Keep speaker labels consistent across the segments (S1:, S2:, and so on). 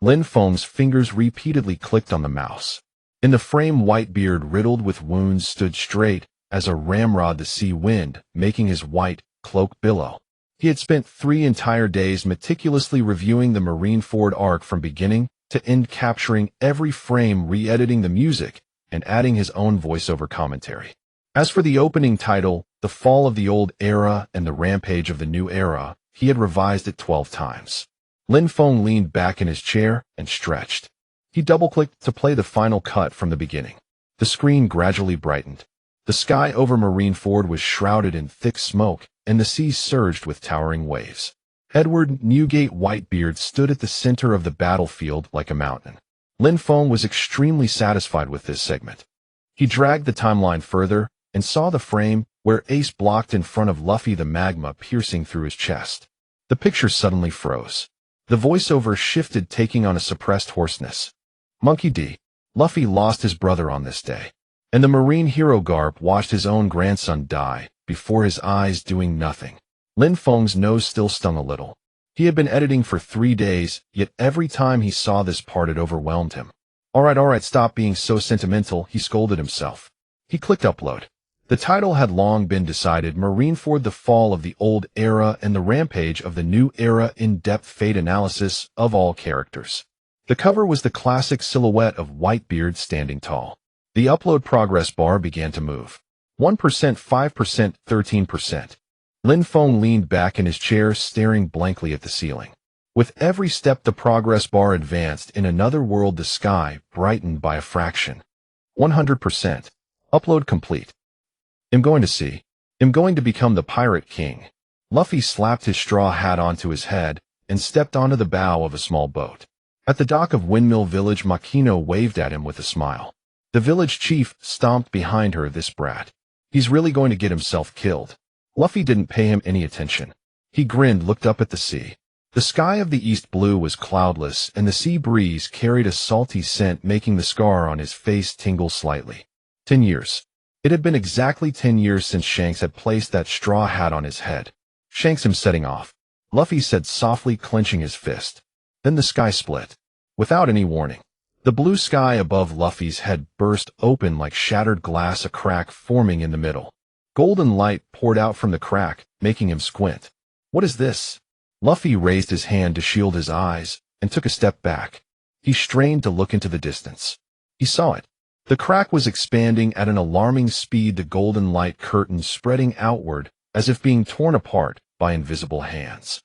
S1: Lin Feng's fingers repeatedly clicked on the mouse. In the frame, Whitebeard, riddled with wounds, stood straight as a ramrod the sea wind, making his white cloak billow. He had spent 3 entire days meticulously reviewing the Marineford arc from beginning to end, capturing every frame, re-editing the music, and adding his own voiceover commentary. As for the opening title, The Fall of the Old Era and the Rampage of the New Era, he had revised it 12 times. Lin Feng leaned back in his chair and stretched. He double-clicked to play the final cut from the beginning. The screen gradually brightened. The sky over Marineford was shrouded in thick smoke, and the sea surged with towering waves. Edward Newgate Whitebeard stood at the center of the battlefield like a mountain. Lin Feng was extremely satisfied with this segment. He dragged the timeline further and saw the frame where Ace blocked in front of Luffy, the magma piercing through his chest. The picture suddenly froze. The voiceover shifted, taking on a suppressed hoarseness. Monkey D. Luffy lost his brother on this day, and the marine hero Garp watched his own grandson die before his eyes, doing nothing. Lin Feng's nose still stung a little. He had been editing for 3 days, yet every time he saw this part it overwhelmed him. All right, stop being so sentimental, he scolded himself. He clicked upload. The title had long been decided: Marineford, The Fall of the Old Era and the Rampage of the New Era, in-depth fate analysis of all characters. The cover was the classic silhouette of Whitebeard standing tall. The upload progress bar began to move. 1%, 5%, 13%. Lin Feng leaned back in his chair, staring blankly at the ceiling. With every step the progress bar advanced, in another world the sky brightened by a fraction. 100%. Upload complete. I'm going to become the Pirate King. Luffy slapped his straw hat onto his head and stepped onto the bow of a small boat. At the dock of Windmill Village, Makino waved at him with a smile. The village chief stomped behind her. This brat. He's really going to get himself killed. Luffy didn't pay him any attention. He grinned, looked up at the sea. The sky of the east blue was cloudless, and the sea breeze carried a salty scent, making the scar on his face tingle slightly. 10 years. It had been exactly 10 years since Shanks had placed that straw hat on his head. Shanks, I'm setting off, Luffy said softly, clenching his fist. Then the sky split. Without any warning. The blue sky above Luffy's head burst open like shattered glass, a crack forming in the middle. Golden light poured out from the crack, making him squint. What is this? Luffy raised his hand to shield his eyes and took a step back. He strained to look into the distance. He saw it. The crack was expanding at an alarming speed, the golden light curtain spreading outward as if being torn apart by invisible hands.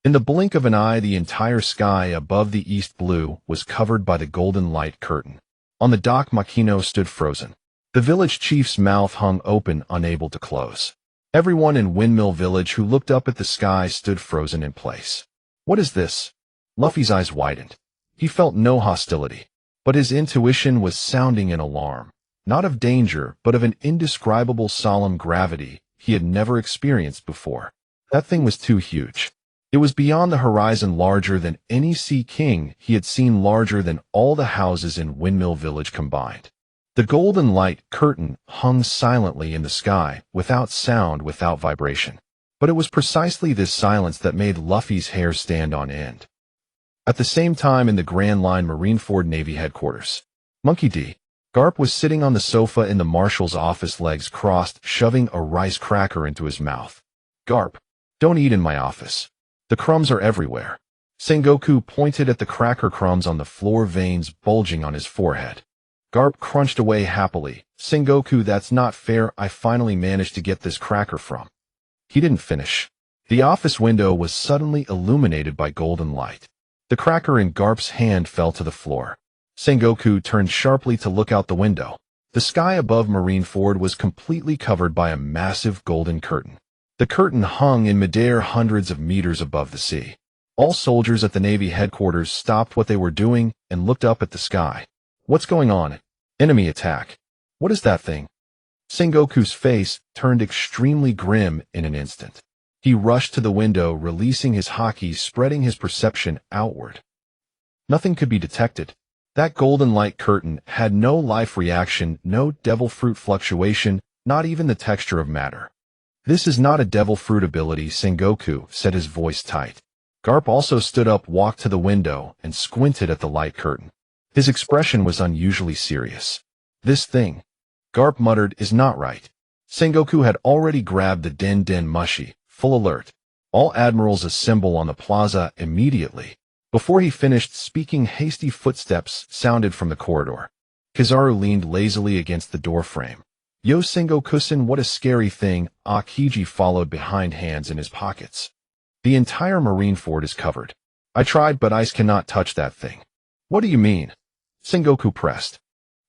S1: In the blink of an eye, the entire sky above the east blue was covered by the golden light curtain. On the dock, Makino stood frozen. The village chief's mouth hung open, unable to close. Everyone in Windmill Village who looked up at the sky stood frozen in place. What is this? Luffy's eyes widened. He felt no hostility, but his intuition was sounding an alarm, not of danger, but of an indescribable solemn gravity he had never experienced before. That thing was too huge. It was beyond the horizon, larger than any Sea King he had seen, larger than all the houses in Windmill Village combined. The golden light curtain hung silently in the sky, without sound, without vibration. But it was precisely this silence that made Luffy's hair stand on end. At the same time, in the Grand Line Marineford Navy headquarters, Monkey D. Garp was sitting on the sofa in the marshal's office, legs crossed, shoving a rice cracker into his mouth. Garp, don't eat in my office. The crumbs are everywhere. Sengoku pointed at the cracker crumbs on the floor, veins bulging on his forehead. Garp crunched away happily. Sengoku, that's not fair. I finally managed to get this cracker from. He didn't finish. The office window was suddenly illuminated by golden light. The cracker in Garp's hand fell to the floor. Sengoku turned sharply to look out the window. The sky above Marineford was completely covered by a massive golden curtain. The curtain hung in midair, hundreds of meters above the sea. All soldiers at the Navy headquarters stopped what they were doing and looked up at the sky. What's going on? Enemy attack. What is that thing? Sengoku's face turned extremely grim in an instant. He rushed to the window, releasing his haki, spreading his perception outward. Nothing could be detected. That golden light curtain had no life reaction, no devil fruit fluctuation, not even the texture of matter. This is not a devil fruit ability, Sengoku said, his voice tight. Garp also stood up, walked to the window, and squinted at the light curtain. His expression was unusually serious. This thing, Garp muttered, is not right. Sengoku had already grabbed the Den Mushi, full alert. All admirals assemble on the plaza immediately. Before he finished speaking, hasty footsteps sounded from the corridor. Kizaru leaned lazily against the doorframe. Yo Sengoku-san, what a scary thing. Akiji followed behind, hands in his pockets. The entire Marineford is covered. I tried, but ice cannot touch that thing. What do you mean? Sengoku pressed.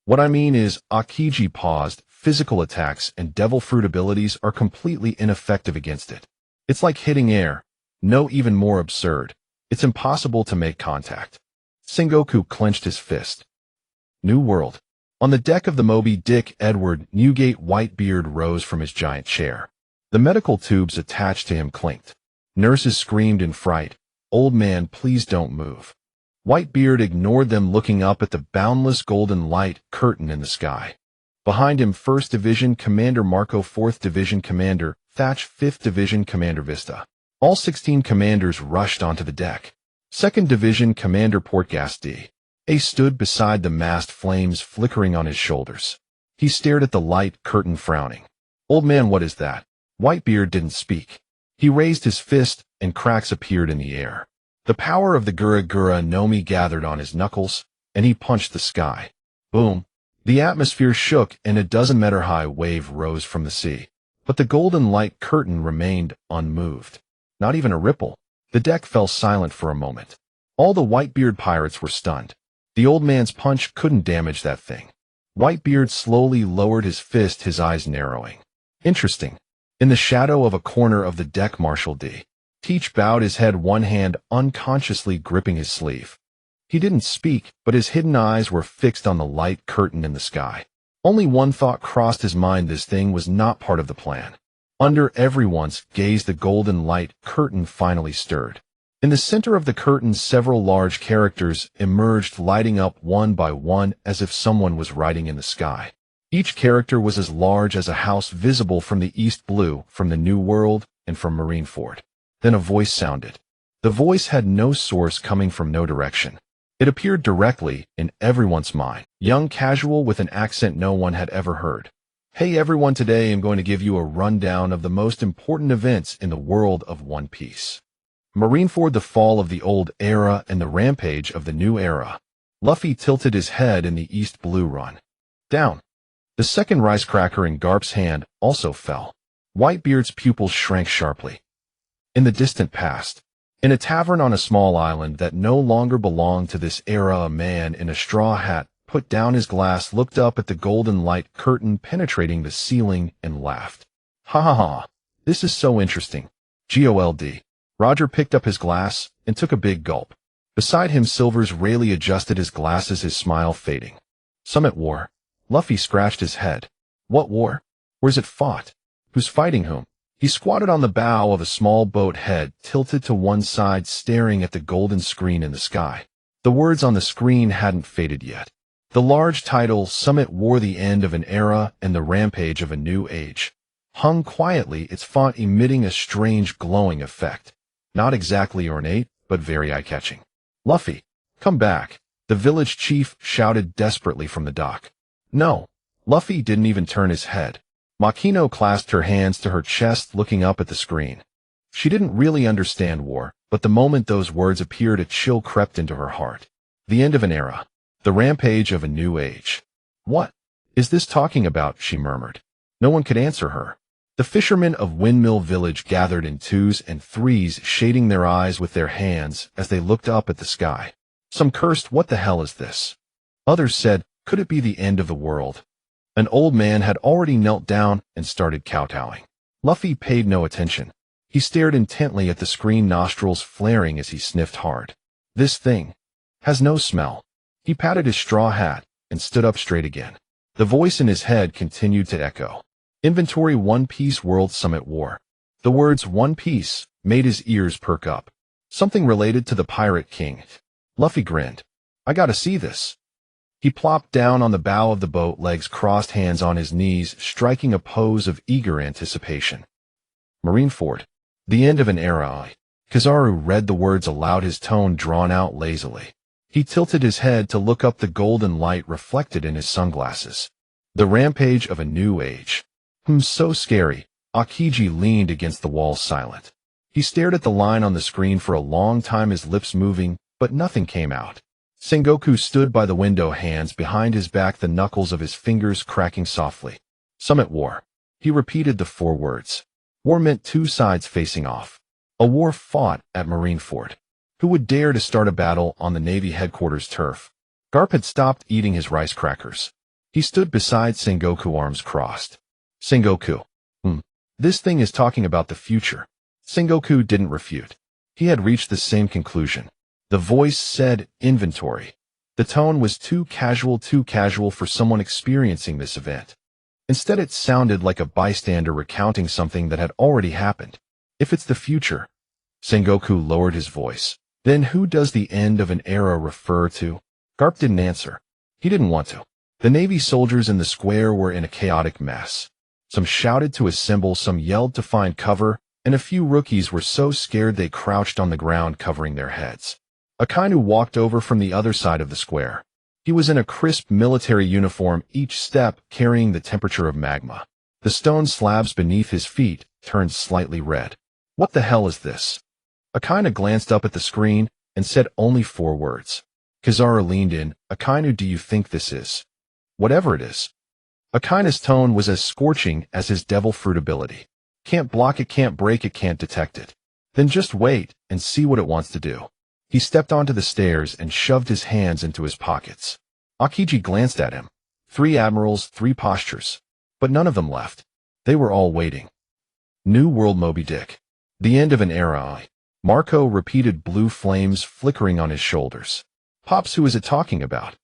S1: What I mean is, Akiji paused, physical attacks and devil fruit abilities are completely ineffective against it. It's like hitting air. No, even more absurd. It's impossible to make contact. Sengoku clenched his fist. New World. On the deck of the Moby Dick, Edward Newgate Whitebeard rose from his giant chair. The medical tubes attached to him clinked. Nurses screamed in fright. Old man, please don't move. Whitebeard ignored them, looking up at the boundless golden light curtain in the sky. Behind him, 1st Division Commander Marco, 4th Division Commander Thatch, 5th Division Commander Vista. All 16 commanders rushed onto the deck. 2nd Division Commander Portgas D.A. stood beside the mast, flames flickering on his shoulders. He stared at the light curtain, frowning. Old man, what is that? Whitebeard didn't speak. He raised his fist, and cracks appeared in the air. The power of the Gura Nomi gathered on his knuckles, and he punched the sky. Boom! The atmosphere shook, and a dozen-meter-high wave rose from the sea. But the golden light curtain remained unmoved. Not even a ripple. The deck fell silent for a moment. All the Whitebeard pirates were stunned. The old man's punch couldn't damage that thing. Whitebeard slowly lowered his fist, his eyes narrowing. Interesting. In the shadow of a corner of the deck, Marshal D. Teach bowed his head, one hand unconsciously gripping his sleeve. He didn't speak, but his hidden eyes were fixed on the light curtain in the sky. Only one thought crossed his mind: this thing was not part of the plan. Under everyone's gaze, the golden light curtain finally stirred. In the center of the curtain, several large characters emerged, lighting up one by one as if someone was riding in the sky. Each character was as large as a house, visible from the East Blue, from the New World, and from Marineford. Then a voice sounded. The voice had no source, coming from no direction. It appeared directly in everyone's mind. Young casual with an accent no one had ever heard. Hey everyone, today I'm going to give you a rundown of the most important events in the world of One Piece. Marineford, the fall of the old era and the rampage of the new era. Luffy tilted his head in the East Blue run. Down. The second wisecracker in Garp's hand also fell. Whitebeard's pupils shrank sharply. In the distant past, in a tavern on a small island that no longer belonged to this era, a man in a straw hat put down his glass, looked up at the golden light curtain penetrating the ceiling, and laughed. Ha ha ha, this is so interesting. GOLD. Roger picked up his glass and took a big gulp. Beside him, Silvers Rayleigh adjusted his glasses, his smile fading. Summit War. Luffy scratched his head. What war? Where's it fought? Who's fighting whom? He squatted on the bow of a small boat, head tilted to one side, staring at the golden screen in the sky. The words on the screen hadn't faded yet. The large title, Summit War, the end of an era and the rampage of a new age, hung quietly, its font emitting a strange glowing effect. Not exactly ornate, but very eye-catching. Luffy, come back, the village chief shouted desperately from the dock. No. Luffy didn't even turn his head. Makino clasped her hands to her chest, looking up at the screen. She didn't really understand war, but the moment those words appeared, a chill crept into her heart. The end of an era. The rampage of a new age. What is this talking about? She murmured. No one could answer her. The fishermen of Windmill Village gathered in twos and threes, shading their eyes with their hands as they looked up at the sky. Some cursed, what the hell is this? Others said, could it be the end of the world? An old man had already knelt down and started kowtowing. Luffy paid no attention. He stared intently at the screen, nostrils flaring as he sniffed hard. This thing has no smell. He patted his straw hat and stood up straight again. The voice in his head continued to echo. Inventory, One Piece World Summit War. The words One Piece made his ears perk up. Something related to the Pirate King. Luffy grinned. I gotta see this. He plopped down on the bow of the boat, legs crossed, hands on his knees, striking a pose of eager anticipation. Marineford. The end of an era. Kizaru read the words aloud, his tone drawn out lazily. He tilted his head to look up, the golden light reflected in his sunglasses. The rampage of a new age. So scary. Akiji leaned against the wall, silent. He stared at the line on the screen for a long time, his lips moving, but nothing came out. Sengoku stood by the window, hands behind his back, the knuckles of his fingers cracking softly. Summit War. He repeated the 4 words. War meant 2 sides facing off. A war fought at Marineford. Who would dare to start a battle on the Navy headquarters turf? Garp had stopped eating his rice crackers. He stood beside Sengoku, arms crossed. Sengoku. This thing is talking about the future. Sengoku didn't refute. He had reached the same conclusion. The voice said inventory. The tone was too casual for someone experiencing this event. Instead, it sounded like a bystander recounting something that had already happened. If it's the future. Sengoku lowered his voice. Then who does the end of an era refer to? Garp didn't answer. He didn't want to. The Navy soldiers in the square were in a chaotic mess. Some shouted to assemble, some yelled to find cover, and a few rookies were so scared they crouched on the ground, covering their heads. Akainu walked over from the other side of the square. He was in a crisp military uniform, each step carrying the temperature of magma. The stone slabs beneath his feet turned slightly red. What the hell is this? Akainu glanced up at the screen and said only 4 words. Kizaru leaned in. Akainu, do you think this is? Whatever it is. Akainu's tone was as scorching as his devil fruit ability. Can't block it, can't break it, can't detect it. Then just wait and see what it wants to do. He stepped onto the stairs and shoved his hands into his pockets. Akiji glanced at him. 3 admirals, 3 postures. But none of them left. They were all waiting. New World Moby Dick. The end of an era. Marco repeated, blue flames flickering on his shoulders. Pops, who is it talking about?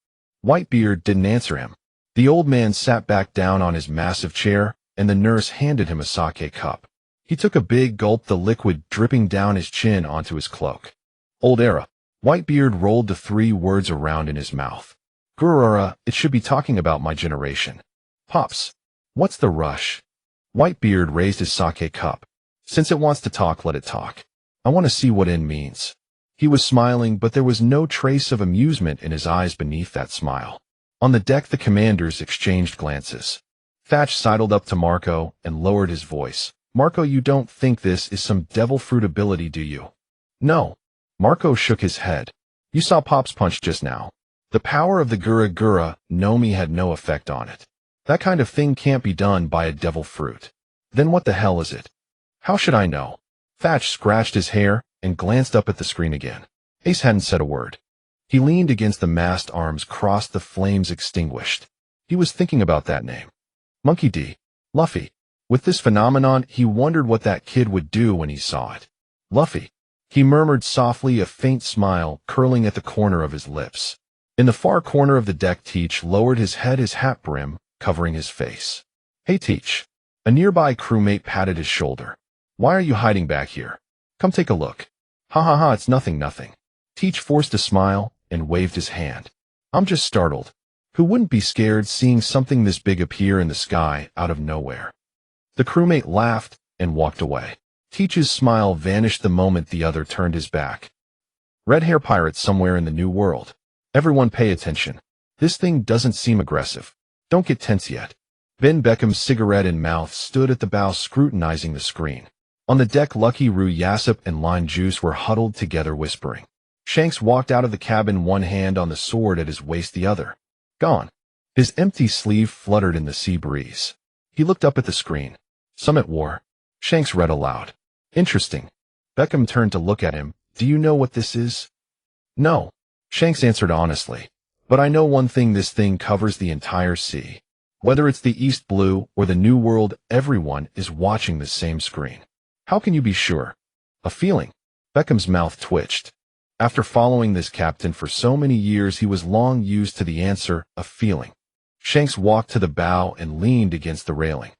S1: Whitebeard didn't answer him. The old man sat back down on his massive chair, and the nurse handed him a sake cup. He took a big gulp, the liquid dripping down his chin onto his cloak. Old era. Whitebeard rolled the 3 words around in his mouth. Gurura, it should be talking about my generation. Pops. What's the rush? Whitebeard raised his sake cup. Since it wants to talk, let it talk. I want to see what "in" means. He was smiling, but there was no trace of amusement in his eyes beneath that smile. On the deck, the commanders exchanged glances. Thatch sidled up to Marco and lowered his voice. Marco, you don't think this is some devil fruit ability, do you? No. Marco shook his head. You saw Pop's punch just now. The power of the Gura Nomi had no effect on it. That kind of thing can't be done by a devil fruit. Then what the hell is it? How should I know? Thatch scratched his hair and glanced up at the screen again. Ace hadn't said a word. He leaned against the mast, arms crossed, the flames extinguished. He was thinking about that name. Monkey D. Luffy. With this phenomenon, he wondered what that kid would do when he saw it. Luffy. He murmured softly, a faint smile curling at the corner of his lips. In the far corner of the deck, Teach lowered his head, his hat brim covering his face. Hey, Teach. A nearby crewmate patted his shoulder. Why are you hiding back here? Come take a look. Ha ha ha, it's nothing. Teach forced a smile and waved his hand. I'm just startled. Who wouldn't be scared seeing something this big appear in the sky out of nowhere? The crewmate laughed and walked away. Teach's smile vanished the moment the other turned his back. Red hair pirates somewhere in the New World. Everyone pay attention. This thing doesn't seem aggressive. Don't get tense yet. Ben Beckham's cigarette in mouth stood at the bow scrutinizing the screen. On the deck, Lucky, Rue, Yassip, and Lime Juice were huddled together whispering. Shanks walked out of the cabin, one hand on the sword at his waist, the other gone. His empty sleeve fluttered in the sea breeze. He looked up at the screen. Summit War. Shanks read aloud. Interesting. Beckham turned to look at him. Do you know what this is? No. Shanks answered honestly. But I know one thing, this thing covers the entire sea. Whether it's the East Blue or the New World, everyone is watching the same screen. How can you be sure? A feeling. Beckham's mouth twitched. After following this captain for so many years, he was long used to the answer, a feeling. Shanks walked to the bow and leaned against the railing.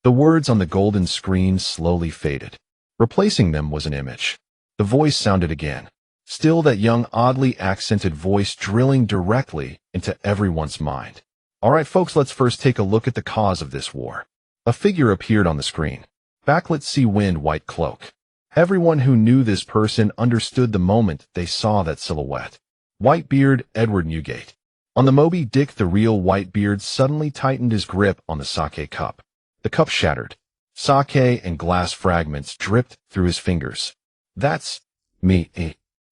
S1: The words on the golden screen slowly faded. Replacing them was an image. The voice sounded again. Still that young, oddly accented voice drilling directly into everyone's mind. All right, folks, let's first take a look at the cause of this war. A figure appeared on the screen. Backlit sea wind, white cloak. Everyone who knew this person understood the moment they saw that silhouette. Whitebeard, Edward Newgate. On the Moby Dick, the real Whitebeard suddenly tightened his grip on the sake cup. The cup shattered. Sake and glass fragments dripped through his fingers. That's me.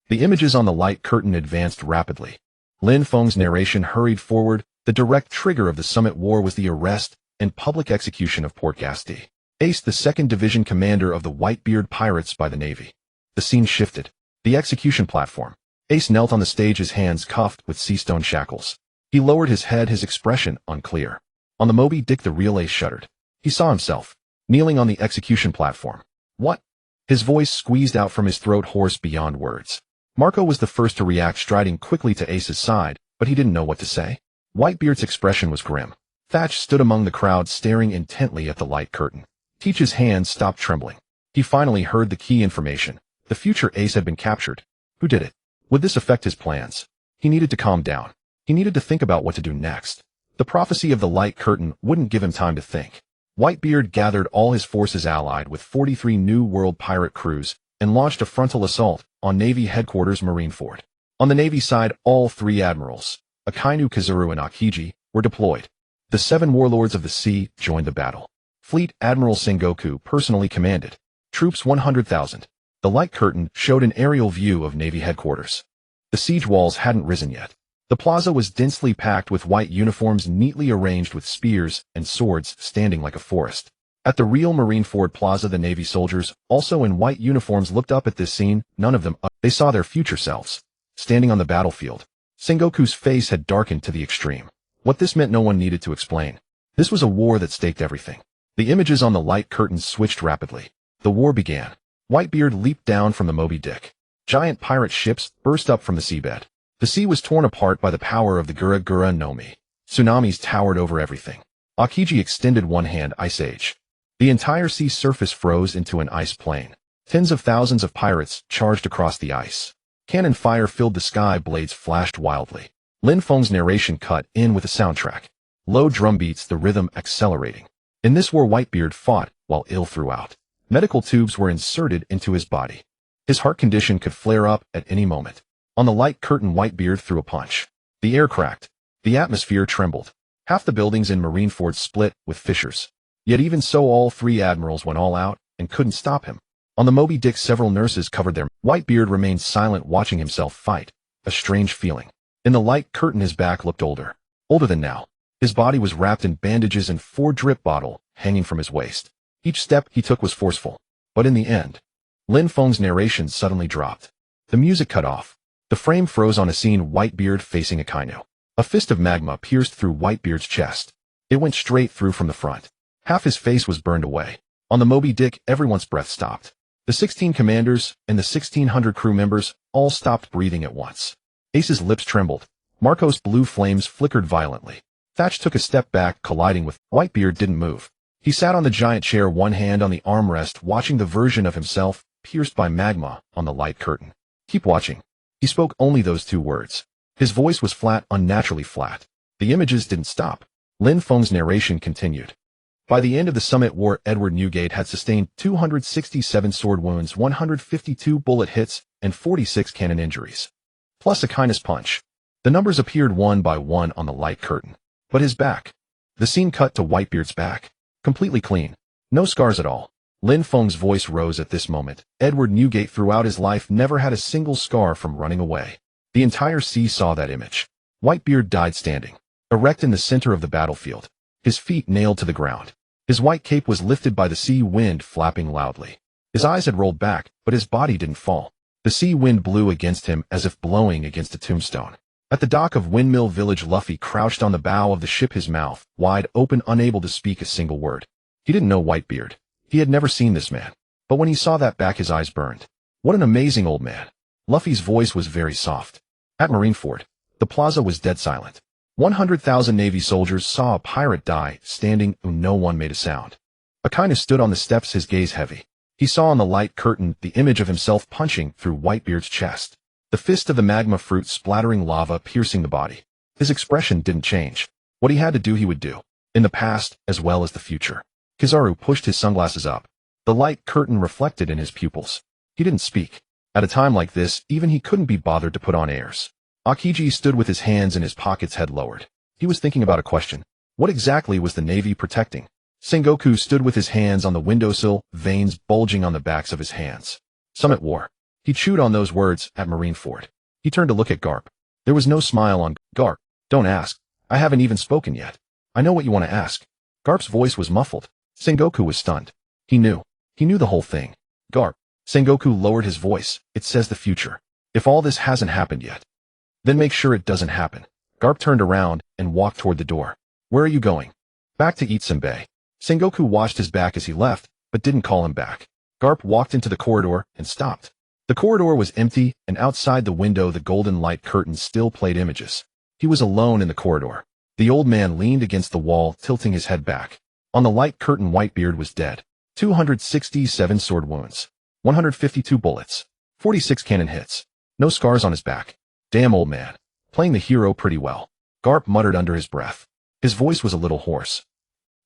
S1: The images on the light curtain advanced rapidly. Lin Feng's narration hurried forward. The direct trigger of the Summit War was the arrest and public execution of Port Gasti, Ace, the 2nd Division commander of the Whitebeard pirates by the Navy. The scene shifted. The execution platform. Ace knelt on the stage, his hands cuffed with sea-stone shackles. He lowered his head, his expression unclear. On the Moby Dick, the real Ace shuddered. He saw himself, kneeling on the execution platform. What? His voice squeezed out from his throat, hoarse beyond words. Marco was the first to react, striding quickly to Ace's side, but he didn't know what to say. Whitebeard's expression was grim. Thatch stood among the crowd, staring intently at the light curtain. Teach's hands stopped trembling. He finally heard the key information. The future Ace had been captured. Who did it? Would this affect his plans? He needed to calm down. He needed to think about what to do next. The prophecy of the light curtain wouldn't give him time to think. Whitebeard gathered all his forces, allied with 43 New World pirate crews, and launched a frontal assault on Navy headquarters Marineford. On the Navy side, all 3 admirals, Akainu, Kazuru, and Akiji, were deployed. The 7 warlords of the sea joined the battle. Fleet Admiral Sengoku personally commanded. Troops 100,000. The light curtain showed an aerial view of Navy headquarters. The siege walls hadn't risen yet. The plaza was densely packed with white uniforms neatly arranged with spears and swords standing like a forest. At the real Marineford Plaza, the Navy soldiers, also in white uniforms, looked up at this scene. None of them, they saw their future selves. Standing on the battlefield. Sengoku's face had darkened to the extreme. What this meant no one needed to explain. This was a war that staked everything. The images on the light curtains switched rapidly. The war began. Whitebeard leaped down from the Moby Dick. Giant pirate ships burst up from the seabed. The sea was torn apart by the power of the Gura Gura no Mi. Tsunamis towered over everything. Akiji extended one hand. Ice Age. The entire sea surface froze into an ice plain. Tens of thousands of pirates charged across the ice. Cannon fire filled the sky, blades flashed wildly. Lin Feng's narration cut in with a soundtrack. Low drum beats, the rhythm accelerating. In this war, Whitebeard fought while ill throughout. Medical tubes were inserted into his body. His heart condition could flare up at any moment. On the light curtain, Whitebeard threw a punch. The air cracked. The atmosphere trembled. Half the buildings in Marineford split with fissures. Yet even so, all 3 admirals went all out and couldn't stop him. On the Moby Dick, several nurses covered their... Whitebeard remained silent, watching himself fight. A strange feeling. In the light curtain, his back looked older. Older than now. His body was wrapped in bandages and 4 drip bottles hanging from his waist. Each step he took was forceful. But in the end, Lin Feng's narration suddenly dropped. The music cut off. The frame froze on a scene: Whitebeard facing Akainu. A fist of magma pierced through Whitebeard's chest. It went straight through from the front. Half his face was burned away. On the Moby Dick, everyone's breath stopped. The 16 commanders and the 1,600 crew members all stopped breathing at once. Ace's lips trembled. Marco's blue flames flickered violently. Thatch took a step back, colliding with... Whitebeard didn't move. He sat on the giant chair, one hand on the armrest, watching the version of himself pierced by magma on the light curtain. Keep watching. He spoke only those 2 words. His voice was flat, unnaturally flat. The images didn't stop. Lin Feng's narration continued. By the end of the Summit War, Edward Newgate had sustained 267 sword wounds, 152 bullet hits, and 46 cannon injuries. Plus a kindness punch. The numbers appeared one by one on the light curtain. But his back. The scene cut to Whitebeard's back. Completely clean. No scars at all. Lin Feng's voice rose at this moment. Edward Newgate throughout his life never had a single scar from running away. The entire sea saw that image. Whitebeard died standing, erect in the center of the battlefield, his feet nailed to the ground. His white cape was lifted by the sea wind, flapping loudly. His eyes had rolled back, but his body didn't fall. The sea wind blew against him as if blowing against a tombstone. At the dock of Windmill Village, Luffy crouched on the bow of the ship, his mouth wide open, unable to speak a single word. He didn't know Whitebeard. He had never seen this man. But when he saw that back, his eyes burned. What an amazing old man. Luffy's voice was very soft. At Marineford, the plaza was dead silent. 100,000 Navy soldiers saw a pirate die, standing, and no one made a sound. Akainu stood on the steps, his gaze heavy. He saw on the light curtain the image of himself punching through Whitebeard's chest. The fist of the magma fruit splattering lava, piercing the body. His expression didn't change. What he had to do, he would do. In the past, as well as the future. Kizaru pushed his sunglasses up. The light curtain reflected in his pupils. He didn't speak. At a time like this, even he couldn't be bothered to put on airs. Akiji stood with his hands in his pockets, head lowered. He was thinking about a question. What exactly was the Navy protecting? Sengoku stood with his hands on the windowsill, veins bulging on the backs of his hands. Summit War. He chewed on those words at Marineford. He turned to look at Garp. There was no smile on Garp. Don't ask. I haven't even spoken yet. I know what you want to ask. Garp's voice was muffled. Sengoku was stunned. He knew. He knew the whole thing. Garp. Sengoku lowered his voice. It says the future. If all this hasn't happened yet, then make sure it doesn't happen. Garp turned around and walked toward the door. Where are you going? Back to Ensemble. Sengoku watched his back as he left, but didn't call him back. Garp walked into the corridor and stopped. The corridor was empty, and outside the window the golden light curtains still played images. He was alone in the corridor. The old man leaned against the wall, tilting his head back. On the light curtain, Whitebeard was dead. 267 sword wounds. 152 bullets. 46 cannon hits. No scars on his back. Damn old man. Playing the hero pretty well. Garp muttered under his breath. His voice was a little hoarse.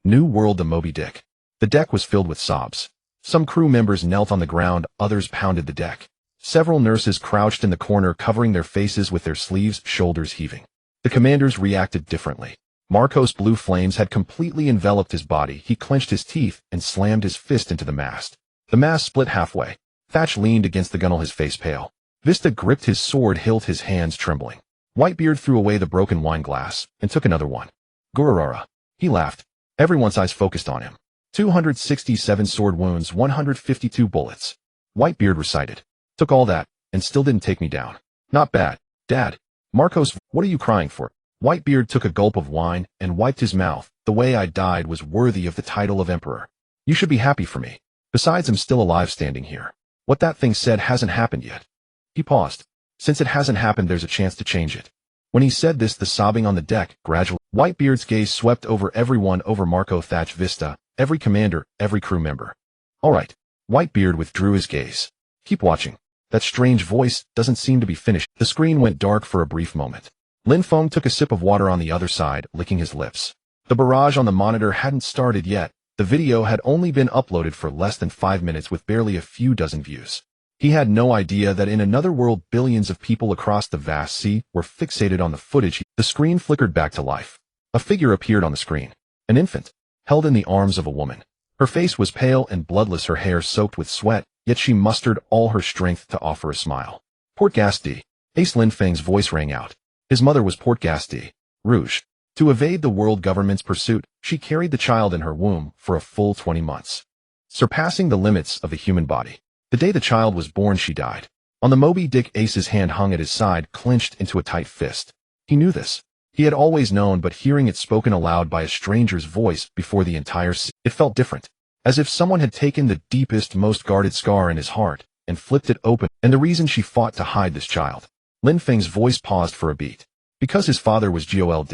S1: New World, the Moby Dick. The deck was filled with sobs. Some crew members knelt on the ground, others pounded the deck. Several nurses crouched in the corner, covering their faces with their sleeves, shoulders heaving. The commanders reacted differently. Marco's blue flames had completely enveloped his body. He clenched his teeth and slammed his fist into the mast. The mast split halfway. Thatch leaned against the gunwale, his face pale. Vista gripped his sword hilt, his hands trembling. Whitebeard threw away the broken wine glass and took another one. Gururara. He laughed. Everyone's eyes focused on him. 267 sword wounds, 152 bullets. Whitebeard recited. Took all that, and still didn't take me down. Not bad, Dad. Marcos, what are you crying for? Whitebeard took a gulp of wine and wiped his mouth. The way I died was worthy of the title of Emperor. You should be happy for me. Besides, I'm still alive standing here. What that thing said hasn't happened yet. He paused. Since it hasn't happened, there's a chance to change it. When he said this, the sobbing on the deck gradually. Whitebeard's gaze swept over everyone, over Marco, Thatch, Vista, every commander, every crew member. All right. Whitebeard withdrew his gaze. Keep watching. That strange voice doesn't seem to be finished. The screen went dark for a brief moment. Lin Feng took a sip of water on the other side, licking his lips. The barrage on the monitor hadn't started yet. The video had only been uploaded for less than 5 minutes with barely a few dozen views. He had no idea that in another world billions of people across the vast sea were fixated on the footage. The screen flickered back to life. A figure appeared on the screen. An infant, held in the arms of a woman. Her face was pale and bloodless, her hair soaked with sweat, yet she mustered all her strength to offer a smile. Port-Gasti. Ace Lin Feng's voice rang out. His mother was Port-Gasti, Rouge. To evade the world government's pursuit, she carried the child in her womb for a full 20 months. Surpassing the limits of the human body. The day the child was born, she died. On the Moby Dick, Ace's hand hung at his side, clenched into a tight fist. He knew this. He had always known, but hearing it spoken aloud by a stranger's voice before the entire sea, it felt different. As if someone had taken the deepest, most guarded scar in his heart and flipped it open. And the reason she fought to hide this child. Lin Feng's voice paused for a beat. Because his father was Gold.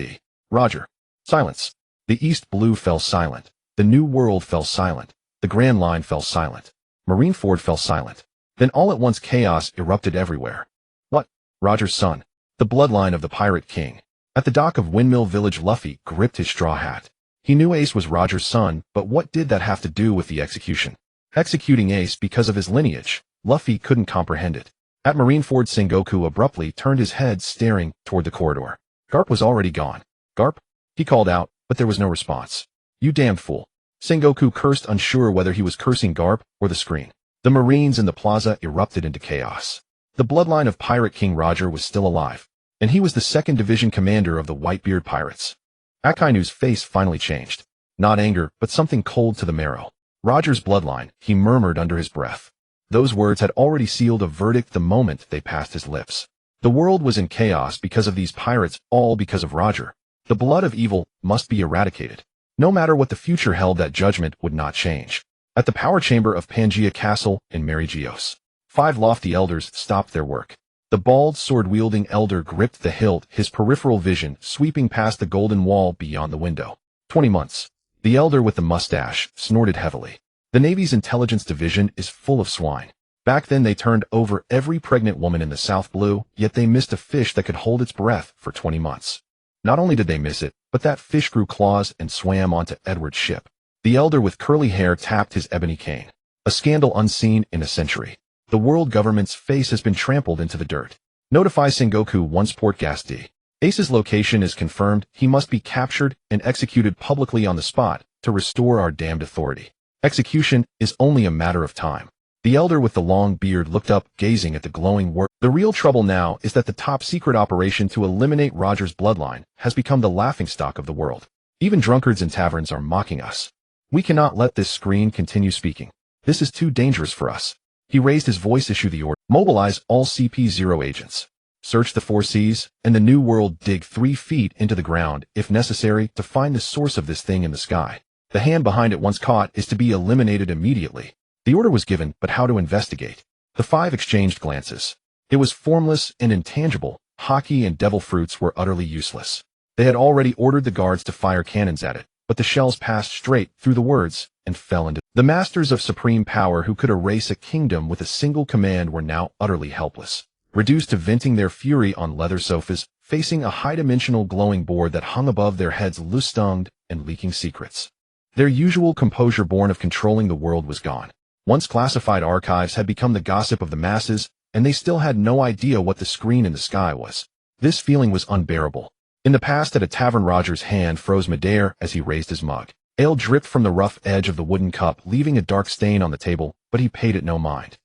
S1: Roger. Silence. The East Blue fell silent. The New World fell silent. The Grand Line fell silent. Marineford fell silent. Then all at once chaos erupted everywhere. What? Roger's son. The bloodline of the Pirate King. At the dock of Windmill Village, Luffy gripped his straw hat. He knew Ace was Roger's son, but what did that have to do with the execution? Executing Ace because of his lineage. Luffy couldn't comprehend it. At Marineford, Sengoku abruptly turned his head, staring toward the corridor. Garp was already gone. Garp? He called out, but there was no response. You damned fool. Sengoku cursed, unsure whether he was cursing Garp or the screen. The Marines in the plaza erupted into chaos. The bloodline of Pirate King Roger was still alive, and he was the 2nd Division commander of the Whitebeard pirates. Akainu's face finally changed. Not anger, but something cold to the marrow. Roger's bloodline, he murmured under his breath. Those words had already sealed a verdict the moment they passed his lips. The world was in chaos because of these pirates, all because of Roger. The blood of evil must be eradicated. No matter what the future held, that judgment would not change. At the power chamber of Pangaea Castle in Marigios, 5 lofty elders stopped their work. The bald, sword-wielding elder gripped the hilt, his peripheral vision sweeping past the golden wall beyond the window. 20 months. The elder with the mustache snorted heavily. The Navy's intelligence division is full of swine. Back then they turned over every pregnant woman in the South Blue, yet they missed a fish that could hold its breath for 20 months. Not only did they miss it, but that fish grew claws and swam onto Edward's ship. The elder with curly hair tapped his ebony cane. A scandal unseen in a century. The world government's face has been trampled into the dirt. Notify Sengoku once Port Gas D. Ace's location is confirmed. He must be captured and executed publicly on the spot to restore our damned authority. Execution is only a matter of time. The elder with the long beard looked up, gazing at the glowing world. The real trouble now is that the top-secret operation to eliminate Roger's bloodline has become the laughingstock of the world. Even drunkards in taverns are mocking us. We cannot let this screen continue speaking. This is too dangerous for us. He raised his voice. Issue the order. Mobilize all CP0 agents. Search the 4 seas and the New World. Dig 3 feet into the ground, if necessary, to find the source of this thing in the sky. The hand behind it, once caught, is to be eliminated immediately. The order was given, but how to investigate? The 5 exchanged glances. It was formless and intangible. Haki and devil fruits were utterly useless. They had already ordered the guards to fire cannons at it, but the shells passed straight through the words and fell into the masters of supreme power who could erase a kingdom with a single command were now utterly helpless, reduced to venting their fury on leather sofas, facing a high-dimensional glowing board that hung above their heads, loose-tongued and leaking secrets. Their usual composure, born of controlling the world, was gone. Once classified archives had become the gossip of the masses, and they still had no idea what the screen in the sky was. This feeling was unbearable. In the past, at a tavern, Roger's hand froze midair as he raised his mug. Ale dripped from the rough edge of the wooden cup, leaving a dark stain on the table, but he paid it no mind.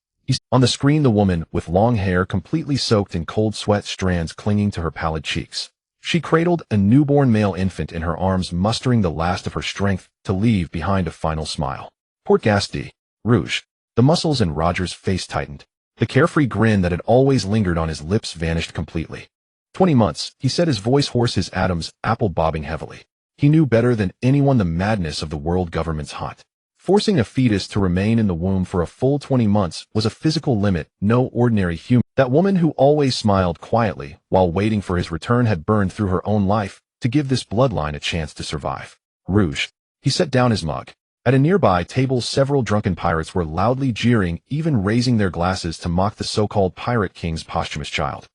S1: On the screen, the woman, with long hair completely soaked in cold sweat strands clinging to her pallid cheeks. She cradled a newborn male infant in her arms, mustering the last of her strength to leave behind a final smile. Port Gas D. Rouge. The muscles in Roger's face tightened. The carefree grin that had always lingered on his lips vanished completely. 20 months, he said, his voice hoarse, his atoms apple bobbing heavily. He knew better than anyone the madness of the world government's hunt. Forcing a fetus to remain in the womb for a full 20 months was a physical limit no ordinary human. That woman who always smiled quietly while waiting for his return had burned through her own life to give this bloodline a chance to survive. Rouge. He set down his mug. At a nearby table, several drunken pirates were loudly jeering, even raising their glasses to mock the so-called Pirate King's posthumous child.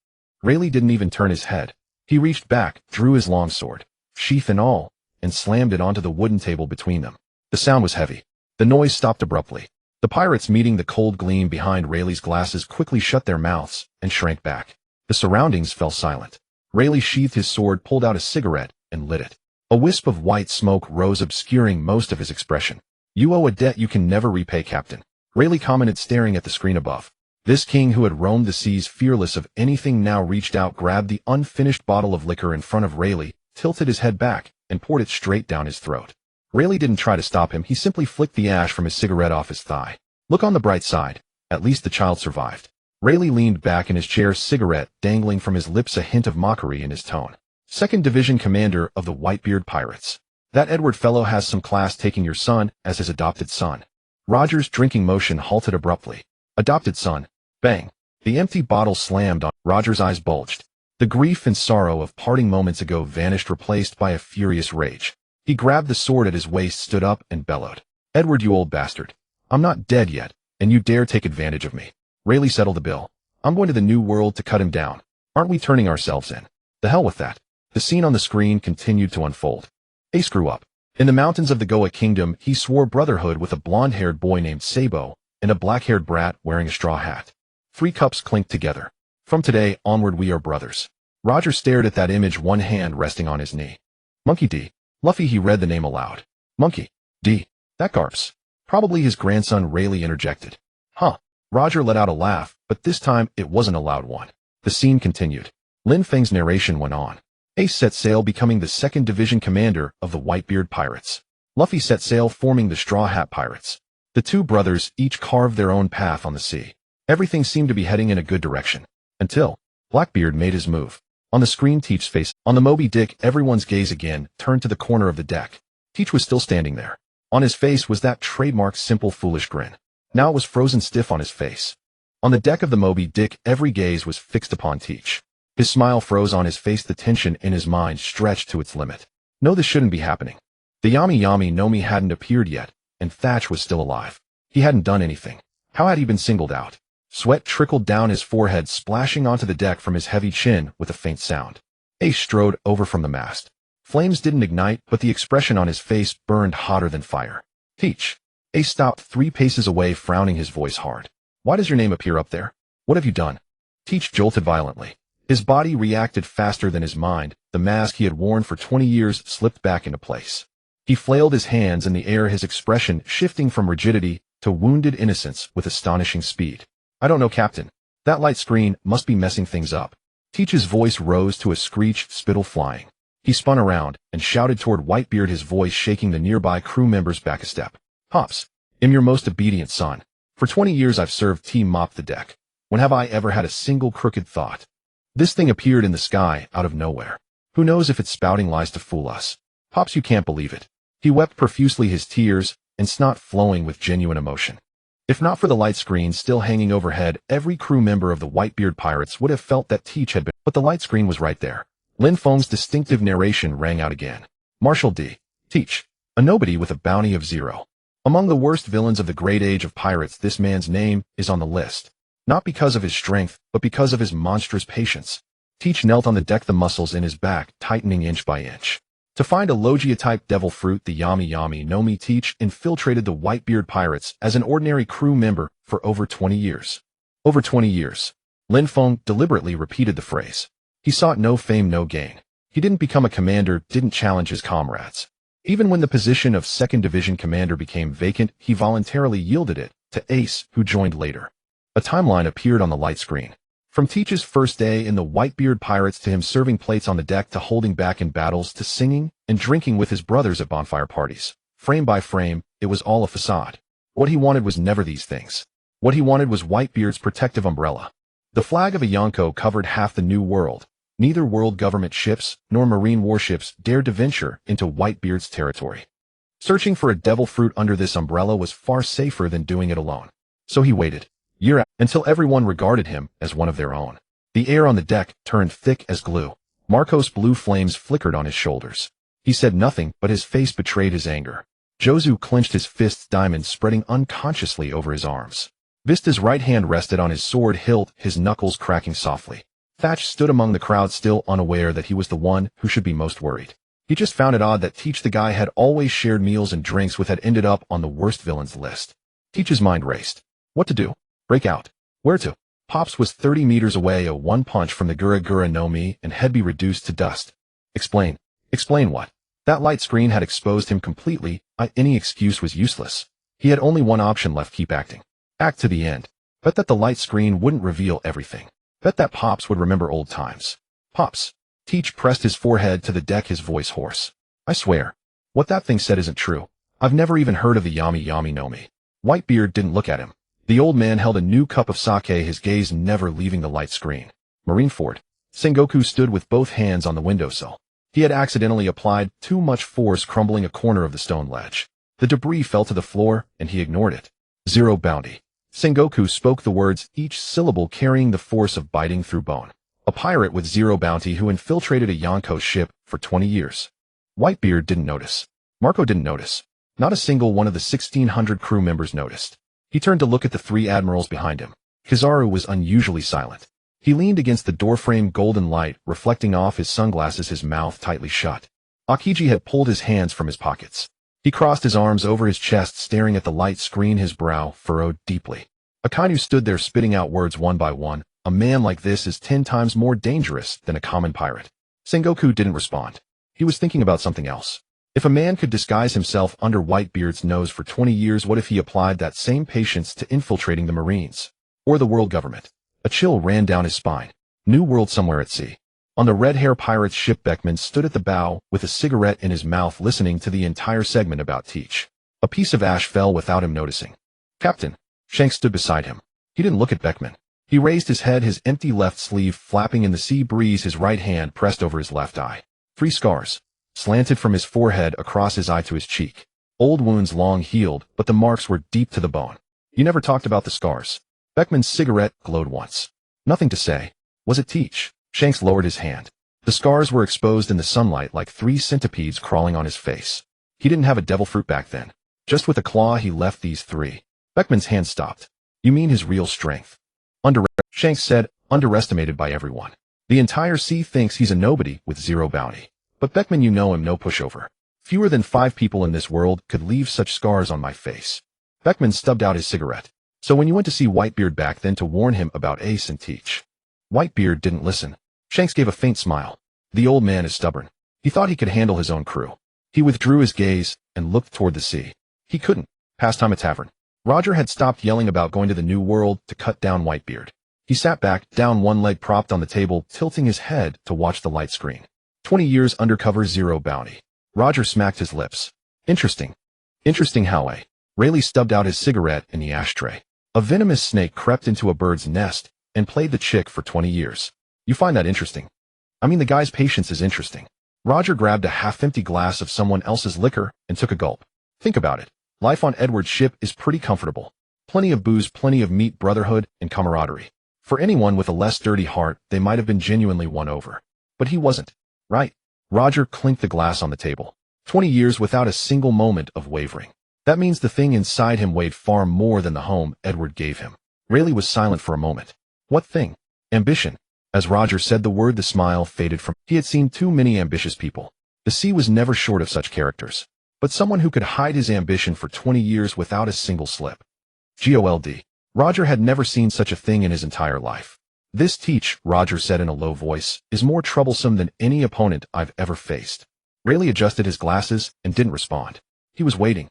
S1: Rayleigh didn't even turn his head. He reached back, drew his longsword, sheath and all, and slammed it onto the wooden table between them. The sound was heavy. The noise stopped abruptly. The pirates, meeting the cold gleam behind Rayleigh's glasses, quickly shut their mouths and shrank back. The surroundings fell silent. Rayleigh sheathed his sword, pulled out a cigarette, and lit it. A wisp of white smoke rose, obscuring most of his expression. "You owe a debt you can never repay, Captain," Rayleigh commented, staring at the screen above. This king, who had roamed the seas fearless of anything, now reached out, grabbed the unfinished bottle of liquor in front of Rayleigh, tilted his head back, and poured it straight down his throat. Rayleigh didn't try to stop him. He simply flicked the ash from his cigarette off his thigh. "Look on the bright side. At least the child survived." Rayleigh leaned back in his chair, cigarette dangling from his lips, a hint of mockery in his tone. "2nd Division Commander of the Whitebeard Pirates. That Edward fellow has some class, taking your son as his adopted son." Roger's drinking motion halted abruptly. "Adopted son." Bang. The empty bottle slammed on. Roger's eyes bulged. The grief and sorrow of parting moments ago vanished, replaced by a furious rage. He grabbed the sword at his waist, stood up, and bellowed. "Edward, you old bastard. I'm not dead yet, and you dare take advantage of me." Rayleigh settled the bill. "I'm going to the New World to cut him down. Aren't we turning ourselves in? The hell with that." The scene on the screen continued to unfold. A screw up. In the mountains of the Goa Kingdom, he swore brotherhood with a blonde-haired boy named Sabo and a black-haired brat wearing a straw hat. 3 cups clinked together. "From today onward, we are brothers." Roger stared at that image, one hand resting on his knee. "Monkey D. Luffy," he read the name aloud. "Monkey D. That Garps. Probably his grandson," Rayleigh interjected. "Huh." Roger let out a laugh, but this time it wasn't a loud one. The scene continued. Lin Feng's narration went on. Ace set sail, becoming the 2nd Division Commander of the Whitebeard Pirates. Luffy set sail, forming the Straw Hat Pirates. The 2 brothers each carved their own path on the sea. Everything seemed to be heading in a good direction. Until Blackbeard made his move. On the screen, Teach's face. On the Moby Dick, everyone's gaze again turned to the corner of the deck. Teach was still standing there. On his face was that trademark simple, foolish grin. Now it was frozen stiff on his face. On the deck of the Moby Dick, every gaze was fixed upon Teach. His smile froze on his face, the tension in his mind stretched to its limit. No, this shouldn't be happening. The Yami Yami no Mi hadn't appeared yet, and Thatch was still alive. He hadn't done anything. How had he been singled out? Sweat trickled down his forehead, splashing onto the deck from his heavy chin with a faint sound. Ace strode over from the mast. Flames didn't ignite, but the expression on his face burned hotter than fire. "Teach." Ace stopped 3 paces away, frowning, his voice hard. Why does your name appear up there? What have you done? Teach jolted violently. His body reacted faster than his mind. The mask he had worn for 20 years slipped back into place. He flailed his hands in the air, his expression shifting from rigidity to wounded innocence with astonishing speed. I don't know, Captain. That light screen must be messing things up. Teach's voice rose to a screech, spittle flying. He spun around and shouted toward Whitebeard, his voice shaking the nearby crew members back a step. Pops, am your most obedient son. For 20 years I've served Team Mop the Deck. When have I ever had a single crooked thought? This thing appeared in the sky out of nowhere. Who knows if it's spouting lies to fool us? Pops, you can't believe it. He wept profusely, his tears and snot flowing with genuine emotion. If not for the light screen still hanging overhead, every crew member of the Whitebeard pirates would have felt that Teach had been, but the light screen was right there. Lin Feng's distinctive narration rang out again. Marshal D. Teach, a nobody with a bounty of 0. Among the worst villains of the great age of pirates, this man's name is on the list. Not because of his strength, but because of his monstrous patience. Teach knelt on the deck, the muscles in his back tightening inch by inch. To find a Logia-type devil fruit, the Yami no Mi, Teach infiltrated the Whitebeard pirates as an ordinary crew member for over 20 years. Over 20 years. Lin Feng deliberately repeated the phrase. He sought no fame, no gain. He didn't become a commander, didn't challenge his comrades. Even when the position of 2nd Division commander became vacant, he voluntarily yielded it to Ace, who joined later. A timeline appeared on the light screen. From Teach's first day in the Whitebeard pirates to him serving plates on the deck to holding back in battles to singing and drinking with his brothers at bonfire parties. Frame by frame, it was all a facade. What he wanted was never these things. What he wanted was Whitebeard's protective umbrella. The flag of a Yonko covered half the new world. Neither world government ships nor marine warships dared to venture into Whitebeard's territory. Searching for a devil fruit under this umbrella was far safer than doing it alone. So he waited. Year until everyone regarded him as one of their own. The air on the deck turned thick as glue. Marco's blue flames flickered on his shoulders. He said nothing, but his face betrayed his anger. Jozu clenched his fists, diamonds spreading unconsciously over his arms. Vista's right hand rested on his sword hilt, his knuckles cracking softly. Thatch stood among the crowd, still unaware that he was the one who should be most worried. He just found it odd that Teach, the guy had always shared meals and drinks with, had ended up on the worst villains list. Teach's mind raced. What to do? Break out. Where to? Pops was 30 meters away, a one punch from the Gura no Mi, and he'd be reduced to dust. Explain. Explain what? That light screen had exposed him completely. Any excuse was useless. He had only one option left: keep acting. Act to the end. Bet that the light screen wouldn't reveal everything. Bet that Pops would remember old times. Pops. Teach pressed his forehead to the deck, his voice hoarse. I swear. What that thing said isn't true. I've never even heard of the Yami no Mi. Whitebeard didn't look at him. The old man held a new cup of sake, his gaze never leaving the light screen. Marineford. Sengoku stood with both hands on the windowsill. He had accidentally applied too much force, crumbling a corner of the stone ledge. The debris fell to the floor, and he ignored it. 0 bounty. Sengoku spoke the words, each syllable carrying the force of biting through bone. A pirate with 0 bounty who infiltrated a Yonko ship for 20 years. Whitebeard didn't notice. Marco didn't notice. Not a single one of the 1,600 crew members noticed. He turned to look at the 3 admirals behind him. Kizaru was unusually silent. He leaned against the doorframe, golden light reflecting off his sunglasses, his mouth tightly shut. Akiji had pulled his hands from his pockets. He crossed his arms over his chest, staring at the light screen, his brow furrowed deeply. Akainu stood there, spitting out words one by one. A man like this is 10 times more dangerous than a common pirate. Sengoku didn't respond. He was thinking about something else. If a man could disguise himself under Whitebeard's nose for 20 years, what if he applied that same patience to infiltrating the Marines? Or the world government? A chill ran down his spine. New world somewhere at sea. On the red hair pirate's ship, Beckman stood at the bow with a cigarette in his mouth, listening to the entire segment about Teach. A piece of ash fell without him noticing. Captain. Shanks stood beside him. He didn't look at Beckman. He raised his head, his empty left sleeve flapping in the sea breeze, his right hand pressed over his left eye. 3 scars. Slanted from his forehead across his eye to his cheek. Old wounds, long healed, but the marks were deep to the bone. You never talked about the scars. Beckman's cigarette glowed once. Nothing to say. Was it Teach? Shanks lowered his hand. The scars were exposed in the sunlight like 3 centipedes crawling on his face. He didn't have a devil fruit back then. Just with a claw he left these 3. Beckman's hand stopped. You mean his real strength? Shanks said, underestimated by everyone. The entire sea thinks he's a nobody with 0 bounty. But Beckman, you know him, no pushover. Fewer than 5 people in this world could leave such scars on my face. Beckman stubbed out his cigarette. So when you went to see Whitebeard back then to warn him about Ace and Teach. Whitebeard didn't listen. Shanks gave a faint smile. The old man is stubborn. He thought he could handle his own crew. He withdrew his gaze and looked toward the sea. He couldn't. Pastime a tavern. Roger had stopped yelling about going to the New World to cut down Whitebeard. He sat back, down one leg propped on the table, tilting his head to watch the light screen. 20 years undercover, zero bounty. Roger smacked his lips. Interesting. Interesting how Rayleigh stubbed out his cigarette in the ashtray. A venomous snake crept into a bird's nest and played the chick for 20 years. You find that interesting? I mean, the guy's patience is interesting. Roger grabbed a half-empty glass of someone else's liquor and took a gulp. Think about it. Life on Edward's ship is pretty comfortable. Plenty of booze, plenty of meat, brotherhood, and camaraderie. For anyone with a less dirty heart, they might have been genuinely won over. But he wasn't. Right? Roger clinked the glass on the table. 20 years without a single moment of wavering. That means the thing inside him weighed far more than the home Edward gave him. Rayleigh was silent for a moment. What thing? Ambition. As Roger said the word, the smile faded from. He had seen too many ambitious people. The sea was never short of such characters. But someone who could hide his ambition for 20 years without a single slip. GOLD. Roger had never seen such a thing in his entire life. This Teach, Roger said in a low voice, is more troublesome than any opponent I've ever faced. Rayleigh adjusted his glasses and didn't respond. He was waiting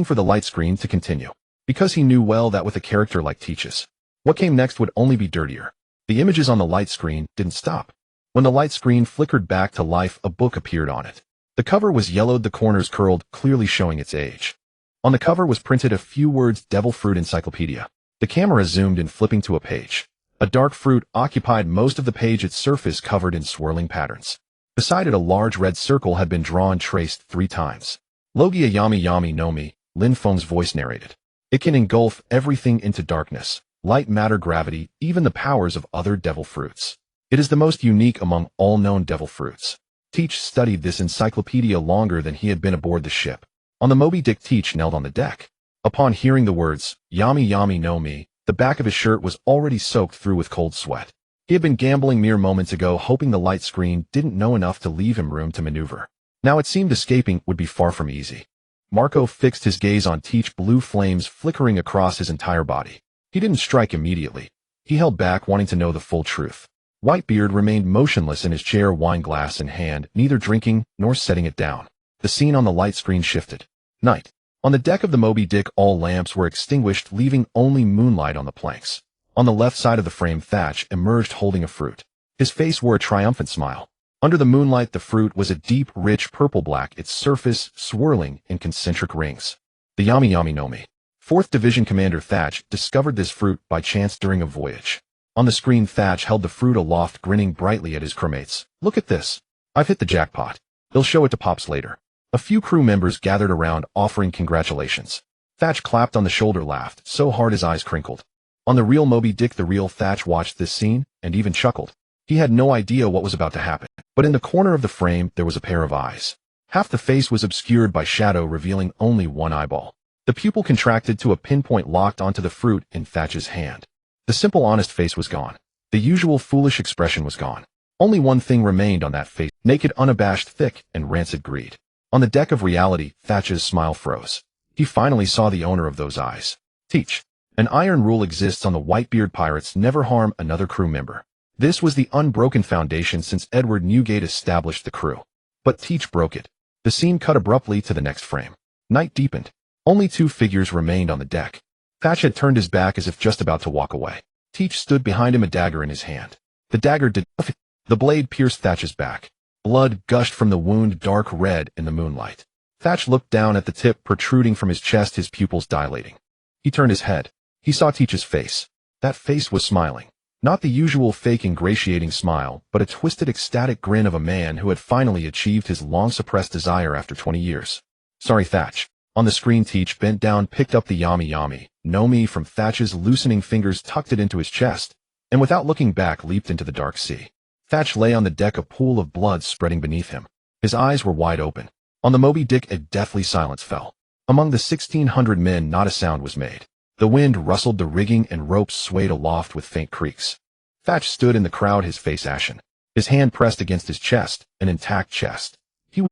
S1: for the light screen to continue. Because he knew well that with a character like Teach's, what came next would only be dirtier. The images on the light screen didn't stop. When the light screen flickered back to life, a book appeared on it. The cover was yellowed, the corners curled, clearly showing its age. On the cover was printed a few words, Devil Fruit Encyclopedia. The camera zoomed in, flipping to a page. A dark fruit occupied most of the page, its surface covered in swirling patterns. Beside it, a large red circle had been drawn, traced 3 times. Logia Yami Yami no Mi, Lin Feng's voice narrated. It can engulf everything into darkness, light, matter, gravity, even the powers of other devil fruits. It is the most unique among all known devil fruits. Teach studied this encyclopedia longer than he had been aboard the ship. On the Moby Dick, Teach knelt on the deck. Upon hearing the words, Yami Yami no Mi, the back of his shirt was already soaked through with cold sweat. He had been gambling mere moments ago, hoping the light screen didn't know enough to leave him room to maneuver. Now it seemed escaping would be far from easy. Marco fixed his gaze on Teach, blue flames flickering across his entire body. He didn't strike immediately. He held back, wanting to know the full truth. Whitebeard remained motionless in his chair, wine glass in hand, neither drinking nor setting it down. The scene on the light screen shifted. Night. On the deck of the Moby Dick, all lamps were extinguished, leaving only moonlight on the planks. On the left side of the frame, Thatch emerged holding a fruit. His face wore a triumphant smile. Under the moonlight, the fruit was a deep, rich purple-black, its surface swirling in concentric rings. The Yami Yami no Mi. 4th Division Commander Thatch discovered this fruit by chance during a voyage. On the screen, Thatch held the fruit aloft, grinning brightly at his crewmates. Look at this. I've hit the jackpot. They'll show it to Pops later. A few crew members gathered around, offering congratulations. Thatch clapped on the shoulder, laughed so hard his eyes crinkled. On the real Moby Dick, the real Thatch watched this scene and even chuckled. He had no idea what was about to happen. But in the corner of the frame, there was a pair of eyes. Half the face was obscured by shadow, revealing only one eyeball. The pupil contracted to a pinpoint, locked onto the fruit in Thatch's hand. The simple, honest face was gone. The usual foolish expression was gone. Only one thing remained on that face: naked, unabashed, thick, and rancid greed. On the deck of reality, Thatch's smile froze. He finally saw the owner of those eyes. Teach. An iron rule exists on the Whitebeard pirates: never harm another crew member. This was the unbroken foundation since Edward Newgate established the crew. But Teach broke it. The scene cut abruptly to the next frame. Night deepened. Only 2 figures remained on the deck. Thatch had turned his back as if just about to walk away. Teach stood behind him, a dagger in his hand. The dagger did nothing. The blade pierced Thatch's back. Blood gushed from the wound, dark red in the moonlight. Thatch looked down at the tip protruding from his chest, his pupils dilating. He turned his head. He saw Teach's face. That face was smiling. Not the usual fake ingratiating smile, but a twisted, ecstatic grin of a man who had finally achieved his long-suppressed desire after 20 years. Sorry, Thatch. On the screen, Teach bent down, picked up the Yami Yami no Mi from Thatch's loosening fingers, tucked it into his chest, and without looking back, leaped into the dark sea. Thatch lay on the deck, a pool of blood spreading beneath him. His eyes were wide open. On the Moby Dick, a deathly silence fell. Among the 1,600 men, not a sound was made. The wind rustled the rigging and ropes swayed aloft with faint creaks. Thatch stood in the crowd, his face ashen. His hand pressed against his chest, an intact chest.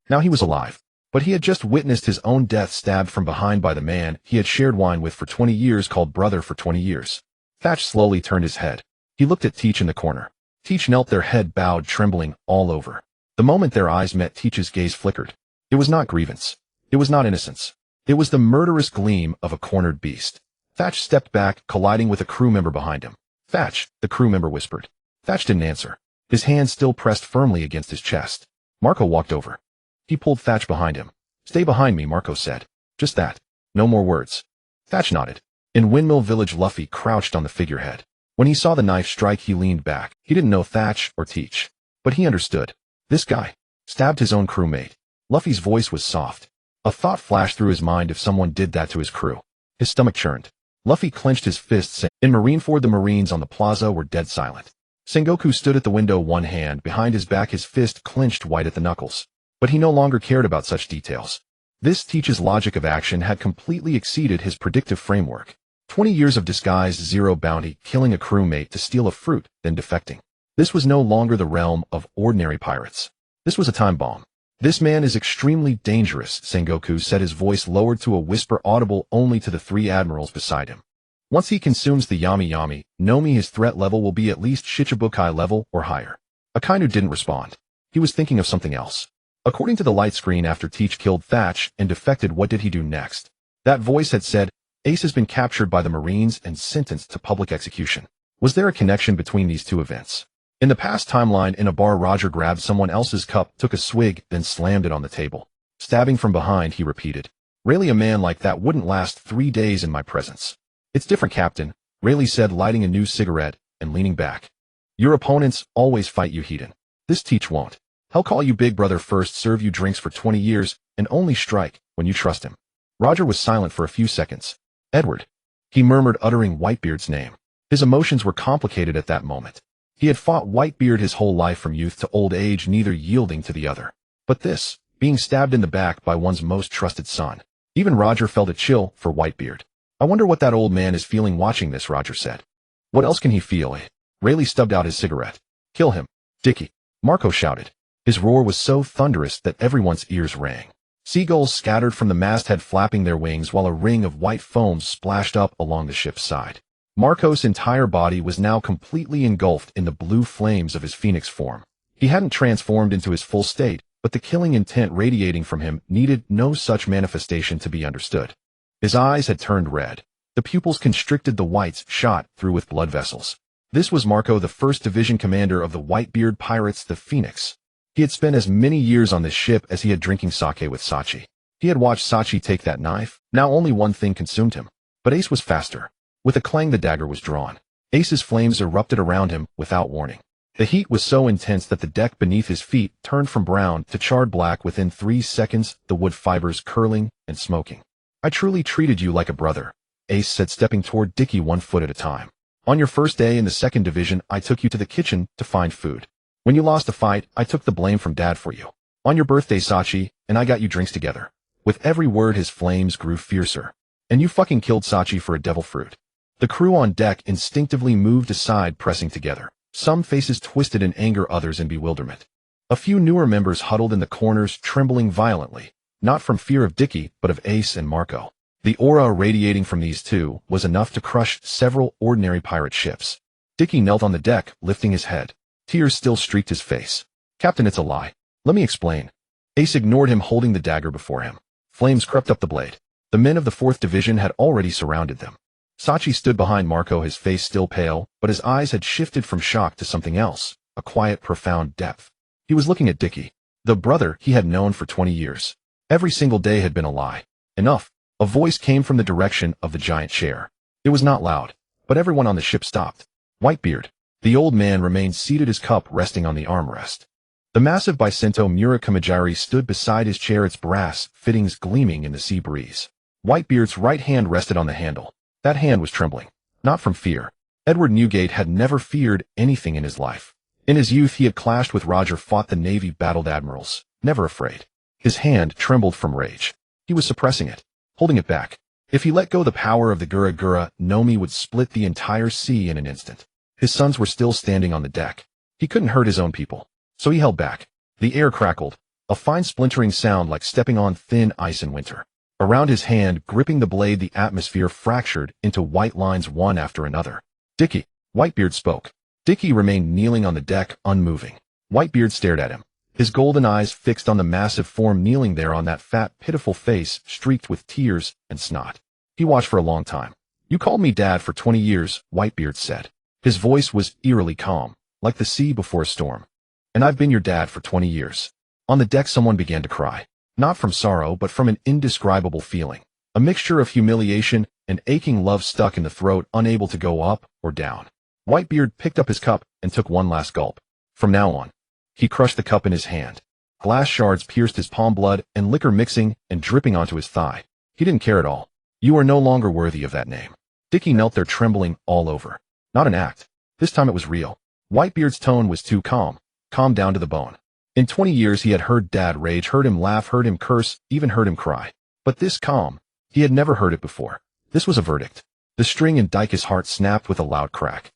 S1: Now he was alive. But he had just witnessed his own death, stabbed from behind by the man he had shared wine with for 20 years, called brother for 20 years. Thatch slowly turned his head. He looked at Teach in the corner. Teach knelt, their head bowed, trembling all over. The moment their eyes met, Teach's gaze flickered. It was not grievance. It was not innocence. It was the murderous gleam of a cornered beast. Thatch stepped back, colliding with a crew member behind him. "Thatch," the crew member whispered. Thatch didn't answer. His hand still pressed firmly against his chest. Marco walked over. He pulled Thatch behind him. "Stay behind me," Marco said. "Just that. No more words." Thatch nodded. In Windmill Village, Luffy crouched on the figurehead. When he saw the knife strike, he leaned back. He didn't know Thatch or Teach, but he understood. This guy stabbed his own crewmate. Luffy's voice was soft. A thought flashed through his mind: if someone did that to his crew. His stomach churned. Luffy clenched his fists. In Marineford, the Marines on the plaza were dead silent. Sengoku stood at the window, one hand behind his back, his fist clenched white at the knuckles. But he no longer cared about such details. This Teach's logic of action had completely exceeded his predictive framework. 20 years of disguise, zero bounty, killing a crewmate to steal a fruit, then defecting. This was no longer the realm of ordinary pirates. This was a time bomb. "This man is extremely dangerous," Sengoku said, his voice lowered to a whisper audible only to the three admirals beside him. "Once he consumes the Yami Yami, Nomi, his threat level will be at least Shichibukai level or higher." Akainu didn't respond. He was thinking of something else. According to the light screen, after Teach killed Thatch and defected, what did he do next? That voice had said, "Ace has been captured by the Marines and sentenced to public execution." Was there a connection between these two events? In the past timeline, in a bar, Roger grabbed someone else's cup, took a swig, then slammed it on the table. "Stabbing from behind," he repeated. "Really, a man like that wouldn't last 3 days in my presence." "It's different, Captain," Rayleigh said, lighting a new cigarette and leaning back. "Your opponents always fight you, Heaton. This Teach won't. He'll call you big brother first, serve you drinks for 20 years, and only strike when you trust him." Roger was silent for a few seconds. "Edward," he murmured, uttering Whitebeard's name. His emotions were complicated at that moment. He had fought Whitebeard his whole life, from youth to old age, neither yielding to the other. But this, being stabbed in the back by one's most trusted son. Even Roger felt a chill for Whitebeard. "I wonder what that old man is feeling watching this," Roger said. "What else can he feel?" Rayleigh stubbed out his cigarette. "Kill him, Dickie," Marco shouted. His roar was so thunderous that everyone's ears rang. Seagulls scattered from the masthead, flapping their wings, while a ring of white foam splashed up along the ship's side. Marco's entire body was now completely engulfed in the blue flames of his phoenix form. He hadn't transformed into his full state, but the killing intent radiating from him needed no such manifestation to be understood. His eyes had turned red. The pupils constricted, the whites shot through with blood vessels. This was Marco, the 1st Division commander of the Whitebeard pirates, the Phoenix. He had spent as many years on this ship as he had drinking sake with Sachi. He had watched Sachi take that knife. Now only one thing consumed him. But Ace was faster. With a clang, the dagger was drawn. Ace's flames erupted around him without warning. The heat was so intense that the deck beneath his feet turned from brown to charred black within 3 seconds, the wood fibers curling and smoking. "I truly treated you like a brother," Ace said, stepping toward Dickie 1 foot at a time. "On your first day in the 2nd Division, I took you to the kitchen to find food. When you lost a fight, I took the blame from Dad for you. On your birthday, Sachi, and I got you drinks together." With every word, his flames grew fiercer. "And you fucking killed Sachi for a devil fruit." The crew on deck instinctively moved aside, pressing together. Some faces twisted in anger, others in bewilderment. A few newer members huddled in the corners, trembling violently, not from fear of Dickie, but of Ace and Marco. The aura radiating from these two was enough to crush several ordinary pirate ships. Dickie knelt on the deck, lifting his head. Tears still streaked his face. "Captain, it's a lie. Let me explain." Ace ignored him, holding the dagger before him. Flames crept up the blade. The men of the 4th Division had already surrounded them. Sachi stood behind Marco, his face still pale, but his eyes had shifted from shock to something else, a quiet, profound depth. He was looking at Dickie, the brother he had known for 20 years. Every single day had been a lie. Enough. A voice came from the direction of the giant chair. It was not loud, but everyone on the ship stopped. Whitebeard. The old man remained seated, his cup resting on the armrest. The massive Bicento Murakamajiri stood beside his chair, its brass fittings gleaming in the sea breeze. Whitebeard's right hand rested on the handle. That hand was trembling. Not from fear. Edward Newgate had never feared anything in his life. In his youth, he had clashed with Roger, fought the Navy, battled admirals. Never afraid. His hand trembled from rage. He was suppressing it, holding it back. If he let go the power of the Gura Gura, Nomi would split the entire sea in an instant. His sons were still standing on the deck. He couldn't hurt his own people, so he held back. The air crackled. a fine splintering sound like stepping on thin ice in winter. Around his hand, gripping the blade, the atmosphere fractured into white lines one after another. "Dickie," Whitebeard spoke. Dickie remained kneeling on the deck, unmoving. Whitebeard stared at him, his golden eyes fixed on the massive form kneeling there on that fat, pitiful face streaked with tears and snot. He watched for a long time. "You called me Dad for 20 years, Whitebeard said. His voice was eerily calm, like the sea before a storm. "And I've been your dad for 20 years. On the deck someone began to cry. Not from sorrow, but from an indescribable feeling. A mixture of humiliation and aching love stuck in the throat, unable to go up or down. Whitebeard picked up his cup and took one last gulp. From now on. He crushed the cup in his hand. Glass shards pierced his palm, blood and liquor mixing and dripping onto his thigh. He didn't care at all. You are no longer worthy of that name. Dickie knelt there trembling all over. Not an act. This time it was real. Whitebeard's tone was too calm down to the bone. In 20 years he had heard Dad rage, heard him laugh, heard him curse, even heard him cry. But this calm, he had never heard it before. This was a verdict. The string in Dike's heart snapped with a loud crack.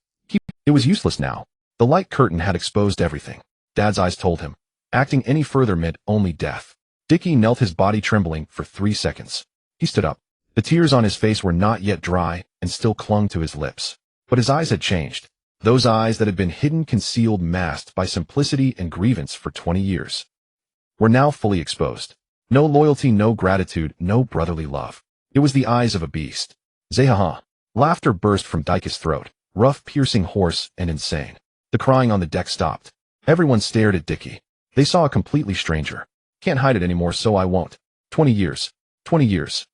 S1: It was useless now. The light curtain had exposed everything. Dad's eyes told him. Acting any further meant only death. Dickie knelt, his body trembling, for 3 seconds. He stood up. The tears on his face were not yet dry and still clung to his lips. But his eyes had changed. Those eyes that had been hidden, concealed, masked by simplicity and grievance for 20 years, were now fully exposed. No loyalty, no gratitude, no brotherly love. It was the eyes of a beast. Zehaha. Laughter burst from Dike's throat, rough, piercing, hoarse, and insane. The crying on the deck stopped. Everyone stared at Dickie. They saw a completely stranger. Can't hide it anymore, so I won't. 20 years. 20 years.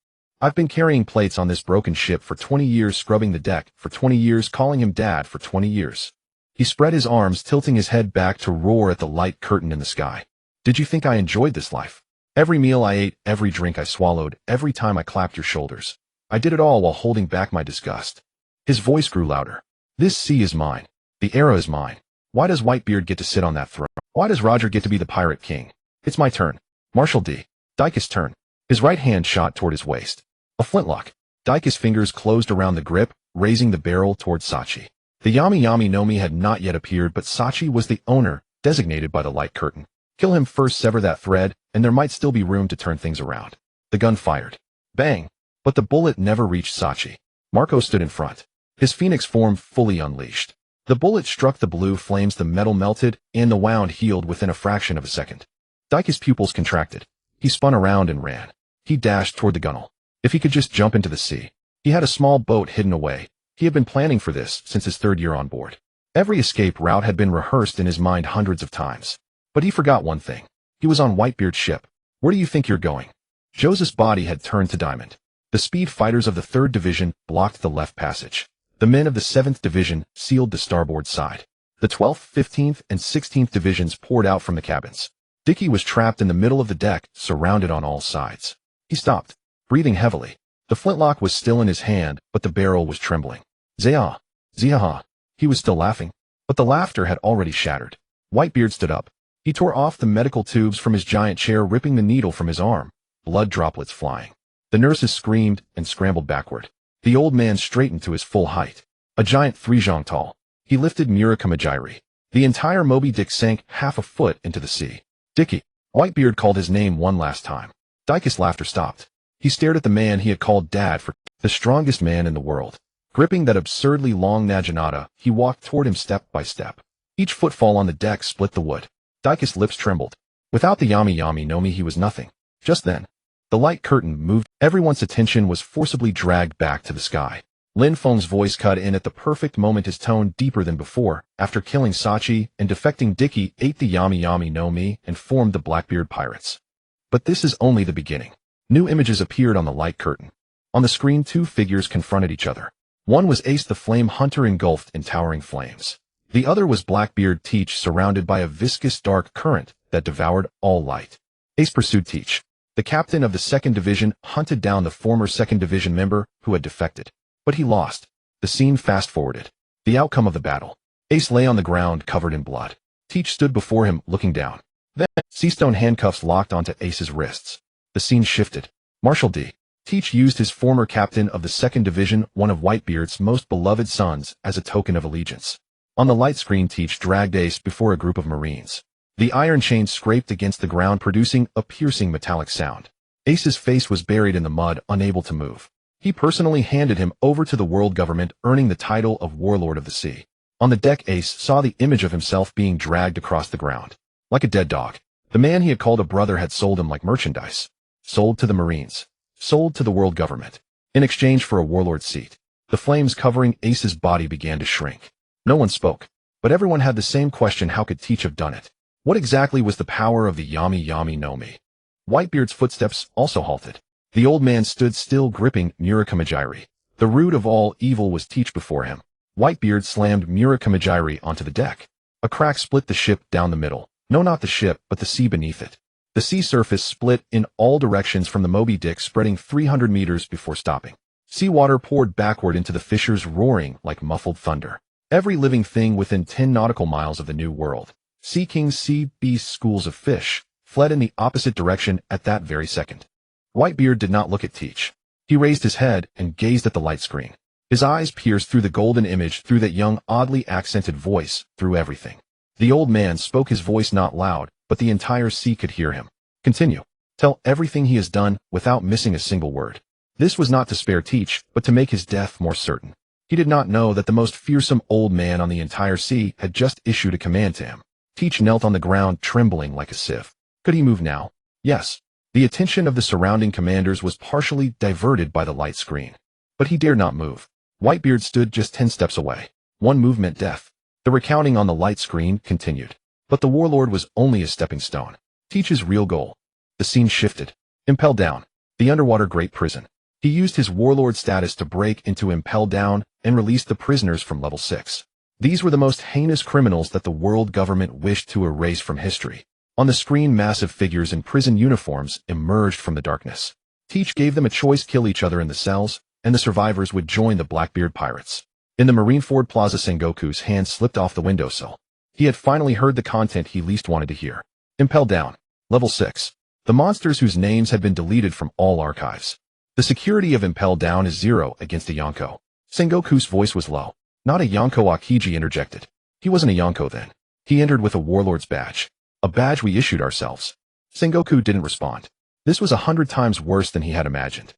S1: I've been carrying plates on this broken ship for 20 years, scrubbing the deck for 20 years, calling him Dad for 20 years. He spread his arms, tilting his head back to roar at the light curtain in the sky. Did you think I enjoyed this life? Every meal I ate, every drink I swallowed, every time I clapped your shoulders. I did it all while holding back my disgust. His voice grew louder. This sea is mine. The era is mine. Why does Whitebeard get to sit on that throne? Why does Roger get to be the pirate king? It's my turn. Marshal D. Dike's turn. His right hand shot toward his waist. A flintlock. Dike's fingers closed around the grip, raising the barrel toward Sachi. The Yami Yami no Mi had not yet appeared, but Sachi was the owner, designated by the light curtain. Kill him first, sever that thread, and there might still be room to turn things around. The gun fired. Bang! But the bullet never reached Sachi. Marco stood in front, his phoenix form fully unleashed. The bullet struck the blue flames, the metal melted, and the wound healed within a fraction of a second. Dike's pupils contracted. He spun around and ran. He dashed toward the gunwale. If he could just jump into the sea. He had a small boat hidden away. He had been planning for this since his 3rd year on board. Every escape route had been rehearsed in his mind hundreds of times. But he forgot one thing. He was on Whitebeard's ship. Where do you think you're going? Joseph's body had turned to diamond. The speed fighters of the 3rd Division blocked the left passage. The men of the 7th Division sealed the starboard side. The 12th, 15th, and 16th Divisions poured out from the cabins. Dickie was trapped in the middle of the deck, surrounded on all sides. He stopped, breathing heavily. The flintlock was still in his hand, but the barrel was trembling. Zehaha. He was still laughing, but the laughter had already shattered. Whitebeard stood up. He tore off the medical tubes from his giant chair, ripping the needle from his arm, blood droplets flying. The nurses screamed and scrambled backward. The old man straightened to his full height, a giant 3 zhang tall. He lifted Murakamajiri. The entire Moby Dick sank half a foot into the sea. Dickie. Whitebeard called his name one last time. Dike's laughter stopped. He stared at the man he had called Dad for, the strongest man in the world. Gripping that absurdly long naginata, he walked toward him step by step. Each footfall on the deck split the wood. Dike's lips trembled. Without the Yami Yami no Mi, he was nothing. Just then, the light curtain moved. Everyone's attention was forcibly dragged back to the sky. Lin Feng's voice cut in at the perfect moment, his tone deeper than before. After killing Sachi and defecting, Dickie ate the Yami Yami no Mi and formed the Blackbeard pirates. But this is only the beginning. New images appeared on the light curtain. On the screen, 2 figures confronted each other. One was Ace the Flame Hunter, engulfed in towering flames. The other was Blackbeard Teach, surrounded by a viscous dark current that devoured all light. Ace pursued Teach. The captain of the 2nd Division hunted down the former 2nd Division member who had defected. But he lost. The scene fast-forwarded. The outcome of the battle. Ace lay on the ground covered in blood. Teach stood before him, looking down. Then, seastone handcuffs locked onto Ace's wrists. The scene shifted. Marshal D. Teach used his former captain of the 2nd Division, one of Whitebeard's most beloved sons, as a token of allegiance. On the light screen, Teach dragged Ace before a group of Marines. The iron chain scraped against the ground, producing a piercing metallic sound. Ace's face was buried in the mud, unable to move. He personally handed him over to the world government, earning the title of Warlord of the Sea. On the deck, Ace saw the image of himself being dragged across the ground. Like a dead dog. The man he had called a brother had sold him like merchandise. Sold to the Marines. Sold to the world government. In exchange for a warlord's seat. The flames covering Ace's body began to shrink. No one spoke. But everyone had the same question: how could Teach have done it? What exactly was the power of the Yami Yami no Mi? Whitebeard's footsteps also halted. The old man stood still, gripping Murakamajiri. The root of all evil was Teach before him. Whitebeard slammed Murakamajiri onto the deck. A crack split the ship down the middle. No, not the ship, but the sea beneath it. The sea surface split in all directions from the Moby Dick, spreading 300 meters before stopping. Seawater poured backward into the fissures, roaring like muffled thunder. Every living thing within 10 nautical miles of the New World, sea kings, sea beasts, schools of fish, fled in the opposite direction at that very second. Whitebeard did not look at Teach. He raised his head and gazed at the light screen. His eyes pierced through the golden image, through that young, oddly accented voice, through everything. The old man spoke, his voice not loud, but the entire sea could hear him. Continue. Tell everything he has done, without missing a single word. This was not to spare Teach, but to make his death more certain. He did not know that the most fearsome old man on the entire sea had just issued a command to him. Teach knelt on the ground, trembling like a sieve. Could he move now? Yes. The attention of the surrounding commanders was partially diverted by the light screen. But he dared not move. Whitebeard stood just 10 steps away. One move meant death. The recounting on the light screen continued. But the warlord was only a stepping stone. Teach's real goal. The scene shifted. Impel Down. The underwater great prison. He used his warlord status to break into Impel Down and release the prisoners from level 6. These were the most heinous criminals that the world government wished to erase from history. On the screen, massive figures in prison uniforms emerged from the darkness. Teach gave them a choice: kill each other in the cells, and the survivors would join the Blackbeard pirates. In the Marineford Plaza, Sengoku's hand slipped off the windowsill. He had finally heard the content he least wanted to hear. Impel Down. Level 6. The monsters whose names had been deleted from all archives. The security of Impel Down is 0 against a Yonko. Sengoku's voice was low. Not a Yonko, Akiji interjected. He wasn't a Yonko then. He entered with a warlord's badge. A badge we issued ourselves. Sengoku didn't respond. This was 100 times worse than he had imagined.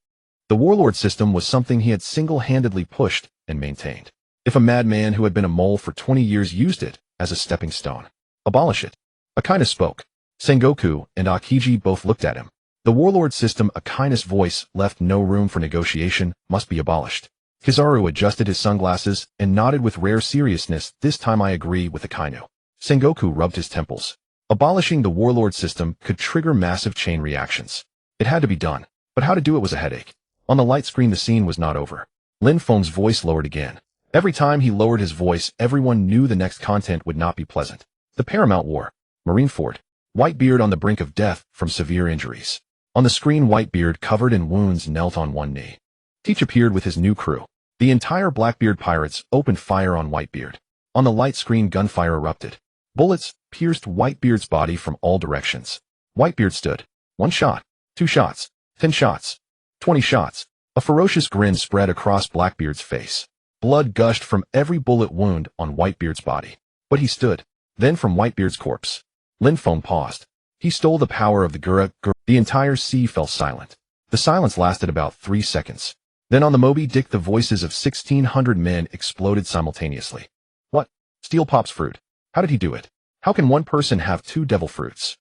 S1: The warlord system was something he had single-handedly pushed and maintained. If a madman who had been a mole for 20 years used it as a stepping stone, abolish it. Akaina spoke. Sengoku and Akiji both looked at him. The warlord system, Akaina's voice, left no room for negotiation, must be abolished. Kizaru adjusted his sunglasses and nodded with rare seriousness. This time I agree with Akainu. Sengoku rubbed his temples. Abolishing the warlord system could trigger massive chain reactions. It had to be done, but how to do it was a headache. On the light screen, the scene was not over. Lin Feng's voice lowered again. Every time he lowered his voice, everyone knew the next content would not be pleasant. The Paramount War. Marineford. Whitebeard on the brink of death from severe injuries. On the screen, Whitebeard, covered in wounds, knelt on one knee. Teach appeared with his new crew. The entire Blackbeard pirates opened fire on Whitebeard. On the light screen, gunfire erupted. Bullets pierced Whitebeard's body from all directions. Whitebeard stood. 1 shot. 2 shots. 10 shots. 20 shots. A ferocious grin spread across Blackbeard's face. Blood gushed from every bullet wound on Whitebeard's body. But he stood. Then from Whitebeard's corpse. Lin Feng paused. He stole the power of the Gura. The entire sea fell silent. The silence lasted about 3 seconds. Then on the Moby Dick, the voices of 1,600 men exploded simultaneously. What? Steel Pop's fruit. How did he do it? How can one person have 2 devil fruits?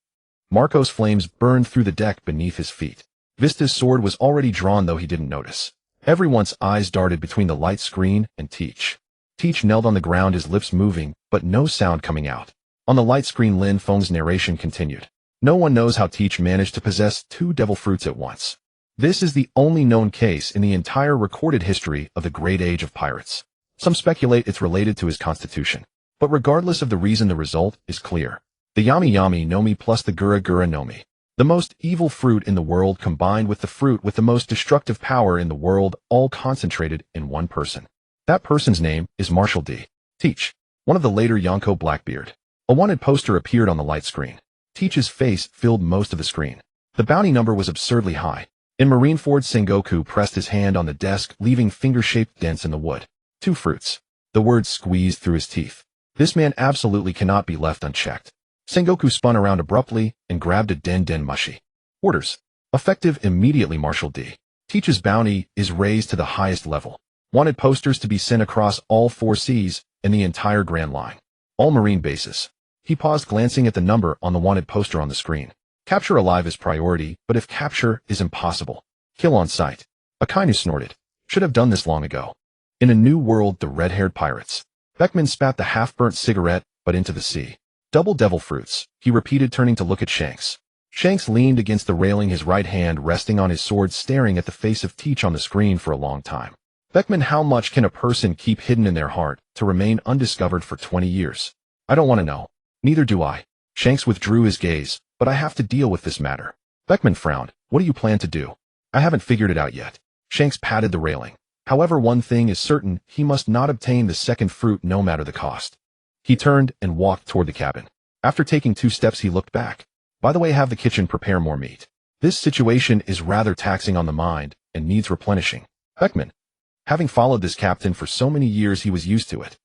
S1: Marco's flames burned through the deck beneath his feet. Vista's sword was already drawn, though he didn't notice. Everyone's eyes darted between the light screen and Teach. Teach knelt on the ground, his lips moving, but no sound coming out. On the light screen, Lin Feng's narration continued. No one knows how Teach managed to possess 2 devil fruits at once. This is the only known case in the entire recorded history of the Great Age of Pirates. Some speculate it's related to his constitution. But regardless of the reason, the result is clear. The Yami Yami no Mi plus the Gura Gura no Mi. The most evil fruit in the world combined with the fruit with the most destructive power in the world, all concentrated in one person. That person's name is Marshal D. Teach. One of the later Yonko Blackbeard. A wanted poster appeared on the light screen. Teach's face filled most of the screen. The bounty number was absurdly high. In Marineford, Sengoku pressed his hand on the desk, leaving finger-shaped dents in the wood. 2 fruits. The words squeezed through his teeth. This man absolutely cannot be left unchecked. Sengoku spun around abruptly and grabbed a Den Mushi. Orders. Effective immediately. Marshal D. Teach's bounty is raised to the highest level. Wanted posters to be sent across all 4 seas and the entire Grand Line. All marine bases. He paused, glancing at the number on the wanted poster on the screen. Capture alive is priority, but if capture is impossible, kill on sight. Akainu snorted. Should have done this long ago. In a new world, the red-haired pirates. Beckman spat the half-burnt cigarette, but into the sea. Double devil fruits, he repeated, turning to look at Shanks. Shanks leaned against the railing, his right hand resting on his sword, staring at the face of Teach on the screen for a long time. Beckman, how much can a person keep hidden in their heart to remain undiscovered for 20 years? I don't want to know. Neither do I. Shanks withdrew his gaze. But I have to deal with this matter. Beckman frowned. What do you plan to do? I haven't figured it out yet. Shanks patted the railing. However, one thing is certain, he must not obtain the second fruit no matter the cost. He turned and walked toward the cabin. After taking 2 steps, he looked back. By the way, have the kitchen prepare more meat. This situation is rather taxing on the mind and needs replenishing. Beckman. Having followed this captain for so many years, he was used to it.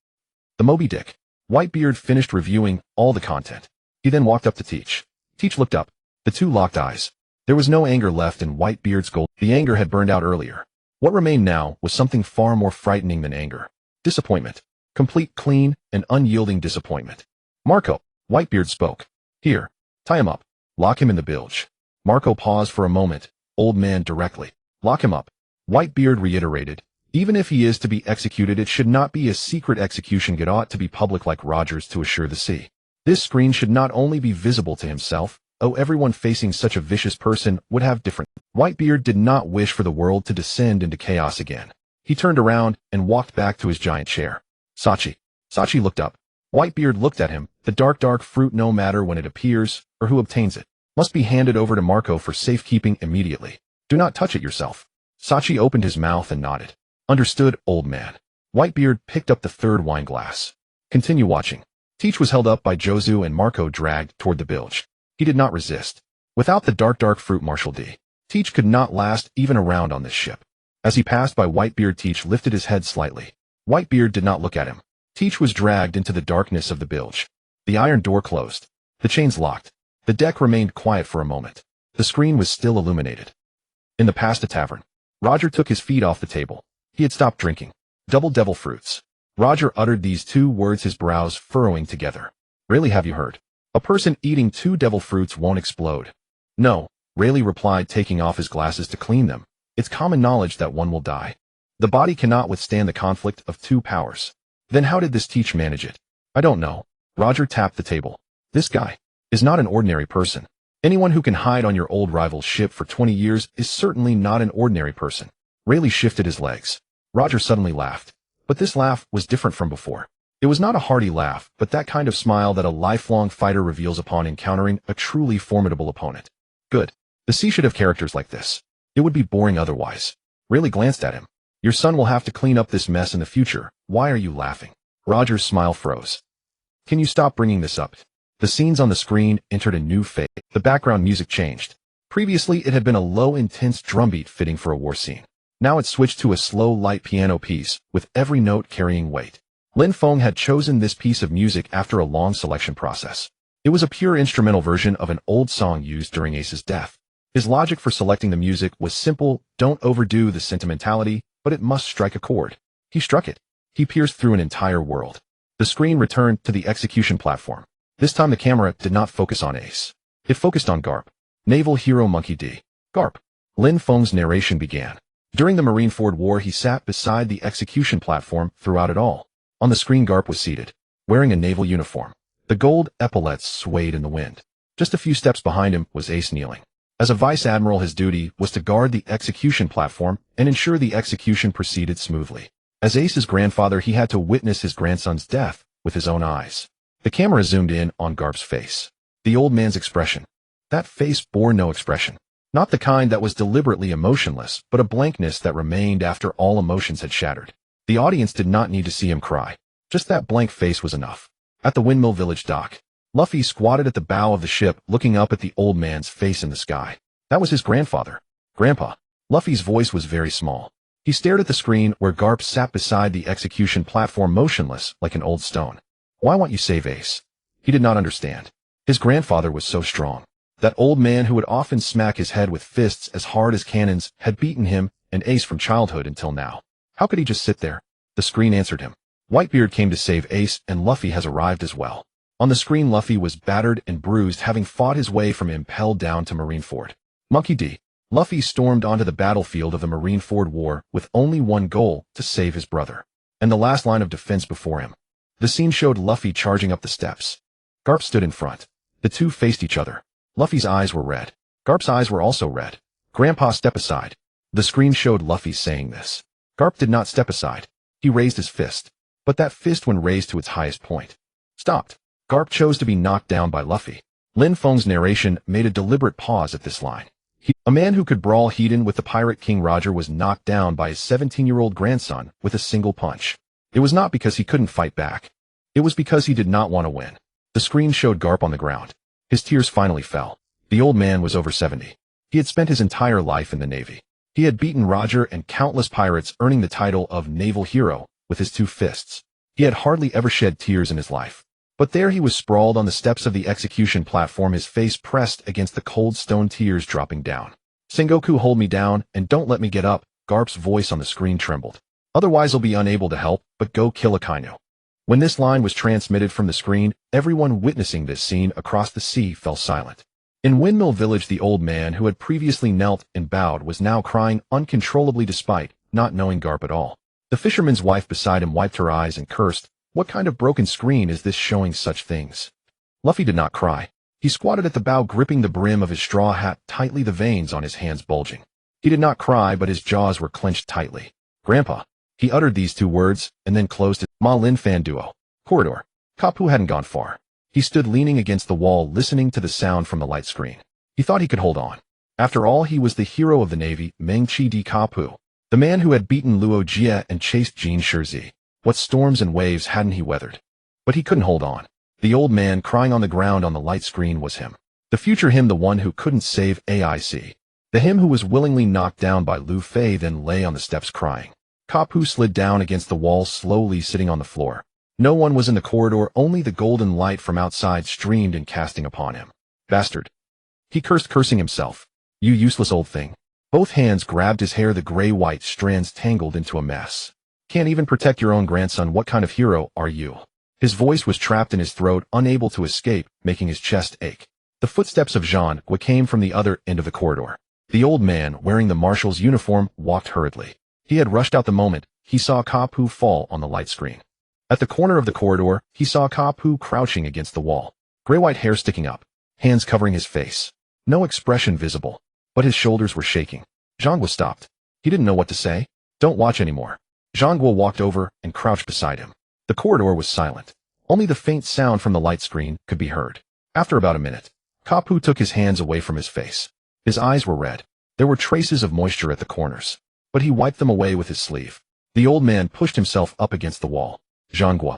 S1: The Moby Dick. Whitebeard finished reviewing all the content. He then walked up to Teach. Teach looked up. The 2 locked eyes. There was no anger left in Whitebeard's gold. The anger had burned out earlier. What remained now was something far more frightening than anger. Disappointment. Complete, clean, and unyielding disappointment. Marco. Whitebeard spoke. Here. Tie him up. Lock him in the bilge. Marco paused for a moment. Old man directly. Lock him up. Whitebeard reiterated. Even if he is to be executed, it should not be a secret execution. It ought to be public, like Rogers to assure the sea. This screen should not only be visible to himself, everyone facing such a vicious person would have different. Whitebeard did not wish for the world to descend into chaos again. He turned around and walked back to his giant chair. Sachi. Sachi looked up. Whitebeard looked at him. The dark fruit, no matter when it appears or who obtains it, must be handed over to Marco for safekeeping immediately. Do not touch it yourself. Sachi opened his mouth and nodded. Understood, old man. Whitebeard picked up the 3rd wine glass. Continue watching. Teach was held up by Jozu and Marco dragged toward the bilge. He did not resist. Without the dark fruit, Marshal D. Teach could not last even a round on this ship. As he passed by Whitebeard, Teach lifted his head slightly. Whitebeard did not look at him. Teach was dragged into the darkness of the bilge. The iron door closed. The chains locked. The deck remained quiet for a moment. The screen was still illuminated. In the pasta tavern, Roger took his feet off the table. He had stopped drinking. Double devil fruits. Roger uttered these 2 words, his brows furrowing together. Really, have you heard? A person eating 2 devil fruits won't explode. No, Rayleigh replied, taking off his glasses to clean them. It's common knowledge that one will die. The body cannot withstand the conflict of 2 powers. Then how did this Teach manage it? I don't know. Roger tapped the table. This guy is not an ordinary person. Anyone who can hide on your old rival's ship for 20 years is certainly not an ordinary person. Rayleigh shifted his legs. Roger suddenly laughed. But this laugh was different from before. It was not a hearty laugh, but that kind of smile that a lifelong fighter reveals upon encountering a truly formidable opponent. Good. The sea should have characters like this. It would be boring otherwise. Rayleigh glanced at him. Your son will have to clean up this mess in the future. Why are you laughing? Roger's smile froze. Can you stop bringing this up? The scenes on the screen entered a new phase. The background music changed. Previously, it had been a low, intense drumbeat fitting for a war scene. Now it switched to a slow, light piano piece, with every note carrying weight. Lin Feng had chosen this piece of music after a long selection process. It was a pure instrumental version of an old song used during Ace's death. His logic for selecting the music was simple: don't overdo the sentimentality, but it must strike a chord. He struck it. He pierced through an entire world. The screen returned to the execution platform. This time the camera did not focus on Ace. It focused on Garp. Naval hero Monkey D. Garp. Lin Feng's narration began. During the Marineford War, he sat beside the execution platform throughout it all. On the screen, Garp was seated, wearing a naval uniform. The gold epaulets swayed in the wind. Just a few steps behind him was Ace kneeling. As a vice admiral, his duty was to guard the execution platform and ensure the execution proceeded smoothly. As Ace's grandfather, he had to witness his grandson's death with his own eyes. The camera zoomed in on Garp's face. The old man's expression. That face bore no expression. Not the kind that was deliberately emotionless, but a blankness that remained after all emotions had shattered. The audience did not need to see him cry. Just that blank face was enough. At the Windmill Village dock, Luffy squatted at the bow of the ship, looking up at the old man's face in the sky. That was his grandfather. Grandpa. Luffy's voice was very small. He stared at the screen where Garp sat beside the execution platform, motionless like an old stone. Why won't you save Ace? He did not understand. His grandfather was so strong. That old man who would often smack his head with fists as hard as cannons had beaten him and Ace from childhood until now. How could he just sit there? The screen answered him. Whitebeard came to save Ace, and Luffy has arrived as well. On the screen, Luffy was battered and bruised, having fought his way from Impel down to Marineford. Monkey D. Luffy stormed onto the battlefield of the Marineford War with only one goal, to save his brother. And the last line of defense before him. The scene showed Luffy charging up the steps. Garp stood in front. The two faced each other. Luffy's eyes were red. Garp's eyes were also red. Grandpa, step aside. The screen showed Luffy saying this. Garp did not step aside. He raised his fist. But that fist, when raised to its highest point, stopped. Garp chose to be knocked down by Luffy. Lin Feng's narration made a deliberate pause at this line. A man who could brawl head-on with the pirate King Roger was knocked down by his 17-year-old grandson with a single punch. It was not because he couldn't fight back. It was because he did not want to win. The screen showed Garp on the ground. His tears finally fell. The old man was over 70. He had spent his entire life in the Navy. He had beaten Roger and countless pirates, earning the title of Naval Hero with his two fists. He had hardly ever shed tears in his life. But there he was, sprawled on the steps of the execution platform, his face pressed against the cold stone, tears dropping down. Sengoku, hold me down and don't let me get up. Garp's voice on the screen trembled. Otherwise I'll be unable to help but go kill Akainu. When this line was transmitted from the screen, everyone witnessing this scene across the sea fell silent. In Windmill Village, the old man who had previously knelt and bowed was now crying uncontrollably despite not knowing Garp at all. The fisherman's wife beside him wiped her eyes and cursed. What kind of broken screen is this showing such things? Luffy did not cry. He squatted at the bow, gripping the brim of his straw hat tightly, the veins on his hands bulging. He did not cry, but his jaws were clenched tightly. Grandpa. He uttered these two words, and then closed his Lin Feng duo. Corridor. Kapu hadn't gone far. He stood leaning against the wall, listening to the sound from the light screen. He thought he could hold on. After all, he was the hero of the Navy, Meng Chi Di Kapu. The man who had beaten Luo Jie and chased Jin Shizi. What storms and waves hadn't he weathered? But he couldn't hold on. The old man crying on the ground on the light screen was him. The future him, the one who couldn't save AIC. The him who was willingly knocked down by Luffy, then lay on the steps crying. Kapu slid down against the wall, slowly sitting on the floor. No one was in the corridor, only the golden light from outside streamed and casting upon him. Bastard. He cursed, cursing himself. You useless old thing. Both hands grabbed his hair, the gray-white strands tangled into a mess. Can't even protect your own grandson. What kind of hero are you? His voice was trapped in his throat, unable to escape, making his chest ache. The footsteps of Jean Gua came from the other end of the corridor. The old man, wearing the marshal's uniform, walked hurriedly. He had rushed out the moment he saw Kapu fall on the light screen. At the corner of the corridor, he saw Kapu crouching against the wall. Gray-white hair sticking up, hands covering his face. No expression visible, but his shoulders were shaking. Jean Gua stopped. He didn't know what to say. Don't watch anymore. Jean Gua walked over and crouched beside him. The corridor was silent. Only the faint sound from the light screen could be heard. After about a minute, Kapu took his hands away from his face. His eyes were red. There were traces of moisture at the corners, but he wiped them away with his sleeve. The old man pushed himself up against the wall. Jean Gua.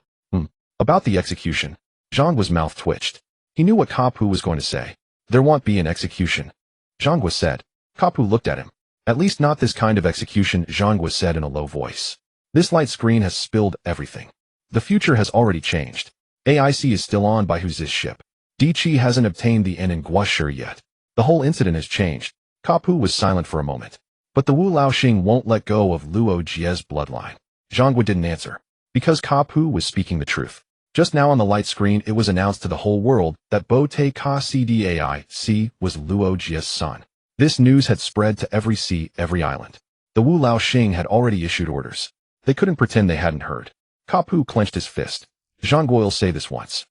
S1: About the execution. Jean Gua's mouth twitched. He knew what Kapu was going to say. There won't be an execution. Jean Gua said. Kapu looked at him. At least not this kind of execution, Jean Gua said in a low voice. This light screen has spilled everything. The future has already changed. AIC is still on by who's this ship. Dichi hasn't obtained the N in Guashur yet. The whole incident has changed. Kapu was silent for a moment. But the Wu Laoxing won't let go of Luo Jie's bloodline. Jean Gua didn't answer. Because Kapu was speaking the truth. Just now on the light screen it was announced to the whole world that Bo Te Ka Cdai was Luo Jie's son. This news had spread to every sea, every island. The Wu Laoxing had already issued orders. They couldn't pretend they hadn't heard. Kapu clenched his fist. Jean Gua will say this once.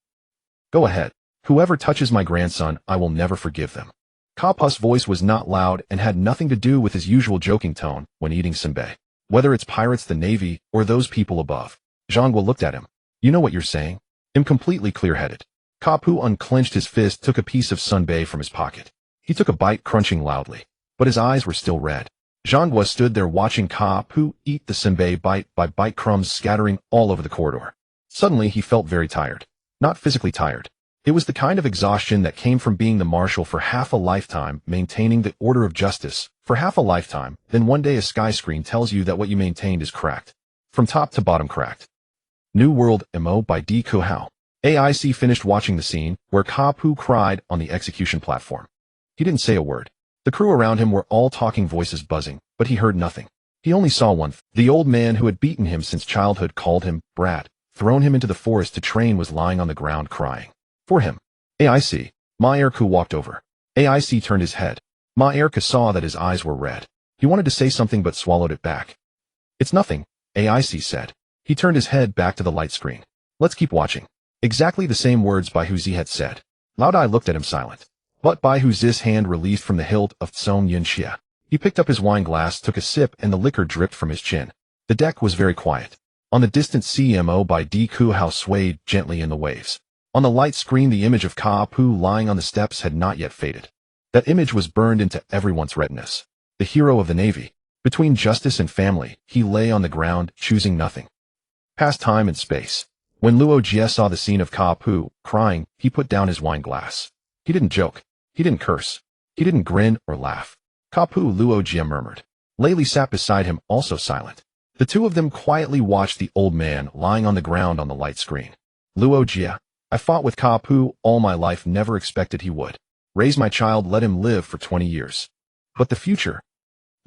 S1: Go ahead. Whoever touches my grandson, I will never forgive them. Kapu's voice was not loud and had nothing to do with his usual joking tone when eating senbei. Whether it's pirates, the Navy, or those people above. Jean Gua looked at him. You know what you're saying? I'm completely clear-headed. Kapu unclenched his fist, took a piece of senbei from his pocket. He took a bite, crunching loudly. But his eyes were still red. Jean Gua stood there watching Kapu eat the senbei bite by bite, crumbs scattering all over the corridor. Suddenly he felt very tired. Not physically tired. It was the kind of exhaustion that came from being the marshal for half a lifetime, maintaining the order of justice for half a lifetime, then one day a sky screen tells you that what you maintained is cracked. From top to bottom cracked. New World MO by D. Kuhao. AIC finished watching the scene where Kapu cried on the execution platform. He didn't say a word. The crew around him were all talking, voices buzzing, but he heard nothing. He only saw one. The old man who had beaten him since childhood, called him brat, thrown him into the forest to train, was lying on the ground crying. For him. AIC. Ma-erka walked over. AIC turned his head. Ma-erka saw that his eyes were red. He wanted to say something but swallowed it back. It's nothing, AIC said. He turned his head back to the light screen. Let's keep watching. Exactly the same words Baihuzi had said. Loud Eye looked at him silent. But Baihuzi's hand released from the hilt of Tsong Yunxia. He picked up his wine glass, took a sip, and the liquor dripped from his chin. The deck was very quiet. On the distant CMO by Diku Hao swayed gently in the waves. On the light screen, the image of Kapu lying on the steps had not yet faded. That image was burned into everyone's retinas. The hero of the Navy. Between justice and family, he lay on the ground, choosing nothing. Past time and space. When Luo Jie saw the scene of Kapu crying, he put down his wine glass. He didn't joke. He didn't curse. He didn't grin or laugh. Kapu, Luo Jie murmured. Lei sat beside him, also silent. The two of them quietly watched the old man lying on the ground on the light screen. Luo Jie, I fought with Kapu all my life, never expected he would. Raise my child, let him live for 20 years. But the future.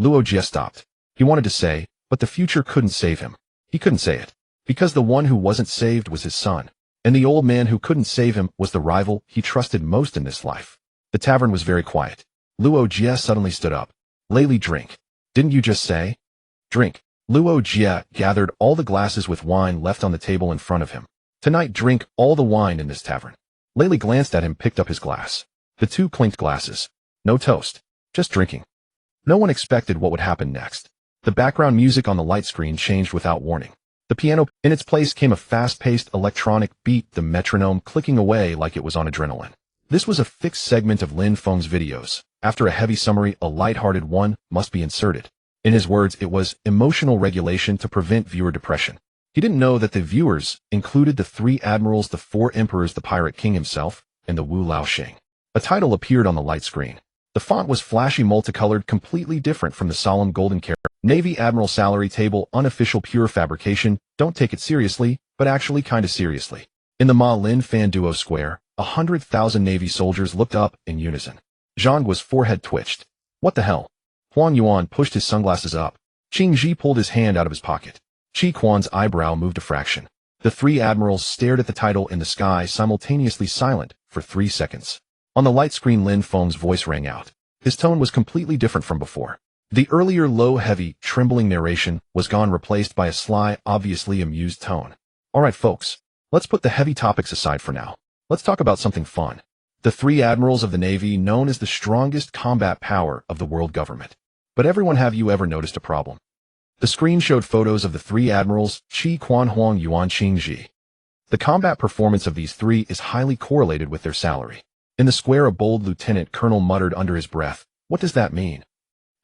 S1: Luo Jie stopped. He wanted to say, but the future couldn't save him. He couldn't say it. Because the one who wasn't saved was his son. And the old man who couldn't save him was the rival he trusted most in this life. The tavern was very quiet. Luo Jie suddenly stood up. Lei, drink. Didn't you just say? Drink. Luo Jie gathered all the glasses with wine left on the table in front of him. Tonight, drink all the wine in this tavern. Lei glanced at him, picked up his glass. The two clinked glasses. No toast. Just drinking. No one expected what would happen next. The background music on the light screen changed without warning. The piano, in its place came a fast-paced electronic beat, the metronome clicking away like it was on adrenaline. This was a fixed segment of Lin Feng's videos. After a heavy summary, a light-hearted one must be inserted. In his words, it was emotional regulation to prevent viewer depression. He didn't know that the viewers included the 3 admirals, the 4 emperors, the pirate king himself, and the Wu Laoxing. A title appeared on the light screen. The font was flashy, multicolored, completely different from the solemn golden character. Navy Admiral Salary Table, unofficial, pure fabrication, don't take it seriously, but actually kinda seriously. In the Ma Lin Fan Duo Square, 100,000 Navy soldiers looked up in unison. Zhangguo's forehead twitched. What the hell? Huang Yuan pushed his sunglasses up. Qing Ji pulled his hand out of his pocket. Qi Quan's eyebrow moved a fraction. The 3 admirals stared at the title in the sky, simultaneously silent, for 3 seconds. On the light screen, Lin Feng's voice rang out. His tone was completely different from before. The earlier low, heavy, trembling narration was gone, replaced by a sly, obviously amused tone. All right, folks. Let's put the heavy topics aside for now. Let's talk about something fun. The 3 admirals of the Navy, known as the strongest combat power of the world government. But everyone, have you ever noticed a problem? The screen showed photos of the 3 admirals, Qi Quan, Huang Yuan, Qing Ji. The combat performance of these 3 is highly correlated with their salary. In the square, a bold lieutenant colonel muttered under his breath, "What does that mean?"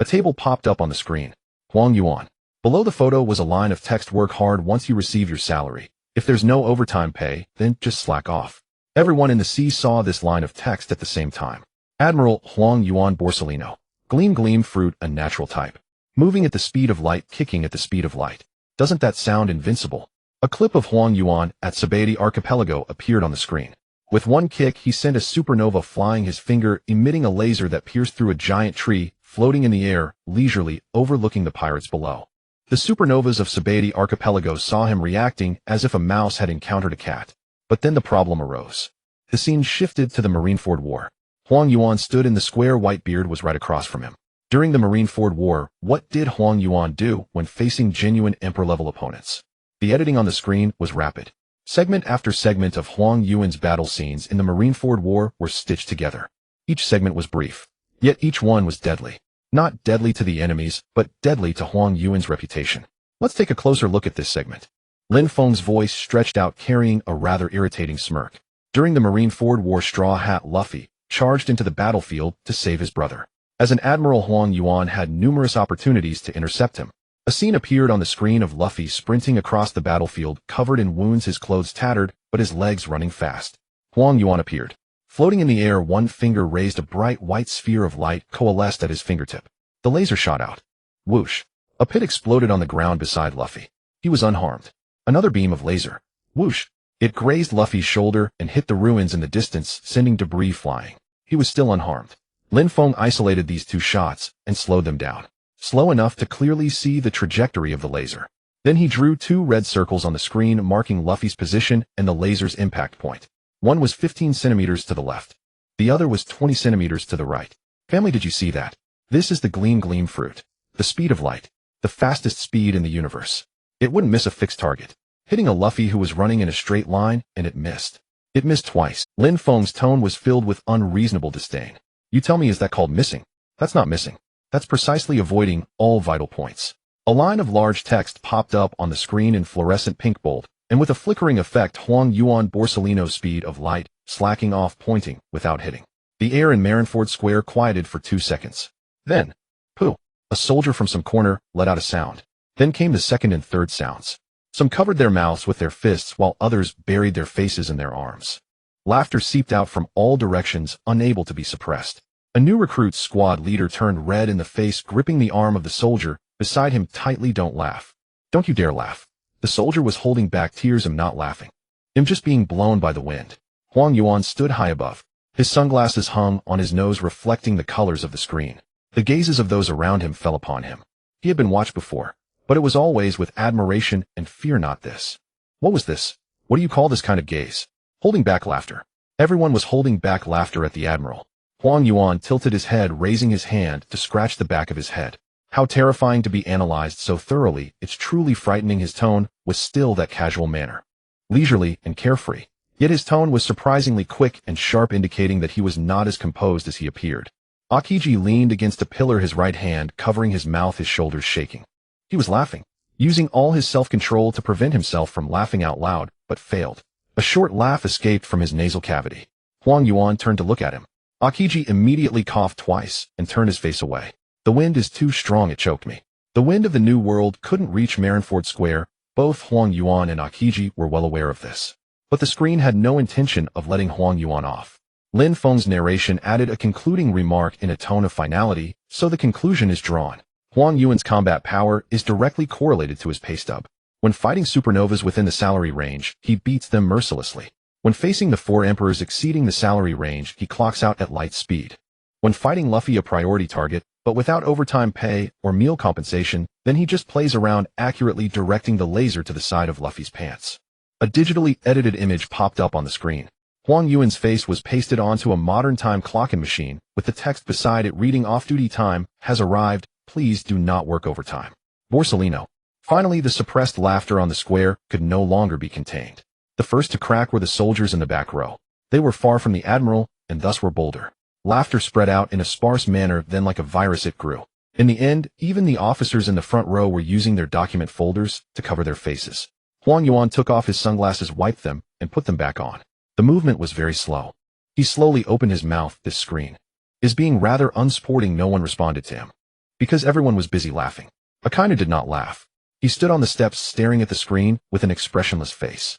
S1: A table popped up on the screen. Huang Yuan. Below the photo was a line of text, "Work hard once you receive your salary. If there's no overtime pay, then just slack off." Everyone in the sea saw this line of text at the same time. Admiral Huang Yuan Borsellino. Gleam, gleam, fruit, a natural type. Moving at the speed of light, kicking at the speed of light. Doesn't that sound invincible? A clip of Huang Yuan at Sabeti Archipelago appeared on the screen. With one kick, he sent a supernova flying, his finger emitting a laser that pierced through a giant tree, floating in the air, leisurely, overlooking the pirates below. The supernovas of Sabeti Archipelago saw him reacting as if a mouse had encountered a cat. But then the problem arose. The scene shifted to the Marineford War. Huang Yuan stood in the square. Whitebeard was right across from him. During the Marineford War, what did Huang Yuan do when facing genuine emperor-level opponents? The editing on the screen was rapid. Segment after segment of Huang Yuan's battle scenes in the Marineford War were stitched together. Each segment was brief, yet each one was deadly. Not deadly to the enemies, but deadly to Huang Yuan's reputation. Let's take a closer look at this segment. Lin Feng's voice stretched out, carrying a rather irritating smirk. During the Marineford War, Straw Hat Luffy charged into the battlefield to save his brother. As an admiral, Huang Yuan had numerous opportunities to intercept him. A scene appeared on the screen of Luffy sprinting across the battlefield, covered in wounds, his clothes tattered, but his legs running fast. Huang Yuan appeared. Floating in the air, one finger raised, a bright white sphere of light coalesced at his fingertip. The laser shot out. Whoosh. A pit exploded on the ground beside Luffy. He was unharmed. Another beam of laser. Whoosh. It grazed Luffy's shoulder and hit the ruins in the distance, sending debris flying. He was still unharmed. Lin Feng isolated these two shots and slowed them down, slow enough to clearly see the trajectory of the laser. Then he drew two red circles on the screen marking Luffy's position and the laser's impact point. One was 15 centimeters to the left. The other was 20 centimeters to the right. Family, did you see that? This is the gleam fruit. The speed of light. The fastest speed in the universe. It wouldn't miss a fixed target, hitting a Luffy who was running in a straight line, and it missed. It missed twice. Lin Feng's tone was filled with unreasonable disdain. You tell me, is that called missing? That's not missing. That's precisely avoiding all vital points. A line of large text popped up on the screen in fluorescent pink bold, and with a flickering effect, Huang Yuan Borsellino speed of light, slacking off, pointing, without hitting. The air in Marineford Square quieted for 2 seconds. Then, pooh, a soldier from some corner let out a sound. Then came the second and third sounds. Some covered their mouths with their fists while others buried their faces in their arms. Laughter seeped out from all directions, unable to be suppressed. A new recruit's squad leader turned red in the face, gripping the arm of the soldier beside him tightly. Don't laugh. Don't you dare laugh. The soldier was holding back tears. I'm not laughing. I'm just being blown by the wind. Huang Yuan stood high above. His sunglasses hung on his nose, reflecting the colors of the screen. The gazes of those around him fell upon him. He had been watched before, but it was always with admiration and fear, not this. What was this? What do you call this kind of gaze? Holding back laughter. Everyone was holding back laughter at the admiral. Huang Yuan tilted his head, raising his hand to scratch the back of his head. How terrifying to be analyzed so thoroughly. It's truly frightening. His tone was still that casual manner, leisurely and carefree. Yet his tone was surprisingly quick and sharp, indicating that he was not as composed as he appeared. Akiji leaned against a pillar, his right hand covering his mouth, his shoulders shaking. He was laughing, using all his self-control to prevent himself from laughing out loud, but failed. A short laugh escaped from his nasal cavity. Huang Yuan turned to look at him. Akiji immediately coughed twice and turned his face away. The wind is too strong, it choked me. The wind of the New World couldn't reach Marineford Square. Both Huang Yuan and Akiji were well aware of this. But the screen had no intention of letting Huang Yuan off. Lin Feng's narration added a concluding remark in a tone of finality, so the conclusion is drawn. Huang Yuan's combat power is directly correlated to his pay stub. When fighting supernovas within the salary range, he beats them mercilessly. When facing the 4 emperors exceeding the salary range, he clocks out at light speed. When fighting Luffy, a priority target, but without overtime pay or meal compensation, then he just plays around, accurately directing the laser to the side of Luffy's pants. A digitally edited image popped up on the screen. Huang Yuan's face was pasted onto a modern time clocking machine, with the text beside it reading, "Off-duty time has arrived. Please do not work overtime. Borsellino." Finally, the suppressed laughter on the square could no longer be contained. The first to crack were the soldiers in the back row. They were far from the admiral, and thus were bolder. Laughter spread out in a sparse manner, then like a virus it grew. In the end, even the officers in the front row were using their document folders to cover their faces. Huang Yuan took off his sunglasses, wiped them, and put them back on. The movement was very slow. He slowly opened his mouth. This screen is being rather unsporting. No one responded to him, because everyone was busy laughing. Akainu did not laugh. He stood on the steps staring at the screen with an expressionless face,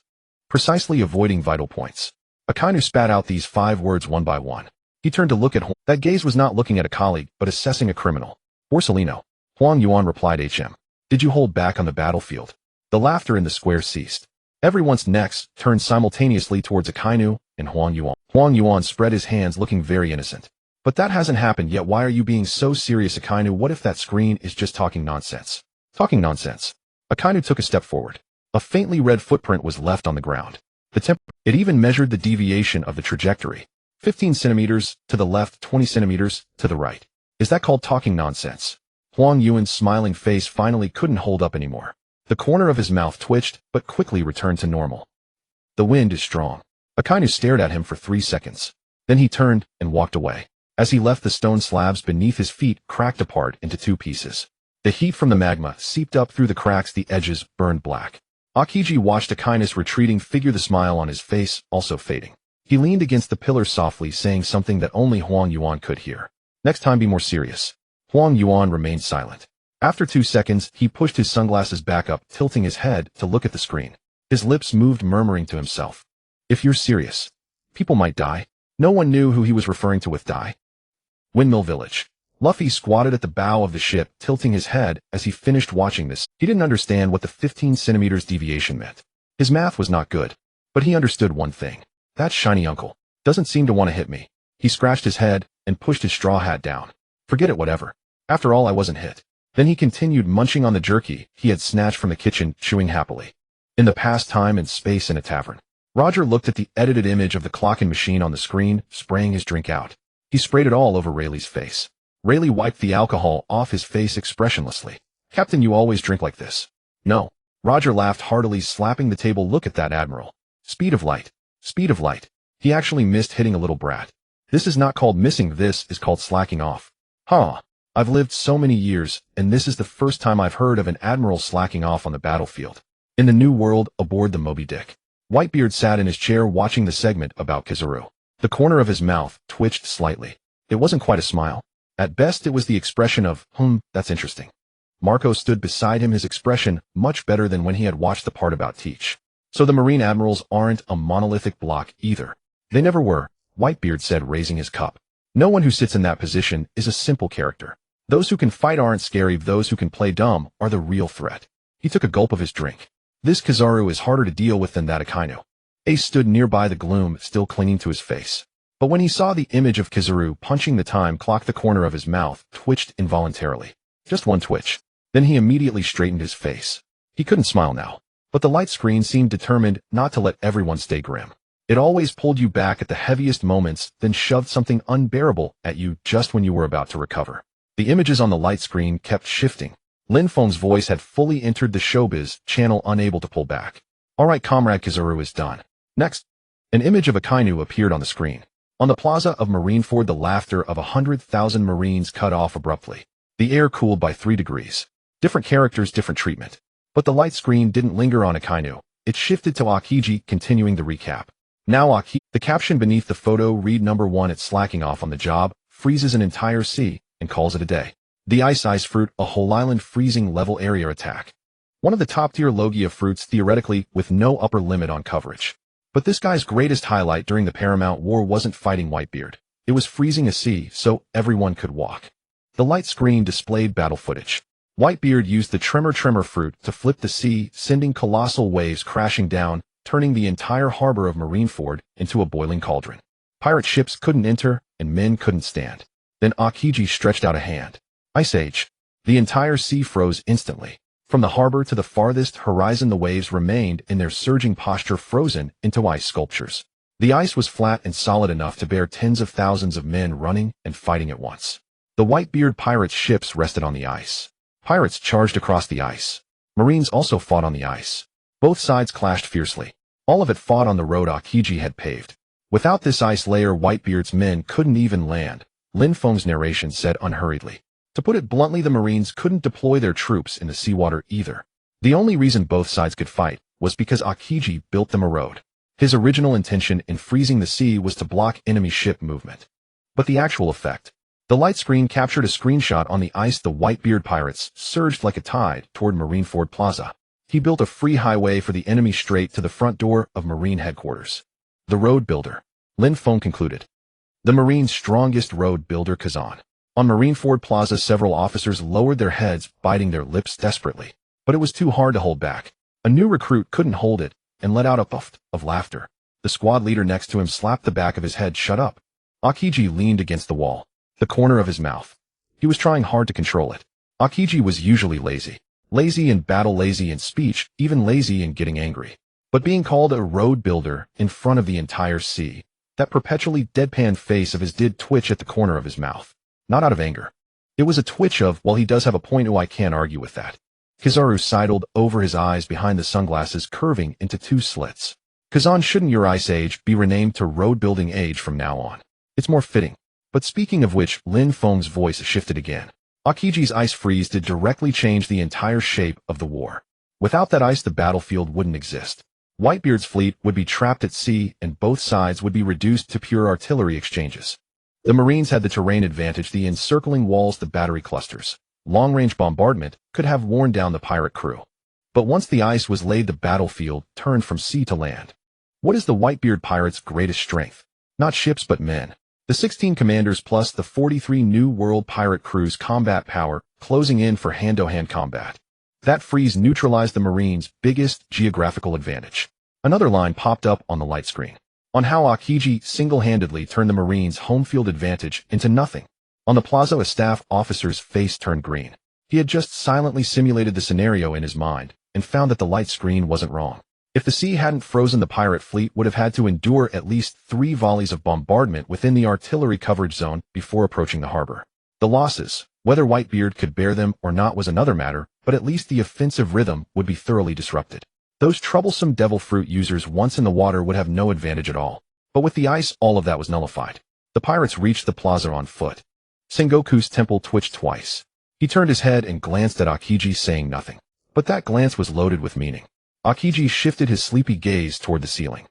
S1: precisely avoiding vital points. Akainu spat out these 5 words one by one. He turned to look at Huang. That gaze was not looking at a colleague, but assessing a criminal. Borsellino. Huang Yuan replied, "HM. Did you hold back on the battlefield?" The laughter in the square ceased. Everyone's necks turned simultaneously towards Akainu and Huang Yuan. Huang Yuan spread his hands, looking very innocent. "But that hasn't happened yet. Why are you being so serious, Akainu? What if that screen is just talking nonsense?" Talking nonsense. Akainu took a step forward. A faintly red footprint was left on the ground. It even measured the deviation of the trajectory. 15 centimeters to the left, 20 centimeters to the right. Is that called talking nonsense? Huang Yuan's smiling face finally couldn't hold up anymore. The corner of his mouth twitched, but quickly returned to normal. "The wind is strong." Akainu stared at him for 3 seconds. Then he turned and walked away. As he left, the stone slabs beneath his feet cracked apart into 2 pieces. The heat from the magma seeped up through the cracks, the edges burned black. Akiji watched Akainu's retreating figure, the smile on his face also fading. He leaned against the pillar softly, saying something that only Huang Yuan could hear. "Next time be more serious." Huang Yuan remained silent. After 2 seconds, he pushed his sunglasses back up, tilting his head to look at the screen. His lips moved, murmuring to himself, "If you're serious, people might die." No one knew who he was referring to with die. Windmill Village. Luffy squatted at the bow of the ship, tilting his head as he finished watching this. He didn't understand what the 15 centimeters deviation meant. His math was not good, But he understood one thing. That shiny uncle doesn't seem to want to hit me. He scratched his head and pushed his straw hat down. Forget it, whatever. After all, I wasn't hit. Then he continued munching on the jerky he had snatched from the kitchen, chewing happily. In the past time and space in a tavern, Roger looked at the edited image of the clocking machine on the screen, spraying his drink out. He sprayed it all over Rayleigh's face. Rayleigh wiped the alcohol off his face expressionlessly. Captain, you always drink like this. No. Roger laughed heartily, slapping the table. Look at that, Admiral. Speed of light. Speed of light. He actually missed hitting a little brat. This is not called missing, this is called slacking off. Huh. I've lived so many years, and this is the first time I've heard of an admiral slacking off on the battlefield. In the New World, aboard the Moby Dick, Whitebeard sat in his chair watching the segment about Kizaru. The corner of his mouth twitched slightly. It wasn't quite a smile. At best, it was the expression of, that's interesting. Marco stood beside him, his expression much better than when he had watched the part about Teach. So the Marine admirals aren't a monolithic block either. They never were, Whitebeard said, raising his cup. No one who sits in that position is a simple character. Those who can fight aren't scary, those who can play dumb are the real threat. He took a gulp of his drink. This Kizaru is harder to deal with than that Akainu. Ace stood nearby, the gloom still clinging to his face. But when he saw the image of Kizaru punching the time clock, the corner of his mouth twitched involuntarily. Just one twitch. Then he immediately straightened his face. He couldn't smile now. But the light screen seemed determined not to let everyone stay grim. It always pulled you back at the heaviest moments, then shoved something unbearable at you just when you were about to recover. The images on the light screen kept shifting. Lin Feng's voice had fully entered the showbiz channel, unable to pull back. All right, Comrade, Kizaru is done. Next. An image of Akainu appeared on the screen. On the plaza of Marineford, the laughter of 100,000 Marines cut off abruptly. The air cooled by 3 degrees. Different characters, different treatment. But the light screen didn't linger on Akainu. It shifted to Akiji, continuing the recap. Now Aki, the caption beneath the photo read number 1 at slacking off on the job, freezes an entire sea, and calls it a day. The ice fruit, a whole island freezing level area attack. One of the top tier Logia fruits, theoretically, with no upper limit on coverage. But this guy's greatest highlight during the Paramount War wasn't fighting Whitebeard. It was freezing a sea so everyone could walk. The light screen displayed battle footage. Whitebeard used the Tremor-Tremor Fruit to flip the sea, sending colossal waves crashing down, turning the entire harbor of Marineford into a boiling cauldron. Pirate ships couldn't enter, and men couldn't stand. Then Akiji stretched out a hand. Ice Age. The entire sea froze instantly. From the harbor to the farthest horizon, the waves remained in their surging posture, frozen into ice sculptures. The ice was flat and solid enough to bear tens of thousands of men running and fighting at once. The Whitebeard pirates' ships rested on the ice. Pirates charged across the ice. Marines also fought on the ice. Both sides clashed fiercely. All of it fought on the road Akiji had paved. Without this ice layer, Whitebeard's men couldn't even land, Lin Feng's narration said unhurriedly. To put it bluntly, the Marines couldn't deploy their troops in the seawater either. The only reason both sides could fight was because Akiji built them a road. His original intention in freezing the sea was to block enemy ship movement. But the actual effect? The light screen captured a screenshot on the ice. The Whitebeard pirates surged like a tide toward Marineford Plaza. He built a free highway for the enemy straight to the front door of Marine headquarters. The road builder, Lin Feng concluded. The Marine's strongest road builder, Kazan. On Marineford Plaza, several officers lowered their heads, biting their lips desperately. But it was too hard to hold back. A new recruit couldn't hold it and let out a puff of laughter. The squad leader next to him slapped the back of his head. Shut up. Akiji leaned against the wall, the corner of his mouth. He was trying hard to control it. Akiji was usually lazy. Lazy in battle, lazy in speech, even lazy in getting angry. But being called a road builder in front of the entire sea, that perpetually deadpan face of his did twitch at the corner of his mouth. Not out of anger. It was a twitch of, well, he does have a point. I can't argue with that. Kizaru sidled over his eyes behind the sunglasses, curving into 2 slits. Kazan, shouldn't your Ice Age be renamed to Road Building Age from now on? It's more fitting. But speaking of which, Lin Feng's voice shifted again. Akiji's ice freeze did directly change the entire shape of the war. Without that ice, the battlefield wouldn't exist. Whitebeard's fleet would be trapped at sea, and both sides would be reduced to pure artillery exchanges. The Marines had the terrain advantage, the encircling walls, the battery clusters. Long-range bombardment could have worn down the pirate crew. But once the ice was laid, the battlefield turned from sea to land. What is the Whitebeard pirates' greatest strength? Not ships but men. The 16 commanders plus the 43 New World pirate crews' combat power closing in for hand-to-hand combat. That freeze neutralized the Marines' biggest geographical advantage. Another line popped up on the light screen on how Akiji single-handedly turned the Marines' home field advantage into nothing. On the plaza, a staff officer's face turned green. He had just silently simulated the scenario in his mind and found that the light screen wasn't wrong. If the sea hadn't frozen, the pirate fleet would have had to endure at least 3 volleys of bombardment within the artillery coverage zone before approaching the harbor. The losses, whether Whitebeard could bear them or not, was another matter, but at least the offensive rhythm would be thoroughly disrupted. Those troublesome devil fruit users once in the water would have no advantage at all. But with the ice, all of that was nullified. The pirates reached the plaza on foot. Sengoku's temple twitched twice. He turned his head and glanced at Akiji, saying nothing. But that glance was loaded with meaning. Akiji shifted his sleepy gaze toward the ceiling.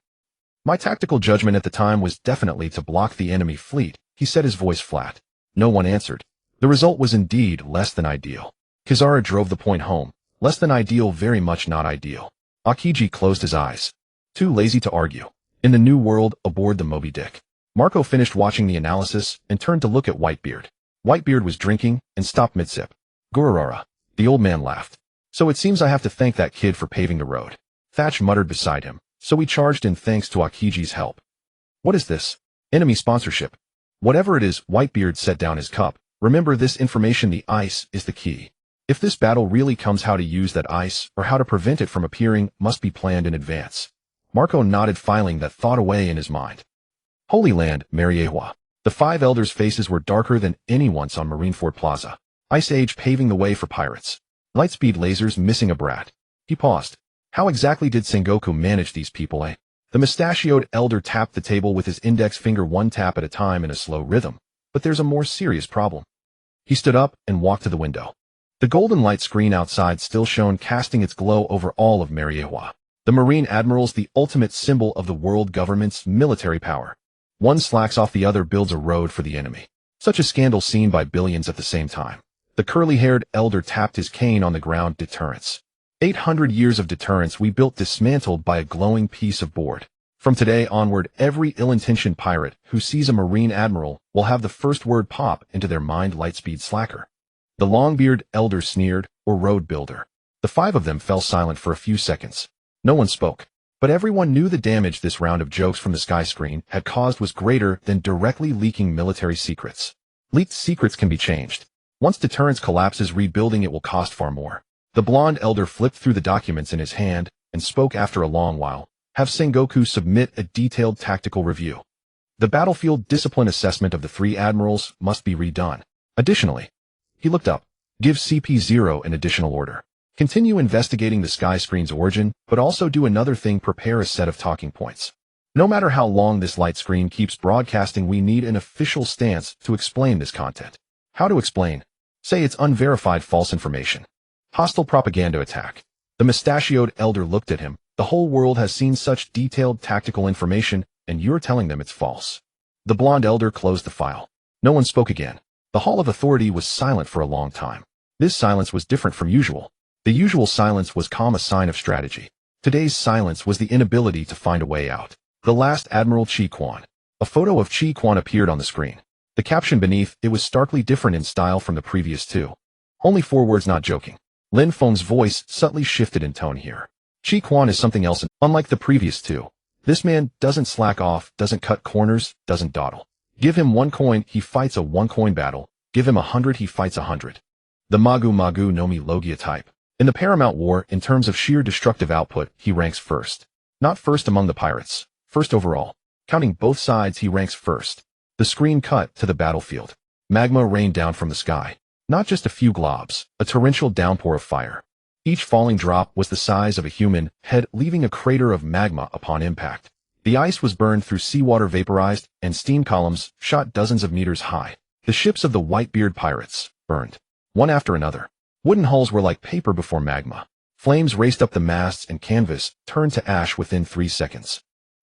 S1: My tactical judgment at the time was definitely to block the enemy fleet, he said, his voice flat. No one answered. The result was indeed less than ideal. Kizaru drove the point home. Less than ideal, very much not ideal. Akiji closed his eyes. Too lazy to argue. In the new world, aboard the Moby Dick. Marco finished watching the analysis and turned to look at Whitebeard. Whitebeard was drinking and stopped mid-sip. Gururara. The old man laughed. So it seems I have to thank that kid for paving the road. Thatch muttered beside him. So we charged in thanks to Akiji's help. What is this? Enemy sponsorship. Whatever it is, Whitebeard set down his cup. Remember this information, the ice is the key. If this battle really comes, how to use that ice or how to prevent it from appearing must be planned in advance. Marco nodded, filing that thought away in his mind. Holy Land, Mariehua. The 5 elders' faces were darker than anyone's on Marineford Plaza. Ice Age paving the way for pirates. Lightspeed lasers missing a brat. He paused. How exactly did Sengoku manage these people, eh? The mustachioed elder tapped the table with his index finger, one tap at a time in a slow rhythm. But there's a more serious problem. He stood up and walked to the window. The golden light screen outside still shone, casting its glow over all of Mariehua. The Marine Admirals, the ultimate symbol of the world government's military power. One slacks off, the other builds a road for the enemy. Such a scandal seen by billions at the same time. The curly-haired elder tapped his cane on the ground. Deterrence. 800 years of deterrence we built, dismantled by a glowing piece of board. From today onward, every ill-intentioned pirate who sees a Marine Admiral will have the first word pop into their mind: Lightspeed slacker. The long-beard elder sneered, or road builder. The 5 of them fell silent for a few seconds. No one spoke. But everyone knew the damage this round of jokes from the sky screen had caused was greater than directly leaking military secrets. Leaked secrets can be changed. Once deterrence collapses, rebuilding it will cost far more. The blonde elder flipped through the documents in his hand and spoke after a long while. Have Sengoku submit a detailed tactical review. The battlefield discipline assessment of the 3 admirals must be redone. Additionally, he looked up. Give CP0 an additional order. Continue investigating the sky screen's origin, but also do another thing: prepare a set of talking points. No matter how long this light screen keeps broadcasting, we need an official stance to explain this content. How to explain? Say it's unverified false information. Hostile propaganda attack. The mustachioed elder looked at him. The whole world has seen such detailed tactical information, and you're telling them it's false. The blonde elder closed the file. No one spoke again. The Hall of Authority was silent for a long time. This silence was different from usual. The usual silence was calm, a sign of strategy. Today's silence was the inability to find a way out. The last Admiral Chi Quan. A photo of Chi Quan appeared on the screen. The caption beneath it was starkly different in style from the previous 2. Only 4 words, not joking. Lin Feng's voice subtly shifted in tone here. Chi Quan is something else, unlike the previous 2. This man doesn't slack off, doesn't cut corners, doesn't dawdle. Give him 1 coin, he fights a 1-coin battle. Give him 100, he fights 100. The Magu Magu no Mi Logia type. In the Paramount War, in terms of sheer destructive output, he ranks first. Not first among the pirates. First overall. Counting both sides, he ranks first. The screen cut to the battlefield. Magma rained down from the sky. Not just a few globs, a torrential downpour of fire. Each falling drop was the size of a human head, leaving a crater of magma upon impact. The ice was burned through, seawater vaporized, and steam columns shot dozens of meters high. The ships of the Whitebeard pirates burned, one after another. Wooden hulls were like paper before magma. Flames raced up the masts, and canvas turned to ash within 3 seconds.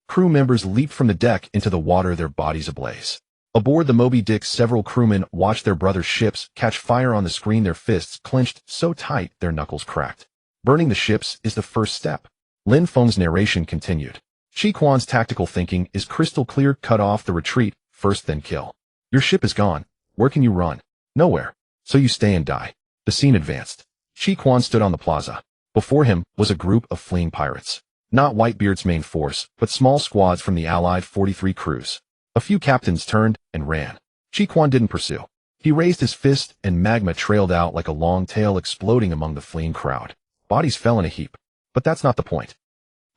S1: Crew members leaped from the deck into the water, their bodies ablaze. Aboard the Moby Dick, several crewmen watched their brothers' ships catch fire on the screen, their fists clenched so tight their knuckles cracked. Burning the ships is the first step. Lin Feng's narration continued. Chi Quan's tactical thinking is crystal clear: cut off the retreat, first then kill. Your ship is gone. Where can you run? Nowhere. So you stay and die. The scene advanced. Chi Quan stood on the plaza. Before him was a group of fleeing pirates. Not Whitebeard's main force, but small squads from the allied 43 crews. A few captains turned and ran. Chi Quan didn't pursue. He raised his fist, and magma trailed out like a long tail exploding among the fleeing crowd. Bodies fell in a heap. But that's not the point.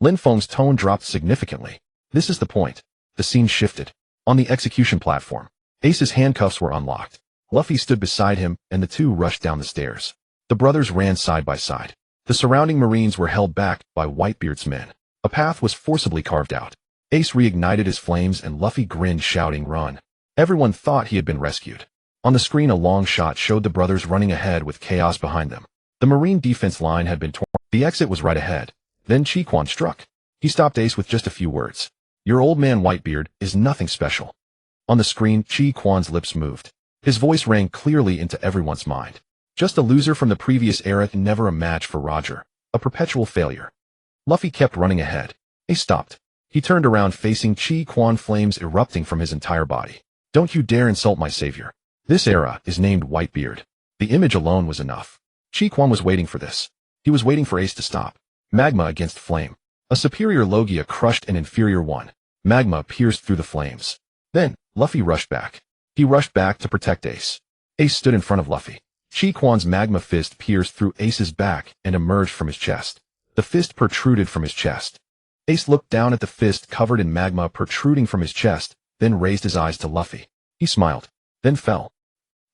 S1: Lin Feng's tone dropped significantly. This is the point. The scene shifted. On the execution platform, Ace's handcuffs were unlocked. Luffy stood beside him, and the two rushed down the stairs. The brothers ran side by side. The surrounding Marines were held back by Whitebeard's men. A path was forcibly carved out. Ace reignited his flames, and Luffy grinned, shouting, "Run!" Everyone thought he had been rescued. On the screen, a long shot showed the brothers running ahead with chaos behind them. The Marine defense line had been torn. The exit was right ahead. Then Chi Quan struck. He stopped Ace with just a few words. "Your old man Whitebeard is nothing special." On the screen, Chi Quan's lips moved. His voice rang clearly into everyone's mind. Just a loser from the previous era, never a match for Roger. A perpetual failure. Luffy kept running ahead. Ace stopped. He turned around, facing Chi Quan, flames erupting from his entire body. "Don't you dare insult my savior. This era is named Whitebeard." The image alone was enough. Chi Quan was waiting for this. He was waiting for Ace to stop. Magma against flame. A superior Logia crushed an inferior one. Magma pierced through the flames. Then, Luffy rushed back. He rushed back to protect Ace. Ace stood in front of Luffy. Chi Quan's magma fist pierced through Ace's back and emerged from his chest. The fist protruded from his chest. Ace looked down at the fist covered in magma protruding from his chest, then raised his eyes to Luffy. He smiled, then fell.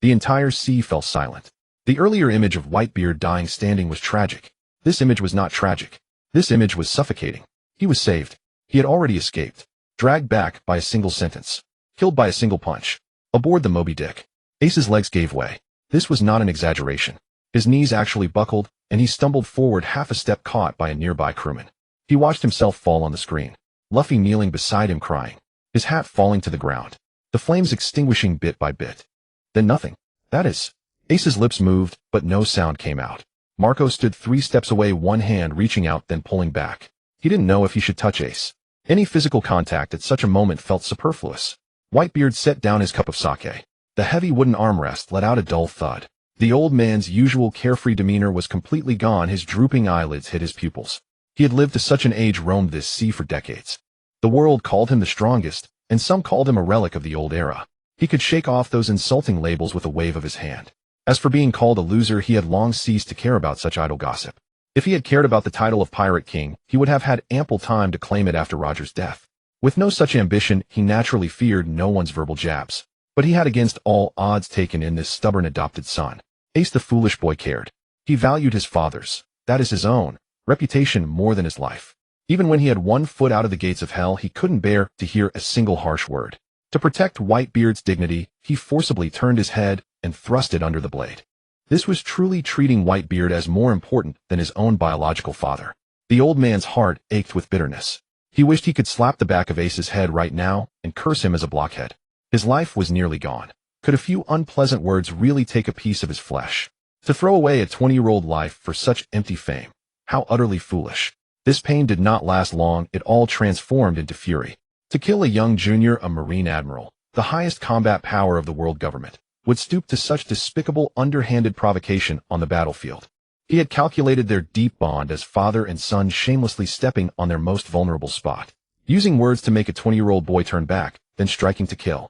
S1: The entire sea fell silent. The earlier image of Whitebeard dying standing was tragic. This image was not tragic. This image was suffocating. He was saved. He had already escaped. Dragged back by a single sentence. Killed by a single punch. Aboard the Moby Dick. Ace's legs gave way. This was not an exaggeration. His knees actually buckled, and he stumbled forward half a step, caught by a nearby crewman. He watched himself fall on the screen. Luffy kneeling beside him, crying. His hat falling to the ground. The flames extinguishing bit by bit. Then nothing. That is. Ace's lips moved, but no sound came out. Marco stood 3 steps away, one hand reaching out, then pulling back. He didn't know if he should touch Ace. Any physical contact at such a moment felt superfluous. Whitebeard set down his cup of sake. The heavy wooden armrest let out a dull thud. The old man's usual carefree demeanor was completely gone. His drooping eyelids hid his pupils. He had lived to such an age, roamed this sea for decades. The world called him the strongest, and some called him a relic of the old era. He could shake off those insulting labels with a wave of his hand. As for being called a loser, he had long ceased to care about such idle gossip. If he had cared about the title of Pirate King, he would have had ample time to claim it after Roger's death. With no such ambition, he naturally feared no one's verbal jabs. But he had against all odds taken in this stubborn adopted son. Ace the foolish boy cared. He valued his father's, that is his own, reputation more than his life. Even when he had 1 foot out of the gates of hell, he couldn't bear to hear a single harsh word. To protect Whitebeard's dignity, he forcibly turned his head and thrust it under the blade. This was truly treating Whitebeard as more important than his own biological father. The old man's heart ached with bitterness. He wished he could slap the back of Ace's head right now and curse him as a blockhead. His life was nearly gone. Could a few unpleasant words really take a piece of his flesh? To throw away a 20-year-old life for such empty fame. How utterly foolish. This pain did not last long. It all transformed into fury. To kill a young junior, a Marine admiral, the highest combat power of the world government, would stoop to such despicable, underhanded provocation on the battlefield. He had calculated their deep bond as father and son, shamelessly stepping on their most vulnerable spot, using words to make a 20-year-old boy turn back, then striking to kill.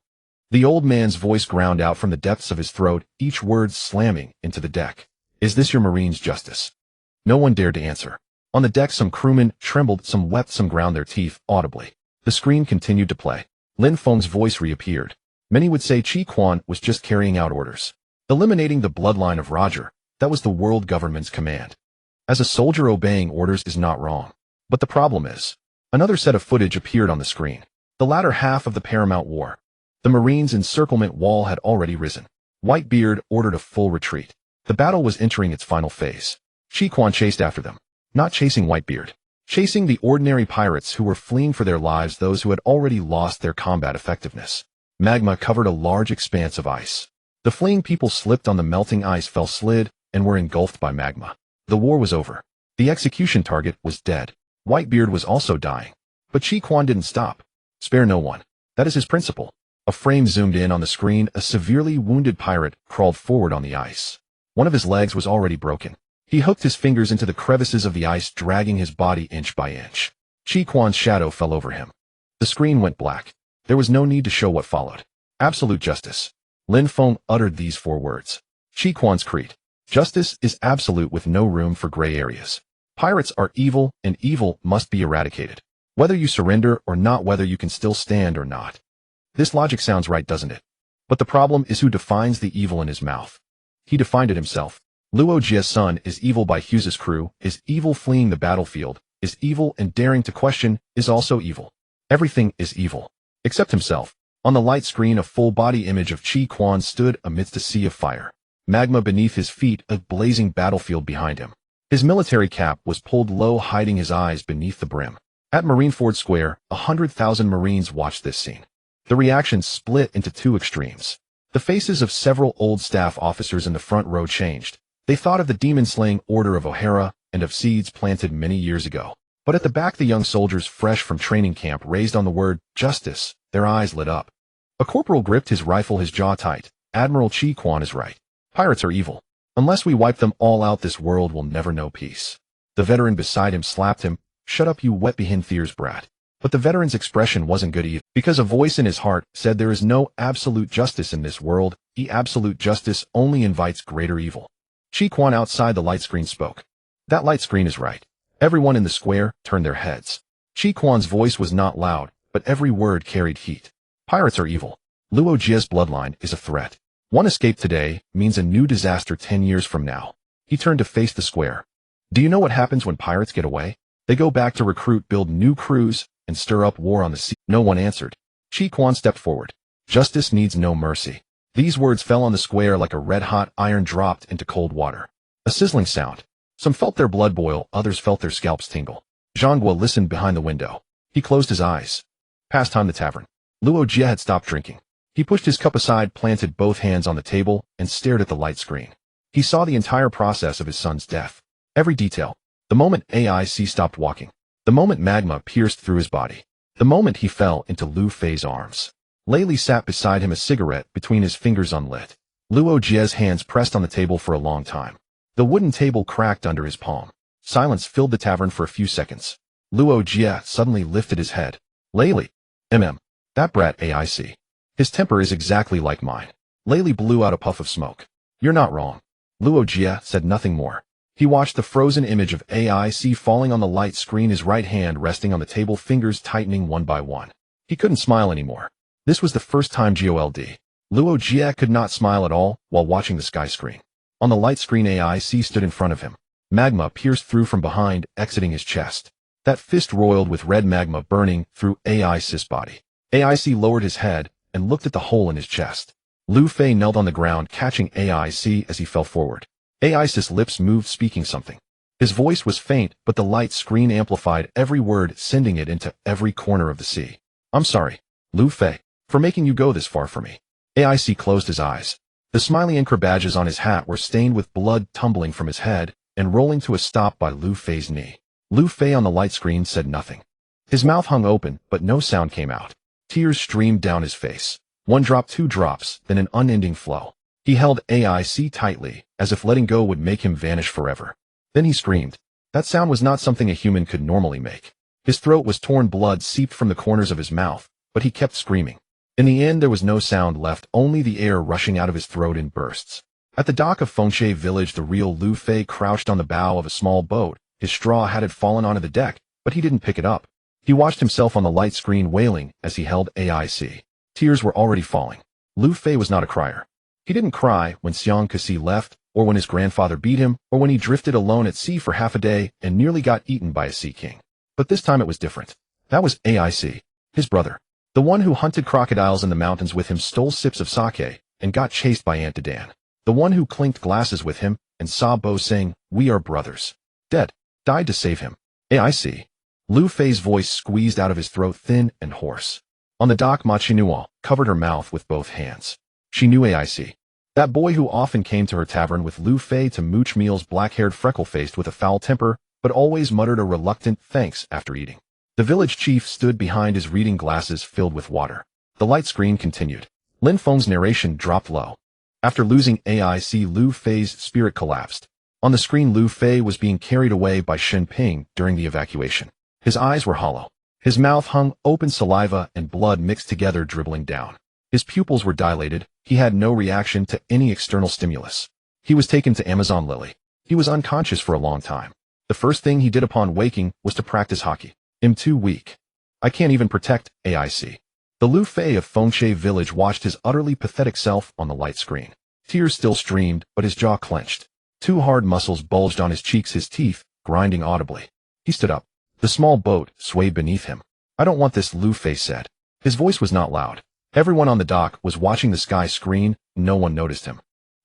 S1: The old man's voice ground out from the depths of his throat, each word slamming into the deck. "Is this your Marine's justice?" No one dared to answer. On the deck, some crewmen trembled, some wept, some ground their teeth audibly. The screen continued to play. Lin Feng's voice reappeared. Many would say Chi Quan was just carrying out orders. Eliminating the bloodline of Roger, that was the world government's command. As a soldier, obeying orders is not wrong. But the problem is, another set of footage appeared on the screen. The latter half of the Paramount War. The Marines' encirclement wall had already risen. Whitebeard ordered a full retreat. The battle was entering its final phase. Chi Quan chased after them. Not chasing Whitebeard. Chasing the ordinary pirates who were fleeing for their lives, those who had already lost their combat effectiveness. Magma covered a large expanse of ice. The fleeing people slipped on the melting ice, fell, slid, and were engulfed by magma. The war was over. The execution target was dead. Whitebeard was also dying. But Chi Quan didn't stop. Spare no one. That is his principle. A frame zoomed in on the screen. A severely wounded pirate crawled forward on the ice. One of his legs was already broken. He hooked his fingers into the crevices of the ice, dragging his body inch by inch. Chi Quan's shadow fell over him. The screen went black. There was no need to show what followed. Absolute justice. Lin Feng uttered these 4 words. Chi Quan's creed. Justice is absolute with no room for gray areas. Pirates are evil, and evil must be eradicated. Whether you surrender or not, whether you can still stand or not. This logic sounds right, doesn't it? But the problem is who defines the evil in his mouth. He defined it himself. Luo Jie's son is evil by Hughes's crew, is evil fleeing the battlefield, is evil and daring to question, is also evil. Everything is evil. Except himself. On the light screen, a full-body image of Chi Quan stood amidst a sea of fire. Magma beneath his feet, a blazing battlefield behind him. His military cap was pulled low, hiding his eyes beneath the brim. At Marineford Square, 100,000 Marines watched this scene. The reaction split into 2 extremes. The faces of several old staff officers in the front row changed. They thought of the demon-slaying order of O'Hara and of seeds planted many years ago. But at the back, the young soldiers fresh from training camp raised on the word justice. Their eyes lit up. A corporal gripped his rifle, his jaw tight. Admiral Chi Quan is right. Pirates are evil. Unless we wipe them all out, this world will never know peace. The veteran beside him slapped him. Shut up, you wet behind Thier's brat. But the veteran's expression wasn't good either, because a voice in his heart said there is no absolute justice in this world. Absolute justice only invites greater evil. Chi Quan outside the light screen spoke. That light screen is right. Everyone in the square turned their heads. Chi Quan's voice was not loud, but every word carried heat. Pirates are evil. Luo Jie's bloodline is a threat. One escape today means a new disaster 10 years from now. He turned to face the square. Do you know what happens when pirates get away? They go back to recruit, build new crews, and stir up war on the sea. No one answered. Chi Quan stepped forward. Justice needs no mercy. These words fell on the square like a red-hot iron dropped into cold water. A sizzling sound. Some felt their blood boil, others felt their scalps tingle. Zhangguo listened behind the window. He closed his eyes. Past time, the tavern. Luo Jie had stopped drinking. He pushed his cup aside, planted both hands on the table, and stared at the light screen. He saw the entire process of his son's death. Every detail. The moment AIC stopped walking. The moment magma pierced through his body. The moment he fell into Lu Fei's arms. Lei Li sat beside him, a cigarette between his fingers unlit. Luo Jie's hands pressed on the table for a long time. The wooden table cracked under his palm. Silence filled the tavern for a few seconds. Luo Jie suddenly lifted his head. Lei Li. That brat AIC. His temper is exactly like mine. Lei Li blew out a puff of smoke. You're not wrong. Luo Jie said nothing more. He watched the frozen image of AIC falling on the light screen, his right hand resting on the table, fingers tightening one by one. He couldn't smile anymore. This was the first time GOLD. Luo Jie could not smile at all while watching the sky screen. On the light screen, AIC stood in front of him. Magma pierced through from behind, exiting his chest. That fist roiled with red magma burning through AIC's body. AIC lowered his head and looked at the hole in his chest. Lu Fei knelt on the ground, catching AIC as he fell forward. AIC's lips moved, speaking something. His voice was faint, but the light screen amplified every word, sending it into every corner of the sea. I'm sorry, Lu Fei, for making you go this far for me. AIC closed his eyes. The smiley anchor badges on his hat were stained with blood, tumbling from his head and rolling to a stop by Lu Fei's knee. Lu Fei on the light screen said nothing. His mouth hung open, but no sound came out. Tears streamed down his face. 1 drop, 2 drops, then an unending flow. He held AIC tightly, as if letting go would make him vanish forever. Then he screamed. That sound was not something a human could normally make. His throat was torn, blood seeped from the corners of his mouth, but he kept screaming. In the end, there was no sound left, only the air rushing out of his throat in bursts. At the dock of Fengshe village, the real Lu Fei crouched on the bow of a small boat. His straw hat had fallen onto the deck, but he didn't pick it up. He watched himself on the light screen, wailing as he held AIC. Tears were already falling. Lu Fei was not a crier. He didn't cry when Xiang Kasi left, or when his grandfather beat him, or when he drifted alone at sea for half a day and nearly got eaten by a sea king. But this time it was different. That was AIC, his brother. The one who hunted crocodiles in the mountains with him, stole sips of sake, and got chased by Aunt Dan. The one who clinked glasses with him and saw Bo saying, "We are brothers." Dead. Died to save him. AIC. Lu Fei's voice squeezed out of his throat, thin and hoarse. On the dock, Ma Chinua covered her mouth with both hands. She knew AIC. That boy who often came to her tavern with Lu Fei to mooch meals, black-haired, freckle-faced, with a foul temper, but always muttered a reluctant thanks after eating. The village chief stood behind his reading glasses filled with water. The light screen continued. Lin Feng's narration dropped low. After losing AIC, Lu Fei's spirit collapsed. On the screen, Lu Fei was being carried away by Shen Ping during the evacuation. His eyes were hollow. His mouth hung open, saliva and blood mixed together dribbling down. His pupils were dilated. He had no reaction to any external stimulus. He was taken to Amazon Lily. He was unconscious for a long time. The first thing he did upon waking was to practice Haki. I'm too weak. I can't even protect AIC. The Luffy of Fengshe village watched his utterly pathetic self on the light screen. Tears still streamed, but his jaw clenched. Two hard muscles bulged on his cheeks, his teeth grinding audibly. He stood up. The small boat swayed beneath him. I don't want this, Luffy said. His voice was not loud. Everyone on the dock was watching the sky screen. No one noticed him.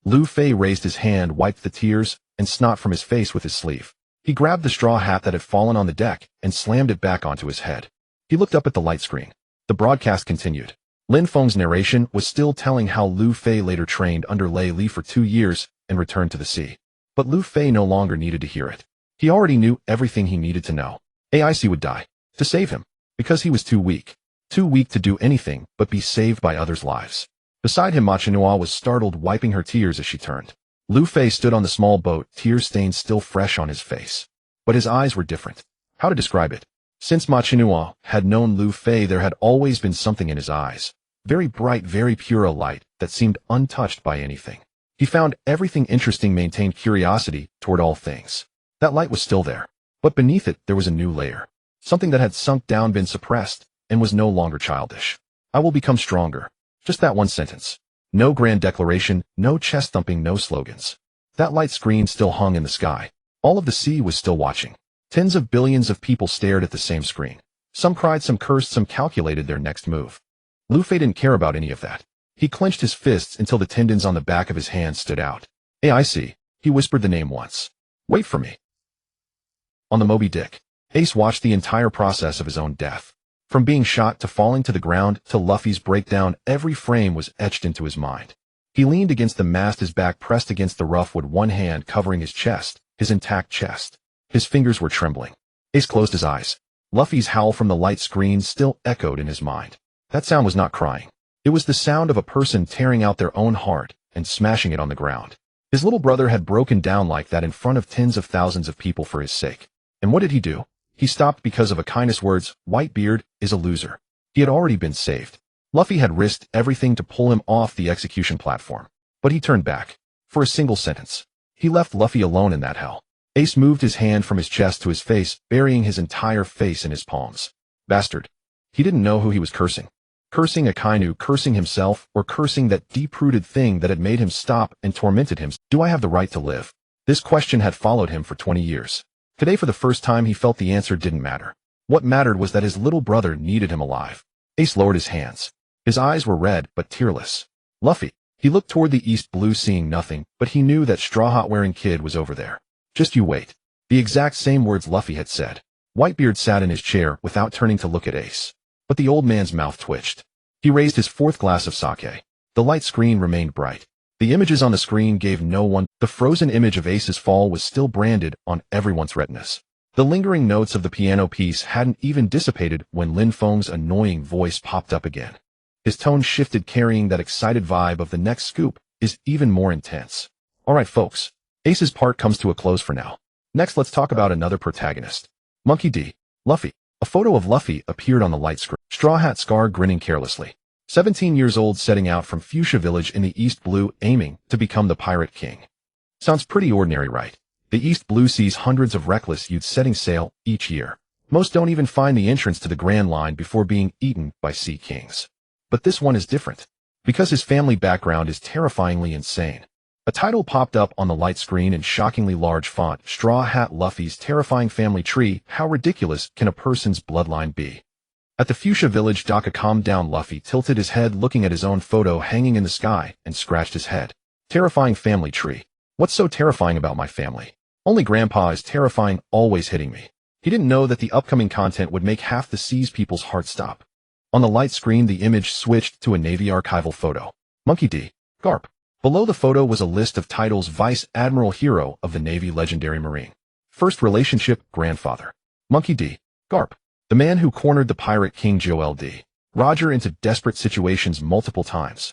S1: Luffy raised his hand, wiped the tears and snot from his face with his sleeve. He grabbed the straw hat that had fallen on the deck and slammed it back onto his head. He looked up at the light screen. The broadcast continued. Lin Feng's narration was still telling how Luffy later trained under Lei Li for 2 years and returned to the sea. But Luffy no longer needed to hear it. He already knew everything he needed to know. AIC would die. To save him. Because he was too weak. Too weak to do anything but be saved by others' lives. Beside him, Machinua was startled, wiping her tears as she turned. Luffy stood on the small boat, tear stains still fresh on his face. But his eyes were different. How to describe it? Since Machinua had known Luffy, there had always been something in his eyes. Very bright, very pure, a light that seemed untouched by anything. He found everything interesting, maintained curiosity toward all things. That light was still there. But beneath it, there was a new layer. Something that had sunk down, been suppressed, and was no longer childish. I will become stronger. Just that one sentence. No grand declaration, no chest thumping, no slogans. That light screen still hung in the sky. All of the sea was still watching. Tens of billions of people stared at the same screen. Some cried, some cursed, some calculated their next move. Luffy didn't care about any of that. He clenched his fists until the tendons on the back of his hands stood out. AIC. He whispered the name once. Wait for me. On the Moby Dick, Ace watched the entire process of his own death. From being shot to falling to the ground to Luffy's breakdown, every frame was etched into his mind. He leaned against the mast, his back pressed against the rough wood, one hand covering his chest, his intact chest. His fingers were trembling. Ace closed his eyes. Luffy's howl from the light screen still echoed in his mind. That sound was not crying. It was the sound of a person tearing out their own heart and smashing it on the ground. His little brother had broken down like that in front of tens of thousands of people for his sake. And what did he do? He stopped because of a kindness. Words, Whitebeard is a loser. He had already been saved. Luffy had risked everything to pull him off the execution platform. But he turned back. For a single sentence. He left Luffy alone in that hell. Ace moved his hand from his chest to his face, burying his entire face in his palms. Bastard. He didn't know who he was cursing. Cursing Akainu, cursing himself, or cursing that deep-rooted thing that had made him stop and tormented him. Do I have the right to live? This question had followed him for 20 years. Today, for the first time, he felt the answer didn't matter. What mattered was that his little brother needed him alive. Ace lowered his hands. His eyes were red, but tearless. Luffy. He looked toward the east blue, seeing nothing, but he knew that straw hat-wearing kid was over there. Just you wait. The exact same words Luffy had said. Whitebeard sat in his chair without turning to look at Ace. But the old man's mouth twitched. He raised his fourth glass of sake. The light screen remained bright. The images on the screen gave no one. The frozen image of Ace's fall was still branded on everyone's retinas. The lingering notes of the piano piece hadn't even dissipated when Lin Feng's annoying voice popped up again. His tone shifted, carrying that excited vibe of the next scoop is even more intense. Alright folks, Ace's part comes to a close for now. Next, let's talk about another protagonist. Monkey D. Luffy. A photo of Luffy appeared on the light screen. Straw Hat Scar grinning carelessly. 17 years old, setting out from Fuchsia Village in the East Blue, aiming to become the Pirate King. Sounds pretty ordinary, right? The East Blue sees hundreds of reckless youths setting sail each year. Most don't even find the entrance to the Grand Line before being eaten by sea kings. But this one is different. Because his family background is terrifyingly insane. A title popped up on the light screen in shockingly large font. Straw Hat Luffy's terrifying family tree. How ridiculous can a person's bloodline be? At the Fuchsia Village dock, a calmed down Luffy tilted his head, looking at his own photo hanging in the sky, and scratched his head. Terrifying family tree. What's so terrifying about my family? Only Grandpa is terrifying, always hitting me. He didn't know that the upcoming content would make half the sea's people's hearts stop. On the light screen, the image switched to a Navy archival photo. Monkey D. Garp. Below the photo was a list of titles: Vice Admiral, Hero of the Navy, Legendary Marine. First relationship, Grandfather. Monkey D. Garp. The man who cornered the Pirate King Joel D. Roger into desperate situations multiple times.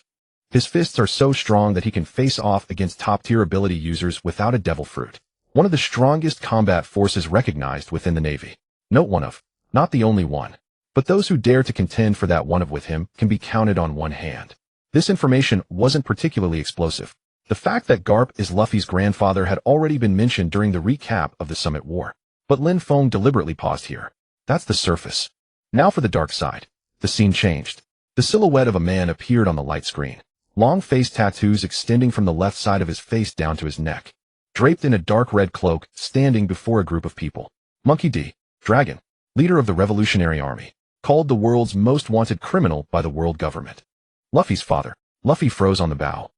S1: His fists are so strong that he can face off against top-tier ability users without a devil fruit. One of the strongest combat forces recognized within the Navy. Note 1 of Not the only one. But those who dare to contend for that one of with him can be counted on one hand. This information wasn't particularly explosive. The fact that Garp is Luffy's grandfather had already been mentioned during the recap of the Summit War. But Lin Feng deliberately paused here. That's the surface. Now for the dark side. The scene changed. The silhouette of a man appeared on the light screen. Long face tattoos extending from the left side of his face down to his neck. Draped in a dark red cloak, standing before a group of people. Monkey D. Dragon. Leader of the Revolutionary Army. Called the world's most wanted criminal by the world government. Luffy's father. Luffy froze on the bow.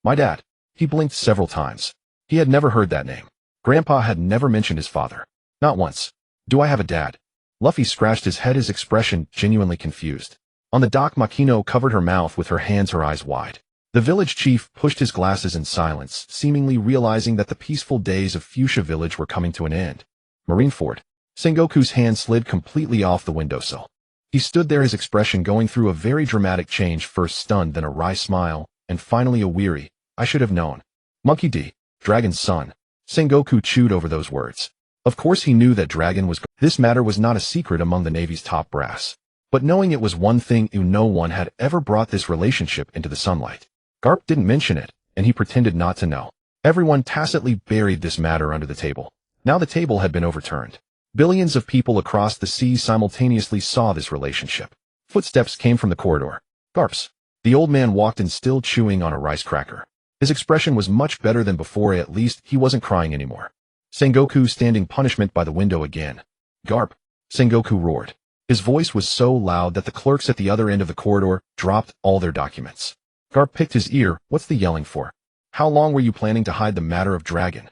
S1: My dad. He blinked several times. He had never heard that name. Grandpa had never mentioned his father. Not once. Do I have a dad? Luffy scratched his head, his expression genuinely confused. On the dock, Makino covered her mouth with her hands, her eyes wide. The village chief pushed his glasses in silence, seemingly realizing that the peaceful days of Fuchsia Village were coming to an end. Marineford. Sengoku's hand slid completely off the windowsill. He stood there, his expression going through a very dramatic change, first stunned, then a wry smile, and finally a weary, I should have known. Monkey D. Dragon's son. Sengoku chewed over those words. Of course he knew that Dragon was. This matter was not a secret among the Navy's top brass. But knowing it was one thing, no one had ever brought this relationship into the sunlight. Garp didn't mention it, and he pretended not to know. Everyone tacitly buried this matter under the table. Now the table had been overturned. Billions of people across the seas simultaneously saw this relationship. Footsteps came from the corridor. Garp's. The old man walked in, still chewing on a rice cracker. His expression was much better than before, at least he wasn't crying anymore. Sengoku standing punishment by the window again. Garp. Sengoku roared. His voice was so loud that the clerks at the other end of the corridor dropped all their documents. Garp picked his ear. What's the yelling for? How long were you planning to hide the matter of Dragon?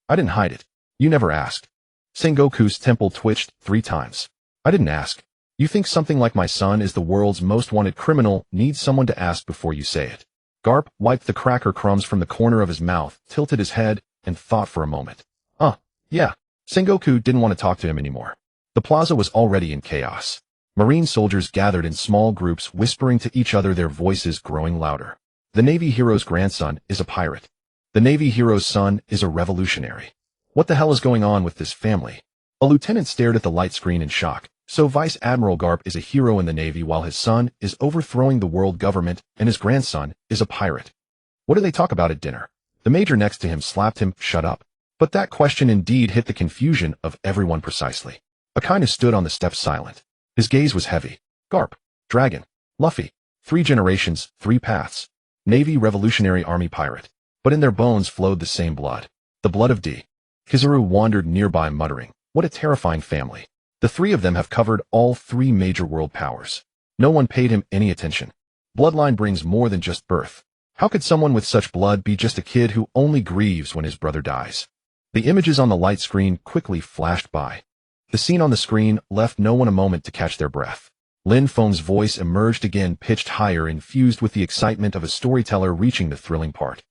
S1: I didn't hide it. You never asked. Sengoku's temple twitched 3 times. I didn't ask. You think something like my son is the world's most wanted criminal needs someone to ask before you say it. Garp wiped the cracker crumbs from the corner of his mouth, tilted his head, and thought for a moment. Yeah. Sengoku didn't want to talk to him anymore. The plaza was already in chaos. Marine soldiers gathered in small groups, whispering to each other, their voices growing louder. The Navy hero's grandson is a pirate. The Navy hero's son is a revolutionary. What the hell is going on with this family? A lieutenant stared at the light screen in shock. So Vice Admiral Garp is a hero in the Navy while his son is overthrowing the world government and his grandson is a pirate. What do they talk about at dinner? The major next to him slapped him. Shut up. But that question indeed hit the confusion of everyone precisely. Akainu stood on the steps silent. His gaze was heavy. Garp. Dragon. Luffy. 3 generations, 3 paths. Navy Revolutionary Army pirate. But in their bones flowed the same blood. The blood of D. Kizaru wandered nearby, muttering, what a terrifying family. The 3 of them have covered all 3 major world powers. No one paid him any attention. Bloodline brings more than just birth. How could someone with such blood be just a kid who only grieves when his brother dies? The images on the light screen quickly flashed by. The scene on the screen left no one a moment to catch their breath. Lin Feng's voice emerged again, pitched higher, infused with the excitement of a storyteller reaching the thrilling part.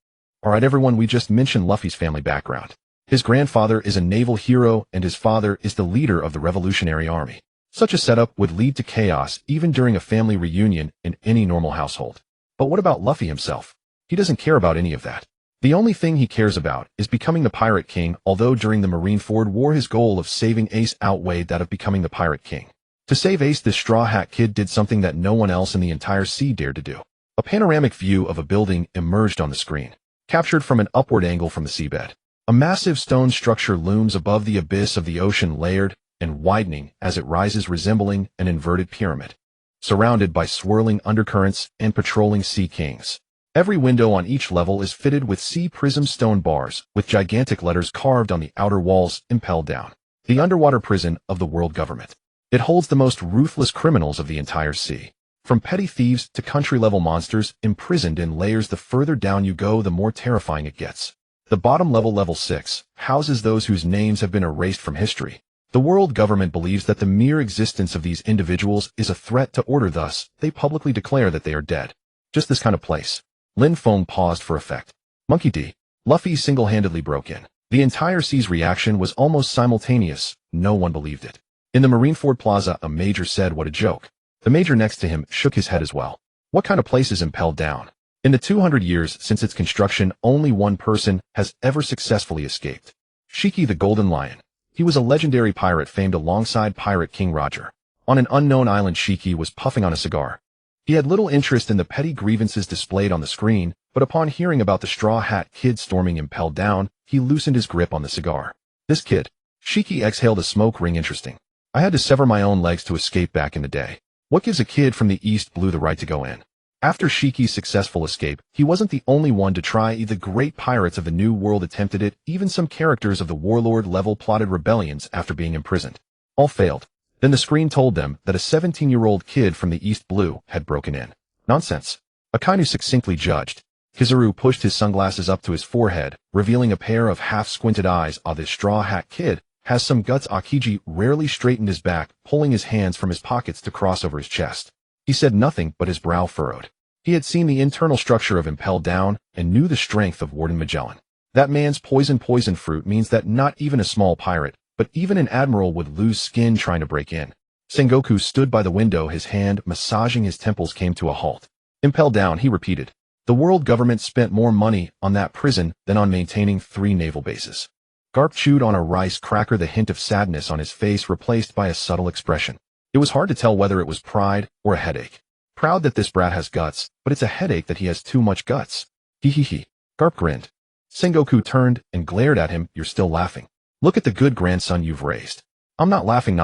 S1: Alright everyone, we just mentioned Luffy's family background. His grandfather is a naval hero and his father is the leader of the Revolutionary Army. Such a setup would lead to chaos even during a family reunion in any normal household. But what about Luffy himself? He doesn't care about any of that. The only thing he cares about is becoming the Pirate King, although during the Marineford War his goal of saving Ace outweighed that of becoming the Pirate King. To save Ace, this Straw Hat Kid did something that no one else in the entire sea dared to do. A panoramic view of a building emerged on the screen, captured from an upward angle from the seabed. A massive stone structure looms above the abyss of the ocean, layered and widening as it rises, resembling an inverted pyramid, surrounded by swirling undercurrents and patrolling sea kings. Every window on each level is fitted with sea prism stone bars, with gigantic letters carved on the outer walls, impelled down. The underwater prison of the world government. It holds the most ruthless criminals of the entire sea. From petty thieves to country-level monsters, imprisoned in layers. The further down you go, the more terrifying it gets. The bottom level, level 6, houses those whose names have been erased from history. The world government believes that the mere existence of these individuals is a threat to order, thus, they publicly declare that they are dead. Just this kind of place. Lin Feng paused for effect. Monkey D. Luffy single-handedly broke in. The entire sea's reaction was almost simultaneous. No one believed it. In the Marineford Plaza, a major said, what a joke. The major next to him shook his head as well. What kind of place is impelled down? In the 200 years since its construction, only one person has ever successfully escaped. Shiki the Golden Lion. He was a legendary pirate famed alongside Pirate King Roger. On an unknown island, Shiki was puffing on a cigar. He had little interest in the petty grievances displayed on the screen, but upon hearing about the Straw Hat Kid storming Impelled Down, he loosened his grip on the cigar. This kid. Shiki exhaled a smoke ring. Interesting. I had to sever my own legs to escape back in the day. What gives a kid from the East Blue the right to go in? After Shiki's successful escape, he wasn't the only one to try. The great pirates of the New World attempted it, even some characters of the warlord level plotted rebellions after being imprisoned. All failed. Then the screen told them that a 17-year-old kid from the East Blue had broken in. Nonsense. Akainu succinctly judged. Kizaru pushed his sunglasses up to his forehead, revealing a pair of half-squinted eyes. This Straw Hat Kid has some guts. Akiji rarely straightened his back, pulling his hands from his pockets to cross over his chest. He said nothing, but his brow furrowed. He had seen the internal structure of Impelled Down and knew the strength of Warden Magellan. That man's poison fruit means that not even a small pirate, but even an admiral would lose skin trying to break in. Sengoku stood by the window, his hand massaging his temples came to a halt. Impelled Down, he repeated. The world government spent more money on that prison than on maintaining 3 naval bases. Garp chewed on a rice cracker, the hint of sadness on his face replaced by a subtle expression. It was hard to tell whether it was pride or a headache. Proud that this brat has guts, but it's a headache that he has too much guts. He. Garp grinned. Sengoku turned and glared at him. You're still laughing. Look at the good grandson you've raised. I'm not laughing.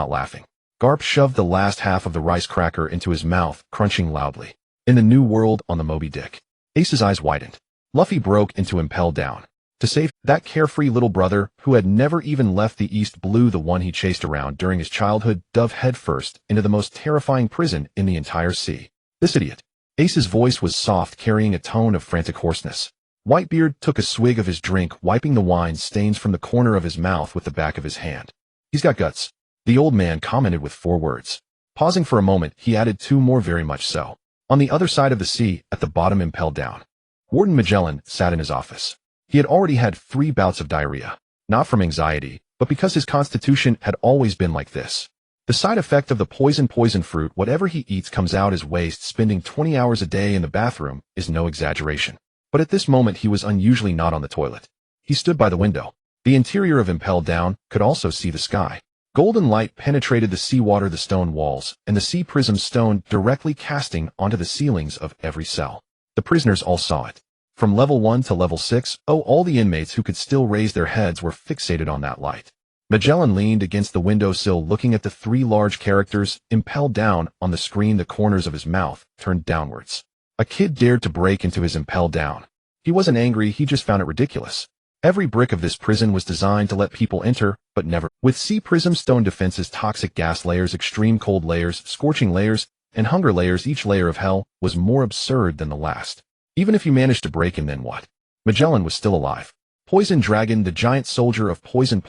S1: Garp shoved the last half of the rice cracker into his mouth, crunching loudly. In the New World on the Moby Dick. Ace's eyes widened. Luffy broke into Impelled Down. To save that carefree little brother who had never even left the East Blue, the one he chased around during his childhood, dove headfirst into the most terrifying prison in the entire sea. This idiot. Ace's voice was soft, carrying a tone of frantic hoarseness. Whitebeard took a swig of his drink, wiping the wine stains from the corner of his mouth with the back of his hand. He's got guts. The old man commented with 4 words. Pausing for a moment, he added 2 more, very much so. On the other side of the sea, at the bottom, Impelled Down. Warden Magellan sat in his office. He had already had 3 bouts of diarrhea, not from anxiety, but because his constitution had always been like this. The side effect of the poison fruit, whatever he eats comes out as waste. Spending 20 hours a day in the bathroom is no exaggeration. But at this moment he was unusually not on the toilet. He stood by the window. The interior of Impelled Down could also see the sky. Golden light penetrated the seawater, the stone walls, and the sea prism stone directly casting onto the ceilings of every cell. The prisoners all saw it. From level 1 to level 6, all the inmates who could still raise their heads were fixated on that light. Magellan leaned against the windowsill looking at the 3 large characters, Impelled Down, on the screen. The corners of his mouth turned downwards. A kid dared to break into his Impelled Down. He wasn't angry, he just found it ridiculous. Every brick of this prison was designed to let people enter, but never. With sea prism stone defenses, toxic gas layers, extreme cold layers, scorching layers, and hunger layers, each layer of hell was more absurd than the last. Even if you managed to break in, then what? Magellan was still alive. Poison Dragon, the giant soldier of poison,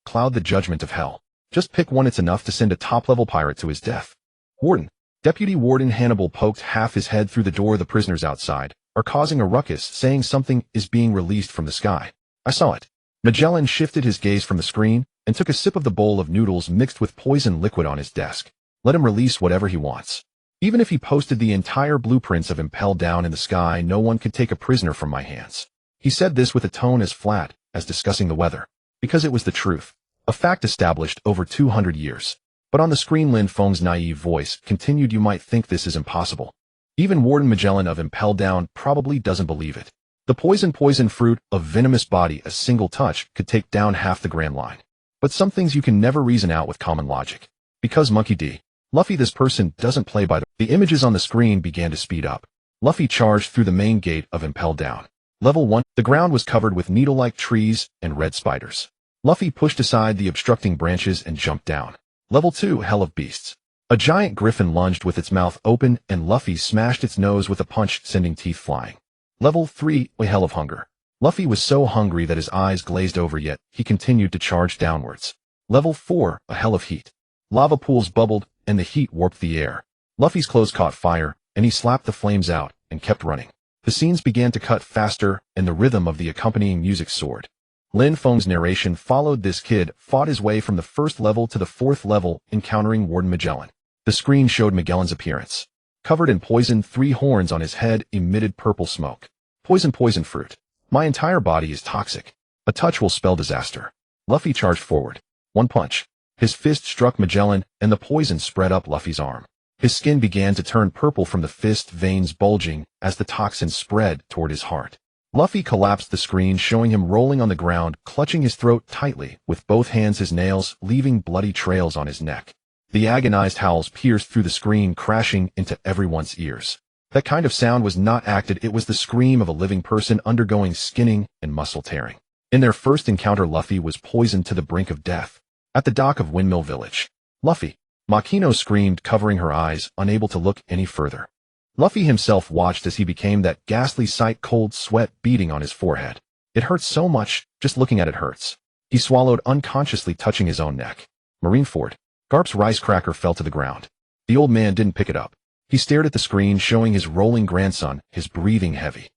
S1: cloud the judgment of hell. Just pick one, it's enough to send a top-level pirate to his death. Warden. Deputy Warden Hannibal poked half his head through the door. The prisoners outside are causing a ruckus, saying something is being released from the sky. I saw it. Magellan shifted his gaze from the screen and took a sip of the bowl of noodles mixed with poison liquid on his desk. Let him release whatever he wants. Even if he posted the entire blueprints of Impelled Down in the sky, no one could take a prisoner from my hands. He said this with a tone as flat as discussing the weather. Because it was the truth. A fact established over 200 years. But on the screen, Lin Feng's naive voice continued, you might think this is impossible. Even Warden Magellan of Impelled Down probably doesn't believe it. The poison fruit of venomous body, a single touch could take down half the Grand Line. But some things you can never reason out with common logic. Because Monkey D. Luffy, this person doesn't play by the images on the screen began to speed up. Luffy charged through the main gate of Impelled Down. Level 1, the ground was covered with needle-like trees and red spiders. Luffy pushed aside the obstructing branches and jumped down. Level 2, hell of beasts. A giant griffin lunged with its mouth open and Luffy smashed its nose with a punch, sending teeth flying. Level 3, a hell of hunger. Luffy was so hungry that his eyes glazed over, yet he continued to charge downwards. Level 4, a hell of heat. Lava pools bubbled and the heat warped the air. Luffy's clothes caught fire and he slapped the flames out and kept running. The scenes began to cut faster and the rhythm of the accompanying music soared. Lin Feng's narration followed. This kid fought his way from the 1st level to the 4th level, encountering Warden Magellan. The screen showed Magellan's appearance. Covered in poison, 3 horns on his head emitted purple smoke. Poison fruit. My entire body is toxic. A touch will spell disaster. Luffy charged forward. One punch. His fist struck Magellan, and the poison spread up Luffy's arm. His skin began to turn purple from the fist veins bulging as the toxin spread toward his heart. Luffy collapsed the screen, showing him rolling on the ground, clutching his throat tightly, with both hands his nails, leaving bloody trails on his neck. The agonized howls pierced through the screen, crashing into everyone's ears. That kind of sound was not acted, it was the scream of a living person undergoing skinning and muscle tearing. In their first encounter, Luffy was poisoned to the brink of death. At the dock of Windmill Village, Luffy, Makino screamed, covering her eyes, unable to look any further. Luffy himself watched as he became that ghastly sight, cold sweat beading on his forehead. It hurts so much, just looking at it hurts. He swallowed, unconsciously touching his own neck. Marineford. Garp's rice cracker fell to the ground. The old man didn't pick it up. He stared at the screen, showing his rolling grandson, his breathing heavy.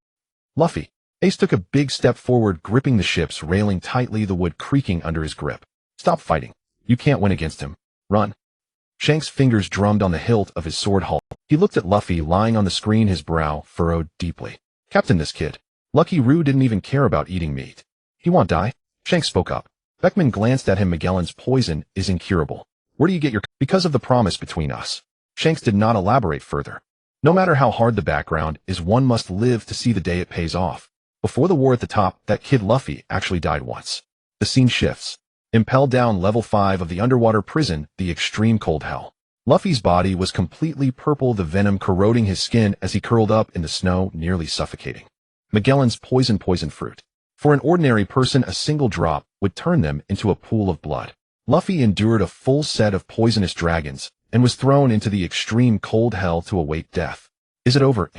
S1: Luffy. Ace took a big step forward, gripping the ship's railing tightly, the wood creaking under his grip. Stop fighting. You can't win against him. Run. Shanks' fingers drummed on the hilt of his sword hull. He looked at Luffy lying on the screen, his brow furrowed deeply. Captain, this kid. Lucky Roo didn't even care about eating meat. He won't die. Shanks spoke up. Beckman glanced at him. Magellan's poison is incurable. Where do you get your... Because of the promise between us. Shanks did not elaborate further. No matter how hard the background is, one must live to see the day it pays off. Before the war at the top, that kid Luffy actually died once. The scene shifts. Impelled down level 5 of the underwater prison, the extreme cold hell. Luffy's body was completely purple, the venom corroding his skin as he curled up in the snow, nearly suffocating. Magellan's poison fruit. For an ordinary person, a single drop would turn them into a pool of blood. Luffy endured a full set of poisonous dragons and was thrown into the extreme cold hell to await death. Is it over?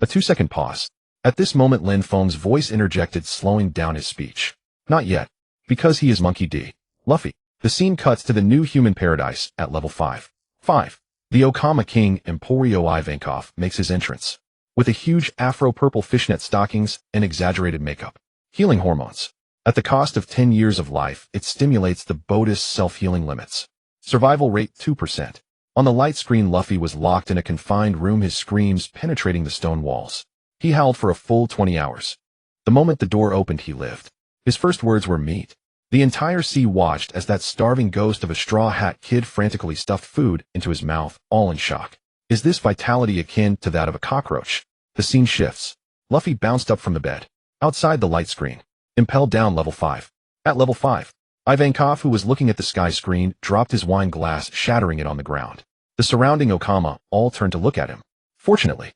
S1: A 2-second pause. At this moment, Lin Feng's voice interjected, slowing down his speech. Not yet. Because he is Monkey D. Luffy. The scene cuts to the new human paradise at level 5. 5. The Okama King, Emporio Ivankov, makes his entrance. With a huge afro-purple fishnet stockings and exaggerated makeup. Healing hormones. At the cost of 10 years of life, it stimulates the Bodhi's self-healing limits. Survival rate 2%. On the light screen, Luffy was locked in a confined room, his screams penetrating the stone walls. He howled for a full 20 hours. The moment the door opened, he lived. His first words were meat. The entire sea watched as that starving ghost of a straw hat kid frantically stuffed food into his mouth, all in shock. Is this vitality akin to that of a cockroach? The scene shifts. Luffy bounced up from the bed. Outside the light screen. Impelled down level 5. At level 5. Ivankov, who was looking at the sky screen, dropped his wine glass, shattering it on the ground. The surrounding Okama all turned to look at him. Fortunately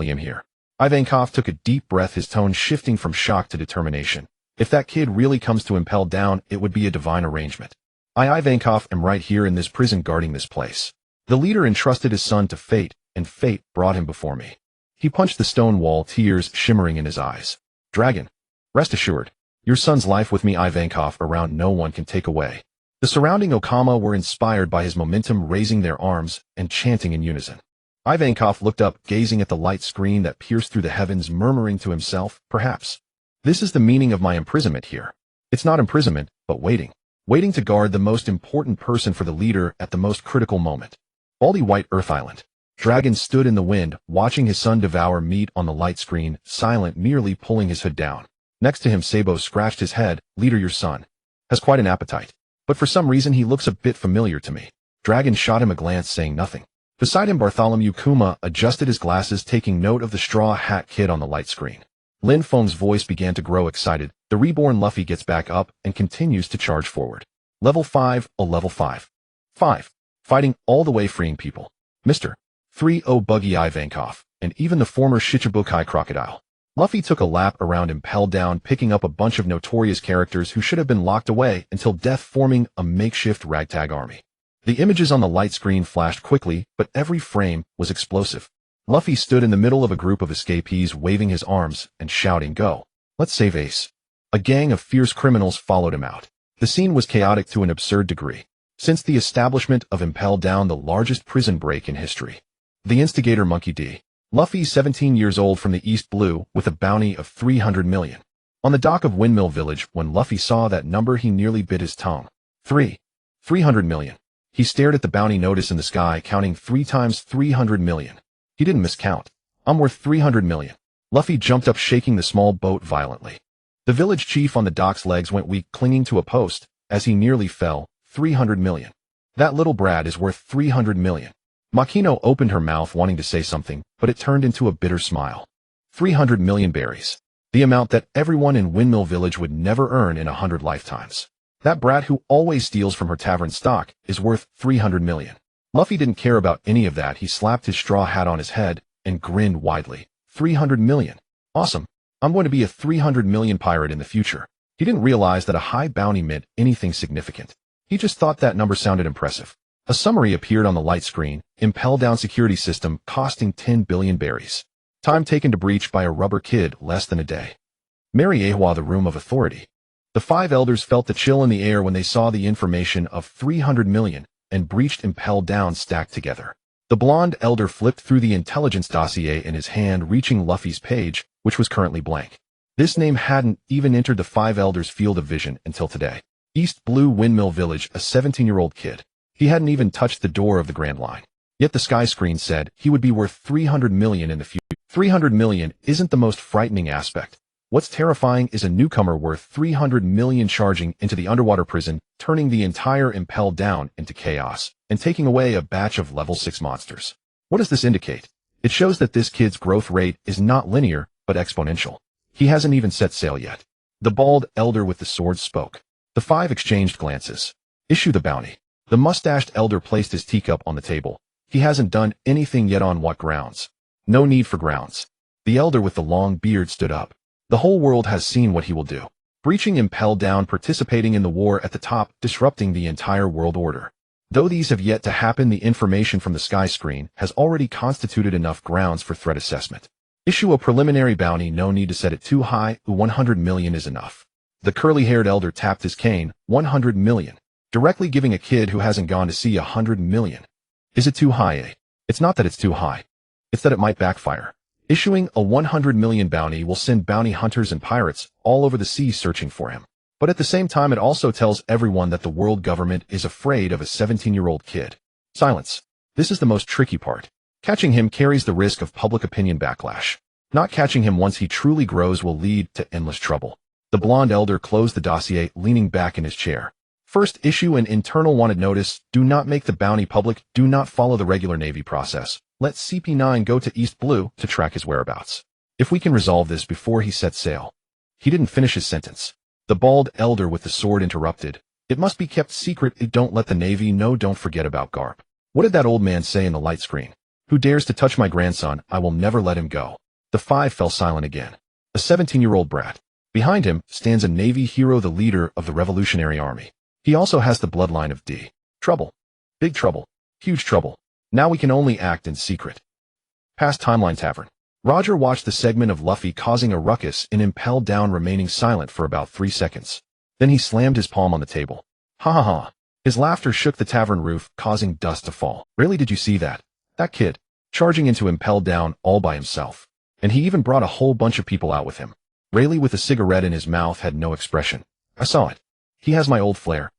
S1: I'm here. Ivankov took a deep breath, his tone shifting from shock to determination. If that kid really comes to impel down, it would be a divine arrangement. I, Ivankov, am right here in this prison guarding this place. The leader entrusted his son to fate, and fate brought him before me. He punched the stone wall, tears shimmering in his eyes. Dragon. Rest assured. Your son's life with me, Ivankov, around no one can take away. The surrounding Okama were inspired by his momentum, raising their arms and chanting in unison. Ivankov looked up, gazing at the light screen that pierced through the heavens, murmuring to himself, perhaps. This is the meaning of my imprisonment here. It's not imprisonment, but waiting. Waiting to guard the most important person for the leader at the most critical moment. Baldy White Earth Island. Dragon stood in the wind, watching his son devour meat on the light screen, silent, merely pulling his hood down. Next to him, Sabo scratched his head. Leader, your son has quite an appetite. But for some reason he looks a bit familiar to me. Dragon shot him a glance, saying nothing. Beside him, Bartholomew Kuma adjusted his glasses, taking note of the straw hat kid on the light screen. Lin Feng's voice began to grow excited. The reborn Luffy gets back up and continues to charge forward. Level 5, a level 5. 5. Fighting all the way, freeing people. Mr. 3-0 Buggy Ivankov, and even the former Shichibukai crocodile. Luffy took a lap around, impelled down, picking up a bunch of notorious characters who should have been locked away until death, forming a makeshift ragtag army. The images on the light screen flashed quickly, but every frame was explosive. Luffy stood in the middle of a group of escapees, waving his arms and shouting, "Go! Let's save Ace." A gang of fierce criminals followed him out. The scene was chaotic to an absurd degree. Since the establishment of Impel Down, the largest prison break in history. The instigator, Monkey D. Luffy, 17 years old, from the East Blue, with a bounty of 300 million. On the dock of Windmill Village, when Luffy saw that number, he nearly bit his tongue. 300 million. He stared at the bounty notice in the sky, counting 3 times 300 million. He didn't miscount. I'm worth 300 million. Luffy jumped up, shaking the small boat violently. The village chief on the dock's legs went weak, clinging to a post, as he nearly fell. 300 million. That little brat is worth 300 million. Makino opened her mouth wanting to say something, but it turned into a bitter smile. 300 million berries. The amount that everyone in Windmill Village would never earn in 100 lifetimes. That brat who always steals from her tavern stock is worth 300 million. Luffy didn't care about any of that. He slapped his straw hat on his head and grinned widely. 300 million. Awesome. I'm going to be a 300 million pirate in the future. He didn't realize that a high bounty meant anything significant. He just thought that number sounded impressive. A summary appeared on the light screen. Impel down security system costing 10 billion berries. Time taken to breach by a rubber kid, less than a day. Mary Ahwa, the room of authority. The 5 elders felt the chill in the air when they saw the information of 300 million and breached impel down stacked together. The blonde elder flipped through the intelligence dossier in his hand, reaching Luffy's page, which was currently blank. This name hadn't even entered the 5 elders' field of vision until today. East Blue Windmill Village, a 17-year-old kid. He hadn't even touched the door of the Grand Line. Yet the sky screen said he would be worth 300 million in the future. 300 million isn't the most frightening aspect. What's terrifying is a newcomer worth 300 million charging into the underwater prison, turning the entire Impel down into chaos, and taking away a batch of level 6 monsters. What does this indicate? It shows that this kid's growth rate is not linear, but exponential. He hasn't even set sail yet. The bald elder with the sword spoke. The 5 exchanged glances. Issue the bounty. The mustached elder placed his teacup on the table. He hasn't done anything yet. On what grounds? No need for grounds. The elder with the long beard stood up. The whole world has seen what he will do. Breaching Impel down, participating in the war at the top, disrupting the entire world order. Though these have yet to happen, the information from the sky screen has already constituted enough grounds for threat assessment. Issue a preliminary bounty. No need to set it too high. 100 million is enough. The curly-haired elder tapped his cane. 100 million. Directly giving a kid who hasn't gone to sea 100 million. Is it too high, eh? It's not that it's too high. It's that it might backfire. Issuing a 100 million bounty will send bounty hunters and pirates all over the sea searching for him. But at the same time, it also tells everyone that the world government is afraid of a 17-year-old kid. Silence. This is the most tricky part. Catching him carries the risk of public opinion backlash. Not catching him once he truly grows will lead to endless trouble. The blonde elder closed the dossier, leaning back in his chair. First, issue an internal wanted notice. Do not make the bounty public. Do not follow the regular Navy process. Let CP9 go to East Blue to track his whereabouts. If we can resolve this before he sets sail. He didn't finish his sentence. The bald elder with the sword interrupted. It must be kept secret. Don't let the Navy know. Don't forget about Garp. What did that old man say in the light screen? Who dares to touch my grandson? I will never let him go. The 5 fell silent again. A 17-year-old brat. Behind him stands a Navy hero, the leader of the Revolutionary Army. He also has the bloodline of D. Trouble. Big trouble. Huge trouble. Now we can only act in secret. Past Timeline Tavern. Roger watched the segment of Luffy causing a ruckus and Impel down, remaining silent for about 3 seconds. Then he slammed his palm on the table. Ha ha ha. His laughter shook the tavern roof, causing dust to fall. Really, did you see that? That kid. Charging into Impel down all by himself. And he even brought a whole bunch of people out with him. Rayleigh with a cigarette in his mouth had no expression. I saw it. He has my old flair.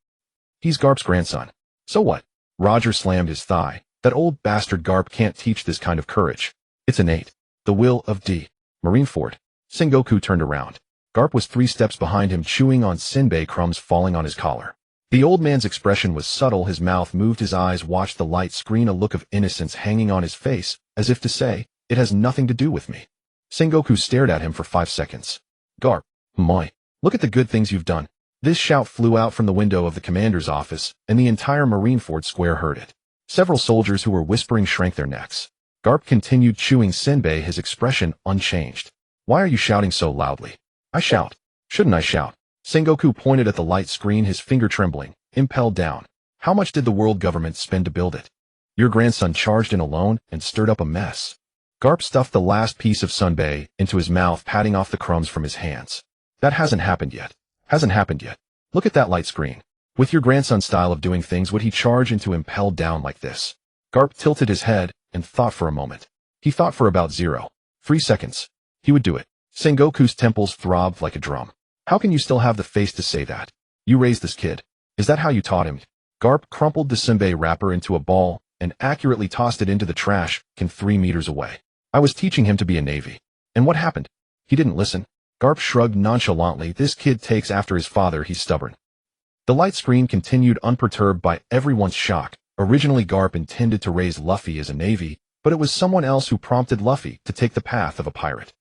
S1: He's Garp's grandson. So what? Roger slammed his thigh. That old bastard Garp can't teach this kind of courage. It's innate. The will of D. Marineford. Sengoku turned around. Garp was 3 steps behind him, chewing on senbei crumbs falling on his collar. The old man's expression was subtle. His mouth moved, his eyes watched the light screen, a look of innocence hanging on his face, as if to say, it has nothing to do with me. Sengoku stared at him for 5 seconds. Garp, my, look at the good things you've done. This shout flew out from the window of the commander's office, and the entire Marineford square heard it. Several soldiers who were whispering shrank their necks. Garp continued chewing senbei, his expression unchanged. Why are you shouting so loudly? I shout. Shouldn't I shout? Sengoku pointed at the light screen, his finger trembling. Impel down. How much did the world government spend to build it? Your grandson charged in alone and stirred up a mess. Garp stuffed the last piece of senbei into his mouth, patting off the crumbs from his hands. That hasn't happened yet. Hasn't happened yet. Look at that light screen. With your grandson's style of doing things, would he charge into Impel down like this? Garp tilted his head and thought for a moment. He thought for about 0.3 seconds. He would do it. Sengoku's temples throbbed like a drum. How can you still have the face to say that? You raised this kid. Is that how you taught him? Garp crumpled the senbei wrapper into a ball and accurately tossed it into the trash can 3 meters away. I was teaching him to be a Navy. And what happened? He didn't listen. Garp shrugged nonchalantly. This kid takes after his father. He's stubborn. The light screen continued unperturbed by everyone's shock. Originally Garp intended to raise Luffy as a navy, but it was someone else who prompted Luffy to take the path of a pirate.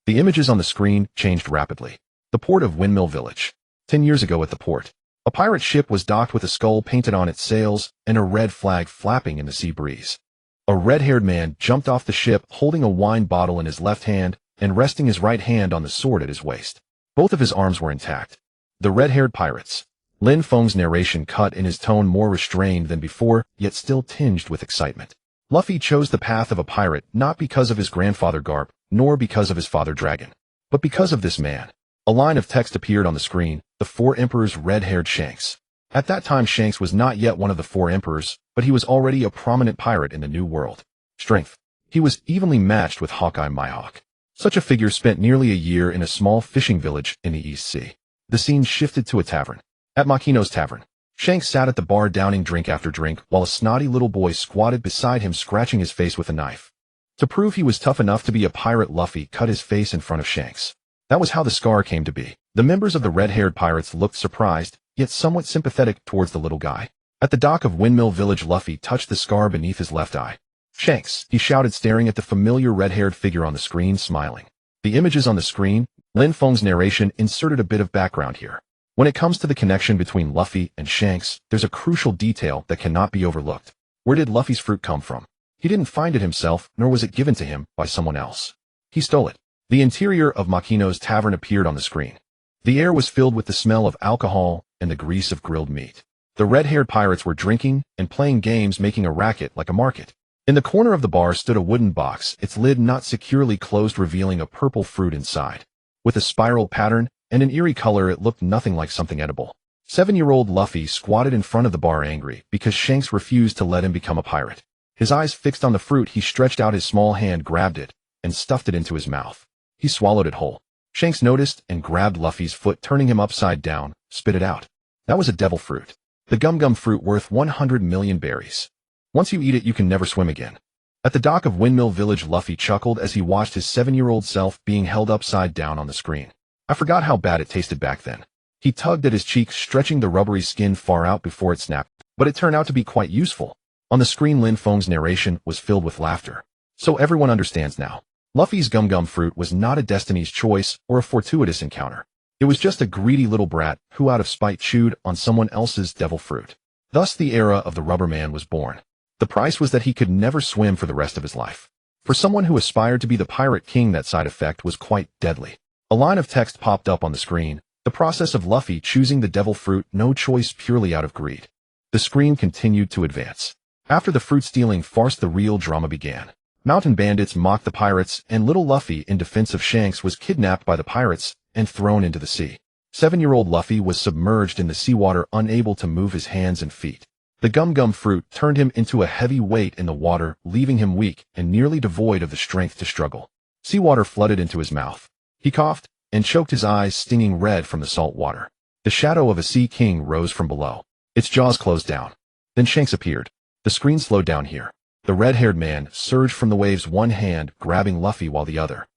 S1: The images on the screen changed rapidly. The port of Windmill Village. 10 years ago at the port, a pirate ship was docked with a skull painted on its sails and a red flag flapping in the sea breeze. A red-haired man jumped off the ship holding a wine bottle in his left hand and resting his right hand on the sword at his waist. Both of his arms were intact. The red-haired pirates. Lin Feng's narration cut in his tone more restrained than before, yet still tinged with excitement. Luffy chose the path of a pirate not because of his grandfather Garp, nor because of his father Dragon, but because of this man. A line of text appeared on the screen, the Four Emperors' red-haired Shanks. At that time Shanks was not yet one of the Four Emperors, but he was already a prominent pirate in the New World. Strength. He was evenly matched with Hawkeye Mihawk. Such a figure spent nearly a year in a small fishing village in the East Sea. The scene shifted to a tavern. At Makino's tavern, Shanks sat at the bar downing drink after drink while a snotty little boy squatted beside him scratching his face with a knife. To prove he was tough enough to be a pirate, Luffy cut his face in front of Shanks. That was how the scar came to be. The members of the red-haired pirates looked surprised, yet somewhat sympathetic towards the little guy. At the dock of Windmill Village, Luffy touched the scar beneath his left eye. Shanks, he shouted, staring at the familiar red-haired figure on the screen, smiling. The images on the screen, Lin Feng's narration inserted a bit of background here. When it comes to the connection between Luffy and Shanks, there's a crucial detail that cannot be overlooked. Where did Luffy's fruit come from? He didn't find it himself, nor was it given to him by someone else. He stole it. The interior of Makino's tavern appeared on the screen. The air was filled with the smell of alcohol and the grease of grilled meat. The red-haired pirates were drinking and playing games, making a racket like a market. In the corner of the bar stood a wooden box, its lid not securely closed, revealing a purple fruit inside. With a spiral pattern and an eerie color, it looked nothing like something edible. 7-year-old Luffy squatted in front of the bar, angry because Shanks refused to let him become a pirate. His eyes fixed on the fruit, he stretched out his small hand, grabbed it, and stuffed it into his mouth. He swallowed it whole. Shanks noticed and grabbed Luffy's foot, turning him upside down, spit it out. That was a devil fruit. The gum-gum fruit worth 100 million berries. Once you eat it, you can never swim again. At the dock of Windmill Village, Luffy chuckled as he watched his 7-year-old self being held upside down on the screen. I forgot how bad it tasted back then. He tugged at his cheek, stretching the rubbery skin far out before it snapped, but it turned out to be quite useful. On the screen, Lin Feng's narration was filled with laughter. So everyone understands now. Luffy's gum-gum fruit was not a destiny's choice or a fortuitous encounter. It was just a greedy little brat who out of spite chewed on someone else's devil fruit. Thus the era of the Rubber Man was born. The price was that he could never swim for the rest of his life. For someone who aspired to be the Pirate King, that side effect was quite deadly. A line of text popped up on the screen, the process of Luffy choosing the devil fruit, no choice, purely out of greed. The screen continued to advance. After the fruit-stealing farce, the real drama began. Mountain bandits mocked the pirates, and little Luffy, in defense of Shanks, was kidnapped by the pirates and thrown into the sea. 7-year-old Luffy was submerged in the seawater, unable to move his hands and feet. The gum-gum fruit turned him into a heavy weight in the water, leaving him weak and nearly devoid of the strength to struggle. Seawater flooded into his mouth. He coughed and choked, his eyes stinging red from the salt water. The shadow of a sea king rose from below. Its jaws closed down. Then Shanks appeared. The screen slowed down here. The red-haired man surged from the waves, one hand grabbing Luffy while the other.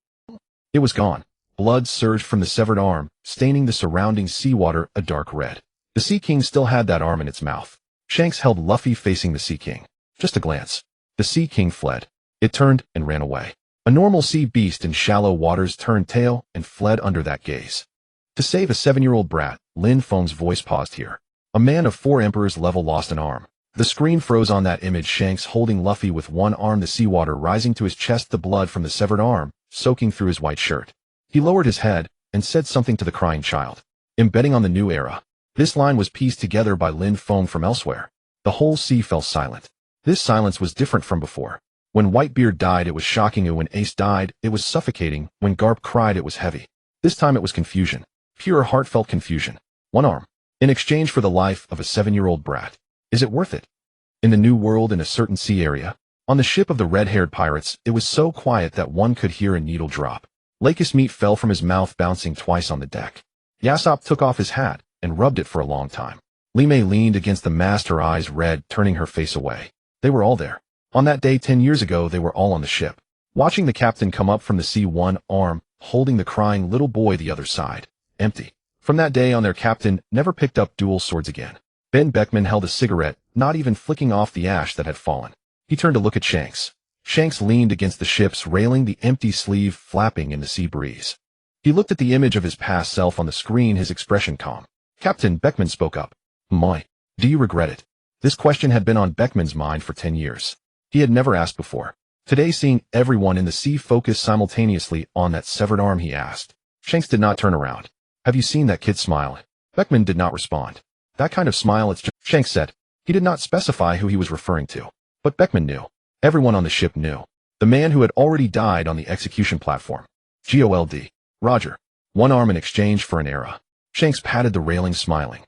S1: It was gone. Blood surged from the severed arm, staining the surrounding seawater a dark red. The Sea King still had that arm in its mouth. Shanks held Luffy facing the Sea King. Just a glance. The Sea King fled. It turned and ran away. A normal sea beast in shallow waters turned tail and fled under that gaze. To save a 7-year-old brat, Lin Feng's voice paused here. A man of 4 emperors level lost an arm. The screen froze on that image, Shanks holding Luffy with one arm, the seawater rising to his chest, the blood from the severed arm soaking through his white shirt. He lowered his head and said something to the crying child. Embedding on the new era. This line was pieced together by Lin Feng from elsewhere. The whole sea fell silent. This silence was different from before. When Whitebeard died, it was shocking, and when Ace died, it was suffocating. When Garp cried, it was heavy. This time it was confusion. Pure, heartfelt confusion. One arm. In exchange for the life of a 7-year-old brat. Is it worth it? In the New World, in a certain sea area, on the ship of the red-haired pirates, it was so quiet that one could hear a needle drop. Lakis meat fell from his mouth, bouncing twice on the deck. Yasopp took off his hat and rubbed it for a long time. Lime leaned against the mast, her eyes red, turning her face away. They were all there. On that day 10 years ago, they were all on the ship. Watching the captain come up from the sea, one arm holding the crying little boy, the other side empty. From that day on, their captain never picked up dual swords again. Ben Beckman held a cigarette, not even flicking off the ash that had fallen. He turned to look at Shanks. Shanks leaned against the ship's railing, the empty sleeve flapping in the sea breeze. He looked at the image of his past self on the screen, his expression calm. Captain Beckman spoke up. "My, do you regret it?" This question had been on Beckman's mind for 10 years. He had never asked before. Today, seeing everyone in the sea focus simultaneously on that severed arm, he asked. Shanks did not turn around. "Have you seen that kid smile?" Beckman did not respond. "That kind of smile, it's just," Shanks said. He did not specify who he was referring to. But Beckman knew. Everyone on the ship knew. The man who had already died on the execution platform. GOLD. Roger. One arm in exchange for an era. Shanks patted the railing, smiling.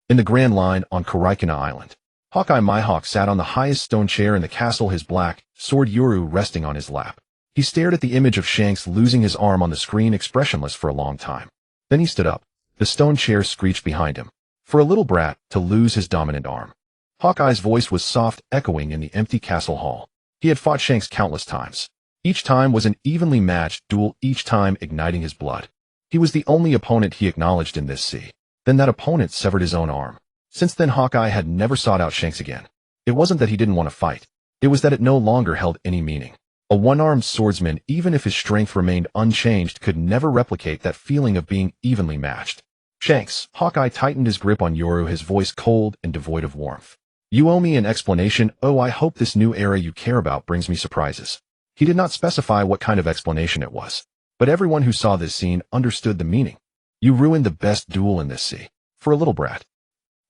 S1: In the Grand Line on Karaikana Island, Hawkeye Mihawk sat on the highest stone chair in the castle, his black sword Yoru resting on his lap. He stared at the image of Shanks losing his arm on the screen, expressionless for a long time. Then he stood up. The stone chair screeched behind him. For a little brat to lose his dominant arm. Hawkeye's voice was soft, echoing in the empty castle hall. He had fought Shanks countless times. Each time was an evenly matched duel, each time igniting his blood. He was the only opponent he acknowledged in this sea. Then that opponent severed his own arm. Since then, Hawkeye had never sought out Shanks again. It wasn't that he didn't want to fight. It was that it no longer held any meaning. A one-armed swordsman, even if his strength remained unchanged, could never replicate that feeling of being evenly matched. "Shanks," Hawkeye tightened his grip on Yoru, his voice cold and devoid of warmth. "You owe me an explanation. Oh, I hope this new era you care about brings me surprises." He did not specify what kind of explanation it was. But everyone who saw this scene understood the meaning. "You ruined the best duel in this sea. For a little brat."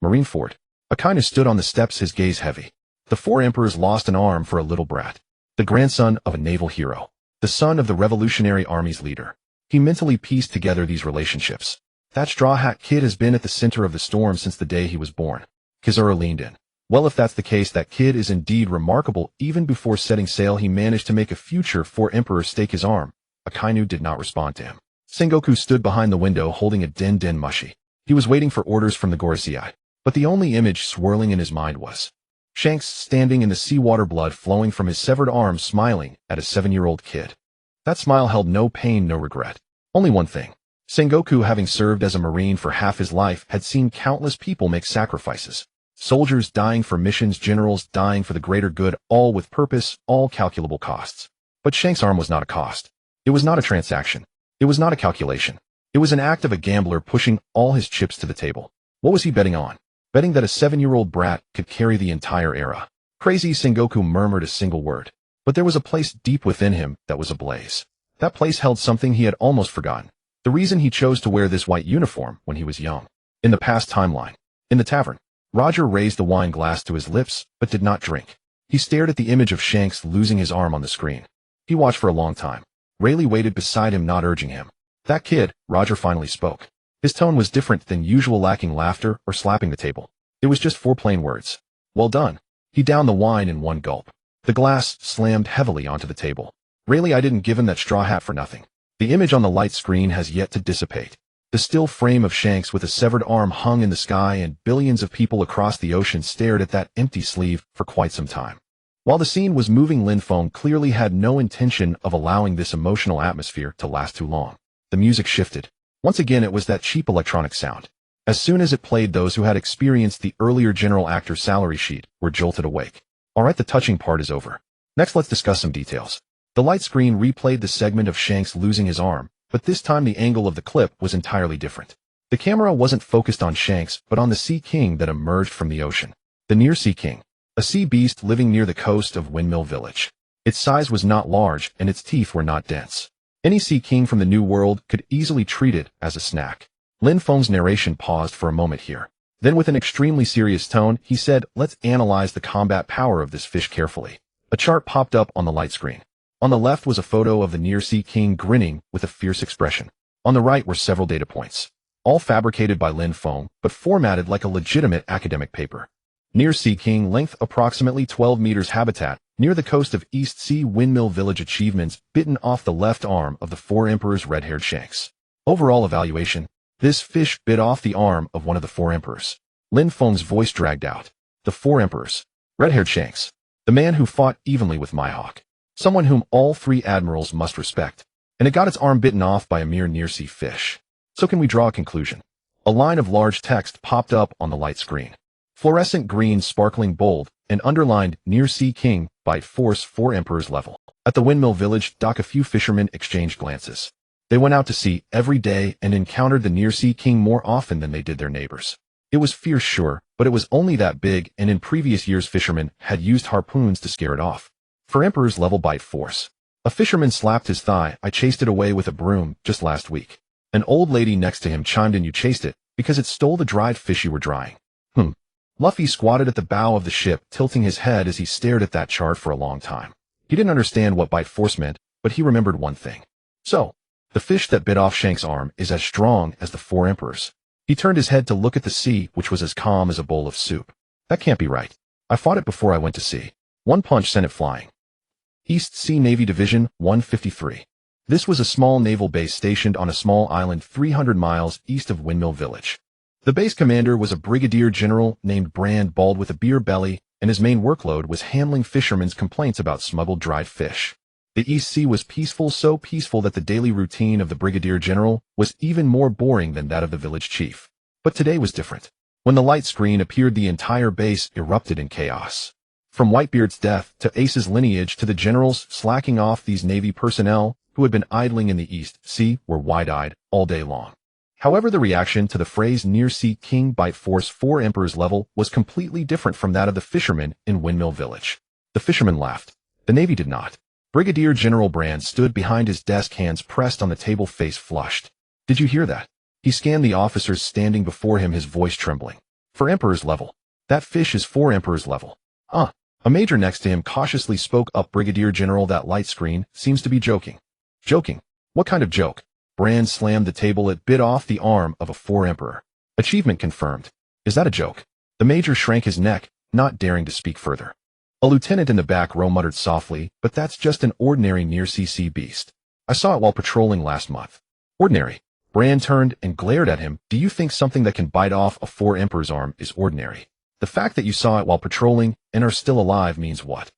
S1: Marineford. Akainu stood on the steps, his gaze heavy. The four emperors lost an arm for a little brat. The grandson of a naval hero. The son of the Revolutionary Army's leader. He mentally pieced together these relationships. That Straw Hat Kid has been at the center of the storm since the day he was born. Kizura leaned in. "Well, if that's the case, that kid is indeed remarkable. Even before setting sail, he managed to make a future four emperors stake his arm." Akainu did not respond to him. Sengoku stood behind the window holding a den mushi. He was waiting for orders from the Gorosei. But the only image swirling in his mind was Shanks standing in the seawater, blood flowing from his severed arm, smiling at a 7-year-old kid. That smile held no pain, no regret. Only one thing. Sengoku, having served as a Marine for half his life, had seen countless people make sacrifices. Soldiers dying for missions, generals dying for the greater good, all with purpose, all calculable costs. But Shanks' arm was not a cost. It was not a transaction. It was not a calculation. It was an act of a gambler pushing all his chips to the table. What was he betting on? Betting that a 7-year-old brat could carry the entire era. Crazy, Sengoku murmured a single word. But there was a place deep within him that was ablaze. That place held something he had almost forgotten. The reason he chose to wear this white uniform when he was young. In the past timeline. In the tavern. Roger raised the wine glass to his lips, but did not drink. He stared at the image of Shanks losing his arm on the screen. He watched for a long time. Rayleigh waited beside him, not urging him. "That kid," Roger finally spoke. His tone was different than usual, lacking laughter or slapping the table. It was just 4 plain words. "Well done." He downed the wine in one gulp. The glass slammed heavily onto the table. "Rayleigh, I didn't give him that straw hat for nothing." The image on the light screen has yet to dissipate. The still frame of Shanks with a severed arm hung in the sky, and billions of people across the ocean stared at that empty sleeve for quite some time. While the scene was moving, Lin Feng clearly had no intention of allowing this emotional atmosphere to last too long. The music shifted. Once again, it was that cheap electronic sound. As soon as it played, those who had experienced the earlier general actor salary sheet were jolted awake. All right, the touching part is over. Next, let's discuss some details. The light screen replayed the segment of Shanks losing his arm, but this time the angle of the clip was entirely different. The camera wasn't focused on Shanks, but on the Sea King that emerged from the ocean. The Near Sea King. A sea beast living near the coast of Windmill Village. Its size was not large, and its teeth were not dense. Any Sea King from the New World could easily treat it as a snack. Lin Feng's narration paused for a moment here. Then with an extremely serious tone, he said, "Let's analyze the combat power of this fish carefully." A chart popped up on the light screen. On the left was a photo of the Near Sea King grinning with a fierce expression. On the right were several data points. All fabricated by Lin Feng, but formatted like a legitimate academic paper. Near Sea King, length approximately 12 meters, habitat near the coast of East Sea, Windmill Village, achievements bitten off the left arm of the 4 emperors, red-haired Shanks. Overall evaluation, this fish bit off the arm of one of the 4 emperors. Lin Feng's voice dragged out. The 4 emperors. Red-haired Shanks. The man who fought evenly with Mihawk. Someone whom all 3 admirals must respect. And it got its arm bitten off by a mere near-sea fish. So can we draw a conclusion? A line of large text popped up on the light screen. Fluorescent green sparkling bold and underlined Near Sea King by Force 4 Emperors level. At the windmill village dock a few fishermen exchanged glances. They went out to sea every day and encountered the Near Sea King more often than they did their neighbors. It was fierce, sure, but it was only that big, and in previous years fishermen had used harpoons to scare it off. For Emperor's level bite force. A fisherman slapped his thigh. I chased it away with a broom just last week. An old lady next to him chimed in, you chased it because it stole the dried fish you were drying. Luffy squatted at the bow of the ship, tilting his head as he stared at that chart for a long time. He didn't understand what bite force meant, but he remembered one thing. So, the fish that bit off Shank's arm is as strong as the 4 emperors. He turned his head to look at the sea, which was as calm as a bowl of soup. That can't be right. I fought it before I went to sea. One punch sent it flying. East Sea Navy Division 153. This was a small naval base stationed on a small island 300 miles east of Windmill Village. The base commander was a brigadier general named Brand, bald with a beer belly, and his main workload was handling fishermen's complaints about smuggled dried fish. The East Sea was peaceful, so peaceful that the daily routine of the brigadier general was even more boring than that of the village chief. But today was different. When the light screen appeared, the entire base erupted in chaos. From Whitebeard's death to Ace's lineage to the generals slacking off, these Navy personnel who had been idling in the East Sea were wide-eyed all day long. However, the reaction to the phrase Near Sea King bite force 4 Emperors level was completely different from that of the fishermen in Windmill Village. The fishermen laughed. The Navy did not. Brigadier General Brand stood behind his desk, hands pressed on the table, face flushed. Did you hear that? He scanned the officers standing before him, his voice trembling. 4 Emperors level. That fish is 4 Emperors level. A major next to him cautiously spoke up. Brigadier General, that light screen seems to be joking. Joking? What kind of joke? Brand slammed the table. It bit off the arm of a 4 Emperor. Achievement confirmed. Is that a joke? The major shrank his neck, not daring to speak further. A lieutenant in the back row muttered softly, but that's just an ordinary Near Sea beast. I saw it while patrolling last month. Ordinary? Brand turned and glared at him. Do you think something that can bite off a 4 Emperor's arm is ordinary? The fact that you saw it while patrolling and are still alive means what?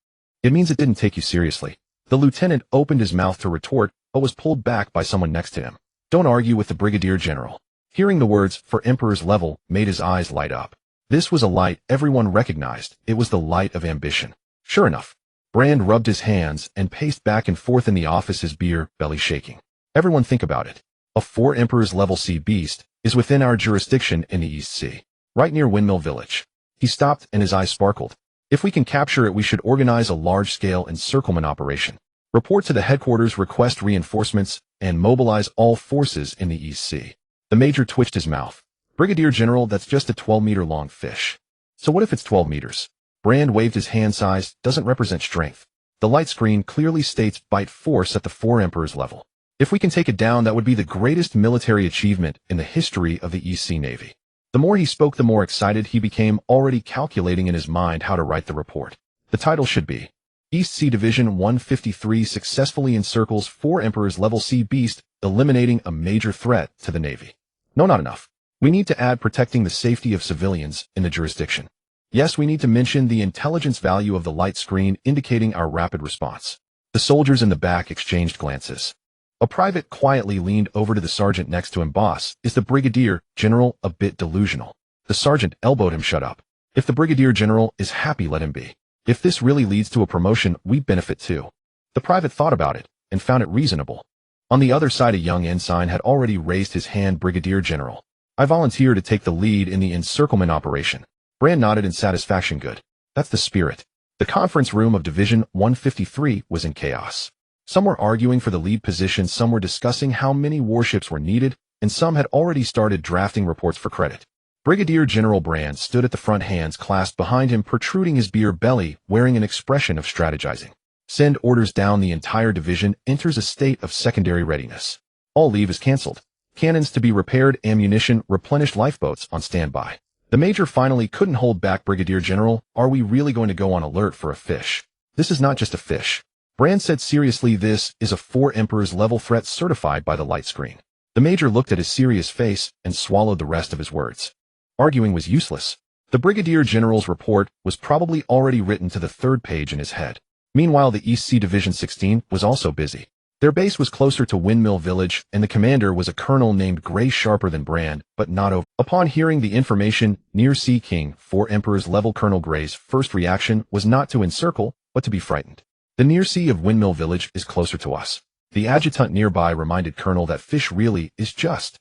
S1: It means it didn't take you seriously. The lieutenant opened his mouth to retort, but was pulled back by someone next to him. Don't argue with the brigadier general. Hearing the words "for Emperor's level" made his eyes light up. This was a light everyone recognized. It was the light of ambition. Sure enough, Brand rubbed his hands and paced back and forth in the office, his beer belly shaking. Everyone think about it. A 4 Emperor's level sea beast is within our jurisdiction in the East Sea, right near Windmill Village. He stopped and his eyes sparkled. If we can capture it, we should organize a large-scale encirclement operation. Report to the headquarters, request reinforcements, and mobilize all forces in the East Sea. The major twitched his mouth. Brigadier General, that's just a 12-meter-long fish. So what if it's 12 meters? Brand waved his hand. Size doesn't represent strength. The light screen clearly states bite force at the 4 Emperors level. If we can take it down, that would be the greatest military achievement in the history of the East Sea Navy. The more he spoke, the more excited he became, already calculating in his mind how to write the report. The title should be East Sea Division 153 successfully encircles 4 Emperors level sea beast, eliminating a major threat to the Navy. No, not enough. We need to add protecting the safety of civilians in the jurisdiction. Yes, we need to mention the intelligence value of the light screen indicating our rapid response. The soldiers in the back exchanged glances. A private quietly leaned over to the sergeant next to him. Boss, is the brigadier general a bit delusional? The sergeant elbowed him. Shut up. If the brigadier general is happy, let him be. If this really leads to a promotion, we benefit too. The private thought about it and found it reasonable. On the other side, a young ensign had already raised his hand. Brigadier General, I volunteer to take the lead in the encirclement operation. Brand nodded in satisfaction. Good. That's the spirit. The conference room of Division 153 was in chaos. Some were arguing for the lead position, some were discussing how many warships were needed, and some had already started drafting reports for credit. Brigadier General Brand stood at the front, hands clasped behind him, protruding his beer belly, wearing an expression of strategizing. Send orders down. The entire division enters a state of secondary readiness. All leave is cancelled. Cannons to be repaired, ammunition replenished, lifeboats on standby. The major finally couldn't hold back. Brigadier General, are we really going to go on alert for a fish? This is not just a fish. Brand said seriously, this is a 4 Emperors level threat certified by the light screen. The major looked at his serious face and swallowed the rest of his words. Arguing was useless. The Brigadier General's report was probably already written to the 3rd page in his head. Meanwhile, the East Sea Division 16 was also busy. Their base was closer to Windmill Village, and the commander was a colonel named Gray, sharper than Brand, but not over. Upon hearing the information, Near Sea King, 4 Emperors level Colonel Gray's first reaction was not to encircle, but to be frightened. The Near Sea of Windmill Village is closer to us. The adjutant nearby reminded Colonel that fish really is just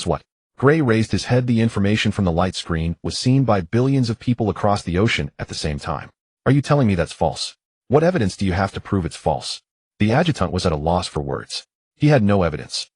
S1: what? Gray raised his head. The information from the light screen was seen by billions of people across the ocean at the same time. Are you telling me that's false? What evidence do you have to prove it's false? The adjutant was at a loss for words. He had no evidence.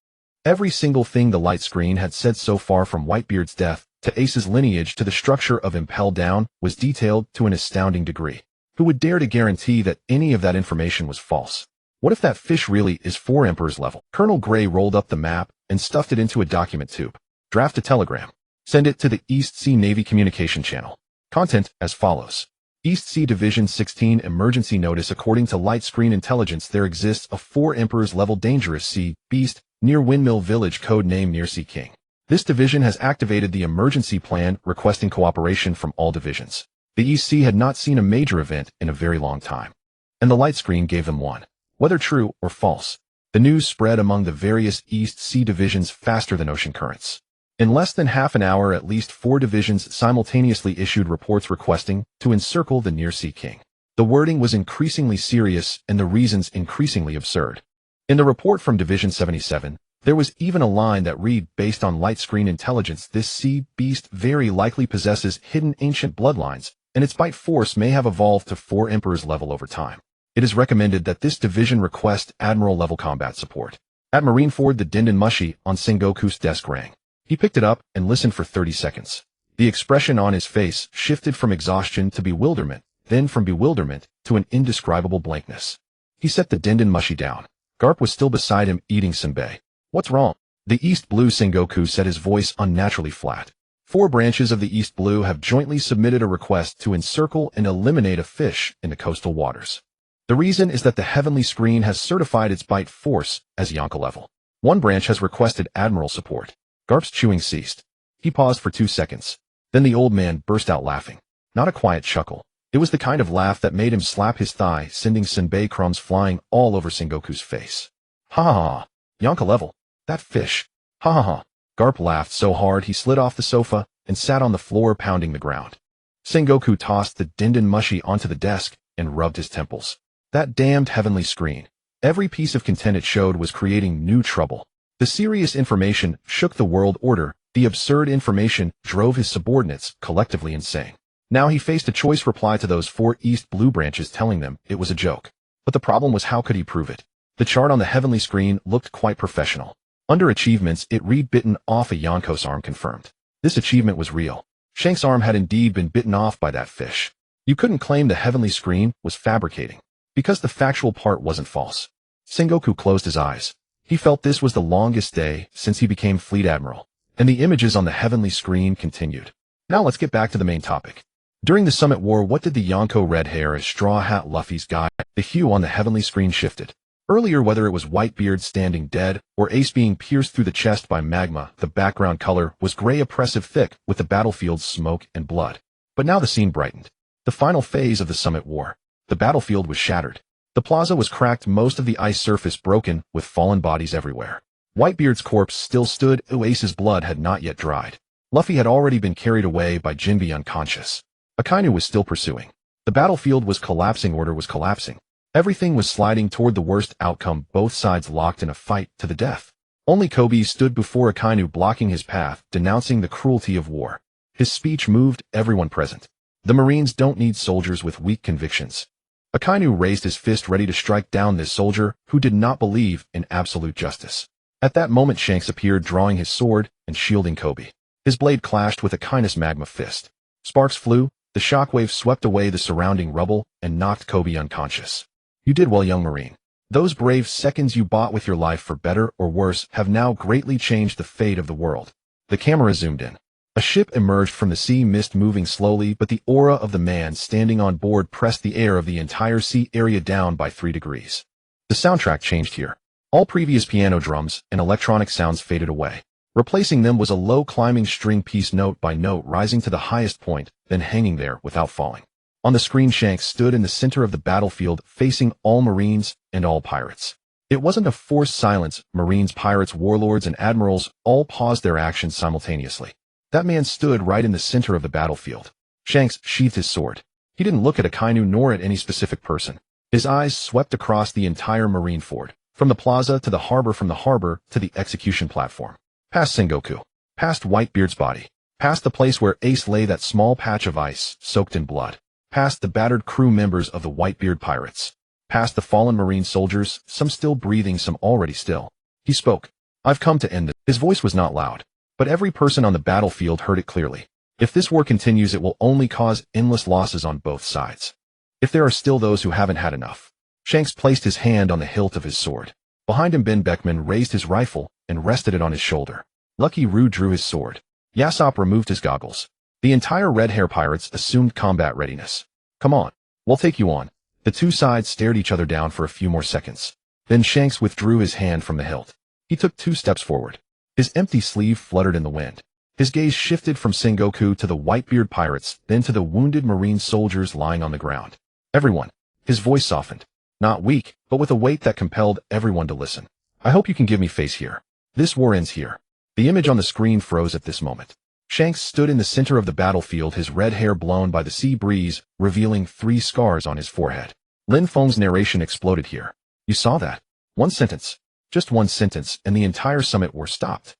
S1: Every single thing the light screen had said so far, from Whitebeard's death to Ace's lineage to the structure of Impel Down, was detailed to an astounding degree. Who would dare to guarantee that any of that information was false? What if that fish really is 4 Emperors level? Colonel Gray rolled up the map and stuffed it into a document tube. Draft a telegram. Send it to the East Sea Navy Communication Channel. Content as follows. East Sea Division 16 Emergency Notice. According to light screen intelligence, there exists a 4 Emperors level dangerous sea beast near Windmill Village, code name Near Sea King. This division has activated the emergency plan, requesting cooperation from all divisions. The East Sea had not seen a major event in a very long time, and the light screen gave them one. Whether true or false, the news spread among the various East Sea divisions faster than ocean currents. In less than half an hour, at least 4 divisions simultaneously issued reports requesting to encircle the Near Sea King. The wording was increasingly serious and the reasons increasingly absurd. In the report from Division 77, there was even a line that read, based on light screen intelligence, this sea beast very likely possesses hidden ancient bloodlines, and its bite force may have evolved to 4 Emperors level over time. It is recommended that this division request Admiral level combat support. At Marineford, the Dindin Mushi on Sengoku's desk rang. He picked it up and listened for 30 seconds. The expression on his face shifted from exhaustion to bewilderment, then from bewilderment to an indescribable blankness. He set the Dindin Mushi down. Garp was still beside him, eating senbei. What's wrong? The East Blue, Sengoku said, his voice unnaturally flat. 4 branches of the East Blue have jointly submitted a request to encircle and eliminate a fish in the coastal waters. The reason is that the heavenly screen has certified its bite force as Yonka level. One branch has requested Admiral support. Garp's chewing ceased. He paused for 2 seconds. Then the old man burst out laughing. Not a quiet chuckle. It was the kind of laugh that made him slap his thigh, sending senbei crumbs flying all over Sengoku's face. Ha ha ha. Yonka level. That fish. Ha ha ha. Garp laughed so hard he slid off the sofa and sat on the floor, pounding the ground. Sengoku tossed the Dindin Mushi onto the desk and rubbed his temples. That damned heavenly screen. Every piece of content it showed was creating new trouble. The serious information shook the world order. The absurd information drove his subordinates collectively insane. Now he faced a choice: reply to those 4 East Blue branches telling them it was a joke. But the problem was, how could he prove it? The chart on the heavenly screen looked quite professional. Under achievements, it read bitten off a Yonko's arm confirmed. This achievement was real. Shank's arm had indeed been bitten off by that fish. You couldn't claim the heavenly screen was fabricating, because the factual part wasn't false. Sengoku closed his eyes. He felt this was the longest day since he became Fleet Admiral, and the images on the heavenly screen continued. Now let's get back to the main topic. During the Summit War, what did the Yonko red hair as Straw Hat Luffy's guy? The hue on the heavenly screen shifted. Earlier, whether it was Whitebeard standing dead or Ace being pierced through the chest by magma, the background color was gray, oppressive, thick with the battlefield's smoke and blood. But now the scene brightened. The final phase of the Summit War. The battlefield was shattered. The plaza was cracked, most of the ice surface broken, with fallen bodies everywhere. Whitebeard's corpse still stood. Ace's blood had not yet dried. Luffy had already been carried away by Jinbe unconscious. Akainu was still pursuing. The battlefield was collapsing. Order was collapsing. Everything was sliding toward the worst outcome, both sides locked in a fight to the death. Only Kobe stood before Akainu, blocking his path, denouncing the cruelty of war. His speech moved everyone present. The Marines don't need soldiers with weak convictions. Akainu raised his fist, ready to strike down this soldier who did not believe in absolute justice. At that moment, Shanks appeared, drawing his sword and shielding Kobe. His blade clashed with Akainu's magma fist. Sparks flew, the shockwave swept away the surrounding rubble and knocked Kobe unconscious. You did well, young Marine. Those brave seconds you bought with your life, for better or worse, have now greatly changed the fate of the world. The camera zoomed in. A ship emerged from the sea mist, moving slowly, but the aura of the man standing on board pressed the air of the entire sea area down by 3 degrees. The soundtrack changed here. All previous piano drums and electronic sounds faded away. Replacing them was a low climbing string piece, note by note, rising to the highest point, then hanging there without falling. On the screen, Shanks stood in the center of the battlefield, facing all Marines and all pirates. It wasn't a forced silence. Marines, pirates, warlords, and admirals all paused their actions simultaneously. That man stood right in the center of the battlefield. Shanks sheathed his sword. He didn't look at Akainu nor at any specific person. His eyes swept across the entire marine fort, from the plaza to the harbor, from the harbor to the execution platform. Past Sengoku. Past Whitebeard's body. Past the place where Ace lay, that small patch of ice, soaked in blood. Past the battered crew members of the Whitebeard pirates. Past the fallen marine soldiers, some still breathing, some already still. He spoke. I've come to end it. His voice was not loud, but every person on the battlefield heard it clearly. If this war continues, it will only cause endless losses on both sides. If there are still those who haven't had enough. Shanks placed his hand on the hilt of his sword. Behind him, Ben Beckman raised his rifle and rested it on his shoulder. Lucky Roo drew his sword. Yasop removed his goggles. The entire Red Hair pirates assumed combat readiness. Come on, we'll take you on. The two sides stared each other down for a few more seconds. Then Shanks withdrew his hand from the hilt. He took 2 steps forward. His empty sleeve fluttered in the wind. His gaze shifted from Sengoku to the Whitebeard pirates, then to the wounded marine soldiers lying on the ground. Everyone. His voice softened. Not weak, but with a weight that compelled everyone to listen. I hope you can give me face here. This war ends here. The image on the screen froze at this moment. Shanks stood in the center of the battlefield, his red hair blown by the sea breeze, revealing 3 scars on his forehead. Lin Feng's narration exploded here. You saw that? One sentence. Just one sentence, and the entire summit war stopped.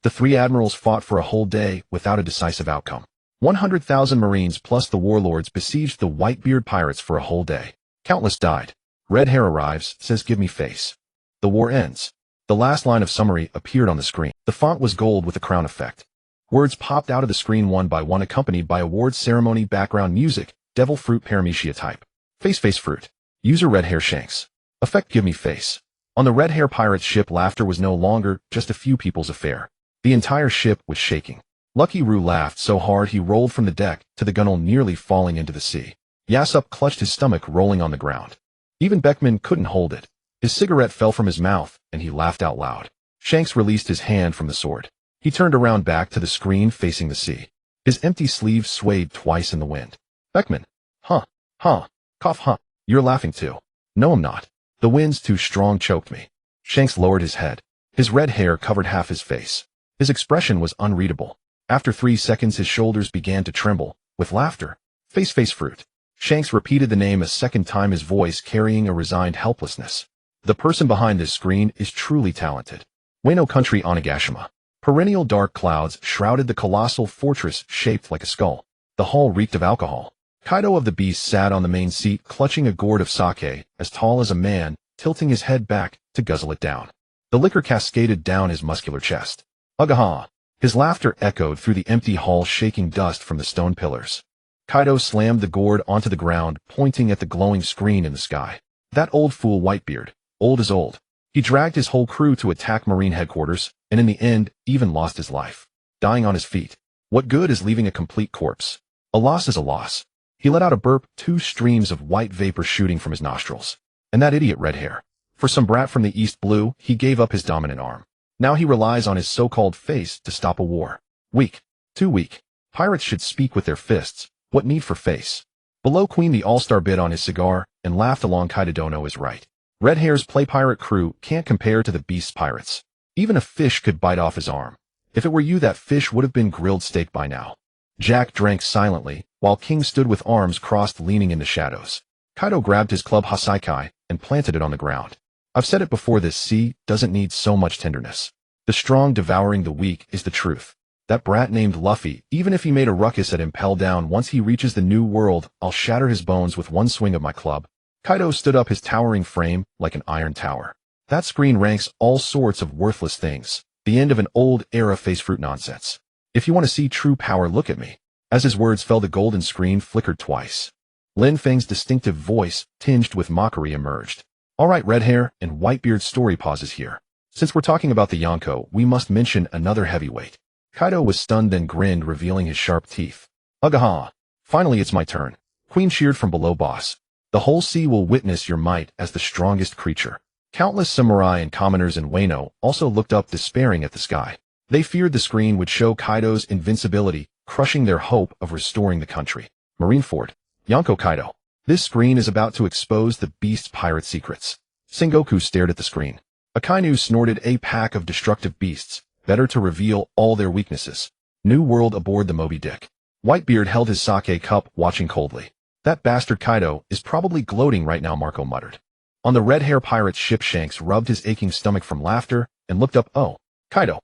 S1: The 3 admirals fought for a whole day without a decisive outcome. 100,000 marines plus the warlords besieged the Whitebeard pirates for a whole day. Countless died. Red Hair arrives, says give me face. The war ends. The last line of summary appeared on the screen. The font was gold with a crown effect. Words popped out of the screen one by one, accompanied by awards ceremony background music, Devil Fruit Paramecia type. Face Fruit. User Red Hair Shanks. Effect give me face. On the Red Hair pirate's ship, laughter was no longer just a few people's affair. The entire ship was shaking. Lucky Roo laughed so hard he rolled from the deck to the gunwale, nearly falling into the sea. Yasop clutched his stomach, rolling on the ground. Even Beckman couldn't hold it. His cigarette fell from his mouth, and he laughed out loud. Shanks released his hand from the sword. He turned around back to the screen facing the sea. His empty sleeve swayed twice in the wind. Beckman. Huh. Cough, huh. You're laughing too. No, I'm not. The wind's too strong, choked me. Shanks lowered his head. His red hair covered half his face. His expression was unreadable. After 3 seconds, his shoulders began to tremble. With laughter. Face Fruit. Shanks repeated the name a second time, his voice carrying a resigned helplessness. The person behind this screen is truly talented. Wano Country, Onigashima. Perennial dark clouds shrouded the colossal fortress shaped like a skull. The hall reeked of alcohol. Kaido of the Beast sat on the main seat, clutching a gourd of sake, as tall as a man, tilting his head back to guzzle it down. The liquor cascaded down his muscular chest. Agaha! His laughter echoed through the empty hall, shaking dust from the stone pillars. Kaido slammed the gourd onto the ground, pointing at the glowing screen in the sky. That old fool Whitebeard. Old as old. He dragged his whole crew to attack Marine headquarters, and in the end, even lost his life. Dying on his feet. What good is leaving a complete corpse? A loss is a loss. He let out a burp, 2 streams of white vapor shooting from his nostrils. And that idiot Red Hair. For some brat from the East Blue, he gave up his dominant arm. Now he relies on his so-called face to stop a war. Weak. Too weak. Pirates should speak with their fists. What need for face? Below Queen the All-Star bit on his cigar and laughed along. Kaido is right. Red Hair's play pirate crew can't compare to the Beast's pirates. Even a fish could bite off his arm. If it were you, that fish would have been grilled steak by now. Jack drank silently, while King stood with arms crossed, leaning in the shadows. Kaido grabbed his club Hasaikai and planted it on the ground. I've said it before, this sea doesn't need so much tenderness. The strong devouring the weak is the truth. That brat named Luffy, even if he made a ruckus at Impel Down, once he reaches the new world, I'll shatter his bones with one swing of my club. Kaido stood up, his towering frame like an iron tower. That screen ranks all sorts of worthless things. The end of an old era face fruit nonsense. If you want to see true power, look at me. As his words fell, the golden screen flickered twice. Lin Feng's distinctive voice, tinged with mockery, emerged. All right, Red Hair and Whitebeard's story pauses here. Since we're talking about the Yonko, we must mention another heavyweight. Kaido was stunned, then grinned, revealing his sharp teeth. Agaha! Finally, it's my turn. Queen cheered from below. Boss. The whole sea will witness your might as the strongest creature. Countless samurai and commoners in Wano also looked up, despairing at the sky. They feared the screen would show Kaido's invincibility, crushing their hope of restoring the country. Marineford. Yonko Kaido. This screen is about to expose the Beast's pirate secrets. Sengoku stared at the screen. Akainu snorted, a pack of destructive beasts, better to reveal all their weaknesses. New world aboard the Moby Dick. Whitebeard held his sake cup, watching coldly. That bastard Kaido is probably gloating right now, Marco muttered. On the red-hair pirate's ship, Shanks rubbed his aching stomach from laughter and looked up. Oh, Kaido.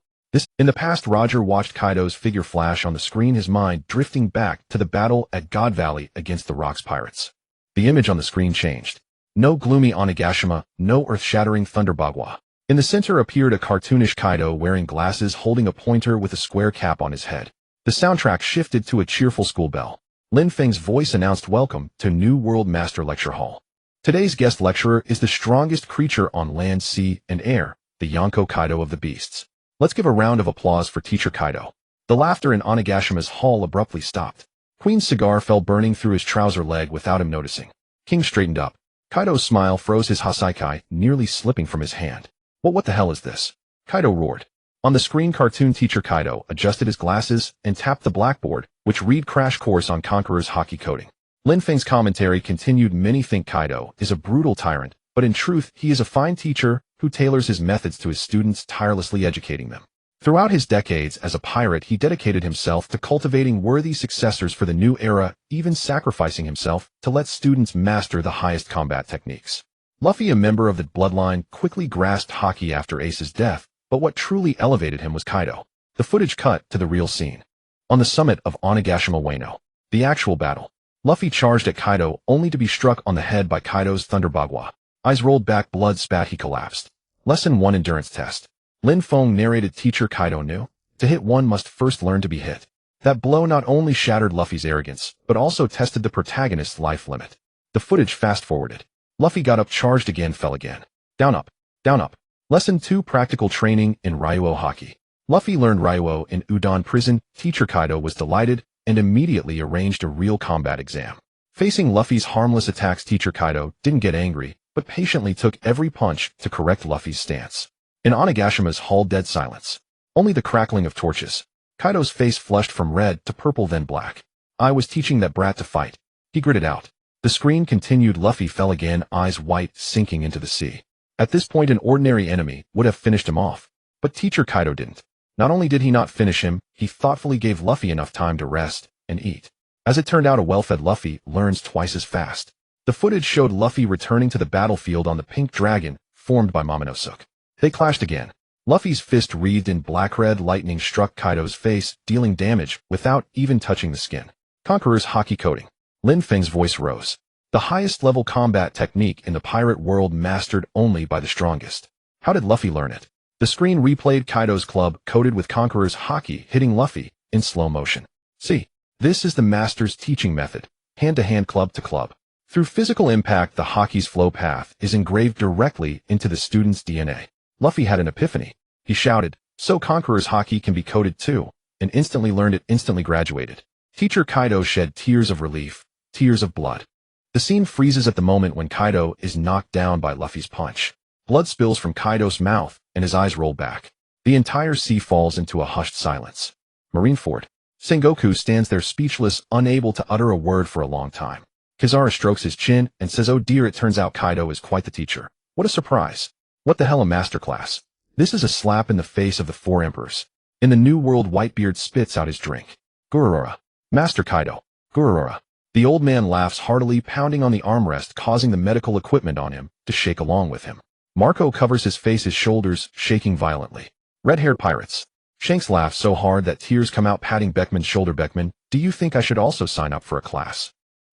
S1: In the past, Roger watched Kaido's figure flash on the screen, his mind drifting back to the battle at God Valley against the Rocks pirates. The image on the screen changed. No gloomy Onigashima, no earth-shattering Thunderbagwa. In the center appeared a cartoonish Kaido wearing glasses, holding a pointer with a square cap on his head. The soundtrack shifted to a cheerful school bell. Lin Feng's voice announced, "Welcome to New World Master Lecture Hall. Today's guest lecturer is the strongest creature on land, sea, and air, the Yonko Kaido of the beasts. Let's give a round of applause for Teacher Kaido." The laughter in Onigashima's hall abruptly stopped. Queen's cigar fell burning through his trouser leg without him noticing. King straightened up. Kaido's smile froze his Hasaikai, nearly slipping from his hand. What the hell is this? Kaido roared. On the screen, cartoon Teacher Kaido adjusted his glasses and tapped the blackboard, which read Crash Course on Conqueror's Haki coding. Lin Feng's commentary continued. Many think Kaido is a brutal tyrant, but in truth he is a fine teacher who tailors his methods to his students, tirelessly educating them. Throughout his decades as a pirate, he dedicated himself to cultivating worthy successors for the new era, even sacrificing himself to let students master the highest combat techniques. Luffy, a member of the bloodline, quickly grasped Haki after Ace's death, but what truly elevated him was Kaido. The footage cut to the real scene. On the summit of Onigashima Wano, the actual battle. Luffy charged at Kaido, only to be struck on the head by Kaido's Thunderbagwa. Eyes rolled back, blood spat, he collapsed. Lesson 1 Endurance Test. Lin Feng narrated. Teacher Kaido knew, to hit one must first learn to be hit. That blow not only shattered Luffy's arrogance, but also tested the protagonist's life limit. The footage fast-forwarded. Luffy got up, charged again, fell again. Down up, down up. Lesson 2 Practical Training in Ryuo Haki. Luffy learned Ryuo in Udon Prison. Teacher Kaido was delighted and immediately arranged a real combat exam. Facing Luffy's harmless attacks, Teacher Kaido didn't get angry, but patiently took every punch to correct Luffy's stance. In Onigashima's hall, dead silence. Only the crackling of torches. Kaido's face flushed from red to purple, then black. "I was teaching that brat to fight," he gritted out. The screen continued. Luffy fell again, eyes white, sinking into the sea. At this point, an ordinary enemy would have finished him off. But Teacher Kaido didn't. Not only did he not finish him, he thoughtfully gave Luffy enough time to rest and eat. As it turned out, a well-fed Luffy learns twice as fast. The footage showed Luffy returning to the battlefield on the pink dragon, formed by Momonosuke. They clashed again. Luffy's fist, wreathed in black-red lightning, struck Kaido's face, dealing damage without even touching the skin. Conqueror's Haki coding. Lin Feng's voice rose. The highest-level combat technique in the pirate world, mastered only by the strongest. How did Luffy learn it? The screen replayed Kaido's club, coated with Conqueror's Haki, hitting Luffy in slow motion. See, this is the master's teaching method, hand-to-hand, club to club. Through physical impact, the Haki's flow path is engraved directly into the student's DNA. Luffy had an epiphany. He shouted, "So Conqueror's Haki can be coded too," and instantly learned it, instantly graduated. Teacher Kaido shed tears of relief, tears of blood. The scene freezes at the moment when Kaido is knocked down by Luffy's punch. Blood spills from Kaido's mouth, and his eyes roll back. The entire sea falls into a hushed silence. Marineford. Sengoku stands there speechless, unable to utter a word for a long time. Kizaru strokes his chin and says, "Oh dear, it turns out Kaido is quite the teacher. What a surprise. What the hell, a masterclass. This is a slap in the face of the four emperors." In the new world, Whitebeard spits out his drink. "Gururora. Master Kaido. Gururora." The old man laughs heartily, pounding on the armrest, causing the medical equipment on him to shake along with him. Marco covers his face, his shoulders shaking violently. Red-haired pirates. Shanks laughs so hard that tears come out, patting Beckman's shoulder. "Beckman, do you think I should also sign up for a class?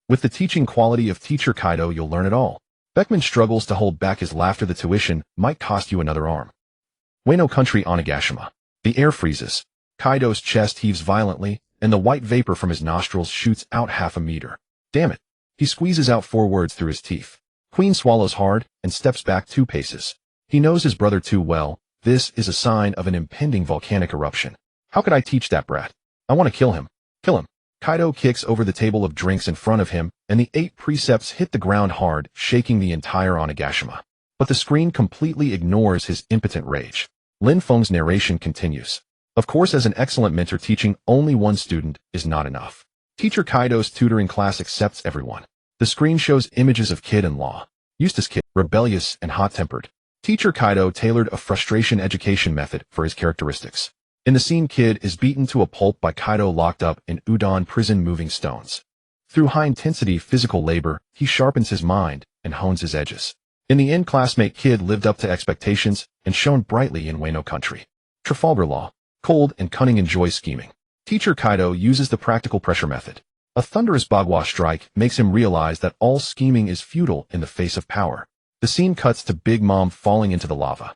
S1: With the teaching quality of Teacher Kaido, you'll learn it all." Beckman struggles to hold back his laughter. "The tuition might cost you another arm." Wano Country, Onigashima. The air freezes. Kaido's chest heaves violently, and the white vapor from his nostrils shoots out 1/2 meter. "Damn it." He squeezes out 4 words through his teeth. Queen swallows hard and steps back 2 paces. He knows his brother too well. This is a sign of an impending volcanic eruption. "How could I teach that brat? I want to kill him. Kill him." Kaido kicks over the table of drinks in front of him, and the 8 precepts hit the ground hard, shaking the entire Onigashima. But the screen completely ignores his impotent rage. Lin Feng's narration continues. Of course, as an excellent mentor, teaching only one student is not enough. Teacher Kaido's tutoring class accepts everyone. The screen shows images of Kid and Law. Eustace Kid, rebellious and hot-tempered. Teacher Kaido tailored a frustration education method for his characteristics. In the scene, Kid is beaten to a pulp by Kaido locked up in Udon prison moving stones. Through high-intensity physical labor, he sharpens his mind and hones his edges. In the end, classmate Kid lived up to expectations and shone brightly in Wano country. Trafalgar Law. Cold and cunning enjoys scheming. Teacher Kaido uses the practical pressure method. A thunderous Bagua strike makes him realize that all scheming is futile in the face of power. The scene cuts to Big Mom falling into the lava.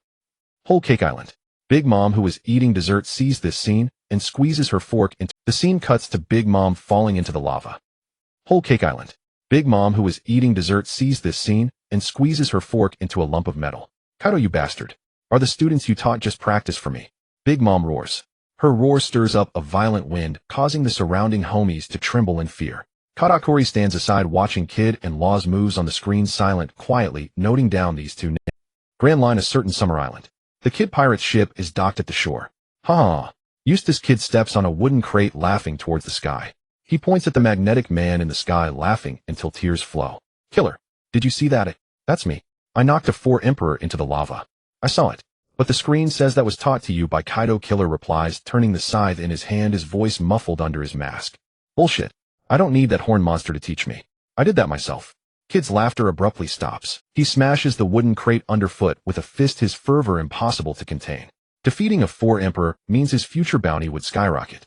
S1: Whole Cake Island. Big Mom, who is eating dessert, sees this scene and squeezes her fork into the scene cuts to Big Mom falling into the lava. Whole Cake Island. Big Mom, who is eating dessert, sees this scene and squeezes her fork into a lump of metal. Kaido, you bastard. Are the students you taught just practice for me? Big Mom roars. Her roar stirs up a violent wind, causing the surrounding homies to tremble in fear. Katakuri stands aside watching Kid and Law's moves on the screen, silent, quietly, noting down these two names. Grand Line, a certain summer island. The Kid pirate's ship is docked at the shore. Ha! Eustace Kid steps on a wooden crate, laughing towards the sky. He points at the magnetic man in the sky, laughing until tears flow. Killer, did you see that? That's me. I knocked a 4 Emperor into the lava. I saw it. But the screen says that was taught to you by Kaido. Killer replies, turning the scythe in his hand, his voice muffled under his mask. Bullshit. I don't need that horn monster to teach me. I did that myself. Kid's laughter abruptly stops. He smashes the wooden crate underfoot with a fist, his fervor impossible to contain. Defeating a 4 Emperor means his future bounty would skyrocket.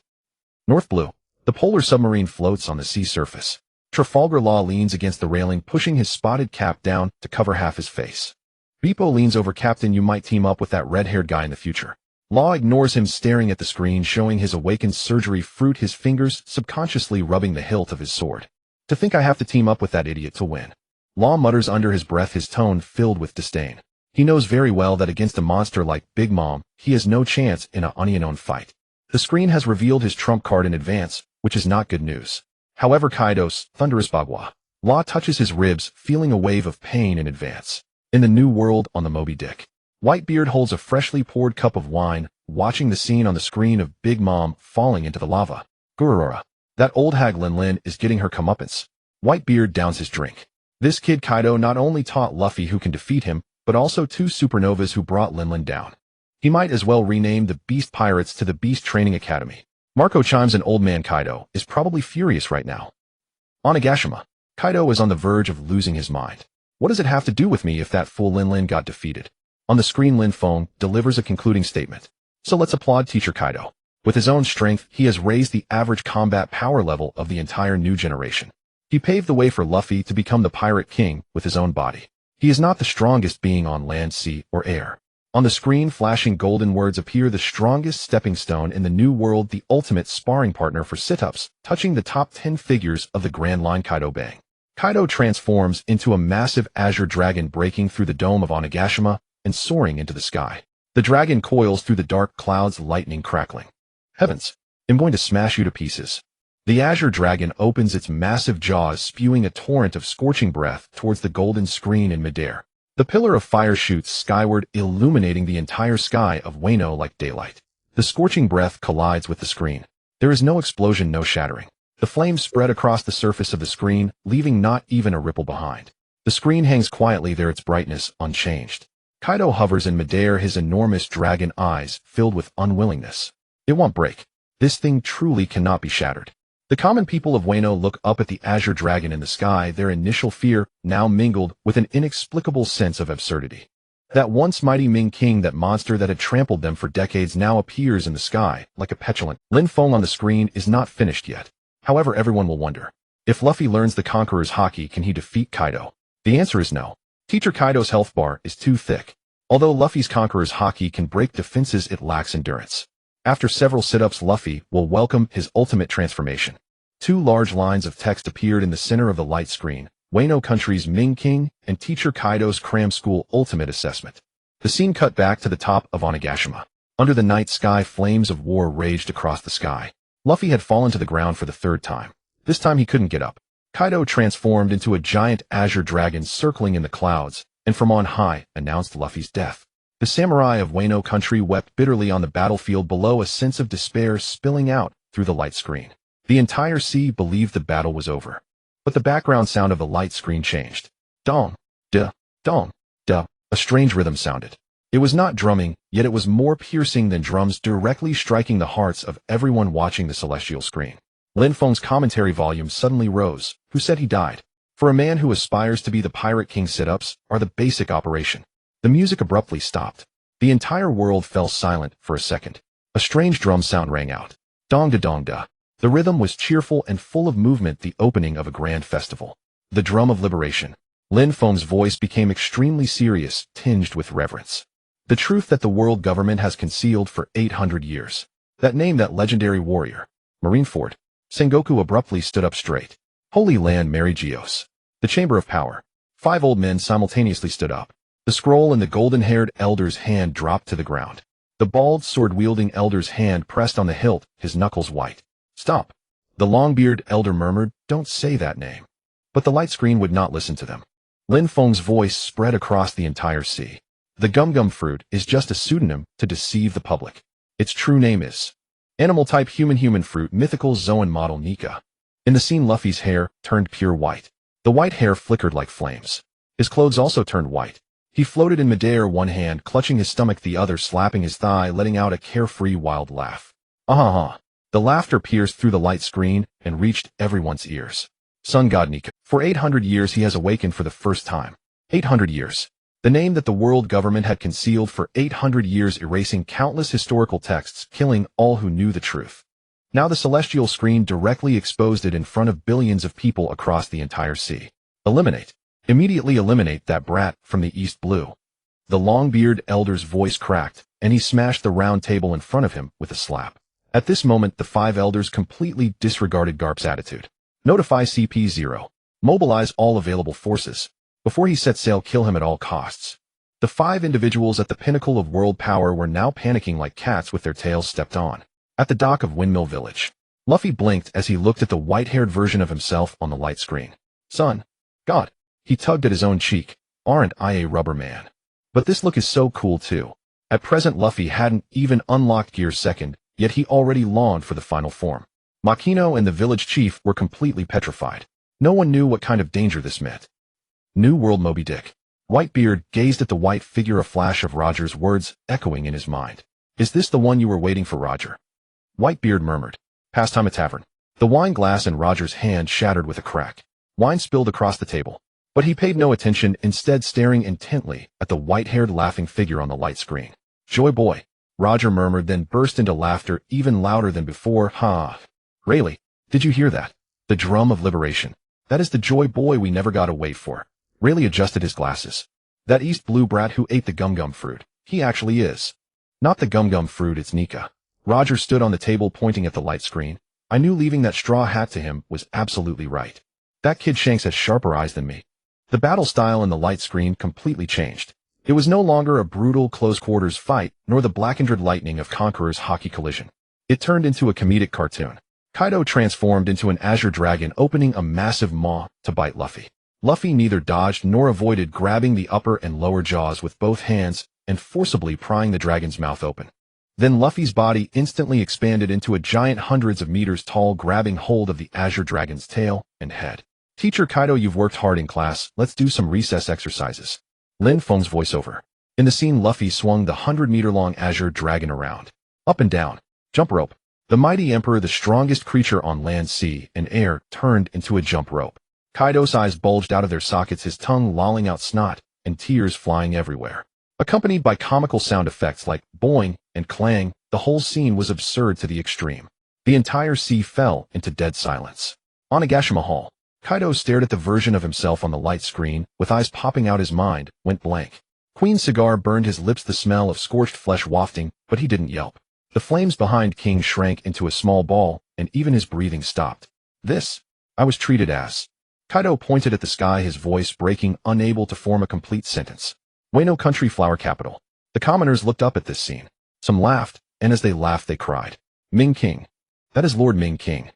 S1: North Blue. The polar submarine floats on the sea surface. Trafalgar Law leans against the railing, pushing his spotted cap down to cover half his face. Beepo leans over. Captain, you might team up with that red-haired guy in the future. Law ignores him, staring at the screen, showing his awakened surgery fruit, his fingers subconsciously rubbing the hilt of his sword. To think I have to team up with that idiot to win. Law mutters under his breath, his tone filled with disdain. He knows very well that against a monster like Big Mom, he has no chance in an onion fight. The screen has revealed his trump card in advance, which is not good news. However, Kaido's thunderous Bagua. Law touches his ribs, feeling a wave of pain in advance. In the new world on the Moby Dick, Whitebeard holds a freshly poured cup of wine, watching the scene on the screen of Big Mom falling into the lava. Gururora. That old hag Lin is getting her comeuppance. Whitebeard downs his drink. This kid Kaido not only taught Luffy who can defeat him, but also 2 supernovas who brought Lin down. He might as well rename the Beast Pirates to the Beast Training Academy. Marco chimes in. Old man Kaido is probably furious right now. Onigashima. Kaido is on the verge of losing his mind. What does it have to do with me if that fool Lin got defeated? On the screen, Lin Feng delivers a concluding statement. So let's applaud Teacher Kaido. With his own strength, he has raised the average combat power level of the entire new generation. He paved the way for Luffy to become the Pirate King with his own body. He is not the strongest being on land, sea, or air. On the screen, flashing golden words appear: the strongest stepping stone in the new world, the ultimate sparring partner for sit-ups, touching the top 10 figures of the Grand Line. Kaido bang. Kaido transforms into a massive azure dragon, breaking through the dome of Onigashima and soaring into the sky. The dragon coils through the dark clouds, lightning crackling. Heavens! I'm going to smash you to pieces. The azure dragon opens its massive jaws, spewing a torrent of scorching breath towards the golden screen in midair. The pillar of fire shoots skyward, illuminating the entire sky of Wano like daylight. The scorching breath collides with the screen. There is no explosion, no shattering. The flames spread across the surface of the screen, leaving not even a ripple behind. The screen hangs quietly there, its brightness unchanged. Kaido hovers in midair, his enormous dragon eyes filled with unwillingness. It won't break. This thing truly cannot be shattered. The common people of Wano look up at the azure dragon in the sky, their initial fear now mingled with an inexplicable sense of absurdity. That once mighty Ming King, that monster that had trampled them for decades, now appears in the sky like a petulant Lin Feng. On the screen is not finished yet. However, everyone will wonder, if Luffy learns the Conqueror's Haki, can he defeat Kaido? The answer is no. Teacher Kaido's health bar is too thick. Although Luffy's Conqueror's Haki can break defenses, it lacks endurance. After several sit-ups, Luffy will welcome his ultimate transformation. 2 large lines of text appeared in the center of the light screen: Wano Country's Ming King and Teacher Kaido's Cram School Ultimate Assessment. The scene cut back to the top of Onigashima. Under the night sky, flames of war raged across the sky. Luffy had fallen to the ground for the 3rd time. This time he couldn't get up. Kaido transformed into a giant azure dragon circling in the clouds, and from on high announced Luffy's death. The samurai of Wano Country wept bitterly on the battlefield below, a sense of despair spilling out through the light screen. The entire sea believed the battle was over. But the background sound of the light screen changed. Dong. Duh. Dong, duh, a strange rhythm sounded. It was not drumming, yet it was more piercing than drums, directly striking the hearts of everyone watching the celestial screen. Lin Feng's commentary volume suddenly rose. Who said he died? For a man who aspires to be the Pirate King, sit-ups are the basic operation. The music abruptly stopped. The entire world fell silent for a second. A strange drum sound rang out. Dong da dong da. The rhythm was cheerful and full of movement, the opening of a grand festival. The drum of liberation. Lin Feng's voice became extremely serious, tinged with reverence. The truth that the world government has concealed for 800 years. That name, that legendary warrior. Marineford. Sengoku abruptly stood up straight. Holy Land, Mary Geos. The Chamber of Power. 5 old men simultaneously stood up. The scroll in the golden-haired elder's hand dropped to the ground. The bald, sword-wielding elder's hand pressed on the hilt, his knuckles white. Stop. The long-bearded elder murmured, don't say that name. But the light screen would not listen to them. Lin Feng's voice spread across the entire sea. The gum-gum fruit is just a pseudonym to deceive the public. Its true name is animal-type human fruit, mythical Zoan model Nika. In the scene, Luffy's hair turned pure white. The white hair flickered like flames. His clothes also turned white. He floated in midair, one hand clutching his stomach, the other slapping his thigh, letting out a carefree, wild laugh. Ah-ha-ha. The laughter pierced through the light screen and reached everyone's ears. Sun God Nika. For 800 years he has awakened for the first time. 800 years. The name that the world government had concealed for 800 years, erasing countless historical texts, killing all who knew the truth. Now the celestial screen directly exposed it in front of billions of people across the entire sea. Eliminate. Immediately eliminate that brat from the East Blue. The long-bearded elder's voice cracked, and he smashed the round table in front of him with a slap. At this moment, the 5 elders completely disregarded Garp's attitude. Notify CP0. Mobilize all available forces. Before he set sail, kill him at all costs. The 5 individuals at the pinnacle of world power were now panicking like cats with their tails stepped on. At the dock of Windmill Village, Luffy blinked as he looked at the white-haired version of himself on the light screen. Son. God. He tugged at his own cheek. Aren't I a rubber man? But this look is so cool too. At present, Luffy hadn't even unlocked Gear 2nd, yet he already longed for the final form. Makino and the village chief were completely petrified. No one knew what kind of danger this meant. New World Moby Dick. Whitebeard gazed at the white figure, a flash of Roger's words echoing in his mind. Is this the one you were waiting for, Roger? Whitebeard murmured. Pastime a tavern. The wine glass in Roger's hand shattered with a crack. Wine spilled across the table. But he paid no attention, instead staring intently at the white-haired laughing figure on the light screen. Joy boy, Roger murmured, then burst into laughter even louder than before. Ha! Rayleigh, did you hear that? The drum of liberation. That is the joy boy we never got to wait for. Rayleigh adjusted his glasses. That East Blue brat who ate the gum-gum fruit. He actually is. Not the gum-gum fruit, it's Nika. Roger stood on the table pointing at the light screen. I knew leaving that straw hat to him was absolutely right. That kid Shanks has sharper eyes than me. The battle style in the light screen completely changed. It was no longer a brutal close-quarters fight, nor the blackened lightning of Conqueror's Haki collision. It turned into a comedic cartoon. Kaido transformed into an azure dragon, opening a massive maw to bite Luffy. Luffy neither dodged nor avoided, grabbing the upper and lower jaws with both hands and forcibly prying the dragon's mouth open. Then Luffy's body instantly expanded into a giant hundreds of meters tall, grabbing hold of the azure dragon's tail and head. Teacher Kaido, you've worked hard in class, let's do some recess exercises. Lin Feng's voiceover. In the scene, Luffy swung the 100-meter-long azure dragon around. Up and down. Jump rope. The mighty emperor, the strongest creature on land, sea, and air, turned into a jump rope. Kaido's eyes bulged out of their sockets, his tongue lolling out snot, and tears flying everywhere. Accompanied by comical sound effects like boing and clang, the whole scene was absurd to the extreme. The entire sea fell into dead silence. Onigashima Hall. Kaido stared at the version of himself on the light screen, with eyes popping out. His mind went blank. Queen's cigar burned his lips, the smell of scorched flesh wafting, but he didn't yelp. The flames behind King shrank into a small ball, and even his breathing stopped. This, I was treated as. Kaido pointed at the sky, his voice breaking, unable to form a complete sentence. Wano Country Flower Capital. The commoners looked up at this scene. Some laughed, and as they laughed they cried. Ming King. That is Lord Ming King.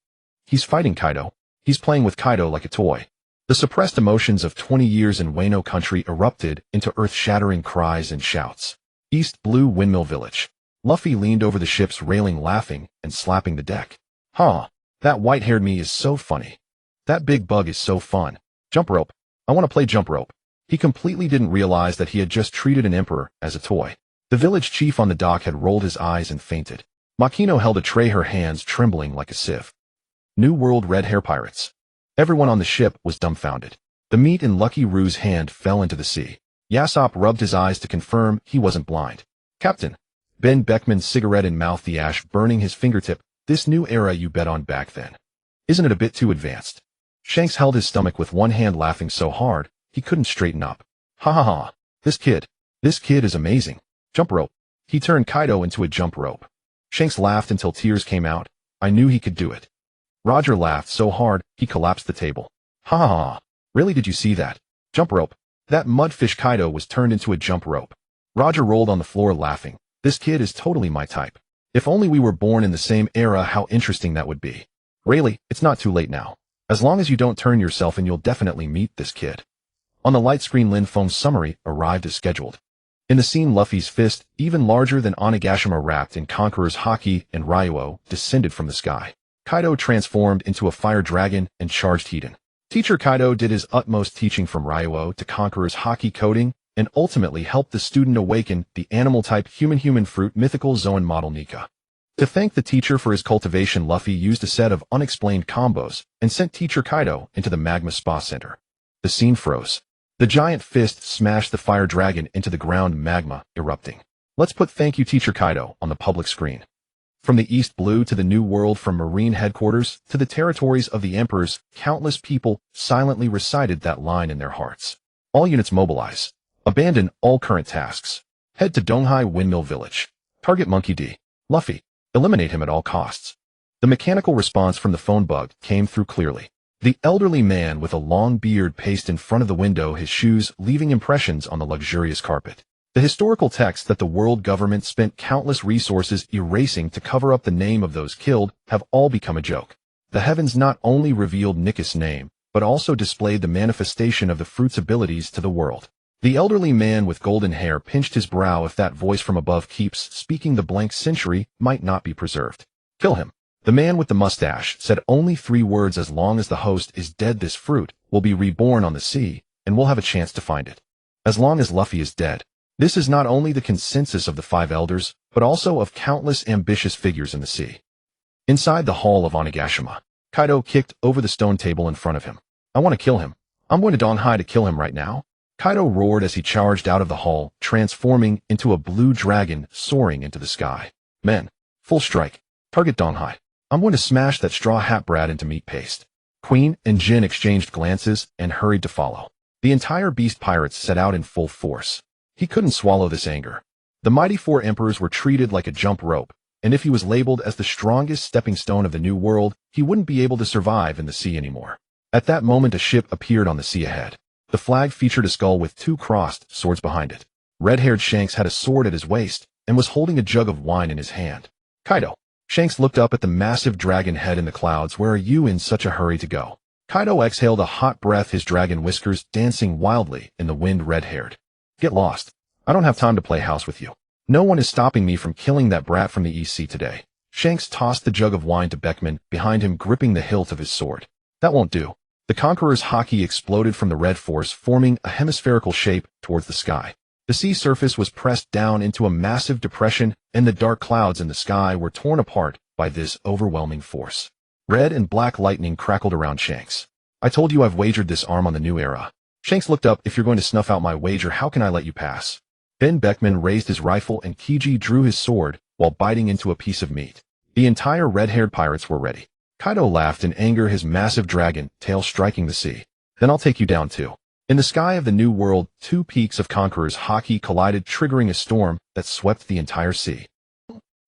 S1: He's fighting Kaido. He's playing with Kaido like a toy. The suppressed emotions of 20 years in Wano Country erupted into earth-shattering cries and shouts. East Blue Windmill Village. Luffy leaned over the ship's railing, laughing and slapping the deck. Huh, that white-haired me is so funny. That big bug is so fun. Jump rope. I want to play jump rope. He completely didn't realize that he had just treated an emperor as a toy. The village chief on the dock had rolled his eyes and fainted. Makino held a tray, her hands trembling like a sieve. New World Red Hair Pirates. Everyone on the ship was dumbfounded. The meat in Lucky Roo's hand fell into the sea. Yasopp rubbed his eyes to confirm he wasn't blind. Captain. Ben Beckman's cigarette in mouth, the ash burning his fingertip. This new era you bet on back then. Isn't it a bit too advanced? Shanks held his stomach with one hand, laughing so hard he couldn't straighten up. Ha ha ha. This kid is amazing. Jump rope. He turned Kaido into a jump rope. Shanks laughed until tears came out. I knew he could do it. Roger laughed so hard he collapsed the table. Ha ha ha. Really, did you see that? Jump rope. That mudfish Kaido was turned into a jump rope. Roger rolled on the floor laughing. This kid is totally my type. If only we were born in the same era, how interesting that would be. Rayleigh, it's not too late now. As long as you don't turn yourself in, you'll definitely meet this kid. On the light screen, Lin Feng's summary arrived as scheduled. In the scene, Luffy's fist, even larger than Onigashima wrapped in Conqueror's Haki and Ryuo, descended from the sky. Kaido transformed into a fire dragon and charged Hiden. Teacher Kaido did his utmost, teaching from Ryuo to Conqueror's Haki coding, and ultimately helped the student awaken the animal-type human fruit mythical Zoan model Nika. To thank the teacher for his cultivation, Luffy used a set of unexplained combos and sent Teacher Kaido into the magma spa center. The scene froze. The giant fist smashed the fire dragon into the ground, magma erupting. Let's put "Thank you, Teacher Kaido" on the public screen. From the East Blue to the New World, from Marine headquarters to the territories of the Emperors, countless people silently recited that line in their hearts. All units mobilize. Abandon all current tasks. Head to Donghai Windmill Village. Target Monkey D. Luffy. Eliminate him at all costs. The mechanical response from the phone bug came through clearly. The elderly man with a long beard paced in front of the window, his shoes leaving impressions on the luxurious carpet. The historical text that the world government spent countless resources erasing to cover up the name of those killed have all become a joke. The heavens not only revealed Nikka's name, but also displayed the manifestation of the fruit's abilities to the world. The elderly man with golden hair pinched his brow. If that voice from above keeps speaking, the blank century might not be preserved. Kill him. The man with the mustache said only 3 words: as long as the host is dead, this fruit will be reborn on the sea, and we'll have a chance to find it. As long as Luffy is dead. This is not only the consensus of the 5 elders, but also of countless ambitious figures in the sea. Inside the hall of Onigashima, Kaido kicked over the stone table in front of him. I want to kill him. I'm going to Donghai to kill him right now. Kaido roared as he charged out of the hall, transforming into a blue dragon soaring into the sky. Men, full strike. Target Donghai. I'm going to smash that straw hat brat into meat paste. Queen and Jin exchanged glances and hurried to follow. The entire beast pirates set out in full force. He couldn't swallow this anger. The mighty 4 emperors were treated like a jump rope, and if he was labeled as the strongest stepping stone of the new world, he wouldn't be able to survive in the sea anymore. At that moment, a ship appeared on the sea ahead. The flag featured a skull with 2 crossed swords behind it. Red-haired Shanks had a sword at his waist and was holding a jug of wine in his hand. Kaido. Shanks looked up at the massive dragon head in the clouds. Where are you in such a hurry to go? Kaido exhaled a hot breath, his dragon whiskers dancing wildly in the wind. Red-haired. Get lost. I don't have time to play house with you. No one is stopping me from killing that brat from the East Sea today. Shanks tossed the jug of wine to Beckman, behind him gripping the hilt of his sword. That won't do. The Conqueror's Haki exploded from the red force, forming a hemispherical shape towards the sky. The sea surface was pressed down into a massive depression, and the dark clouds in the sky were torn apart by this overwhelming force. Red and black lightning crackled around Shanks. I told you I've wagered this arm on the new era. Shanks looked up. If you're going to snuff out my wager, how can I let you pass? Ben Beckman raised his rifle and Kiji drew his sword while biting into a piece of meat. The entire red-haired pirates were ready. Kaido laughed in anger, his massive dragon tail striking the sea. Then I'll take you down too. In the sky of the New World, 2 peaks of Conqueror's Haki collided, triggering a storm that swept the entire sea.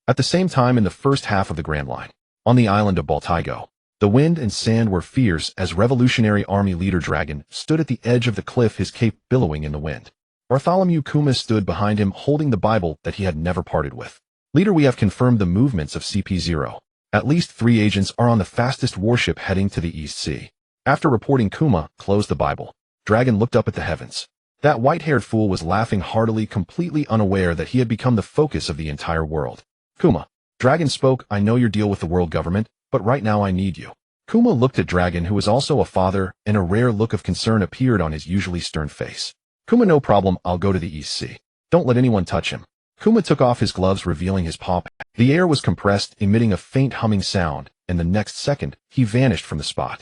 S1: At the same time, in the first half of the Grand Line, on the island of Baltigo, the wind and sand were fierce as Revolutionary Army leader Dragon stood at the edge of the cliff, his cape billowing in the wind. Bartholomew Kuma stood behind him, holding the Bible that he had never parted with. Leader, we have confirmed the movements of CP0. At least 3 agents are on the fastest warship heading to the East Sea. After reporting, Kuma closed the Bible. Dragon looked up at the heavens. That white-haired fool was laughing heartily, completely unaware that he had become the focus of the entire world. Kuma. Dragon spoke. I know your deal with the world government, but right now I need you. Kuma looked at Dragon, who was also a father, and a rare look of concern appeared on his usually stern face. Kuma, no problem, I'll go to the East Sea. Don't let anyone touch him. Kuma took off his gloves, revealing his paw. The air was compressed, emitting a faint humming sound, and the next second, he vanished from the spot.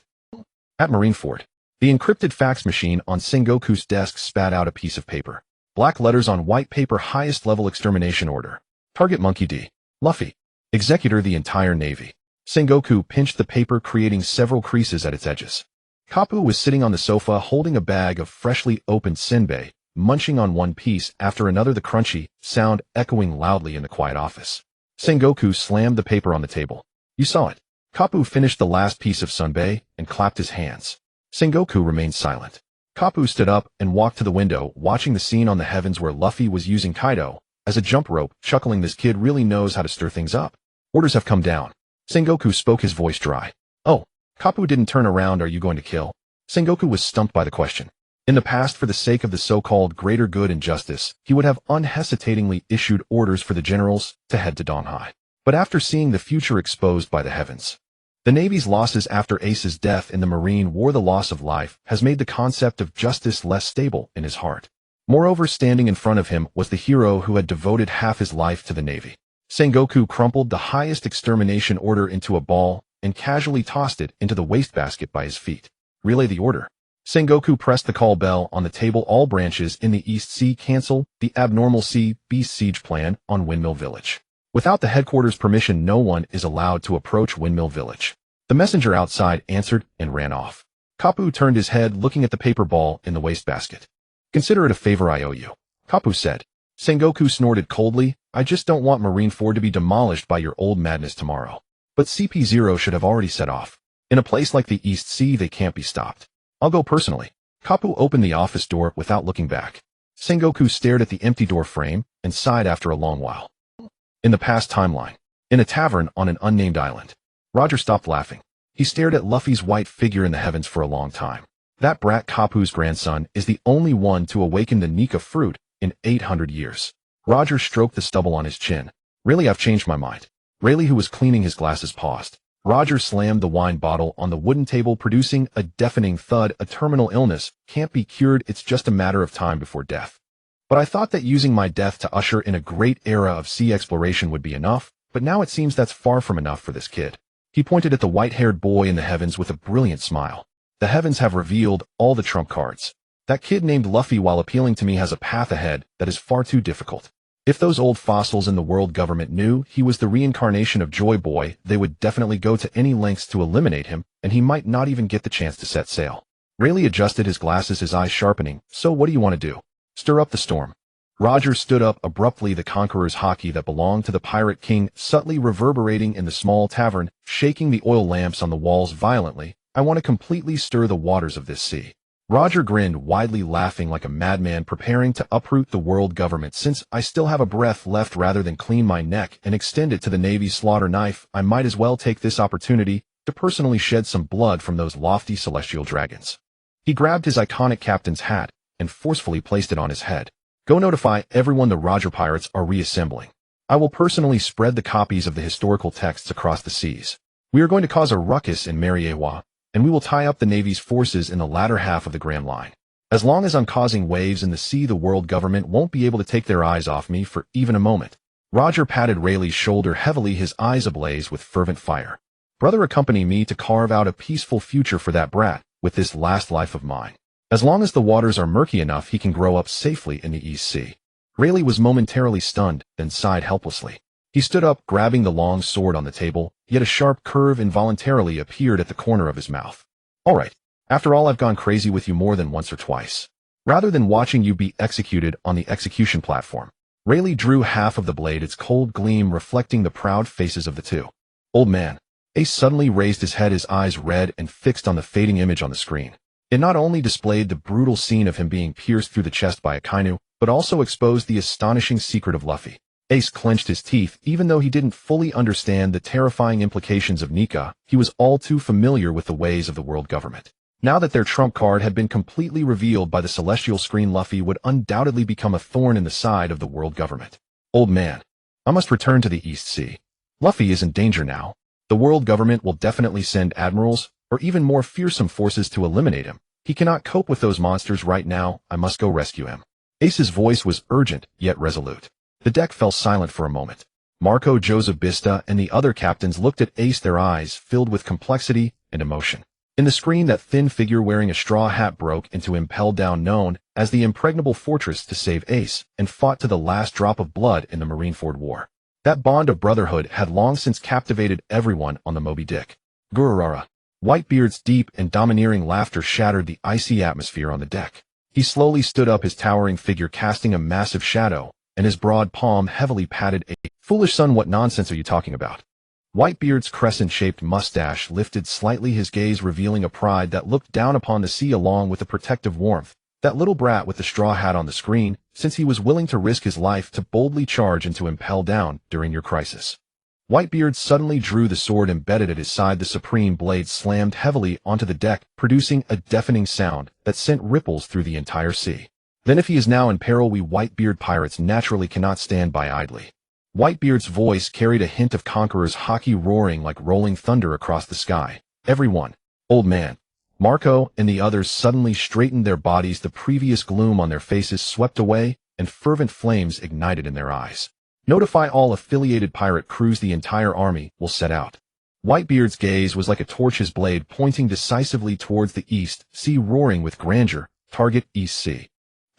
S1: At Marineford, the encrypted fax machine on Sengoku's desk spat out a piece of paper. Black letters on white paper, highest level extermination order. Target Monkey D. Luffy. Executor the entire Navy. Sengoku pinched the paper, creating several creases at its edges. Kapu was sitting on the sofa holding a bag of freshly opened senbei, munching on one piece after another, the crunchy sound echoing loudly in the quiet office. Sengoku slammed the paper on the table. You saw it. Kapu finished the last piece of senbei and clapped his hands. Sengoku remained silent. Kapu stood up and walked to the window, watching the scene on the heavens where Luffy was using Kaido as a jump rope, chuckling, this kid really knows how to stir things up. Orders have come down. Sengoku spoke, his voice dry. Oh. Kapu didn't turn around. Are you going to kill? Sengoku was stumped by the question. In the past, for the sake of the so-called greater good and justice, he would have unhesitatingly issued orders for the generals to head to Donghai. But after seeing the future exposed by the heavens, the Navy's losses after Ace's death in the Marine War, the loss of life, has made the concept of justice less stable in his heart. Moreover, standing in front of him was the hero who had devoted half his life to the Navy. Sengoku crumpled the highest extermination order into a ball and casually tossed it into the wastebasket by his feet. Relay the order. Sengoku pressed the call bell on the table. All branches in the East Sea cancel the abnormal sea beast siege plan on Windmill Village. Without the headquarters' permission, no one is allowed to approach Windmill Village. The messenger outside answered and ran off. Kapu turned his head, looking at the paper ball in the wastebasket. Consider it a favor I owe you, Kapu said. Sengoku snorted coldly. I just don't want Marineford to be demolished by your old madness tomorrow. But CP0 should have already set off. In a place like the East Sea, they can't be stopped. I'll go personally. Kapu opened the office door without looking back. Sengoku stared at the empty door frame and sighed after a long while. In the past timeline, in a tavern on an unnamed island, Roger stopped laughing. He stared at Luffy's white figure in the heavens for a long time. That brat Kapu's grandson is the only one to awaken the Nika fruit in 800 years. Roger stroked the stubble on his chin. Really, I've changed my mind. Rayleigh, who was cleaning his glasses, paused. Roger slammed the wine bottle on the wooden table, producing a deafening thud. A terminal illness can't be cured. It's just a matter of time before death. But I thought that using my death to usher in a great era of sea exploration would be enough, but now it seems that's far from enough for this kid. He pointed at the white-haired boy in the heavens with a brilliant smile. The heavens have revealed all the trump cards. That kid named Luffy, while appealing to me, has a path ahead that is far too difficult. If those old fossils in the world government knew he was the reincarnation of Joy Boy, they would definitely go to any lengths to eliminate him, and he might not even get the chance to set sail. Rayleigh adjusted his glasses, his eyes sharpening. So what do you want to do? Stir up the storm. Roger stood up abruptly, the Conqueror's Haki that belonged to the Pirate King subtly reverberating in the small tavern, shaking the oil lamps on the walls violently. I want to completely stir the waters of this sea. Roger grinned widely, laughing like a madman, preparing to uproot the world government. Since I still have a breath left, rather than clean my neck and extend it to the Navy's slaughter knife, I might as well take this opportunity to personally shed some blood from those lofty celestial dragons. He grabbed his iconic captain's hat and forcefully placed it on his head. Go notify everyone the Roger pirates are reassembling. I will personally spread the copies of the historical texts across the seas. We are going to cause a ruckus in Mariewa, and we will tie up the Navy's forces in the latter half of the Grand Line. As long as I'm causing waves in the sea, the world government won't be able to take their eyes off me for even a moment. Roger patted Rayleigh's shoulder heavily, his eyes ablaze with fervent fire. Brother, accompany me to carve out a peaceful future for that brat with this last life of mine. As long as the waters are murky enough, he can grow up safely in the East Sea. Rayleigh was momentarily stunned, then sighed helplessly. He stood up, grabbing the long sword on the table, yet a sharp curve involuntarily appeared at the corner of his mouth. All right. After all, I've gone crazy with you more than once or twice. Rather than watching you be executed on the execution platform, Rayleigh drew half of the blade, its cold gleam reflecting the proud faces of the two. Old man. Ace suddenly raised his head, his eyes red and fixed on the fading image on the screen. It not only displayed the brutal scene of him being pierced through the chest by a kainu, but also exposed the astonishing secret of Luffy. Ace clenched his teeth. Even though he didn't fully understand the terrifying implications of Nika, he was all too familiar with the ways of the world government. Now that their trump card had been completely revealed by the celestial screen, Luffy would undoubtedly become a thorn in the side of the world government. Old man. I must return to the East Sea. Luffy is in danger now. The world government will definitely send admirals, or even more fearsome forces to eliminate him, He cannot cope with those monsters right now. I must go rescue him. Ace's voice was urgent, yet resolute. The deck fell silent for a moment. Marco, Joseph Bista, and the other captains looked at Ace, their eyes filled with complexity and emotion. In the screen, that thin figure wearing a straw hat broke into impelled down, known as the impregnable fortress, to save Ace, and fought to the last drop of blood in the Marineford War. That bond of brotherhood had long since captivated everyone on the Moby Dick. Gururara. Whitebeard's deep and domineering laughter shattered the icy atmosphere on the deck. He slowly stood up, his towering figure casting a massive shadow, and his broad palm heavily patted Ace. Foolish son, what nonsense are you talking about? Whitebeard's crescent-shaped mustache lifted slightly, his gaze revealing a pride that looked down upon the sea along with a protective warmth. That little brat with the straw hat on the screen, since he was willing to risk his life to boldly charge and to impel down during your crisis. Whitebeard suddenly drew the sword embedded at his side. The supreme blade slammed heavily onto the deck, producing a deafening sound that sent ripples through the entire sea. Then if he is now in peril, we Whitebeard pirates naturally cannot stand by idly. Whitebeard's voice carried a hint of Conqueror's Haki, roaring like rolling thunder across the sky. Everyone, old man, Marco, and the others suddenly straightened their bodies. The previous gloom on their faces swept away, and fervent flames ignited in their eyes. Notify all affiliated pirate crews, the entire army will set out. Whitebeard's gaze was like a torch, his blade pointing decisively towards the east, sea roaring with grandeur. Target East Sea.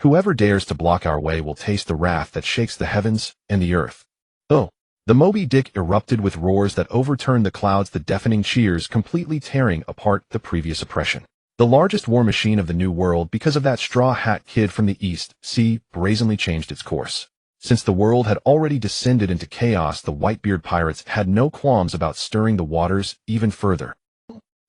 S1: Whoever dares to block our way will taste the wrath that shakes the heavens and the earth. Oh! The Moby Dick erupted with roars that overturned the clouds, the deafening cheers completely tearing apart the previous oppression. The largest war machine of the New World, because of that straw hat kid from the East Sea, brazenly changed its course. Since the world had already descended into chaos, the Whitebeard pirates had no qualms about stirring the waters even further.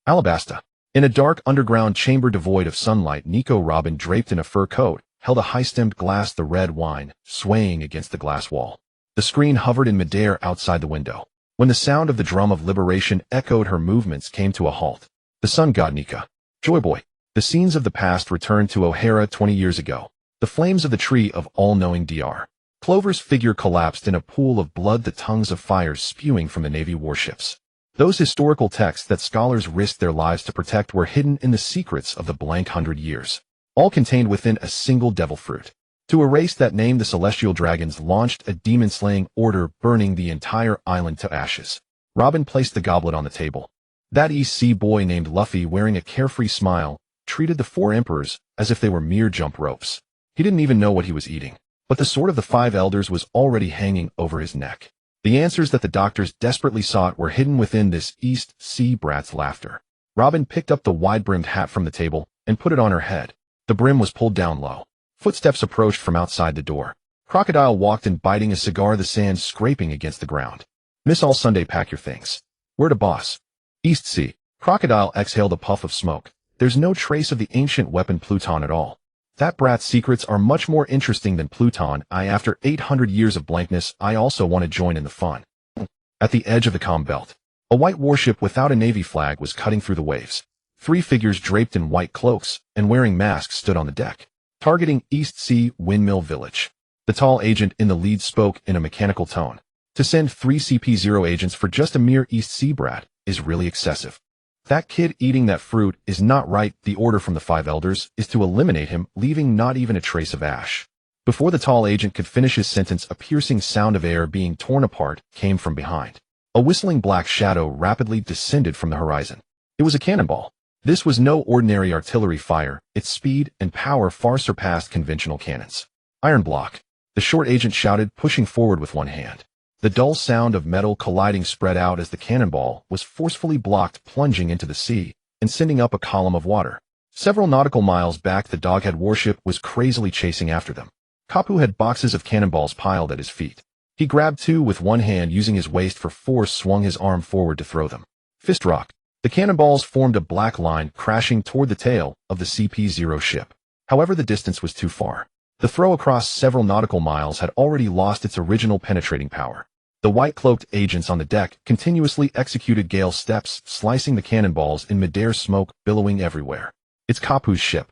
S1: Alabasta. In a dark underground chamber devoid of sunlight, Nico Robin, draped in a fur coat, held a high-stemmed glass, the red wine, swaying against the glass wall. The screen hovered in midair outside the window. When the sound of the drum of liberation echoed, her movements came to a halt. The sun god Nika. Joy boy. The scenes of the past returned to O'Hara 20 years ago. The flames of the tree of all-knowing Dr. Clover's figure collapsed in a pool of blood, the tongues of fire spewing from the Navy warships. Those historical texts that scholars risked their lives to protect were hidden in the secrets of the blank 100 years, all contained within a single devil fruit. To erase that name, the celestial dragons launched a demon-slaying order, burning the entire island to ashes. Robin placed the goblet on the table. That East Sea boy named Luffy, wearing a carefree smile, treated the four emperors as if they were mere jump ropes. He didn't even know what he was eating. But the sword of the five elders was already hanging over his neck. The answers that the doctors desperately sought were hidden within this East Sea brat's laughter. Robin picked up the wide-brimmed hat from the table and put it on her head. The brim was pulled down low. Footsteps approached from outside the door. Crocodile walked in, biting a cigar, the sand scraping against the ground. Miss All Sunday, pack your things. Where to, boss? East Sea. Crocodile exhaled a puff of smoke. There's no trace of the ancient weapon Pluton at all. That brat's secrets are much more interesting than Pluton. After 800 years of blankness, I also want to join in the fun. At the edge of the calm belt, a white warship without a Navy flag was cutting through the waves. 3 figures draped in white cloaks and wearing masks stood on the deck, targeting East Sea Windmill Village. The tall agent in the lead spoke in a mechanical tone. To send 3 CP0 agents for just a mere East Sea brat is really excessive. That kid eating that fruit is not right. The order from the five elders is to eliminate him, leaving not even a trace of ash. Before the tall agent could finish his sentence, a piercing sound of air being torn apart came from behind. A whistling black shadow rapidly descended from the horizon. It was a cannonball. This was no ordinary artillery fire. Its speed and power far surpassed conventional cannons. Iron block. The short agent shouted, pushing forward with one hand. The dull sound of metal colliding spread out as the cannonball was forcefully blocked, plunging into the sea and sending up a column of water. Several nautical miles back, the Doghead warship was crazily chasing after them. Kapu had boxes of cannonballs piled at his feet. He grabbed 2 with one hand, using his waist for force, swung his arm forward to throw them. Fist rock. The cannonballs formed a black line, crashing toward the tail of the CP0 ship. However, the distance was too far. The throw across several nautical miles had already lost its original penetrating power. The white-cloaked agents on the deck continuously executed gale steps, slicing the cannonballs in midair, smoke billowing everywhere. It's Kapu's ship.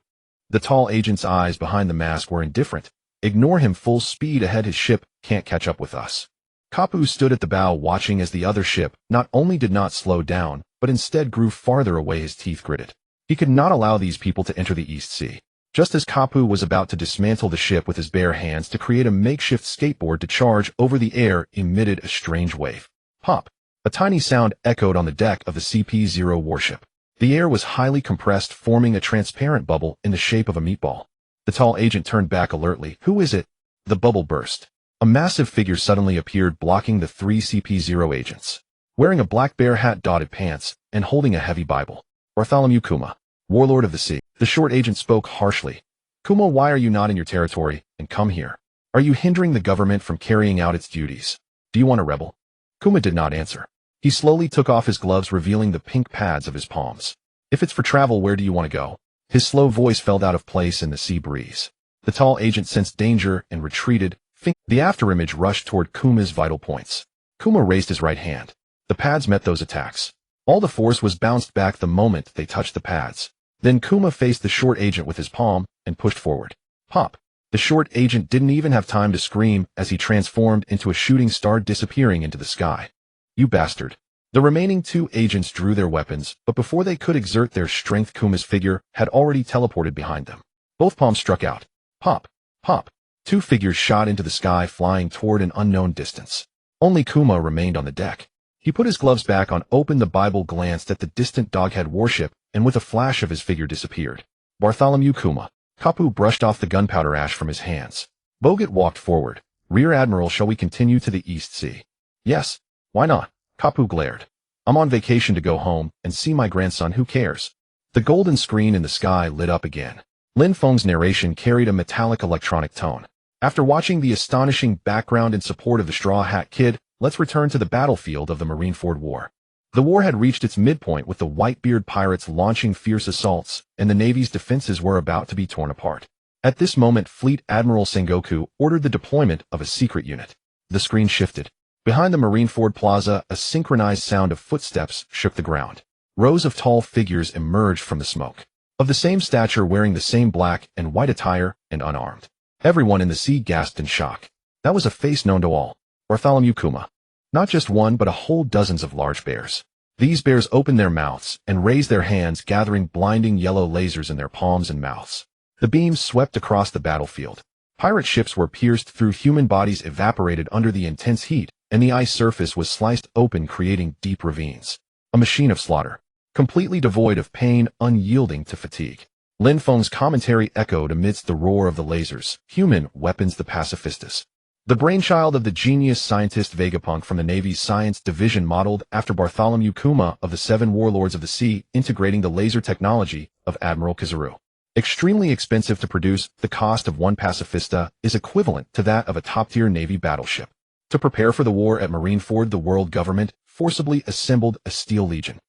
S1: The tall agent's eyes behind the mask were indifferent. Ignore him, full speed ahead, his ship can't catch up with us. Kapu stood at the bow, watching as the other ship not only did not slow down, but instead grew farther away, his teeth gritted. He could not allow these people to enter the East Sea. Just as Kapu was about to dismantle the ship with his bare hands to create a makeshift skateboard to charge over the air, emitted a strange wave. Pop! A tiny sound echoed on the deck of the CP-0 warship. The air was highly compressed, forming a transparent bubble in the shape of a meatball. The tall agent turned back alertly. Who is it? The bubble burst. A massive figure suddenly appeared, blocking the 3 CP-0 agents. Wearing a black bear hat, dotted pants, and holding a heavy Bible. Bartholomew Kuma, warlord of the sea. The short agent spoke harshly. Kuma, why are you not in your territory, and come here? Are you hindering the government from carrying out its duties? Do you want a rebel? Kuma did not answer. He slowly took off his gloves, revealing the pink pads of his palms. If it's for travel, where do you want to go? His slow voice fell out of place in the sea breeze. The tall agent sensed danger and retreated. The afterimage rushed toward Kuma's vital points. Kuma raised his right hand. The pads met those attacks. All the force was bounced back the moment they touched the pads. Then Kuma faced the short agent with his palm and pushed forward. Pop! The short agent didn't even have time to scream as he transformed into a shooting star, disappearing into the sky. You bastard. The remaining 2 agents drew their weapons, but before they could exert their strength, Kuma's figure had already teleported behind them. Both palms struck out. Pop! Pop! 2 figures shot into the sky, flying toward an unknown distance. Only Kuma remained on the deck. He put his gloves back on, opened the Bible, glanced at the distant doghead warship, and with a flash of his figure disappeared. Bartholomew Kuma. Kapu brushed off the gunpowder ash from his hands. Bogut walked forward. Rear Admiral, shall we continue to the East Sea? Yes. Why not? Kapu glared. I'm on vacation to go home and see my grandson, who cares? The golden screen in the sky lit up again. Lin Feng's narration carried a metallic electronic tone. After watching the astonishing background in support of the Straw Hat Kid, let's return to the battlefield of the Marineford War. The war had reached its midpoint, with the Whitebeard pirates launching fierce assaults, and the Navy's defenses were about to be torn apart. At this moment, Fleet Admiral Sengoku ordered the deployment of a secret unit. The screen shifted. Behind the Marineford Plaza, a synchronized sound of footsteps shook the ground. Rows of tall figures emerged from the smoke. Of the same stature, wearing the same black and white attire, and unarmed. Everyone in the sea gasped in shock. That was a face known to all. Bartholomew Kuma. Not just one, but a whole dozens of large bears. These bears opened their mouths and raised their hands, gathering blinding yellow lasers in their palms and mouths. The beams swept across the battlefield. Pirate ships were pierced through, human bodies evaporated under the intense heat, and the ice surface was sliced open, creating deep ravines. A machine of slaughter. Completely devoid of pain, unyielding to fatigue. Lin Feng's commentary echoed amidst the roar of the lasers. Human weapons, the pacifistas. The brainchild of the genius scientist Vegapunk from the Navy's Science Division, modeled after Bartholomew Kuma of the 7 Warlords of the Sea, integrating the laser technology of Admiral Kizaru. Extremely expensive to produce, the cost of one pacifista is equivalent to that of a top-tier Navy battleship. To prepare for the war at Marineford, the world government forcibly assembled a steel legion.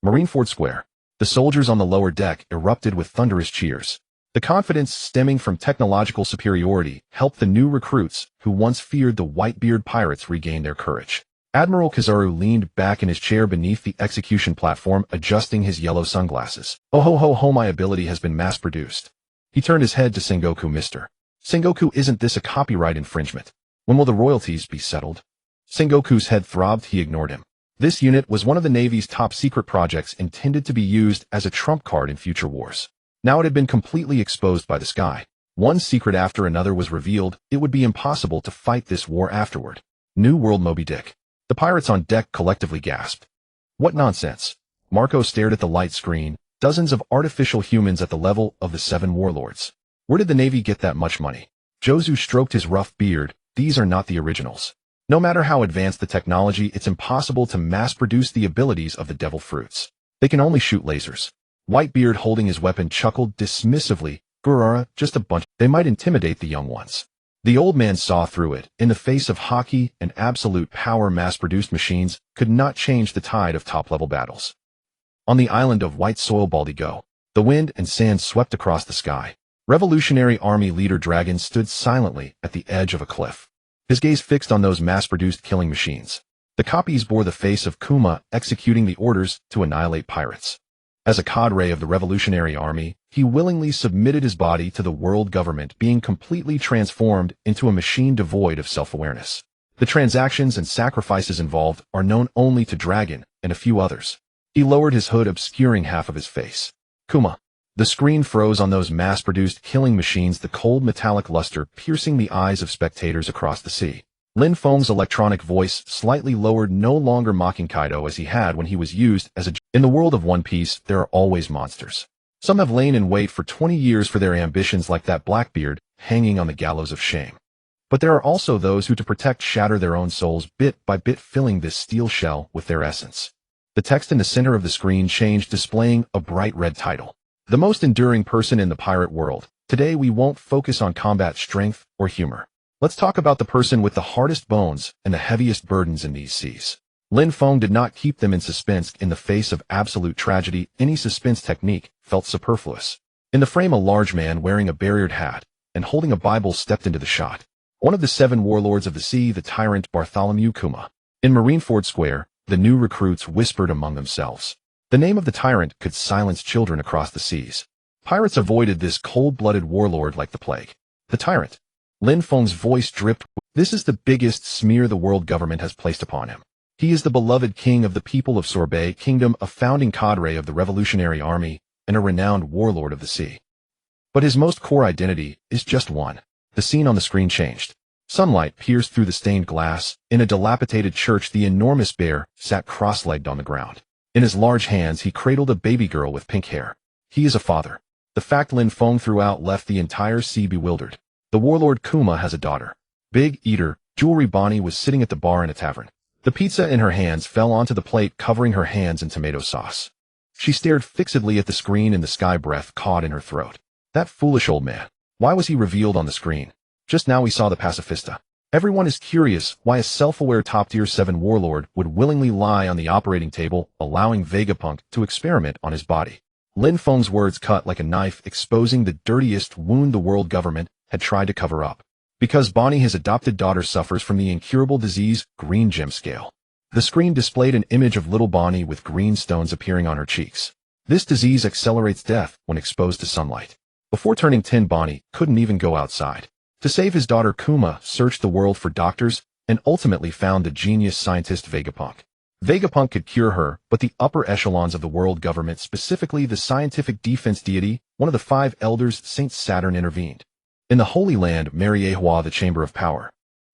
S1: Marineford Square. The soldiers on the lower deck erupted with thunderous cheers. The confidence stemming from technological superiority helped the new recruits, who once feared the Whitebeard pirates, regain their courage. Admiral Kizaru leaned back in his chair beneath the execution platform, adjusting his yellow sunglasses. Oh ho ho ho, my ability has been mass-produced. He turned his head to Sengoku. Mr. Sengoku, isn't this a copyright infringement? When will the royalties be settled? Sengoku's head throbbed. He ignored him. This unit was one of the Navy's top-secret projects, intended to be used as a trump card in future wars. Now it had been completely exposed by the sky. One secret after another was revealed. It would be impossible to fight this war afterward. New World Moby Dick. The pirates on deck collectively gasped. What nonsense. Marco stared at the light screen. Dozens of artificial humans at the level of the 7 warlords. Where did the Navy get that much money? Jozu stroked his rough beard. These are not the originals. No matter how advanced the technology, it's impossible to mass-produce the abilities of the devil fruits. They can only shoot lasers. Whitebeard, holding his weapon, chuckled dismissively. Gurara, just a bunch. They might intimidate the young ones. The old man saw through it. In the face of Haki and absolute power, mass-produced machines could not change the tide of top-level battles. On the island of White Soil Baldigo, the wind and sand swept across the sky. Revolutionary Army leader Dragon stood silently at the edge of a cliff. His gaze fixed on those mass-produced killing machines. The copies bore the face of Kuma, executing the orders to annihilate pirates. As a cadre of the Revolutionary Army, he willingly submitted his body to the world government, being completely transformed into a machine devoid of self-awareness. The transactions and sacrifices involved are known only to Dragon and a few others. He lowered his hood, obscuring half of his face. Kuma. The screen froze on those mass-produced killing machines, the cold metallic luster piercing the eyes of spectators across the sea. Lin Feng's electronic voice, slightly lowered, no longer mocking Kaido as he had when he was used as a... In the world of One Piece, there are always monsters. Some have lain in wait for 20 years for their ambitions, like that Blackbeard, hanging on the gallows of shame. But there are also those who, to protect, shatter their own souls bit by bit, filling this steel shell with their essence. The text in the center of the screen changed, displaying a bright red title. The most enduring person in the pirate world. Today we won't focus on combat strength or humor. Let's talk about the person with the hardest bones and the heaviest burdens in these seas. Lin Feng did not keep them in suspense in the face of absolute tragedy. Any suspense technique felt superfluous. In the frame, a large man wearing a barriered hat and holding a Bible stepped into the shot. One of the 7 warlords of the sea, the tyrant Bartholomew Kuma. In Marineford Square, the new recruits whispered among themselves. The name of the tyrant could silence children across the seas. Pirates avoided this cold-blooded warlord like the plague. The tyrant. Lin Feng's voice dripped. This is the biggest smear the world government has placed upon him. He is the beloved king of the people of Sorbet Kingdom, a founding cadre of the Revolutionary Army, and a renowned warlord of the sea. But his most core identity is just one. The scene on the screen changed. Sunlight pierced through the stained glass. In a dilapidated church, the enormous bear sat cross-legged on the ground. In his large hands, he cradled a baby girl with pink hair. He is a father. The fact Lin Feng threw out left the entire sea bewildered. The warlord Kuma has a daughter. Big Eater, Jewelry Bonnie, was sitting at the bar in a tavern. The pizza in her hands fell onto the plate, covering her hands in tomato sauce. She stared fixedly at the screen, and the sky breath caught in her throat. That foolish old man. Why was he revealed on the screen? Just now we saw the pacifista. Everyone is curious why a self-aware top-tier 7 warlord would willingly lie on the operating table, allowing Vegapunk to experiment on his body. Lin Feng's words cut like a knife, exposing the dirtiest wound the world government had tried to cover up. Because Bonnie, his adopted daughter, suffers from the incurable disease, green gem scale. The screen displayed an image of little Bonnie with green stones appearing on her cheeks. This disease accelerates death when exposed to sunlight. Before turning 10, Bonnie couldn't even go outside. To save his daughter, Kuma searched the world for doctors and ultimately found the genius scientist Vegapunk. Vegapunk could cure her, but the upper echelons of the world government, specifically the scientific defense deity, one of the 5 elders, Saint Saturn, intervened. In the Holy Land, Mariehua, the Chamber of Power.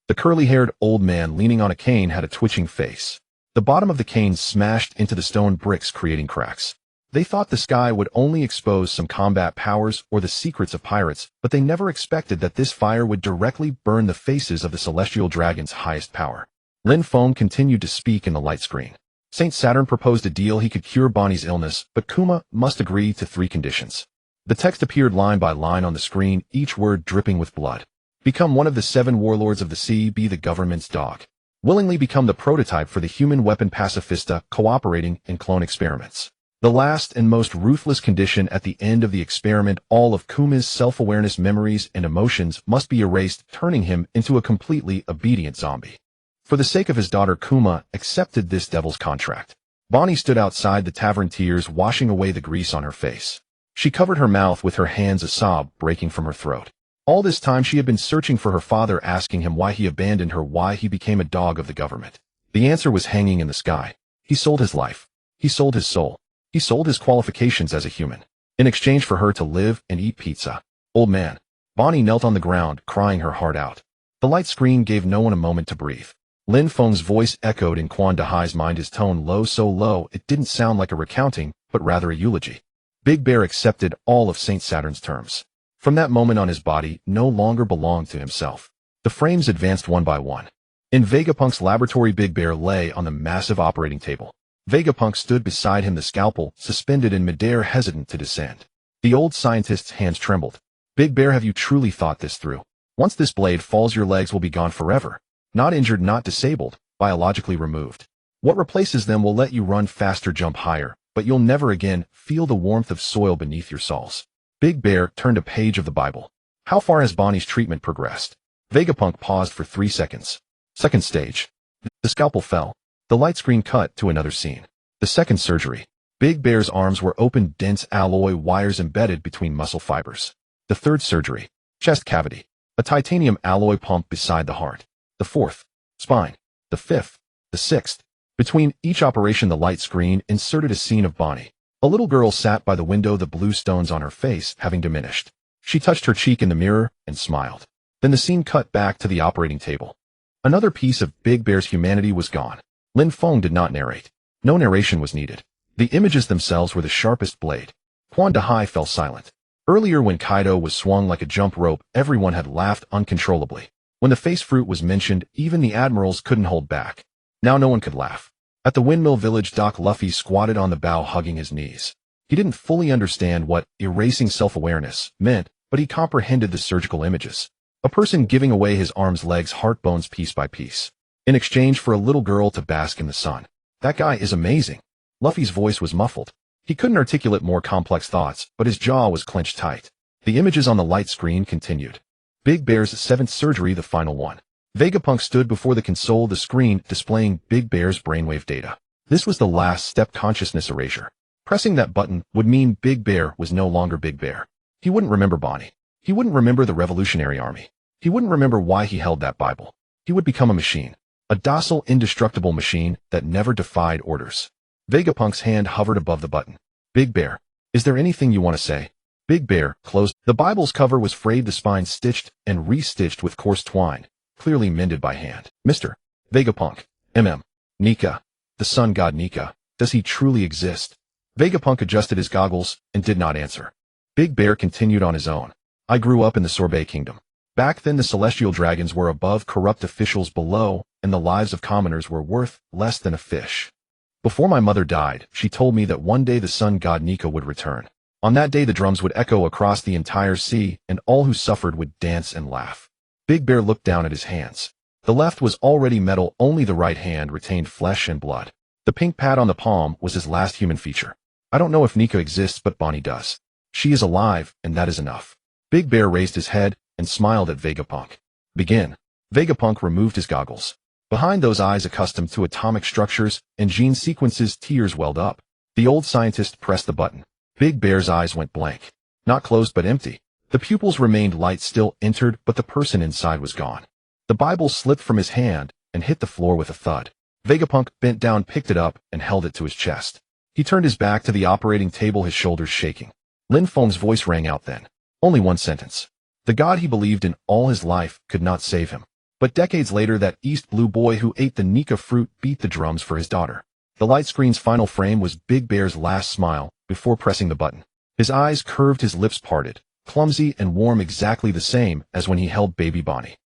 S1: The curly-haired old man leaning on a cane had a twitching face. The bottom of the cane smashed into the stone bricks, creating cracks. They thought the sky would only expose some combat powers or the secrets of pirates, but they never expected that this fire would directly burn the faces of the celestial dragon's highest power. Lin Feng continued to speak in the light screen. Saint Saturn proposed a deal. He could cure Bonnie's illness, but Kuma must agree to 3 conditions. The text appeared line by line on the screen, each word dripping with blood. Become one of the 7 warlords of the sea, be the government's dog. Willingly become the prototype for the human weapon pacifista, cooperating in clone experiments. The last and most ruthless condition at the end of the experiment, all of Kuma's self-awareness, memories, and emotions must be erased, turning him into a completely obedient zombie. For the sake of his daughter, Kuma accepted this devil's contract. Bonnie stood outside the tavern, tears washing away the grease on her face. She covered her mouth with her hands, a sob breaking from her throat. All this time she had been searching for her father, asking him why he abandoned her, why he became a dog of the government. The answer was hanging in the sky. He sold his life. He sold his soul. He sold his qualifications as a human, in exchange for her to live and eat pizza. Old man. Bonnie knelt on the ground, crying her heart out. The light screen gave no one a moment to breathe. Lin Feng's voice echoed in Quan Dahai's mind, his tone low, so low it didn't sound like a recounting, but rather a eulogy. Big Bear accepted all of Saint Saturn's terms. From that moment on, his body no longer belonged to himself. The frames advanced one by one. In Vegapunk's laboratory, Big Bear lay on the massive operating table. Vegapunk stood beside him, the scalpel suspended in midair, hesitant to descend. The old scientist's hands trembled. Big Bear, have you truly thought this through? Once this blade falls, your legs will be gone forever. Not injured, not disabled, biologically removed. What replaces them will let you run faster, jump higher, but you'll never again feel the warmth of soil beneath your soles. Big Bear turned a page of the Bible. How far has Bonnie's treatment progressed? Vegapunk paused for 3 seconds. Second stage. The scalpel fell. The light screen cut to another scene. The second surgery. Big Bear's arms were open, dense alloy wires embedded between muscle fibers. The third surgery. Chest cavity. A titanium alloy pump beside the heart. The fourth. Spine. The fifth. The sixth. Between each operation, the light screen inserted a scene of Bonnie. A little girl sat by the window, the blue stones on her face having diminished. She touched her cheek in the mirror and smiled. Then the scene cut back to the operating table. Another piece of Big Bear's humanity was gone. Lin Feng did not narrate. No narration was needed. The images themselves were the sharpest blade. Quan Dahai fell silent. Earlier when Kaido was swung like a jump rope, everyone had laughed uncontrollably. When the face fruit was mentioned, even the admirals couldn't hold back. Now no one could laugh. At the windmill village dock, Luffy squatted on the bow hugging his knees. He didn't fully understand what erasing self-awareness meant, but he comprehended the surgical images. A person giving away his arms, legs, heart, bones piece by piece, in exchange for a little girl to bask in the sun. That guy is amazing. Luffy's voice was muffled. He couldn't articulate more complex thoughts, but his jaw was clenched tight. The images on the light screen continued. Big Bear's seventh surgery, the final one. Vegapunk stood before the console, the screen displaying Big Bear's brainwave data. This was the last step, consciousness erasure. Pressing that button would mean Big Bear was no longer Big Bear. He wouldn't remember Bonnie. He wouldn't remember the Revolutionary Army. He wouldn't remember why he held that Bible. He would become a machine. A docile, indestructible machine that never defied orders. Vegapunk's hand hovered above the button. Big Bear, is there anything you want to say? Big Bear closed. The Bible's cover was frayed, the spine stitched and re-stitched with coarse twine, clearly mended by hand. Mr. Vegapunk, Nika, the sun god Nika, does he truly exist? Vegapunk adjusted his goggles and did not answer. Big Bear continued on his own. I grew up in the Sorbet Kingdom. Back then the celestial dragons were above, corrupt officials below, and the lives of commoners were worth less than a fish. Before my mother died, she told me that one day the sun god Nika would return. On that day the drums would echo across the entire sea, and all who suffered would dance and laugh. Big Bear looked down at his hands. The left was already metal, only the right hand retained flesh and blood. The pink pad on the palm was his last human feature. I don't know if Nika exists, but Bonnie does. She is alive, and that is enough. Big Bear raised his head and smiled at Vegapunk. Begin. Vegapunk removed his goggles. Behind those eyes accustomed to atomic structures and gene sequences, tears welled up. The old scientist pressed the button. Big Bear's eyes went blank. Not closed but empty. The pupils remained, light still entered, but the person inside was gone. The Bible slipped from his hand and hit the floor with a thud. Vegapunk bent down, picked it up, and held it to his chest. He turned his back to the operating table, his shoulders shaking. Lin Feng's voice rang out then. Only one sentence. The god he believed in all his life could not save him. But decades later, that East Blue boy who ate the Nika fruit beat the drums for his daughter. The light screen's final frame was Big Bear's last smile before pressing the button. His eyes curved, his lips parted, clumsy and warm, exactly the same as when he held baby Bonnie.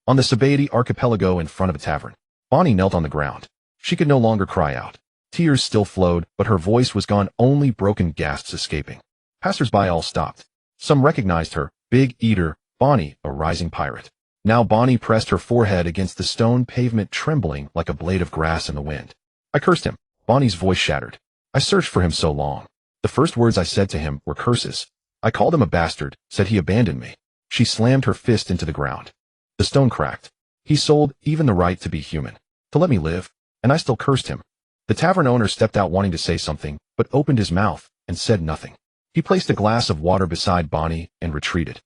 S1: On the Sabaody archipelago in front of a tavern, Bonnie knelt on the ground. She could no longer cry out. Tears still flowed, but her voice was gone, only broken gasps escaping. Passers-by all stopped. Some recognized her, Big Eater, Bonnie, a rising pirate. Now Bonnie pressed her forehead against the stone pavement, trembling like a blade of grass in the wind. I cursed him. Bonnie's voice shattered. I searched for him so long. The first words I said to him were curses. I called him a bastard, said he abandoned me. She slammed her fist into the ground. The stone cracked. He sold even the right to be human, to let me live, and I still cursed him. The tavern owner stepped out wanting to say something, but opened his mouth and said nothing. He placed a glass of water beside Bonnie and retreated.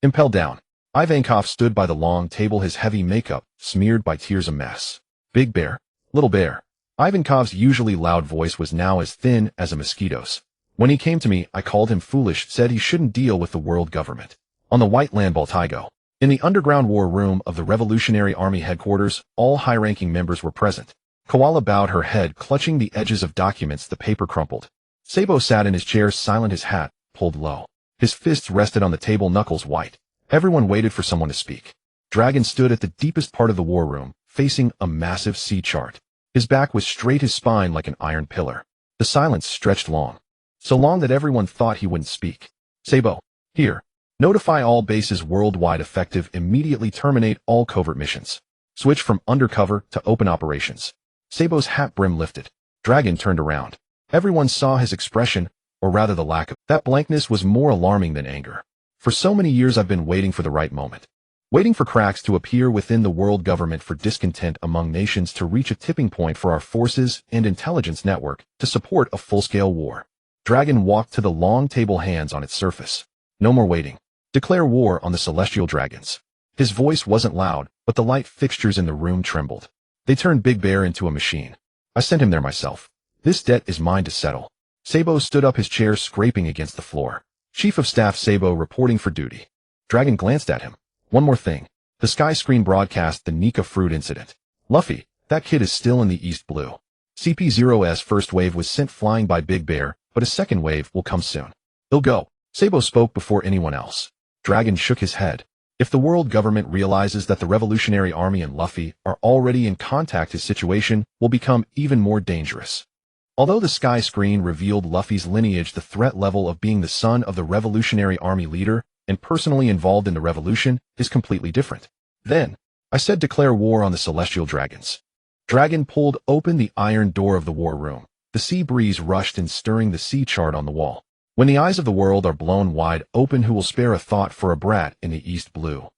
S1: Impelled down, Ivankov stood by the long table, his heavy makeup smeared by tears, a mess. Big Bear, Little Bear. Ivankov's usually loud voice was now as thin as a mosquito's. When he came to me, I called him foolish, said he shouldn't deal with the world government. On the White Land Baltigo, in the underground war room of the Revolutionary Army headquarters, all high-ranking members were present. Koala bowed her head, clutching the edges of documents, the paper crumpled. Sabo sat in his chair, silent, his hat pulled low. His fists rested on the table, knuckles white. Everyone waited for someone to speak. Dragon stood at the deepest part of the war room, facing a massive sea chart. His back was straight, his spine like an iron pillar. The silence stretched long. So long that everyone thought he wouldn't speak. Sabo, here. Notify all bases worldwide, effective immediately, terminate all covert missions. Switch from undercover to open operations. Sabo's hat brim lifted. Dragon turned around. Everyone saw his expression, or rather the lack of. That blankness was more alarming than anger. For so many years I've been waiting for the right moment. Waiting for cracks to appear within the world government, for discontent among nations to reach a tipping point, for our forces and intelligence network to support a full-scale war. Dragon walked to the long table, hands on its surface. No more waiting. Declare war on the celestial dragons. His voice wasn't loud, but the light fixtures in the room trembled. They turned Big Bear into a machine. I sent him there myself. This debt is mine to settle. Sabo stood up, his chair scraping against the floor. Chief of Staff Sabo reporting for duty. Dragon glanced at him. One more thing. The sky screen broadcast the Nika fruit incident. Luffy, that kid is still in the East Blue. CP0's first wave was sent flying by Big Bear, but a second wave will come soon. He'll go. Sabo spoke before anyone else. Dragon shook his head. If the world government realizes that the Revolutionary Army and Luffy are already in contact, his situation will become even more dangerous. Although the sky screen revealed Luffy's lineage, the threat level of being the son of the Revolutionary Army leader and personally involved in the revolution is completely different. Then, I said, declare war on the Celestial Dragons. Dragon pulled open the iron door of the war room. The sea breeze rushed in, stirring the sea chart on the wall. When the eyes of the world are blown wide open, who will spare a thought for a brat in the East Blue?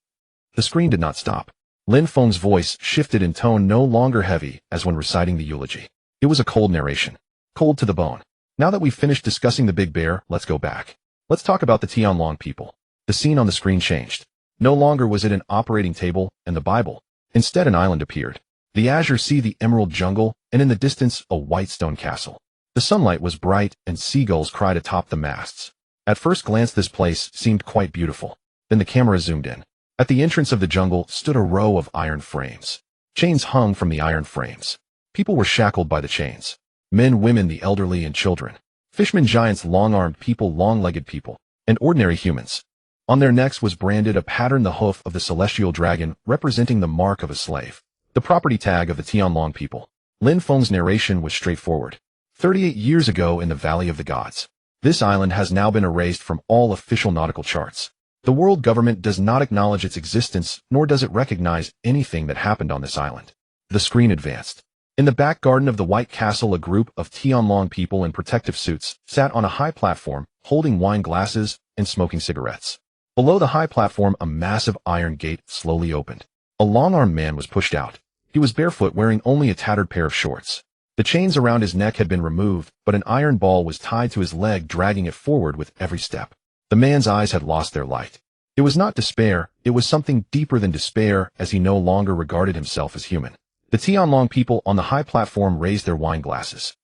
S1: The screen did not stop. Lin Feng's voice shifted in tone, no longer heavy as when reciting the eulogy. It was a cold narration. Cold to the bone. Now that we've finished discussing the Big Bear, let's go back. Let's talk about the Tianlong people. The scene on the screen changed. No longer was it an operating table and the Bible. Instead, an island appeared. The azure sea, the emerald jungle, and in the distance, a white stone castle. The sunlight was bright, and seagulls cried atop the masts. At first glance, this place seemed quite beautiful. Then the camera zoomed in. At the entrance of the jungle stood a row of iron frames. Chains hung from the iron frames. People were shackled by the chains. Men, women, the elderly, and children. Fishmen, giants, long-armed people, long-legged people, and ordinary humans. On their necks was branded a pattern, the hoof of the celestial dragon, representing the mark of a slave. The property tag of the Tianlong people. Lin Feng's narration was straightforward. 38 years ago in the Valley of the Gods. This island has now been erased from all official nautical charts. The world government does not acknowledge its existence, nor does it recognize anything that happened on this island. The screen advanced. In the back garden of the White Castle, a group of Tianlong people in protective suits sat on a high platform, holding wine glasses and smoking cigarettes. Below the high platform, a massive iron gate slowly opened. A long-armed man was pushed out. He was barefoot, wearing only a tattered pair of shorts. The chains around his neck had been removed, but an iron ball was tied to his leg, dragging it forward with every step. The man's eyes had lost their light. It was not despair, it was something deeper than despair, as he no longer regarded himself as human. The Tianlong people on the high platform raised their wine glasses.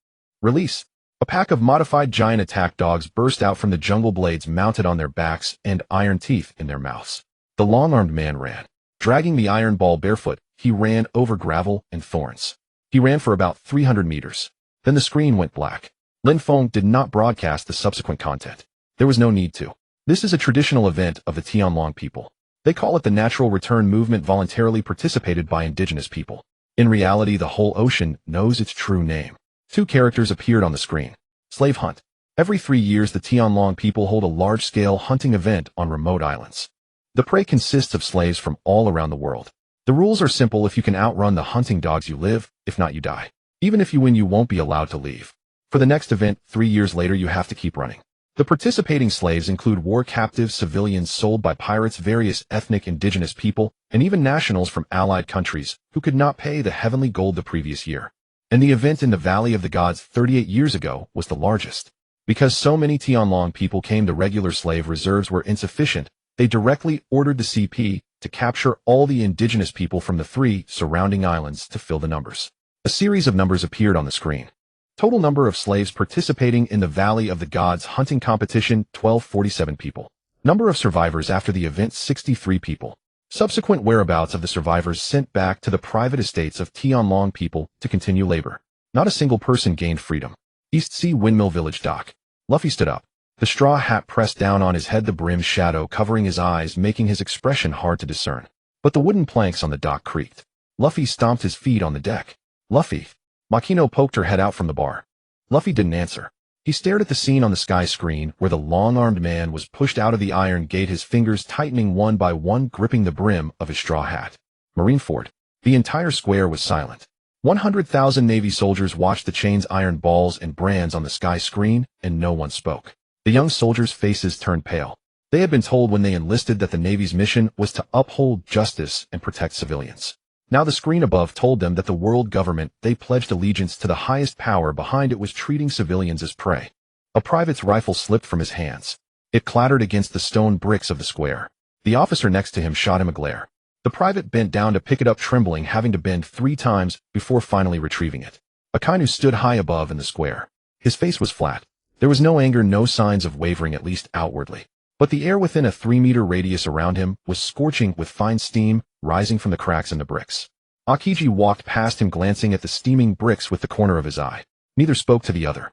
S1: Release. A pack of modified giant attack dogs burst out from the jungle, blades mounted on their backs and iron teeth in their mouths. The long-armed man ran. Dragging the iron ball barefoot, he ran over gravel and thorns. He ran for about 300 meters. Then the screen went black. Lin Feng did not broadcast the subsequent content. There was no need to. This is a traditional event of the Tianlong people. They call it the Natural Return Movement, voluntarily participated by indigenous people. In reality, the whole ocean knows its true name. Two characters appeared on the screen. Slave hunt. Every 3 years, the Tianlong people hold a large-scale hunting event on remote islands. The prey consists of slaves from all around the world. The rules are simple: if you can outrun the hunting dogs, you live; if not, you die. Even if you win, you won't be allowed to leave. For the next event, 3 years later, you have to keep running. The participating slaves include war captives, civilians sold by pirates, various ethnic indigenous people, and even nationals from allied countries who could not pay the heavenly gold the previous year. And the event in the Valley of the Gods 38 years ago was the largest. Because so many Tianlong people came, the regular slave reserves were insufficient. They directly ordered the CP to capture all the indigenous people from the 3 surrounding islands to fill the numbers. A series of numbers appeared on the screen. Total number of slaves participating in the Valley of the Gods hunting competition, 1247 people. Number of survivors after the event, 63 people. Subsequent whereabouts of the survivors sent back to the private estates of Tianlong people to continue labor. Not a single person gained freedom. East Sea Windmill Village dock. Luffy stood up. The straw hat pressed down on his head, the brim's shadow covering his eyes, making his expression hard to discern. But the wooden planks on the dock creaked. Luffy stomped his feet on the deck. Luffy. Makino poked her head out from the bar. Luffy didn't answer. He stared at the scene on the sky screen where the long-armed man was pushed out of the iron gate, his fingers tightening one by one, gripping the brim of his straw hat. Marineford. The entire square was silent. 100,000 Navy soldiers watched the chains, iron balls, and brands on the sky screen, and no one spoke. The young soldiers' faces turned pale. They had been told when they enlisted that the Navy's mission was to uphold justice and protect civilians. Now the screen above told them that the world government they pledged allegiance to the highest power behind it was treating civilians as prey. A private's rifle slipped from his hands. It clattered against the stone bricks of the square. The officer next to him shot him a glare. The private bent down to pick it up, trembling, having to bend 3 times before finally retrieving it. Akainu stood high above in the square. His face was flat. There was no anger, no signs of wavering, at least outwardly. But the air within a 3-meter radius around him was scorching, with fine steam rising from the cracks in the bricks. Aokiji walked past him, glancing at the steaming bricks with the corner of his eye. Neither spoke to the other.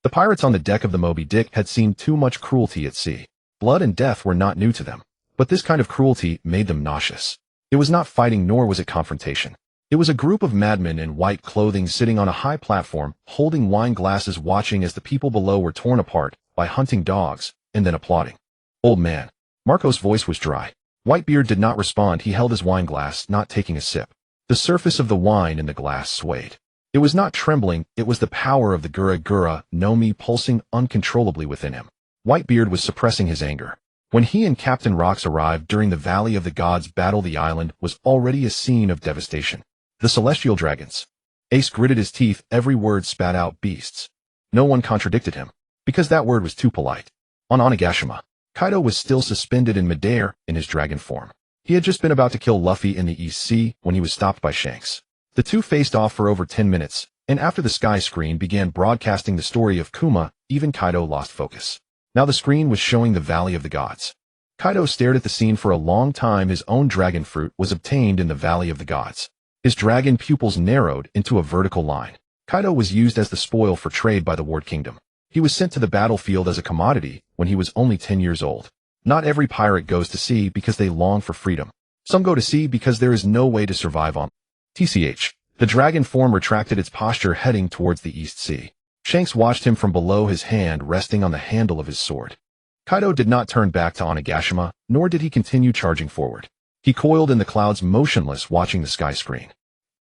S1: The pirates on the deck of the Moby Dick had seen too much cruelty at sea. Blood and death were not new to them. But this kind of cruelty made them nauseous. It was not fighting, nor was it confrontation. It was a group of madmen in white clothing sitting on a high platform, holding wine glasses, watching as the people below were torn apart by hunting dogs, and then applauding. Old man. Marco's voice was dry. Whitebeard did not respond. He held his wine glass, not taking a sip. The surface of the wine in the glass swayed. It was not trembling, it was the power of the Gura no Mi pulsing uncontrollably within him. Whitebeard was suppressing his anger. When he and Captain Rox arrived during the Valley of the Gods battle, the island was already a scene of devastation. The celestial dragons. Ace gritted his teeth, every word spat out beasts. No one contradicted him, because that word was too polite. On Onigashima, Kaido was still suspended in midair in his dragon form. He had just been about to kill Luffy in the East Sea when he was stopped by Shanks. The two faced off for over 10 minutes, and after the sky screen began broadcasting the story of Kuma, even Kaido lost focus. Now the screen was showing the Valley of the Gods. Kaido stared at the scene for a long time. His own dragon fruit was obtained in the Valley of the Gods. His dragon pupils narrowed into a vertical line. Kaido was used as the spoil for trade by the Ward Kingdom. He was sent to the battlefield as a commodity when he was only 10 years old. Not every pirate goes to sea because they long for freedom. Some go to sea because there is no way to survive on TCH. The dragon form retracted its posture, heading towards the East Sea. Shanks watched him from below, his hand resting on the handle of his sword. Kaido did not turn back to Onigashima, nor did he continue charging forward. He coiled in the clouds, motionless, watching the sky screen.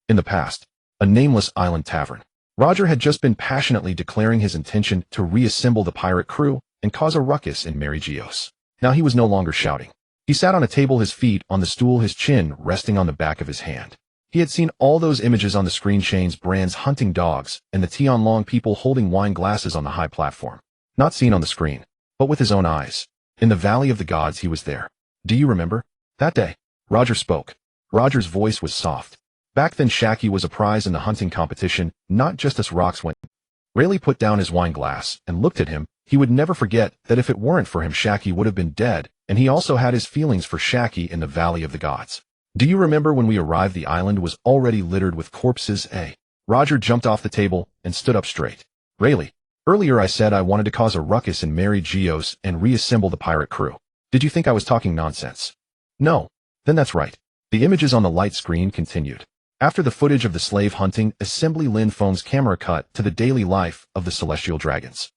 S1: In the past, a nameless island tavern. Roger had just been passionately declaring his intention to reassemble the pirate crew and cause a ruckus in Mary Geos. Now he was no longer shouting. He sat on a table, his feet on the stool, his chin resting on the back of his hand. He had seen all those images on the screen: Shane's brands hunting dogs, and the Tianlong people holding wine glasses on the high platform. Not seen on the screen, but with his own eyes. In the Valley of the Gods he was there. Do you remember? That day. Roger spoke. Roger's voice was soft. Back then Shaki was a prize in the hunting competition, not just as Rox went. Rayleigh put down his wine glass and looked at him. He would never forget that if it weren't for him, Shaki would have been dead, and he also had his feelings for Shaki in the Valley of the Gods. Do you remember when we arrived? The island was already littered with corpses. Roger jumped off the table and stood up straight. Rayleigh, earlier I said I wanted to cause a ruckus in Mary Geos and reassemble the pirate crew. Did you think I was talking nonsense? No. Then that's right. The images on the light screen continued. After the footage of the slave hunting assembly, Lin Feng's camera cut to the daily life of the celestial dragons.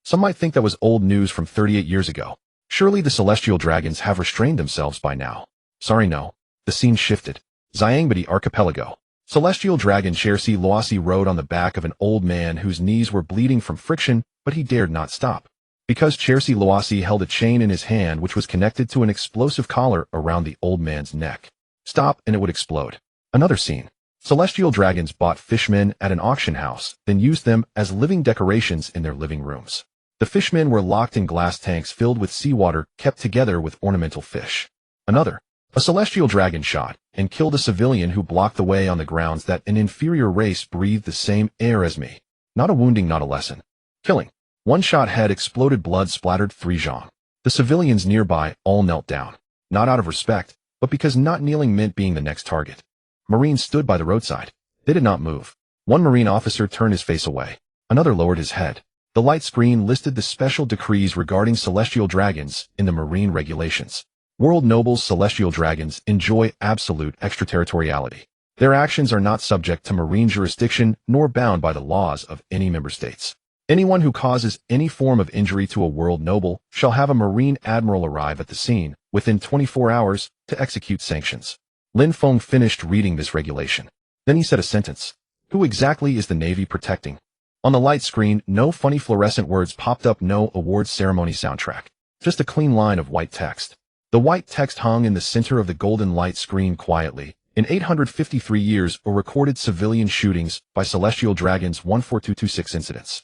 S1: Some might think that was old news from 38 years ago. Surely the celestial dragons have restrained themselves by now. Sorry, no. The scene shifted. Xiangbedi Archipelago. Celestial dragon Chersi Loasi rode on the back of an old man whose knees were bleeding from friction, but he dared not stop. Because Chersi Loasi held a chain in his hand which was connected to an explosive collar around the old man's neck. Stop and it would explode. Another scene. Celestial dragons bought fishmen at an auction house, then used them as living decorations in their living rooms. The fishmen were locked in glass tanks filled with seawater, kept together with ornamental fish. Another. A celestial dragon shot and killed a civilian who blocked the way on the grounds that an inferior race breathed the same air as me. Not a wounding, not a lesson. Killing. One shot head exploded, blood splattered 3 zhang. The civilians nearby all knelt down. Not out of respect, but because not kneeling meant being the next target. Marines stood by the roadside. They did not move. One Marine officer turned his face away. Another lowered his head. The light screen listed the special decrees regarding celestial dragons in the Marine regulations. World nobles, celestial dragons enjoy absolute extraterritoriality. Their actions are not subject to Marine jurisdiction nor bound by the laws of any member states. Anyone who causes any form of injury to a world noble shall have a Marine admiral arrive at the scene within 24 hours to execute sanctions. Lin Feng finished reading this regulation. Then he said a sentence. Who exactly is the Navy protecting? On the light screen, no funny fluorescent words popped up, no awards ceremony soundtrack. Just a clean line of white text. The white text hung in the center of the golden light screen quietly. In 853 years or recorded civilian shootings by celestial dragons 14226 incidents.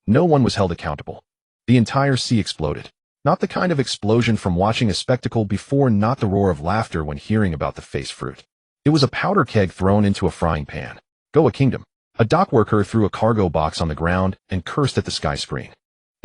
S1: No one was held accountable. The entire sea exploded. Not the kind of explosion from watching a spectacle before, not the roar of laughter when hearing about the face fruit. It was a powder keg thrown into a frying pan. Go a kingdom. A dock worker threw a cargo box on the ground and cursed at the sky screen.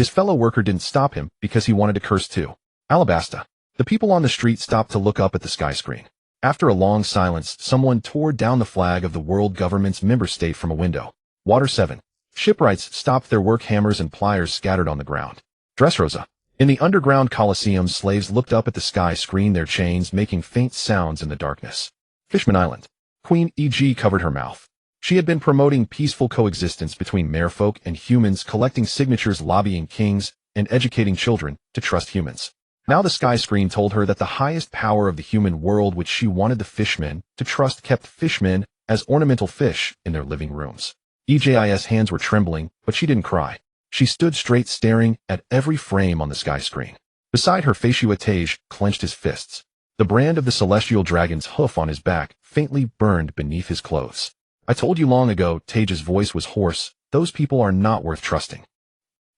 S1: His fellow worker didn't stop him because he wanted to curse too. Alabasta. The people on the street stopped to look up at the sky screen. After a long silence, someone tore down the flag of the world government's member state from a window. Water 7. Shipwrights stopped their work, hammers and pliers scattered on the ground. Dressrosa. In the underground coliseum, slaves looked up at the sky screen, their chains making faint sounds in the darkness. Fishman Island. Queen E.G. covered her mouth. She had been promoting peaceful coexistence between merfolk and humans, collecting signatures, lobbying kings, and educating children to trust humans. Now the sky screen told her that the highest power of the human world, which she wanted the fishmen to trust, kept fishmen as ornamental fish in their living rooms. EJI's hands were trembling, but she didn't cry. She stood straight, staring at every frame on the sky screen. Beside her, Feishua Tej clenched his fists. The brand of the celestial dragon's hoof on his back faintly burned beneath his clothes. I told you long ago, Tej's voice was hoarse, those people are not worth trusting.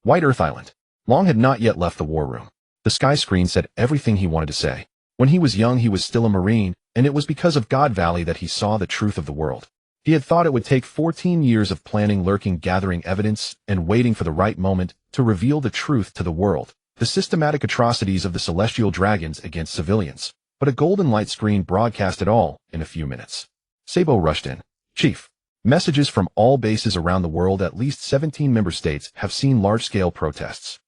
S1: White Earth Island. Long had not yet left the war room. The sky screen said everything he wanted to say. When he was young, he was still a Marine, and it was because of God Valley that he saw the truth of the world. He had thought it would take 14 years of planning, lurking, gathering evidence, and waiting for the right moment to reveal the truth to the world, the systematic atrocities of the celestial dragons against civilians. But a golden light screen broadcast it all in a few minutes. Sabo rushed in. Chief, messages from all bases around the world, at least 17 member states, have seen large-scale protests.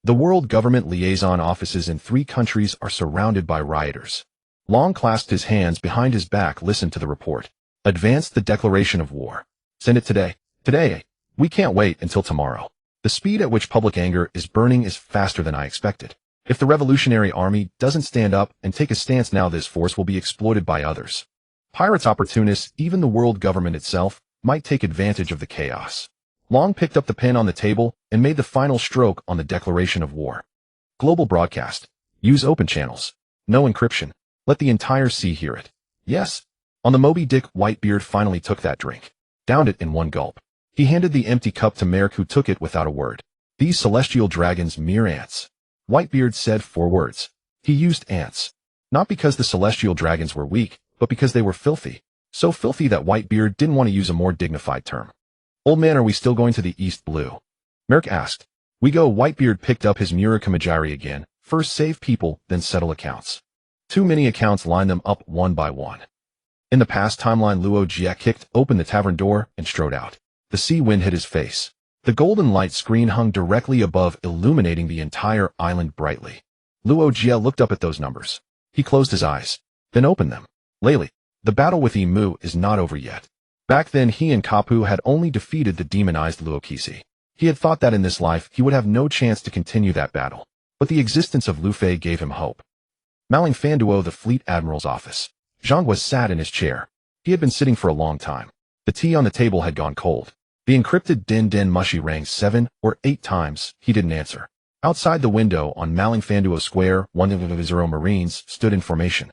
S1: The world government liaison offices in 3 countries are surrounded by rioters. Long clasped his hands behind his back, listened to the report. Advance the declaration of war. Send it today. Today. We can't wait until tomorrow. The speed at which public anger is burning is faster than I expected. If the Revolutionary Army doesn't stand up and take a stance now, this force will be exploited by others. Pirates, opportunists, even the world government itself, might take advantage of the chaos. Long picked up the pen on the table and made the final stroke on the declaration of war. Global broadcast. Use open channels. No encryption. Let the entire sea hear it. Yes. On the Moby Dick, Whitebeard finally took that drink. Downed it in one gulp. He handed the empty cup to Merrick, who took it without a word. These celestial dragons, mere ants. Whitebeard said 4 words. He used ants. Not because the celestial dragons were weak, but because they were filthy. So filthy that Whitebeard didn't want to use a more dignified term. Old man, are we still going to the East Blue? Merrick asked. We go. Whitebeard picked up his Murakamajiri again. First save people, then settle accounts. Too many accounts, line them up one by one. In the past timeline, Luo Jia kicked open the tavern door and strode out. The sea wind hit his face. The golden light screen hung directly above, illuminating the entire island brightly. Luo Jia looked up at those numbers. He closed his eyes, then opened them. Layli, the battle with Imu is not over yet. Back then, he and Kapu had only defeated the demonized Luokisi. He had thought that in this life he would have no chance to continue that battle. But the existence of Luffy gave him hope. Maling Fanduo, the fleet admiral's office. Zhang was sat in his chair. He had been sitting for a long time. The tea on the table had gone cold. The encrypted din din mushi rang 7 or 8 times. He didn't answer. Outside the window on Maling Fanduo Square, 1 of his Marines stood in formation.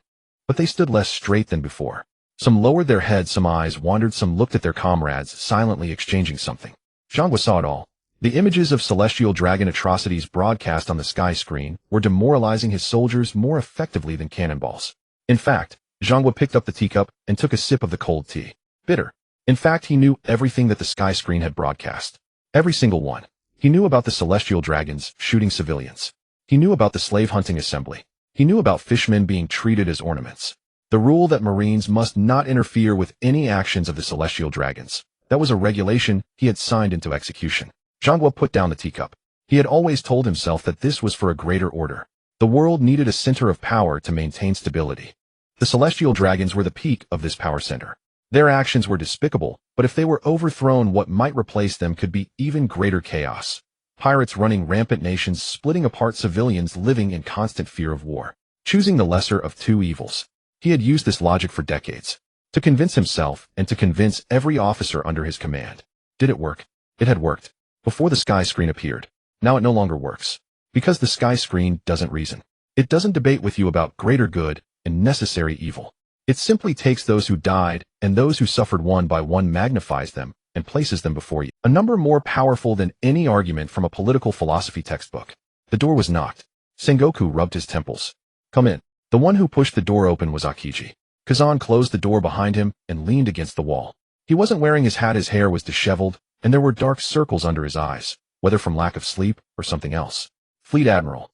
S1: But they stood less straight than before. Some lowered their heads, some eyes wandered, some looked at their comrades, silently exchanging something. Zhang saw it all. The images of celestial dragon atrocities broadcast on the sky screen were demoralizing his soldiers more effectively than cannonballs. In fact, Zhang picked up the teacup and took a sip of the cold tea. Bitter. In fact, he knew everything that the sky screen had broadcast. Every single one. He knew about the celestial dragons shooting civilians. He knew about the slave hunting assembly. He knew about fishmen being treated as ornaments. The rule that Marines must not interfere with any actions of the celestial dragons. That was a regulation he had signed into execution. Zhang put down the teacup. He had always told himself that this was for a greater order. The world needed a center of power to maintain stability. The celestial dragons were the peak of this power center. Their actions were despicable, but if they were overthrown, what might replace them could be even greater chaos. Pirates running rampant, nations splitting apart, civilians living in constant fear of war. Choosing the lesser of 2 evils. He had used this logic for decades. To convince himself and to convince every officer under his command. Did it work? It had worked. Before the sky screen appeared. Now it no longer works. Because the sky screen doesn't reason. It doesn't debate with you about greater good and necessary evil. It simply takes those who died and those who suffered one by one, magnifies them, and places them before you. A number more powerful than any argument from a political philosophy textbook. The door was knocked. Sengoku rubbed his temples. Come in. The one who pushed the door open was Akiji. Kazan closed the door behind him and leaned against the wall. He wasn't wearing his hat, his hair was disheveled, and there were dark circles under his eyes. whether from lack of sleep or something else. Fleet Admiral.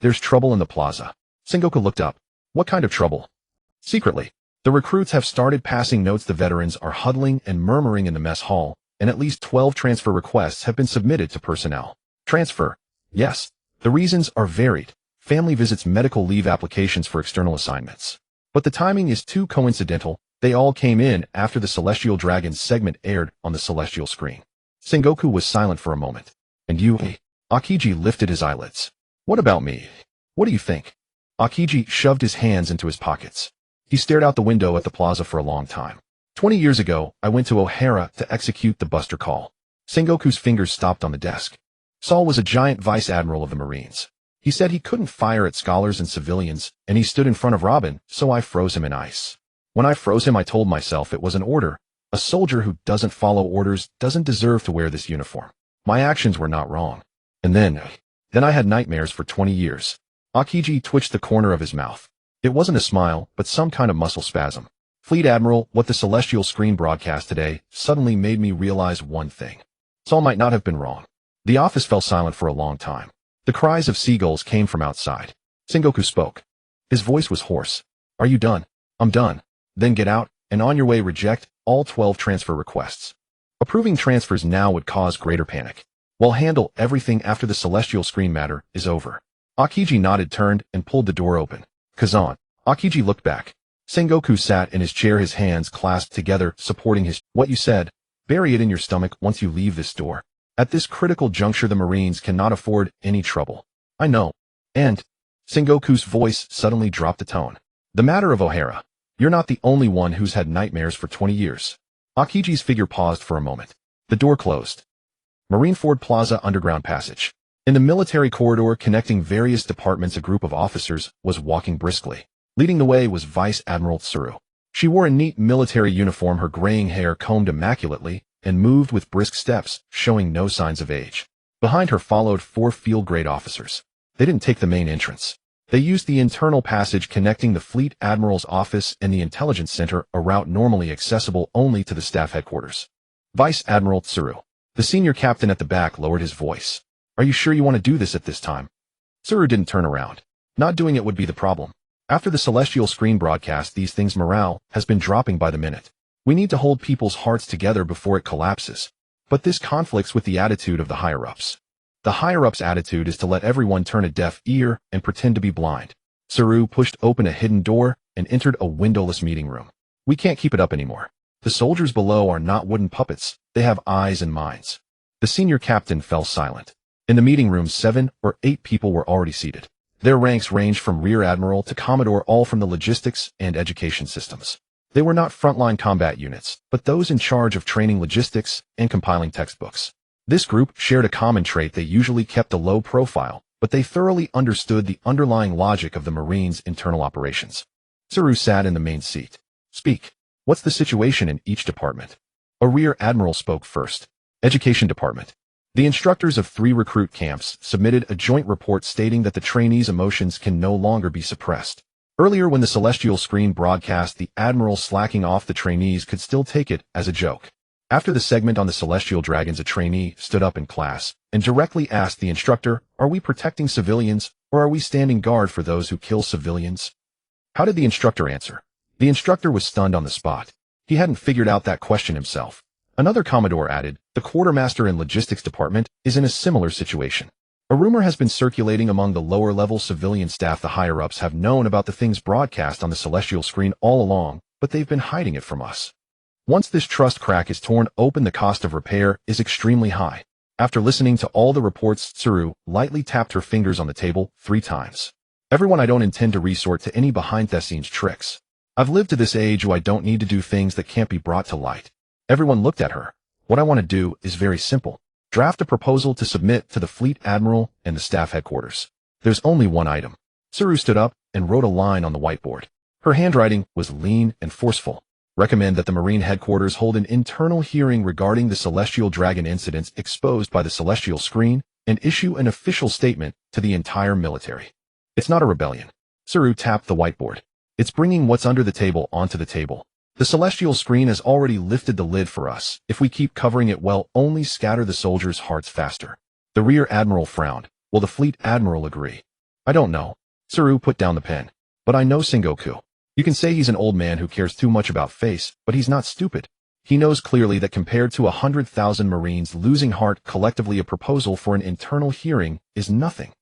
S1: There's trouble in the plaza. Sengoku looked up. What kind of trouble? Secretly, the recruits have started passing notes. The veterans are huddling and murmuring in the mess hall, and at least 12 transfer requests have been submitted to personnel. Transfer. Yes. The reasons are varied. Family visits, medical leave, applications for external assignments. But the timing is too coincidental. They all came in after the Celestial Dragons segment aired on the celestial screen. Sengoku was silent for a moment. And you? Akiji lifted his eyelids. What about me? What do you think? Akiji shoved his hands into his pockets. He stared out the window at the plaza for a long time. 20 years ago, I went to O'Hara to execute the Buster Call. Sengoku's fingers stopped on the desk. Saul was a giant vice admiral of the Marines. He said he couldn't fire at scholars and civilians, and he stood in front of Robin, so I froze him in ice. When I froze him, I told myself it was an order. A soldier who doesn't follow orders doesn't deserve to wear this uniform. My actions were not wrong. And then I had nightmares for 20 years. Akiji twitched the corner of his mouth. It wasn't a smile, but some kind of muscle spasm. Fleet Admiral, what the celestial screen broadcast today suddenly made me realize one thing. Saul might not have been wrong. The office fell silent for a long time. The cries of seagulls came from outside. Sengoku spoke. His voice was hoarse. Are you done? I'm done. Then get out, and on your way reject all 12 transfer requests. Approving transfers now would cause greater panic. We'll handle everything after the celestial screen matter is over. Akiji nodded, turned, and pulled the door open. Kazan. Akiji looked back. Sengoku sat in his chair, his hands clasped together, supporting his. What you said, bury it in your stomach once you leave this door. At this critical juncture, the Marines cannot afford any trouble. I know. And Sengoku's voice suddenly dropped a tone. The matter of O'Hara. You're not the only one who's had nightmares for 20 years. Akiji's figure paused for a moment. The door closed. Marineford Plaza underground passage. In the military corridor connecting various departments, a group of officers was walking briskly. Leading the way was Vice Admiral Tsuru. She wore a neat military uniform, her graying hair combed immaculately, and moved with brisk steps, showing no signs of age. Behind her followed 4 field-grade officers. They didn't take the main entrance. They used the internal passage connecting the Fleet Admiral's office and the Intelligence Center, a route normally accessible only to the staff headquarters. Vice Admiral Tsuru. The senior captain at the back lowered his voice. Are you sure you want to do this at this time? Tsuru didn't turn around. Not doing it would be the problem. After the celestial screen broadcast, these things' morale has been dropping by the minute. We need to hold people's hearts together before it collapses. But this conflicts with the attitude of the higher-ups. The higher-ups' attitude is to let everyone turn a deaf ear and pretend to be blind. Tsuru pushed open a hidden door and entered a windowless meeting room. We can't keep it up anymore. The soldiers below are not wooden puppets. They have eyes and minds. The senior captain fell silent. In the meeting room, 7 or 8 people were already seated. Their ranks ranged from Rear Admiral to Commodore, all from the logistics and education systems. They were not frontline combat units, but those in charge of training logistics and compiling textbooks. This group shared a common trait. They usually kept a low profile, but they thoroughly understood the underlying logic of the Marines' internal operations. Tsuru sat in the main seat. Speak. What's the situation in each department? A Rear Admiral spoke first. Education Department. The instructors of 3 recruit camps submitted a joint report stating that the trainees' emotions can no longer be suppressed. Earlier, when the celestial screen broadcast the Admiral slacking off, the trainees could still take it as a joke. After the segment on the Celestial Dragons, a trainee stood up in class and directly asked the instructor, "Are we protecting civilians, or are we standing guard for those who kill civilians?" How did the instructor answer? The instructor was stunned on the spot. He hadn't figured out that question himself. Another Commodore added, "The quartermaster in logistics department is in a similar situation." A rumor has been circulating among the lower-level civilian staff. The higher-ups have known about the things broadcast on the celestial screen all along, but they've been hiding it from us. Once this trust crack is torn open, the cost of repair is extremely high. After listening to all the reports, Tsuru lightly tapped her fingers on the table 3 times. Everyone, I don't intend to resort to any behind-the-scenes tricks. I've lived to this age where I don't need to do things that can't be brought to light. Everyone looked at her. What I want to do is very simple. Draft a proposal to submit to the Fleet Admiral and the staff headquarters. There's only one item. Tsuru stood up and wrote a line on the whiteboard. Her handwriting was lean and forceful. Recommend that the Marine headquarters hold an internal hearing regarding the Celestial Dragon incidents exposed by the celestial screen and issue an official statement to the entire military. It's not a rebellion. Tsuru tapped the whiteboard. It's bringing what's under the table onto the table. The celestial screen has already lifted the lid for us. If we keep covering it, we'll only scatter the soldiers' hearts faster. The rear admiral frowned. Will the fleet admiral agree? I don't know. Tsuruo put down the pen. But I know Sengoku. You can say he's an old man who cares too much about face, but he's not stupid. He knows clearly that compared to 100,000 Marines losing heart collectively, a proposal for an internal hearing is nothing.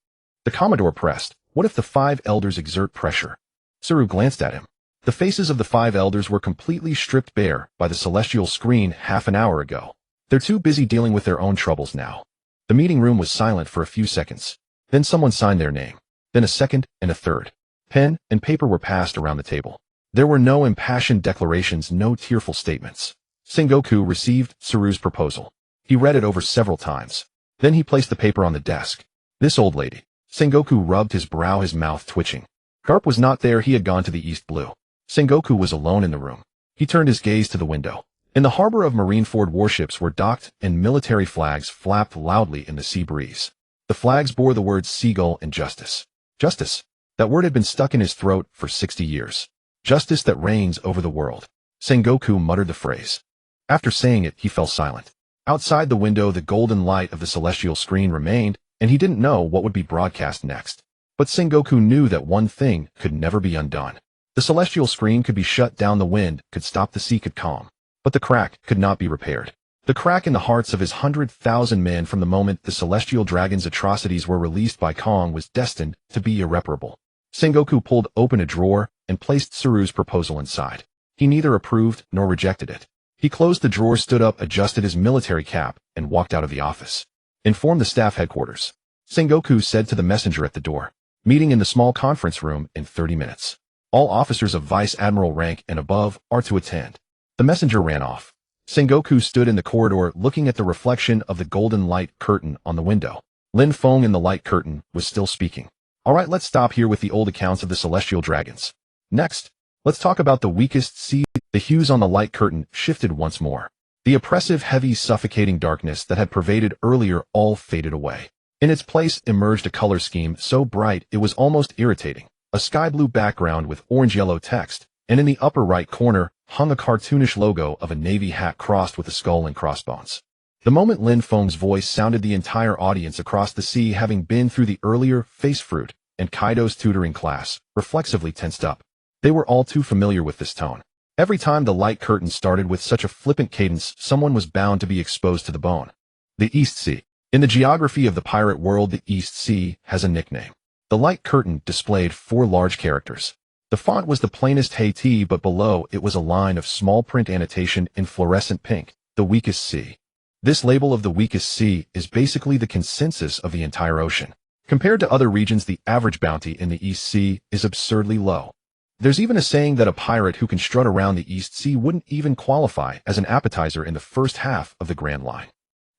S1: The Commodore pressed. What if the 5 elders exert pressure? Tsuruo glanced at him. The faces of the 5 elders were completely stripped bare by the celestial screen half an hour ago. They're too busy dealing with their own troubles now. The meeting room was silent for a few seconds. Then someone signed their name. Then a second and a third. Pen and paper were passed around the table. There were no impassioned declarations, no tearful statements. Sengoku received Tsuruo's proposal. He read it over several times. Then he placed the paper on the desk. This old lady. Sengoku rubbed his brow, his mouth twitching. Garp was not there. He had gone to the East Blue. Sengoku was alone in the room. He turned his gaze to the window. In the harbor of Marineford, warships were docked and military flags flapped loudly in the sea breeze. The flags bore the words Seagull and Justice. Justice. That word had been stuck in his throat for 60 years. Justice that reigns over the world. Sengoku muttered the phrase. After saying it, he fell silent. Outside the window, the golden light of the celestial screen remained, and he didn't know what would be broadcast next. But Sengoku knew that one thing could never be undone. The celestial screen could be shut down, the wind could stop, the sea could calm. But the crack could not be repaired. The crack in the hearts of his 100,000 men from the moment the celestial dragon's atrocities were released by Kong was destined to be irreparable. Sengoku pulled open a drawer and placed Tsuruo's proposal inside. He neither approved nor rejected it. He closed the drawer, stood up, adjusted his military cap, and walked out of the office. Inform the staff headquarters. Sengoku said to the messenger at the door. Meeting in the small conference room in 30 minutes. All officers of vice admiral rank and above are to attend. The messenger ran off. Sengoku stood in the corridor looking at the reflection of the golden light curtain on the window. Lin Feng in the light curtain was still speaking. All right, let's stop here with the old accounts of the celestial dragons. Next, let's talk about the weakest sea. The hues on the light curtain shifted once more. The oppressive, heavy, suffocating darkness that had pervaded earlier all faded away. In its place emerged a color scheme so bright it was almost irritating. A sky blue background with orange-yellow text, and in the upper right corner hung a cartoonish logo of a navy hat crossed with a skull and crossbones. The moment Lin Feng's voice sounded, the entire audience across the sea, having been through the earlier Face Fruit and Kaido's tutoring class, reflexively tensed up. They were all too familiar with this tone. Every time the light curtain started with such a flippant cadence, someone was bound to be exposed to the bone. The East Sea. In the geography of the pirate world, the East Sea has a nickname. The light curtain displayed 4 large characters. The font was the plainest Haiti, but below it was a line of small print annotation in fluorescent pink, the weakest sea. This label of the weakest sea is basically the consensus of the entire ocean. Compared to other regions, the average bounty in the East Sea is absurdly low. There's even a saying that a pirate who can strut around the East Sea wouldn't even qualify as an appetizer in the first half of the Grand Line.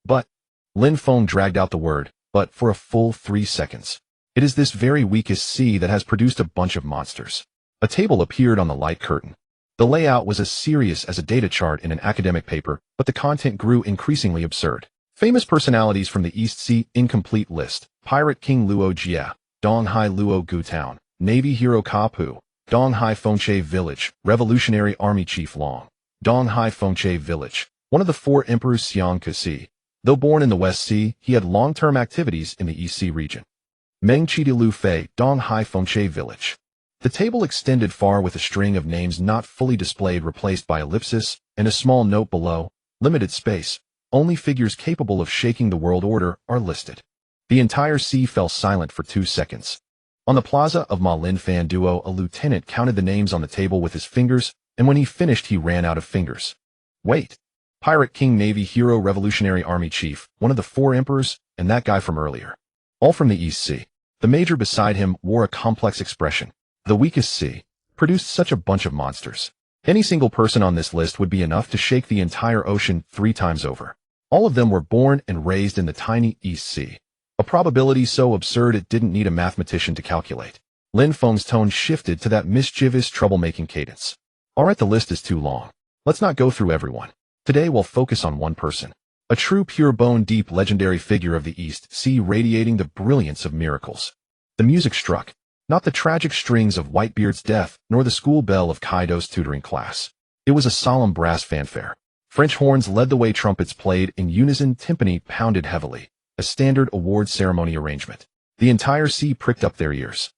S1: But Lin Feng dragged out the word, but for a full 3 seconds. It is this very weakest sea that has produced a bunch of monsters. A table appeared on the light curtain. The layout was as serious as a data chart in an academic paper, but the content grew increasingly absurd. Famous personalities from the East Sea incomplete list. Pirate King Luo Jie, Donghai Luo Gu Town, Navy Hero Kapu, Donghai Fengche Village, Revolutionary Army Chief Long, Donghai Fengche Village, one of the 4 emperors Xiang Kasi. Though born in the West Sea, he had long-term activities in the East Sea region. Meng Chi de Lu Fei, Donghai Fengche Village. The table extended far with a string of names not fully displayed, replaced by ellipsis, and a small note below. Limited space. Only figures capable of shaking the world order are listed. The entire sea fell silent for 2 seconds. On the plaza of Ma Lin Fan Duo, a lieutenant counted the names on the table with his fingers, and when he finished, he ran out of fingers. Wait. Pirate King, Navy Hero, Revolutionary Army Chief, one of the 4 emperors, and that guy from earlier. All from the East Sea. The major beside him wore a complex expression. The weakest sea produced such a bunch of monsters. Any single person on this list would be enough to shake the entire ocean 3 times over. All of them were born and raised in the tiny East Sea. A probability so absurd it didn't need a mathematician to calculate. Lin Feng's tone shifted to that mischievous, troublemaking cadence. Alright, the list is too long. Let's not go through everyone. Today we'll focus on one person. A true pure-bone deep legendary figure of the East Sea, radiating the brilliance of miracles. The music struck. Not the tragic strings of Whitebeard's death, nor the school bell of Kaido's tutoring class. It was a solemn brass fanfare. French horns led the way, trumpets played in unison, timpani pounded heavily, a standard award ceremony arrangement. The entire sea pricked up their ears.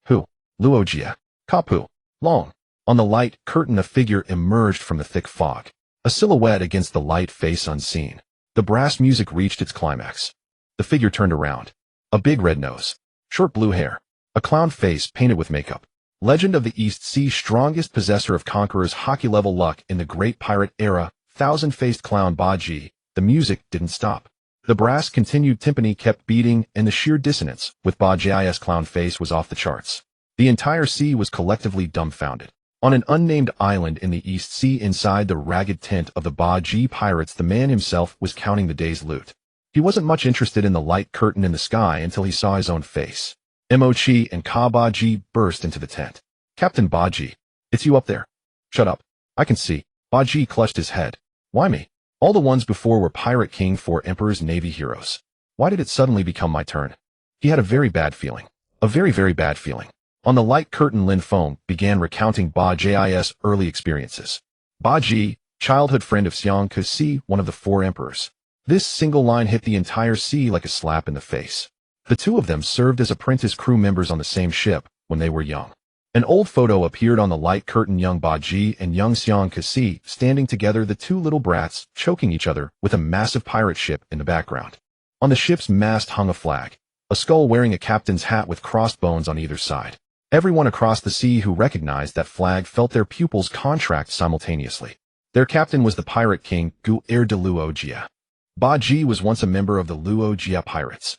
S1: Who? Luogia. Kapu. Long. On the light curtain a figure emerged from the thick fog. A silhouette against the light, face unseen. The brass music reached its climax. The figure turned around. A big red nose. Short blue hair. A clown face painted with makeup. Legend of the East Sea, strongest possessor of Conqueror's Haki-level luck in the Great Pirate Era, thousand-faced clown Baji. The music didn't stop. The brass continued, timpani kept beating, and the sheer dissonance with Baji's clown face was off the charts. The entire sea was collectively dumbfounded. On an unnamed island in the East Sea inside the ragged tent of the Baji pirates, the man himself was counting the day's loot. He wasn't much interested in the light curtain in the sky until he saw his own face. Mochi and Ka Baji burst into the tent. Captain Baji, it's you up there. Shut up. I can see. Baji clutched his head. Why me? All the ones before were Pirate King 4 Emperor's Navy heroes. Why did it suddenly become my turn? He had a very bad feeling. A very, very bad feeling. On the light curtain, Lin Feng began recounting Baji's early experiences. Baji, childhood friend of Xiang Kasi, one of the 4 emperors. This single line hit the entire sea like a slap in the face. The two of them served as apprentice crew members on the same ship when they were young. An old photo appeared on the light curtain, young Baji and young Xiang Kasi standing together, the two little brats choking each other, with a massive pirate ship in the background. On the ship's mast hung a flag, a skull wearing a captain's hat with crossbones on either side. Everyone across the sea who recognized that flag felt their pupils contract simultaneously. Their captain was the Pirate King, Gu'er de Luogia. Baji was once a member of the Luogia pirates.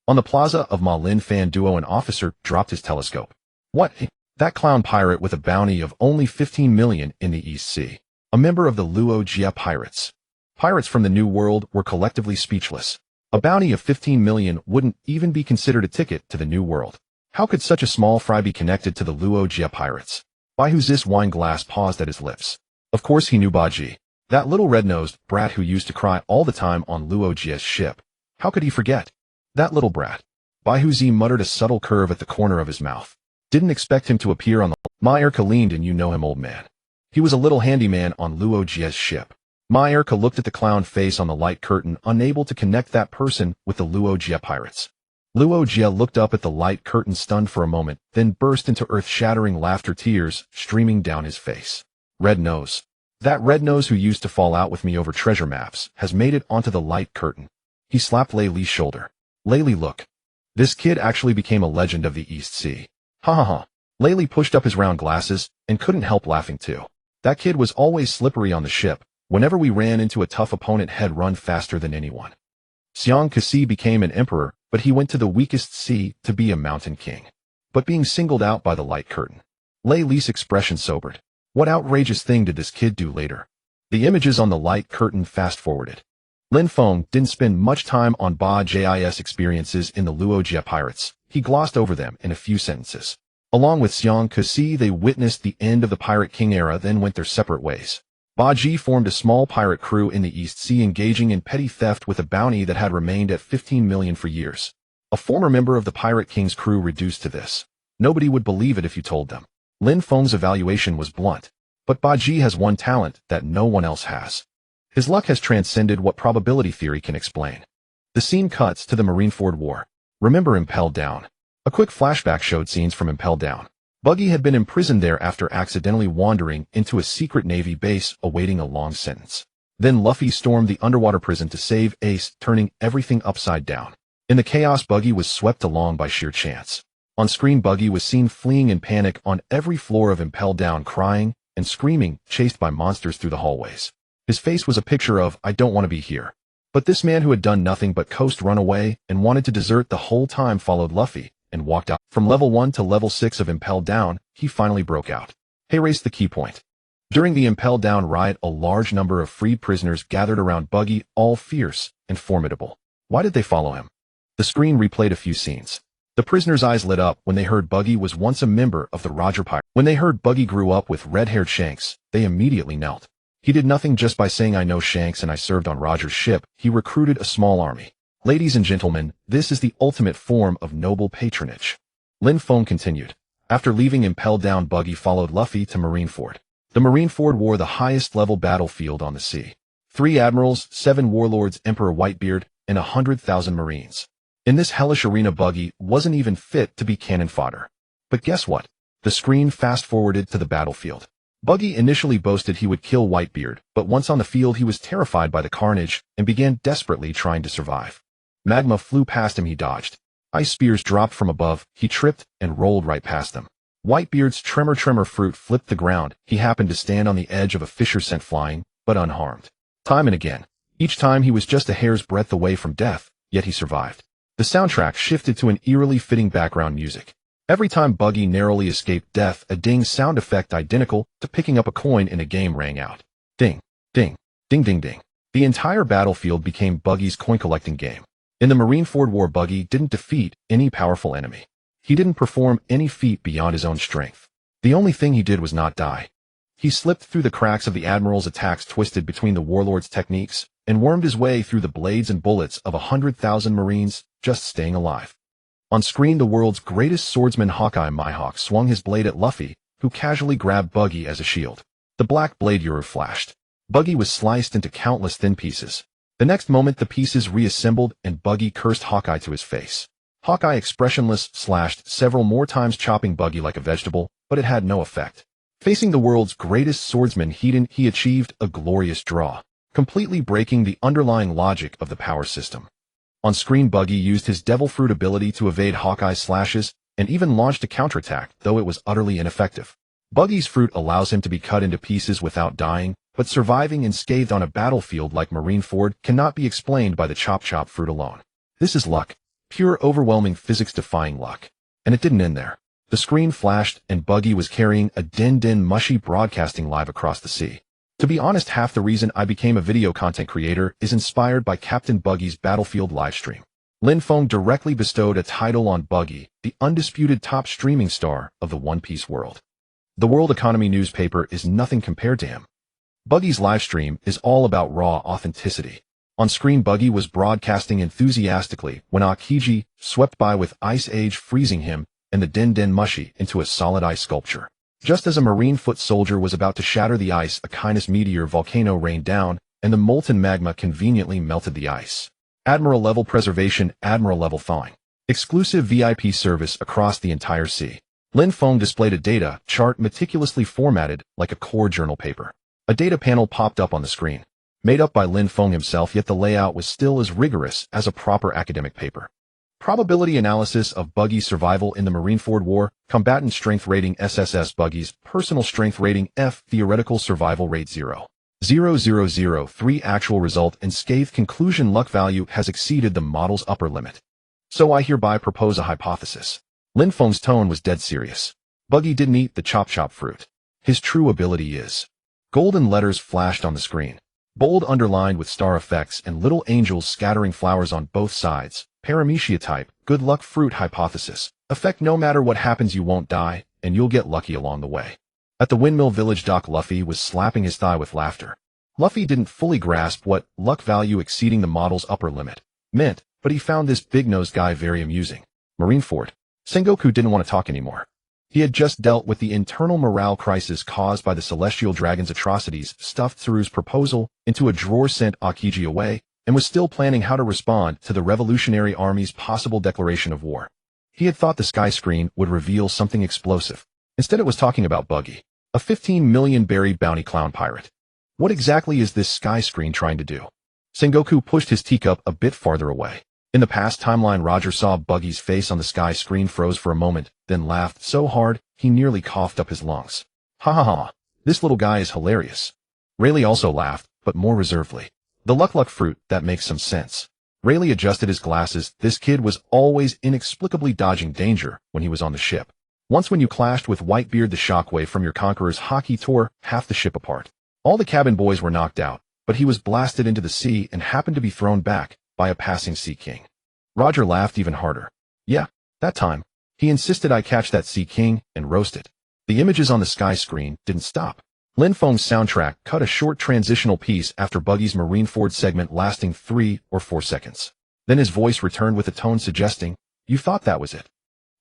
S1: On the plaza of Ma Lin Fan Duo, an officer dropped his telescope. What? That clown pirate with a bounty of only 15 million in the East Sea. A member of the Luogia pirates. Pirates from the New World were collectively speechless. A bounty of 15 million wouldn't even be considered a ticket to the New World. How could such a small fry be connected to the Luogia pirates? Bahu's wine glass paused at his lips. Of course he knew Baji. That little red-nosed brat who used to cry all the time on Luogia's ship. How could he forget? That little brat. Bahuzi muttered a subtle curve at the corner of his mouth. Didn't expect him to appear on the... Myerka leaned in. You know him, old man. He was a little handyman on Luogia's ship. Myerka looked at the clown face on the light curtain, unable to connect that person with the Luogia pirates. Luogia looked up at the light curtain, stunned for a moment, then burst into earth-shattering laughter, tears streaming down his face. Red nose. That red nose who used to fall out with me over treasure maps has made it onto the light curtain. He slapped Lei Li's shoulder. Lei Li, look. This kid actually became a legend of the East Sea. Ha ha ha. Lei Li pushed up his round glasses and couldn't help laughing too. That kid was always slippery on the ship. Whenever we ran into a tough opponent, he'd run faster than anyone. Xiang Kasi became an emperor, but he went to the weakest sea to be a mountain king. But being singled out by the light curtain. Lei Li's expression sobered. What outrageous thing did this kid do later? The images on the light curtain fast-forwarded. Lin Feng didn't spend much time on Baji's experiences in the Luogia pirates. He glossed over them in a few sentences. Along with Xiang Kasi, they witnessed the end of the Pirate King era, then went their separate ways. Baji formed a small pirate crew in the East Sea, engaging in petty theft with a bounty that had remained at 15 million for years. A former member of the Pirate King's crew reduced to this. Nobody would believe it if you told them. Lin Feng's evaluation was blunt. But Baji has one talent that no one else has. His luck has transcended what probability theory can explain. The scene cuts to the Marineford War. Remember Impel Down? A quick flashback showed scenes from Impel Down. Buggy had been imprisoned there after accidentally wandering into a secret Navy base awaiting a long sentence. Then Luffy stormed the underwater prison to save Ace, turning everything upside down. In the chaos, Buggy was swept along by sheer chance. On screen, Buggy was seen fleeing in panic on every floor of Impel Down, crying and screaming, chased by monsters through the hallways. His face was a picture of, I don't want to be here. But this man who had done nothing but coast, run away, and wanted to desert the whole time followed Luffy and walked out. From level 1 to level 6 of Impel Down, he finally broke out. Hey, race the key point. During the Impel Down riot, a large number of freed prisoners gathered around Buggy, all fierce and formidable. Why did they follow him? The screen replayed a few scenes. The prisoners' eyes lit up when they heard Buggy was once a member of the Roger Pirate. When they heard Buggy grew up with red-haired Shanks, they immediately knelt. He did nothing just by saying I know Shanks and I served on Roger's ship. He recruited a small army. Ladies and gentlemen, this is the ultimate form of noble patronage. Lin Feng continued. After leaving Impel Down, Buggy followed Luffy to Marineford. The Marineford War, the highest level battlefield on the sea. 3 admirals, 7 warlords, Emperor Whitebeard, and 100,000 marines. In this hellish arena, Buggy wasn't even fit to be cannon fodder. But guess what? The screen fast-forwarded to the battlefield. Buggy initially boasted he would kill Whitebeard, but once on the field he was terrified by the carnage and began desperately trying to survive. Magma flew past him, he dodged. Ice spears dropped from above, he tripped and rolled right past them. Whitebeard's Tremor-Tremor Fruit flipped the ground, he happened to stand on the edge of a fissure sent flying, but unharmed. Time and again. Each time he was just a hair's breadth away from death, yet he survived. The soundtrack shifted to an eerily fitting background music. Every time Buggy narrowly escaped death, a ding sound effect identical to picking up a coin in a game rang out. Ding, ding, ding ding ding. The entire battlefield became Buggy's coin-collecting game. In the Marineford War, Buggy didn't defeat any powerful enemy. He didn't perform any feat beyond his own strength. The only thing he did was not die. He slipped through the cracks of the Admiral's attacks, twisted between the Warlord's techniques, and wormed his way through the blades and bullets of 100,000 Marines, just staying alive. On screen, the world's greatest swordsman Hawkeye Mihawk swung his blade at Luffy, who casually grabbed Buggy as a shield. The black blade Yuru flashed. Buggy was sliced into countless thin pieces. The next moment, the pieces reassembled and Buggy cursed Hawkeye to his face. Hawkeye, expressionless, slashed several more times, chopping Buggy like a vegetable, but it had no effect. Facing the world's greatest swordsman, he achieved a glorious draw, completely breaking the underlying logic of the power system. On screen, Buggy used his Devil Fruit ability to evade Hawkeye's slashes, and even launched a counterattack, though it was utterly ineffective. Buggy's fruit allows him to be cut into pieces without dying, but surviving unscathed on a battlefield like Marineford cannot be explained by the chop fruit alone. This is luck. Pure, overwhelming, physics-defying luck. And it didn't end there. The screen flashed, and Buggy was carrying a din mushy broadcasting live across the sea. To be honest, half the reason I became a video content creator is inspired by Captain Buggy's Battlefield livestream. Lin Feng directly bestowed a title on Buggy, the undisputed top streaming star of the One Piece world. The World Economy newspaper is nothing compared to him. Buggy's livestream is all about raw authenticity. On screen, Buggy was broadcasting enthusiastically when Aokiji swept by with Ice Age, freezing him and the din mushy into a solid ice sculpture. Just as a Marine foot soldier was about to shatter the ice, a Kindness meteor volcano rained down, and the molten magma conveniently melted the ice. Admiral-level preservation, Admiral-level thawing. Exclusive VIP service across the entire sea. Lin Feng displayed a data chart meticulously formatted like a core journal paper. A data panel popped up on the screen. Made up by Lin Feng himself, yet the layout was still as rigorous as a proper academic paper. Probability analysis of Buggy's survival in the Marineford War, combatant strength rating SSS, Buggy's personal strength rating F, theoretical survival rate 0.0003, actual result and scathed conclusion, luck value has exceeded the model's upper limit. So I hereby propose a hypothesis. Lin Feng's tone was dead serious. Buggy didn't eat the chop fruit. His true ability is. Golden letters flashed on the screen. Bold, underlined with star effects and little angels scattering flowers on both sides. Paramecia type, good luck fruit hypothesis. Effect: no matter what happens you won't die, and you'll get lucky along the way. At the Windmill Village dock, Luffy was slapping his thigh with laughter. Luffy didn't fully grasp what luck value exceeding the model's upper limit meant, but he found this big-nosed guy very amusing. Marineford. Sengoku didn't want to talk anymore. He had just dealt with the internal morale crisis caused by the Celestial Dragon's atrocities, stuffed Tsuru's proposal into a drawer, sent Aokiji away, and was still planning how to respond to the Revolutionary Army's possible declaration of war. He had thought the sky screen would reveal something explosive. Instead, it was talking about Buggy, a 15 million buried bounty clown pirate. What exactly is this sky screen trying to do? Sengoku pushed his teacup a bit farther away. In the past timeline, Roger saw Buggy's face on the sky screen, froze for a moment, then laughed so hard he nearly coughed up his lungs. Ha ha ha, this little guy is hilarious. Rayleigh also laughed, but more reservedly. The luck fruit, that makes some sense. Rayleigh adjusted his glasses. This kid was always inexplicably dodging danger when he was on the ship. Once when you clashed with Whitebeard, the shockwave from your Conqueror's Haki tore half the ship apart. All the cabin boys were knocked out, but he was blasted into the sea and happened to be thrown back by a passing Sea King. Roger laughed even harder. Yeah, that time. He insisted I catch that Sea King and roast it. The images on the sky screen didn't stop. Lin Feng's soundtrack cut a short transitional piece after Buggy's Marineford segment lasting 3 or 4 seconds. Then his voice returned with a tone suggesting, "You thought that was it."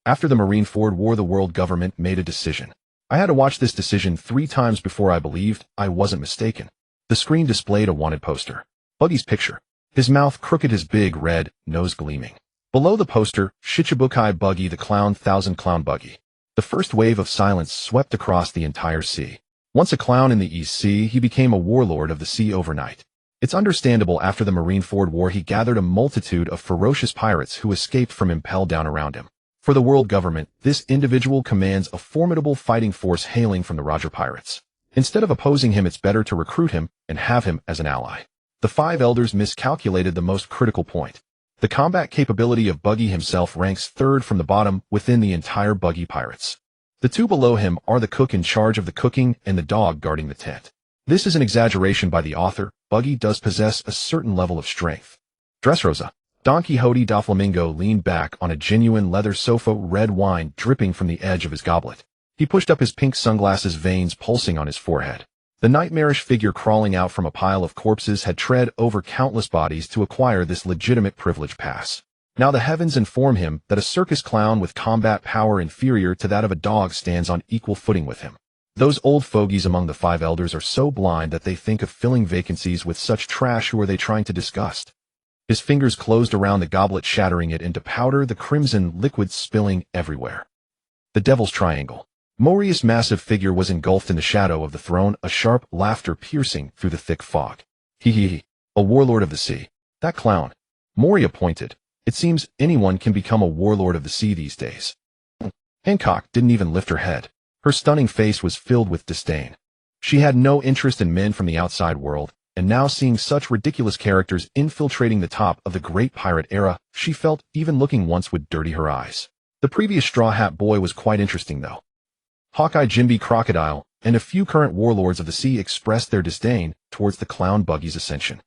S1: After the Marineford War, the world government made a decision. I had to watch this decision 3 times before I believed I wasn't mistaken. The screen displayed a wanted poster. Buggy's picture. His mouth crooked, his big red nose gleaming. Below the poster, Shichibukai Buggy, the Clown, Thousand Clown Buggy. The first wave of silence swept across the entire sea. Once a clown in the East Sea, he became a warlord of the sea overnight. It's understandable. After the Marineford War, he gathered a multitude of ferocious pirates who escaped from impel down around him. For the world government, this individual commands a formidable fighting force hailing from the Roger Pirates. Instead of opposing him, it's better to recruit him and have him as an ally. The 5 elders miscalculated the most critical point. The combat capability of Buggy himself ranks 3rd from the bottom within the entire Buggy Pirates. The 2 below him are the cook in charge of the cooking and the dog guarding the tent. This is an exaggeration by the author. Buggy does possess a certain level of strength. Dressrosa. Don Quixote Doflamingo leaned back on a genuine leather sofa, red wine dripping from the edge of his goblet. He pushed up his pink sunglasses, veins pulsing on his forehead. The nightmarish figure crawling out from a pile of corpses had tread over countless bodies to acquire this legitimate privilege pass. Now the heavens inform him that a circus clown with combat power inferior to that of a dog stands on equal footing with him. Those old fogies among the 5 elders are so blind that they think of filling vacancies with such trash. Who are they trying to disgust? His fingers closed around the goblet, shattering it into powder, the crimson liquid spilling everywhere. The Devil's Triangle. Moria's massive figure was engulfed in the shadow of the throne, a sharp laughter piercing through the thick fog. He, a warlord of the sea. That clown. Moria pointed. It seems anyone can become a warlord of the sea these days. Hancock didn't even lift her head. Her stunning face was filled with disdain. She had no interest in men from the outside world, and now seeing such ridiculous characters infiltrating the top of the great pirate era, she felt even looking once would dirty her eyes. The previous Straw Hat Boy was quite interesting though. Hawkeye, Jimby, Crocodile, and a few current warlords of the sea expressed their disdain towards the clown Buggy's ascension.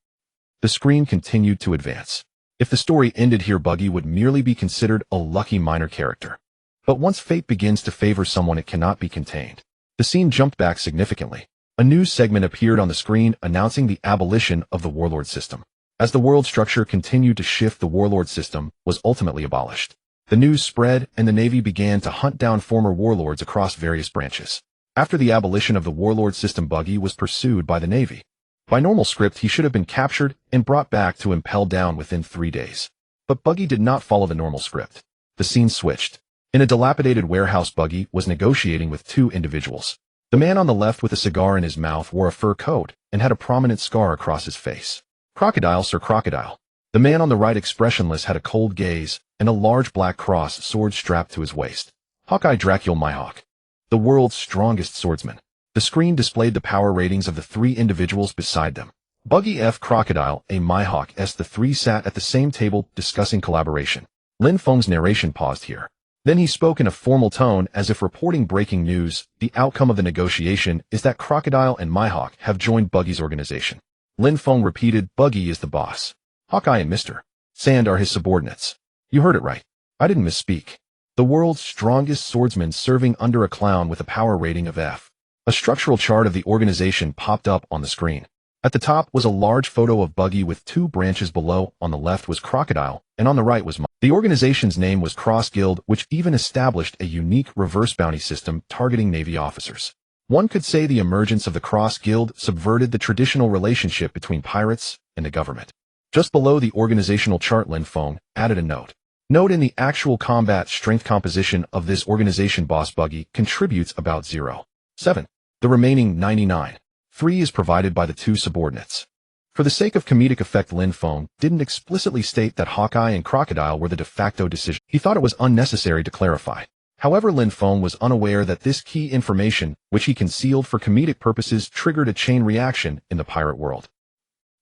S1: The screen continued to advance. If the story ended here, Buggy would merely be considered a lucky minor character. But once fate begins to favor someone, it cannot be contained. The scene jumped back significantly. A news segment appeared on the screen announcing the abolition of the warlord system. As the world structure continued to shift, the warlord system was ultimately abolished. The news spread, and the Navy began to hunt down former warlords across various branches. After the abolition of the warlord system, Buggy was pursued by the Navy. By normal script, he should have been captured and brought back to impel down within 3 days. But Buggy did not follow the normal script. The scene switched. In a dilapidated warehouse, Buggy was negotiating with 2 individuals. The man on the left with a cigar in his mouth wore a fur coat and had a prominent scar across his face. Crocodile, Sir Crocodile. The man on the right, expressionless, had a cold gaze and a large black cross sword strapped to his waist. Hawkeye, Dracula, Mihawk. The world's strongest swordsman. The screen displayed the power ratings of the 3 individuals beside them. Buggy F. Crocodile A. Mihawk S. The 3 sat at the same table discussing collaboration. Lin Feng's narration paused here. Then he spoke in a formal tone as if reporting breaking news. The outcome of the negotiation is that Crocodile and Mihawk have joined Buggy's organization. Lin Feng repeated, Buggy is the boss. Hawkeye and Mr. Sand are his subordinates. You heard it right. I didn't misspeak. The world's strongest swordsman serving under a clown with a power rating of F. A structural chart of the organization popped up on the screen. At the top was a large photo of Buggy with 2 branches below. On the left was Crocodile, and on the right was Mihawk. The organization's name was Cross Guild, which even established a unique reverse bounty system targeting Navy officers. One could say the emergence of the Cross Guild subverted the traditional relationship between pirates and the government. Just below the organizational chart, Lin Feng added a note. Note: in the actual combat strength composition of this organization, Boss Buggy contributes about 0.7. The remaining 99.3 is provided by the 2 subordinates. For the sake of comedic effect, Lin Feng didn't explicitly state that Hawkeye and Crocodile were the de facto decision. He thought it was unnecessary to clarify. However, Lin Feng was unaware that this key information, which he concealed for comedic purposes, triggered a chain reaction in the pirate world.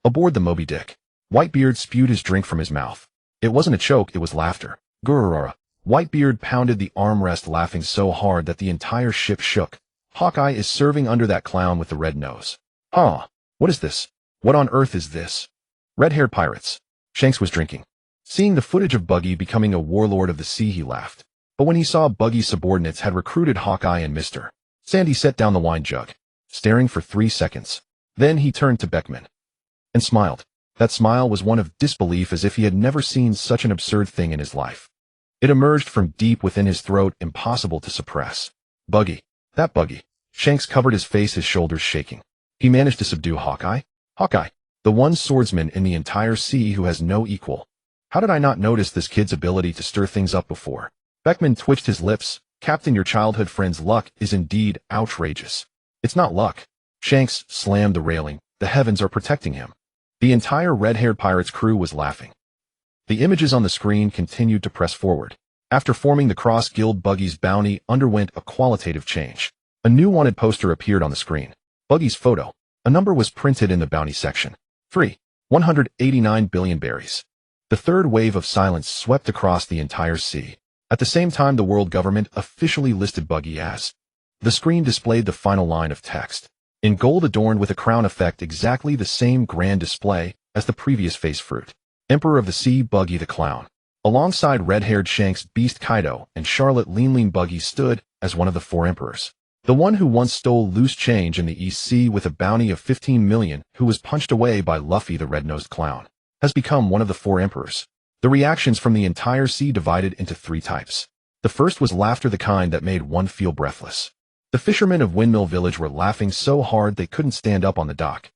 S1: Aboard the Moby Dick, Whitebeard spewed his drink from his mouth. It wasn't a choke, it was laughter. Gururara. Whitebeard pounded the armrest, laughing so hard that the entire ship shook. Hawkeye is serving under that clown with the red nose. Huh. What is this? What on earth is this? Red-haired pirates. Shanks was drinking. Seeing the footage of Buggy becoming a warlord of the sea, he laughed. But when he saw Buggy's subordinates had recruited Hawkeye and Mr. Sandy, set down the wine jug, staring for 3 seconds. Then he turned to Beckman and smiled. That smile was one of disbelief, as if he had never seen such an absurd thing in his life. It emerged from deep within his throat, impossible to suppress. Buggy, That buggy. Shanks covered his face, his shoulders shaking. He managed to subdue Hawkeye? Hawkeye, the one swordsman in the entire sea who has no equal. How did I not notice this kid's ability to stir things up before? Beckman twitched his lips. Captain, your childhood friend's luck is indeed outrageous. It's not luck. Shanks slammed the railing. The heavens are protecting him. The entire red-haired pirate's crew was laughing. The images on the screen continued to press forward. After forming the Cross Guild, Buggy's bounty underwent a qualitative change. A new wanted poster appeared on the screen. Buggy's photo. A number was printed in the bounty section. 189 billion berries. The third wave of silence swept across the entire sea. At the same time, the world government officially listed Buggy as. The screen displayed the final line of text. In gold adorned with a crown effect, exactly the same grand display as the previous face fruit. Emperor of the Sea, Buggy the Clown. Alongside red-haired Shanks, Beast Kaido, and Charlotte Lean Buggy stood as one of the 4 emperors. The one who once stole loose change in the East Sea with a bounty of 15 million, who was punched away by Luffy the red-nosed clown, has become one of the 4 emperors. The reactions from the entire sea divided into 3 types. The first was laughter, the kind that made one feel breathless. The fishermen of Windmill Village were laughing so hard they couldn't stand up on the dock.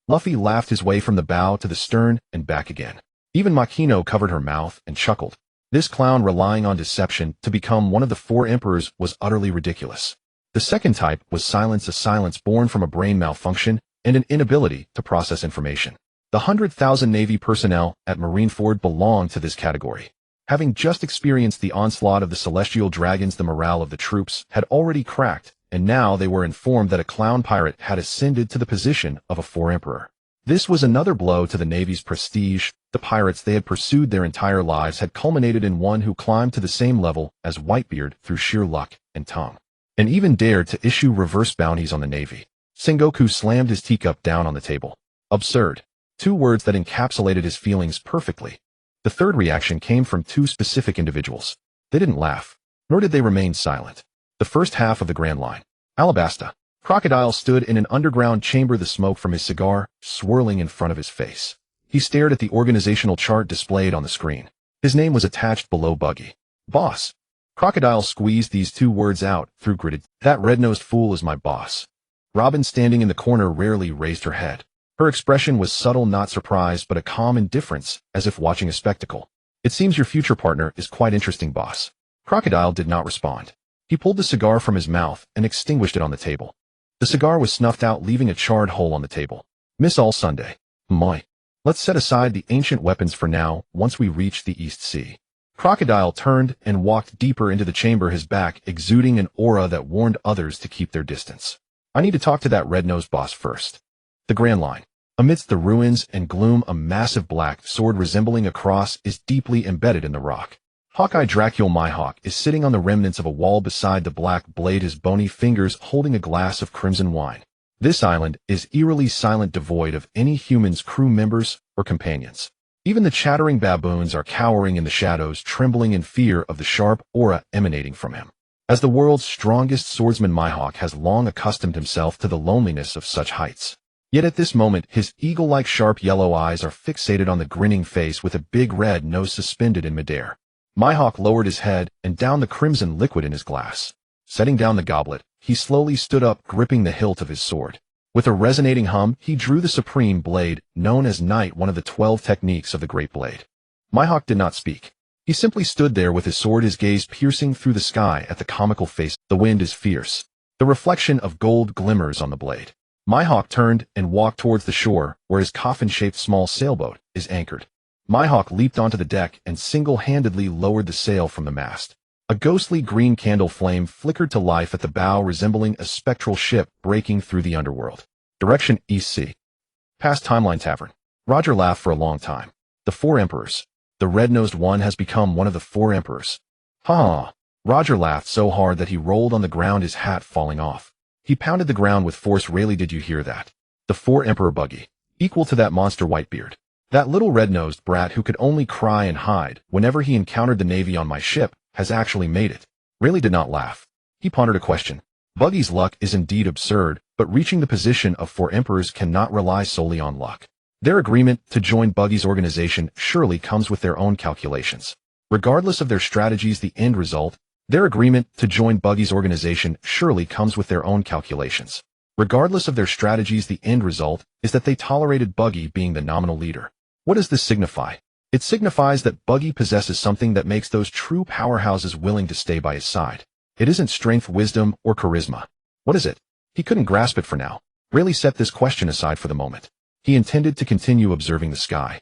S1: Luffy laughed his way from the bow to the stern and back again. Even Makino covered her mouth and chuckled. This clown relying on deception to become one of the 4 emperors was utterly ridiculous. The second type was silence, a silence born from a brain malfunction and an inability to process information. The 100,000 Navy personnel at Marineford belonged to this category. Having just experienced the onslaught of the celestial dragons, the morale of the troops had already cracked, and now they were informed that a clown pirate had ascended to the position of a 4 emperor. This was another blow to the Navy's prestige. The pirates they had pursued their entire lives had culminated in one who climbed to the same level as Whitebeard through sheer luck and tongue, and even dared to issue reverse bounties on the Navy. Sengoku slammed his teacup down on the table. Absurd. 2 words that encapsulated his feelings perfectly. The third reaction came from 2 specific individuals. They didn't laugh, nor did they remain silent. The first half of the grand line. Alabasta. Crocodile stood in an underground chamber, the smoke from his cigar swirling in front of his face. He stared at the organizational chart displayed on the screen. His name was attached below Buggy. Boss. Crocodile squeezed these 2 words out through gritted. That red-nosed fool is my boss. Robin, standing in the corner, rarely raised her head. Her expression was subtle, not surprise, but a calm indifference, as if watching a spectacle. It seems your future partner is quite interesting, boss. Crocodile did not respond. He pulled the cigar from his mouth and extinguished it on the table. The cigar was snuffed out, leaving a charred hole on the table. Miss All Sunday. Moi. Let's set aside the ancient weapons for now, once we reach the East Sea. Crocodile turned and walked deeper into the chamber, his back exuding an aura that warned others to keep their distance. I need to talk to that red-nosed boss first. The Grand Line. Amidst the ruins and gloom, a massive black sword resembling a cross is deeply embedded in the rock. Hawkeye Dracul Mihawk is sitting on the remnants of a wall beside the black blade, his bony fingers holding a glass of crimson wine. This island is eerily silent, devoid of any humans, crew members, or companions. Even the chattering baboons are cowering in the shadows, trembling in fear of the sharp aura emanating from him. As the world's strongest swordsman, Mihawk has long accustomed himself to the loneliness of such heights. Yet at this moment, his eagle-like sharp yellow eyes are fixated on the grinning face with a big red nose suspended in midair. Mihawk lowered his head and downed the crimson liquid in his glass. Setting down the goblet, he slowly stood up, gripping the hilt of his sword. With a resonating hum, he drew the supreme blade, known as Night, one of the 12 techniques of the Great Blade. Mihawk did not speak. He simply stood there with his sword, his gaze piercing through the sky at the comical face. The wind is fierce. The reflection of gold glimmers on the blade. Mihawk turned and walked towards the shore, where his coffin-shaped small sailboat is anchored. Mihawk leaped onto the deck and single-handedly lowered the sail from the mast. A ghostly green candle flame flickered to life at the bow, resembling a spectral ship breaking through the underworld. Direction: East Sea. Past Timeline Tavern. Roger laughed for a long time. The 4 emperors. The red-nosed one has become one of the 4 emperors. Ha! Roger laughed so hard that he rolled on the ground, his hat falling off. He pounded the ground with force. Really, did you hear that? The 4 emperor Buggy. Equal to that monster Whitebeard. That little red-nosed brat who could only cry and hide whenever he encountered the Navy on my ship has actually made it. Rayleigh did not laugh. He pondered a question. Buggy's luck is indeed absurd, but reaching the position of 4 emperors cannot rely solely on luck. Their agreement to join Buggy's organization surely comes with their own calculations. Regardless of their strategies, the end result, Their agreement to join Buggy's organization surely comes with their own calculations. Regardless of their strategies, the end result is that they tolerated Buggy being the nominal leader. What does this signify? It signifies that Buggy possesses something that makes those true powerhouses willing to stay by his side. It isn't strength, wisdom, or charisma. What is it? He couldn't grasp it for now. Rayleigh set this question aside for the moment. He intended to continue observing the sky.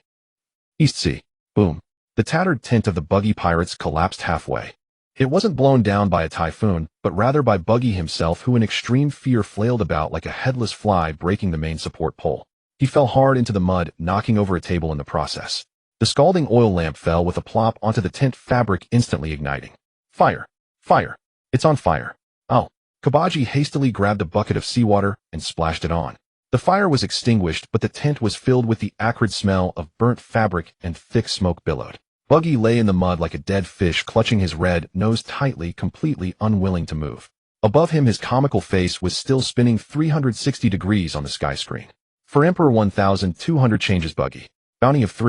S1: East Sea. Boom. The tattered tent of the Buggy pirates collapsed halfway. It wasn't blown down by a typhoon, but rather by Buggy himself, who in extreme fear flailed about like a headless fly, breaking the main support pole. He fell hard into the mud, knocking over a table in the process. The scalding oil lamp fell with a plop onto the tent fabric, instantly igniting. Fire! Fire! It's on fire! Oh! Kabaji hastily grabbed a bucket of seawater and splashed it on. The fire was extinguished, but the tent was filled with the acrid smell of burnt fabric, and thick smoke billowed. Buggy lay in the mud like a dead fish, clutching his red nose tightly, completely unwilling to move. Above him, his comical face was still spinning 360 degrees on the sky screen. For Emperor 1200 changes Buggy. Bounty of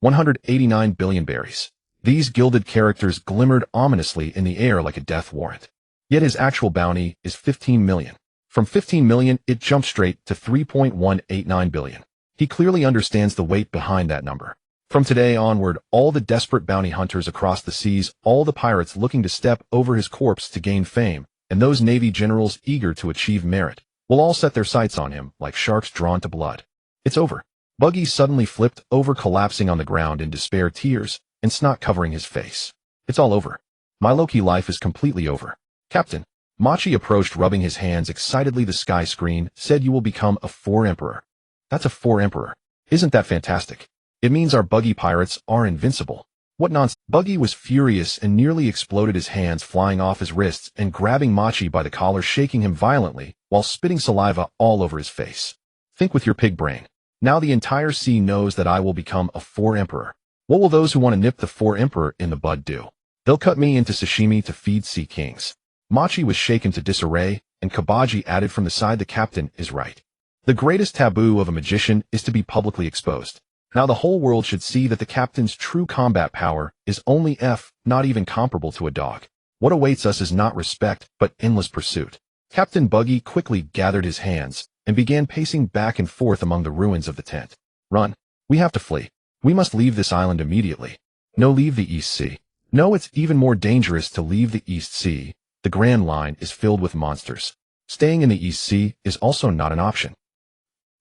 S1: 189 billion berries. These gilded characters glimmered ominously in the air like a death warrant. Yet his actual bounty is 15 million. From 15 million, it jumped straight to 3.189 billion. He clearly understands the weight behind that number. From today onward, all the desperate bounty hunters across the seas, all the pirates looking to step over his corpse to gain fame, and those Navy generals eager to achieve merit, will all set their sights on him like sharks drawn to blood. It's over. Buggy suddenly flipped over, collapsing on the ground in despair, tears and snot covering his face. It's all over. My Loki life is completely over. Captain. Machi approached, rubbing his hands excitedly. The sky screen said, "You will become a 4 Emperor." That's a 4 Emperor. Isn't that fantastic? It means our Buggy pirates are invincible. What nonsense. Buggy was furious and nearly exploded, his hands flying off his wrists and grabbing Machi by the collar, shaking him violently while spitting saliva all over his face. Think with your pig brain. Now the entire sea knows that I will become a 4 Emperor. What will those who want to nip the 4 Emperor in the bud do? They'll cut me into sashimi to feed sea kings. Machi was shaken to disarray, and Kabaji added from the side, "The captain is right. The greatest taboo of a magician is to be publicly exposed. Now the whole world should see that the captain's true combat power is only not even comparable to a dog. What awaits us is not respect, but endless pursuit." Captain Buggy quickly gathered his hands and began pacing back and forth among the ruins of the tent. "Run. We have to flee. We must leave this island immediately. No, leave the East Sea. No, it's even more dangerous to leave the East Sea. The Grand Line is filled with monsters. Staying in the East Sea is also not an option."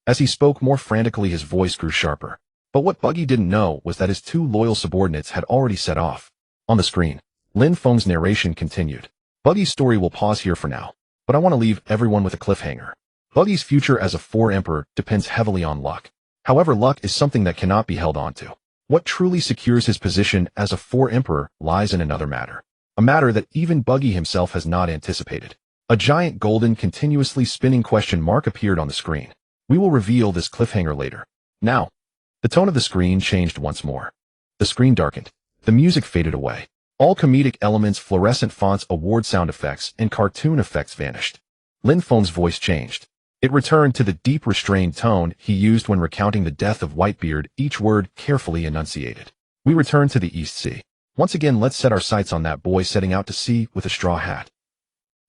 S1: As he spoke more frantically, his voice grew sharper. But what Buggy didn't know was that his 2 loyal subordinates had already set off. On the screen, Lin Feng's narration continued. Buggy's story will pause here for now, but I want to leave everyone with a cliffhanger. Buggy's future as a 4 Emperor depends heavily on luck. However, luck is something that cannot be held onto. What truly secures his position as a 4 Emperor lies in another matter. A matter that even Buggy himself has not anticipated. A giant golden, continuously spinning question mark appeared on the screen. We will reveal this cliffhanger later. Now, the tone of the screen changed once more. The screen darkened. The music faded away. All comedic elements, fluorescent fonts, award sound effects, and cartoon effects vanished. Lin Feng's voice changed. It returned to the deep, restrained tone he used when recounting the death of Whitebeard, each word carefully enunciated. We return to the East Sea. Once again, let's set our sights on that boy setting out to sea with a straw hat.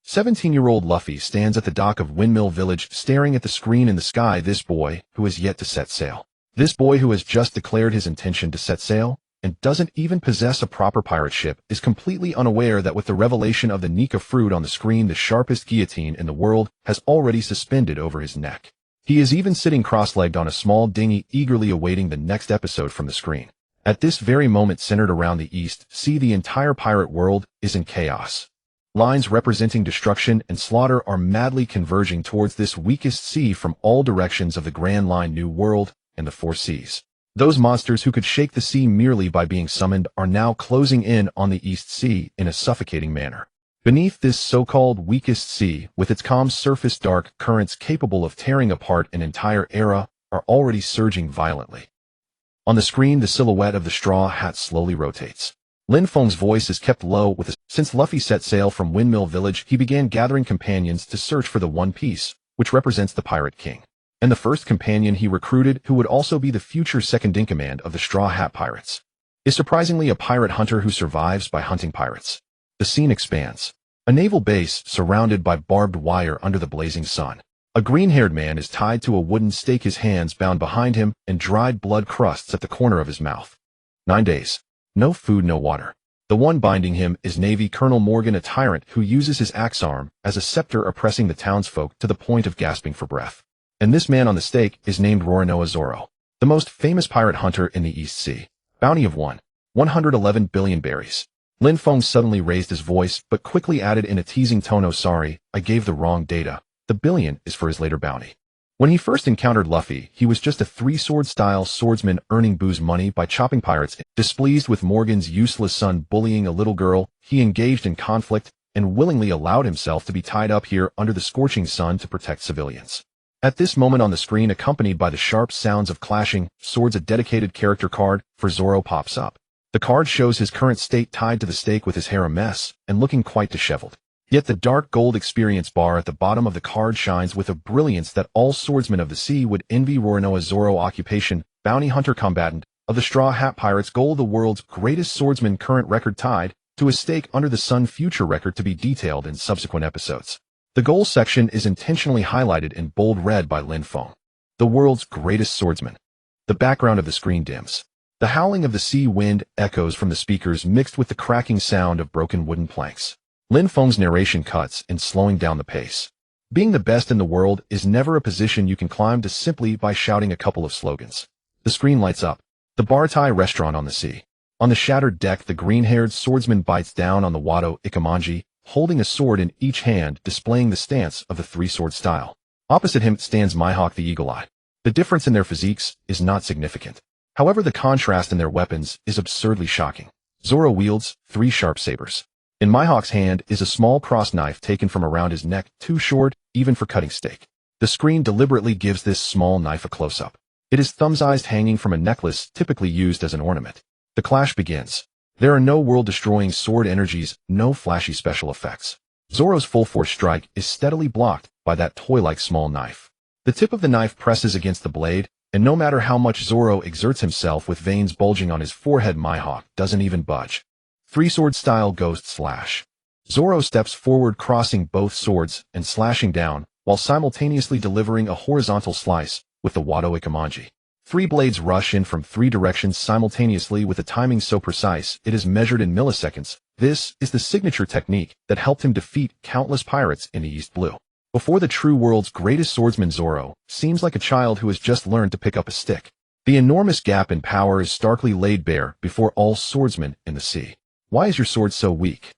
S1: 17-year-old Luffy stands at the dock of Windmill Village, staring at the screen in the sky. This boy who has yet to set sail. This boy who has just declared his intention to set sail and doesn't even possess a proper pirate ship is completely unaware that with the revelation of the Nika fruit on the screen, the sharpest guillotine in the world has already suspended over his neck. He is even sitting cross-legged on a small dinghy, eagerly awaiting the next episode from the screen. At this very moment, centered around the East Sea, the entire pirate world is in chaos. Lines representing destruction and slaughter are madly converging towards this weakest sea from all directions of the Grand Line, New World, and the 4 Seas. Those monsters who could shake the sea merely by being summoned are now closing in on the East Sea in a suffocating manner. Beneath this so-called weakest sea, with its calm surface, dark currents capable of tearing apart an entire era are already surging violently. On the screen, the silhouette of the straw hat slowly rotates. Lin Feng's voice is kept low since Luffy set sail from Windmill Village, he began gathering companions to search for the One Piece, which represents the Pirate King. And the first companion he recruited, who would also be the future second-in-command of the Straw Hat Pirates, is surprisingly a pirate hunter who survives by hunting pirates. The scene expands. A naval base surrounded by barbed wire under the blazing sun. A green-haired man is tied to a wooden stake, his hands bound behind him, and dried blood crusts at the corner of his mouth. 9 days. No food, no water. The one binding him is Navy Colonel Morgan, a tyrant who uses his axe arm as a scepter, oppressing the townsfolk to the point of gasping for breath. And this man on the stake is named Roronoa Zoro, the most famous pirate hunter in the East Sea. Bounty of 111 billion berries. Lin Feng suddenly raised his voice, but quickly added in a teasing tone, "Oh, sorry, I gave the wrong data. The billion is for his later bounty." When he first encountered Luffy, he was just a three-sword-style swordsman earning booze money by chopping pirates. Displeased with Morgan's useless son bullying a little girl, he engaged in conflict and willingly allowed himself to be tied up here under the scorching sun to protect civilians. At this moment on the screen, accompanied by the sharp sounds of clashing swords, a dedicated character card for Zoro pops up. The card shows his current state, tied to the stake with his hair a mess and looking quite disheveled. Yet the dark gold experience bar at the bottom of the card shines with a brilliance that all swordsmen of the sea would envy. Roronoa Zoro, occupation, bounty hunter, combatant of the Straw Hat Pirates. Goal, the world's greatest swordsman, current record tied to a stake under the sun, future record to be detailed in subsequent episodes. The goal section is intentionally highlighted in bold red by Lin Feng. The world's greatest swordsman. The background of the screen dims. The howling of the sea wind echoes from the speakers, mixed with the cracking sound of broken wooden planks. Lin Feng's narration cuts in, slowing down the pace. Being the best in the world is never a position you can climb to simply by shouting a couple of slogans. The screen lights up. The bar Thai restaurant on the sea. On the shattered deck, the green-haired swordsman bites down on the Wado Ikamanji, holding a sword in each hand, displaying the stance of the three-sword style. Opposite him stands Mihawk the Eagle-Eye. The difference in their physiques is not significant. However, the contrast in their weapons is absurdly shocking. Zoro wields 3 sharp sabers. In Mihawk's hand is a small cross knife taken from around his neck, too short even for cutting steak. The screen deliberately gives this small knife a close-up. It is thumb-sized, hanging from a necklace typically used as an ornament. The clash begins. There are no world-destroying sword energies, no flashy special effects. Zoro's full-force strike is steadily blocked by that toy-like small knife. The tip of the knife presses against the blade, and no matter how much Zoro exerts himself with veins bulging on his forehead, Mihawk doesn't even budge. 3-sword style ghost slash. Zoro steps forward, crossing both swords and slashing down, while simultaneously delivering a horizontal slice with the Wado Ikamanji. 3 blades rush in from 3 directions simultaneously with a timing so precise it is measured in milliseconds. This is the signature technique that helped him defeat countless pirates in the East Blue. Before the true world's greatest swordsman, Zoro seems like a child who has just learned to pick up a stick. The enormous gap in power is starkly laid bare before all swordsmen in the sea. Why is your sword so weak?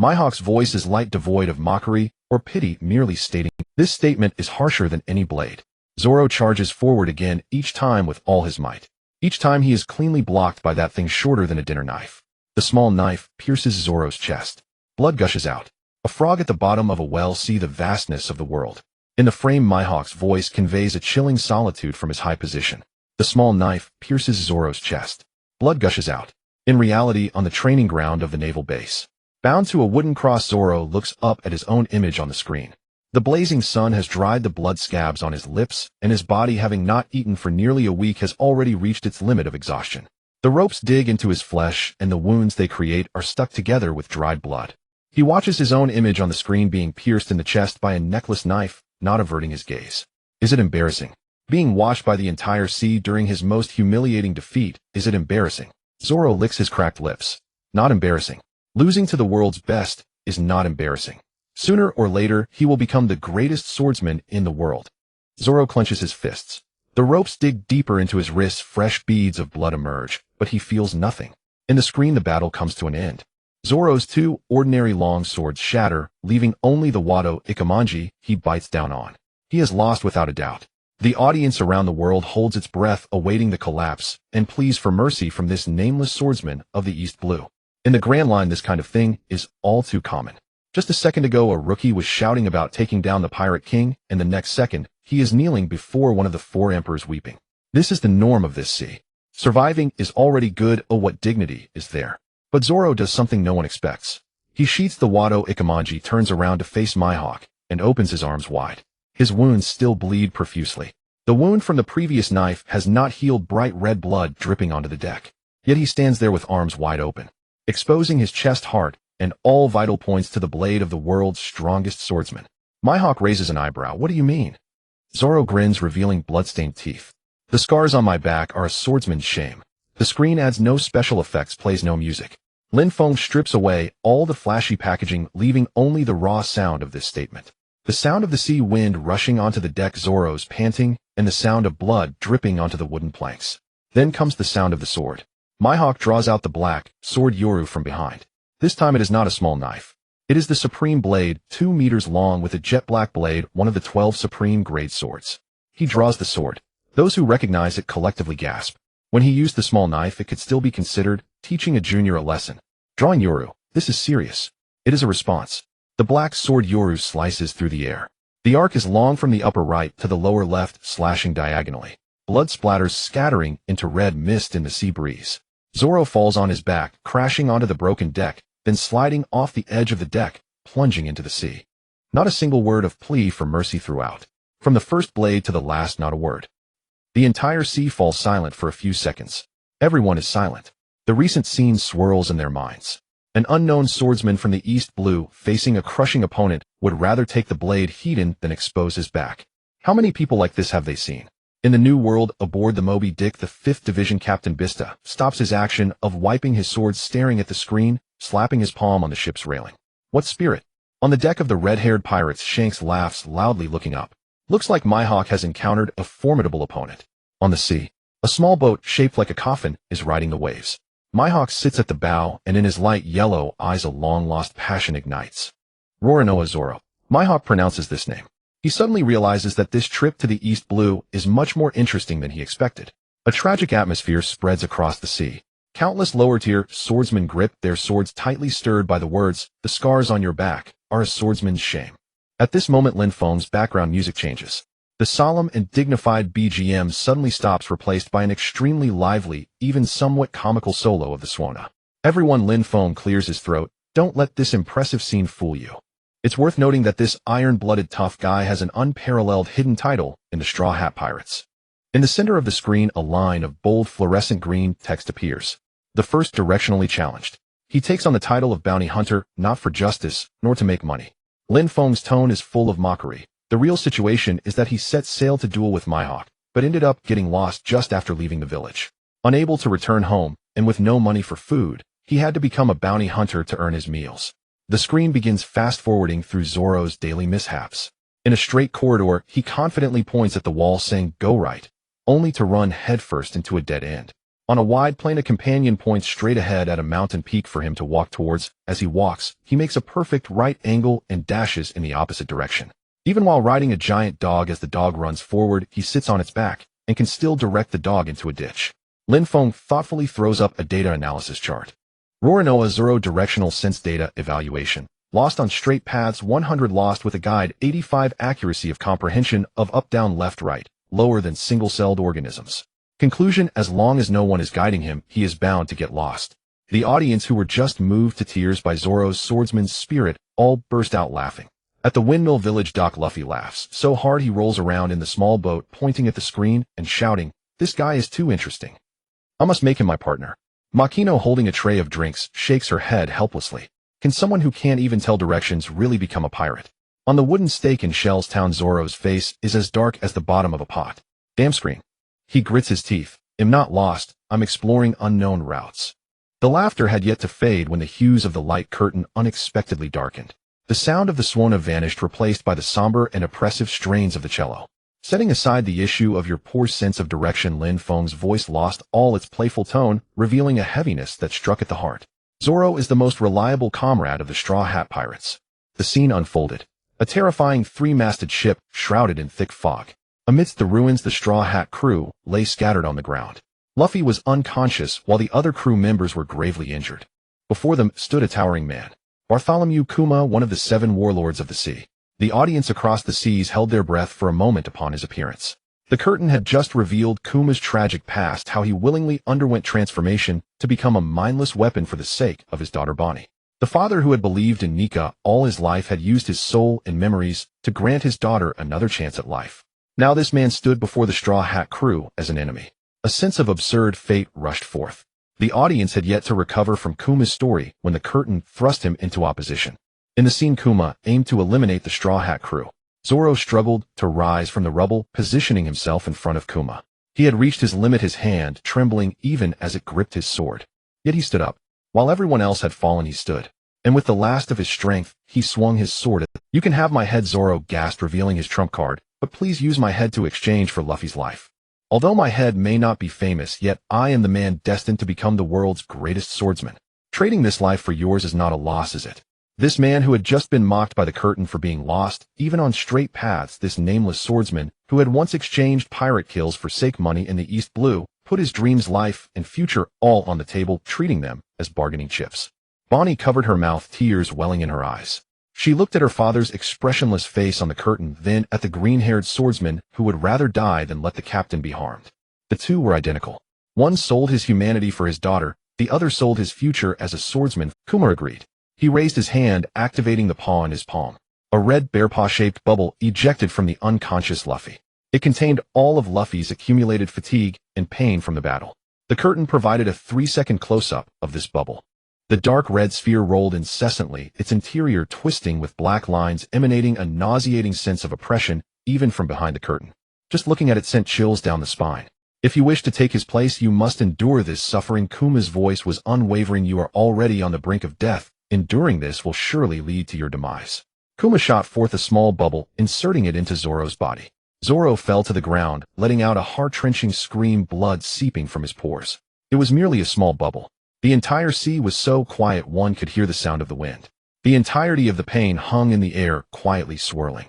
S1: Mihawk's voice is light, devoid of mockery or pity, merely stating, this statement is harsher than any blade. Zoro charges forward again, each time with all his might. Each time he is cleanly blocked by that thing shorter than a dinner knife. The small knife pierces Zoro's chest. Blood gushes out. A frog at the bottom of a well sees the vastness of the world. In the frame, Mihawk's voice conveys a chilling solitude from his high position. The small knife pierces Zoro's chest. Blood gushes out. In reality, on the training ground of the naval base. Bound to a wooden cross, Zoro looks up at his own image on the screen. The blazing sun has dried the blood scabs on his lips, and his body, having not eaten for nearly a week, has already reached its limit of exhaustion. The ropes dig into his flesh, and the wounds they create are stuck together with dried blood. He watches his own image on the screen being pierced in the chest by a necklace knife, not averting his gaze. Is it embarrassing? Being watched by the entire sea during his most humiliating defeat, is it embarrassing? Zoro licks his cracked lips. Not embarrassing. Losing to the world's best is not embarrassing. Sooner or later, he will become the greatest swordsman in the world. Zoro clenches his fists. The ropes dig deeper into his wrists, fresh beads of blood emerge, but he feels nothing. In the screen, the battle comes to an end. Zoro's 2 ordinary long swords shatter, leaving only the Wado Ikamanji he bites down on. He has lost without a doubt. The audience around the world holds its breath, awaiting the collapse and pleas for mercy from this nameless swordsman of the East Blue. In the Grand Line, this kind of thing is all too common. Just a second ago, a rookie was shouting about taking down the Pirate King, and the next second, he is kneeling before one of the 4 emperors, weeping. This is the norm of this sea. Surviving is already good. Oh, what dignity is there. But Zoro does something no one expects. He sheaths the Wado Ikamanji, turns around to face Mihawk, and opens his arms wide. His wounds still bleed profusely. The wound from the previous knife has not healed, bright red blood dripping onto the deck. Yet he stands there with arms wide open, exposing his chest, heart, and all vital points to the blade of the world's strongest swordsman. Mihawk raises an eyebrow. What do you mean? Zoro grins, revealing bloodstained teeth. The scars on my back are a swordsman's shame. The screen adds no special effects, plays no music. Lin Feng strips away all the flashy packaging, leaving only the raw sound of this statement. The sound of the sea wind rushing onto the deck, Zoro's panting, and the sound of blood dripping onto the wooden planks. Then comes the sound of the sword. Mihawk draws out the black sword Yoru from behind. This time it is not a small knife. It is the Supreme Blade, 2 meters long with a jet black blade, one of the 12 Supreme grade swords. He draws the sword. Those who recognize it collectively gasp. When he used the small knife, it could still be considered teaching a junior a lesson. Drawing Yoru, this is serious. It is a response. The black sword Yoru slices through the air. The arc is long from the upper right to the lower left, slashing diagonally. Blood splatters scattering into red mist in the sea breeze. Zoro falls on his back, crashing onto the broken deck, then sliding off the edge of the deck, plunging into the sea. Not a single word of plea for mercy throughout. From the first blade to the last, not a word. The entire sea falls silent for a few seconds. Everyone is silent. The recent scene swirls in their minds. An unknown swordsman from the East Blue, facing a crushing opponent, would rather take the blade hidden than expose his back. How many people like this have they seen? In the New World, aboard the Moby Dick, the 5th Division Captain Bista stops his action of wiping his sword, staring at the screen, slapping his palm on the ship's railing. What spirit? On the deck of the red-haired pirates, Shanks laughs loudly, looking up. Looks like Mihawk has encountered a formidable opponent. On the sea, a small boat shaped like a coffin is riding the waves. Mihawk sits at the bow, and in his light yellow eyes a long-lost passion ignites. Roronoa Zoro. Mihawk pronounces this name. He suddenly realizes that this trip to the East Blue is much more interesting than he expected. A tragic atmosphere spreads across the sea. Countless lower-tier swordsmen grip their swords tightly, stirred by the words, "The scars on your back are a swordsman's shame." At this moment, Lin Feng's background music changes. The solemn and dignified BGM suddenly stops, replaced by an extremely lively, even somewhat comical solo of the Swana. Everyone, Lin Feng clears his throat. Don't let this impressive scene fool you. It's worth noting that this iron-blooded tough guy has an unparalleled hidden title in the Straw Hat Pirates. In the center of the screen, a line of bold fluorescent green text appears. The first directionally challenged. He takes on the title of bounty hunter, not for justice, nor to make money. Lin Feng's tone is full of mockery. The real situation is that he set sail to duel with Mihawk, but ended up getting lost just after leaving the village. Unable to return home, and with no money for food, he had to become a bounty hunter to earn his meals. The screen begins fast-forwarding through Zoro's daily mishaps. In a straight corridor, he confidently points at the wall, saying, "Go right," only to run headfirst into a dead end. On a wide plain, a companion points straight ahead at a mountain peak for him to walk towards. As he walks, he makes a perfect right angle and dashes in the opposite direction. Even while riding a giant dog, as the dog runs forward, he sits on its back and can still direct the dog into a ditch. Lin Feng thoughtfully throws up a data analysis chart. Roronoa Zoro directional sense data evaluation. Lost on straight paths 100, lost with a guide 85, accuracy of comprehension of up down left right, lower than single-celled organisms. Conclusion: as long as no one is guiding him, he is bound to get lost. The audience, who were just moved to tears by Zoro's swordsman's spirit, all burst out laughing. At the Windmill Village dock, Luffy laughs so hard he rolls around in the small boat, pointing at the screen and shouting, "This guy is too interesting. I must make him my partner." Makino, holding a tray of drinks, shakes her head helplessly. Can someone who can't even tell directions really become a pirate? On the wooden stake in Shell's Town, Zoro's face is as dark as the bottom of a pot. Damn screen. He grits his teeth. "Am not lost, I'm exploring unknown routes." The laughter had yet to fade when the hues of the light curtain unexpectedly darkened. The sound of the Swana vanished, replaced by the somber and oppressive strains of the cello. Setting aside the issue of your poor sense of direction, Lin Feng's voice lost all its playful tone, revealing a heaviness that struck at the heart. Zoro is the most reliable comrade of the Straw Hat Pirates. The scene unfolded. A terrifying 3-masted ship, shrouded in thick fog. Amidst the ruins, the Straw Hat crew lay scattered on the ground. Luffy was unconscious, while the other crew members were gravely injured. Before them stood a towering man. Bartholomew Kuma, one of the 7 warlords of the sea. The audience across the seas held their breath for a moment upon his appearance. The curtain had just revealed Kuma's tragic past, how he willingly underwent transformation to become a mindless weapon for the sake of his daughter Bonnie. The father who had believed in Nika all his life had used his soul and memories to grant his daughter another chance at life. Now this man stood before the Straw Hat crew as an enemy. A sense of absurd fate rushed forth. The audience had yet to recover from Kuma's story when the curtain thrust him into opposition. In the scene, Kuma aimed to eliminate the Straw Hat crew. Zoro struggled to rise from the rubble, positioning himself in front of Kuma. He had reached his limit, his hand trembling even as it gripped his sword. Yet he stood up. While everyone else had fallen, he stood. And with the last of his strength, he swung his sword. "You can have my head," Zoro gasped, revealing his trump card, "but please use my head to exchange for Luffy's life. Although my head may not be famous, yet I am the man destined to become the world's greatest swordsman. Trading this life for yours is not a loss, is it?" This man who had just been mocked by the curtain for being lost, even on straight paths, this nameless swordsman, who had once exchanged pirate kills for sake money in the East Blue, put his dreams, life, and future all on the table, treating them as bargaining chips. Bonnie covered her mouth, tears welling in her eyes. She looked at her father's expressionless face on the curtain, then at the green-haired swordsman who would rather die than let the captain be harmed. The two were identical. One sold his humanity for his daughter, the other sold his future as a swordsman. Kuma agreed. He raised his hand, activating the paw in his palm. A red bear-paw-shaped bubble ejected from the unconscious Luffy. It contained all of Luffy's accumulated fatigue and pain from the battle. The curtain provided a 3-second close-up of this bubble. The dark red sphere rolled incessantly, its interior twisting with black lines emanating a nauseating sense of oppression even from behind the curtain. Just looking at it sent chills down the spine. "If you wish to take his place, you must endure this suffering." Kuma's voice was unwavering. "You are already on the brink of death. Enduring this will surely lead to your demise." Kuma shot forth a small bubble, inserting it into Zoro's body. Zoro fell to the ground, letting out a heart-wrenching scream, blood seeping from his pores. It was merely a small bubble. The entire sea was so quiet one could hear the sound of the wind. The entirety of the pain hung in the air, quietly swirling.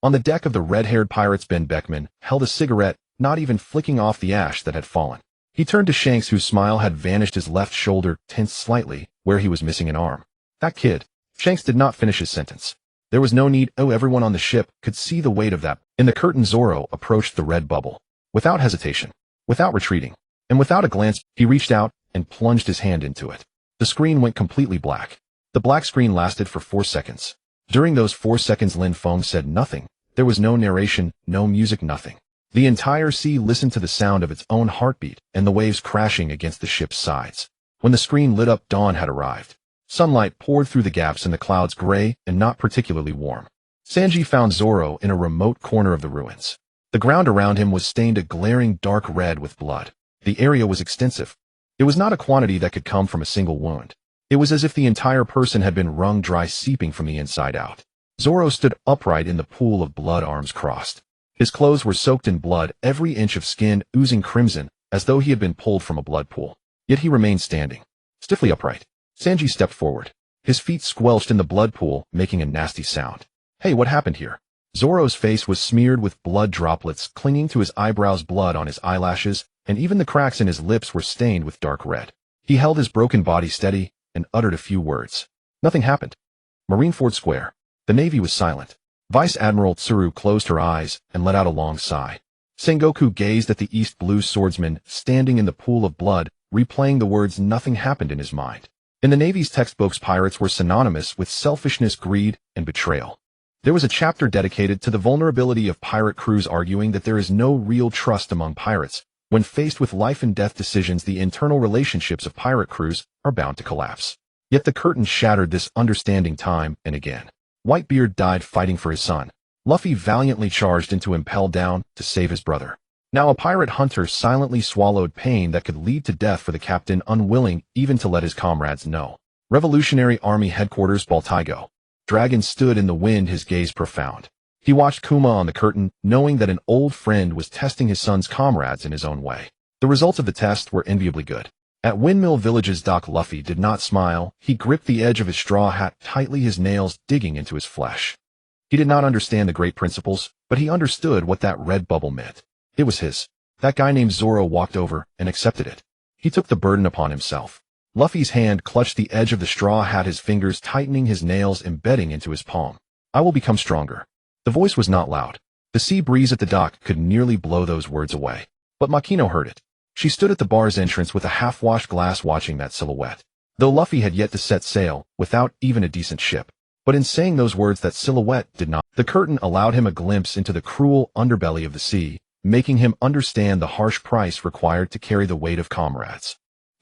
S1: On the deck of the red-haired pirates, Ben Beckman held a cigarette, not even flicking off the ash that had fallen. He turned to Shanks, whose smile had vanished, his left shoulder tensed slightly, where he was missing an arm. "That kid." Shanks did not finish his sentence. There was no need. Oh, everyone on the ship could see the weight of that. In the curtain, Zoro approached the red bubble. Without hesitation, without retreating, and without a glance, he reached out and plunged his hand into it. The screen went completely black. The black screen lasted for 4 seconds. During those 4 seconds, Lin Feng said nothing. There was no narration, no music, nothing. The entire sea listened to the sound of its own heartbeat and the waves crashing against the ship's sides. When the screen lit up, dawn had arrived. Sunlight poured through the gaps in the clouds, gray and not particularly warm. Sanji found Zoro in a remote corner of the ruins. The ground around him was stained a glaring dark red with blood. The area was extensive. It was not a quantity that could come from a single wound. It was as if the entire person had been wrung dry, seeping from the inside out. Zoro stood upright in the pool of blood, arms crossed. His clothes were soaked in blood, every inch of skin oozing crimson, as though he had been pulled from a blood pool. Yet he remained standing, stiffly upright. Sanji stepped forward. His feet squelched in the blood pool, making a nasty sound. "Hey, what happened here?" Zoro's face was smeared with blood droplets clinging to his eyebrows, blood on his eyelashes, and even the cracks in his lips were stained with dark red. He held his broken body steady and uttered a few words. Nothing happened. Marineford Square. The Navy was silent. Vice Admiral Tsuru closed her eyes and let out a long sigh. Sengoku gazed at the East Blue swordsman standing in the pool of blood, replaying the words "nothing happened" in his mind. In the Navy's textbooks, pirates were synonymous with selfishness, greed, and betrayal. There was a chapter dedicated to the vulnerability of pirate crews, arguing that there is no real trust among pirates. When faced with life-and-death decisions, the internal relationships of pirate crews are bound to collapse. Yet the curtain shattered this understanding time and again. Whitebeard died fighting for his son. Luffy valiantly charged into Impel Down to save his brother. Now a pirate hunter silently swallowed pain that could lead to death for the captain, unwilling even to let his comrades know. Revolutionary Army Headquarters, Baltigo. Dragon stood in the wind, his gaze profound. He watched Kuma on the curtain, knowing that an old friend was testing his son's comrades in his own way. The results of the test were enviably good. At Windmill Village's dock, Luffy did not smile. He gripped the edge of his straw hat tightly, his nails digging into his flesh. He did not understand the great principles, but he understood what that red bubble meant. It was his. That guy named Zoro walked over and accepted it. He took the burden upon himself. Luffy's hand clutched the edge of the straw hat, his fingers tightening, his nails embedding into his palm. "I will become stronger." The voice was not loud. The sea breeze at the dock could nearly blow those words away. But Makino heard it. She stood at the bar's entrance with a half-washed glass, watching that silhouette. Though Luffy had yet to set sail, without even a decent ship. But in saying those words, that silhouette did not. The curtain allowed him a glimpse into the cruel underbelly of the sea, making him understand the harsh price required to carry the weight of comrades.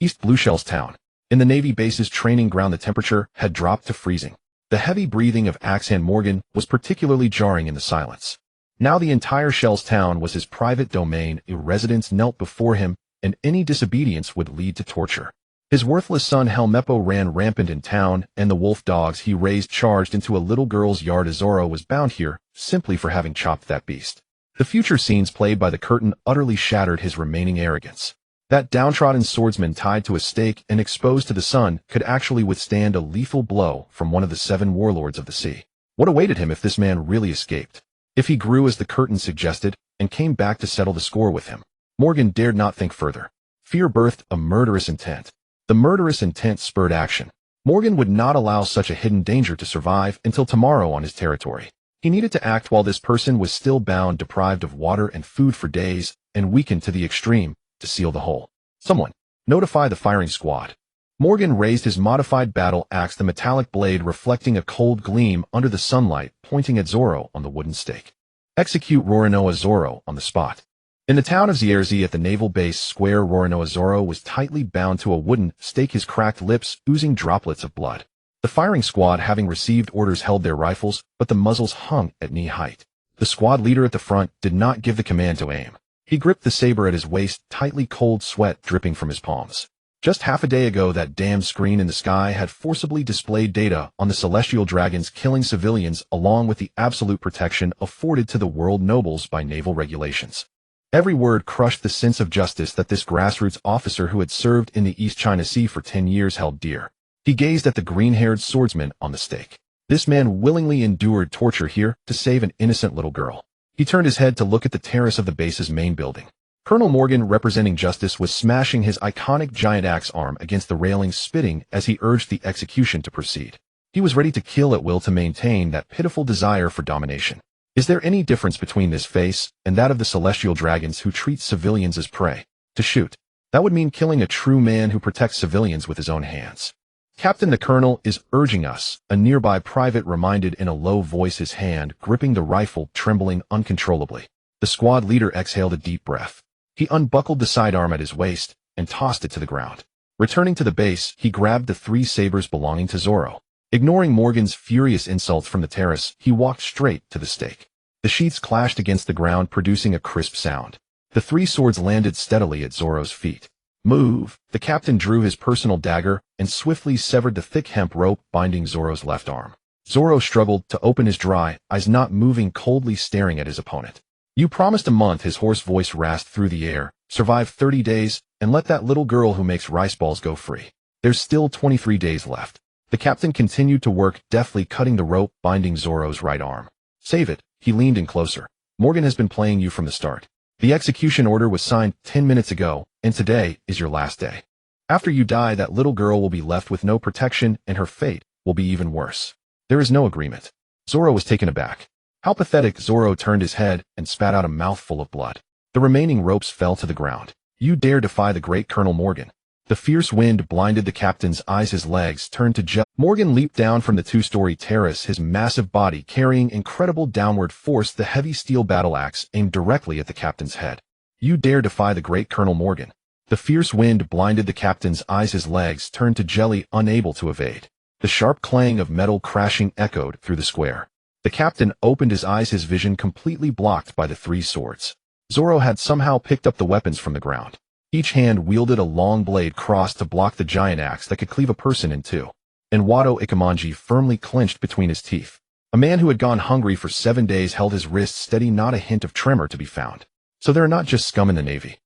S1: East Blue Shells Town. In the Navy base's training ground, the temperature had dropped to freezing. The heavy breathing of Axehand Morgan was particularly jarring in the silence. Now the entire Shells Town was his private domain. A residents knelt before him, and any disobedience would lead to torture. His worthless son Helmeppo ran rampant in town, and the wolf dogs he raised charged into a little girl's yard. Zoro was bound here, simply for having chopped that beast. The future scenes played by the curtain utterly shattered his remaining arrogance. That downtrodden swordsman tied to a stake and exposed to the sun could actually withstand a lethal blow from one of the 7 warlords of the sea. What awaited him if this man really escaped? If he grew as the curtain suggested, and came back to settle the score with him? Morgan dared not think further. Fear birthed a murderous intent. The murderous intent spurred action. Morgan would not allow such a hidden danger to survive until tomorrow on his territory. He needed to act while this person was still bound, deprived of water and food for days, and weakened to the extreme, to seal the hole. Someone notify the firing squad. Morgan raised his modified battle axe, the metallic blade reflecting a cold gleam under the sunlight, pointing at Zoro on the wooden stake. Execute Roronoa. Zoro on the spot. In the town of Zierzi at the naval base square, Roronoa Zoro was tightly bound to a wooden stake, his cracked lips oozing droplets of blood. The firing squad, having received orders, held their rifles, but the muzzles hung at knee height. The squad leader at the front did not give the command to aim. He gripped the saber at his waist tightly, cold sweat dripping from his palms. Just half a day ago, that damned screen in the sky had forcibly displayed data on the celestial dragons killing civilians, along with the absolute protection afforded to the world nobles by naval regulations. Every word crushed the sense of justice that this grassroots officer who had served in the East China Sea for 10 years held dear. He gazed at the green-haired swordsman on the stake. This man willingly endured torture here to save an innocent little girl. He turned his head to look at the terrace of the base's main building. Colonel Morgan, representing justice, was smashing his iconic giant axe arm against the railing, spitting as he urged the execution to proceed. He was ready to kill at will to maintain that pitiful desire for domination. Is there any difference between this face and that of the celestial dragons who treat civilians as prey? To shoot. That would mean killing a true man who protects civilians with his own hands. Captain, the colonel is urging us, a nearby private reminded in a low voice, his hand gripping the rifle trembling uncontrollably. The squad leader exhaled a deep breath. He unbuckled the sidearm at his waist and tossed it to the ground. Returning to the base, he grabbed the 3 sabers belonging to Zoro. Ignoring Morgan's furious insults from the terrace, he walked straight to the stake. The sheaths clashed against the ground, producing a crisp sound. The 3 swords landed steadily at Zoro's feet. Move! The captain drew his personal dagger and swiftly severed the thick hemp rope binding Zoro's left arm. Zoro struggled to open his dry eyes, not moving, coldly staring at his opponent. You promised a month, his hoarse voice rasped through the air. Survive 30 days, and let that little girl who makes rice balls go free. There's still 23 days left. The captain continued to work, deftly cutting the rope binding Zoro's right arm. Save it. He leaned in closer. Morgan has been playing you from the start. The execution order was signed 10 minutes ago, and today is your last day. After you die, that little girl will be left with no protection, and her fate will be even worse. There is no agreement. Zoro was taken aback. How pathetic! Zoro turned his head and spat out a mouthful of blood. The remaining ropes fell to the ground. You dare defy the great Colonel Morgan? The fierce wind blinded the captain's eyes. His legs turned to gel. Morgan leaped down from the 2-story terrace, his massive body carrying incredible downward force, the heavy steel battle axe aimed directly at the captain's head. You dare defy the great Colonel Morgan? The fierce wind blinded the captain's eyes. His legs turned to jelly, unable to evade. The sharp clang of metal crashing echoed through the square. The captain opened his eyes, his vision completely blocked by the 3 swords. Zoro had somehow picked up the weapons from the ground. Each hand wielded a long blade crossed to block the giant axe that could cleave a person in 2. And Wado Ikemanji firmly clenched between his teeth. A man who had gone hungry for 7 days held his wrists steady, not a hint of tremor to be found. So there are not just scum in the Navy.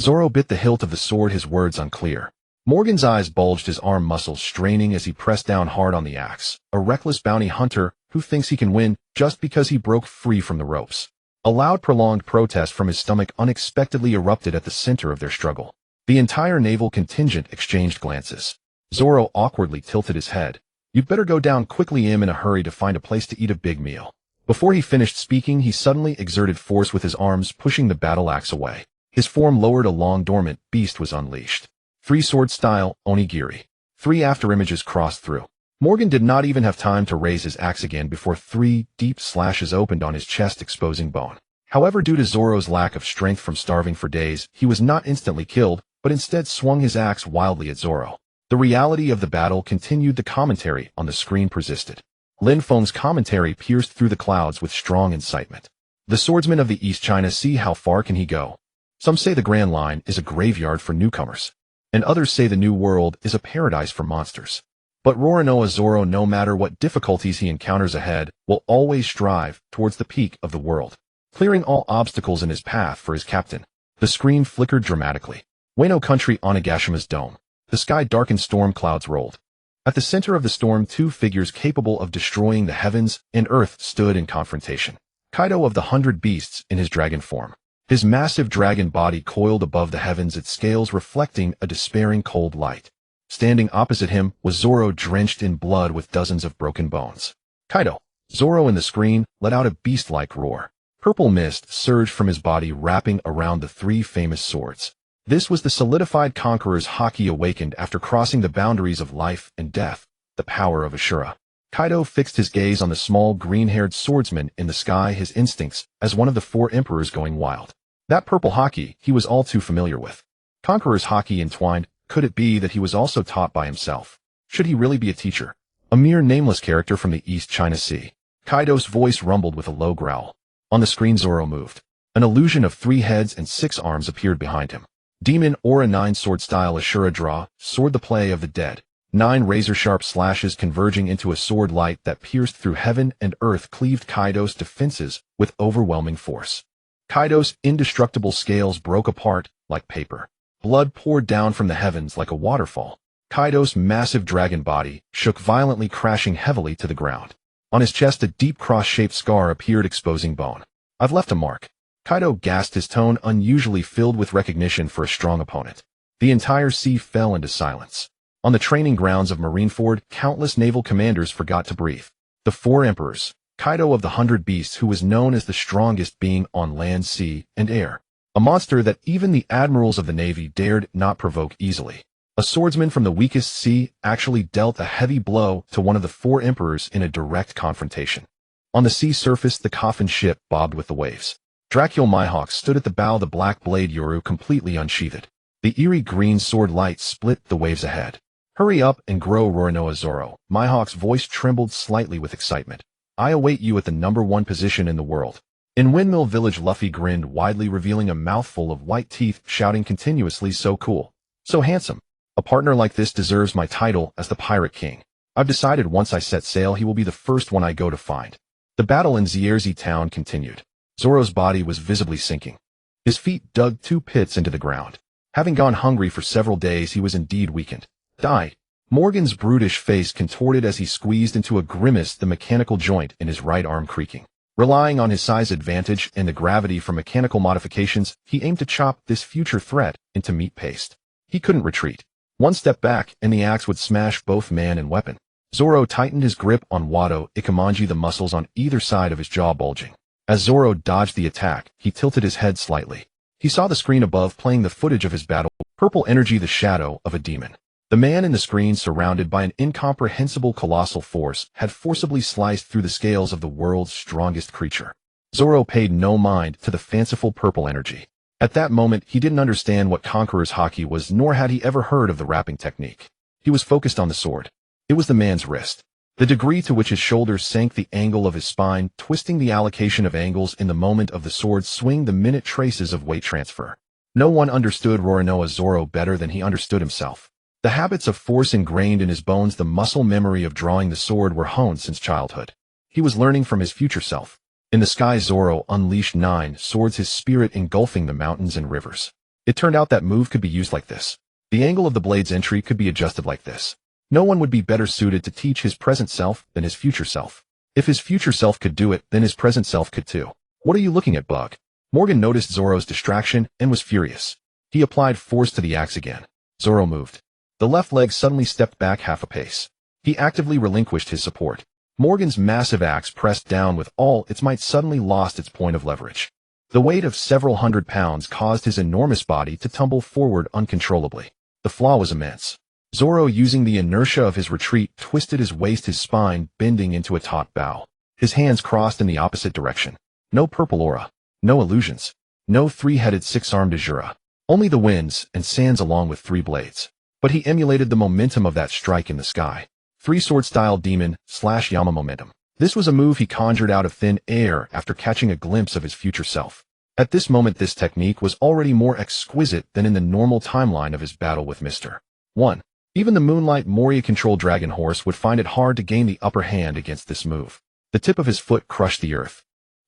S1: Zoro bit the hilt of the sword, his words unclear. Morgan's eyes bulged, his arm muscles straining as he pressed down hard on the axe. A reckless bounty hunter who thinks he can win just because he broke free from the ropes. A loud, prolonged protest from his stomach unexpectedly erupted at the center of their struggle. The entire naval contingent exchanged glances. Zoro awkwardly tilted his head. You'd better go down quickly. I'm in a hurry to find a place to eat a big meal. Before he finished speaking, he suddenly exerted force with his arms, pushing the battle axe away. His form lowered, a long dormant beast was unleashed. 3-sword style, onigiri. 3 afterimages crossed through. Morgan did not even have time to raise his axe again before 3 deep slashes opened on his chest, exposing bone. However, due to Zoro's lack of strength from starving for days, he was not instantly killed, but instead swung his axe wildly at Zoro. The reality of the battle continued. The commentary on the screen persisted. Lin Feng's commentary pierced through the clouds with strong incitement. The swordsman of the East China Sea, how far can he go? Some say the Grand Line is a graveyard for newcomers, and others say the New World is a paradise for monsters. But Roronoa Zoro, no matter what difficulties he encounters ahead, will always strive towards the peak of the world, clearing all obstacles in his path for his captain. The screen flickered dramatically. Wano Country, Onagashima's dome. The sky darkened, storm clouds rolled. At the center of the storm, two figures capable of destroying the heavens and earth stood in confrontation. Kaido of the 100 Beasts in his dragon form. His massive dragon body coiled above the heavens, its scales reflecting a despairing cold light. Standing opposite him was Zoro, drenched in blood with dozens of broken bones. Kaido. Zoro in the screen let out a beast-like roar. Purple mist surged from his body, wrapping around the three famous swords. This was the solidified Conqueror's Haki, awakened after crossing the boundaries of life and death, the power of Ashura. Kaido fixed his gaze on the small green-haired swordsman in the sky, his instincts as one of the four emperors going wild. That purple Haki he was all too familiar with. Conqueror's Haki entwined. Could it be that he was also taught by himself? Should he really be a teacher? A mere nameless character from the East China Sea. Kaido's voice rumbled with a low growl. On the screen, Zoro moved. An illusion of 3 heads and 6 arms appeared behind him. Demon Aura 9 sword style Ashura draw, sword the play of the dead. 9 razor-sharp slashes converging into a sword light that pierced through heaven and earth cleaved Kaido's defenses with overwhelming force. Kaido's indestructible scales broke apart like paper. Blood poured down from the heavens like a waterfall. Kaido's massive dragon body shook violently, crashing heavily to the ground. On his chest, a deep cross-shaped scar appeared, exposing bone. I've left a mark. Kaido gasped, his tone unusually filled with recognition for a strong opponent. The entire sea fell into silence. On the training grounds of Marineford, countless naval commanders forgot to breathe. The 4 emperors, Kaido of the 100 Beasts, who was known as the strongest being on land, sea, and air. A monster that even the admirals of the Navy dared not provoke easily. A swordsman from the weakest sea actually dealt a heavy blow to one of the 4 emperors in a direct confrontation. On the sea surface, the coffin ship bobbed with the waves. Dracula Mihawk stood at the bow, the black blade Yoru completely unsheathed. The eerie green sword light split the waves ahead. Hurry up and grow, Roronoa Zoro. Mihawk's voice trembled slightly with excitement. I await you at the #1 position in the world. In Windmill Village, Luffy grinned widely, revealing a mouthful of white teeth, shouting continuously, so cool, so handsome. A partner like this deserves my title as the Pirate King. I've decided once I set sail, he will be the first one I go to find. The battle in Zierzi town continued. Zoro's body was visibly sinking. His feet dug 2 pits into the ground. Having gone hungry for several days, he was indeed weakened. Die. Morgan's brutish face contorted as he squeezed into a grimace, the mechanical joint in his right arm creaking. Relying on his size advantage and the gravity from mechanical modifications, he aimed to chop this future threat into meat paste. He couldn't retreat. One step back, and the axe would smash both man and weapon. Zoro tightened his grip on Wado Ikemanji, the muscles on either side of his jaw bulging. As Zoro dodged the attack, he tilted his head slightly. He saw the screen above playing the footage of his battle. Purple energy, the shadow of a demon. The man in the screen, surrounded by an incomprehensible colossal force, had forcibly sliced through the scales of the world's strongest creature. Zoro paid no mind to the fanciful purple energy. At that moment, he didn't understand what Conqueror's Haki was, nor had he ever heard of the wrapping technique. He was focused on the sword. It was the man's wrist. The degree to which his shoulders sank, the angle of his spine, twisting the allocation of angles in the moment of the sword's swing, the minute traces of weight transfer. No one understood Roronoa Zoro better than he understood himself. The habits of force ingrained in his bones, the muscle memory of drawing the sword, were honed since childhood. He was learning from his future self. In the sky, Zoro unleashed 9 swords, his spirit engulfing the mountains and rivers. It turned out that move could be used like this. The angle of the blade's entry could be adjusted like this. No one would be better suited to teach his present self than his future self. If his future self could do it, then his present self could too. What are you looking at, Bug? Morgan noticed Zoro's distraction and was furious. He applied force to the axe again. Zoro moved. The left leg suddenly stepped back half a pace. He actively relinquished his support. Morgan's massive axe, pressed down with all its might, suddenly lost its point of leverage. The weight of several hundred pounds caused his enormous body to tumble forward uncontrollably. The flaw was immense. Zoro, using the inertia of his retreat, twisted his waist, his spine bending into a taut bow. His hands crossed in the opposite direction. No purple aura. No illusions. No 3-headed 6-armed Azura. Only the winds and sands along with 3 blades. But he emulated the momentum of that strike in the sky. 3-sword-style demon/Yama momentum. This was a move he conjured out of thin air after catching a glimpse of his future self. At this moment this technique was already more exquisite than in the normal timeline of his battle with Mr. 1. Even the Moonlight Moria-controlled Dragon Horse would find it hard to gain the upper hand against this move. The tip of his foot crushed the earth.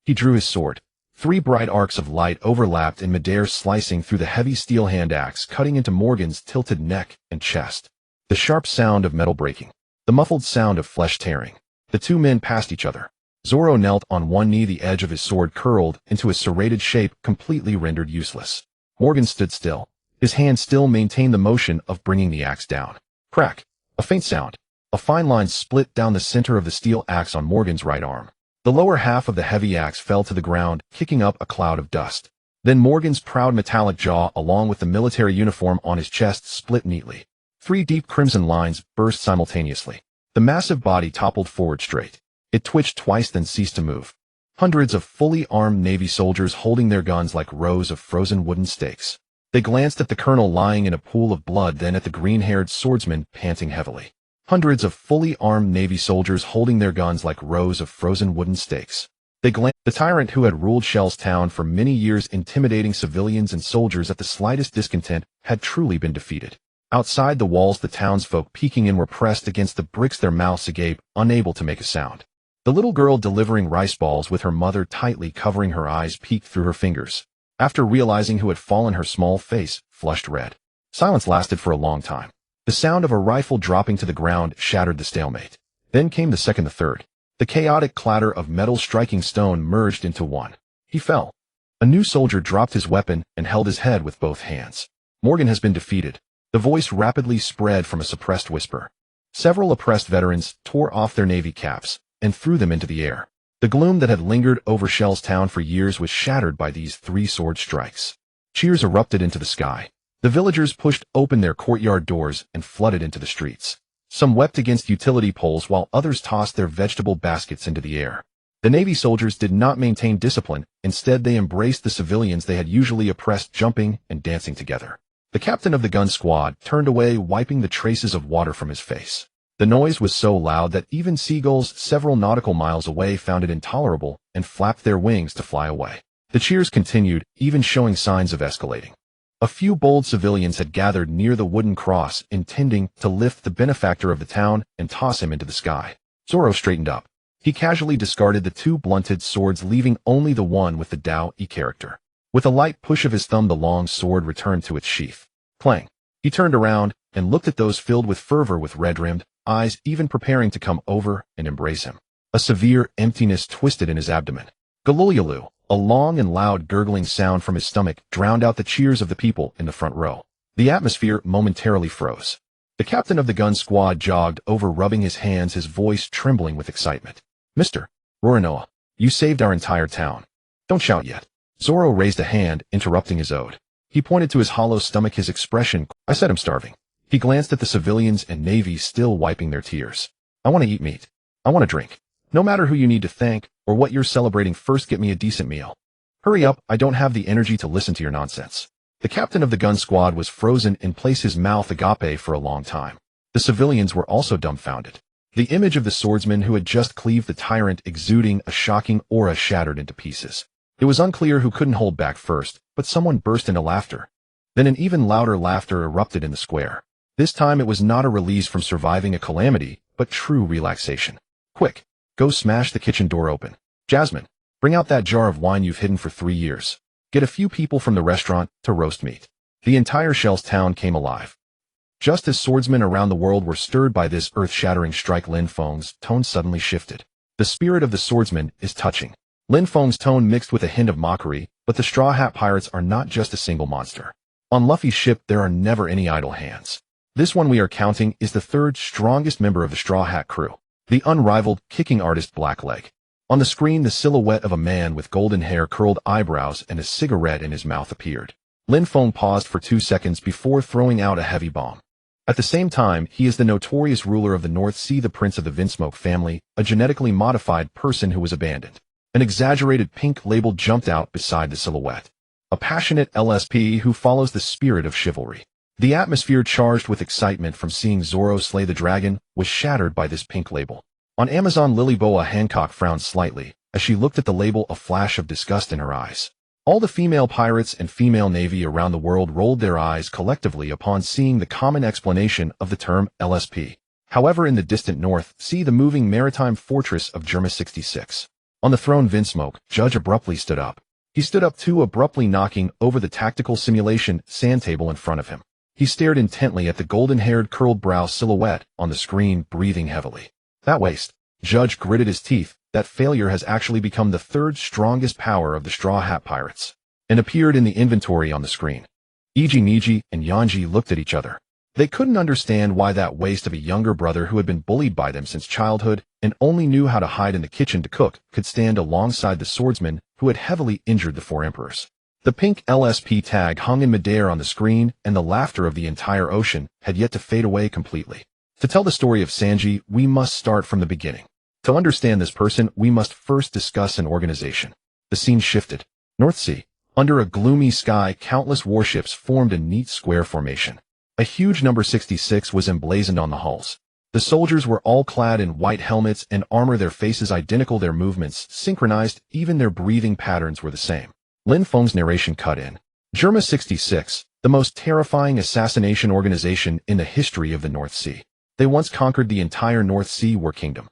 S1: He drew his sword. 3 bright arcs of light overlapped in midair, slicing through the heavy steel hand axe, cutting into Morgan's tilted neck and chest. The sharp sound of metal breaking. The muffled sound of flesh tearing. The 2 men passed each other. Zoro knelt on one knee, the edge of his sword curled into a serrated shape, completely rendered useless. Morgan stood still. His hand still maintained the motion of bringing the axe down. Crack. A faint sound. A fine line split down the center of the steel axe on Morgan's right arm. The lower half of the heavy axe fell to the ground, kicking up a cloud of dust. Then Morgan's proud metallic jaw, along with the military uniform on his chest, split neatly. 3 deep crimson lines burst simultaneously. The massive body toppled forward straight. It twitched twice, then ceased to move. Hundreds of fully armed Navy soldiers holding their guns like rows of frozen wooden stakes. They glanced at the colonel lying in a pool of blood, then at the green-haired swordsman panting heavily. Hundreds of fully armed Navy soldiers holding their guns like rows of frozen wooden stakes. They glanced. The tyrant who had ruled Shell's Town for many years, intimidating civilians and soldiers at the slightest discontent, had truly been defeated. Outside the walls, the townsfolk peeking in were pressed against the bricks, their mouths agape, unable to make a sound. The little girl delivering rice balls with her mother tightly covering her eyes peeked through her fingers. After realizing who had fallen, her small face flushed red. Silence lasted for a long time. The sound of a rifle dropping to the ground shattered the stalemate. Then came the second, the third. The chaotic clatter of metal striking stone merged into one. He fell. A new soldier dropped his weapon and held his head with both hands. Morgan has been defeated. The voice rapidly spread from a suppressed whisper. Several oppressed veterans tore off their navy caps and threw them into the air. The gloom that had lingered over Shell's Town for years was shattered by these 3 sword strikes. Cheers erupted into the sky. The villagers pushed open their courtyard doors and flooded into the streets. Some wept against utility poles while others tossed their vegetable baskets into the air. The Navy soldiers did not maintain discipline. Instead, they embraced the civilians they had usually oppressed, jumping and dancing together. The captain of the gun squad turned away, wiping the traces of water from his face. The noise was so loud that even seagulls several nautical miles away found it intolerable and flapped their wings to fly away. The cheers continued, even showing signs of escalating. A few bold civilians had gathered near the wooden cross, intending to lift the benefactor of the town and toss him into the sky. Zoro straightened up. He casually discarded the 2 blunted swords, leaving only the one with the Tao-E character. With a light push of his thumb, the long sword returned to its sheath. Clang. He turned around and looked at those filled with fervor with red-rimmed eyes, even preparing to come over and embrace him. A severe emptiness twisted in his abdomen. Galulyalu. A long and loud gurgling sound from his stomach drowned out the cheers of the people in the front row. The atmosphere momentarily froze. The captain of the gun squad jogged over, rubbing his hands, his voice trembling with excitement. Mr. Rorinoa, you saved our entire town. Don't shout yet. Zoro raised a hand, interrupting his ode. He pointed to his hollow stomach, his expression. I said I'm starving. He glanced at the civilians and Navy still wiping their tears. I want to eat meat. I want to drink. No matter who you need to thank or what you're celebrating, first get me a decent meal. Hurry up, I don't have the energy to listen to your nonsense. The captain of the gun squad was frozen in place, his mouth agape for a long time. The civilians were also dumbfounded. The image of the swordsman who had just cleaved the tyrant exuding a shocking aura shattered into pieces. It was unclear who couldn't hold back first, but someone burst into laughter. Then an even louder laughter erupted in the square. This time it was not a release from surviving a calamity, but true relaxation. Quick, go smash the kitchen door open. Jasmine, bring out that jar of wine you've hidden for 3 years. Get a few people from the restaurant to roast meat. The entire Shell's Town came alive. Just as swordsmen around the world were stirred by this earth-shattering strike, Lin Feng's tone suddenly shifted. The spirit of the swordsman is touching. Lin Feng's tone mixed with a hint of mockery, but the Straw Hat Pirates are not just a single monster. On Luffy's ship there are never any idle hands. This one we are counting is the 3rd strongest member of the Straw Hat crew, the unrivaled kicking artist Blackleg. On the screen, the silhouette of a man with golden hair, curled eyebrows, and a cigarette in his mouth appeared. Lin Feng paused for 2 seconds before throwing out a heavy bomb. At the same time, he is the notorious ruler of the North Sea, the prince of the Vinsmoke family, a genetically modified person who was abandoned. An exaggerated pink label jumped out beside the silhouette. a passionate LSP who follows the spirit of chivalry. The atmosphere charged with excitement from seeing Zoro slay the dragon was shattered by this pink label. On Amazon, Lilyboa Hancock frowned slightly as she looked at the label, a flash of disgust in her eyes. All the female pirates and female navy around the world rolled their eyes collectively upon seeing the common explanation of the term LSP. However, in the distant north, see the moving maritime fortress of Germa 66. On the throne, Vinsmoke, Judge abruptly stood up. He stood up too, abruptly knocking over the tactical simulation sand table in front of him. He stared intently at the golden-haired, curled-brow silhouette on the screen, breathing heavily. That waste. Judge gritted his teeth. That failure has actually become the third strongest power of the Straw Hat Pirates, and appeared in the inventory on the screen. Iji, Niji, and Yanji looked at each other. They couldn't understand why that waste of a younger brother who had been bullied by them since childhood and only knew how to hide in the kitchen to cook could stand alongside the swordsman who had heavily injured the four emperors. The pink LSP tag hung in midair on the screen, and the laughter of the entire ocean had yet to fade away completely. To tell the story of Sanji, we must start from the beginning. To understand this person, we must first discuss an organization. The scene shifted. North Sea. Under a gloomy sky, countless warships formed a neat square formation. A huge number 66 was emblazoned on the hulls. The soldiers were all clad in white helmets and armor, their faces identical, their movements synchronized, even their breathing patterns were the same. Lin Feng's narration cut in. Germa 66, the most terrifying assassination organization in the history of the North Sea. They once conquered the entire North Sea War Kingdom.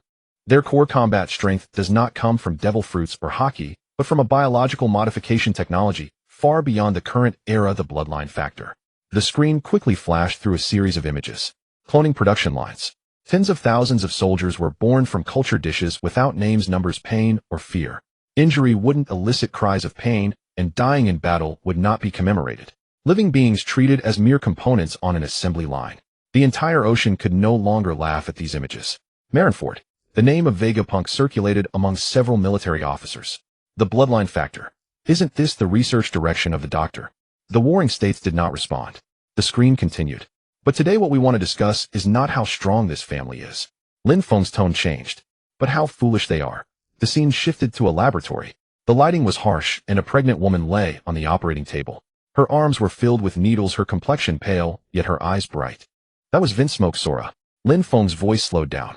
S1: Their core combat strength does not come from devil fruits or Haki, but from a biological modification technology far beyond the current era, the bloodline factor. The screen quickly flashed through a series of images. Cloning production lines. Tens of thousands of soldiers were born from culture dishes without names, numbers, pain, or fear. Injury wouldn't elicit cries of pain, and dying in battle would not be commemorated. Living beings treated as mere components on an assembly line. The entire ocean could no longer laugh at these images. Marineford. The name of Vegapunk circulated among several military officers. The bloodline factor. Isn't this the research direction of the doctor? The warring states did not respond. The screen continued. But today what we want to discuss is not how strong this family is. Lin Feng's tone changed. But how foolish they are. The scene shifted to a laboratory. The lighting was harsh, and a pregnant woman lay on the operating table. Her arms were filled with needles, her complexion pale, yet her eyes bright. That was Vinsmoke, Sora. Lin Feng's voice slowed down.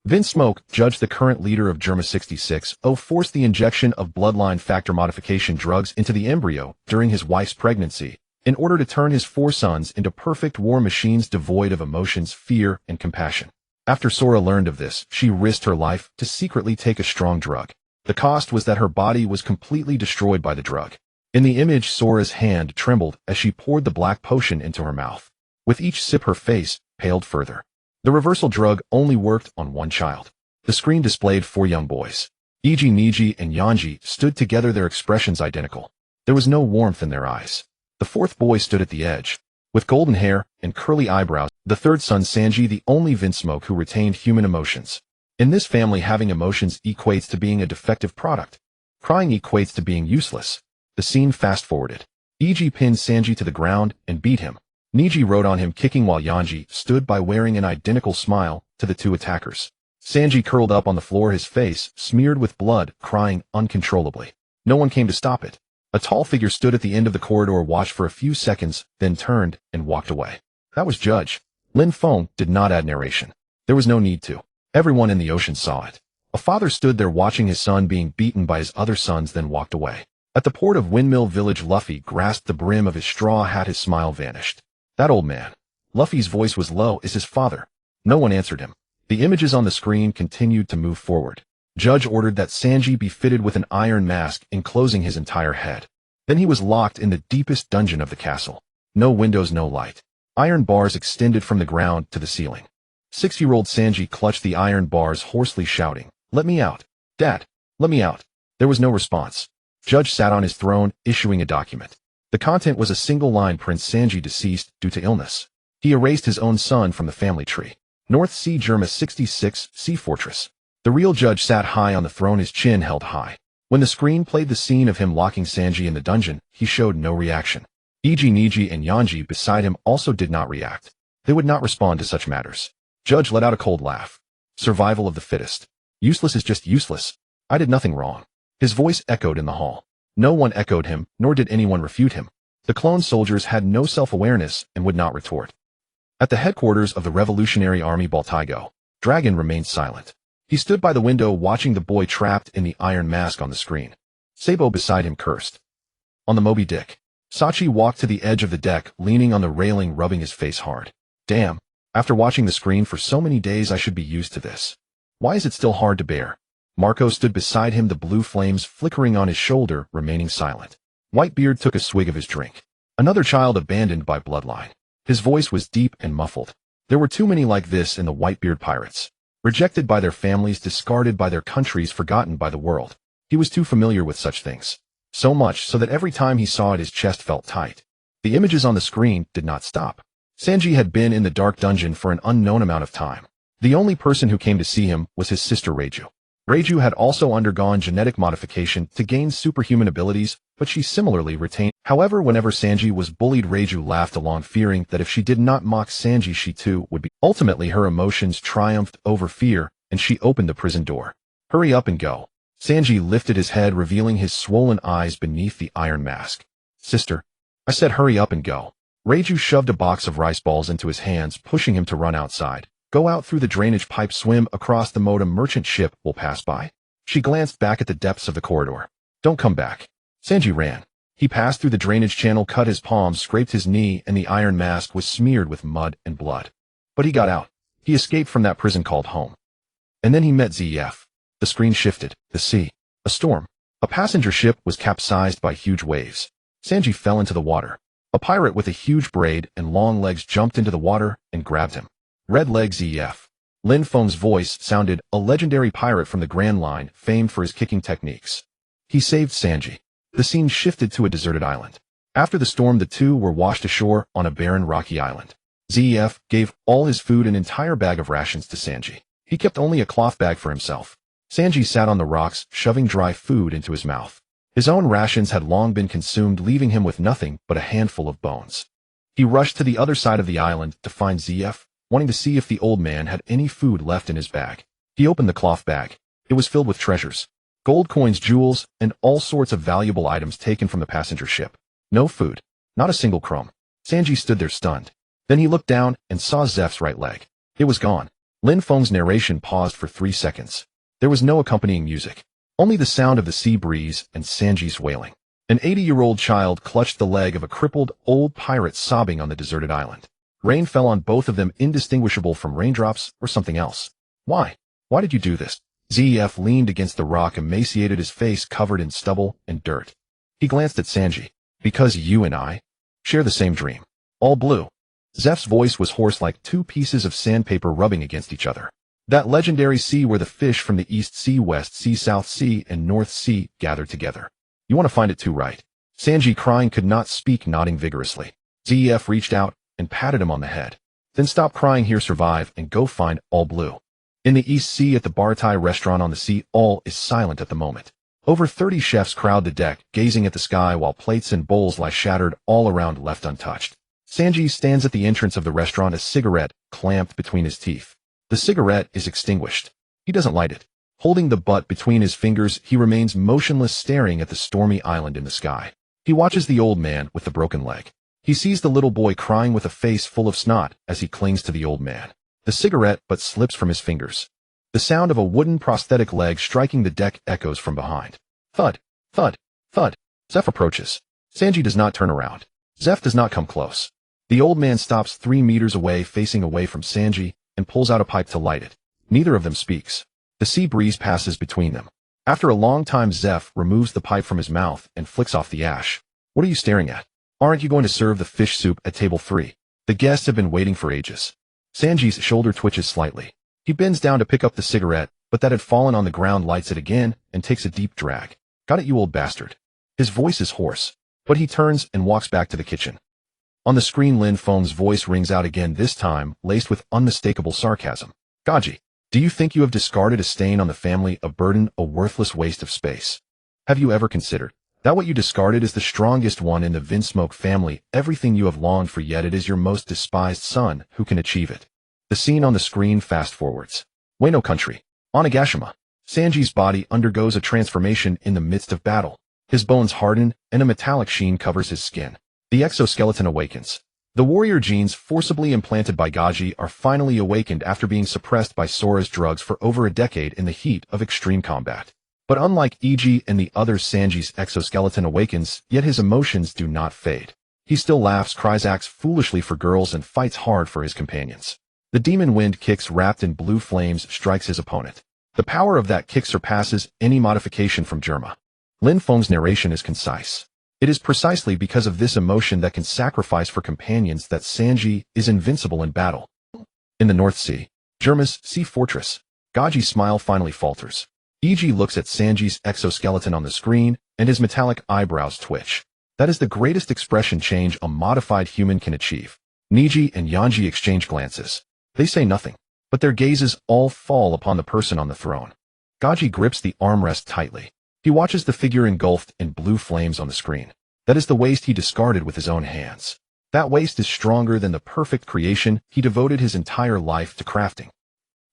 S1: Vinsmoke, Judge, the current leader of Germa 66, forced the injection of bloodline factor modification drugs into the embryo during his wife's pregnancy, in order to turn his four sons into perfect war machines devoid of emotions, fear, and compassion. After Sora learned of this, she risked her life to secretly take a strong drug. The cost was that her body was completely destroyed by the drug. In the image, Sora's hand trembled as she poured the black potion into her mouth. With each sip, her face paled further. The reversal drug only worked on one child. The screen displayed four young boys. Iji, Niji, and Yanji stood together, their expressions identical. There was no warmth in their eyes. The fourth boy stood at the edge. With golden hair and curly eyebrows, the third son, Sanji, the only Vinsmoke who retained human emotions. In this family, having emotions equates to being a defective product. Crying equates to being useless. The scene fast-forwarded. Iji pinned Sanji to the ground and beat him. Niji rode on him, kicking, while Yanji stood by wearing an identical smile to the two attackers. Sanji curled up on the floor, his face smeared with blood, crying uncontrollably. No one came to stop it. A tall figure stood at the end of the corridor, watched for a few seconds, then turned and walked away. That was Judge. Lin Feng did not add narration. There was no need to. Everyone in the ocean saw it. A father stood there watching his son being beaten by his other sons, then walked away. At the port of Windmill Village, Luffy grasped the brim of his straw hat, his smile vanished. That old man. Luffy's voice was low. Is his father? No one answered him. The images on the screen continued to move forward. Judge ordered that Sanji be fitted with an iron mask enclosing his entire head. Then he was locked in the deepest dungeon of the castle. No windows, no light. Iron bars extended from the ground to the ceiling. 6-year-old Sanji clutched the iron bars, hoarsely shouting, "Let me out! Dad! Let me out!" There was no response. Judge sat on his throne, issuing a document. The content was a single line: Prince Sanji deceased due to illness. He erased his own son from the family tree. North Sea, Germa 66, Sea Fortress. The real Judge sat high on the throne, his chin held high. When the screen played the scene of him locking Sanji in the dungeon, he showed no reaction. Iji, Niji, and Yanji beside him also did not react. They would not respond to such matters. Judge let out a cold laugh. Survival of the fittest. Useless is just useless. I did nothing wrong. His voice echoed in the hall. No one echoed him, nor did anyone refute him. The clone soldiers had no self-awareness and would not retort. At the headquarters of the Revolutionary Army Baltigo, Dragon remained silent. He stood by the window watching the boy trapped in the iron mask on the screen. Sabo beside him cursed. On the Moby Dick, Sachi walked to the edge of the deck, leaning on the railing, rubbing his face hard. Damn, after watching the screen for so many days I should be used to this. Why is it still hard to bear? Marco stood beside him, the blue flames flickering on his shoulder, remaining silent. Whitebeard took a swig of his drink. Another child abandoned by bloodline. His voice was deep and muffled. There were too many like this in the Whitebeard pirates. Rejected by their families, discarded by their countries, forgotten by the world. He was too familiar with such things. So much so that every time he saw it his chest felt tight. The images on the screen did not stop. Sanji had been in the dark dungeon for an unknown amount of time. The only person who came to see him was his sister Reiju. Reiju had also undergone genetic modification to gain superhuman abilities, but she similarly retained. However, whenever Sanji was bullied, Reiju laughed along, fearing that if she did not mock Sanji, she too would be. Ultimately, her emotions triumphed over fear, and she opened the prison door. Hurry up and go. Sanji lifted his head, revealing his swollen eyes beneath the iron mask. Sister, I said hurry up and go. Reiju shoved a box of rice balls into his hands, pushing him to run outside. Go out through the drainage pipe, swim across the moat, a merchant ship will pass by. She glanced back at the depths of the corridor. Don't come back. Sanji ran. He passed through the drainage channel, cut his palm, scraped his knee, and the iron mask was smeared with mud and blood. But he got out. He escaped from that prison called home. And then he met ZEF. The screen shifted. The sea. A storm. A passenger ship was capsized by huge waves. Sanji fell into the water. A pirate with a huge braid and long legs jumped into the water and grabbed him. Red Leg ZEF. Lin Feng's voice sounded, a legendary pirate from the Grand Line, famed for his kicking techniques. He saved Sanji. The scene shifted to a deserted island. After the storm, the two were washed ashore on a barren rocky island. ZEF gave all his food, an entire bag of rations, to Sanji. He kept only a cloth bag for himself. Sanji sat on the rocks, shoving dry food into his mouth. His own rations had long been consumed, leaving him with nothing but a handful of bones. He rushed to the other side of the island to find ZEF, wanting to see if the old man had any food left in his bag. He opened the cloth bag. It was filled with treasures. Gold coins, jewels, and all sorts of valuable items taken from the passenger ship. No food. Not a single crumb. Sanji stood there stunned. Then he looked down and saw Zef's right leg. It was gone. Lin Feng's narration paused for 3 seconds. There was no accompanying music. Only the sound of the sea breeze and Sanji's wailing. An 80-year-old child clutched the leg of a crippled old pirate sobbing on the deserted island. Rain fell on both of them, indistinguishable from raindrops or something else. Why? Why did you do this? ZEF leaned against the rock, emaciated, his face covered in stubble and dirt. He glanced at Sanji. Because you and I share the same dream. All blue. Zef's voice was hoarse, like 2 pieces of sandpaper rubbing against each other. That legendary sea where the fish from the East Sea, West Sea, South Sea, and North Sea gather together. You want to find it too, right? Sanji, crying, could not speak, nodding vigorously. ZEF reached out and patted him on the head. Then stop crying here, survive, and go find All Blue. In the East Sea, at the Bartai restaurant on the sea, all is silent at the moment. Over 30 chefs crowd the deck, gazing at the sky while plates and bowls lie shattered all around, left untouched. Sanji stands at the entrance of the restaurant, a cigarette clamped between his teeth. The cigarette is extinguished. He doesn't light it. Holding the butt between his fingers, he remains motionless, staring at the stormy island in the sky. He watches the old man with the broken leg. He sees the little boy crying with a face full of snot as he clings to the old man. The cigarette but slips from his fingers. The sound of a wooden prosthetic leg striking the deck echoes from behind. Thud, thud, thud. Zef approaches. Sanji does not turn around. Zef does not come close. The old man stops 3 meters away, facing away from Sanji, and pulls out a pipe to light it. Neither of them speaks. The sea breeze passes between them. After a long time, Zef removes the pipe from his mouth and flicks off the ash. What are you staring at? Aren't you going to serve the fish soup at table 3? The guests have been waiting for ages. Sanji's shoulder twitches slightly. He bends down to pick up the cigarette, but that had fallen on the ground, lights it again, and takes a deep drag. Got it, you old bastard. His voice is hoarse, but he turns and walks back to the kitchen. On the screen, Lin Feng's voice rings out again, this time laced with unmistakable sarcasm. Gaji, do you think you have discarded a stain on the family, a burden, a worthless waste of space? Have you ever considered that what you discarded is the strongest one in the Vinsmoke family, everything you have longed for, yet it is your most despised son who can achieve it? The scene on the screen fast forwards. Wano country. Onigashima. Sanji's body undergoes a transformation in the midst of battle. His bones harden, and a metallic sheen covers his skin. The exoskeleton awakens. The warrior genes forcibly implanted by Gaji are finally awakened after being suppressed by Sora's drugs for over a decade in the heat of extreme combat. But unlike Iji and the others, Sanji's exoskeleton awakens, yet his emotions do not fade. He still laughs, cries, acts foolishly for girls, and fights hard for his companions. The demon wind kicks wrapped in blue flames strikes his opponent. The power of that kick surpasses any modification from Germa. Lin Feng's narration is concise. It is precisely because of this emotion that can sacrifice for companions that Sanji is invincible in battle. In the North Sea, Germa's sea fortress, Gaji's smile finally falters. Iji looks at Sanji's exoskeleton on the screen, and his metallic eyebrows twitch. That is the greatest expression change a modified human can achieve. Niji and Yanji exchange glances. They say nothing, but their gazes all fall upon the person on the throne. Gaji grips the armrest tightly. He watches the figure engulfed in blue flames on the screen. That is the waste he discarded with his own hands. That waste is stronger than the perfect creation he devoted his entire life to crafting.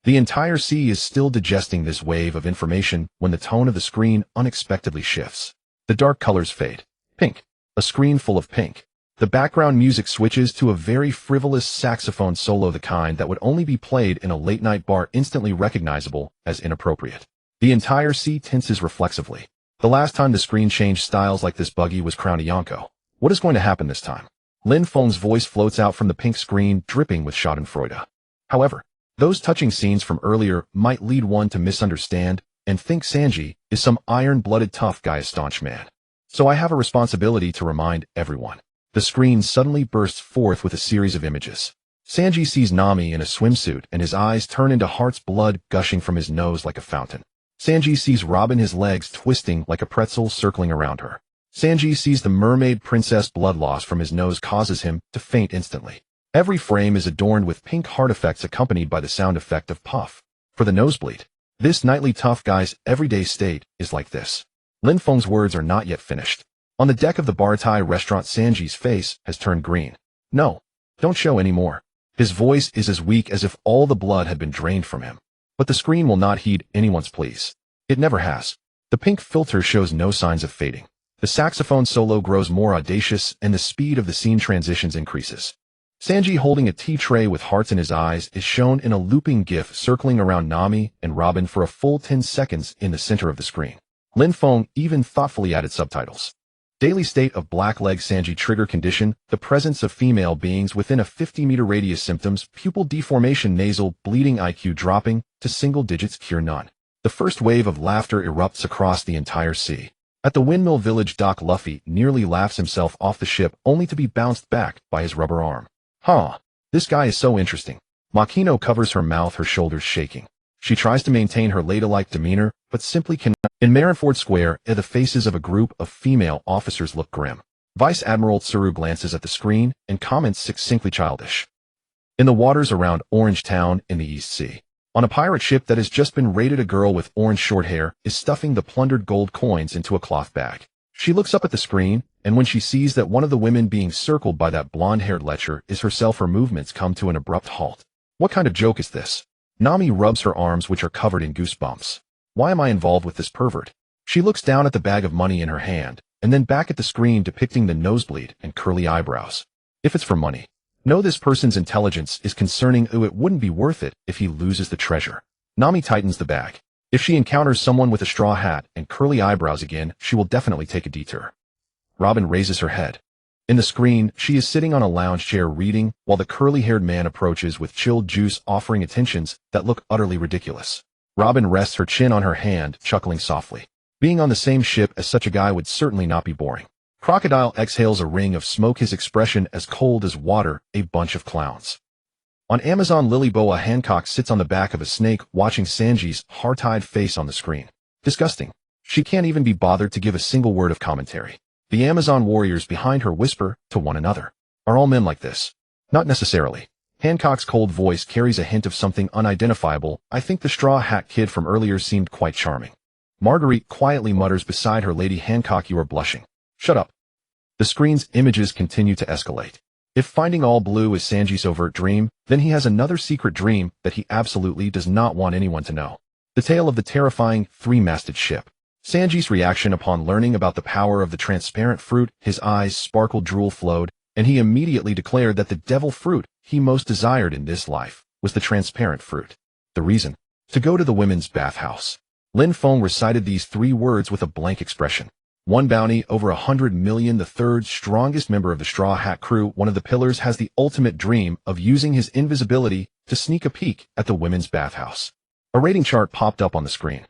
S1: The entire sea is still digesting this wave of information when the tone of the screen unexpectedly shifts. The dark colors fade. Pink. A screen full of pink. The background music switches to a very frivolous saxophone solo, the kind that would only be played in a late-night bar, instantly recognizable as inappropriate. The entire sea tenses reflexively. The last time the screen changed styles like this buggy was Crown Yonko. What is going to happen this time? Lin Feng's voice floats out from the pink screen, dripping with schadenfreude. However, those touching scenes from earlier might lead one to misunderstand and think Sanji is some iron-blooded tough guy, a staunch man. So I have a responsibility to remind everyone. The screen suddenly bursts forth with a series of images. Sanji sees Nami in a swimsuit, and his eyes turn into heart's blood gushing from his nose like a fountain. Sanji sees Robin, his legs twisting like a pretzel circling around her. Sanji sees the mermaid princess. Blood loss from his nose causes him to faint instantly. Every frame is adorned with pink heart effects accompanied by the sound effect of puff. For the nosebleed. This nightly tough guy's everyday state is like this. Lin Feng's words are not yet finished. On the deck of the Baratai restaurant, Sanji's face has turned green. No, don't show any more. His voice is as weak as if all the blood had been drained from him. But the screen will not heed anyone's pleas. It never has. The pink filter shows no signs of fading. The saxophone solo grows more audacious, and the speed of the scene transitions increases. Sanji, holding a tea tray with hearts in his eyes, is shown in a looping GIF circling around Nami and Robin for a full 10 seconds in the center of the screen. Lin Feng even thoughtfully added subtitles. Daily state of blackleg Sanji, trigger condition, the presence of female beings within a 50-meter radius, symptoms, pupil deformation, nasal bleeding, IQ dropping to single digits, cure none. The first wave of laughter erupts across the entire sea. At the windmill village dock, Luffy nearly laughs himself off the ship only to be bounced back by his rubber arm. Huh, this guy is so interesting. Makino covers her mouth, her shoulders shaking. She tries to maintain her ladylike demeanor, but simply cannot. In Marineford Square, the faces of a group of female officers look grim. Vice Admiral Tsuru glances at the screen and comments succinctly, childish. In the waters around Orange Town in the East Sea, on a pirate ship that has just been raided, a girl with orange short hair is stuffing the plundered gold coins into a cloth bag. She looks up at the screen, and when she sees that one of the women being circled by that blonde-haired lecher is herself, her movements come to an abrupt halt. What kind of joke is this? Nami rubs her arms, which are covered in goosebumps. Why am I involved with this pervert? She looks down at the bag of money in her hand, and then back at the screen depicting the nosebleed and curly eyebrows. If it's for money, no, this person's intelligence is concerning. It wouldn't be worth it if he loses the treasure. Nami tightens the bag. If she encounters someone with a straw hat and curly eyebrows again, she will definitely take a detour. Robin raises her head. In the screen, she is sitting on a lounge chair reading, while the curly-haired man approaches with chilled juice, offering attentions that look utterly ridiculous. Robin rests her chin on her hand, chuckling softly. Being on the same ship as such a guy would certainly not be boring. Crocodile exhales a ring of smoke, his expression as cold as water, a bunch of clowns. On Amazon, Lilyboa Hancock sits on the back of a snake, watching Sanji's hard-eyed face on the screen. Disgusting. She can't even be bothered to give a single word of commentary. The Amazon warriors behind her whisper to one another. Are all men like this? Not necessarily. Hancock's cold voice carries a hint of something unidentifiable. I think the straw hat kid from earlier seemed quite charming. Marguerite quietly mutters beside her, Lady Hancock, you are blushing. Shut up. The screen's images continue to escalate. If finding all blue is Sanji's overt dream, then he has another secret dream that he absolutely does not want anyone to know. The tale of the terrifying three-masted ship. Sanji's reaction upon learning about the power of the transparent fruit, his eyes sparkled, drool flowed, and he immediately declared that the devil fruit he most desired in this life was the transparent fruit. The reason? To go to the women's bathhouse. Lin Feng recited these 3 words with a blank expression. 1 bounty, over 100 million. The third strongest member of the Straw Hat crew, one of the pillars, has the ultimate dream of using his invisibility to sneak a peek at the women's bathhouse. A rating chart popped up on the screen.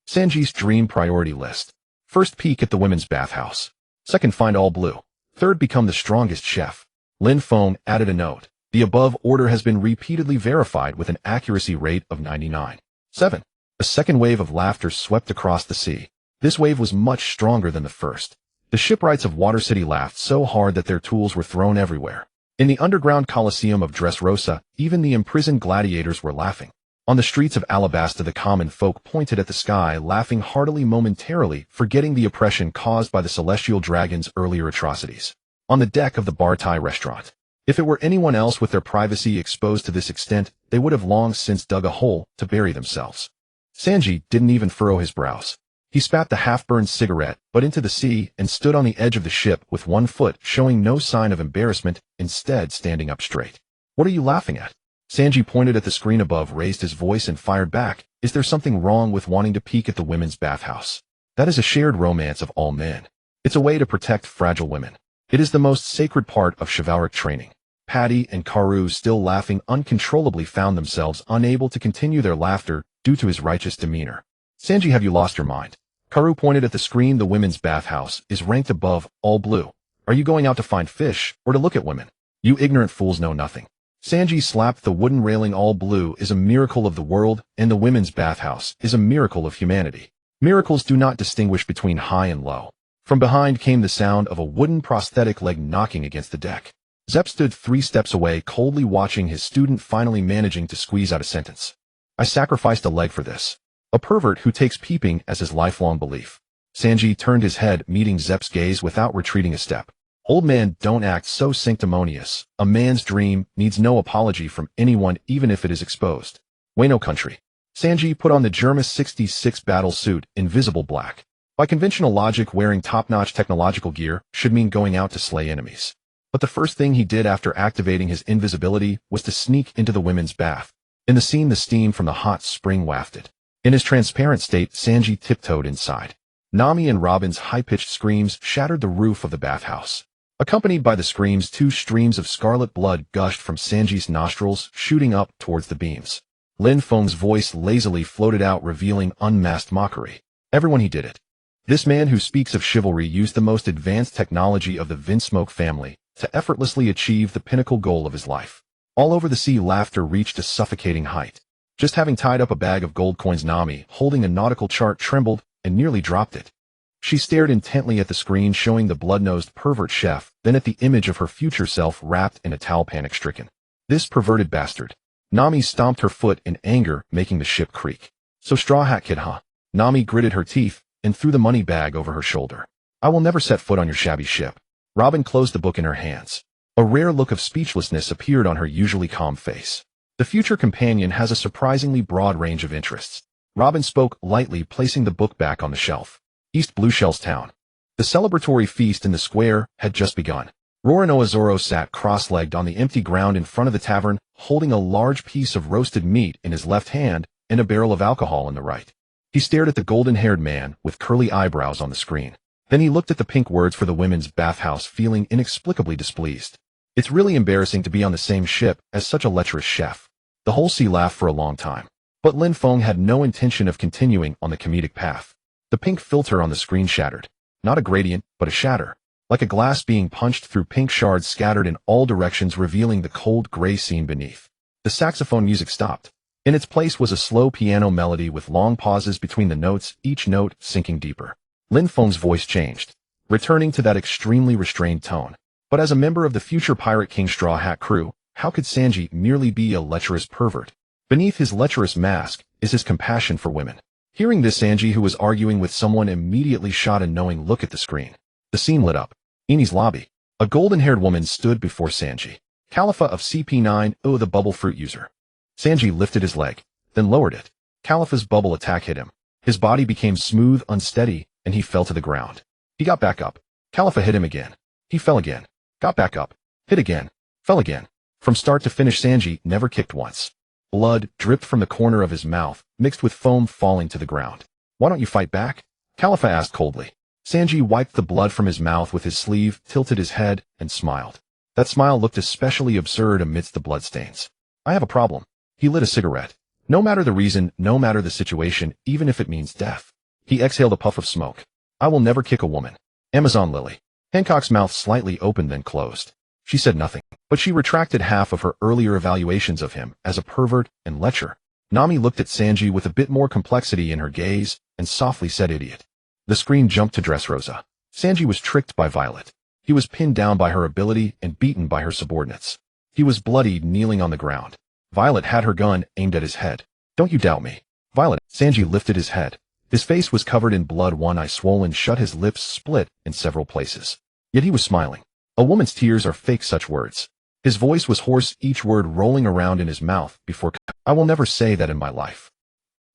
S1: Sanji's dream priority list. First, peek at the women's bathhouse. Second, find all blue. Third, become the strongest chef. Lin Feng added a note. The above order has been repeatedly verified with an accuracy rate of 99.7. A second wave of laughter swept across the sea. This wave was much stronger than the first. The shipwrights of Water City laughed so hard that their tools were thrown everywhere. In the underground Colosseum of Dressrosa, even the imprisoned gladiators were laughing. On the streets of Alabasta, the common folk pointed at the sky, laughing heartily, momentarily forgetting the oppression caused by the celestial dragon's earlier atrocities. On the deck of the Bartai restaurant, if it were anyone else with their privacy exposed to this extent, they would have long since dug a hole to bury themselves. Sanji didn't even furrow his brows. He spat the half-burned cigarette but into the sea and stood on the edge of the ship with one foot, showing no sign of embarrassment, instead standing up straight. What are you laughing at? Sanji pointed at the screen above, raised his voice and fired back. Is there something wrong with wanting to peek at the women's bathhouse? That is a shared romance of all men. It's a way to protect fragile women. It is the most sacred part of chivalric training. Patty and Karoo, still laughing uncontrollably, found themselves unable to continue their laughter due to his righteous demeanor. Sanji, have you lost your mind? Karoo pointed at the screen. The women's bathhouse is ranked above all blue. Are you going out to find fish or to look at women? You ignorant fools know nothing. Sanji slapped the wooden railing. All blue is a miracle of the world, and the women's bathhouse is a miracle of humanity. Miracles do not distinguish between high and low. From behind came the sound of a wooden prosthetic leg knocking against the deck. Zep stood 3 steps away, coldly watching his student finally managing to squeeze out a sentence. I sacrificed a leg for this. A pervert who takes peeping as his lifelong belief. Sanji turned his head, meeting Zep's gaze without retreating a step. Old man, don't act so sanctimonious. A man's dream needs no apology from anyone, even if it is exposed. Wano country. Sanji put on the Germas 66 battle suit, invisible black. By conventional logic, wearing top-notch technological gear should mean going out to slay enemies. But the first thing he did after activating his invisibility was to sneak into the women's bath. In the scene, the steam from the hot spring wafted. In his transparent state, Sanji tiptoed inside. Nami and Robin's high-pitched screams shattered the roof of the bathhouse. Accompanied by the screams, 2 streams of scarlet blood gushed from Sanji's nostrils, shooting up towards the beams. Lin Feng's voice lazily floated out, revealing unmasked mockery. Everyone, he did it. This man who speaks of chivalry used the most advanced technology of the Vinsmoke family to effortlessly achieve the pinnacle goal of his life. All over the sea, laughter reached a suffocating height. Just having tied up a bag of gold coins, Nami, holding a nautical chart, trembled and nearly dropped it. She stared intently at the screen showing the blood-nosed pervert chef, then at the image of her future self wrapped in a towel, panic-stricken. This perverted bastard. Nami stomped her foot in anger, making the ship creak. So Straw Hat Kid, huh? Nami gritted her teeth and threw the money bag over her shoulder. I will never set foot on your shabby ship. Robin closed the book in her hands. A rare look of speechlessness appeared on her usually calm face. The future companion has a surprisingly broad range of interests. Robin spoke lightly, placing the book back on the shelf. East Blueshell's town. The celebratory feast in the square had just begun. Roronoa Zoro sat cross-legged on the empty ground in front of the tavern, holding a large piece of roasted meat in his left hand and a barrel of alcohol in the right. He stared at the golden-haired man with curly eyebrows on the screen. Then he looked at the pink words for the women's bathhouse, feeling inexplicably displeased. It's really embarrassing to be on the same ship as such a lecherous chef. The whole sea laughed for a long time. But Lin Feng had no intention of continuing on the comedic path. The pink filter on the screen shattered. Not a gradient, but a shatter. Like a glass being punched through, pink shards scattered in all directions, revealing the cold gray scene beneath. The saxophone music stopped. In its place was a slow piano melody with long pauses between the notes, each note sinking deeper. Lin Feng's voice changed, returning to that extremely restrained tone. But as a member of the future Pirate King Straw Hat crew, how could Sanji merely be a lecherous pervert? Beneath his lecherous mask is his compassion for women. Hearing this, Sanji, who was arguing with someone, immediately shot a knowing look at the screen. The scene lit up. Eni's lobby. A golden-haired woman stood before Sanji. Khalifa of CP9, oh, the bubble fruit user. Sanji lifted his leg, then lowered it. Khalifa's bubble attack hit him. His body became smooth, unsteady, and he fell to the ground. He got back up. Khalifa hit him again. He fell again. Got back up. Hit again. Fell again. From start to finish, Sanji never kicked once. Blood dripped from the corner of his mouth, mixed with foam falling to the ground. Why don't you fight back? Khalifa asked coldly. Sanji wiped the blood from his mouth with his sleeve, tilted his head, and smiled. That smile looked especially absurd amidst the bloodstains. I have a problem. He lit a cigarette. No matter the reason, no matter the situation, even if it means death. He exhaled a puff of smoke. I will never kick a woman. Amazon Lily. Hancock's mouth slightly opened then closed. She said nothing, but she retracted half of her earlier evaluations of him as a pervert and lecher. Nami looked at Sanji with a bit more complexity in her gaze and softly said idiot. The screen jumped to Dressrosa. Sanji was tricked by Violet. He was pinned down by her ability and beaten by her subordinates. He was bloodied, kneeling on the ground. Violet had her gun aimed at his head. Don't you doubt me. Violet. Sanji lifted his head. His face was covered in blood, one eye swollen shut, his lips split in several places. Yet he was smiling. A woman's tears are fake, such words. His voice was hoarse, each word rolling around in his mouth before I will never say that in my life.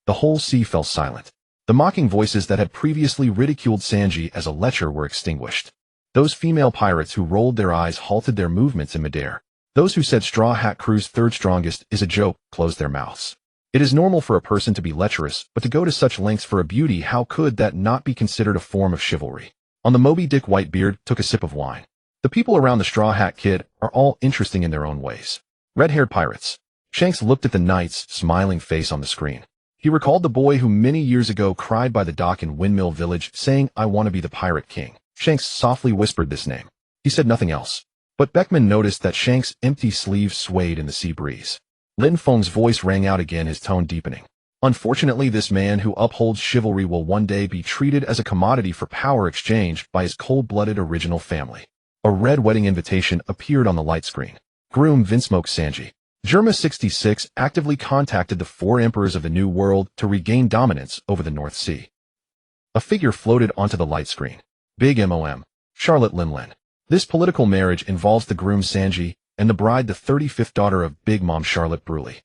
S1: The whole sea fell silent. The mocking voices that had previously ridiculed Sanji as a lecher were extinguished. Those female pirates who rolled their eyes halted their movements in midair. Those who said Straw Hat Crew's third strongest is a joke closed their mouths. It is normal for a person to be lecherous, but to go to such lengths for a beauty, how could that not be considered a form of chivalry? On the Moby Dick, Whitebeard took a sip of wine. The people around the Straw Hat Kid are all interesting in their own ways. Red-haired pirates. Shanks looked at the knight's smiling face on the screen. He recalled the boy who many years ago cried by the dock in Windmill Village saying, I want to be the pirate king. Shanks softly whispered this name. He said nothing else. But Beckman noticed that Shanks' empty sleeve swayed in the sea breeze. Lin Feng's voice rang out again, his tone deepening. Unfortunately, this man who upholds chivalry will one day be treated as a commodity for power exchange by his cold-blooded original family. A red wedding invitation appeared on the light screen. Groom Vinsmoke Sanji. Germa 66 actively contacted the 4 emperors of the New World to regain dominance over the North Sea. A figure floated onto the light screen. Big Mom. Charlotte Linlin. This political marriage involves the groom Sanji and the bride, the 35th daughter of Big Mom Charlotte Bruley.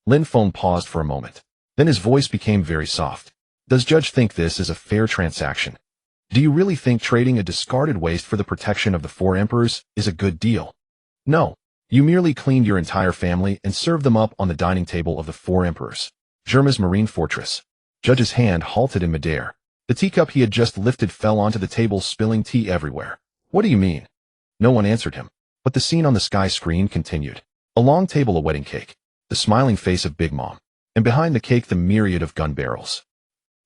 S1: Lin Feng paused for a moment. Then his voice became very soft. Does Judge think this is a fair transaction? Do you really think trading a discarded waste for the protection of the 4 emperors is a good deal? No. You merely cleaned your entire family and served them up on the dining table of the 4 emperors. Germa's marine fortress. Judge's hand halted in midair. The teacup he had just lifted fell onto the table, spilling tea everywhere. What do you mean? No one answered him. But the scene on the sky screen continued. A long table, a wedding cake. The smiling face of Big Mom. And behind the cake, the myriad of gun barrels.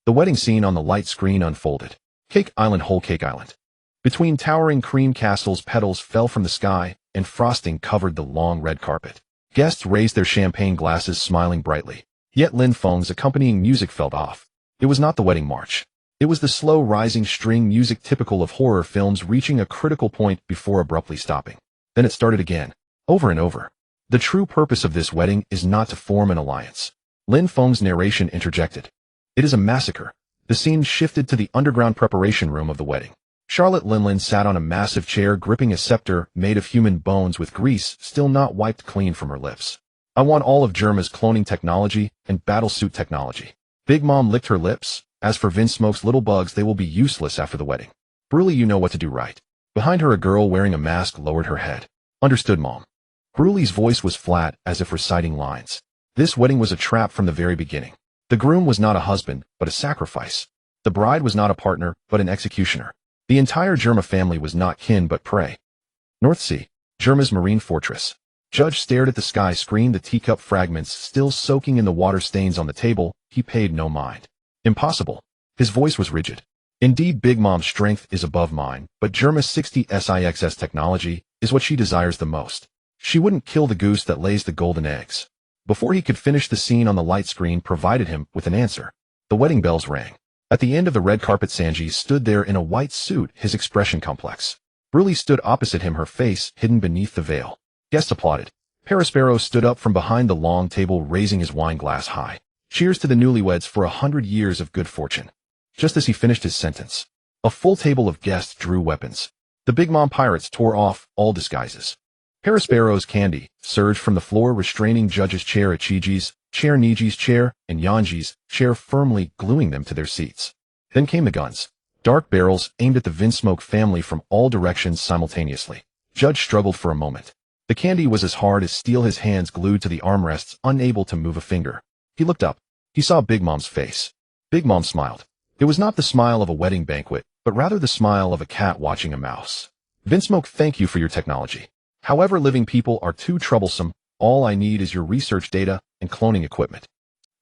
S1: The wedding scene on the light screen unfolded. Cake Island, Whole Cake Island. Between towering cream castles, petals fell from the sky, and frosting covered the long red carpet. Guests raised their champagne glasses, smiling brightly. Yet Lin Feng's accompanying music fell off. It was not the wedding march. It was the slow rising string music typical of horror films, reaching a critical point before abruptly stopping. Then it started again, over and over. The true purpose of this wedding is not to form an alliance. Lin Feng's narration interjected. It is a massacre. The scene shifted to the underground preparation room of the wedding. Charlotte Linlin sat on a massive chair, gripping a scepter made of human bones with grease still not wiped clean from her lips. I want all of Germa's cloning technology and battlesuit technology. Big Mom licked her lips. As for Vinsmoke's little bugs, they will be useless after the wedding. Bruley, you know what to do, right? Behind her, a girl wearing a mask lowered her head. Understood, Mom. Bruley's voice was flat, as if reciting lines. This wedding was a trap from the very beginning. The groom was not a husband, but a sacrifice. The bride was not a partner, but an executioner. The entire Germa family was not kin but prey. North Sea, Germa's marine fortress. Judge stared at the sky screen, the teacup fragments still soaking in the water stains on the table. He paid no mind. Impossible. His voice was rigid. Indeed, Big Mom's strength is above mine, but Germa's 60 SIXS technology is what she desires the most. She wouldn't kill the goose that lays the golden eggs. Before he could finish, the scene on the light screen provided him with an answer. The wedding bells rang. At the end of the red carpet, Sanji stood there in a white suit, his expression complex. Bruley stood opposite him, her face hidden beneath the veil. Guests applauded. Parasparrow stood up from behind the long table, raising his wine glass high. Cheers to the newlyweds for 100 years of good fortune. Just as he finished his sentence, a full table of guests drew weapons. The Big Mom pirates tore off all disguises. Parasparrow's candy surged from the floor, restraining Judge's chair, Ichiji's chair, Niji's chair, and Yanji's chair, firmly gluing them to their seats. Then came the guns. Dark barrels aimed at the Vinsmoke family from all directions simultaneously. Judge struggled for a moment. The candy was as hard as steel, his hands glued to the armrests, unable to move a finger. He looked up. He saw Big Mom's face. Big Mom smiled. It was not the smile of a wedding banquet, but rather the smile of a cat watching a mouse. Vinsmoke, thank you for your technology. However, living people are too troublesome. All I need is your research data and cloning equipment.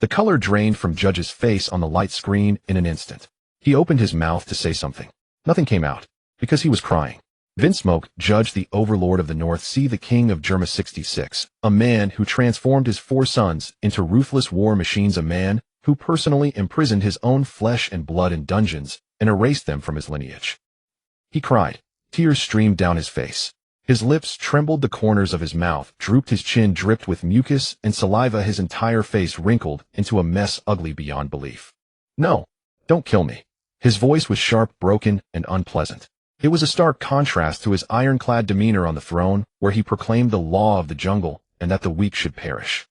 S1: The color drained from Judge's face on the light screen in an instant. He opened his mouth to say something. Nothing came out, because he was crying. Vinsmoke, Judge, the overlord of the North Sea, the king of Germa 66, a man who transformed his 4 sons into ruthless war machines, a man who personally imprisoned his own flesh and blood in dungeons and erased them from his lineage. He cried. Tears streamed down his face. His lips trembled, the corners of his mouth drooped, his chin dripped with mucus and saliva, his entire face wrinkled into a mess ugly beyond belief. No, don't kill me. His voice was sharp, broken, and unpleasant. It was a stark contrast to his ironclad demeanor on the throne, where he proclaimed the law of the jungle and that the weak should perish.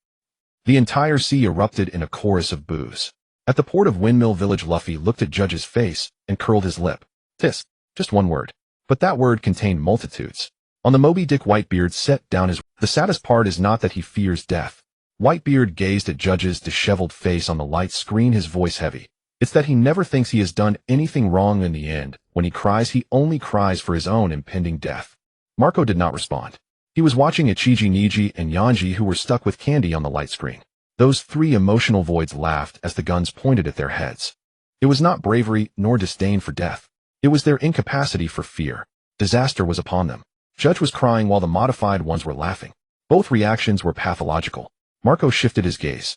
S1: The entire sea erupted in a chorus of boos. At the port of Windmill Village, Luffy looked at Judge's face and curled his lip. Tisk, just one word. But that word contained multitudes. On the Moby Dick, Whitebeard set down his... The saddest part is not that he fears death. Whitebeard gazed at Judge's disheveled face on the light screen, his voice heavy. It's that he never thinks he has done anything wrong in the end. When he cries, he only cries for his own impending death. Marco did not respond. He was watching Ichiji, Niji, and Yanji, who were stuck with candy on the light screen. Those 3 emotional voids laughed as the guns pointed at their heads. It was not bravery nor disdain for death. It was their incapacity for fear. Disaster was upon them. Judge was crying while the modified ones were laughing. Both reactions were pathological. Marco shifted his gaze.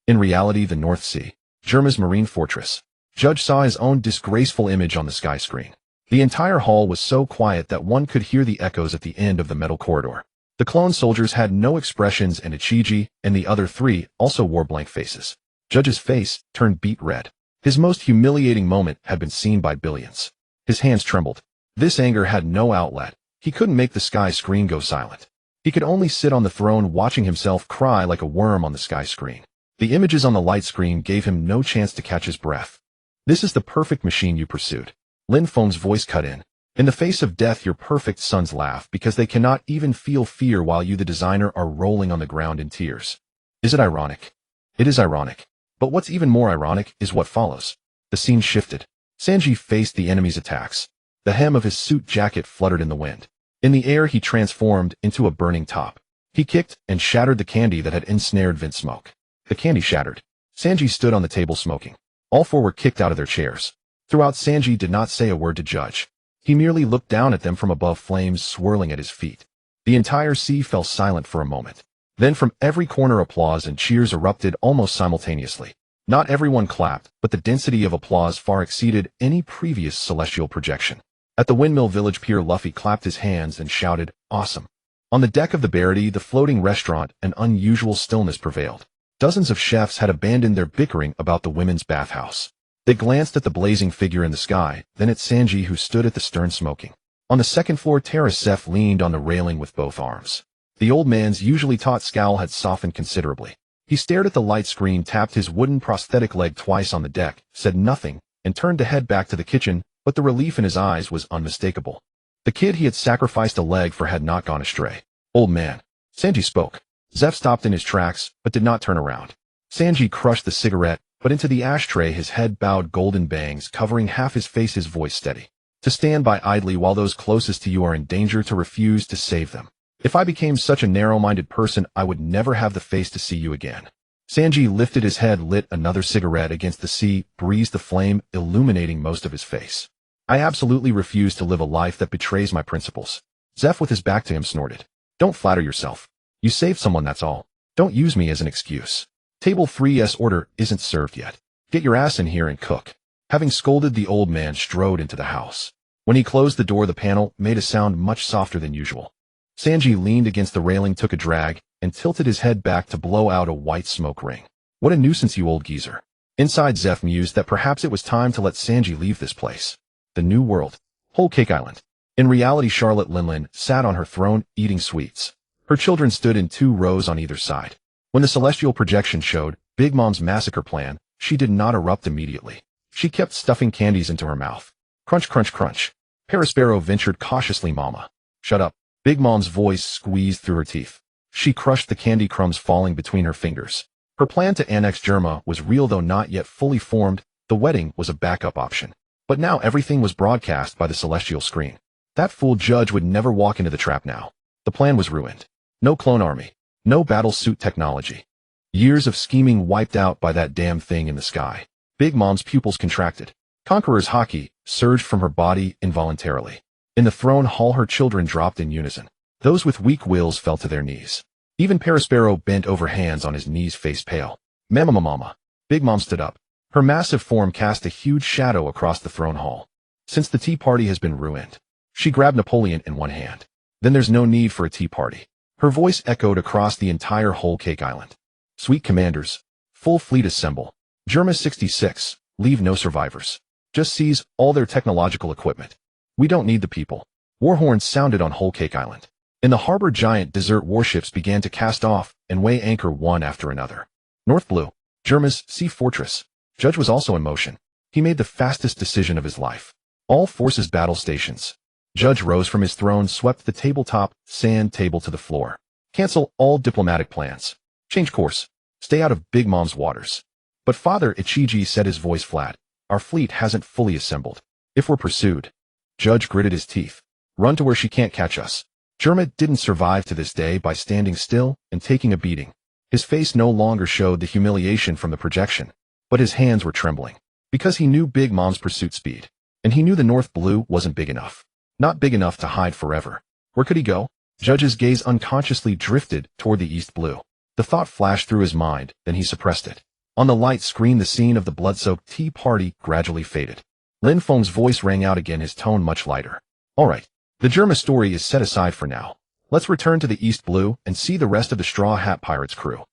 S1: In reality, the North Sea, Germa's marine fortress. Judge saw his own disgraceful image on the sky screen. The entire hall was so quiet that one could hear the echoes at the end of the metal corridor. The clone soldiers had no expressions, and Ichiji and the other 3 also wore blank faces. Judge's face turned beet red. His most humiliating moment had been seen by billions. His hands trembled. This anger had no outlet. He couldn't make the sky screen go silent. He could only sit on the throne watching himself cry like a worm on the sky screen. The images on the light screen gave him no chance to catch his breath. This is the perfect machine you pursued. Lin Feng's voice cut in. In the face of death, your perfect sons laugh because they cannot even feel fear, while you, the designer, are rolling on the ground in tears. Is it ironic? It is ironic. But what's even more ironic is what follows. The scene shifted. Sanji faced the enemy's attacks. The hem of his suit jacket fluttered in the wind. In the air, he transformed into a burning top. He kicked and shattered the candy that had ensnared Vinsmoke. The candy shattered. Sanji stood on the table smoking. All 4 were kicked out of their chairs. Throughout, Sanji did not say a word to Judge. He merely looked down at them from above, flames swirling at his feet. The entire sea fell silent for a moment. Then from every corner, applause and cheers erupted almost simultaneously. Not everyone clapped, but the density of applause far exceeded any previous celestial projection. At the Windmill Village pier, Luffy clapped his hands and shouted, "Awesome!" On the deck of the Barity, the floating restaurant, an unusual stillness prevailed. Dozens of chefs had abandoned their bickering about the women's bathhouse. They glanced at the blazing figure in the sky, then at Sanji, who stood at the stern smoking. On the second floor terrace, Zeph leaned on the railing with both arms. The old man's usually taut scowl had softened considerably. He stared at the light screen, tapped his wooden prosthetic leg twice on the deck, said nothing, and turned to head back to the kitchen, but the relief in his eyes was unmistakable. The kid he had sacrificed a leg for had not gone astray. "Old man." Sanji spoke. Zeph stopped in his tracks, but did not turn around. Sanji crushed the cigarette, but into the ashtray, his head bowed, golden bangs covering half his face, his voice steady. "To stand by idly while those closest to you are in danger, to refuse to save them. If I became such a narrow-minded person, I would never have the face to see you again." Sanji lifted his head, lit another cigarette against the sea, breezed the flame, illuminating most of his face. "I absolutely refuse to live a life that betrays my principles." Zeph, with his back to him, snorted. "Don't flatter yourself. You saved someone, that's all. Don't use me as an excuse. Table 3's order isn't served yet. Get your ass in here and cook." Having scolded, the old man strode into the house. When he closed the door, the panel made a sound much softer than usual. Sanji leaned against the railing, took a drag, and tilted his head back to blow out a white smoke ring. "What a nuisance, you old geezer." Inside, Zeph mused that perhaps it was time to let Sanji leave this place. The new world. Whole Cake Island. In reality, Charlotte Linlin sat on her throne eating sweets. Her children stood in 2 rows on either side. When the celestial projection showed Big Mom's massacre plan, she did not erupt immediately. She kept stuffing candies into her mouth. Crunch, crunch, crunch. Parasparrow ventured cautiously. Mama. Shut up. Big Mom's voice squeezed through her teeth. She crushed the candy crumbs falling between her fingers. Her plan to annex Germa was real, though not yet fully formed. The wedding was a backup option. But now everything was broadcast by the celestial screen. That fool Judge would never walk into the trap now. The plan was ruined. No clone army. No battle suit technology. Years of scheming wiped out by that damn thing in the sky. Big Mom's pupils contracted. Conqueror's Haki surged from her body involuntarily. In the throne hall, her children dropped in unison. Those with weak wills fell to their knees. Even Parasparrow bent over, hands on his knees, face pale. Mama. Big Mom stood up. Her massive form cast a huge shadow across the throne hall. Since the tea party has been ruined. She grabbed Napoleon in one hand. Then there's no need for a tea party. Her voice echoed across the entire whole Cake Island. Sweet commanders. Full fleet assemble. Germa 66. Leave no survivors. Just seize all their technological equipment. We don't need the people. War horns sounded on whole Cake Island. In the harbor, giant desert warships began to cast off and weigh anchor one after another. North Blue. Germa's sea fortress. Judge was also in motion. He made the fastest decision of his life. All forces battle stations. Judge rose from his throne, swept the tabletop sand table to the floor. Cancel all diplomatic plans. Change course. Stay out of Big Mom's waters. But Father Ichiji said, his voice flat. Our fleet hasn't fully assembled. If we're pursued. Judge gritted his teeth. Run to where she can't catch us. Germa didn't survive to this day by standing still and taking a beating. His face no longer showed the humiliation from the projection, but his hands were trembling. Because he knew Big Mom's pursuit speed. And he knew the North Blue wasn't big enough. Not big enough to hide forever. Where could he go? Judge's gaze unconsciously drifted toward the East Blue. The thought flashed through his mind, then he suppressed it. On the light screen, the scene of the blood-soaked tea party gradually faded. Lin Feng's voice rang out again, his tone much lighter. All right. The Germa story is set aside for now. Let's return to the East Blue and see the rest of the Straw Hat Pirates crew.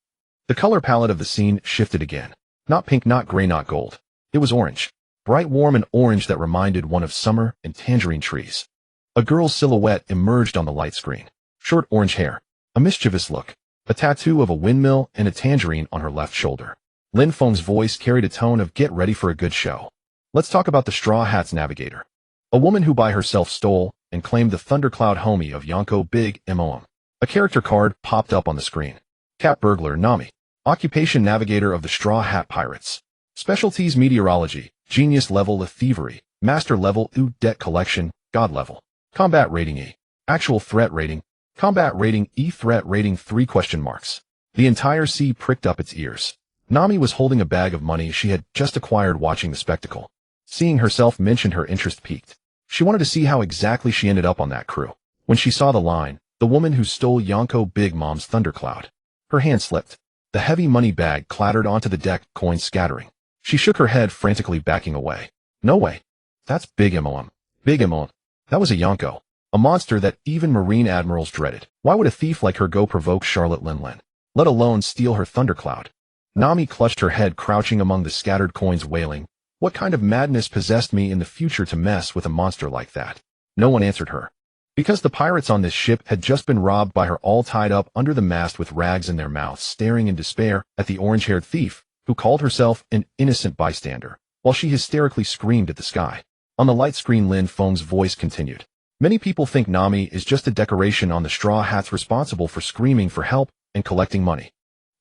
S1: The color palette of the scene shifted again. Not pink, not gray, not gold. It was orange. Bright, warm, and orange that reminded one of summer and tangerine trees. A girl's silhouette emerged on the light screen. Short orange hair. A mischievous look. A tattoo of a windmill and a tangerine on her left shoulder. Lin Feng's voice carried a tone of get ready for a good show. Let's talk about the Straw Hat's navigator. A woman who by herself stole and claimed the Thundercloud homie of Yonko Big Mom. A character card popped up on the screen. Cat burglar Nami. Occupation navigator of the Straw Hat Pirates. Specialties meteorology. Genius level of thievery. Master level debt collection. God level. Combat rating E. Actual threat rating. Combat rating E. Threat rating 3 question marks. The entire sea pricked up its ears. Nami was holding a bag of money she had just acquired, watching the spectacle. Seeing herself mentioned, her interest peaked. She wanted to see how exactly she ended up on that crew. When she saw the line, the woman who stole Yonko Big Mom's Thundercloud. Her hand slipped. The heavy money bag clattered onto the deck, coins scattering. She shook her head, frantically backing away. No way. That's Big Mom. Big Mom. That was a Yonko. A monster that even Marine admirals dreaded. Why would a thief like her go provoke Charlotte Linlin, let alone steal her Thundercloud? Nami clutched her head, crouching among the scattered coins, wailing. What kind of madness possessed me in the future to mess with a monster like that? No one answered her. Because the pirates on this ship had just been robbed by her, all tied up under the mast with rags in their mouths, staring in despair at the orange-haired thief, who called herself an innocent bystander, while she hysterically screamed at the sky. On the light screen, Lin Feng's voice continued. Many people think Nami is just a decoration on the Straw Hats responsible for screaming for help and collecting money.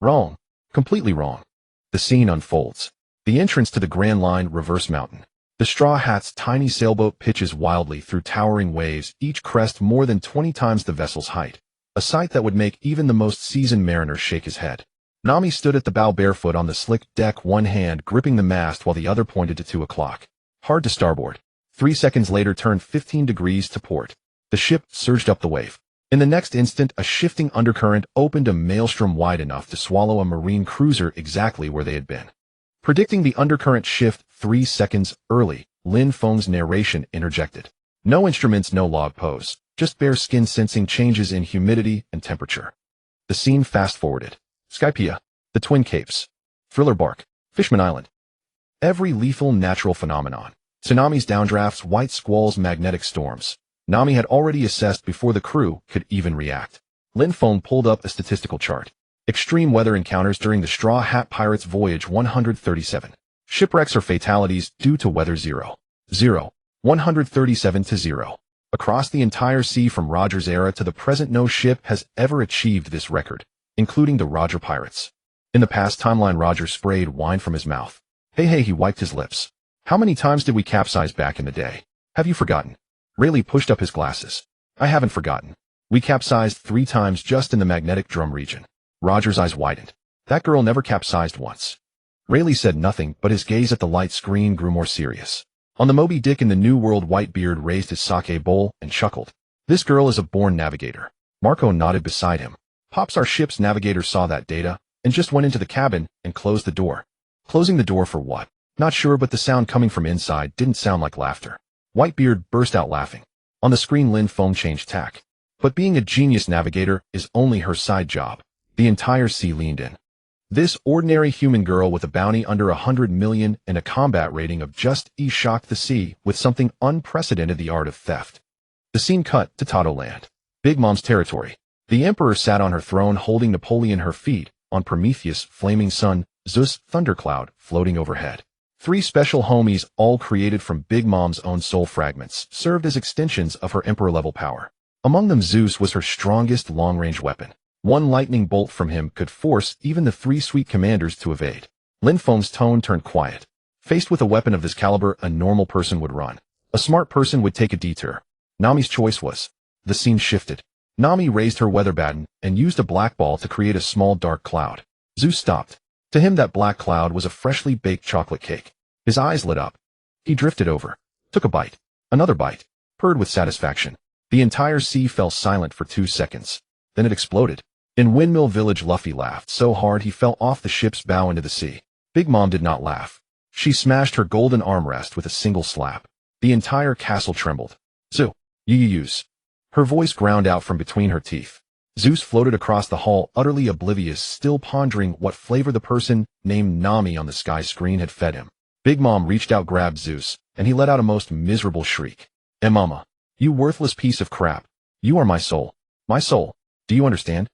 S1: Wrong. Completely wrong. The scene unfolds. The entrance to the Grand Line Reverse Mountain. The Straw Hat's tiny sailboat pitches wildly through towering waves, each crest more than 20 times the vessel's height. A sight that would make even the most seasoned mariner shake his head. Nami stood at the bow barefoot on the slick deck, one hand gripping the mast while the other pointed to 2 o'clock. Hard to starboard. 3 seconds later, turned 15 degrees to port. The ship surged up the wave. In the next instant, a shifting undercurrent opened a maelstrom wide enough to swallow a marine cruiser exactly where they had been. Predicting the undercurrent shift 3 seconds early, Lin Feng's narration interjected. No instruments, no log pose, just bare skin sensing changes in humidity and temperature. The scene fast-forwarded. Skypea, the Twin Capes, Thriller Bark, Fishman Island. Every lethal natural phenomenon. Tsunamis, downdrafts, white squalls, magnetic storms. Nami had already assessed before the crew could even react. Lin Feng pulled up a statistical chart. Extreme weather encounters during the Straw Hat Pirates Voyage 137. Shipwrecks or fatalities due to weather 0. 137 to 0. Across the entire sea from Roger's era to the present, no ship has ever achieved this record, including the Roger Pirates. In the past timeline, Roger sprayed wine from his mouth. Hey, he wiped his lips. How many times did we capsize back in the day? Have you forgotten? Rayleigh pushed up his glasses. I haven't forgotten. We capsized 3 times just in the magnetic drum region. Roger's eyes widened. That girl never capsized once. Rayleigh said nothing, but his gaze at the light screen grew more serious. On the Moby Dick in the New World, Whitebeard raised his sake bowl and chuckled. This girl is a born navigator. Marco nodded beside him. Pops, our ship's navigator saw that data and just went into the cabin and closed the door. Closing the door for what? Not sure, but the sound coming from inside didn't sound like laughter. Whitebeard burst out laughing. On the screen, Lin Feng changed tack. But being a genius navigator is only her side job. The entire sea leaned in. This ordinary human girl with a bounty under 100 million and a combat rating of just E shocked the sea with something unprecedented: the art of theft. The scene cut to Tato Land, Big Mom's territory. The Emperor sat on her throne holding Napoleon her feet on Prometheus, Flaming Sun, Zeus, Thundercloud floating overhead. 3 special homies, all created from Big Mom's own soul fragments, served as extensions of her Emperor-level power. Among them, Zeus was her strongest long-range weapon. 1 lightning bolt from him could force even the 3 sweet commanders to evade. Lin Feng's tone turned quiet. Faced with a weapon of this caliber, a normal person would run. A smart person would take a detour. Nami's choice was. The scene shifted. Nami raised her weather baton and used a black ball to create a small dark cloud. Zeus stopped. To him, that black cloud was a freshly baked chocolate cake. His eyes lit up. He drifted over, took a bite, another bite, purred with satisfaction. The entire sea fell silent for 2 seconds. Then it exploded. In Windmill Village, Luffy laughed so hard he fell off the ship's bow into the sea. Big Mom did not laugh. She smashed her golden armrest with a single slap. The entire castle trembled. Zoo, use. Her voice ground out from between her teeth. Zeus floated across the hall, utterly oblivious, still pondering what flavor the person named Nami on the sky screen had fed him. Big Mom reached out, grabbed Zeus, and he let out a most miserable shriek. Mama, you worthless piece of crap. You are my soul. My soul. Do you understand?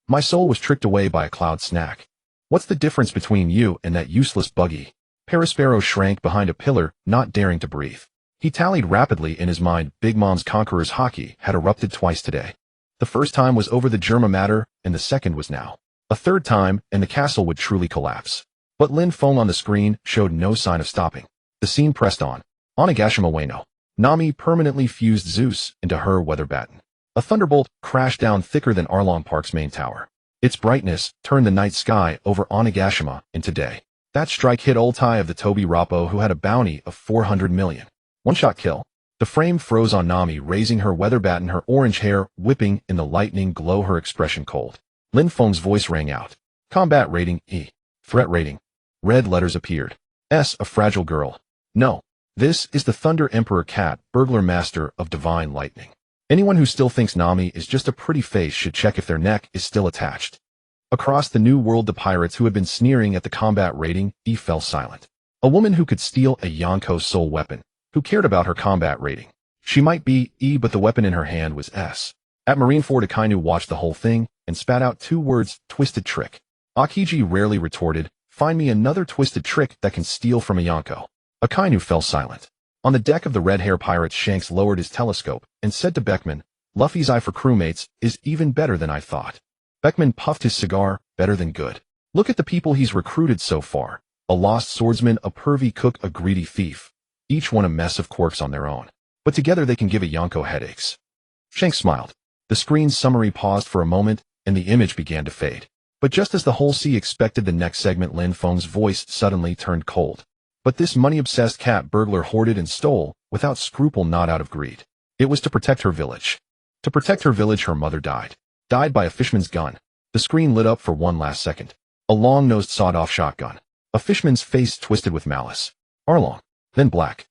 S1: My soul was tricked away by a cloud snack. What's the difference between you and that useless buggy? Parasparrow shrank behind a pillar, not daring to breathe. He tallied rapidly in his mind. Big Mom's Conqueror's Haki had erupted twice today. The first time was over the Germa matter, and the second was now. A third time, and the castle would truly collapse. But Lin Feng on the screen showed no sign of stopping. The scene pressed on. Onigashima Ueno. Nami permanently fused Zeus into her weather baton. A thunderbolt crashed down thicker than Arlong Park's main tower. Its brightness turned the night sky over Onigashima into day. That strike hit ulti of the Toby Rappo, who had a bounty of 400 million. One-shot kill. The frame froze on Nami, raising her weather baton, her orange hair whipping in the lightning glow, her expression cold. Lin Feng's voice rang out. Combat rating E. Threat rating. Red letters appeared. S, a fragile girl. No. This is the Thunder Emperor Cat, burglar master of divine lightning. Anyone who still thinks Nami is just a pretty face should check if their neck is still attached. Across the New World, the pirates who had been sneering at the combat rating E fell silent. A woman who could steal a Yonko soul weapon. Who cared about her combat rating? She might be E, but the weapon in her hand was S. At Marineford, Akainu watched the whole thing and spat out 2 words: twisted trick. Akiji rarely retorted, find me another twisted trick that can steal from a Yonko. Akainu fell silent. On the deck of the Red Hair Pirates, Shanks lowered his telescope and said to Beckman, Luffy's eye for crewmates is even better than I thought. Beckman puffed his cigar, better than good. Look at the people he's recruited so far. A lost swordsman, a pervy cook, a greedy thief. Each one a mess of quirks on their own. But together they can give a Yonko headaches. Shanks smiled. The screen's summary paused for a moment, and the image began to fade. But just as the whole sea expected the next segment, Lin Feng's voice suddenly turned cold. But this money-obsessed cat burglar hoarded and stole, without scruple, not out of greed. It was to protect her village. To protect her village, her mother died. Died by a fishman's gun. The screen lit up for one last second. A long-nosed sawed-off shotgun. A fishman's face twisted with malice. Arlong. Then black.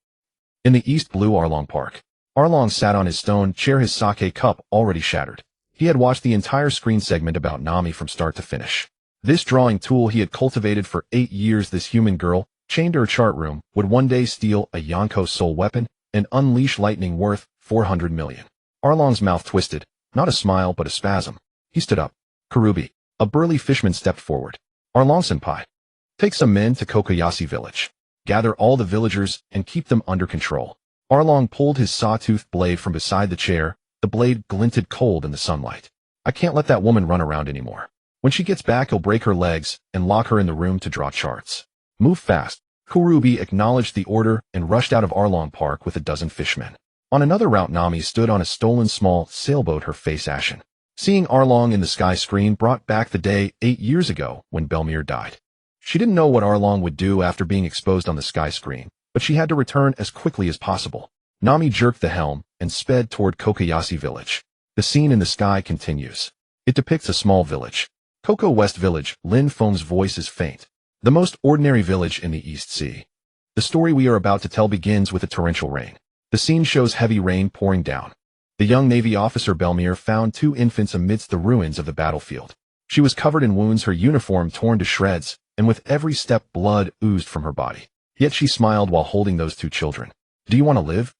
S1: In the east, blue Arlong Park. Arlong sat on his stone chair, his sake cup already shattered. He had watched the entire screen segment about Nami from start to finish. This drawing tool he had cultivated for 8 years, this human girl, chained to her chart room, would one day steal a Yonko soul weapon and unleash lightning worth 400 million. Arlong's mouth twisted, not a smile but a spasm. He stood up. Karubi, a burly fishman, stepped forward. Arlong-senpai, take some men to Kokoyashi village. Gather all the villagers and keep them under control. Arlong pulled his sawtooth blade from beside the chair. The blade glinted cold in the sunlight. I can't let that woman run around anymore. When she gets back, he'll break her legs and lock her in the room to draw charts. Move fast. Karubi acknowledged the order and rushed out of Arlong Park with a dozen fishmen. On another route, Nami stood on a stolen small sailboat, her face ashen. Seeing Arlong in the sky screen brought back the day 8 years ago when Belmere died. She didn't know what Arlong would do after being exposed on the sky screen, but she had to return as quickly as possible. Nami jerked the helm and sped toward Kokoyashi village. The scene in the sky continues. It depicts a small village. Koko West Village. Lin Feng's voice is faint. The most ordinary village in the East Sea. The story we are about to tell begins with a torrential rain. The scene shows heavy rain pouring down. The young Navy officer Belmere found 2 infants amidst the ruins of the battlefield. She was covered in wounds, her uniform torn to shreds, and with every step blood oozed from her body. Yet she smiled while holding those 2 children. Do you want to live?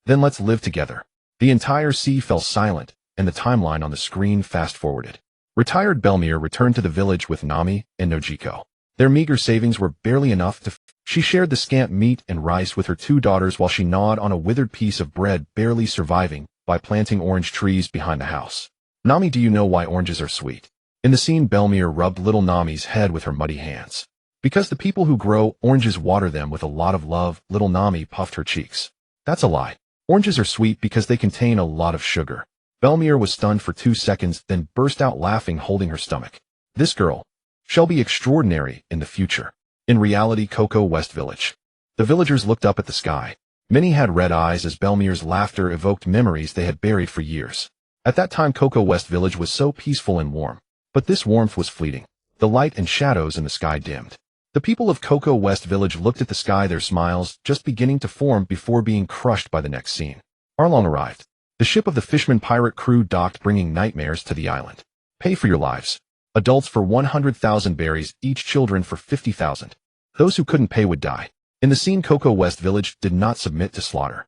S1: Then let's live together. The entire sea fell silent, and the timeline on the screen fast-forwarded. Retired Belmere returned to the village with Nami and Nojiko. Their meager savings were barely enough to She shared the scant meat and rice with her 2 daughters while she gnawed on a withered piece of bread, barely surviving by planting orange trees behind the house. Nami, do you know why oranges are sweet? In the scene, Belmere rubbed little Nami's head with her muddy hands. Because the people who grow oranges water them with a lot of love. Little Nami puffed her cheeks. That's a lie. Oranges are sweet because they contain a lot of sugar. Belmere was stunned for 2 seconds, then burst out laughing, holding her stomach. This girl shall be extraordinary in the future. In reality, Koko West Village. The villagers looked up at the sky. Many had red eyes as Belmere's laughter evoked memories they had buried for years. At that time, Koko West Village was so peaceful and warm. But this warmth was fleeting. The light and shadows in the sky dimmed. The people of Koko West Village looked at the sky, their smiles just beginning to form before being crushed by the next scene. Arlong arrived. The ship of the Fishman pirate crew docked, bringing nightmares to the island. Pay for your lives. Adults for 100,000 berries, each children for 50,000. Those who couldn't pay would die. In the scene, Koko West Village did not submit to slaughter.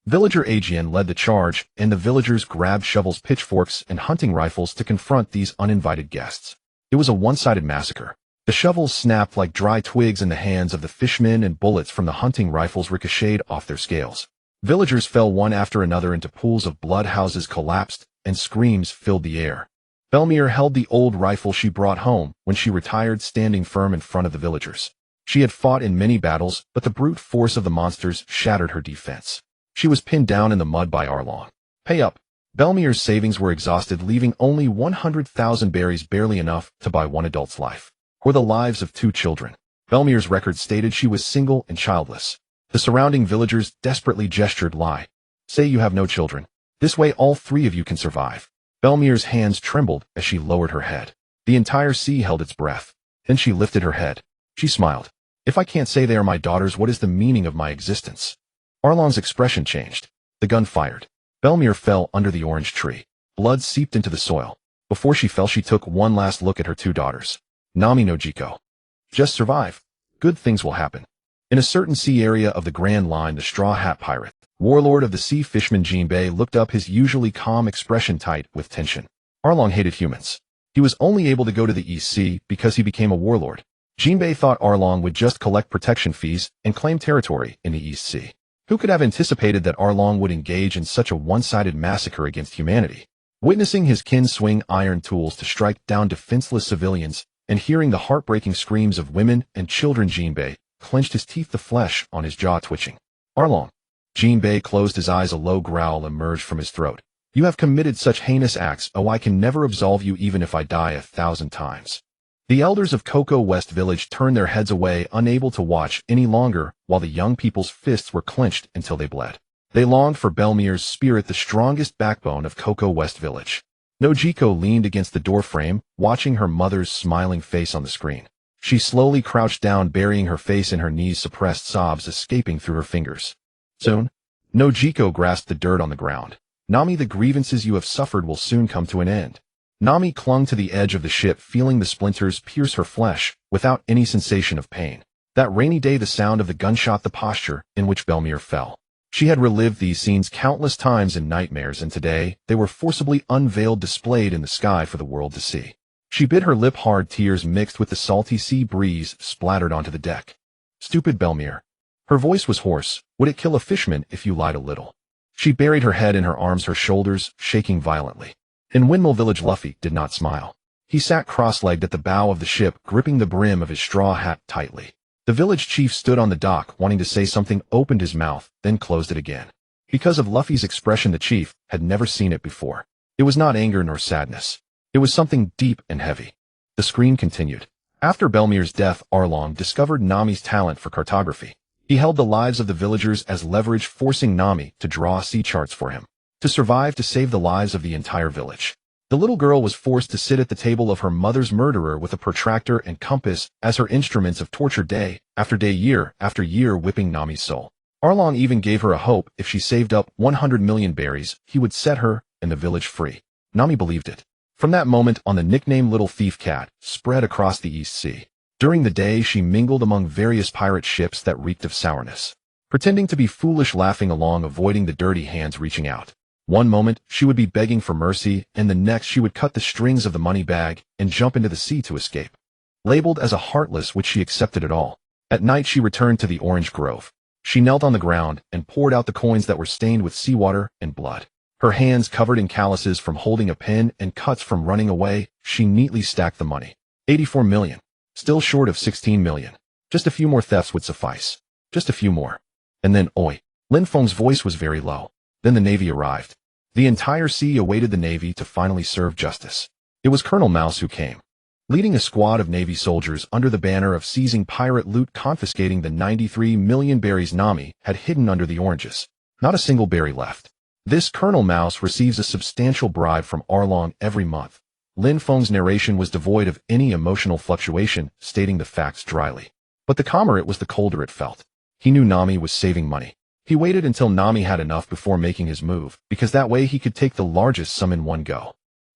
S1: Villager Ajian led the charge, and the villagers grabbed shovels, pitchforks, and hunting rifles to confront these uninvited guests. It was a one-sided massacre. The shovels snapped like dry twigs in the hands of the fishmen, and bullets from the hunting rifles ricocheted off their scales. Villagers fell one after another into pools of blood, houses collapsed, and screams filled the air. Belmere held the old rifle she brought home when she retired, standing firm in front of the villagers. She had fought in many battles, but the brute force of the monsters shattered her defense. She was pinned down in the mud by Arlong. Pay up. Belmere's savings were exhausted, leaving only 100,000 berries, barely enough to buy one adult's life, or the lives of 2 children. Belmere's record stated she was single and childless. The surrounding villagers desperately gestured, lie. Say you have no children. This way all 3 of you can survive. Belmere's hands trembled as she lowered her head. The entire sea held its breath. Then she lifted her head. She smiled. If I can't say they are my daughters, what is the meaning of my existence? Arlong's expression changed. The gun fired. Belmere fell under the orange tree. Blood seeped into the soil. Before she fell, she took one last look at her 2 daughters. Nami, Nojiko. Just survive. Good things will happen. In a certain sea area of the Grand Line, the Straw Hat Pirate, warlord of the sea fishermen Jinbei, looked up, his usually calm expression tight with tension. Arlong hated humans. He was only able to go to the East Sea because he became a warlord. Jinbei thought Arlong would just collect protection fees and claim territory in the East Sea. Who could have anticipated that Arlong would engage in such a one-sided massacre against humanity? Witnessing his kin swing iron tools to strike down defenseless civilians and hearing the heartbreaking screams of women and children, Jinbei clenched his teeth, the flesh on his jaw twitching. Arlong. Jinbei closed his eyes, a low growl emerged from his throat. You have committed such heinous acts. Oh, I can never absolve you even if I die 1,000 times. The elders of Koko West Village turned their heads away, unable to watch any longer, while the young people's fists were clenched until they bled. They longed for Belmere's spirit, the strongest backbone of Koko West Village. Nojiko leaned against the doorframe, watching her mother's smiling face on the screen. She slowly crouched down, burying her face in her knees, suppressed sobs escaping through her fingers. Soon, Nojiko grasped the dirt on the ground. Nami, the grievances you have suffered will soon come to an end. Nami clung to the edge of the ship, feeling the splinters pierce her flesh, without any sensation of pain. That rainy day, the sound of the gunshot, the posture in which Belmere fell. She had relived these scenes countless times in nightmares, and today they were forcibly unveiled, displayed in the sky for the world to see. She bit her lip hard, tears mixed with the salty sea breeze splattered onto the deck. Stupid Belmere. Her voice was hoarse. Would it kill a fisherman if you lied a little? She buried her head in her arms, her shoulders shaking violently. In Windmill Village, Luffy did not smile. He sat cross-legged at the bow of the ship, gripping the brim of his straw hat tightly. The village chief stood on the dock, wanting to say something, opened his mouth, then closed it again. Because of Luffy's expression, the chief had never seen it before. It was not anger nor sadness. It was something deep and heavy. The screen continued. After Belmere's death, Arlong discovered Nami's talent for cartography. He held the lives of the villagers as leverage, forcing Nami to draw sea charts for him. To survive, to save the lives of the entire village. The little girl was forced to sit at the table of her mother's murderer with a protractor and compass as her instruments of torture, day after day, year after year, whipping Nami's soul. Arlong even gave her a hope: if she saved up 100 million berries, he would set her and the village free. Nami believed it. From that moment on, the nickname Little Thief Cat spread across the East Sea. During the day, she mingled among various pirate ships that reeked of sourness, pretending to be foolish, laughing along, avoiding the dirty hands reaching out. One moment, she would be begging for mercy, and the next she would cut the strings of the money bag and jump into the sea to escape. Labeled as a heartless, which she accepted it all. At night, she returned to the orange grove. She knelt on the ground and poured out the coins that were stained with seawater and blood. Her hands covered in calluses from holding a pen and cuts from running away, she neatly stacked the money. 84 million. Still short of 16 million. Just a few more thefts would suffice. Just a few more. And then, oi. Lin Feng's voice was very low. Then the Navy arrived. The entire sea awaited the Navy to finally serve justice. It was Colonel Mouse who came, leading a squad of Navy soldiers under the banner of seizing pirate loot, confiscating the 93 million berries Nami had hidden under the oranges. Not a single berry left. This Colonel Mouse receives a substantial bribe from Arlong every month. Lin Feng's narration was devoid of any emotional fluctuation, stating the facts dryly. But the calmer it was, the colder it felt. He knew Nami was saving money. He waited until Nami had enough before making his move, because that way he could take the largest sum in one go.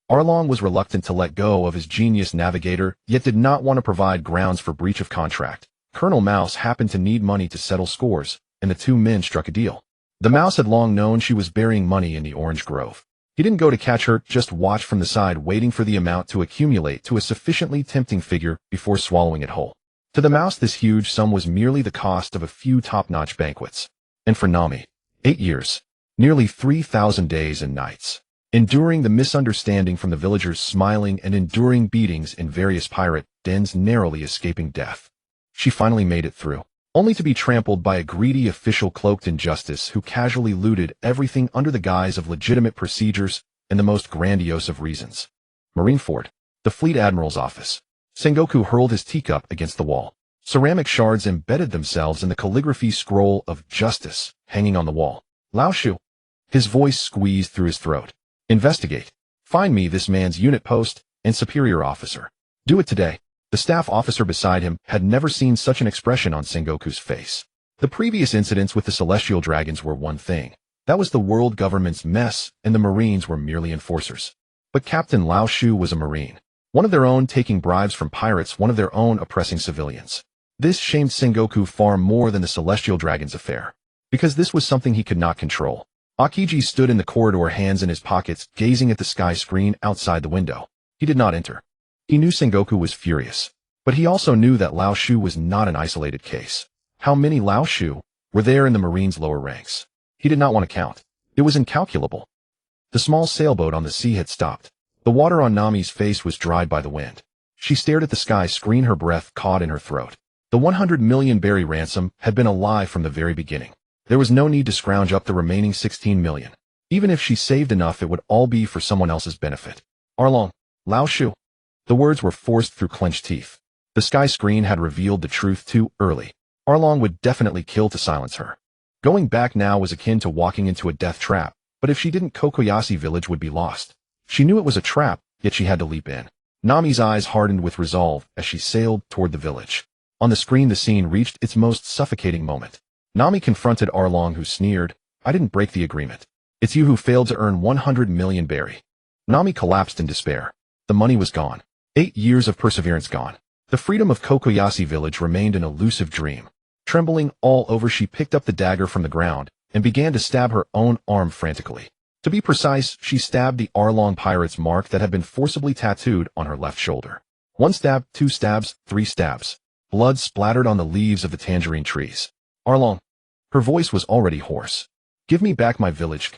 S1: Arlong was reluctant to let go of his genius navigator, yet did not want to provide grounds for breach of contract. Colonel Mouse happened to need money to settle scores, and the two men struck a deal. The Mouse had long known she was burying money in the orange grove. He didn't go to catch her, just watched from the side, waiting for the amount to accumulate to a sufficiently tempting figure before swallowing it whole. To the Mouse, this huge sum was merely the cost of a few top-notch banquets. And for Nami, 8 years, nearly 3,000 days and nights, enduring the misunderstanding from the villagers, smiling and enduring beatings in various pirate dens, narrowly escaping death. She finally made it through, only to be trampled by a greedy official cloaked in justice who casually looted everything under the guise of legitimate procedures and the most grandiose of reasons. Marineford, the Fleet Admiral's office. Sengoku hurled his teacup against the wall. Ceramic shards embedded themselves in the calligraphy scroll of justice hanging on the wall. Lao Shu. His voice squeezed through his throat. Investigate. Find me this man's unit post and superior officer. Do it today. The staff officer beside him had never seen such an expression on Sengoku's face. The previous incidents with the celestial dragons were one thing. That was the world government's mess, and the Marines were merely enforcers. But Captain Lao Shu was a Marine. One of their own, taking bribes from pirates, one of their own, oppressing civilians. This shamed Sengoku far more than the celestial dragons affair, because this was something he could not control. Akiji stood in the corridor, hands in his pockets, gazing at the sky screen outside the window. He did not enter. He knew Sengoku was furious, but he also knew that Lao Shu was not an isolated case. How many Lao Shu were there in the Marines' lower ranks? He did not want to count. It was incalculable. The small sailboat on the sea had stopped. The water on Nami's face was dried by the wind. She stared at the sky screen, her breath caught in her throat. The 100 million berry ransom had been a lie from the very beginning. There was no need to scrounge up the remaining 16 million. Even if she saved enough, it would all be for someone else's benefit. Arlong, Lao Shu. The words were forced through clenched teeth. The sky screen had revealed the truth too early. Arlong would definitely kill to silence her. Going back now was akin to walking into a death trap, but if she didn't, Kokoyashi village would be lost. She knew it was a trap, yet she had to leap in. Nami's eyes hardened with resolve as she sailed toward the village. On the screen, the scene reached its most suffocating moment. Nami confronted Arlong, who sneered, "I didn't break the agreement. It's you who failed to earn 100 million berry." Nami collapsed in despair. The money was gone. 8 years of perseverance gone. The freedom of Kokoyashi village remained an elusive dream. Trembling all over, she picked up the dagger from the ground and began to stab her own arm frantically. To be precise, she stabbed the Arlong pirate's mark that had been forcibly tattooed on her left shoulder. 1 stab, 2 stabs, 3 stabs. Blood splattered on the leaves of the tangerine trees. Arlong. Her voice was already hoarse. Give me back my village.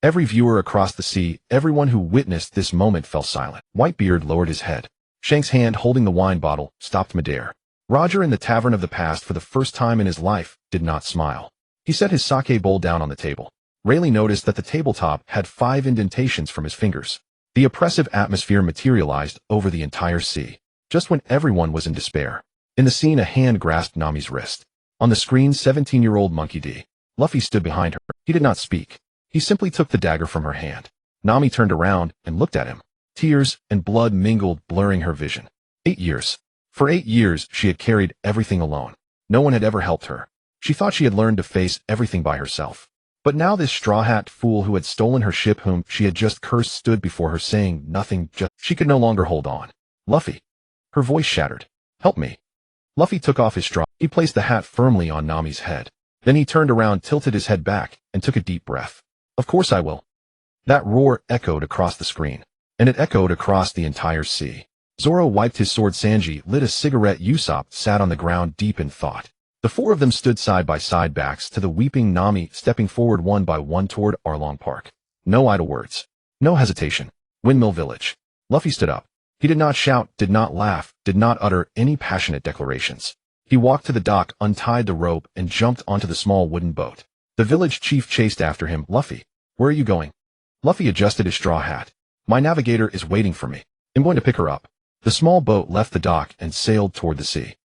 S1: Every viewer across the sea, everyone who witnessed this moment fell silent. Whitebeard lowered his head. Shank's hand holding the wine bottle stopped midair. Roger, in the tavern of the past for the first time in his life, did not smile. He set his sake bowl down on the table. Rayleigh noticed that the tabletop had 5 indentations from his fingers. The oppressive atmosphere materialized over the entire sea. Just when everyone was in despair. In the scene, a hand grasped Nami's wrist. On the screen, 17-year-old Monkey D. Luffy stood behind her. He did not speak. He simply took the dagger from her hand. Nami turned around and looked at him. Tears and blood mingled, blurring her vision. 8 years. For 8 years, she had carried everything alone. No one had ever helped her. She thought she had learned to face everything by herself. But now this straw-hat fool who had stolen her ship, whom she had just cursed, stood before her saying nothing. She could no longer hold on. Luffy. Her voice shattered. Help me. Luffy took off his straw. He placed the hat firmly on Nami's head. Then he turned around, tilted his head back, and took a deep breath. Of course I will. That roar echoed across the screen. And it echoed across the entire sea. Zoro wiped his sword. Sanji lit a cigarette. Usopp sat on the ground deep in thought. The 4 of them stood side by side, backs to the weeping Nami, stepping forward one by one toward Arlong Park. No idle words. No hesitation. Windmill Village. Luffy stood up. He did not shout, did not laugh, did not utter any passionate declarations. He walked to the dock, untied the rope, and jumped onto the small wooden boat. The village chief chased after him. Luffy, where are you going? Luffy adjusted his straw hat. My navigator is waiting for me. I'm going to pick her up. The small boat left the dock and sailed toward the sea.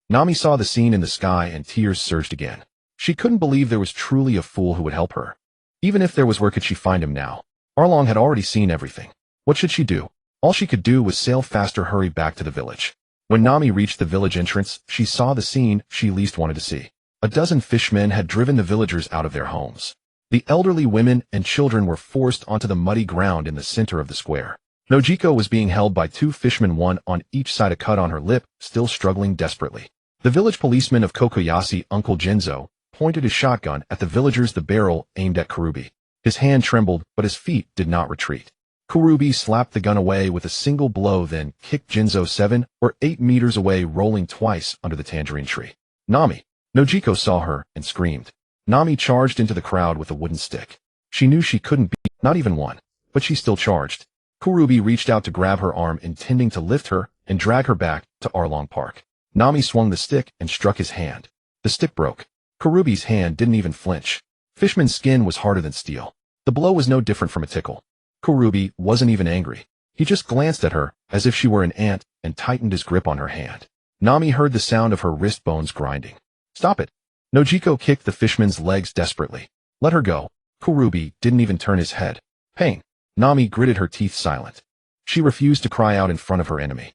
S1: Nami saw the scene in the sky and tears surged again. She couldn't believe there was truly a fool who would help her. Even if there was, where could she find him now? Arlong had already seen everything. What should she do? All she could do was sail faster, hurry back to the village. When Nami reached the village entrance, she saw the scene she least wanted to see. A dozen fishmen had driven the villagers out of their homes. The elderly women and children were forced onto the muddy ground in the center of the square. Nojiko was being held by 2 fishmen, one on each side, a cut on her lip, still struggling desperately. The village policeman of Kokoyashi, Uncle Jinzo, pointed his shotgun at the villagers, the barrel aimed at Kurubi. His hand trembled, but his feet did not retreat. Kurubi slapped the gun away with a single blow, then kicked Jinzo 7 or 8 meters away, rolling twice under the tangerine tree. Nami. Nojiko saw her and screamed. Nami charged into the crowd with a wooden stick. She knew she couldn't beat, not even one, but she still charged. Kurubi reached out to grab her arm, intending to lift her and drag her back to Arlong Park. Nami swung the stick and struck his hand. The stick broke. Kurubi's hand didn't even flinch. Fishman's skin was harder than steel. The blow was no different from a tickle. Kurubi wasn't even angry. He just glanced at her as if she were an ant and tightened his grip on her hand. Nami heard the sound of her wrist bones grinding. Stop it. Nojiko kicked the fishman's legs desperately. Let her go. Kurubi didn't even turn his head. Pain. Nami gritted her teeth, silent. She refused to cry out in front of her enemy.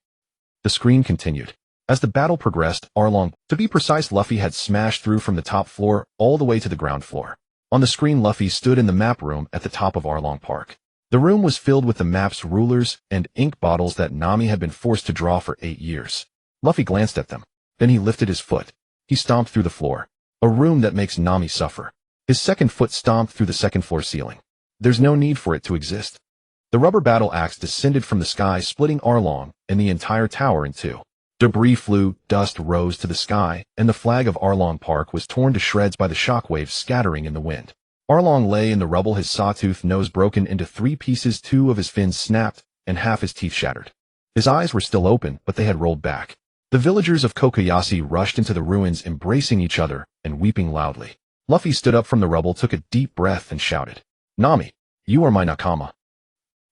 S1: The screen continued. As the battle progressed, Arlong, to be precise, Luffy had smashed through from the top floor all the way to the ground floor. On the screen, Luffy stood in the map room at the top of Arlong Park. The room was filled with the map's rulers and ink bottles that Nami had been forced to draw for 8 years. Luffy glanced at them. Then he lifted his foot. He stomped through the floor. A room that makes Nami suffer. His second foot stomped through the second-floor ceiling. There's no need for it to exist. The rubber battle axe descended from the sky, splitting Arlong and the entire tower in 2. Debris flew, dust rose to the sky, and the flag of Arlong Park was torn to shreds by the shockwaves scattering in the wind. Arlong lay in the rubble, his sawtooth nose broken into 3 pieces, 2 of his fins snapped, and half his teeth shattered. His eyes were still open, but they had rolled back. The villagers of Kokoyashi rushed into the ruins, embracing each other and weeping loudly. Luffy stood up from the rubble, took a deep breath, and shouted, Nami, you are my nakama.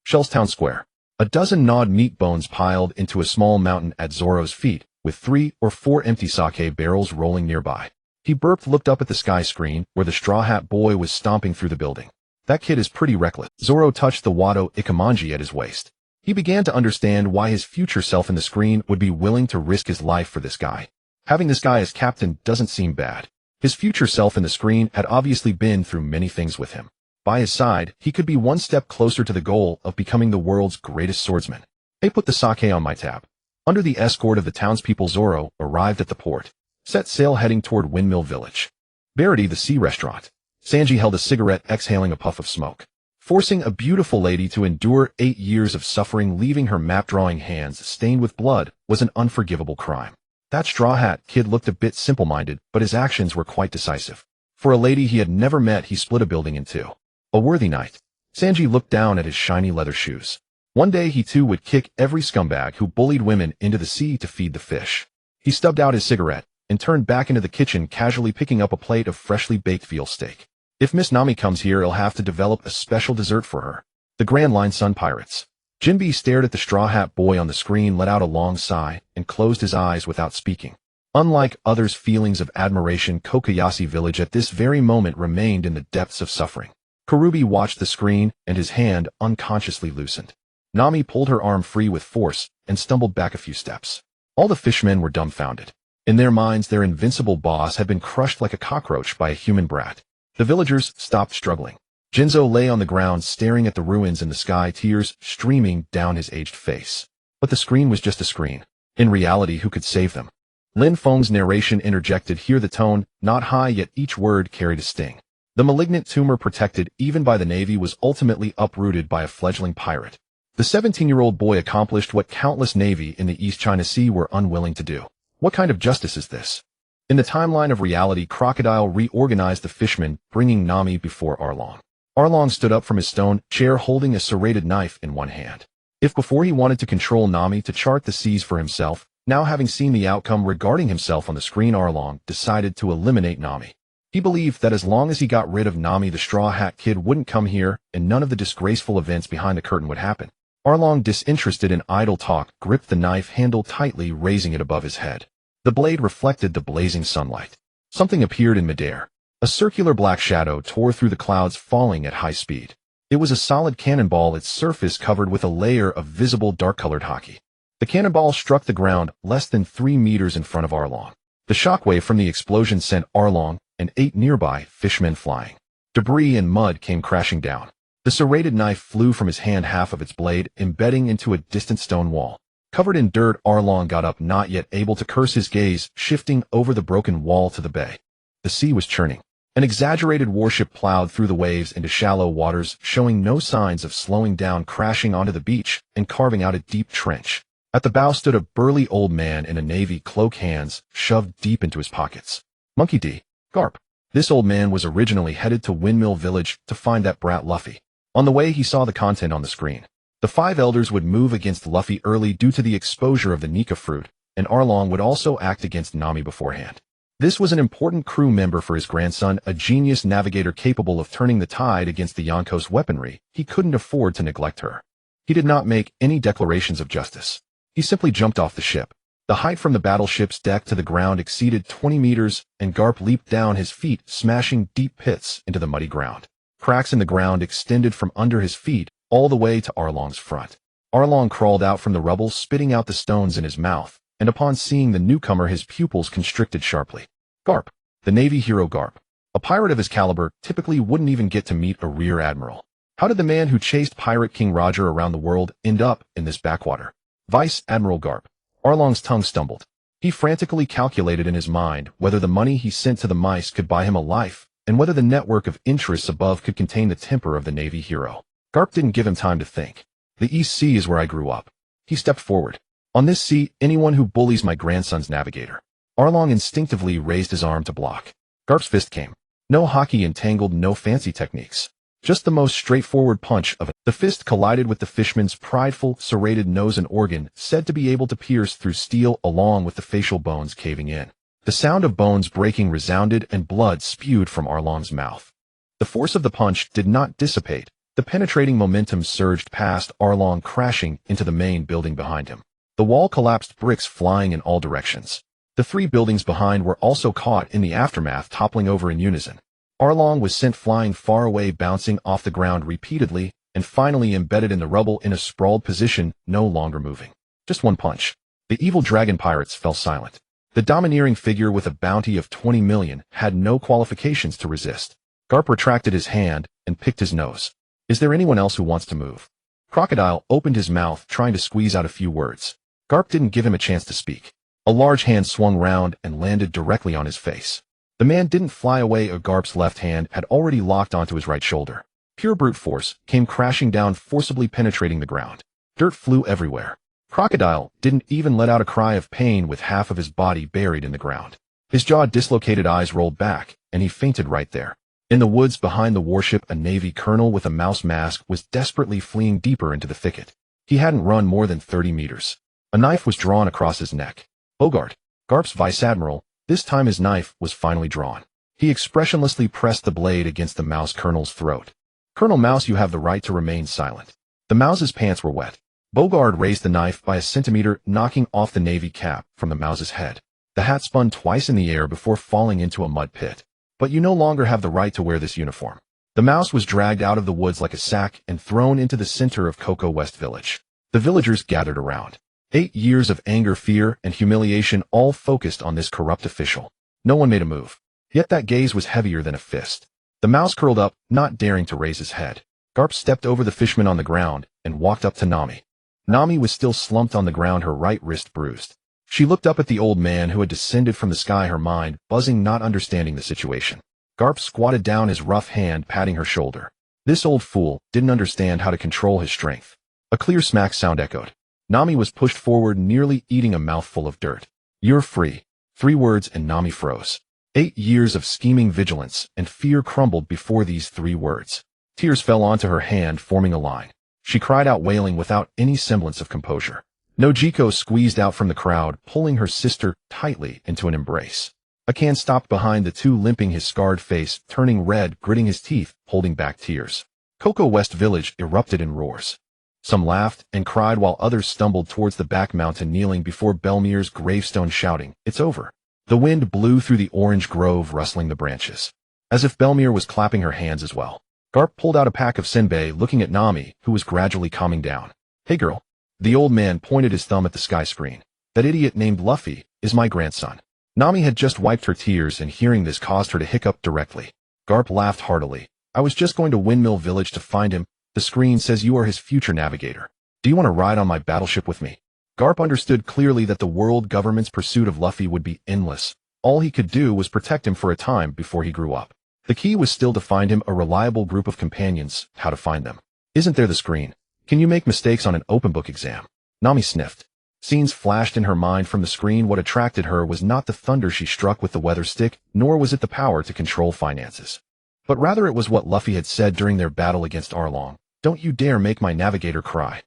S1: Shellstown Square. A dozen gnawed meat bones piled into a small mountain at Zoro's feet, with 3 or 4 empty sake barrels rolling nearby. He burped, looked up at the sky screen, where the Straw Hat Boy was stomping through the building. That kid is pretty reckless. Zoro touched the Wado Ikemanji at his waist. He began to understand why his future self in the screen would be willing to risk his life for this guy. Having this guy as captain doesn't seem bad. His future self in the screen had obviously been through many things with him. By his side, he could be one step closer to the goal of becoming the world's greatest swordsman. Hey, put the sake on my tab. Under the escort of the townspeople, Zoro arrived at the port, set sail heading toward Windmill Village. Verity, the sea restaurant. Sanji held a cigarette, exhaling a puff of smoke. Forcing a beautiful lady to endure 8 years of suffering, leaving her map-drawing hands stained with blood, was an unforgivable crime. That Straw Hat Kid looked a bit simple-minded, but his actions were quite decisive. For a lady he had never met, he split a building in two. A worthy knight. Sanji looked down at his shiny leather shoes. One day he too would kick every scumbag who bullied women into the sea to feed the fish. He stubbed out his cigarette and turned back into the kitchen, casually picking up a plate of freshly baked veal steak. If Miss Nami comes here, he'll have to develop a special dessert for her. The Grand Line Sun Pirates. Jinbe stared at the Straw Hat boy on the screen, let out a long sigh, and closed his eyes without speaking. Unlike others' feelings of admiration, Kokoyashi Village at this very moment remained in the depths of suffering. Karubi watched the screen, and his hand unconsciously loosened. Nami pulled her arm free with force and stumbled back a few steps. All the fishmen were dumbfounded. In their minds, their invincible boss had been crushed like a cockroach by a human brat. The villagers stopped struggling. Jinzo lay on the ground staring at the ruins in the sky, tears streaming down his aged face. But the screen was just a screen. In reality, who could save them? Lin Feng's narration interjected here, the tone, not high, yet each word carried a sting. The malignant tumor, protected even by the Navy, was ultimately uprooted by a fledgling pirate. The 17-year-old boy accomplished what countless Navy in the East China Sea were unwilling to do. What kind of justice is this? In the timeline of reality, Crocodile reorganized the fishmen, bringing Nami before Arlong. Arlong stood up from his stone chair holding a serrated knife in one hand. If before he wanted to control Nami to chart the seas for himself, now having seen the outcome regarding himself on the screen, Arlong decided to eliminate Nami. He believed that as long as he got rid of Nami, the Straw Hat Kid wouldn't come here, and none of the disgraceful events behind the curtain would happen. Arlong, disinterested in idle talk, gripped the knife handle tightly, raising it above his head. The blade reflected the blazing sunlight. Something appeared in midair. A circular black shadow tore through the clouds, falling at high speed. It was a solid cannonball, its surface covered with a layer of visible dark-colored Haki. The cannonball struck the ground less than 3 meters in front of Arlong. The shockwave from the explosion sent Arlong and 8 nearby fishmen flying. Debris and mud came crashing down. The serrated knife flew from his hand, half of its blade embedding into a distant stone wall. Covered in dirt, Arlong got up, not yet able to curse, his gaze shifting over the broken wall to the bay. The sea was churning. An exaggerated warship plowed through the waves into shallow waters, showing no signs of slowing down, crashing onto the beach and carving out a deep trench. At the bow stood a burly old man in a navy cloak, hands shoved deep into his pockets. Monkey D. Garp. This old man was originally headed to Windmill Village to find that brat Luffy. On the way, he saw the content on the screen. The 5 elders would move against Luffy early due to the exposure of the Nika fruit, and Arlong would also act against Nami beforehand. This was an important crew member for his grandson, a genius navigator capable of turning the tide against the Yonko's weaponry. He couldn't afford to neglect her. He did not make any declarations of justice. He simply jumped off the ship. The height from the battleship's deck to the ground exceeded 20 meters, and Garp leaped down, his feet smashing deep pits into the muddy ground. Cracks in the ground extended from under his feet all the way to Arlong's front. Arlong crawled out from the rubble, spitting out the stones in his mouth, and upon seeing the newcomer, his pupils constricted sharply. Garp. The Navy hero Garp. A pirate of his caliber typically wouldn't even get to meet a rear admiral. How did the man who chased Pirate King Roger around the world end up in this backwater? Vice Admiral Garp. Arlong's tongue stumbled. He frantically calculated in his mind whether the money he sent to the mice could buy him a life, and whether the network of interests above could contain the temper of the Navy hero. Garp didn't give him time to think. The East Sea is where I grew up. He stepped forward. On this sea, anyone who bullies my grandson's navigator. Arlong instinctively raised his arm to block. Garp's fist came. No Haki entangled, no fancy techniques. Just the most straightforward punch of it. The fist collided with the fishman's prideful, serrated nose, an organ said to be able to pierce through steel, along with the facial bones caving in. The sound of bones breaking resounded, and blood spewed from Arlong's mouth. The force of the punch did not dissipate. The penetrating momentum surged past Arlong, crashing into the main building behind him. The wall collapsed, bricks flying in all directions. The 3 buildings behind were also caught in the aftermath, toppling over in unison. Arlong was sent flying far away, bouncing off the ground repeatedly, and finally embedded in the rubble in a sprawled position, no longer moving. Just one punch. The evil dragon pirates fell silent. The domineering figure with a bounty of 20 million had no qualifications to resist. Garp retracted his hand and picked his nose. Is there anyone else who wants to move? Crocodile opened his mouth, trying to squeeze out a few words. Garp didn't give him a chance to speak. A large hand swung round and landed directly on his face. The man didn't fly away. Garp's left hand had already locked onto his right shoulder. Pure brute force came crashing down, forcibly penetrating the ground. Dirt flew everywhere. Crocodile didn't even let out a cry of pain with half of his body buried in the ground. His jaw dislocated, eyes rolled back, and he fainted right there. In the woods behind the warship, a Navy colonel with a mouse mask was desperately fleeing deeper into the thicket. He hadn't run more than 30 meters. A knife was drawn across his neck. Bogart, Garp's vice admiral, this time his knife was finally drawn. He expressionlessly pressed the blade against the mouse colonel's throat. "Colonel Mouse, you have the right to remain silent." The mouse's pants were wet. Bogart raised the knife by a centimeter, knocking off the navy cap from the mouse's head. The hat spun twice in the air before falling into a mud pit. "But you no longer have the right to wear this uniform." The mouse was dragged out of the woods like a sack and thrown into the center of Cocoa West Village. The villagers gathered around. 8 years of anger, fear, and humiliation all focused on this corrupt official. No one made a move. Yet that gaze was heavier than a fist. The mouse curled up, not daring to raise his head. Garp stepped over the fishman on the ground and walked up to Nami. Nami was still slumped on the ground, her right wrist bruised. She looked up at the old man who had descended from the sky, her mind buzzing, not understanding the situation. Garp squatted down, his rough hand patting her shoulder. This old fool didn't understand how to control his strength. A clear smack sound echoed. Nami was pushed forward, nearly eating a mouthful of dirt. "You're free." 3 words, and Nami froze. 8 years of scheming vigilance and fear crumbled before these 3 words. Tears fell onto her hand, forming a line. She cried out, wailing without any semblance of composure. Nojiko squeezed out from the crowd, pulling her sister tightly into an embrace. Akan stopped behind the two, limping, his scarred face turning red, gritting his teeth, holding back tears. Cocoa West Village erupted in roars. Some laughed and cried while others stumbled towards the back mountain, kneeling before Belmir's gravestone, shouting, "It's over." The wind blew through the orange grove, rustling the branches, as if Belmir was clapping her hands as well. Garp pulled out a pack of senbei, looking at Nami, who was gradually calming down. "Hey girl." The old man pointed his thumb at the sky screen. "That idiot named Luffy is my grandson." Nami had just wiped her tears, and hearing this caused her to hiccup directly. Garp laughed heartily. "I was just going to Windmill Village to find him. The screen says you are his future navigator. Do you want to ride on my battleship with me?" Garp understood clearly that the world government's pursuit of Luffy would be endless. All he could do was protect him for a time before he grew up. The key was still to find him a reliable group of companions. How to find them? "Isn't there the screen? Can you make mistakes on an open book exam?" Nami sniffed. Scenes flashed in her mind from the screen. What attracted her was not the thunder she struck with the weather stick, nor was it the power to control finances. But rather it was what Luffy had said during their battle against Arlong. "Don't you dare make my navigator cry."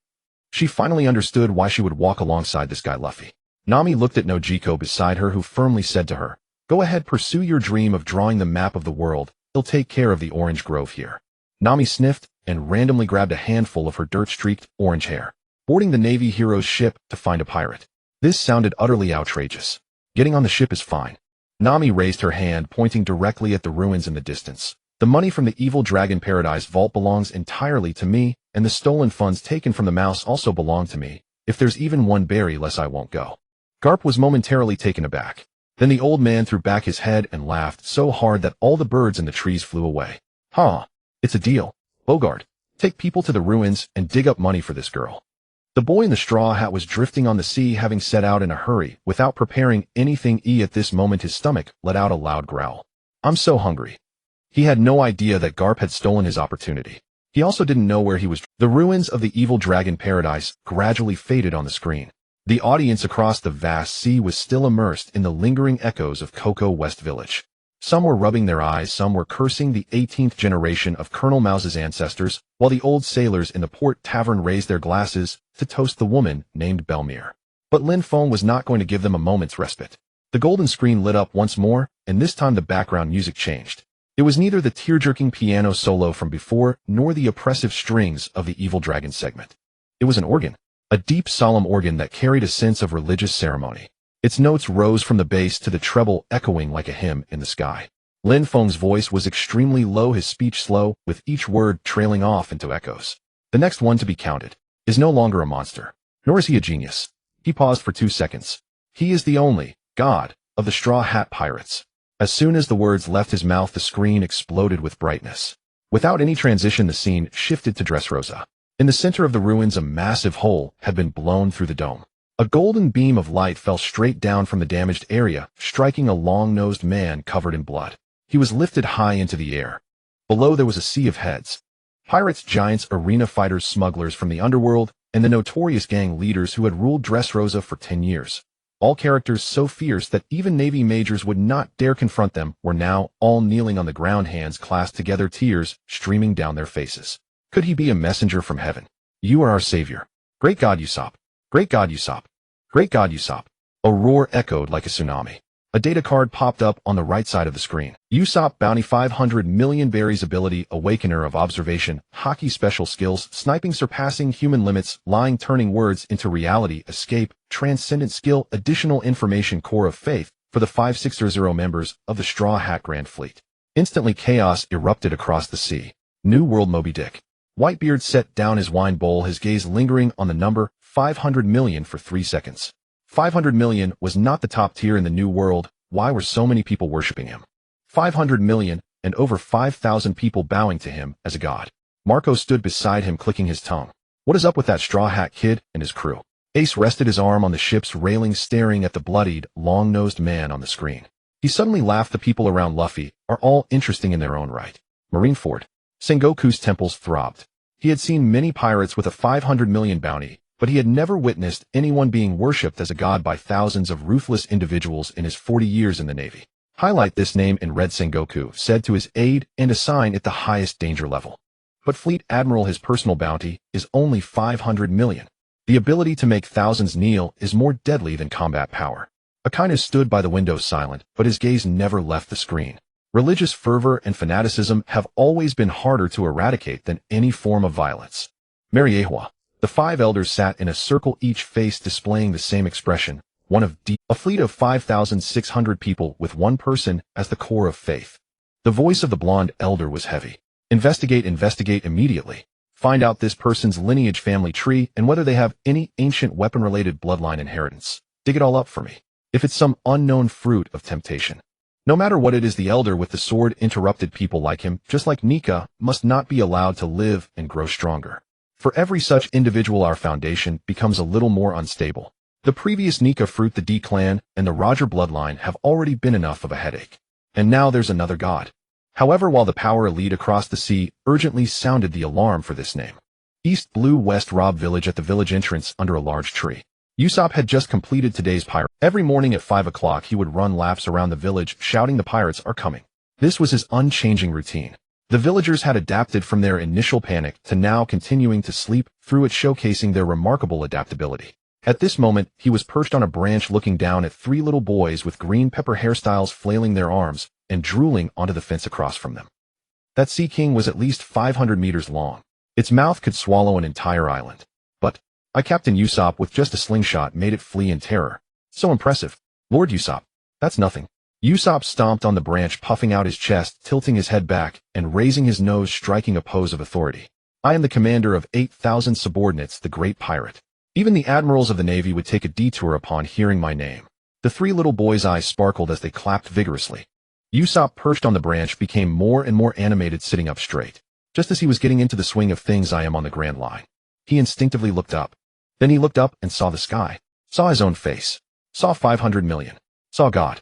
S1: She finally understood why she would walk alongside this guy Luffy. Nami looked at Nojiko beside her, who firmly said to her, "Go ahead, pursue your dream of drawing the map of the world. He'll take care of the orange grove here." Nami sniffed and randomly grabbed a handful of her dirt-streaked orange hair. Boarding the Navy hero's ship to find a pirate. This sounded utterly outrageous. Getting on the ship is fine. Nami raised her hand, pointing directly at the ruins in the distance. "The money from the Evil Dragon Paradise vault belongs entirely to me, and the stolen funds taken from the mouse also belong to me. If there's even one berry less, I won't go." Garp was momentarily taken aback. Then the old man threw back his head and laughed so hard that all the birds in the trees flew away. "Huh. It's a deal. Bogart, take people to the ruins and dig up money for this girl." The boy in the straw hat was drifting on the sea, having set out in a hurry, without preparing anything. At this moment his stomach let out a loud growl. "I'm so hungry." He had no idea that Garp had stolen his opportunity. He also didn't know where he was. The ruins of the Evil Dragon Paradise gradually faded on the screen. The audience across the vast sea was still immersed in the lingering echoes of Cocoa West Village. Some were rubbing their eyes, some were cursing the 18th generation of Colonel Mouse's ancestors, while the old sailors in the port tavern raised their glasses to toast the woman named Belmir. But Lin Feng was not going to give them a moment's respite. The golden screen lit up once more, and this time the background music changed. It was neither the tear-jerking piano solo from before, nor the oppressive strings of the Evil Dragon segment. It was an organ, a deep, solemn organ that carried a sense of religious ceremony. Its notes rose from the bass to the treble, echoing like a hymn in the sky. Lin Feng's voice was extremely low, his speech slow, with each word trailing off into echoes. "The next one to be counted is no longer a monster, nor is he a genius." He paused for 2 seconds. "He is the only god of the Straw Hat Pirates." As soon as the words left his mouth, the screen exploded with brightness. Without any transition, the scene shifted to Dressrosa. In the center of the ruins, a massive hole had been blown through the dome. A golden beam of light fell straight down from the damaged area, striking a long-nosed man covered in blood. He was lifted high into the air. Below there was a sea of heads. Pirates, giants, arena fighters, smugglers from the underworld, and the notorious gang leaders who had ruled Dressrosa for 10 years. All characters so fierce that even Navy majors would not dare confront them were now all kneeling on the ground, hands clasped together, tears streaming down their faces. Could he be a messenger from heaven? You are our savior. Great God Usopp. Great God Usopp. Great God Usopp. A roar echoed like a tsunami. A data card popped up on the right side of the screen. Usopp bounty 500 million berries, ability Awakener of Observation, Haki special skills, sniping surpassing human limits, lying turning words into reality, escape, transcendent skill, additional information, core of faith, for the 5600 members of the Straw Hat Grand Fleet. Instantly chaos erupted across the sea. New World Moby Dick. Whitebeard set down his wine bowl, his gaze lingering on the number 500 million for 3 seconds. 500 million was not the top tier in the New World. Why were so many people worshipping him? 500 million, and over 5,000 people bowing to him as a god. Marco stood beside him, clicking his tongue. What is up with that Straw Hat Kid and his crew? Ace rested his arm on the ship's railing, staring at the bloodied, long-nosed man on the screen. He suddenly laughed. The people around Luffy are all interesting in their own right. Marineford. Sengoku's temples throbbed. He had seen many pirates with a 500 million bounty, but he had never witnessed anyone being worshipped as a god by thousands of ruthless individuals in his 40 years in the Navy. Highlight this name in red. Sengoku said to his aide and assign it the highest danger level. But Fleet Admiral, his personal bounty is only 500 million. The ability to make thousands kneel is more deadly than combat power. Akainu stood by the window silent, but his gaze never left the screen. Religious fervor and fanaticism have always been harder to eradicate than any form of violence. Mariehua. The 5 elders sat in a circle, each face displaying the same expression, one of a fleet of 5,600 people with one person as the core of faith. The voice of the blonde elder was heavy. Investigate immediately. Find out this person's lineage, family tree, and whether they have any ancient weapon-related bloodline inheritance. Dig it all up for me. If it's some unknown fruit of temptation. No matter what it is, the elder with the sword interrupted. People like him, just like Nika, must not be allowed to live and grow stronger. For every such individual, our foundation becomes a little more unstable. The previous Nika fruit, the D clan, and the Roger bloodline have already been enough of a headache. And now there's another god. However, while the power elite across the sea urgently sounded the alarm for this name. East Blue West Rob Village. At the village entrance under a large tree. Usopp had just completed today's pirate. Every morning at 5 o'clock he would run laps around the village shouting the pirates are coming. This was his unchanging routine. The villagers had adapted from their initial panic to now continuing to sleep through it, showcasing their remarkable adaptability. At this moment, he was perched on a branch looking down at 3 little boys with green pepper hairstyles flailing their arms and drooling onto the fence across from them. That sea king was at least 500 meters long. Its mouth could swallow an entire island. But Captain Usopp with just a slingshot made it flee in terror. So impressive. Lord Usopp. That's nothing. Usopp stomped on the branch, puffing out his chest, tilting his head back, and raising his nose, striking a pose of authority. I am the commander of 8,000 subordinates, the great pirate. Even the admirals of the Navy would take a detour upon hearing my name. The 3 little boys' eyes sparkled as they clapped vigorously. Usopp, perched on the branch, became more and more animated, sitting up straight. Just as he was getting into the swing of things, I am on the Grand Line. He instinctively looked up. Then he looked up and saw the sky. Saw his own face. Saw 500 million. Saw God.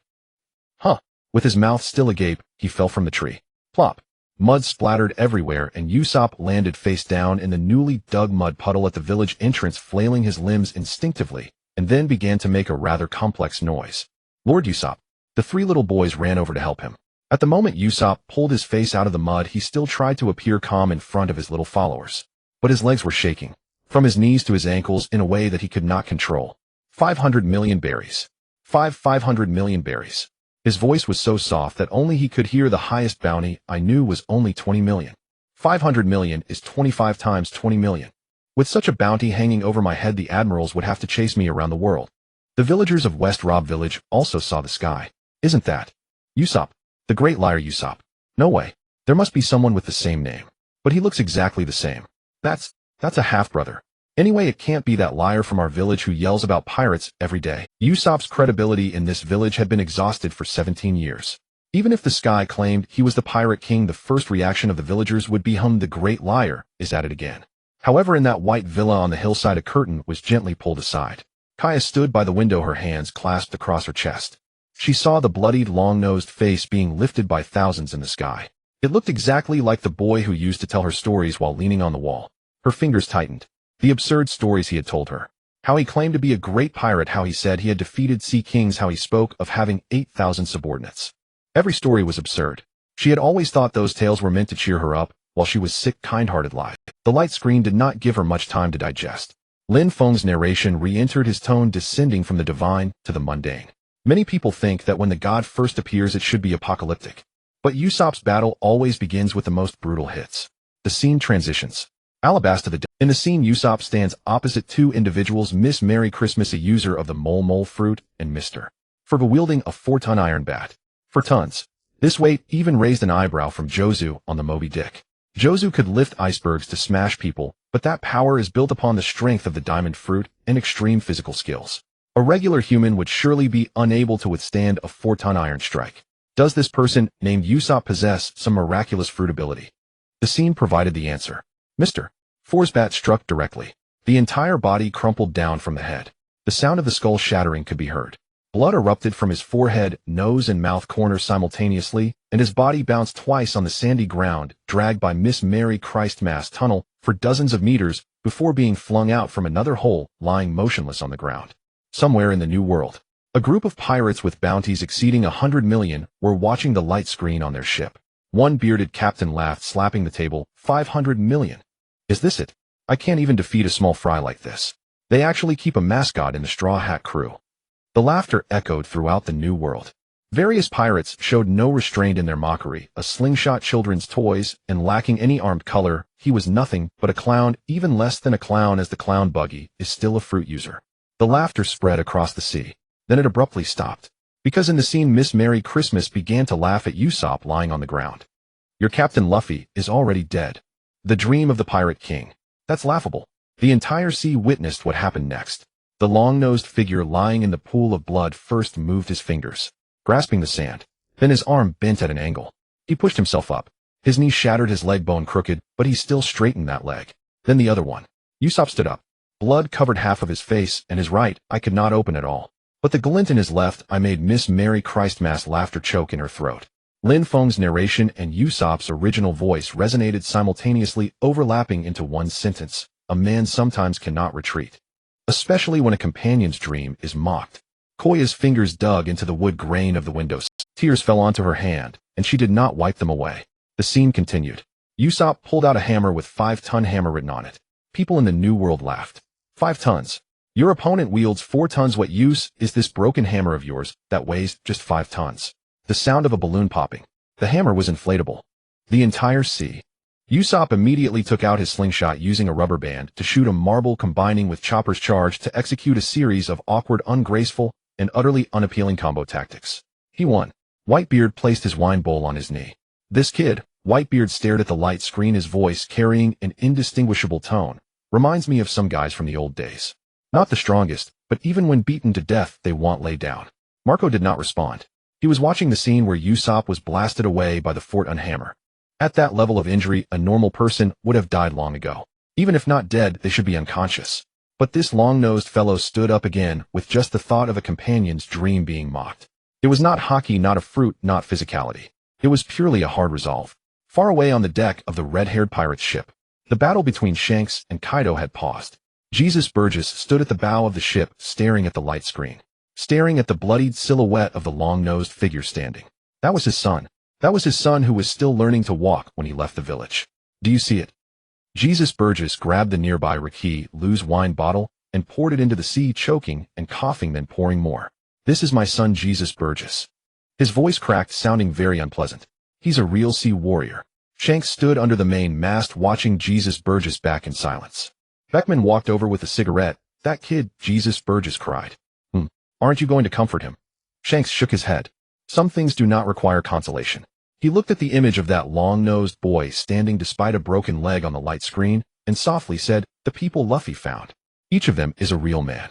S1: Huh. With his mouth still agape, he fell from the tree. Plop. Mud splattered everywhere, and Usopp landed face down in the newly dug mud puddle at the village entrance, flailing his limbs instinctively, and then began to make a rather complex noise. Lord Usopp. The 3 little boys ran over to help him. At the moment Usopp pulled his face out of the mud, he still tried to appear calm in front of his little followers. But his legs were shaking, from his knees to his ankles, in a way that he could not control. 500 million berries. 500 million berries. His voice was so soft that only he could hear. The highest bounty I knew was only 20 million. 500 million is 25 times 20 million. With such a bounty hanging over my head, the admirals would have to chase me around the world. The villagers of West Rob Village also saw the sky. Isn't that Usopp? The great liar Usopp. No way. There must be someone with the same name. But he looks exactly the same. That's a half-brother. Anyway, it can't be that liar from our village who yells about pirates every day. Usopp's credibility in this village had been exhausted for 17 years. Even if the sky claimed he was the pirate king, the first reaction of the villagers would be, the great liar is at it again. However, in that white villa on the hillside, a curtain was gently pulled aside. Kaya stood by the window, her hands clasped across her chest. She saw the bloodied, long-nosed face being lifted by thousands in the sky. It looked exactly like the boy who used to tell her stories while leaning on the wall. Her fingers tightened. The absurd stories he had told her. How he claimed to be a great pirate, how he said he had defeated sea kings, how he spoke of having 8,000 subordinates. Every story was absurd. She had always thought those tales were meant to cheer her up, while she was sick, kind-hearted lie. The light screen did not give her much time to digest. Lin Feng's narration re-entered, his tone descending from the divine to the mundane. Many people think that when the god first appears it should be apocalyptic. But Usopp's battle always begins with the most brutal hits. The scene transitions. Alabasta the Dead. In the scene, Usopp stands opposite two individuals, Miss Merry Christmas, a user of the mole fruit, and Mr. Ferg wielding a 4-ton iron bat. For tons. This weight even raised an eyebrow from Jozu on the Moby Dick. Jozu could lift icebergs to smash people, but that power is built upon the strength of the diamond fruit and extreme physical skills. A regular human would surely be unable to withstand a 4-ton iron strike. Does this person, named Usopp, possess some miraculous fruit ability? The scene provided the answer. Mr. Ferg's bat struck directly. The entire body crumpled down from the head. The sound of the skull shattering could be heard. Blood erupted from his forehead, nose, and mouth corners simultaneously, and his body bounced twice on the sandy ground, dragged by Miss Mary Christmas tunnel for dozens of meters before being flung out from another hole, lying motionless on the ground. Somewhere in the New World, a group of pirates with bounties exceeding 100 million were watching the light screen on their ship. One bearded captain laughed, slapping the table. 500 million. Is this it? I can't even defeat a small fry like this. They actually keep a mascot in the Straw Hat crew. The laughter echoed throughout the New World. Various pirates showed no restraint in their mockery, a slingshot, children's toys, and lacking any armed color. He was nothing but a clown, even less than a clown, as the clown buggy is still a fruit user. The laughter spread across the sea. Then it abruptly stopped. Because in the scene, Miss Merry Christmas began to laugh at Usopp lying on the ground. Your Captain Luffy is already dead. The dream of the Pirate King. That's laughable. The entire sea witnessed what happened next. The long-nosed figure lying in the pool of blood first moved his fingers, grasping the sand. Then his arm bent at an angle. He pushed himself up. His knee shattered, his leg bone crooked, but he still straightened that leg. Then the other one. Usopp stood up. Blood covered half of his face, and his right eye could not open at all. But the glint in his left eye made Miss Merry Christmas laughter choke in her throat. Lin Feng's narration and Usopp's original voice resonated simultaneously, overlapping into one sentence. A man sometimes cannot retreat. Especially when a companion's dream is mocked. Koya's fingers dug into the wood grain of the window. Tears fell onto her hand, and she did not wipe them away. The scene continued. Usopp pulled out a hammer with 5-ton hammer written on it. People in the New World laughed. 5 tons. Your opponent wields 4 tons. What use is this broken hammer of yours that weighs just 5 tons? The sound of a balloon popping. The hammer was inflatable. The entire sea. Usopp immediately took out his slingshot, using a rubber band to shoot a marble, combining with Chopper's charge to execute a series of awkward, ungraceful, and utterly unappealing combo tactics. He won. Whitebeard placed his wine bowl on his knee. This kid, Whitebeard stared at the light screen, his voice carrying an indistinguishable tone. Reminds me of some guys from the old days. Not the strongest, but even when beaten to death, they won't lay down. Marco did not respond. He was watching the scene where Usopp was blasted away by the Fortune hammer. At that level of injury, a normal person would have died long ago. Even if not dead, they should be unconscious. But this long-nosed fellow stood up again, with just the thought of a companion's dream being mocked. It was not Haki, not a fruit, not physicality. It was purely a hard resolve. Far away on the deck of the red-haired pirate's ship, the battle between Shanks and Kaido had paused. Jesus Burgess stood at the bow of the ship, staring at the light screen, staring at the bloodied silhouette of the long-nosed figure standing. That was his son. That was his son, who was still learning to walk when he left the village. Do you see it? Jesus Burgess grabbed the nearby Riki Lou's wine bottle and poured it into the sea, choking and coughing, then pouring more. This is my son, Jesus Burgess. His voice cracked, sounding very unpleasant. He's a real sea warrior. Shanks stood under the main mast, watching Jesus Burgess back in silence. Beckman walked over with a cigarette. That kid, Jesus Burgess cried. Aren't you going to comfort him? Shanks shook his head. Some things do not require consolation. He looked at the image of that long-nosed boy standing despite a broken leg on the light screen, and softly said, the people Luffy found. Each of them is a real man.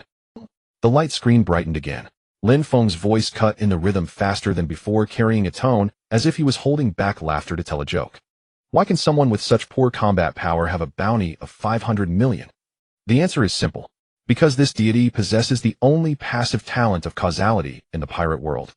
S1: The light screen brightened again. Lin Feng's voice cut in the rhythm faster than before, carrying a tone as if he was holding back laughter to tell a joke. Why can someone with such poor combat power have a bounty of 500 million? The answer is simple. because this deity possesses the only passive talent of causality in the pirate world.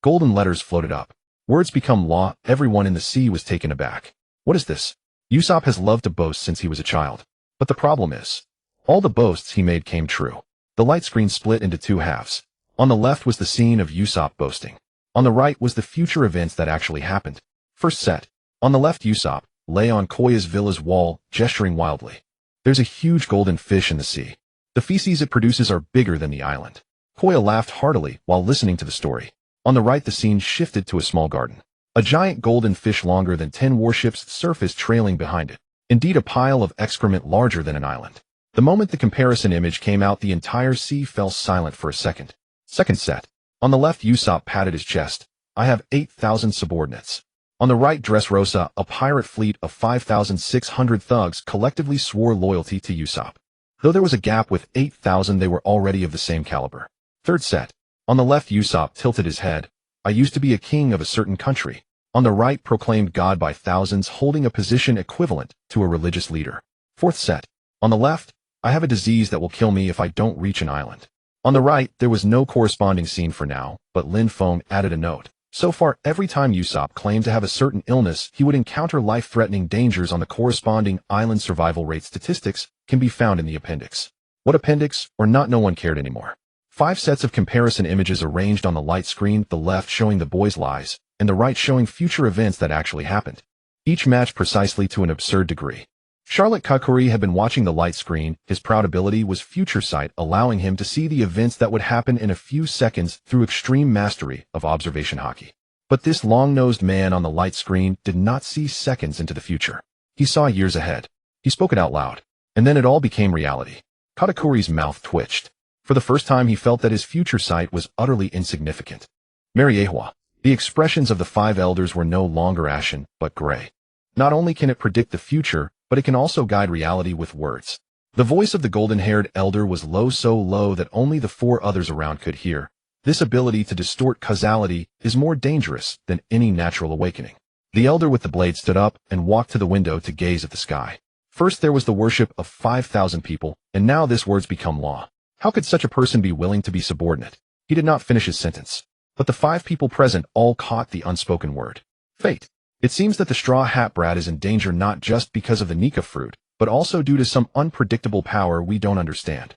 S1: Golden letters floated up. Words become law. Everyone in the sea was taken aback. What is this? Usopp has loved to boast since he was a child. But the problem is, all the boasts he made came true. The light screen split into two halves. On the left was the scene of Usopp boasting. On the right was the future events that actually happened. First set. On the left, Usopp lay on Koya's villa's wall, gesturing wildly. There's a huge golden fish in the sea. The feces it produces are bigger than the island. Koya laughed heartily while listening to the story. On the right, the scene shifted to a small garden. A giant golden fish longer than 10 warships surfaced trailing behind it. Indeed, a pile of excrement larger than an island. The moment the comparison image came out, the entire sea fell silent for a second. Second set. On the left, Usopp patted his chest. I have 8,000 subordinates. On the right, Dressrosa, a pirate fleet of 5,600 thugs, collectively swore loyalty to Usopp. Though there was a gap with 8,000, they were already of the same caliber. Third set. On the left, Usopp tilted his head. I used to be a king of a certain country. On the right, proclaimed God by thousands, holding a position equivalent to a religious leader. Fourth set. On the left, I have a disease that will kill me if I don't reach an island. On the right, there was no corresponding scene for now, but Lin Feng added a note. So far, every time Usopp claimed to have a certain illness, he would encounter life-threatening dangers on the corresponding island survival rate. Statistics can be found in the appendix. What appendix or not, no one cared anymore. 5 sets of comparison images arranged on the light screen, the left showing the boys' lies, and the right showing future events that actually happened. Each matched precisely to an absurd degree. Charlotte Kakuri had been watching the light screen. His proud ability was future sight, allowing him to see the events that would happen in a few seconds through extreme mastery of observation Haki. But this long-nosed man on the light screen did not see seconds into the future. He saw years ahead. He spoke it out loud. And then it all became reality. Katakuri's mouth twitched. For the first time, he felt that his future sight was utterly insignificant. Mariehua. The expressions of the 5 elders were no longer ashen, but gray. Not only can it predict the future, but it can also guide reality with words. The voice of the golden-haired elder was low, so low that only the 4 others around could hear. This ability to distort causality is more dangerous than any natural awakening. The elder with the blade stood up and walked to the window to gaze at the sky. First there was the worship of 5,000 people, and now this word's become law. How could such a person be willing to be subordinate? He did not finish his sentence. But the 5 people present all caught the unspoken word. Fate. It seems that the Straw Hat Brat is in danger not just because of the Nika fruit, but also due to some unpredictable power we don't understand.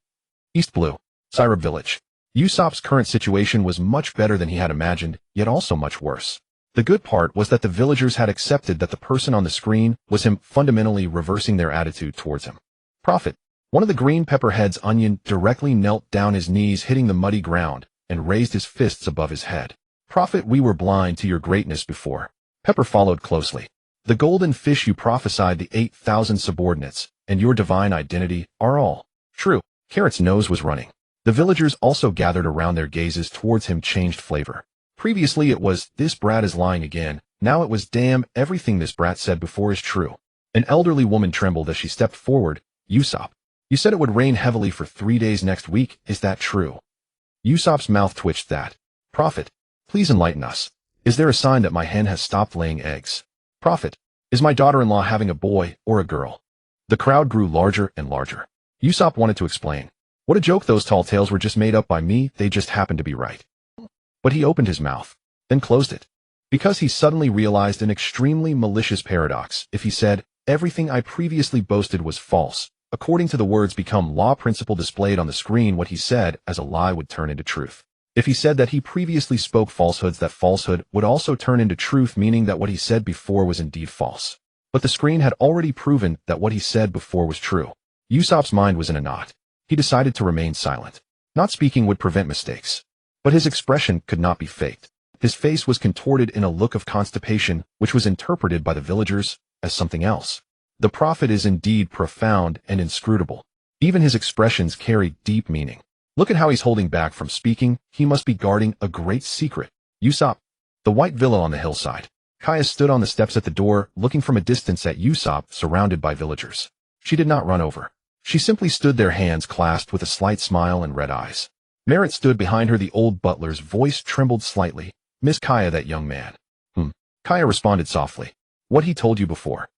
S1: East Blue. Syrab Village. Usopp's current situation was much better than he had imagined, yet also much worse. The good part was that the villagers had accepted that the person on the screen was him, fundamentally reversing their attitude towards him. Prophet. One of the green pepperheads, Onion, directly knelt down, his knees hitting the muddy ground, and raised his fists above his head. Prophet, we were blind to your greatness before. Pepper followed closely. The golden fish you prophesied, the 8,000 subordinates, and your divine identity are all true. Carrot's nose was running. The villagers also gathered around, their gazes towards him changed flavor. Previously it was, this brat is lying again. Now it was, damn, everything this brat said before is true. An elderly woman trembled as she stepped forward. Usopp. You said it would rain heavily for 3 days next week, is that true? Usopp's mouth twitched. That. Prophet. Please enlighten us. Is there a sign that my hen has stopped laying eggs? Prophet. Is my daughter-in-law having a boy or a girl? The crowd grew larger and larger. Usopp wanted to explain. What a joke, those tall tales were just made up by me, they just happened to be right. But he opened his mouth, then closed it. Because he suddenly realized an extremely malicious paradox. If he said, everything I previously boasted was false, according to the words become law principle displayed on the screen, what he said as a lie would turn into truth. If he said that he previously spoke falsehoods, that falsehood would also turn into truth, meaning that what he said before was indeed false. But the screen had already proven that what he said before was true. Usopp's mind was in a knot. He decided to remain silent. Not speaking would prevent mistakes. But his expression could not be faked. His face was contorted in a look of constipation, which was interpreted by the villagers as something else. The prophet is indeed profound and inscrutable. Even his expressions carry deep meaning. Look at how he's holding back from speaking. He must be guarding a great secret. Usopp. The white villa on the hillside. Kaya stood on the steps at the door, looking from a distance at Usopp, surrounded by villagers. She did not run over. She simply stood there, hands clasped, with a slight smile and red eyes. Merritt stood behind her. The old butler's voice trembled slightly. Miss Kaya, that young man. Kaya responded softly. What he told you before.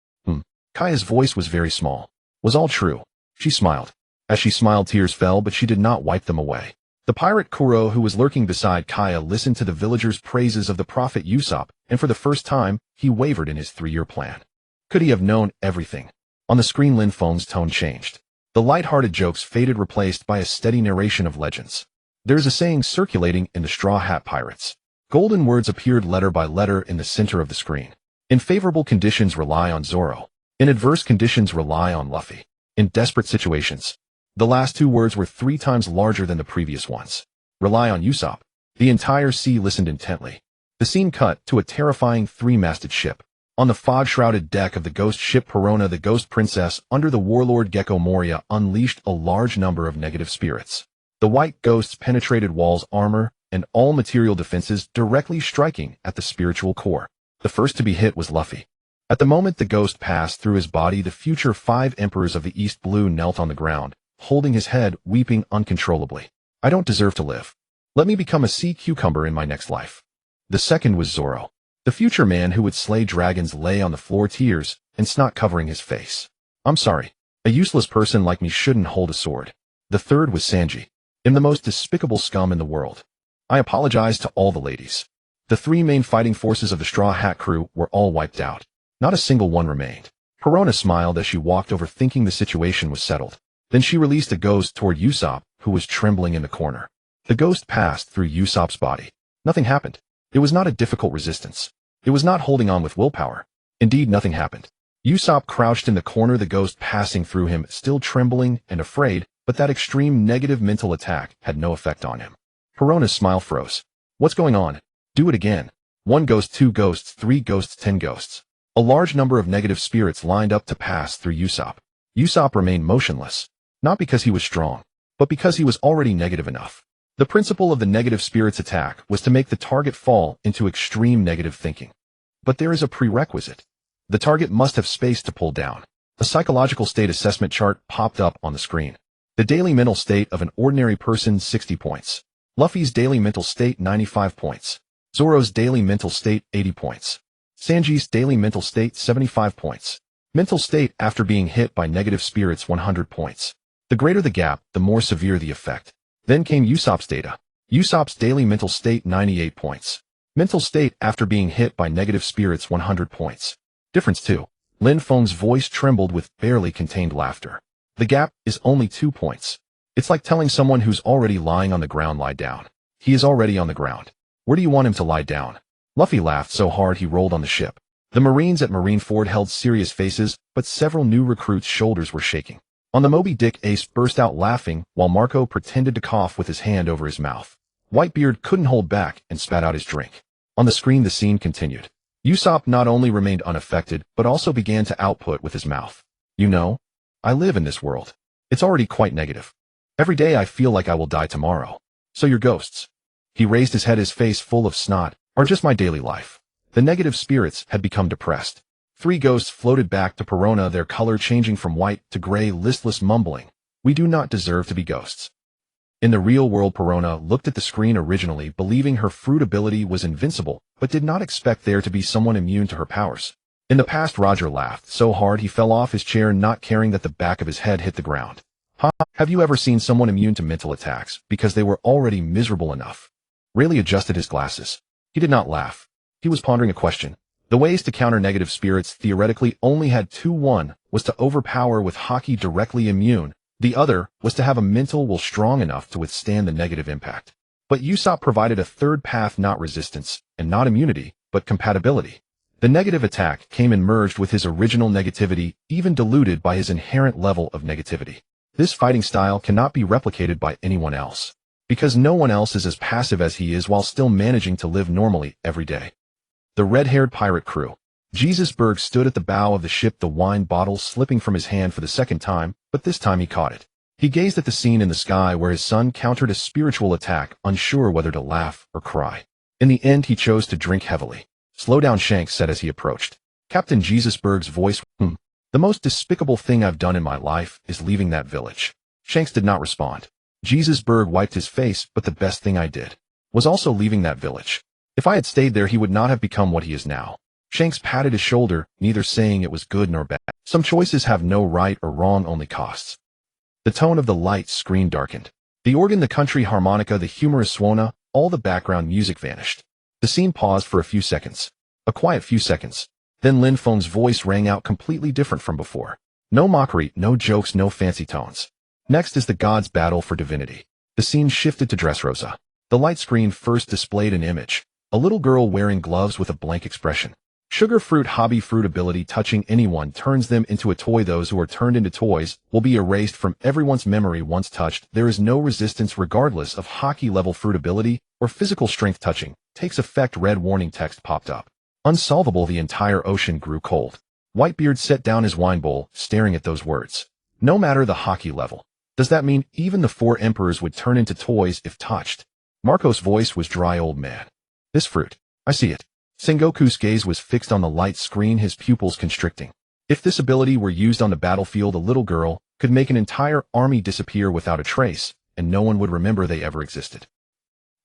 S1: Kaya's voice was very small. Was all true. She smiled. As she smiled, tears fell, but she did not wipe them away. The pirate Kuro, who was lurking beside Kaya, listened to the villagers' praises of the prophet Usopp, and for the first time, he wavered in his 3-year plan. Could he have known everything? On the screen, Lin Feng's tone changed. The light-hearted jokes faded, replaced by a steady narration of legends. There is a saying circulating in the Straw Hat Pirates. Golden words appeared letter by letter in the center of the screen. In favorable conditions, rely on Zoro. In adverse conditions, rely on Luffy. In desperate situations. The last 2 words were 3 times larger than the previous ones. Rely on Usopp. The entire sea listened intently. The scene cut to a terrifying 3-masted ship. On the fog-shrouded deck of the ghost ship Perona, the ghost princess, under the warlord Gecko Moria, unleashed a large number of negative spirits. The white ghosts penetrated walls, armor, and all material defenses, directly striking at the spiritual core. The first to be hit was Luffy. At the moment the ghost passed through his body, the future 5 emperors of the East Blue knelt on the ground, holding his head, weeping uncontrollably. I don't deserve to live. Let me become a sea cucumber in my next life. The second was Zoro. The future man who would slay dragons lay on the floor, tears and snot covering his face. I'm sorry. A useless person like me shouldn't hold a sword. The third was Sanji. I'm the most despicable scum in the world. I apologize to all the ladies. The 3 main fighting forces of the Straw Hat crew were all wiped out. Not a single one remained. Perona smiled as she walked over, thinking the situation was settled. Then she released a ghost toward Usopp, who was trembling in the corner. The ghost passed through Usopp's body. Nothing happened. It was not a difficult resistance. It was not holding on with willpower. Indeed, nothing happened. Usopp crouched in the corner, the ghost passing through him, still trembling and afraid, but that extreme negative mental attack had no effect on him. Perona's smile froze. What's going on? Do it again. 1 ghost, 2 ghosts, 3 ghosts, 10 ghosts. A large number of negative spirits lined up to pass through Usopp. Usopp remained motionless. Not because he was strong, but because he was already negative enough. The principle of the negative spirits attack was to make the target fall into extreme negative thinking. But there is a prerequisite. The target must have space to pull down. A psychological state assessment chart popped up on the screen. The daily mental state of an ordinary person, 60 points. Luffy's daily mental state, 95 points. Zoro's daily mental state, 80 points. Sanji's daily mental state, 75 points. Mental state after being hit by negative spirits, 100 points. The greater the gap, the more severe the effect. Then came Usopp's data. Usopp's daily mental state, 98 points. Mental state after being hit by negative spirits, 100 points. Difference 2. Lin Feng's voice trembled with barely contained laughter. The gap is only 2 points. It's like telling someone who's already lying on the ground, lie down. He is already on the ground. Where do you want him to lie down? Luffy laughed so hard he rolled on the ship. The Marines at Marineford held serious faces, but several new recruits' shoulders were shaking. On the Moby Dick, Ace burst out laughing, while Marco pretended to cough with his hand over his mouth. Whitebeard couldn't hold back and spat out his drink. On the screen, the scene continued. Usopp not only remained unaffected, but also began to output with his mouth. You know, I live in this world. It's already quite negative. Every day I feel like I will die tomorrow. So your ghosts. He raised his head, his face full of snot, are just my daily life. The negative spirits had become depressed. 3 ghosts floated back to Perona, their color changing from white to gray, listless, mumbling. We do not deserve to be ghosts. In the real world, Perona looked at the screen originally, believing her fruit ability was invincible, but did not expect there to be someone immune to her powers. In the past, Roger laughed so hard he fell off his chair, not caring that the back of his head hit the ground. Have you ever seen someone immune to mental attacks because they were already miserable enough? Rayleigh adjusted his glasses. He did not laugh. He was pondering a question. The ways to counter negative spirits theoretically only had 2. One was to overpower with Haki directly immune. The other was to have a mental will strong enough to withstand the negative impact. But Usopp provided a third path, not resistance, and not immunity, but compatibility. The negative attack came and merged with his original negativity, even diluted by his inherent level of negativity. This fighting style cannot be replicated by anyone else, because no one else is as passive as he is while still managing to live normally every day. The red-haired pirate crew. Jesusberg stood at the bow of the ship, the wine bottle slipping from his hand for the second time, but this time he caught it. He gazed at the scene in the sky where his son countered a spiritual attack, unsure whether to laugh or cry. In the end, he chose to drink heavily. Slow down, Shanks said as he approached. Captain Jesusberg's voice, The most despicable thing I've done in my life is leaving that village. Shanks did not respond. Jesusberg wiped his face, but the best thing I did was also leaving that village. If I had stayed there, he would not have become what he is now. Shanks patted his shoulder, neither saying it was good nor bad. Some choices have no right or wrong, only costs. The tone of the light screen darkened. The organ, the country harmonica, the humorous suona, all the background music vanished. The scene paused for a few seconds. A quiet few seconds. Then Lin Feng's voice rang out completely different from before. No mockery, no jokes, no fancy tones. Next is the gods' battle for divinity. The scene shifted to Dressrosa. The light screen first displayed an image. A little girl wearing gloves with a blank expression. Sugar fruit hobby fruit ability touching anyone turns them into a toy. Those who are turned into toys will be erased from everyone's memory once touched. There is no resistance regardless of Haki level fruit ability or physical strength. Touching takes effect. Red warning text popped up. Unsolvable. The entire ocean grew cold. Whitebeard set down his wine bowl, staring at those words. No matter the Haki level. Does that mean even the 4 emperors would turn into toys if touched? Marco's voice was dry. Old man. This fruit. I see it. Sengoku's gaze was fixed on the light screen, his pupils constricting. If this ability were used on the battlefield, a little girl could make an entire army disappear without a trace, and no one would remember they ever existed.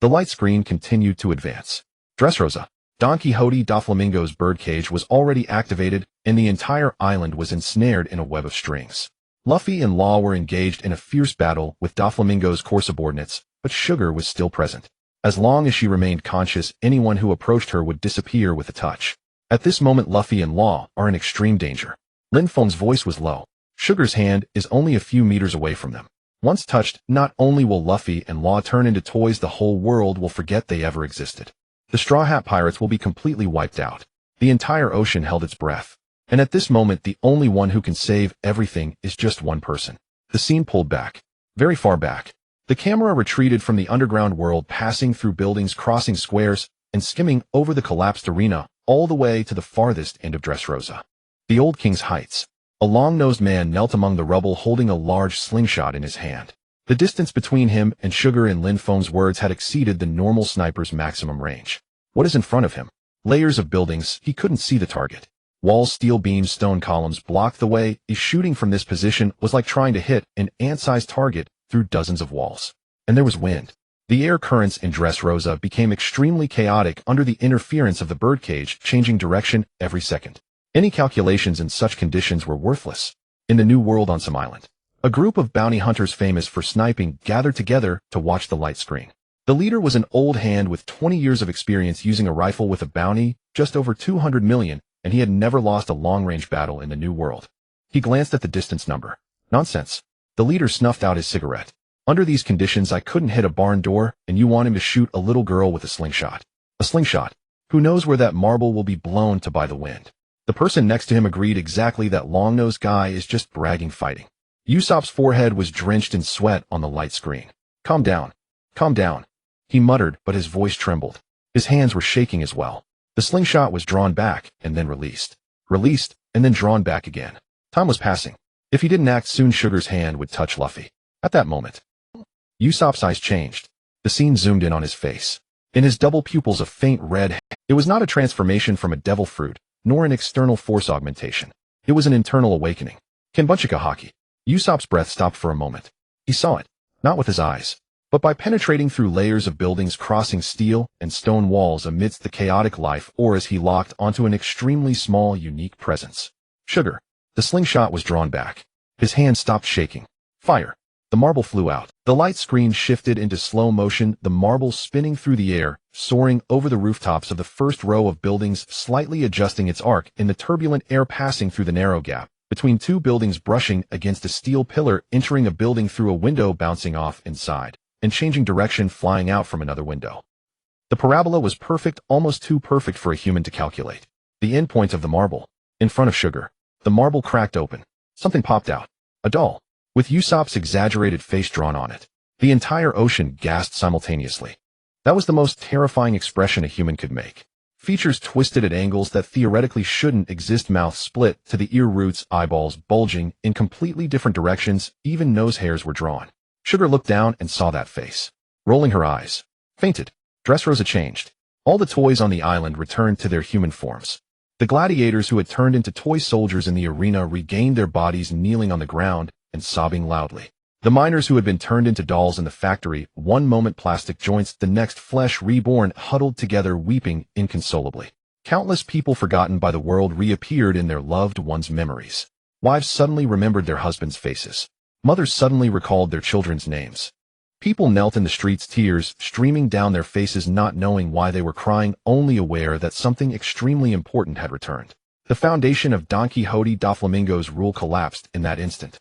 S1: The light screen continued to advance. Dressrosa. Don Quixote Doflamingo's birdcage was already activated, and the entire island was ensnared in a web of strings. Luffy and Law were engaged in a fierce battle with Doflamingo's core subordinates, but Sugar was still present. As long as she remained conscious, anyone who approached her would disappear with a touch. At this moment, Luffy and Law are in extreme danger. Lin Feng's voice was low. Sugar's hand is only a few meters away from them. Once touched, not only will Luffy and Law turn into toys, the whole world will forget they ever existed. The Straw Hat Pirates will be completely wiped out. The entire ocean held its breath. And at this moment, the only one who can save everything is just one person. The scene pulled back. Very far back. The camera retreated from the underground world, passing through buildings, crossing squares, and skimming over the collapsed arena, all the way to the farthest end of Dressrosa. The Old King's Heights. A long-nosed man knelt among the rubble holding a large slingshot in his hand. The distance between him and Sugar and Lin Feng's words had exceeded the normal sniper's maximum range. What is in front of him? Layers of buildings. He couldn't see the target. Walls, steel beams, stone columns blocked the way. Shooting from this position was like trying to hit an ant-sized target through dozens of walls. And there was wind. The air currents in Dressrosa became extremely chaotic under the interference of the birdcage, changing direction every second. Any calculations in such conditions were worthless. In the new world on some island, a group of bounty hunters famous for sniping gathered together to watch the light screen. The leader was an old hand with 20 years of experience using a rifle with a bounty, just over 200 million, and he had never lost a long-range battle in the new world. He glanced at the distance number. Nonsense. The leader snuffed out his cigarette. Under these conditions, I couldn't hit a barn door, and you want him to shoot a little girl with a slingshot. A slingshot. Who knows where that marble will be blown to by the wind? The person next to him agreed. Exactly, that long-nosed guy is just bragging fighting. Usopp's forehead was drenched in sweat on the light screen. Calm down. Calm down. He muttered, but his voice trembled. His hands were shaking as well. The slingshot was drawn back, and then released. Released, and then drawn back again. Time was passing. If he didn't act soon, Sugar's hand would touch Luffy. At that moment, Usopp's eyes changed. The scene zoomed in on his face. In his double pupils a faint red. It was not a transformation from a devil fruit, nor an external force augmentation. It was an internal awakening. Kenbunchika Haki. Usopp's breath stopped for a moment. He saw it, not with his eyes, but by penetrating through layers of buildings, crossing steel and stone walls amidst the chaotic life, or as he locked onto an extremely small, unique presence. Sugar. The slingshot was drawn back. His hand stopped shaking. Fire. The marble flew out. The light screen shifted into slow motion, the marble spinning through the air, soaring over the rooftops of the first row of buildings, slightly adjusting its arc in the turbulent air, passing through the narrow gap between two buildings, brushing against a steel pillar, entering a building through a window, bouncing off inside, and changing direction, flying out from another window. The parabola was perfect, almost too perfect for a human to calculate. The endpoint of the marble. In front of Sugar. The marble cracked open. Something popped out. A doll. With Usopp's exaggerated face drawn on it. The entire ocean gasped simultaneously. That was the most terrifying expression a human could make. Features twisted at angles that theoretically shouldn't exist, mouth split to the ear roots, eyeballs bulging in completely different directions, even nose hairs were drawn. Sugar looked down and saw that face. Rolling her eyes. Fainted. Dressrosa changed. All the toys on the island returned to their human forms. The gladiators who had turned into toy soldiers in the arena regained their bodies, kneeling on the ground and sobbing loudly. The miners who had been turned into dolls in the factory, one moment plastic joints, the next flesh reborn, huddled together, weeping inconsolably. Countless people forgotten by the world reappeared in their loved ones' memories. Wives suddenly remembered their husbands' faces. Mothers suddenly recalled their children's names. People knelt in the streets, tears streaming down their faces, not knowing why they were crying, only aware that something extremely important had returned. The foundation of Don Quixote da Flamingo's rule collapsed in that instant.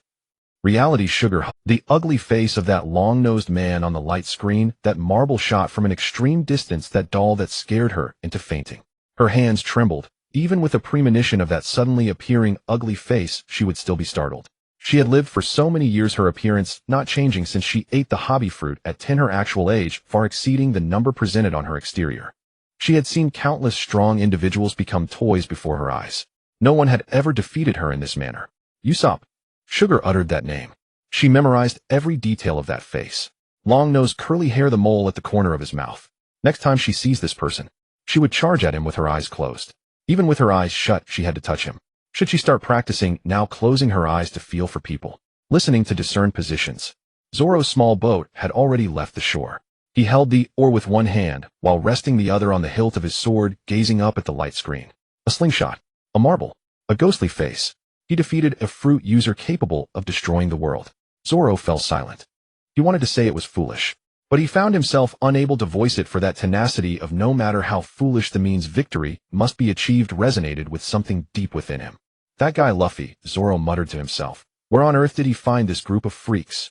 S1: Reality sugar. The ugly face of that long-nosed man on the light screen, that marble shot from an extreme distance, that doll that scared her into fainting. Her hands trembled. Even with a premonition of that suddenly appearing ugly face, she would still be startled. She had lived for so many years, her appearance not changing since she ate the hobby fruit at 10, her actual age far exceeding the number presented on her exterior. She had seen countless strong individuals become toys before her eyes. No one had ever defeated her in this manner. Usopp. Sugar uttered that name. She memorized every detail of that face. Long nose, curly hair, the mole at the corner of his mouth. Next time she sees this person, she would charge at him with her eyes closed. Even with her eyes shut, she had to touch him. Should she start practicing, now closing her eyes to feel for people, listening to discern positions? Zoro's small boat had already left the shore. He held the oar with one hand, while resting the other on the hilt of his sword, gazing up at the light screen. A slingshot. A marble. A ghostly face. He defeated a fruit user capable of destroying the world. Zoro fell silent. He wanted to say it was foolish, but he found himself unable to voice it, for that tenacity of no matter how foolish the means, victory must be achieved resonated with something deep within him. That guy Luffy, Zoro muttered to himself. Where on earth did he find this group of freaks?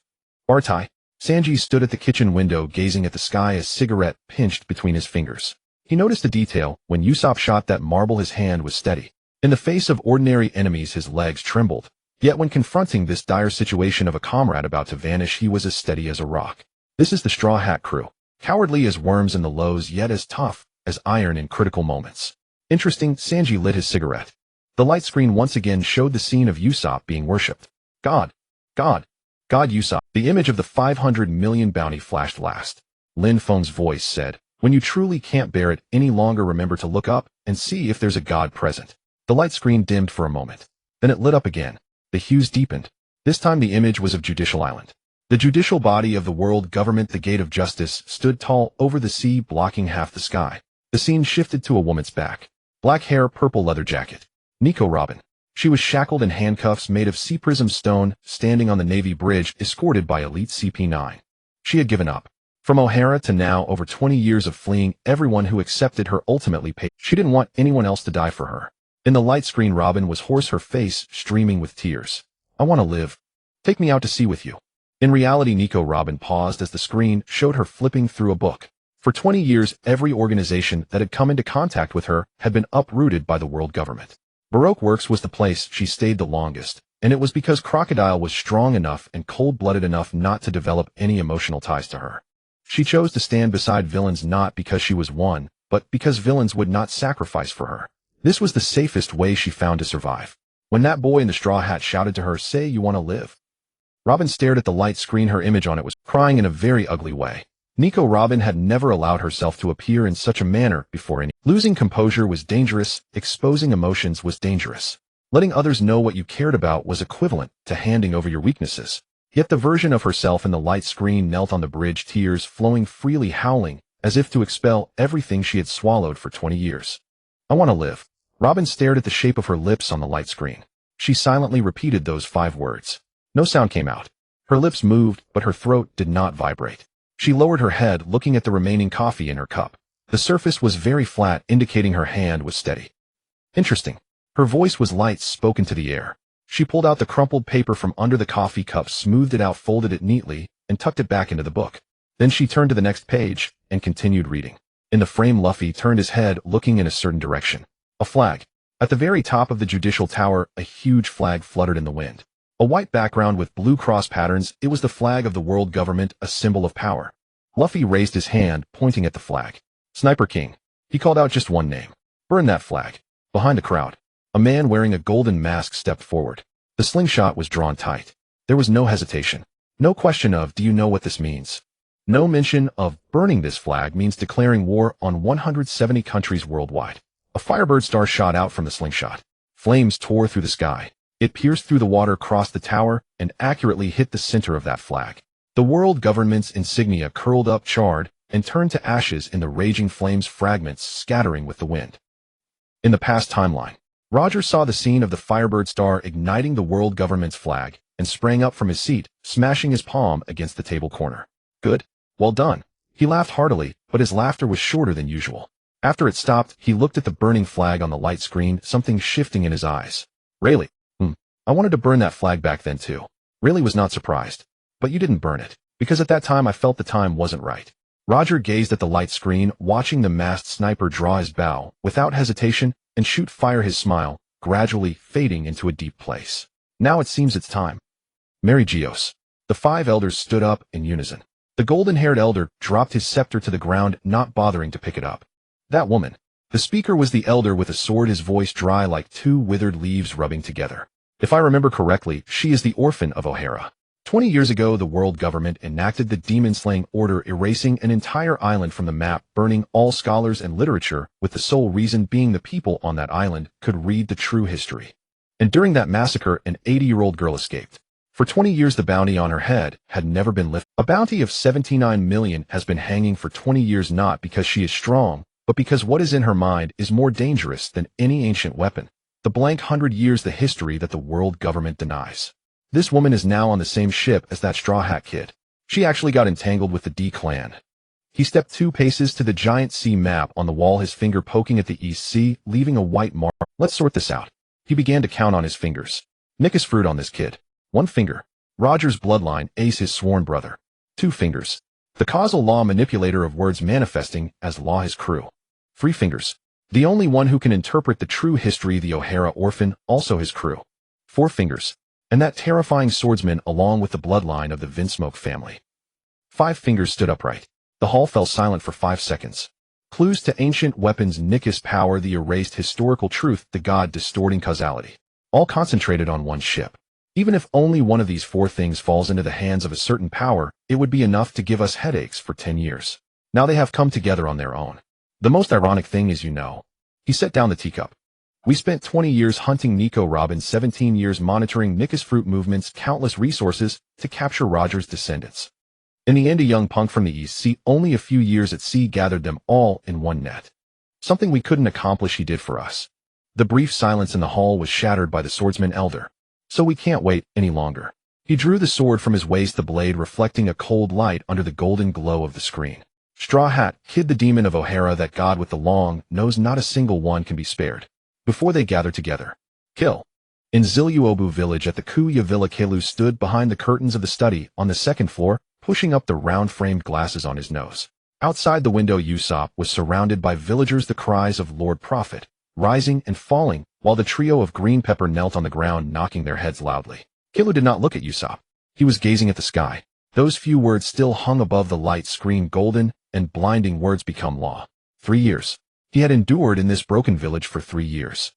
S1: Bartai. Sanji stood at the kitchen window gazing at the sky, a cigarette pinched between his fingers. He noticed a detail. When Usopp shot that marble, his hand was steady. In the face of ordinary enemies, his legs trembled. Yet when confronting this dire situation of a comrade about to vanish, he was as steady as a rock. This is the Straw Hat crew. Cowardly as worms in the lows, yet as tough as iron in critical moments. Interesting. Sanji lit his cigarette. The light screen once again showed the scene of Usopp being worshipped. God. God. God Usopp. The image of the 500 million bounty flashed last. Lin Feng's voice said, when you truly can't bear it any longer, remember to look up and see if there's a god present. The light screen dimmed for a moment. Then it lit up again. The hues deepened. This time the image was of Judicial Island. The judicial body of the world government, the gate of justice, stood tall over the sea, blocking half the sky. The scene shifted to a woman's back. Black hair, purple leather jacket. Nico Robin. She was shackled in handcuffs made of sea prism stone, standing on the Navy bridge, escorted by elite CP9. She had given up. From O'Hara to now, over 20 years of fleeing, everyone who accepted her ultimately paid. She didn't want anyone else to die for her. In the light screen, Robin was hoarse, her face streaming with tears. I want to live. Take me out to sea with you. In reality, Nico Robin paused as the screen showed her flipping through a book. For 20 years, every organization that had come into contact with her had been uprooted by the world government. Baroque Works was the place she stayed the longest, and it was because Crocodile was strong enough and cold-blooded enough not to develop any emotional ties to her. She chose to stand beside villains not because she was one, but because villains would not sacrifice for her. This was the safest way she found to survive. When that boy in the straw hat shouted to her, "Say you want to live," Robin stared at the light screen. Her image on it was crying in a very ugly way. Nico Robin had never allowed herself to appear in such a manner before. Losing composure was dangerous, exposing emotions was dangerous. Letting others know what you cared about was equivalent to handing over your weaknesses. Yet the version of herself in the light screen knelt on the bridge, tears flowing freely, howling, as if to expel everything she had swallowed for 20 years. I want to live. Robin stared at the shape of her lips on the light screen. She silently repeated those 5 words. No sound came out. Her lips moved, but her throat did not vibrate. She lowered her head, looking at the remaining coffee in her cup. The surface was very flat, indicating her hand was steady. Interesting. Her voice was light, spoken to the air. She pulled out the crumpled paper from under the coffee cup, smoothed it out, folded it neatly, and tucked it back into the book. Then she turned to the next page and continued reading. In the frame, Luffy turned his head, looking in a certain direction. A flag. At the very top of the judicial tower, a huge flag fluttered in the wind. A white background with blue cross patterns, it was the flag of the world government, a symbol of power. Luffy raised his hand, pointing at the flag. Sniper King. He called out just one name. Burn that flag. Behind a crowd, a man wearing a golden mask stepped forward. The slingshot was drawn tight. There was no hesitation. No question of, do you know what this means? No mention of, burning this flag means declaring war on 170 countries worldwide. A firebird star shot out from the slingshot. Flames tore through the sky. It pierced through the water, crossed the tower, and accurately hit the center of that flag. The world government's insignia curled up, charred, and turned to ashes in the raging flames, fragments scattering with the wind. In the past timeline, Roger saw the scene of the firebird star igniting the world government's flag, and sprang up from his seat, smashing his palm against the table corner. Good. Well done. He laughed heartily, but his laughter was shorter than usual. After it stopped, he looked at the burning flag on the light screen, something shifting in his eyes. Really? I wanted to burn that flag back then too. Rayleigh was not surprised. But you didn't burn it, because at that time I felt the time wasn't right. Roger gazed at the light screen, watching the masked sniper draw his bow, without hesitation, and shoot fire, his smile, gradually fading into a deep place. Now it seems it's time. Mary Geos. The 5 elders stood up in unison. The golden-haired elder dropped his scepter to the ground, not bothering to pick it up. That woman. The speaker was the elder with a sword, his voice dry like 2 withered leaves rubbing together. If I remember correctly, she is the orphan of O'Hara. 20 years ago, the world government enacted the demon-slaying order, erasing an entire island from the map, burning all scholars and literature, with the sole reason being the people on that island could read the true history. And during that massacre, an 80-year-old girl escaped. For 20 years, the bounty on her head had never been lifted. A bounty of 79 million has been hanging for 20 years, not because she is strong, but because what is in her mind is more dangerous than any ancient weapon. The blank 100 years, the history that the world government denies. This woman is now on the same ship as that Straw Hat kid. She actually got entangled with the D clan. He stepped 2 paces to the giant sea map on the wall, his finger poking at the East Sea, leaving a white mark. Let's sort this out. He began to count on his fingers. Nickus fruit on this kid. 1 finger. Roger's bloodline, Ace, his sworn brother. 2 fingers. The causal law manipulator of words, manifesting as law, his crew. 3 fingers. The only one who can interpret the true history, the O'Hara orphan, also his crew. 4 fingers. And that terrifying swordsman, along with the bloodline of the Vinsmoke family. 5 fingers stood upright. The hall fell silent for 5 seconds. Clues to ancient weapons, Nickus power, the erased historical truth, the god distorting causality. All concentrated on one ship. Even if only one of these 4 things falls into the hands of a certain power, it would be enough to give us headaches for 10 years. Now they have come together on their own. The most ironic thing is, he set down the teacup. We spent 20 years hunting Nico Robin, 17 years monitoring Nickus fruit movements, countless resources to capture Roger's descendants. In the end, a young punk from the East Sea, only a few years at sea, gathered them all in one net. Something we couldn't accomplish, he did for us. The brief silence in the hall was shattered by the swordsman elder. So we can't wait any longer. He drew the sword from his waist, the blade reflecting a cold light under the golden glow of the screen. Straw Hat, kid, the demon of O'Hara, that god with the long nose, not a single one can be spared. Before they gather together. Kill. In Ziluobu village at the Kuya Villa, Kelu stood behind the curtains of the study on the 2nd floor, pushing up the round-framed glasses on his nose. Outside the window, Usopp was surrounded by villagers, the cries of Lord Prophet, rising and falling, while the trio of Green Pepper knelt on the ground, knocking their heads loudly. Kelu did not look at Usopp. He was gazing at the sky. Those few words still hung above the light screen, golden and blinding words become law. 3 years. He had endured in this broken village for 3 years.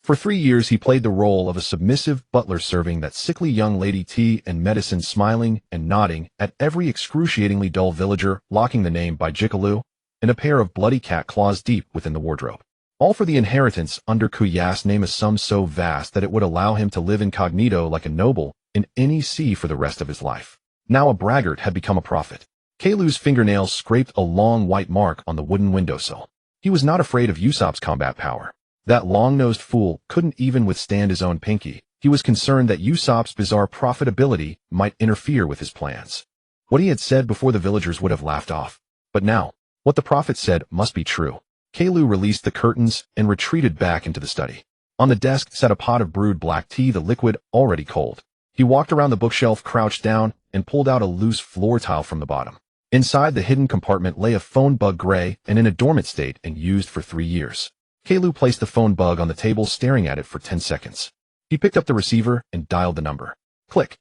S1: For 3 years he played the role of a submissive butler, serving that sickly young lady tea and medicine, smiling and nodding at every excruciatingly dull villager, locking the name by Jikalu and a pair of bloody cat claws deep within the wardrobe. All for the inheritance under Kuya's name, a sum so vast that it would allow him to live incognito like a noble in any sea for the rest of his life. Now a braggart had become a prophet. Kalu's fingernails scraped a long white mark on the wooden windowsill. He was not afraid of Usopp's combat power. That long-nosed fool couldn't even withstand his own pinky. He was concerned that Usopp's bizarre profitability might interfere with his plans. What he had said before, the villagers would have laughed off. But now, what the prophet said must be true. Kalu released the curtains and retreated back into the study. On the desk sat a pot of brewed black tea, the liquid already cold. He walked around the bookshelf, crouched down, and pulled out a loose floor tile from the bottom. Inside the hidden compartment lay a phone bug, gray and in a dormant state and used for 3 years. Kalu placed the phone bug on the table, staring at it for 10 seconds. He picked up the receiver and dialed the number. Click.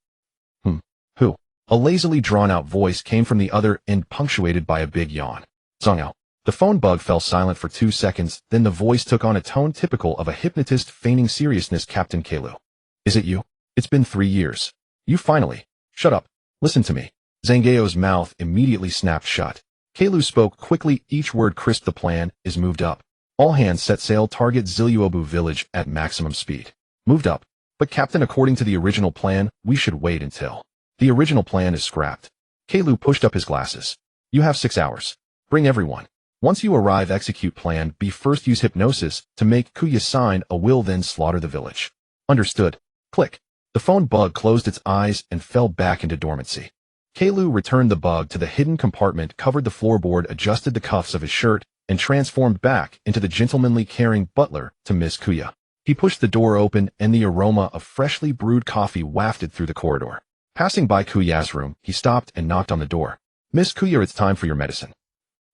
S1: Who? A lazily drawn-out voice came from the other end, punctuated by a big yawn. Zongao. The phone bug fell silent for 2 seconds, then the voice took on a tone typical of a hypnotist, feigning seriousness. Captain Kalu. Is it you? It's been 3 years. You finally. Shut up. Listen to me. Zangeo's mouth immediately snapped shut. Kalu spoke quickly, each word crisp. The plan is moved up. All hands set sail, target Ziluobu village at maximum speed. Moved up. But Captain, according to the original plan, we should wait until. The original plan is scrapped. Kalu pushed up his glasses. You have 6 hours. Bring everyone. Once you arrive, execute plan B. First use hypnosis to make Kuya sign a will, then slaughter the village. Understood. Click. The phone bug closed its eyes and fell back into dormancy. Kalu returned the bug to the hidden compartment, covered the floorboard, adjusted the cuffs of his shirt, and transformed back into the gentlemanly caring butler to Miss Kuya. He pushed the door open and the aroma of freshly brewed coffee wafted through the corridor. Passing by Kuya's room, he stopped and knocked on the door. Miss Kuya, it's time for your medicine.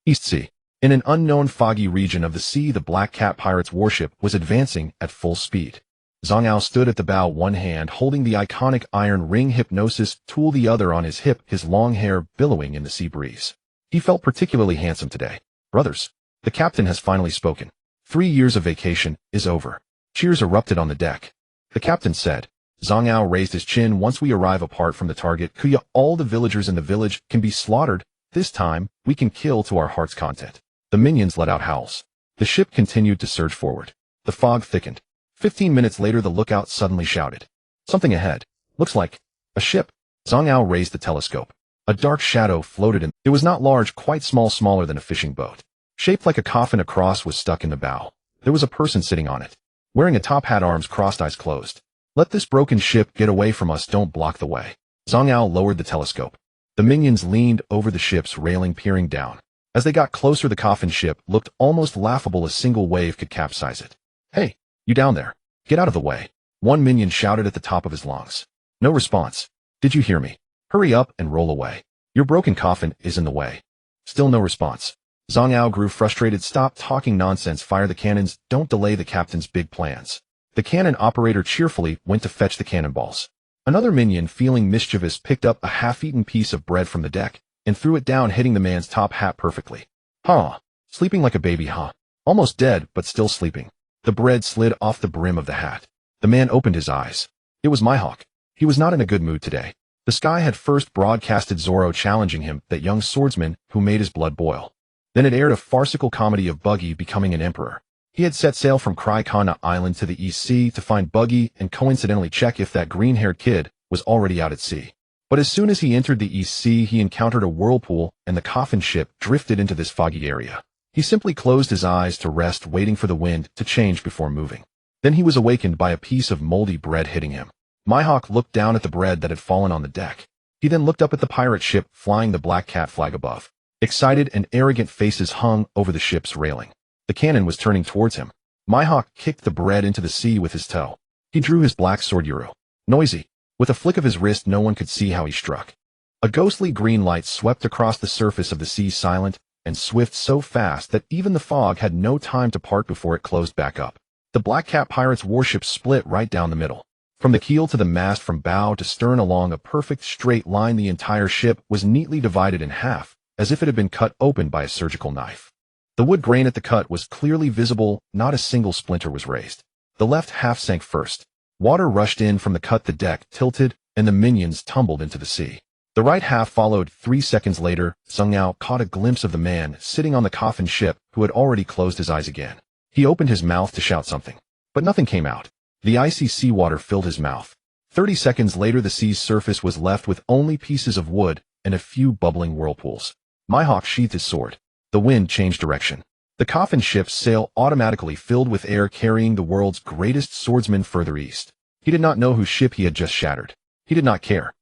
S1: East Sea. In an unknown foggy region of the sea, the Black Cat Pirates warship was advancing at full speed. Zhang Ao stood at the bow, one hand holding the iconic iron ring hypnosis tool, the other on his hip, his long hair billowing in the sea breeze. He felt particularly handsome today. Brothers, the captain has finally spoken. 3 years of vacation is over. Cheers erupted on the deck. The captain said. Zhang Ao raised his chin. Once we arrive apart from the target, Kuya, all the villagers in the village can be slaughtered. This time, we can kill to our heart's content. The minions let out howls. The ship continued to surge forward. The fog thickened. 15 minutes later, the lookout suddenly shouted. Something ahead. Looks like a ship. Zhang Ao raised the telescope. A dark shadow floated in. It was not large, quite small, smaller than a fishing boat. Shaped like a coffin, a cross was stuck in the bow. There was a person sitting on it. Wearing a top hat, arms crossed, eyes closed. Let this broken ship get away from us, don't block the way. Zhang Ao lowered the telescope. The minions leaned over the ship's railing, peering down. As they got closer, the coffin ship looked almost laughable. A single wave could capsize it. Hey, you down there. Get out of the way. One minion shouted at the top of his lungs. No response. Did you hear me? Hurry up and roll away. Your broken coffin is in the way. Still no response. Zhang Ao grew frustrated. Stop talking nonsense. Fire the cannons. Don't delay the captain's big plans. The cannon operator cheerfully went to fetch the cannonballs. Another minion, feeling mischievous, picked up a half-eaten piece of bread from the deck and threw it down, hitting the man's top hat perfectly. Huh. Sleeping like a baby, huh? Almost dead, but still sleeping. The bread slid off the brim of the hat. The man opened his eyes. It was Mihawk. He was not in a good mood today. The sky had first broadcasted Zoro challenging him, that young swordsman who made his blood boil. Then it aired a farcical comedy of Buggy becoming an emperor. He had set sail from Kraikana Island to the East Sea to find Buggy and coincidentally check if that green-haired kid was already out at sea. But as soon as he entered the East Sea, he encountered a whirlpool and the coffin ship drifted into this foggy area. He simply closed his eyes to rest, waiting for the wind to change before moving. Then he was awakened by a piece of moldy bread hitting him. Mihawk looked down at the bread that had fallen on the deck. He then looked up at the pirate ship flying the Black Cat flag above. Excited and arrogant faces hung over the ship's railing. The cannon was turning towards him. Mihawk kicked the bread into the sea with his toe. He drew his black sword Yuru. Noisy. With a flick of his wrist, no one could see how he struck. A ghostly green light swept across the surface of the sea, silent and swift, so fast that even the fog had no time to part before it closed back up. The Black Cat Pirates warship split right down the middle. From the keel to the mast, from bow to stern, along a perfect straight line, the entire ship was neatly divided in half, as if it had been cut open by a surgical knife. The wood grain at the cut was clearly visible, not a single splinter was raised. The left half sank first. Water rushed in from the cut, the deck tilted, and the minions tumbled into the sea. The right half followed. 3 seconds later, Zhang Ao caught a glimpse of the man sitting on the coffin ship who had already closed his eyes again. He opened his mouth to shout something, but nothing came out. The icy seawater filled his mouth. 30 seconds later, the sea's surface was left with only pieces of wood and a few bubbling whirlpools. Mihawk sheathed his sword. The wind changed direction. The coffin ship's sail automatically filled with air, carrying the world's greatest swordsman further east. He did not know whose ship he had just shattered. He did not care.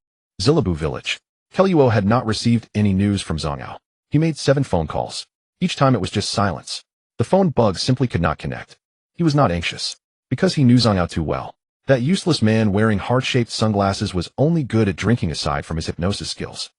S1: Zilabu village. Kelluo had not received any news from Zhang Ao. He made 7 phone calls. Each time it was just silence. The phone bug simply could not connect. He was not anxious, because he knew Zhang Ao too well. That useless man wearing heart-shaped sunglasses was only good at drinking aside from his hypnosis skills.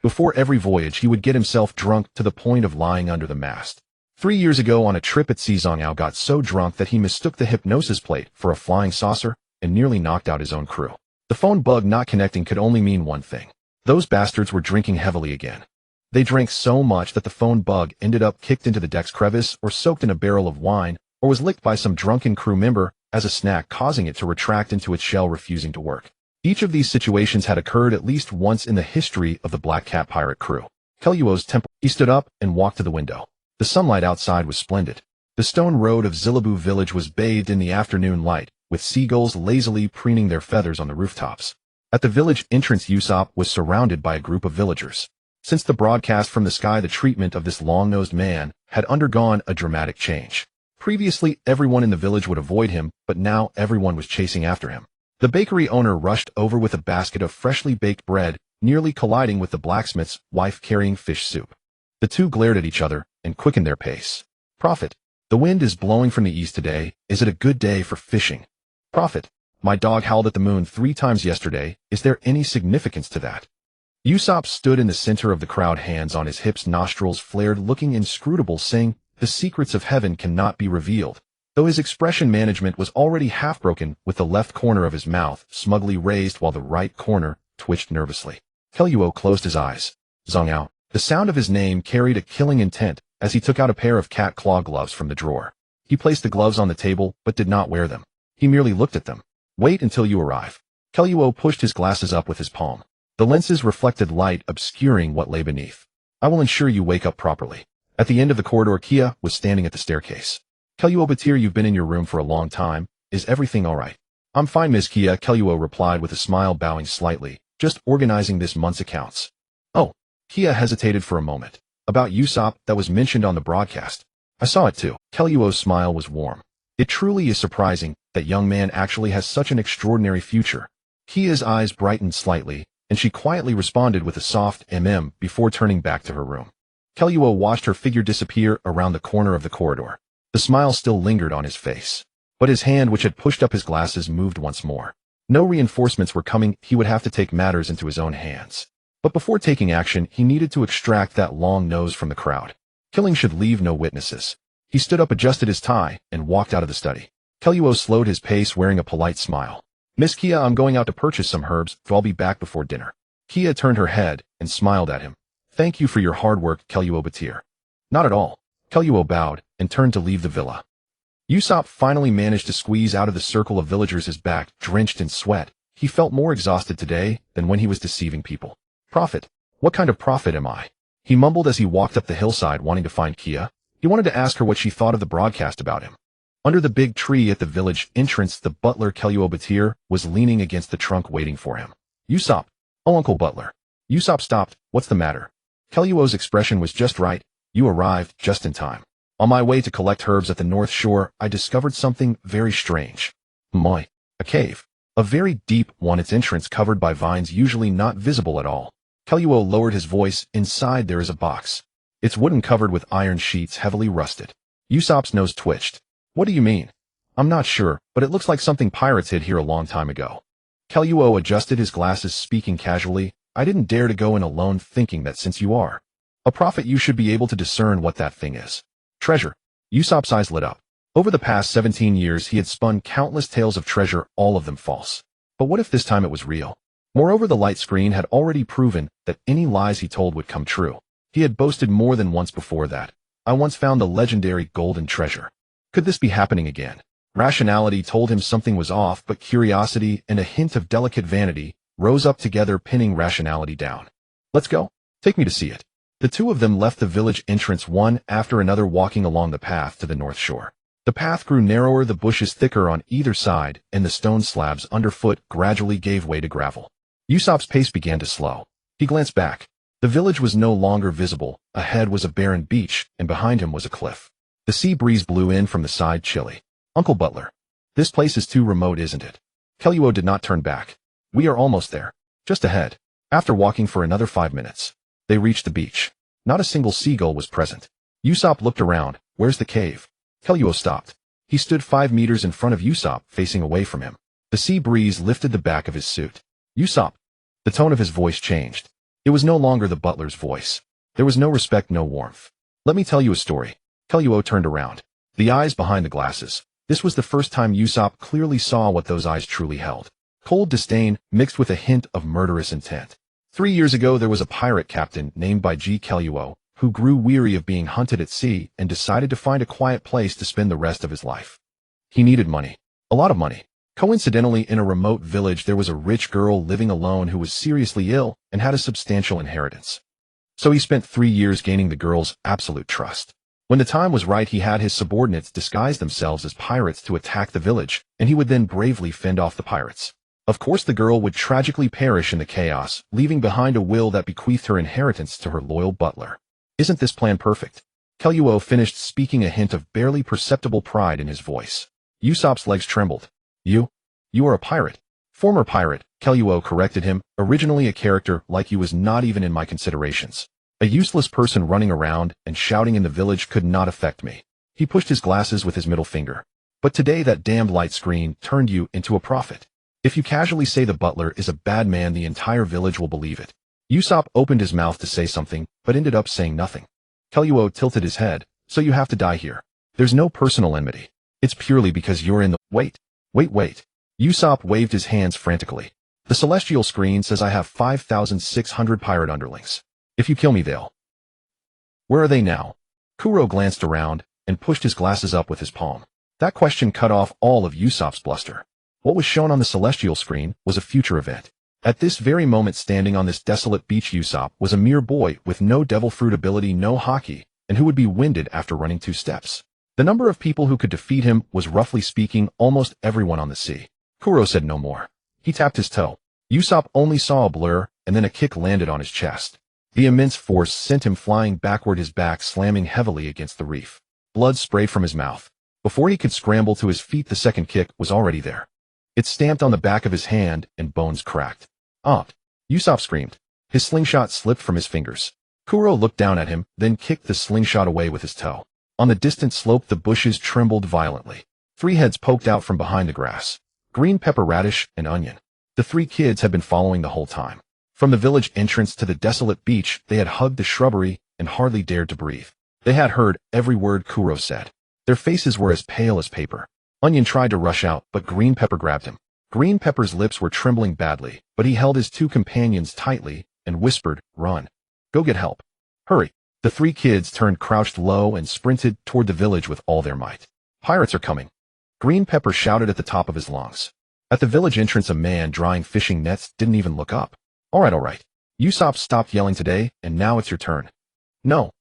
S1: Before every voyage, he would get himself drunk to the point of lying under the mast. 3 years ago on a trip at sea, Zhang Ao got so drunk that he mistook the hypnosis plate for a flying saucer and nearly knocked out his own crew. The phone bug not connecting could only mean one thing. Those bastards were drinking heavily again. They drank so much that the phone bug ended up kicked into the deck's crevice or soaked in a barrel of wine or was licked by some drunken crew member as a snack, causing it to retract into its shell, refusing to work. Each of these situations had occurred at least once in the history of the Black Cat pirate crew. Kelluo's temple. He stood up and walked to the window. The sunlight outside was splendid. The stone road of Zilabu village was bathed in the afternoon light, with seagulls lazily preening their feathers on the rooftops. At the village entrance, Usopp was surrounded by a group of villagers. Since the broadcast from the sky, the treatment of this long-nosed man had undergone a dramatic change. Previously, everyone in the village would avoid him, but now everyone was chasing after him. The bakery owner rushed over with a basket of freshly baked bread, nearly colliding with the blacksmith's wife carrying fish soup. The two glared at each other and quickened their pace. Prophet, the wind is blowing from the east today. Is it a good day for fishing? Prophet, my dog howled at the moon 3 times yesterday. Is there any significance to that? Usopp stood in the center of the crowd, hands on his hips, nostrils flared, looking inscrutable, saying, the secrets of heaven cannot be revealed. Though his expression management was already half broken, with the left corner of his mouth smugly raised while the right corner twitched nervously. Kelyuo closed his eyes. Zong out. The sound of his name carried a killing intent as he took out a pair of cat claw gloves from the drawer. He placed the gloves on the table but did not wear them. He merely looked at them. Wait until you arrive. Kelyuo pushed his glasses up with his palm. The lenses reflected light, obscuring what lay beneath. I will ensure you wake up properly. At the end of the corridor, Kia was standing at the staircase. Kelyuo Batir, you've been in your room for a long time. Is everything all right? I'm fine, Miss Kia, Kelyuo replied with a smile, bowing slightly. Just organizing this month's accounts. Oh. Kia hesitated for a moment. About Usopp, that was mentioned on the broadcast. I saw it too. Kelyuo's smile was warm. It truly is surprising that young man actually has such an extraordinary future. Kia's eyes brightened slightly, and she quietly responded with a soft before turning back to her room. Kelyuo watched her figure disappear around the corner of the corridor. The smile still lingered on his face. But his hand, which had pushed up his glasses, moved once more. No reinforcements were coming. He would have to take matters into his own hands. But before taking action, he needed to extract that long nose from the crowd. Killing should leave no witnesses. He stood up, adjusted his tie, and walked out of the study. Kelyuo slowed his pace, wearing a polite smile. Miss Kia, I'm going out to purchase some herbs, so I'll be back before dinner. Kia turned her head and smiled at him. Thank you for your hard work, Kelyuo Batir. Not at all. Kelyuo bowed and turned to leave the villa. Usopp finally managed to squeeze out of the circle of villagers, his back drenched in sweat. He felt more exhausted today than when he was deceiving people. Prophet. What kind of prophet am I? He mumbled as he walked up the hillside, wanting to find Kia. He wanted to ask her what she thought of the broadcast about him. Under the big tree at the village entrance, the butler Kelyuo Batir was leaning against the trunk waiting for him. Usopp. Oh, Uncle Butler. Usopp stopped. What's the matter? Kelyuo's expression was just right. You arrived just in time. On my way to collect herbs at the North Shore, I discovered something very strange. Moi. A cave. A very deep one, its entrance covered by vines usually not visible at all. Kelyuo lowered his voice. Inside there is a box. It's wooden, covered with iron sheets, heavily rusted. Usopp's nose twitched. What do you mean? I'm not sure, but it looks like something pirates hid here a long time ago. Kelyuo adjusted his glasses, speaking casually. I didn't dare to go in alone, thinking that since you are a prophet, you should be able to discern what that thing is. Treasure. Usopp's eyes lit up. Over the past 17 years, he had spun countless tales of treasure, all of them false. But what if this time it was real? Moreover, the light screen had already proven that any lies he told would come true. He had boasted more than once before that. I once found the legendary golden treasure. Could this be happening again? Rationality told him something was off, but curiosity and a hint of delicate vanity rose up together, pinning rationality down. Let's go. Take me to see it. The two of them left the village entrance one after another, walking along the path to the North Shore. The path grew narrower, the bushes thicker on either side, and the stone slabs underfoot gradually gave way to gravel. Usopp's pace began to slow. He glanced back. The village was no longer visible. Ahead was a barren beach, and behind him was a cliff. The sea breeze blew in from the side, chilly. Uncle Butler. This place is too remote, isn't it? Kelyuo did not turn back. We are almost there. Just ahead. After walking for another 5 minutes, they reached the beach. Not a single seagull was present. Usopp looked around. Where's the cave? Kelyuo stopped. He stood 5 meters in front of Usopp, facing away from him. The sea breeze lifted the back of his suit. Usopp. The tone of his voice changed. It was no longer the butler's voice. There was no respect, no warmth. Let me tell you a story. Kelyuo turned around. The eyes behind the glasses. This was the first time Usopp clearly saw what those eyes truly held. Cold disdain mixed with a hint of murderous intent. 3 years ago, there was a pirate captain named by G. Kelyuo who grew weary of being hunted at sea and decided to find a quiet place to spend the rest of his life. He needed money. A lot of money. Coincidentally, in a remote village, there was a rich girl living alone who was seriously ill and had a substantial inheritance. So he spent 3 years gaining the girl's absolute trust. When the time was right, he had his subordinates disguise themselves as pirates to attack the village, and he would then bravely fend off the pirates. Of course, the girl would tragically perish in the chaos, leaving behind a will that bequeathed her inheritance to her loyal butler. Isn't this plan perfect? Kelyuo finished speaking, a hint of barely perceptible pride in his voice. Usopp's legs trembled. You are a pirate. Former pirate, Kelluo corrected him, originally a character like you was not even in my considerations. A useless person running around and shouting in the village could not affect me. He pushed his glasses with his middle finger. But today that damned light screen turned you into a prophet. If you casually say the butler is a bad man, the entire village will believe it. Usopp opened his mouth to say something, but ended up saying nothing. Kelluo tilted his head. So you have to die here. There's no personal enmity. It's purely because you're in the— Wait. Usopp waved his hands frantically. The celestial screen says I have 5,600 pirate underlings. If you kill me, they'll— Where are they now? Kuro glanced around and pushed his glasses up with his palm. That question cut off all of Usopp's bluster. What was shown on the celestial screen was a future event. At this very moment, standing on this desolate beach, Usopp was a mere boy with no devil fruit ability, no haki, and who would be winded after running 2 steps. The number of people who could defeat him was, roughly speaking, almost everyone on the sea. Kuro said no more. He tapped his toe. Usopp only saw a blur, and then a kick landed on his chest. The immense force sent him flying backward, his back slamming heavily against the reef. Blood sprayed from his mouth. Before he could scramble to his feet, the second kick was already there. It stamped on the back of his hand, and bones cracked. Ah! Usopp screamed. His slingshot slipped from his fingers. Kuro looked down at him, then kicked the slingshot away with his toe. On the distant slope, the bushes trembled violently. 3 heads poked out from behind the grass. Green pepper, radish, and onion. The 3 kids had been following the whole time. From the village entrance to the desolate beach, they had hugged the shrubbery and hardly dared to breathe. They had heard every word Kuro said. Their faces were as pale as paper. Onion tried to rush out, but Green Pepper grabbed him. Green Pepper's lips were trembling badly, but he held his 2 companions tightly and whispered, "Run. Go get help. Hurry." The 3 kids turned, crouched low, and sprinted toward the village with all their might. "Pirates are coming!" Green Pepper shouted at the top of his lungs. At the village entrance, a man drying fishing nets didn't even look up. All right. Usopp stopped yelling today, and now it's your turn." "No.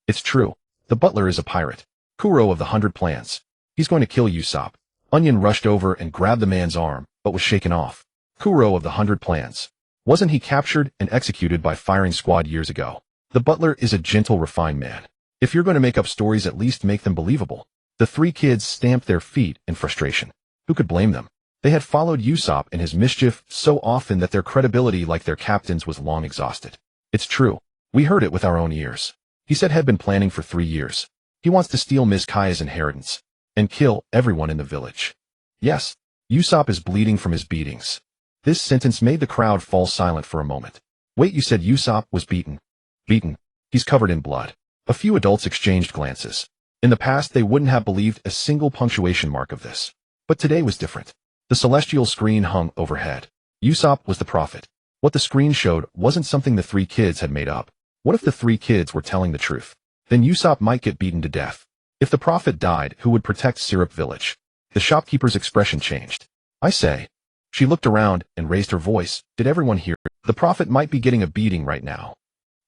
S1: It's true. The butler is a pirate. Kuro of the 100 Plans. He's going to kill Usopp." Onion rushed over and grabbed the man's arm, but was shaken off. Kuro of the 100 Plans. Wasn't he captured and executed by firing squad years ago? The butler is a gentle, refined man. If you're going to make up stories, at least make them believable. The 3 kids stamped their feet in frustration. Who could blame them? They had followed Usopp in his mischief so often that their credibility, like their captain's, was long exhausted. "It's true. We heard it with our own ears. He said had been planning for 3 years. He wants to steal Miss Kaya's inheritance and kill everyone in the village." "Yes. Usopp is bleeding from his beatings." This sentence made the crowd fall silent for a moment. "Wait, you said Usopp was beaten?" "Beaten. He's covered in blood." A few adults exchanged glances. In the past, they wouldn't have believed a single punctuation mark of this. But today was different. The celestial screen hung overhead. Usopp was the prophet. What the screen showed wasn't something the 3 kids had made up. What if the 3 kids were telling the truth? Then Usopp might get beaten to death. If the prophet died, who would protect Syrup Village? The shopkeeper's expression changed. "I say." She looked around and raised her voice. "Did everyone hear? The prophet might be getting a beating right now."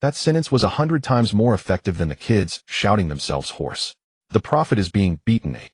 S1: That sentence was 100 times more effective than the kids shouting themselves hoarse. "The prophet is being beaten, eh?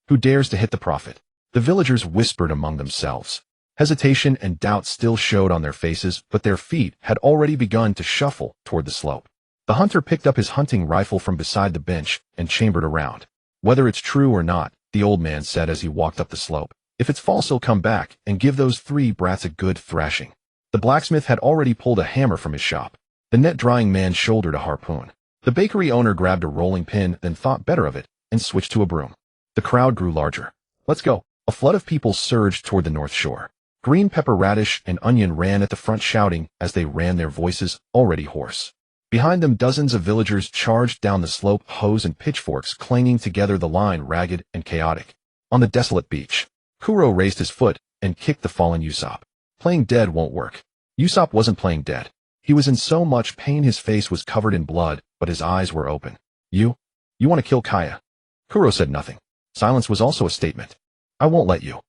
S1: Who dares to hit the prophet?" The villagers whispered among themselves. Hesitation and doubt still showed on their faces, but their feet had already begun to shuffle toward the slope. The hunter picked up his hunting rifle from beside the bench and chambered around. "Whether it's true or not," the old man said as he walked up the slope, "if it's false, he'll come back and give those 3 brats a good thrashing." The blacksmith had already pulled a hammer from his shop. The net-drying man shouldered a harpoon. The bakery owner grabbed a rolling pin, then thought better of it and switched to a broom. The crowd grew larger. "Let's go." A flood of people surged toward the north shore. Green Pepper, Radish, and Onion ran at the front, shouting as they ran, their voices already hoarse. Behind them, dozens of villagers charged down the slope, hoes and pitchforks clanging together, the line ragged and chaotic. On the desolate beach, Kuro raised his foot and kicked the fallen Usopp. Playing dead won't work. Usopp wasn't playing dead. He was in so much pain his face was covered in blood, but his eyes were open. You want to kill Kaya?" Kuro said nothing. Silence was also a statement. "I won't let you."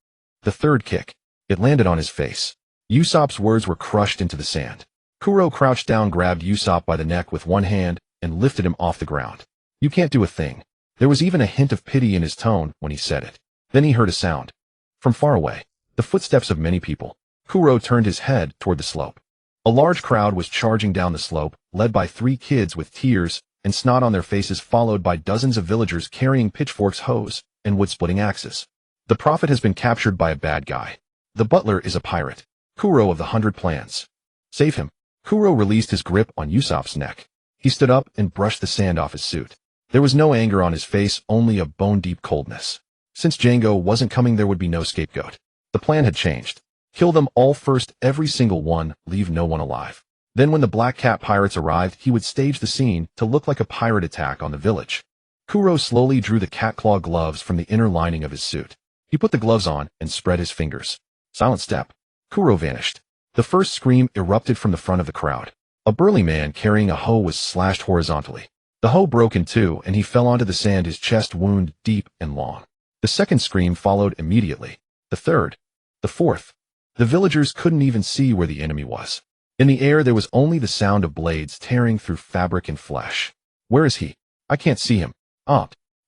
S1: The 3rd kick. It landed on his face. Usopp's words were crushed into the sand. Kuro crouched down, grabbed Usopp by the neck with one hand, and lifted him off the ground. "You can't do a thing." There was even a hint of pity in his tone when he said it. Then he heard a sound. From far away, the footsteps of many people. Kuro turned his head toward the slope. A large crowd was charging down the slope, led by 3 kids with tears and snot on their faces, followed by dozens of villagers carrying pitchforks, hoes, and wood-splitting axes. "The prophet has been captured by a bad guy." The butler is a pirate. Kuro of the 100 Plans. Save him. Kuro released his grip on Usopp's neck. He stood up and brushed the sand off his suit. There was no anger on his face, only a bone-deep coldness. Since Django wasn't coming, there would be no scapegoat. The plan had changed. Kill them all first, every single one, leave no one alive. Then when the Black Cat pirates arrived, he would stage the scene to look like a pirate attack on the village. Kuro slowly drew the cat claw gloves from the inner lining of his suit. He put the gloves on and spread his fingers. Silent step. Kuro vanished. The first scream erupted from the front of the crowd. A burly man carrying a hoe was slashed horizontally. The hoe broke in two and he fell onto the sand, his chest wound deep and long. The second scream followed immediately. The third. The fourth. The villagers couldn't even see where the enemy was. In the air there was only the sound of blades tearing through fabric and flesh. Where is he? I can't see him.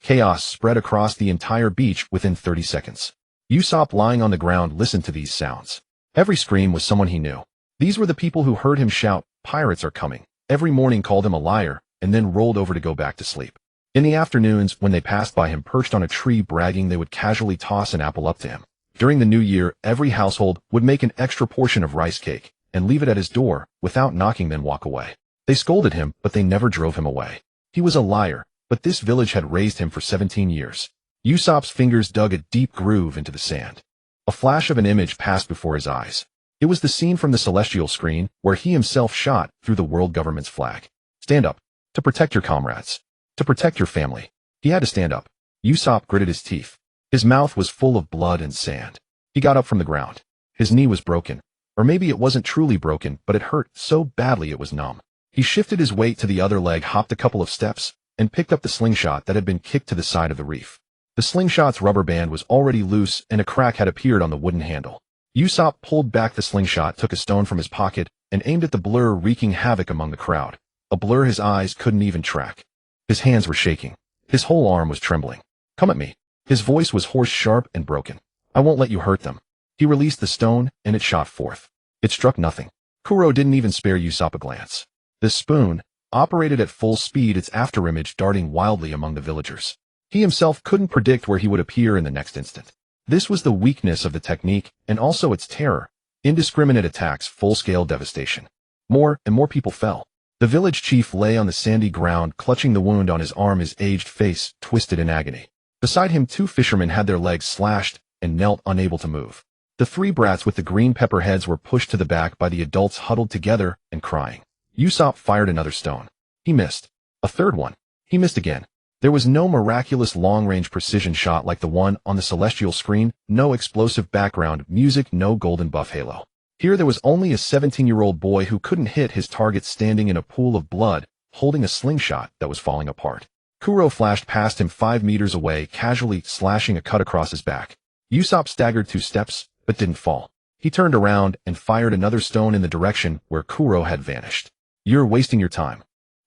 S1: Chaos spread across the entire beach within 30 seconds. Usopp, lying on the ground, listened to these sounds. Every scream was someone he knew. These were the people who heard him shout, "Pirates are coming," every morning, called him a liar, and then rolled over to go back to sleep. In the afternoons, when they passed by him perched on a tree bragging, they would casually toss an apple up to him. During the new year, every household would make an extra portion of rice cake and leave it at his door without knocking, then walk away. They scolded him, but they never drove him away. He was a liar, but this village had raised him for 17 years. Usopp's fingers dug a deep groove into the sand. A flash of an image passed before his eyes. It was the scene from the celestial screen where he himself shot through the world government's flag. Stand up. To protect your comrades. To protect your family. He had to stand up. Usopp gritted his teeth. His mouth was full of blood and sand. He got up from the ground. His knee was broken. Or maybe it wasn't truly broken, but it hurt so badly it was numb. He shifted his weight to the other leg, hopped a couple of steps, and picked up the slingshot that had been kicked to the side of the reef. The slingshot's rubber band was already loose and a crack had appeared on the wooden handle. Usopp pulled back the slingshot, took a stone from his pocket, and aimed at the blur, wreaking havoc among the crowd. A blur his eyes couldn't even track. His hands were shaking. His whole arm was trembling. Come at me. His voice was hoarse, sharp, and broken. I won't let you hurt them. He released the stone, and it shot forth. It struck nothing. Kuro didn't even spare Usopp a glance. The spoon operated at full speed, its afterimage darting wildly among the villagers. He himself couldn't predict where he would appear in the next instant. This was the weakness of the technique, and also its terror. Indiscriminate attacks, full-scale devastation. More and more people fell. The village chief lay on the sandy ground, clutching the wound on his arm, his aged face twisted in agony. Beside him, two fishermen had their legs slashed and knelt unable to move. The three brats with the green pepper heads were pushed to the back by the adults, huddled together and crying. Usopp fired another stone. He missed. A third one. He missed again. There was no miraculous long-range precision shot like the one on the celestial screen, no explosive background music, no golden buff halo. Here there was only a 17-year-old boy who couldn't hit his target, standing in a pool of blood, holding a slingshot that was falling apart. Kuro flashed past him 5 meters away, casually slashing a cut across his back. Usopp staggered 2 steps, but didn't fall. He turned around and fired another stone in the direction where Kuro had vanished. You're wasting your time.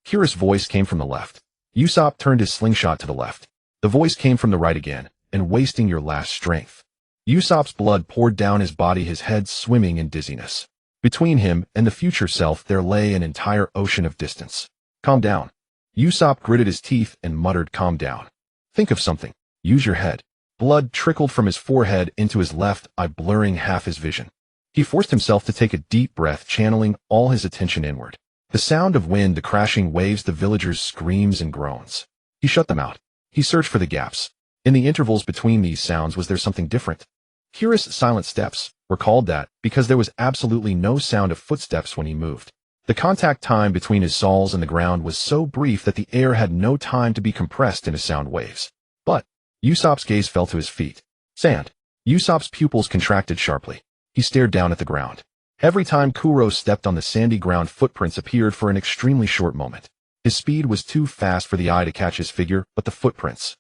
S1: Kira's voice came from the left. Usopp turned his slingshot to the left. The voice came from the right again, and wasting your last strength. Usopp's blood poured down his body, his head swimming in dizziness. Between him and the future self there lay an entire ocean of distance. Calm down. Usopp gritted his teeth and muttered, calm down. Think of something. Use your head. Blood trickled from his forehead into his left eye, blurring half his vision. He forced himself to take a deep breath, channeling all his attention inward. The sound of wind, the crashing waves, the villagers' screams and groans. He shut them out. He searched for the gaps. In the intervals between these sounds, was there something different? Kira's silent steps were called that because there was absolutely no sound of footsteps when he moved. The contact time between his soles and the ground was so brief that the air had no time to be compressed into sound waves. But Usopp's gaze fell to his feet. Sand. Usopp's pupils contracted sharply. He stared down at the ground. Every time Kuro stepped on the sandy ground, footprints appeared for an extremely short moment. His speed was too fast for the eye to catch his figure, but the footprints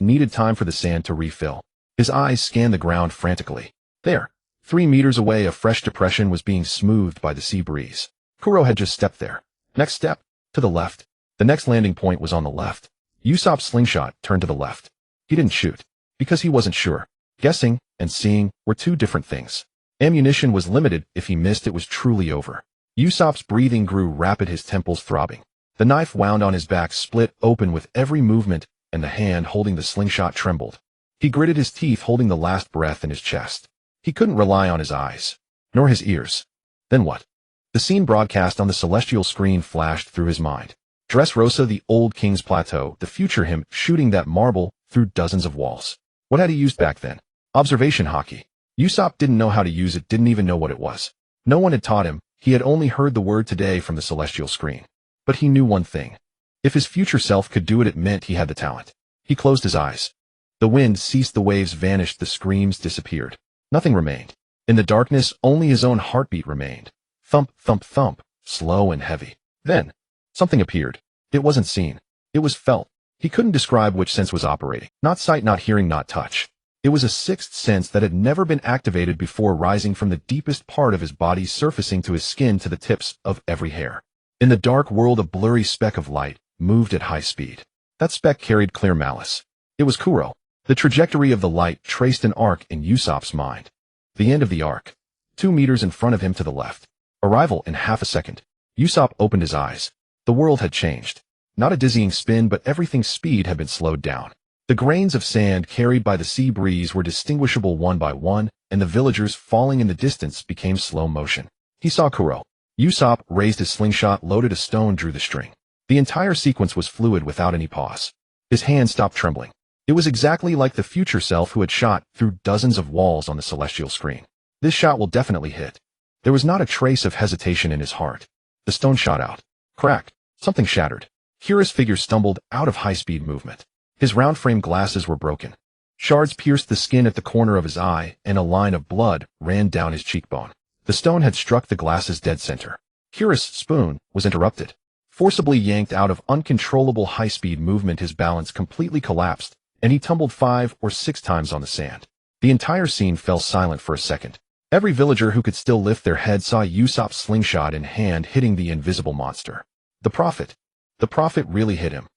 S1: needed time for the sand to refill. His eyes scanned the ground frantically. There, 3 meters away, a fresh depression was being smoothed by the sea breeze. Kuro had just stepped there. Next step, to the left. The next landing point was on the left. Usopp's slingshot turned to the left. He didn't shoot, because he wasn't sure. Guessing and seeing were two different things. Ammunition was limited. If he missed, it was truly over. Usopp's breathing grew rapid, his temples throbbing. The knife wound on his back split open with every movement, and the hand holding the slingshot trembled. He gritted his teeth, holding the last breath in his chest. He couldn't rely on his eyes, nor his ears. Then what? The scene broadcast on the celestial screen flashed through his mind. Dressrosa, the old king's plateau, the future him shooting that marble through dozens of walls. What had he used back then? Observation Haki. Usopp didn't know how to use it, didn't even know what it was. No one had taught him, he had only heard the word today from the celestial screen. But he knew one thing. If his future self could do it, it meant he had the talent. He closed his eyes. The wind ceased, the waves vanished, the screams disappeared. Nothing remained. In the darkness, only his own heartbeat remained. Thump, thump, thump, slow and heavy. Then, something appeared. It wasn't seen. It was felt. He couldn't describe which sense was operating. Not sight, not hearing, not touch. It was a sixth sense that had never been activated before, rising from the deepest part of his body, surfacing to his skin, to the tips of every hair. In the dark world, a blurry speck of light moved at high speed. That speck carried clear malice. It was Kuro. The trajectory of the light traced an arc in Usopp's mind. The end of the arc. 2 meters in front of him to the left. Arrival in half a second. Usopp opened his eyes. The world had changed. Not a dizzying spin, but everything's speed had been slowed down. The grains of sand carried by the sea breeze were distinguishable one by one, and the villagers falling in the distance became slow motion. He saw Kuro. Usopp raised his slingshot, loaded a stone, drew the string. The entire sequence was fluid without any pause. His hand stopped trembling. It was exactly like the future self who had shot through dozens of walls on the celestial screen. This shot will definitely hit. There was not a trace of hesitation in his heart. The stone shot out. Crack. Something shattered. Kira's figure stumbled out of high-speed movement. His round-frame glasses were broken. Shards pierced the skin at the corner of his eye, and a line of blood ran down his cheekbone. The stone had struck the glasses dead center. Kira's spoon was interrupted. Forcibly yanked out of uncontrollable high-speed movement, his balance completely collapsed, and he tumbled 5 or 6 times on the sand. The entire scene fell silent for a second. Every villager who could still lift their head saw Usopp's slingshot in hand hitting the invisible monster. The prophet really hit him.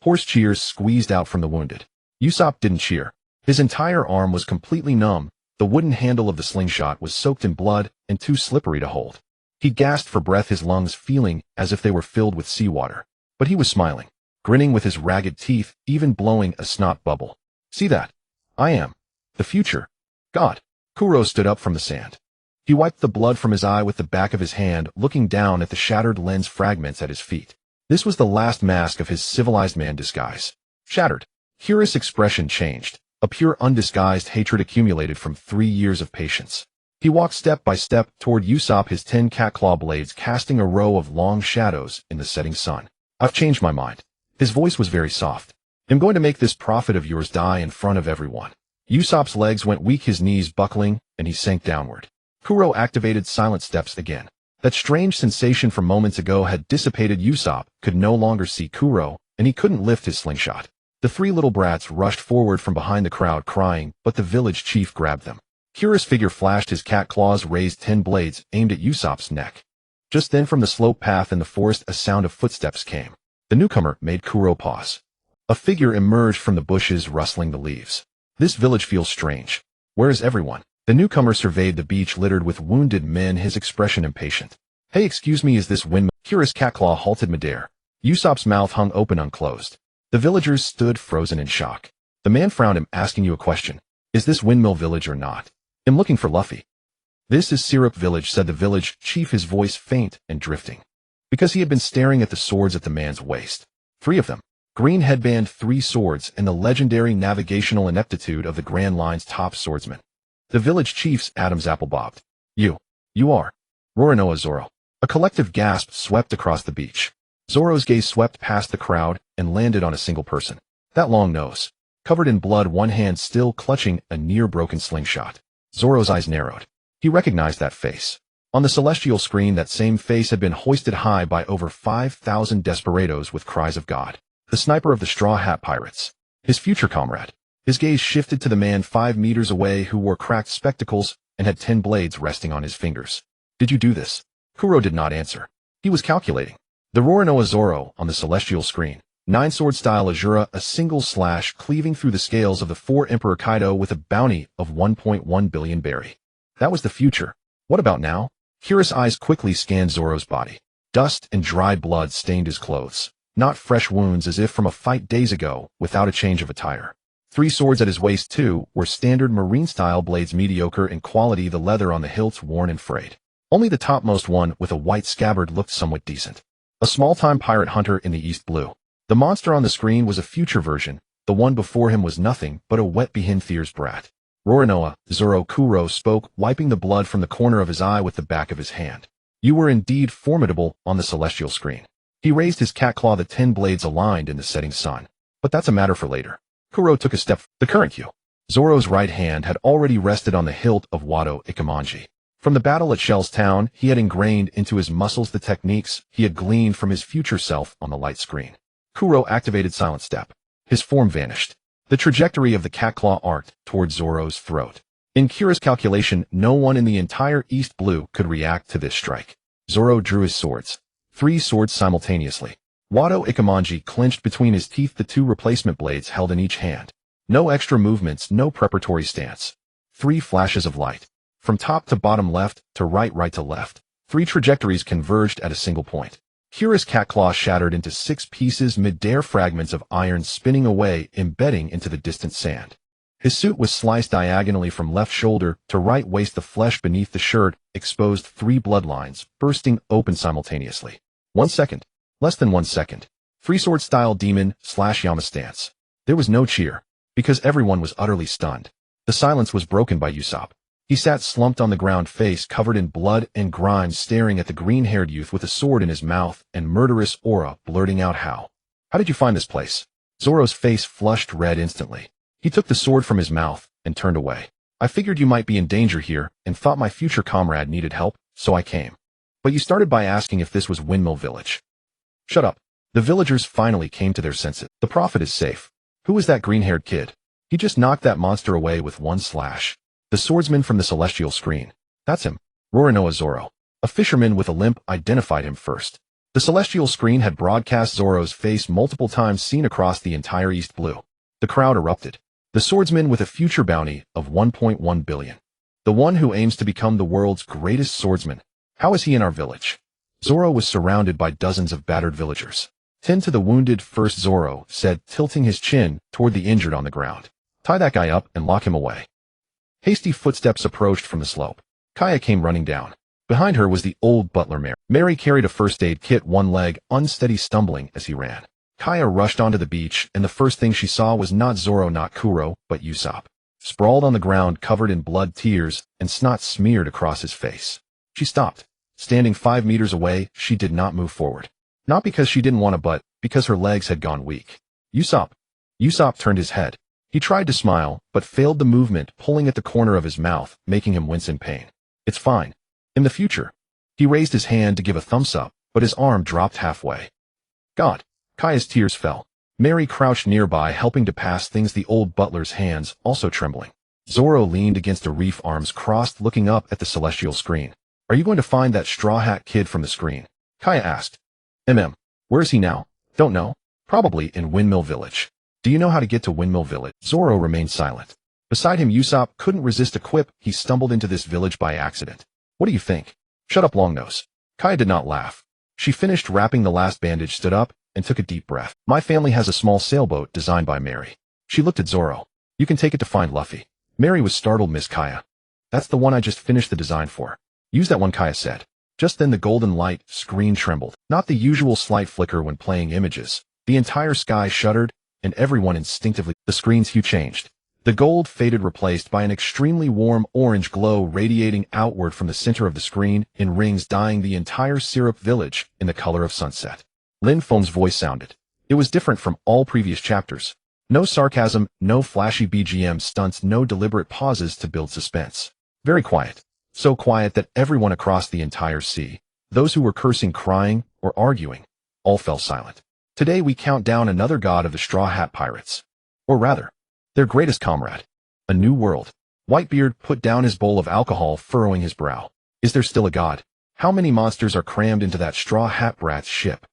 S1: Hoarse cheers squeezed out from the wounded. Usopp didn't cheer. His entire arm was completely numb. The wooden handle of the slingshot was soaked in blood and too slippery to hold. He gasped for breath, his lungs feeling as if they were filled with seawater. But he was smiling, grinning with his ragged teeth, even blowing a snot bubble. See that? I am the future God. Kuro stood up from the sand. He wiped the blood from his eye with the back of his hand, looking down at the shattered lens fragments at his feet. This was the last mask of his civilized man disguise. Shattered. Kira's expression changed. A pure undisguised hatred accumulated from 3 years of patience. He walked step by step toward Usopp, his 10 cat-claw blades casting a row of long shadows in the setting sun. I've changed my mind. His voice was very soft. I'm going to make this prophet of yours die in front of everyone. Usopp's legs went weak, his knees buckling, and he sank downward. Kuro activated silent steps again. That strange sensation from moments ago had dissipated. Usopp could no longer see Kuro, and he couldn't lift his slingshot. The 3 little brats rushed forward from behind the crowd crying, but the village chief grabbed them. Kira's figure flashed, his cat claws raised 10 blades aimed at Usopp's neck. Just then from the slope path in the forest a sound of footsteps came. The newcomer made Kuro pause. A figure emerged from the bushes, rustling the leaves. This village feels strange. Where is everyone? The newcomer surveyed the beach littered with wounded men, his expression impatient. Hey, excuse me, is this windmill? Kira's catclaw halted midair. Usopp's mouth hung open, unclosed. The villagers stood frozen in shock. The man frowned. I'm asking you a question. Is this windmill village or not? I'm looking for Luffy. This is Syrup Village, said the village chief, his voice faint and drifting. Because he had been staring at the swords at the man's waist. 3 of them. Green headband, 3 swords, and the legendary navigational ineptitude of the Grand Line's top swordsman. The village chief's Adam's apple bobbed. You are. Roronoa Zoro. A collective gasp swept across the beach. Zoro's gaze swept past the crowd and landed on a single person. That long nose. Covered in blood, one hand still clutching a near-broken slingshot. Zoro's eyes narrowed. He recognized that face. On the celestial screen, that same face had been hoisted high by over 5,000 desperados with cries of God. The sniper of the Straw Hat Pirates. His future comrade. His gaze shifted to the man 5 meters away who wore cracked spectacles and had 10 blades resting on his fingers. Did you do this? Kuro did not answer. He was calculating. The Roronoa Zoro on the celestial screen. 9-sword style Azura, a single slash cleaving through the scales of the 4 Emperor Kaido with a bounty of 1.1 billion berry. That was the future. What about now? Kira's eyes quickly scanned Zoro's body. Dust and dried blood stained his clothes. Not fresh wounds, as if from a fight days ago, without a change of attire. 3 swords at his waist, too, were standard marine-style blades, mediocre in quality, the leather on the hilts worn and frayed. Only the topmost one, with a white scabbard, looked somewhat decent. A small-time pirate hunter in the East Blue. The monster on the screen was a future version. The one before him was nothing but a wet Behinthirs brat. Roronoa, Zoro Kuro spoke, wiping the blood from the corner of his eye with the back of his hand. You were indeed formidable on the celestial screen. He raised his cat claw, the 10 blades aligned in the setting sun. But that's a matter for later. Kuro took a step. The current Q. Zoro's right hand had already rested on the hilt of Wado Ikemanji. From the battle at Shell's Town, he had ingrained into his muscles the techniques he had gleaned from his future self on the light screen. Kuro activated Silent Step. His form vanished. The trajectory of the cat claw arced toward Zoro's throat. In Kira's calculation, no one in the entire East Blue could react to this strike. Zoro drew his swords. 3 swords simultaneously. Wado Ikemanji clenched between his teeth the 2 replacement blades held in each hand. No extra movements, no preparatory stance. 3 flashes of light. From top to bottom, left to right, right to left. 3 trajectories converged at a single point. Kira's cat claw shattered into 6 pieces, mid-air fragments of iron spinning away, embedding into the distant sand. His suit was sliced diagonally from left shoulder to right waist. The flesh beneath the shirt exposed 3 bloodlines, bursting open simultaneously. 1 second. Less than 1 second. 3-sword-style demon/Yama stance. There was no cheer, because everyone was utterly stunned. The silence was broken by Usopp. He sat slumped on the ground, face covered in blood and grime, staring at the green-haired youth with a sword in his mouth and murderous aura, blurting out, How did you find this place? Zoro's face flushed red instantly. He took the sword from his mouth and turned away. I figured you might be in danger here and thought my future comrade needed help, so I came. But you started by asking if this was Windmill Village. Shut up. The villagers finally came to their senses. The prophet is safe. Who is that green-haired kid? He just knocked that monster away with 1 slash. The swordsman from the celestial screen. That's him. Roronoa Zoro. A fisherman with a limp identified him first. The celestial screen had broadcast Zoro's face multiple times, seen across the entire East Blue. The crowd erupted. The swordsman with a future bounty of 1.1 billion. The one who aims to become the world's greatest swordsman. How is he in our village? Zoro was surrounded by dozens of battered villagers. Tend to the wounded first, Zoro said, tilting his chin toward the injured on the ground. Tie that guy up and lock him away. Hasty footsteps approached from the slope. Kaya came running down. Behind her was the old butler Mary. Mary carried a first aid kit, one leg unsteady, stumbling as he ran. Kaya rushed onto the beach, and the first thing she saw was not Zoro, not Kuro, but Usopp. Sprawled on the ground, covered in blood, tears, and snot smeared across his face. She stopped. Standing 5 meters away, she did not move forward. Not because she didn't want to, but because her legs had gone weak. Usopp. Usopp turned his head. He tried to smile, but failed. The movement pulling at the corner of his mouth, making him wince in pain. It's fine. In the future. He raised his hand to give a thumbs up, but his arm dropped halfway. God. Kaya's tears fell. Mary crouched nearby, helping to pass things, the old butler's hands also trembling. Zoro leaned against a reef, arms crossed, looking up at the celestial screen. Are you going to find that straw hat kid from the screen? Kaya asked. Where is he now? Don't know. Probably in Windmill Village. Do you know how to get to Windmill Village? Zoro remained silent. Beside him, Usopp couldn't resist a quip. He stumbled into this village by accident. What do you think? Shut up, Longnose. Kaya did not laugh. She finished wrapping the last bandage, stood up, and took a deep breath. My family has a small sailboat designed by Mary. She looked at Zoro. You can take it to find Luffy. Mary was startled. Miss Kaya. That's the one I just finished the design for. Use that one, Kaya said. Just then the golden light screen trembled. Not the usual slight flicker when playing images. The entire sky shuddered, and everyone instinctively. The screen's hue changed. The gold faded, replaced by an extremely warm orange glow radiating outward from the center of the screen in rings, dyeing the entire Syrup Village in the color of sunset. Lin Feng's voice sounded. It was different from all previous chapters. No sarcasm, no flashy BGM stunts, no deliberate pauses to build suspense. Very quiet. So quiet that everyone across the entire sea, those who were cursing, crying, or arguing, all fell silent. Today we count down another god of the Straw Hat Pirates. Or rather, their greatest comrade. A new world. Whitebeard put down his bowl of alcohol, furrowing his brow. Is there still a god? How many monsters are crammed into that Straw Hat brat's ship?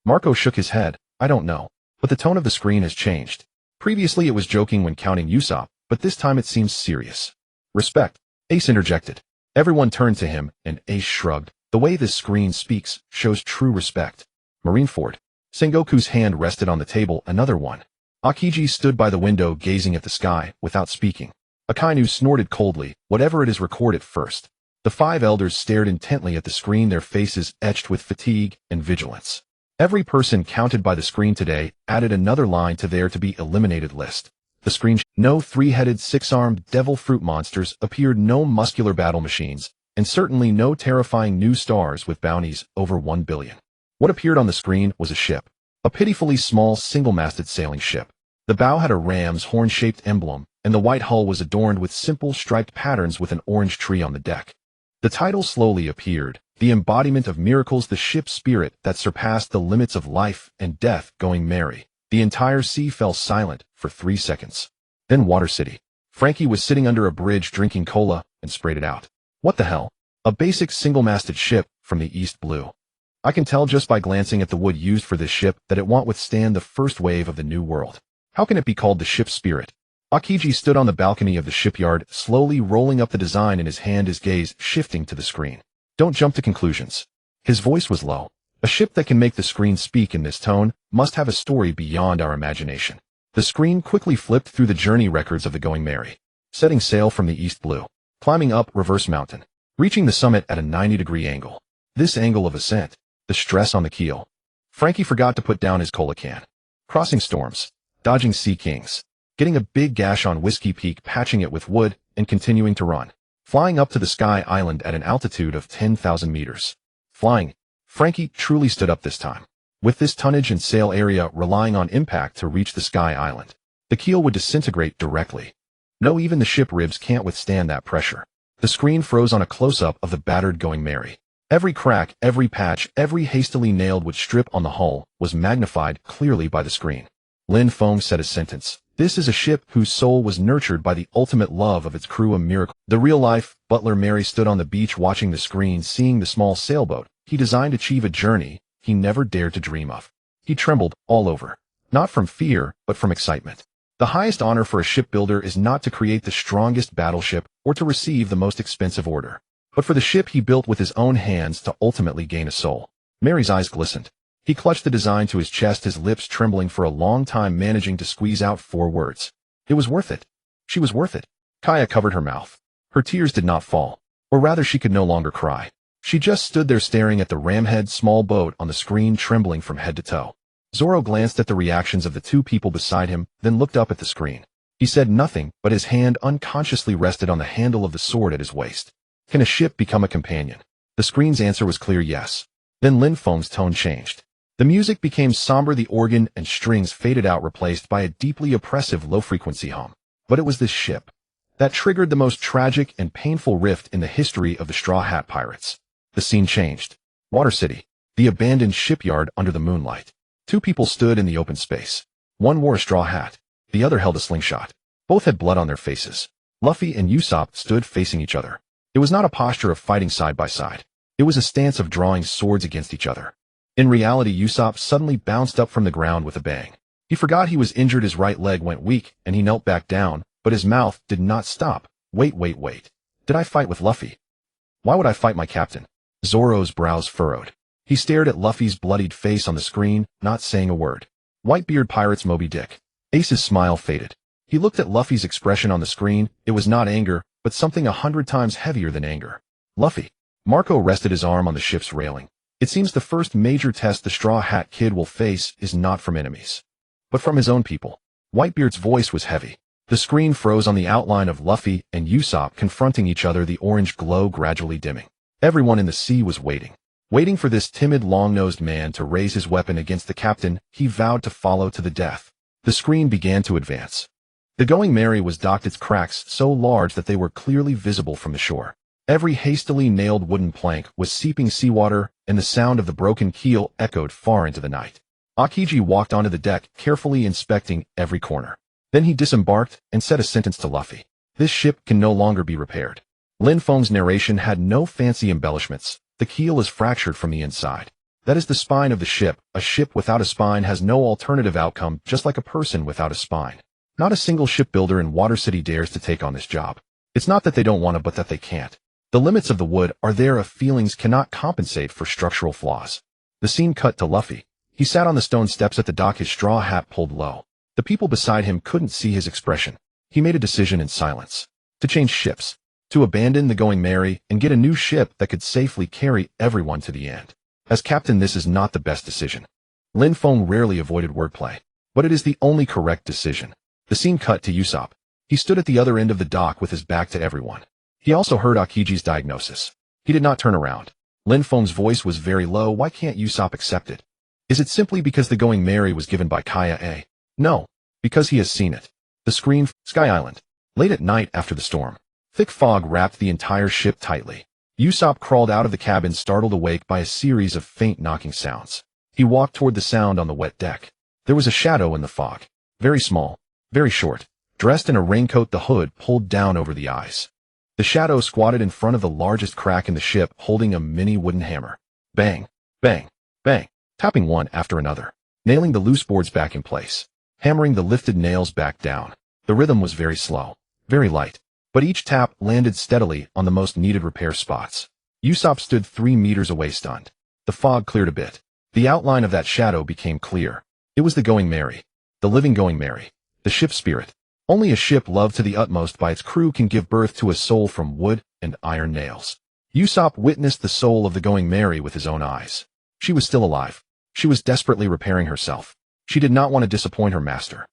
S1: Marco shook his head. I don't know. But the tone of the screen has changed. Previously it was joking when counting Usopp, but this time it seems serious. Respect. Ace interjected. Everyone turned to him, and Ace shrugged. The way this screen speaks shows true respect. Marineford. Sengoku's hand rested on the table. Another one. Akiji stood by the window gazing at the sky, without speaking. Akainu snorted coldly. Whatever it is, record it first. The 5 elders stared intently at the screen, their faces etched with fatigue and vigilance. Every person counted by the screen today added another line to their to-be-eliminated list. The screen no 3-headed 6-armed devil fruit monsters appeared, no muscular battle machines, and certainly no terrifying new stars with bounties over 1 billion. What appeared on the screen was a ship. A pitifully small single-masted sailing ship. The bow had a ram's horn-shaped emblem, and the white hull was adorned with simple striped patterns with an orange tree on the deck. The title slowly appeared, the embodiment of miracles, the ship's spirit that surpassed the limits of life and death, going merry. The entire sea fell silent for 3 seconds. Then Water City. Frankie was sitting under a bridge drinking cola and sprayed it out. What the hell? A basic single-masted ship from the East Blue. I can tell just by glancing at the wood used for this ship that it won't withstand the first wave of the New World. How can it be called the ship's spirit? Akiji stood on the balcony of the shipyard, slowly rolling up the design in his hand, his gaze shifting to the screen. Don't jump to conclusions. His voice was low. A ship that can make the screen speak in this tone must have a story beyond our imagination. The screen quickly flipped through the journey records of the Going Merry. Setting sail from the East Blue. Climbing up Reverse Mountain. Reaching the summit at a 90-degree angle. This angle of ascent. The stress on the keel. Frankie forgot to put down his cola can. Crossing storms. Dodging sea kings. Getting a big gash on Whiskey Peak, patching it with wood, and continuing to run. Flying up to the Sky Island at an altitude of 10,000 meters. Flying. Frankie truly stood up this time. With this tonnage and sail area relying on impact to reach the Sky Island. The keel would disintegrate directly. No, even the ship ribs can't withstand that pressure. The screen froze on a close-up of the battered Going Merry. Every crack, every patch, every hastily nailed wood strip on the hull was magnified clearly by the screen. Lin Feng said a sentence. This is a ship whose soul was nurtured by the ultimate love of its crew, a miracle. The real-life Butler Mary stood on the beach watching the screen, seeing the small sailboat he designed achieve a journey he never dared to dream of. He trembled all over. Not from fear, but from excitement. The highest honor for a shipbuilder is not to create the strongest battleship or to receive the most expensive order, but for the ship he built with his own hands to ultimately gain a soul. Mary's eyes glistened. He clutched the design to his chest, his lips trembling for a long time, managing to squeeze out 4 words. It was worth it. She was worth it. Kaya covered her mouth. Her tears did not fall. Or rather, she could no longer cry. She just stood there staring at the ramhead small boat on the screen, trembling from head to toe. Zoro glanced at the reactions of the 2 people beside him, then looked up at the screen. He said nothing, but his hand unconsciously rested on the handle of the sword at his waist. Can a ship become a companion? The screen's answer was clear yes. Then Lin Feng's tone changed. The music became somber, the organ and strings faded out, replaced by a deeply oppressive low-frequency hum. But it was this ship that triggered the most tragic and painful rift in the history of the Straw Hat Pirates. The scene changed. Water City. The abandoned shipyard under the moonlight. 2 people stood in the open space. One wore a straw hat. The other held a slingshot. Both had blood on their faces. Luffy and Usopp stood facing each other. It was not a posture of fighting side by side. It was a stance of drawing swords against each other. In reality, Usopp suddenly bounced up from the ground with a bang. He forgot he was injured, his right leg went weak, and he knelt back down, but his mouth did not stop. Wait. Did I fight with Luffy? Why would I fight my captain? Zoro's brows furrowed. He stared at Luffy's bloodied face on the screen, not saying a word. Whitebeard pirates Moby Dick. Ace's smile faded. He looked at Luffy's expression on the screen. It was not anger, but something 100 times heavier than anger. Luffy. Marco rested his arm on the ship's railing. It seems the first major test the Straw Hat Kid will face is not from enemies, but from his own people. Whitebeard's voice was heavy. The screen froze on the outline of Luffy and Usopp confronting each other, the orange glow gradually dimming. Everyone in the sea was waiting for this timid, long-nosed man to raise his weapon against the captain he vowed to follow to the death. The screen began to advance. The Going Merry was docked, its cracks so large that they were clearly visible from the shore. Every hastily nailed wooden plank was seeping seawater, and the sound of the broken keel echoed far into the night. Akiji walked onto the deck, carefully inspecting every corner. Then he disembarked and said a sentence to Luffy. This ship can no longer be repaired. Lin Feng's narration had no fancy embellishments. The keel is fractured from the inside. That is the spine of the ship. A ship without a spine has no alternative outcome, just like a person without a spine. Not a single shipbuilder in Water City dares to take on this job. It's not that they don't want to, but that they can't. The limits of the wood are there if feelings cannot compensate for structural flaws. The scene cut to Luffy. He sat on the stone steps at the dock, his straw hat pulled low. The people beside him couldn't see his expression. He made a decision in silence. To change ships. To abandon the Going Merry and get a new ship that could safely carry everyone to the end. As captain, this is not the best decision. Lin Feng rarely avoided wordplay, but it is the only correct decision. The scene cut to Usopp. He stood at the other end of the dock with his back to everyone. He also heard Akiji's diagnosis. He did not turn around. Lin Feng's voice was very low. Why can't Usopp accept it? Is it simply because the Going Merry was given by Kaya? No, because he has seen it. The screen, Sky Island. Late at night after the storm. Thick fog wrapped the entire ship tightly. Usopp crawled out of the cabin, startled awake by a series of faint knocking sounds. He walked toward the sound on the wet deck. There was a shadow in the fog. Very small, very short, dressed in a raincoat, the hood pulled down over the eyes. The shadow squatted in front of the largest crack in the ship, holding a mini wooden hammer. Bang, bang, bang, tapping one after another, nailing the loose boards back in place, hammering the lifted nails back down. The rhythm was very slow, very light, but each tap landed steadily on the most needed repair spots. Usopp stood 3 meters away, stunned. The fog cleared a bit. The outline of that shadow became clear. It was the Going Merry. The living Going Merry. The ship's spirit. Only a ship loved to the utmost by its crew can give birth to a soul from wood and iron nails. Usopp witnessed the soul of the Going Merry with his own eyes. She was still alive. She was desperately repairing herself. She did not want to disappoint her master.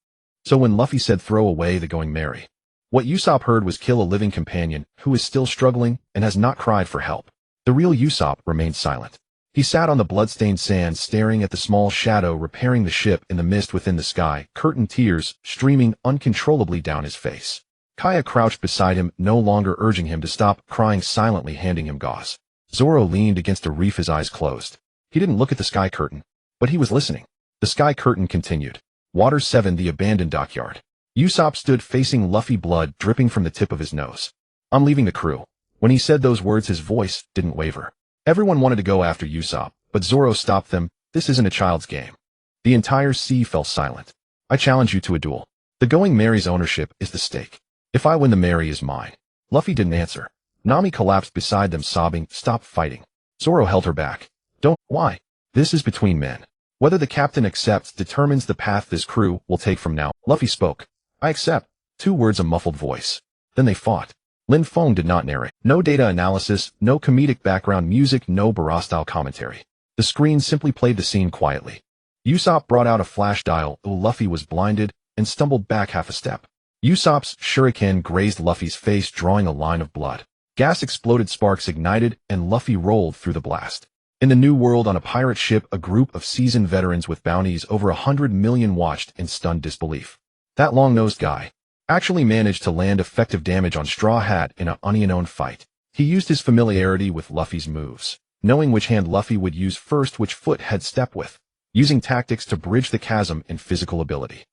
S1: So when Luffy said throw away the Going Merry, what Usopp heard was kill a living companion who is still struggling and has not cried for help. The real Usopp remained silent. He sat on the bloodstained sand, staring at the small shadow repairing the ship in the mist within the sky, curtain tears streaming uncontrollably down his face. Kaya crouched beside him, no longer urging him to stop, crying silently, handing him gauze. Zoro leaned against a reef, his eyes closed. He didn't look at the sky curtain, but he was listening. The sky curtain continued. Water 7, the abandoned dockyard. Usopp stood facing Luffy, blood dripping from the tip of his nose. I'm leaving the crew. When he said those words, his voice didn't waver. Everyone wanted to go after Usopp, but Zoro stopped them. This isn't a child's game. The entire sea fell silent. I challenge you to a duel. The Going Merry's ownership is the stake. If I win, the Merry is mine. Luffy didn't answer. Nami collapsed beside them, sobbing, stop fighting. Zoro held her back. Don't. Why? This is between men. Whether the captain accepts determines the path this crew will take from now. Luffy spoke. I accept. 2 words, a muffled voice. Then they fought. Lin Feng did not narrate. No data analysis, no comedic background music, no Barra-style commentary. The screen simply played the scene quietly. Usopp brought out a flash dial, though Luffy was blinded, and stumbled back half a step. Usopp's shuriken grazed Luffy's face, drawing a line of blood. Gas exploded, sparks ignited, and Luffy rolled through the blast. In the New World, on a pirate ship, a group of seasoned veterans with bounties over 100 million watched in stunned disbelief. That long-nosed guy actually managed to land effective damage on Straw Hat in an unknown fight. He used his familiarity with Luffy's moves, knowing which hand Luffy would use first, which foot he'd step with, using tactics to bridge the chasm in physical ability.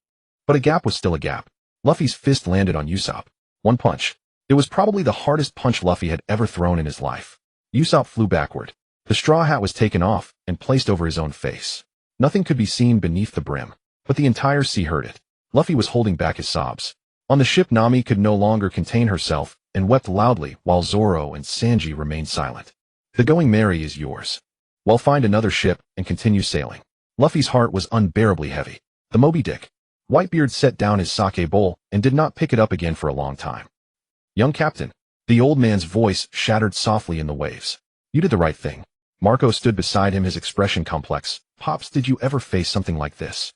S1: But a gap was still a gap. Luffy's fist landed on Usopp. One punch. It was probably the hardest punch Luffy had ever thrown in his life. Usopp flew backward. The straw hat was taken off and placed over his own face. Nothing could be seen beneath the brim, but the entire sea heard it. Luffy was holding back his sobs. On the ship, Nami could no longer contain herself and wept loudly, while Zoro and Sanji remained silent. The Going Merry is yours. Well, find another ship and continue sailing. Luffy's heart was unbearably heavy. The Moby Dick. Whitebeard set down his sake bowl and did not pick it up again for a long time. Young captain. The old man's voice shattered softly in the waves. You did the right thing. Marco stood beside him, his expression complex. Pops, did you ever face something like this?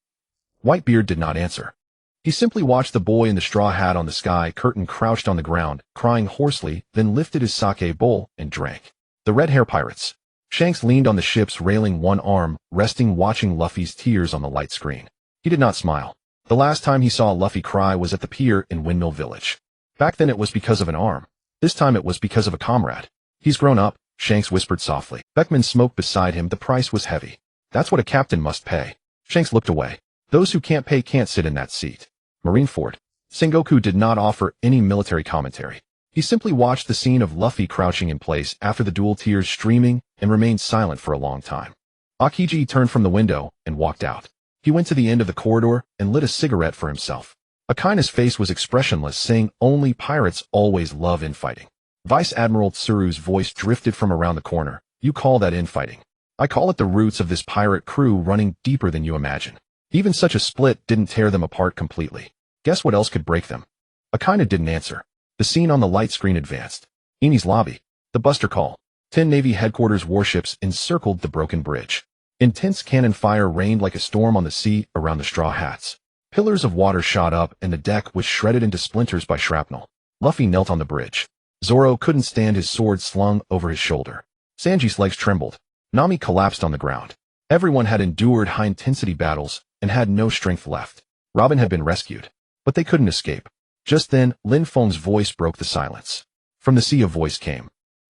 S1: Whitebeard did not answer. He simply watched the boy in the straw hat on the sky curtain, crouched on the ground, crying hoarsely, then lifted his sake bowl and drank. The red hair pirates. Shanks leaned on the ship's railing, one arm resting, watching Luffy's tears on the light screen. He did not smile. The last time he saw Luffy cry was at the pier in Windmill Village. Back then it was because of an arm. This time it was because of a comrade. He's grown up, Shanks whispered softly. Beckman smoked beside him. The price was heavy. That's what a captain must pay. Shanks looked away. Those who can't pay can't sit in that seat. Marineford. Sengoku did not offer any military commentary. He simply watched the scene of Luffy crouching in place after the duel, tears streaming, and remained silent for a long time. Akiji turned from the window and walked out. He went to the end of the corridor and lit a cigarette for himself. Akaina's face was expressionless, saying, only pirates always love infighting. Vice Admiral Tsuru's voice drifted from around the corner. You call that infighting? I call it the roots of this pirate crew running deeper than you imagine. Even such a split didn't tear them apart completely. Guess what else could break them? Akaina didn't answer. The scene on the light screen advanced. Eni's lobby. The buster call. 10 Navy headquarters warships encircled the broken bridge. Intense cannon fire rained like a storm on the sea around the Straw Hats. Pillars of water shot up and the deck was shredded into splinters by shrapnel. Luffy knelt on the bridge. Zoro couldn't stand his sword slung over his shoulder. Sanji's legs trembled. Nami collapsed on the ground. Everyone had endured high-intensity battles and had no strength left. Robin had been rescued, but they couldn't escape. Just then, Lin Feng's voice broke the silence. From the sea a voice came.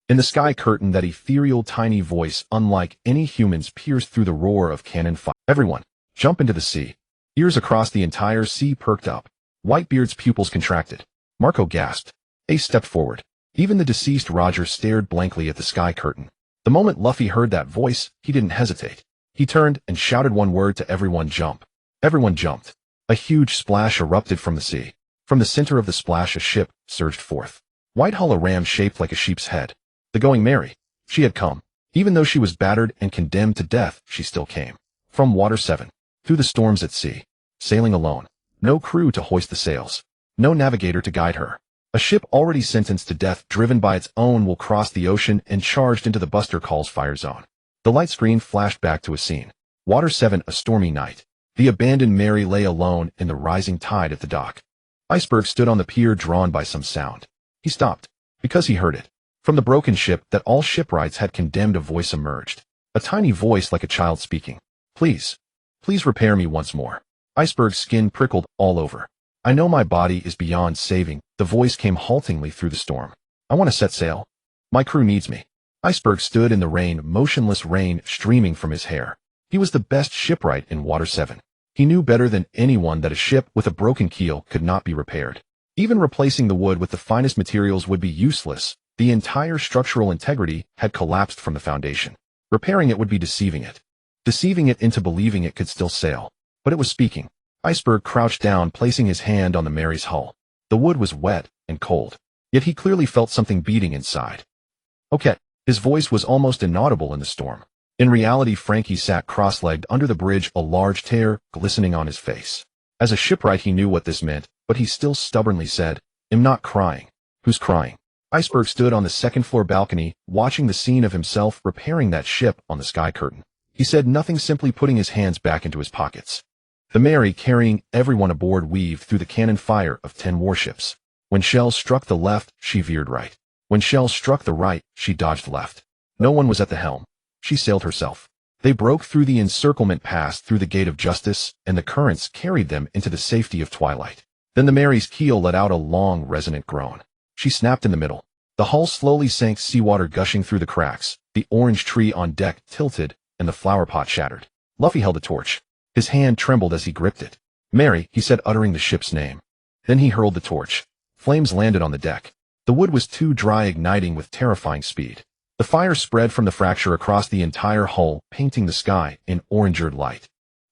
S1: In the sky curtain, that ethereal tiny voice, unlike any human's, pierced through the roar of cannon fire. Everyone, jump into the sea. Ears across the entire sea perked up. Whitebeard's pupils contracted. Marco gasped. Ace stepped forward. Even the deceased Roger stared blankly at the sky curtain. The moment Luffy heard that voice, he didn't hesitate. He turned and shouted one word to everyone: jump. Everyone jumped. A huge splash erupted from the sea. From the center of the splash a ship surged forth. White hull, a ram shaped like a sheep's head. The Going Merry. She had come. Even though she was battered and condemned to death, she still came. From Water 7. Through the storms at sea. Sailing alone. No crew to hoist the sails. No navigator to guide her. A ship already sentenced to death, driven by its own will, cross the ocean and charged into the Buster Call's fire zone. The light screen flashed back to a scene. Water 7, a stormy night. The abandoned Mary lay alone in the rising tide at the dock. Iceberg stood on the pier, drawn by some sound. He stopped, because he heard it. From the broken ship that all shipwrights had condemned, a voice emerged. A tiny voice like a child speaking. Please. Please repair me once more. Iceberg's skin prickled all over. I know my body is beyond saving. The voice came haltingly through the storm. I want to set sail. My crew needs me. Iceberg stood in the rain, motionless, rain streaming from his hair. He was the best shipwright in Water 7. He knew better than anyone that a ship with a broken keel could not be repaired. Even replacing the wood with the finest materials would be useless. The entire structural integrity had collapsed from the foundation. Repairing it would be deceiving it. Deceiving it into believing it could still sail. But it was speaking. Iceberg crouched down, placing his hand on the Mary's hull. The wood was wet and cold. Yet he clearly felt something beating inside. Okay. His voice was almost inaudible in the storm. In reality, Frankie sat cross-legged under the bridge, a large tear glistening on his face. As a shipwright, he knew what this meant, but he still stubbornly said, "I'm not crying." Who's crying? Iceberg stood on the second-floor balcony, watching the scene of himself repairing that ship on the sky curtain. He said nothing, simply putting his hands back into his pockets. The Mary, carrying everyone aboard, weaved through the cannon fire of 10 warships. When shells struck the left, she veered right. When shells struck the right, she dodged left. No one was at the helm. She sailed herself. They broke through the encirclement, passed through the gate of justice, and the currents carried them into the safety of twilight. Then the Mary's keel let out a long, resonant groan. She snapped in the middle. The hull slowly sank, seawater gushing through the cracks. The orange tree on deck tilted, and the flower pot shattered. Luffy held a torch. His hand trembled as he gripped it. "Mary," he said, uttering the ship's name. Then he hurled the torch. Flames landed on the deck. The wood was too dry, igniting with terrifying speed. The fire spread from the fracture across the entire hull, painting the sky in orange-red light.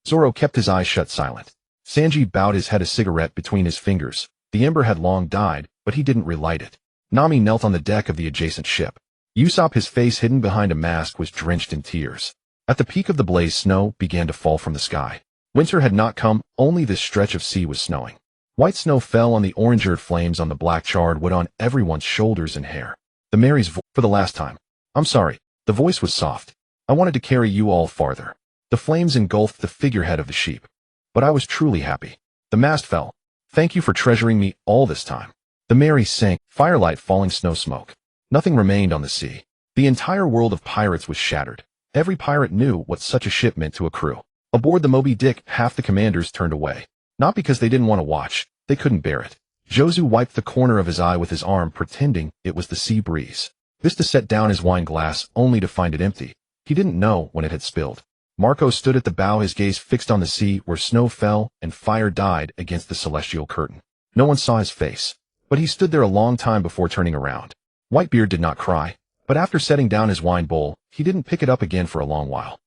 S1: Zoro kept his eyes shut, silent. Sanji bowed his head, a cigarette between his fingers. The ember had long died, but he didn't relight it. Nami knelt on the deck of the adjacent ship. Usopp, his face hidden behind a mask, was drenched in tears. At the peak of the blaze, snow began to fall from the sky. Winter had not come, only this stretch of sea was snowing. White snow fell on the orange-red flames on the black charred wood, on everyone's shoulders and hair. The Mary's voice, for the last time. "I'm sorry." The voice was soft. "I wanted to carry you all farther." The flames engulfed the figurehead of the sheep. "But I was truly happy." The mast fell. "Thank you for treasuring me all this time." The Mary sank, firelight falling, snow smoke. Nothing remained on the sea. The entire world of pirates was shattered. Every pirate knew what such a ship meant to a crew. Aboard the Moby Dick, half the commanders turned away. Not because they didn't want to watch. They couldn't bear it. Jozu wiped the corner of his eye with his arm, pretending it was the sea breeze. Vista set down his wine glass, only to find it empty. He didn't know when it had spilled. Marco stood at the bow, his gaze fixed on the sea, where snow fell and fire died against the celestial curtain. No one saw his face, but he stood there a long time before turning around. Whitebeard did not cry, but after setting down his wine bowl, he didn't pick it up again for a long while.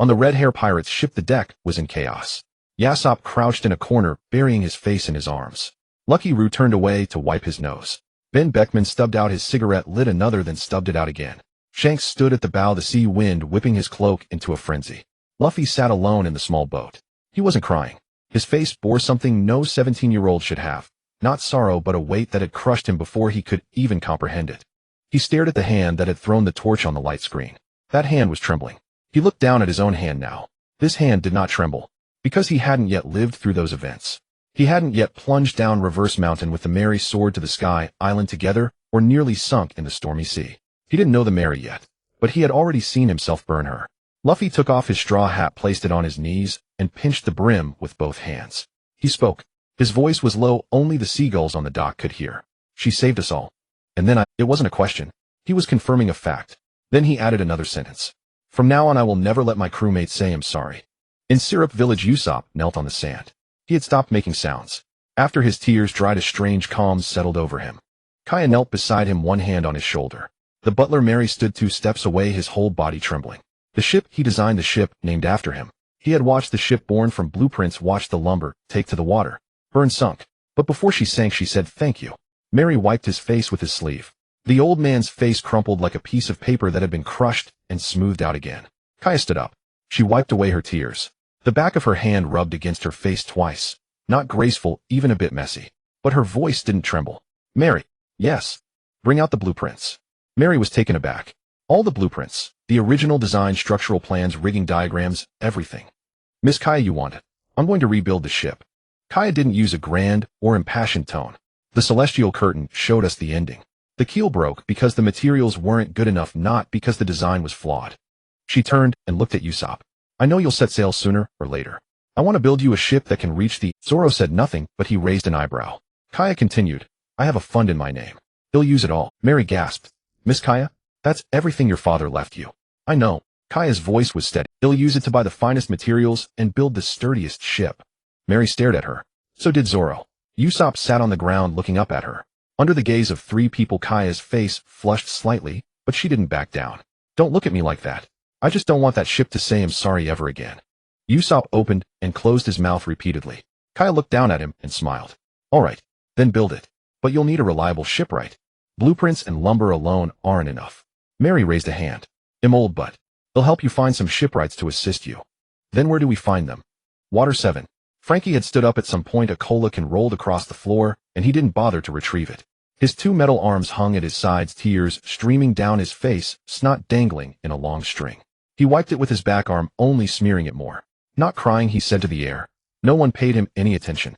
S1: On the Red Hair Pirate's ship, the deck was in chaos. Yasopp crouched in a corner, burying his face in his arms. Lucky Roo turned away to wipe his nose. Ben Beckman stubbed out his cigarette, lit another, then stubbed it out again. Shanks stood at the bow, the sea wind whipping his cloak into a frenzy. Luffy sat alone in the small boat. He wasn't crying. His face bore something no 17-year-old should have. Not sorrow, but a weight that had crushed him before he could even comprehend it. He stared at the hand that had thrown the torch on the light screen. That hand was trembling. He looked down at his own hand now. This hand did not tremble, because he hadn't yet lived through those events. He hadn't yet plunged down Reverse Mountain with the Mary soared to the sky island together, or nearly sunk in the stormy sea. He didn't know the Mary yet, but he had already seen himself burn her. Luffy took off his straw hat, placed it on his knees, and pinched the brim with both hands. He spoke. His voice was low, only the seagulls on the dock could hear. She saved us all. And then it wasn't a question. He was confirming a fact. Then he added another sentence. From now on I will never let my crewmates say I'm sorry. In Syrup Village, Usopp knelt on the sand. He had stopped making sounds. After his tears dried, a strange calm settled over him. Kaya knelt beside him, one hand on his shoulder. The butler Mary stood 2 steps away, his whole body trembling. The ship, he designed the ship, named after him. He had watched the ship born from blueprints, watched the lumber take to the water. Burn sunk. But before she sank, she said, "Thank you." Mary wiped his face with his sleeve. The old man's face crumpled like a piece of paper that had been crushed and smoothed out again. Kaya stood up. She wiped away her tears. The back of her hand rubbed against her face twice. Not graceful, even a bit messy. But her voice didn't tremble. "Mary." "Yes." "Bring out the blueprints." Mary was taken aback. All the blueprints, the original design, structural plans, rigging diagrams, everything. "Miss Kaya, you want it? I'm going to rebuild the ship." Kaya didn't use a grand or impassioned tone. The celestial curtain showed us the ending. The keel broke because the materials weren't good enough, not because the design was flawed. She turned and looked at Usopp. "I know you'll set sail sooner or later. I want to build you a ship that can reach the—" Zoro said nothing, but he raised an eyebrow. Kaya continued, "I have a fund in my name. He'll use it all." Mary gasped. "Miss Kaya? That's everything your father left you." "I know." Kaya's voice was steady. "He'll use it to buy the finest materials and build the sturdiest ship." Mary stared at her. So did Zoro. Usopp sat on the ground looking up at her. Under the gaze of 3 people, Kaya's face flushed slightly, but she didn't back down. "Don't look at me like that. I just don't want that ship to say I'm sorry ever again." Usopp opened and closed his mouth repeatedly. Kaya looked down at him and smiled. "All right, then build it. But you'll need a reliable shipwright. Blueprints and lumber alone aren't enough." Mary raised a hand. "I'm old, but they'll help you find some shipwrights to assist you." "Then where do we find them?" Water 7. Frankie had stood up at some point. A cola can rolled across the floor, and he didn't bother to retrieve it. His 2 metal arms hung at his sides, tears streaming down his face, snot dangling in a long string. He wiped it with his back arm, only smearing it more. "Not crying," he said to the air. No one paid him any attention.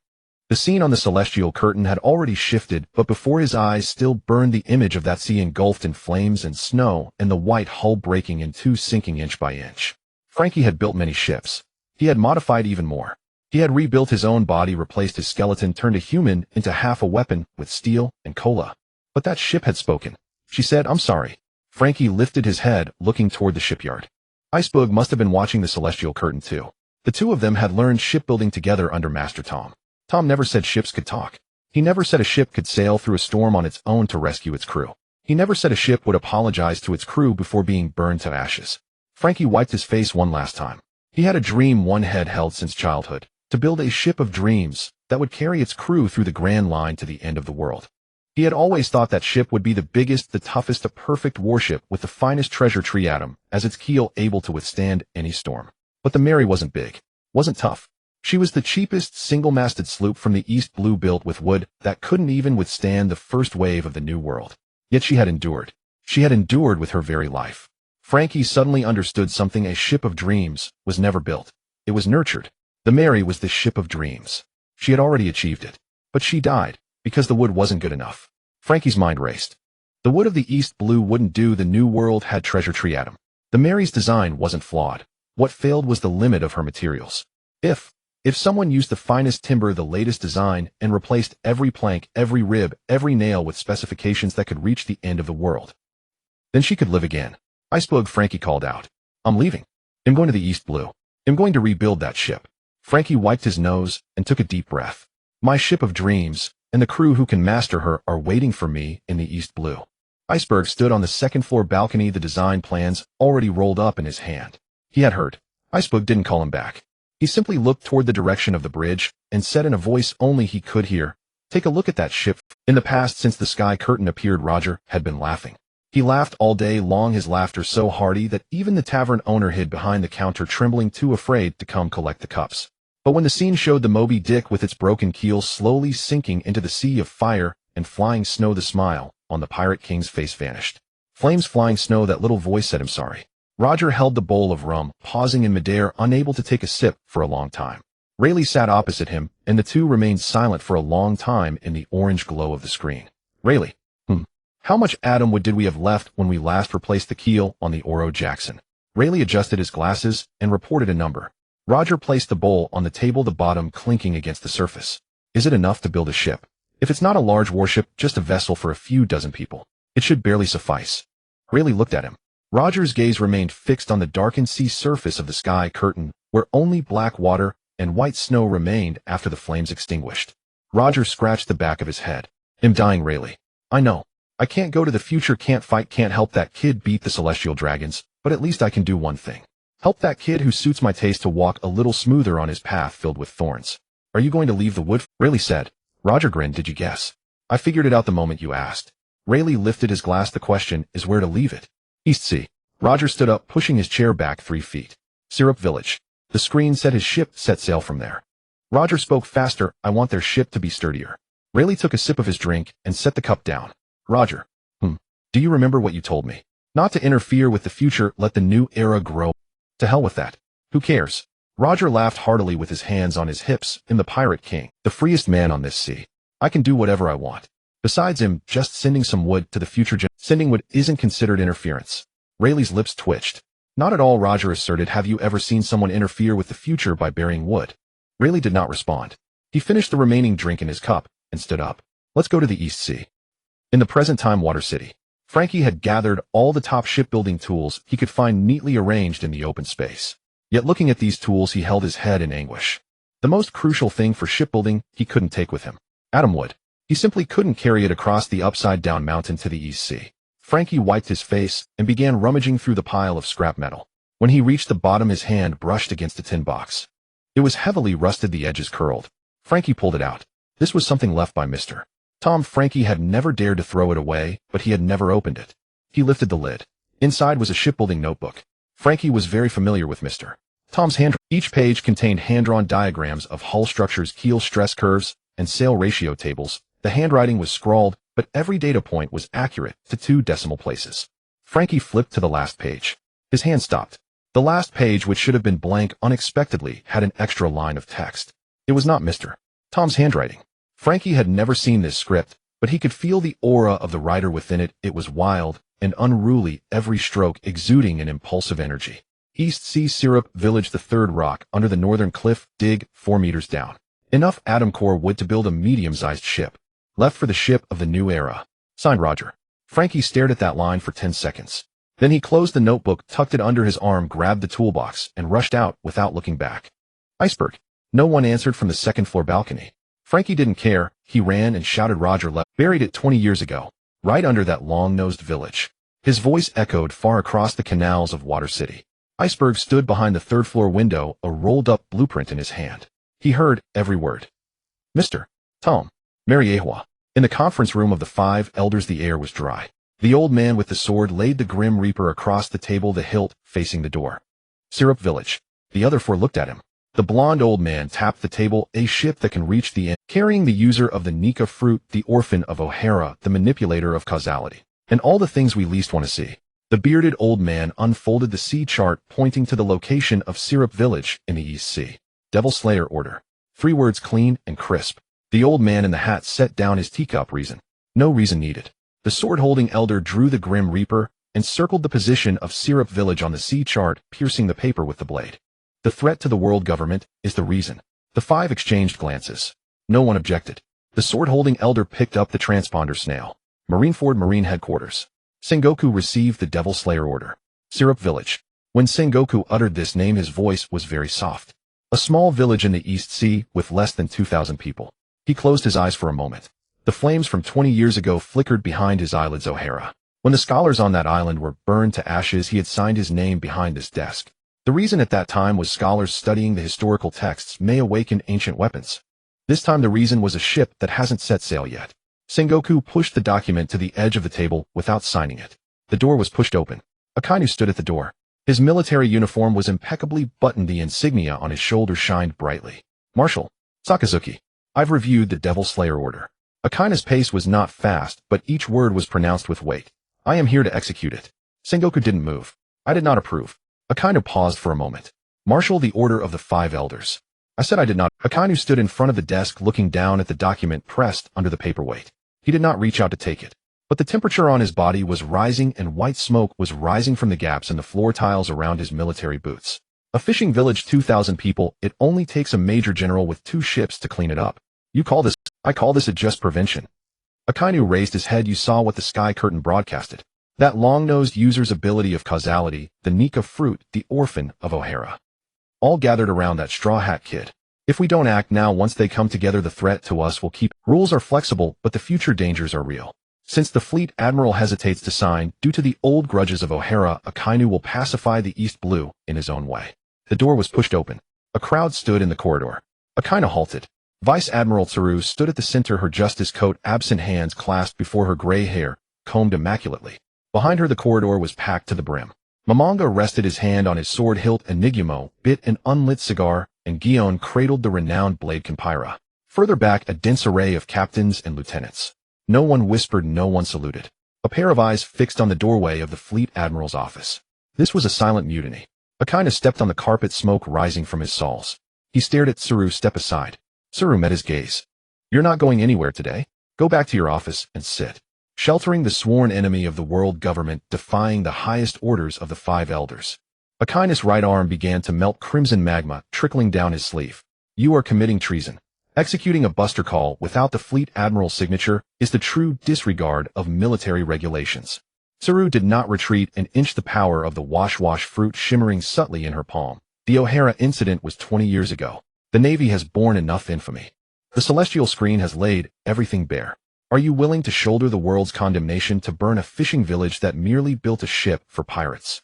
S1: The scene on the celestial curtain had already shifted, but before his eyes still burned the image of that sea engulfed in flames and snow, and the white hull breaking in 2, sinking inch by inch. Frankie had built many ships. He had modified even more. He had rebuilt his own body, replaced his skeleton, turned a human into half a weapon with steel and cola. But that ship had spoken. She said, "I'm sorry." Frankie lifted his head, looking toward the shipyard. Iceberg must have been watching the celestial curtain too. The 2 of them had learned shipbuilding together under Master Tom. Tom never said ships could talk. He never said a ship could sail through a storm on its own to rescue its crew. He never said a ship would apologize to its crew before being burned to ashes. Frankie wiped his face one last time. He had a dream one had held since childhood. To build a ship of dreams that would carry its crew through the Grand Line to the end of the world. He had always thought that ship would be the biggest, the toughest, a perfect warship with the finest treasure tree atom as its keel, able to withstand any storm. But the Mary wasn't big, wasn't tough. She was the cheapest single-masted sloop from the East Blue, built with wood that couldn't even withstand the first wave of the New World. Yet she had endured. She had endured with her very life. Frankie suddenly understood something. A ship of dreams was never built. It was nurtured. The Mary was the ship of dreams. She had already achieved it. But she died, because the wood wasn't good enough. Frankie's mind raced. The wood of the East Blue wouldn't do. The New World had treasure tree atom. The Mary's design wasn't flawed. What failed was the limit of her materials. If someone used the finest timber, the latest design, and replaced every plank, every rib, every nail with specifications that could reach the end of the world, then she could live again. "Iceberg," Frankie called out. "I'm leaving. I'm going to the East Blue. I'm going to rebuild that ship." Frankie wiped his nose and took a deep breath. "My ship of dreams, and the crew who can master her, are waiting for me in the East Blue." Iceberg stood on the second-floor balcony, the design plans already rolled up in his hand. He had heard. Iceberg didn't call him back. He simply looked toward the direction of the bridge and said in a voice only he could hear, "Take a look at that ship." In the past, since the sky curtain appeared, Roger had been laughing. He laughed all day long, his laughter so hearty that even the tavern owner hid behind the counter, trembling, too afraid to come collect the cups. But when the scene showed the Moby Dick with its broken keel slowly sinking into the sea of fire and flying snow, the smile on the Pirate King's face vanished. Flames flying snow, that little voice said, "I'm sorry." Roger held the bowl of rum, pausing in midair, unable to take a sip for a long time. Rayleigh sat opposite him, and the two remained silent for a long time in the orange glow of the screen. Rayleigh, how much atom wood did we have left when we last replaced the keel on the Oro Jackson? Rayleigh adjusted his glasses and reported a number. Roger placed the bowl on the table, the bottom clinking against the surface. Is it enough to build a ship? If it's not a large warship, just a vessel for a few dozen people, it should barely suffice. Rayleigh looked at him. Roger's gaze remained fixed on the darkened sea surface of the sky curtain, where only black water and white snow remained after the flames extinguished. Roger scratched the back of his head. "I'm dying, Rayleigh. I know. I can't go to the future, can't fight, can't help that kid beat the celestial dragons, but at least I can do one thing. Help that kid who suits my taste to walk a little smoother on his path filled with thorns." "Are you going to leave the wood?" Rayleigh said. Roger grinned. "Did you guess? I figured it out the moment you asked." Rayleigh lifted his glass. "The question is where to leave it." "East Sea." Roger stood up, pushing his chair back 3 feet. "Syrup Village." The screen said his ship set sail from there. Roger spoke faster. "I want their ship to be sturdier." Rayleigh took a sip of his drink and set the cup down. "Roger. Do you remember what you told me? Not to interfere with the future, let the new era grow." "To hell with that. Who cares?" Roger laughed heartily with his hands on his hips. "I'm the Pirate King, the freest man on this sea. I can do whatever I want. Besides, him just sending some wood to the future. Sending wood isn't considered interference." Rayleigh's lips twitched. "Not at all," Roger asserted. "Have you ever seen someone interfere with the future by burying wood?" Rayleigh did not respond. He finished the remaining drink in his cup and stood up. "Let's go to the East Sea." In the present-time Water City, Frankie had gathered all the top shipbuilding tools he could find neatly arranged in the open space. Yet looking at these tools, he held his head in anguish. The most crucial thing for shipbuilding he couldn't take with him. Atom wood. He simply couldn't carry it across the upside-down mountain to the East Sea. Frankie wiped his face and began rummaging through the pile of scrap metal. When he reached the bottom, his hand brushed against a tin box. It was heavily rusted, the edges curled. Frankie pulled it out. This was something left by Mr. Tom. Frankie had never dared to throw it away, but he had never opened it. He lifted the lid. Inside was a shipbuilding notebook. Frankie was very familiar with Mr. Tom's hand. Each page contained hand-drawn diagrams of hull structures, keel stress curves, and sail ratio tables. The handwriting was scrawled, but every data point was accurate to 2 decimal places. Frankie flipped to the last page. His hand stopped. The last page, which should have been blank, unexpectedly had an extra line of text. It was not Mr. Tom's handwriting. Frankie had never seen this script, but he could feel the aura of the writer within it. It was wild and unruly, every stroke exuding an impulsive energy. East Sea, Syrup Village, the third rock under the northern cliff, dig 4 meters down. Enough atom core wood to build a medium-sized ship. Left for the ship of the new era. Signed, Roger. Frankie stared at that line for 10 seconds. Then he closed the notebook, tucked it under his arm, grabbed the toolbox, and rushed out without looking back. Iceberg. No one answered from the second-floor balcony. Frankie didn't care. He ran and shouted, "Roger left. Buried it 20 years ago. Right under that long-nosed village." His voice echoed far across the canals of Water City. Iceberg stood behind the third-floor window, a rolled-up blueprint in his hand. He heard every word. "Mr. Tom. Mariehua." In the conference room of the 5 elders, the air was dry. The old man with the sword laid the Grim Reaper across the table, the hilt facing the door. "Syrup Village." The other 4 looked at him. The blond old man tapped the table. "A ship that can reach the end, carrying the user of the Nika fruit, the orphan of O'Hara, the manipulator of causality, and all the things we least want to see." The bearded old man unfolded the sea chart, pointing to the location of Syrup Village in the East Sea. "Devil Slayer order." 3 words, clean and crisp. The old man in the hat set down his teacup. "Reason." "No reason needed." The sword-holding elder drew the Grim Reaper and circled the position of Syrup Village on the sea chart, piercing the paper with the blade. "The threat to the world government is the reason." The 5 exchanged glances. No one objected. The sword-holding elder picked up the transponder. "Snail. Marineford Marine Headquarters. Sengoku received the Devil Slayer order. Syrup Village." When Sengoku uttered this name, his voice was very soft. A small village in the East Sea with less than 2,000 people. He closed his eyes for a moment. The flames from 20 years ago flickered behind his eyelids. O'Hara. When the scholars on that island were burned to ashes, he had signed his name behind this desk. The reason at that time was scholars studying the historical texts may awaken ancient weapons. This time the reason was a ship that hasn't set sail yet. Sengoku pushed the document to the edge of the table without signing it. The door was pushed open. Akainu stood at the door. His military uniform was impeccably buttoned. The insignia on his shoulder shined brightly. Marshal Sakazuki, I've reviewed the Devil Slayer order. Akaina's pace was not fast, but each word was pronounced with weight. I am here to execute it. Sengoku didn't move. I did not approve. Akainu paused for a moment. Marshal, the order of the 5 elders. I said I did not. Akainu stood in front of the desk looking down at the document pressed under the paperweight. He did not reach out to take it. But the temperature on his body was rising and white smoke was rising from the gaps in the floor tiles around his military boots. A fishing village 2,000 people, it only takes a major general with 2 ships to clean it up. I call this a just prevention. Akainu raised his head. You saw what the sky curtain broadcasted. That long-nosed user's ability of causality, the Nika fruit, the orphan of O'Hara. All gathered around that straw hat kid. If we don't act now, once they come together, the threat to us will keep. Rules are flexible, but the future dangers are real. Since the fleet admiral hesitates to sign, due to the old grudges of O'Hara, Akainu will pacify the East Blue in his own way. The door was pushed open. A crowd stood in the corridor. Akainu halted. Vice Admiral Tsuru stood at the center, her justice coat absent, hands clasped before her gray hair, combed immaculately. Behind her the corridor was packed to the brim. Mamanga rested his hand on his sword hilt, Enigumo bit an unlit cigar, and Gion cradled the renowned blade Conqueror. Further back, a dense array of captains and lieutenants. No one whispered, no one saluted. A pair of eyes fixed on the doorway of the fleet admiral's office. This was a silent mutiny. Akainu stepped on the carpet, smoke rising from his soles. He stared at Tsuru. Step aside. Tsuru met his gaze. You're not going anywhere today. Go back to your office and sit. Sheltering the sworn enemy of the world government, defying the highest orders of the 5 elders. Akainu's right arm began to melt, crimson magma trickling down his sleeve. You are committing treason. Executing a buster call without the fleet admiral's signature is the true disregard of military regulations. Tsuru did not retreat and inched, the power of the wash fruit shimmering subtly in her palm. The O'Hara incident was 20 years ago. The Navy has borne enough infamy. The celestial screen has laid everything bare. Are you willing to shoulder the world's condemnation to burn a fishing village that merely built a ship for pirates?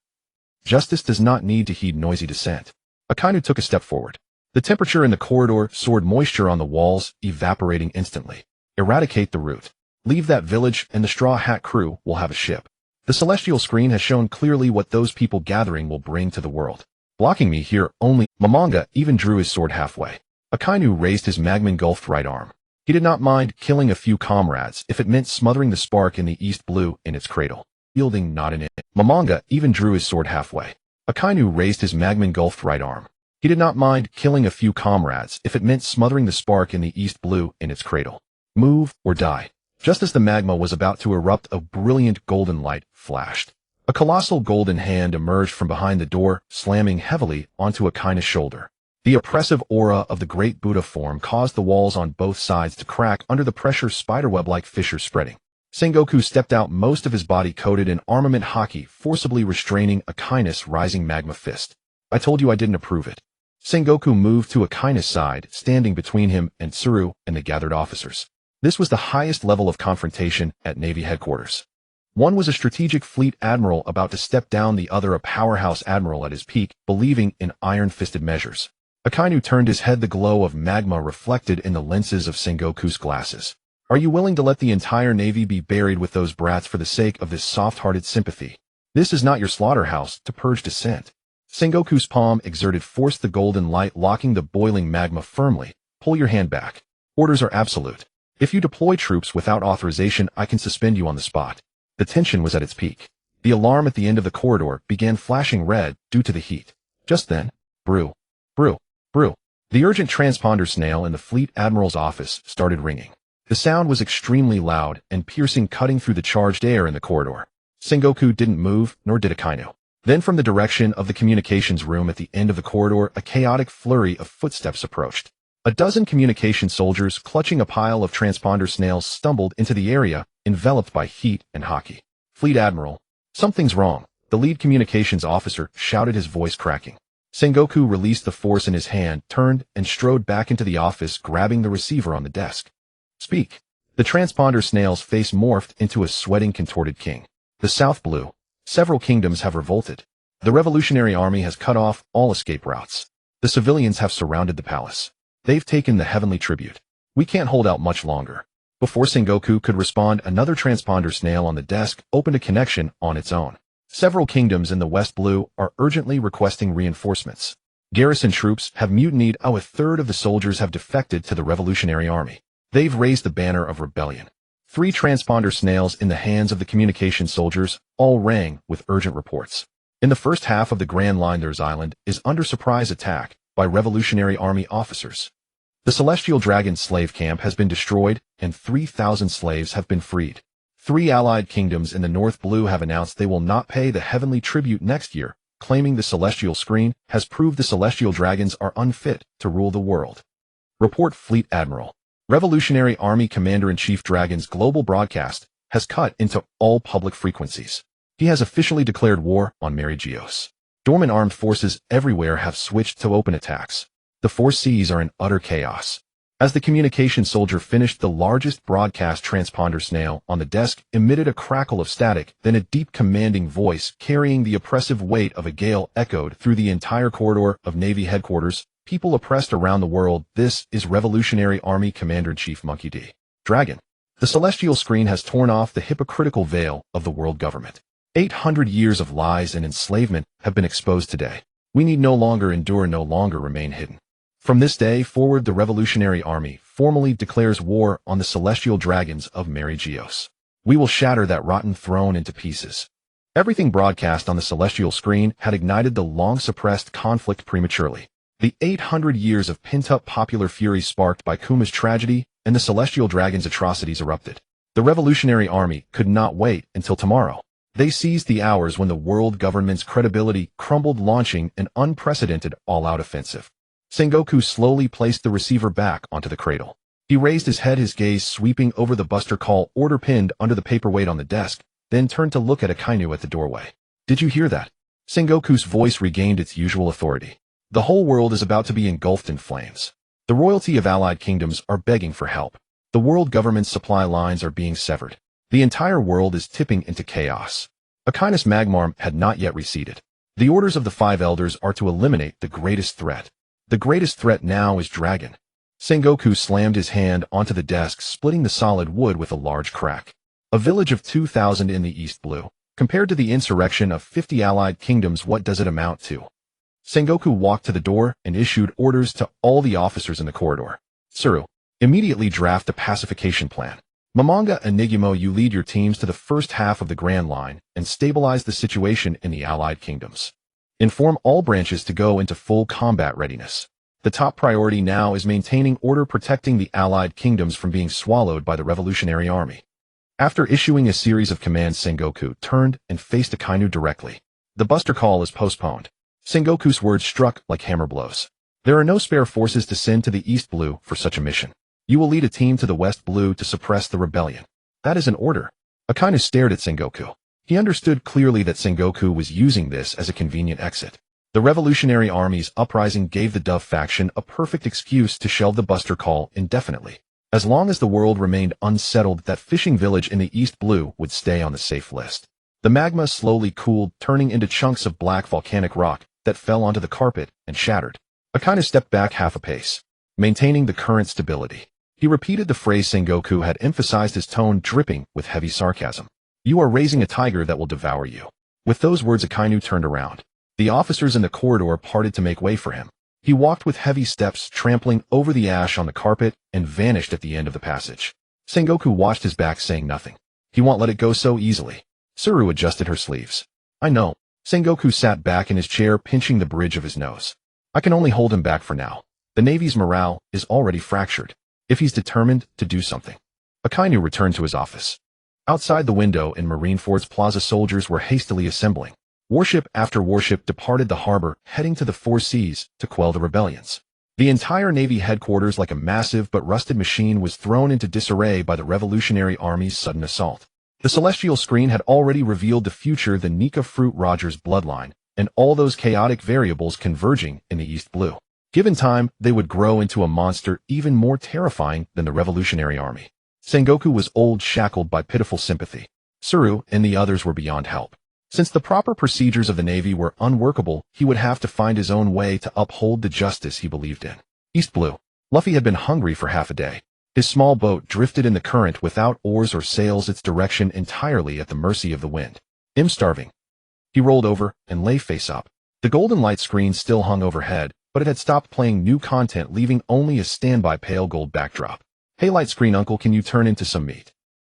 S1: Justice does not need to heed noisy dissent. Akainu took a step forward. The temperature in the corridor soared, moisture on the walls evaporating instantly. Eradicate the root. Leave that village and the Straw Hat crew will have a ship. The celestial screen has shown clearly what those people gathering will bring to the world. Blocking me here only. Mamanga even drew his sword halfway. Akainu raised his magma-engulfed right arm. He did not mind killing a few comrades if it meant smothering the spark in the East Blue in its cradle. Yielding not in it. Mamanga even drew his sword halfway. Akainu raised his magma-engulfed right arm. He did not mind killing a few comrades if it meant smothering the spark in the East Blue in its cradle. Move or die. Just as the magma was about to erupt, a brilliant golden light flashed. A colossal golden hand emerged from behind the door, slamming heavily onto Akainu's shoulder. The oppressive aura of the great Buddha form caused the walls on both sides to crack under the pressure, spiderweb-like fissures spreading. Sengoku stepped out, most of his body coated in armament Haki, forcibly restraining Akainu's rising magma fist. I told you I didn't approve it. Sengoku moved to Akainu's side, standing between him and Tsuru and the gathered officers. This was the highest level of confrontation at Navy headquarters. One was a strategic fleet admiral about to step down, the other a powerhouse admiral at his peak, believing in iron-fisted measures. Akainu turned his head, the glow of magma reflected in the lenses of Sengoku's glasses. Are you willing to let the entire Navy be buried with those brats for the sake of this soft-hearted sympathy? This is not your slaughterhouse to purge dissent. Sengoku's palm exerted force, the golden light locking the boiling magma firmly. Pull your hand back. Orders are absolute. If you deploy troops without authorization, I can suspend you on the spot. The tension was at its peak. The alarm at the end of the corridor began flashing red due to the heat. Just then, brew, brew, brew. The urgent transponder snail in the fleet admiral's office started ringing. The sound was extremely loud and piercing, cutting through the charged air in the corridor. Sengoku didn't move, nor did Akainu. Then from the direction of the communications room at the end of the corridor, a chaotic flurry of footsteps approached. A dozen communication soldiers clutching a pile of transponder snails stumbled into the area, enveloped by heat and Haki. Fleet Admiral, something's wrong, the lead communications officer shouted, his voice cracking. Sengoku released the force in his hand, turned, and strode back into the office, grabbing the receiver on the desk. Speak. The transponder snail's face morphed into a sweating, contorted king. The South Blue. Several kingdoms have revolted. The Revolutionary Army has cut off all escape routes. The civilians have surrounded the palace. They've taken the heavenly tribute. We can't hold out much longer. Before Sengoku could respond, another transponder snail on the desk opened a connection on its own. Several kingdoms in the West Blue are urgently requesting reinforcements. Garrison troops have mutinied. A third of the soldiers have defected to the Revolutionary Army. They've raised the banner of rebellion. 3 transponder snails in the hands of the communication soldiers all rang with urgent reports. In the first half of the Grand Line, there's Island is under surprise attack by Revolutionary Army officers. The Celestial Dragon slave camp has been destroyed and 3,000 slaves have been freed. 3 allied kingdoms in the North Blue have announced they will not pay the heavenly tribute next year, claiming the celestial screen has proved the celestial dragons are unfit to rule the world. Report Fleet Admiral. Revolutionary Army Commander-in-Chief Dragon's global broadcast has cut into all public frequencies. He has officially declared war on Mary Geos. Dormant armed forces everywhere have switched to open attacks. The 4 seas are in utter chaos. As the communication soldier finished, the largest broadcast transponder snail on the desk emitted a crackle of static, then a deep commanding voice carrying the oppressive weight of a gale echoed through the entire corridor of Navy headquarters. People oppressed around the world, this is Revolutionary Army Commander-in-Chief Monkey D. Dragon. The celestial screen has torn off the hypocritical veil of the world government. 800 years of lies and enslavement have been exposed today. We need no longer endure, no longer remain hidden. From this day forward, the Revolutionary Army formally declares war on the celestial dragons of Mary Geos. We will shatter that rotten throne into pieces. Everything broadcast on the celestial screen had ignited the long-suppressed conflict prematurely. The 800 years of pent-up popular fury sparked by Kuma's tragedy and the celestial dragon's atrocities erupted. The Revolutionary Army could not wait until tomorrow. They seized the hours when the world government's credibility crumbled, launching an unprecedented all-out offensive. Sengoku slowly placed the receiver back onto the cradle. He raised his head, his gaze sweeping over the buster call order pinned under the paperweight on the desk, then turned to look at Akainu at the doorway. Did you hear that? Sengoku's voice regained its usual authority. The whole world is about to be engulfed in flames. The royalty of allied kingdoms are begging for help. The world government's supply lines are being severed. The entire world is tipping into chaos. Akainu's magma had not yet receded. The orders of the 5 elders are to eliminate the greatest threat. The greatest threat now is Dragon. Sengoku slammed his hand onto the desk, splitting the solid wood with a large crack. A village of 2,000 in the East Blue. Compared to the insurrection of 50 allied kingdoms, what does it amount to? Sengoku walked to the door and issued orders to all the officers in the corridor. Tsuru, immediately draft a pacification plan. Momonga and Nigimo, you lead your teams to the first half of the Grand Line and stabilize the situation in the allied kingdoms. Inform all branches to go into full combat readiness. The top priority now is maintaining order, protecting the allied kingdoms from being swallowed by the Revolutionary Army. After issuing a series of commands, Sengoku turned and faced Akainu directly. The buster call is postponed. Sengoku's words struck like hammer blows. There are no spare forces to send to the East Blue for such a mission. You will lead a team to the West Blue to suppress the rebellion. That is an order. Akainu stared at Sengoku. He understood clearly that Sengoku was using this as a convenient exit. The Revolutionary Army's uprising gave the Dove faction a perfect excuse to shelve the buster call indefinitely. As long as the world remained unsettled, that fishing village in the East Blue would stay on the safe list. The magma slowly cooled, turning into chunks of black volcanic rock that fell onto the carpet and shattered. Akainu stepped back half a pace, maintaining the current stability. He repeated the phrase Sengoku had emphasized, his tone dripping with heavy sarcasm. You are raising a tiger that will devour you. With those words, Akainu turned around. The officers in the corridor parted to make way for him. He walked with heavy steps, trampling over the ash on the carpet, and vanished at the end of the passage. Sengoku watched his back, saying nothing. He won't let it go so easily. Tsuru adjusted her sleeves. I know. Sengoku sat back in his chair, pinching the bridge of his nose. I can only hold him back for now. The Navy's morale is already fractured. If he's determined to do something. Akainu returned to his office. Outside the window in Marineford's plaza, soldiers were hastily assembling. Warship after warship departed the harbor, heading to the 4 seas to quell the rebellions. The entire Navy headquarters, like a massive but rusted machine, was thrown into disarray by the Revolutionary Army's sudden assault. The celestial screen had already revealed the future, the Nika Fruit Rogers bloodline, and all those chaotic variables converging in the East Blue. Given time, they would grow into a monster even more terrifying than the Revolutionary Army. Sengoku was old, shackled by pitiful sympathy. Tsuru and the others were beyond help. Since the proper procedures of the Navy were unworkable, he would have to find his own way to uphold the justice he believed in. East Blue. Luffy had been hungry for half a day. His small boat drifted in the current without oars or sails, its direction entirely at the mercy of the wind. I'm starving. He rolled over and lay face up. The golden light screen still hung overhead, but it had stopped playing new content, leaving only a standby pale gold backdrop. "Hey light screen uncle, can you turn into some meat?"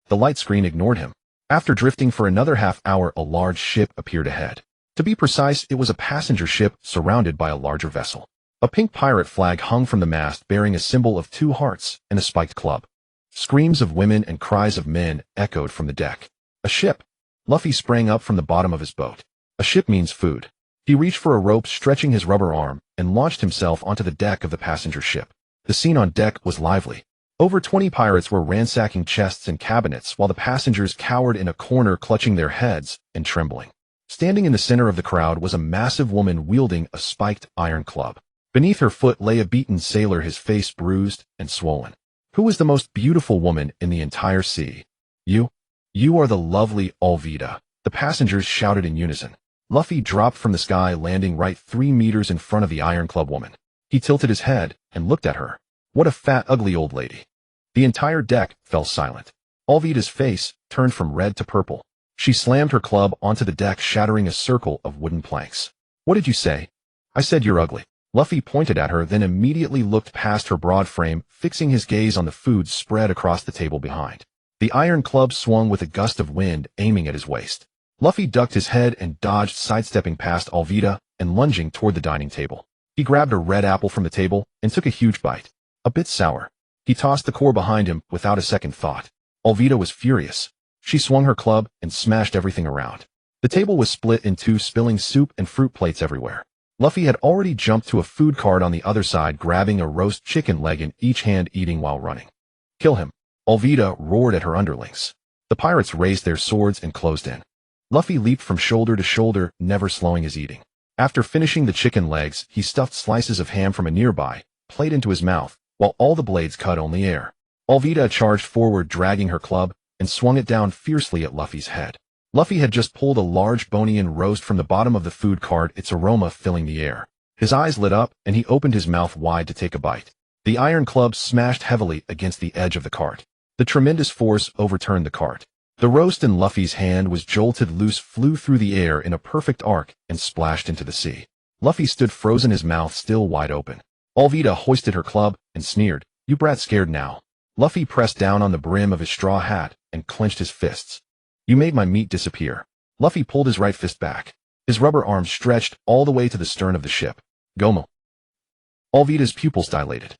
S1: The light screen ignored him. After drifting for another half hour, a large ship appeared ahead. To be precise, it was a passenger ship surrounded by a larger vessel. A pink pirate flag hung from the mast bearing a symbol of 2 hearts and a spiked club. Screams of women and cries of men echoed from the deck. A ship! Luffy sprang up from the bottom of his boat. A ship means food. He reached for a rope, stretching his rubber arm, and launched himself onto the deck of the passenger ship. The scene on deck was lively. Over 20 pirates were ransacking chests and cabinets while the passengers cowered in a corner, clutching their heads and trembling. Standing in the center of the crowd was a massive woman wielding a spiked iron club. Beneath her foot lay a beaten sailor, his face bruised and swollen. "Who was the most beautiful woman in the entire sea?" "You. You are the lovely Alvida," the passengers shouted in unison. Luffy dropped from the sky, landing right 3 meters in front of the iron club woman. He tilted his head and looked at her. What a fat, ugly old lady. The entire deck fell silent. Alvida's face turned from red to purple. She slammed her club onto the deck, shattering a circle of wooden planks. "What did you say?" "I said you're ugly." Luffy pointed at her, then immediately looked past her broad frame, fixing his gaze on the food spread across the table behind. The iron club swung with a gust of wind, aiming at his waist. Luffy ducked his head and dodged, sidestepping past Alvida and lunging toward the dining table. He grabbed a red apple from the table and took a huge bite. A bit sour. He tossed the core behind him without a second thought. Alvida was furious. She swung her club and smashed everything around. The table was split in 2, spilling soup and fruit plates everywhere. Luffy had already jumped to a food cart on the other side, grabbing a roast chicken leg in each hand, eating while running. "Kill him!" Alvida roared at her underlings. The pirates raised their swords and closed in. Luffy leaped from shoulder to shoulder, never slowing his eating. After finishing the chicken legs, he stuffed slices of ham from a nearby plate into his mouth, while all the blades cut on the air. Alvida charged forward, dragging her club, and swung it down fiercely at Luffy's head. Luffy had just pulled a large bone-in roast from the bottom of the food cart, its aroma filling the air. His eyes lit up, and he opened his mouth wide to take a bite. The iron club smashed heavily against the edge of the cart. The tremendous force overturned the cart. The roast in Luffy's hand was jolted loose, flew through the air in a perfect arc, and splashed into the sea. Luffy stood frozen, his mouth still wide open. Alvida hoisted her club and sneered, "You brat, scared now?" Luffy pressed down on the brim of his straw hat and clenched his fists. "You made my meat disappear." Luffy pulled his right fist back. His rubber arm stretched all the way to the stern of the ship. "Gomo." Alvida's pupils dilated.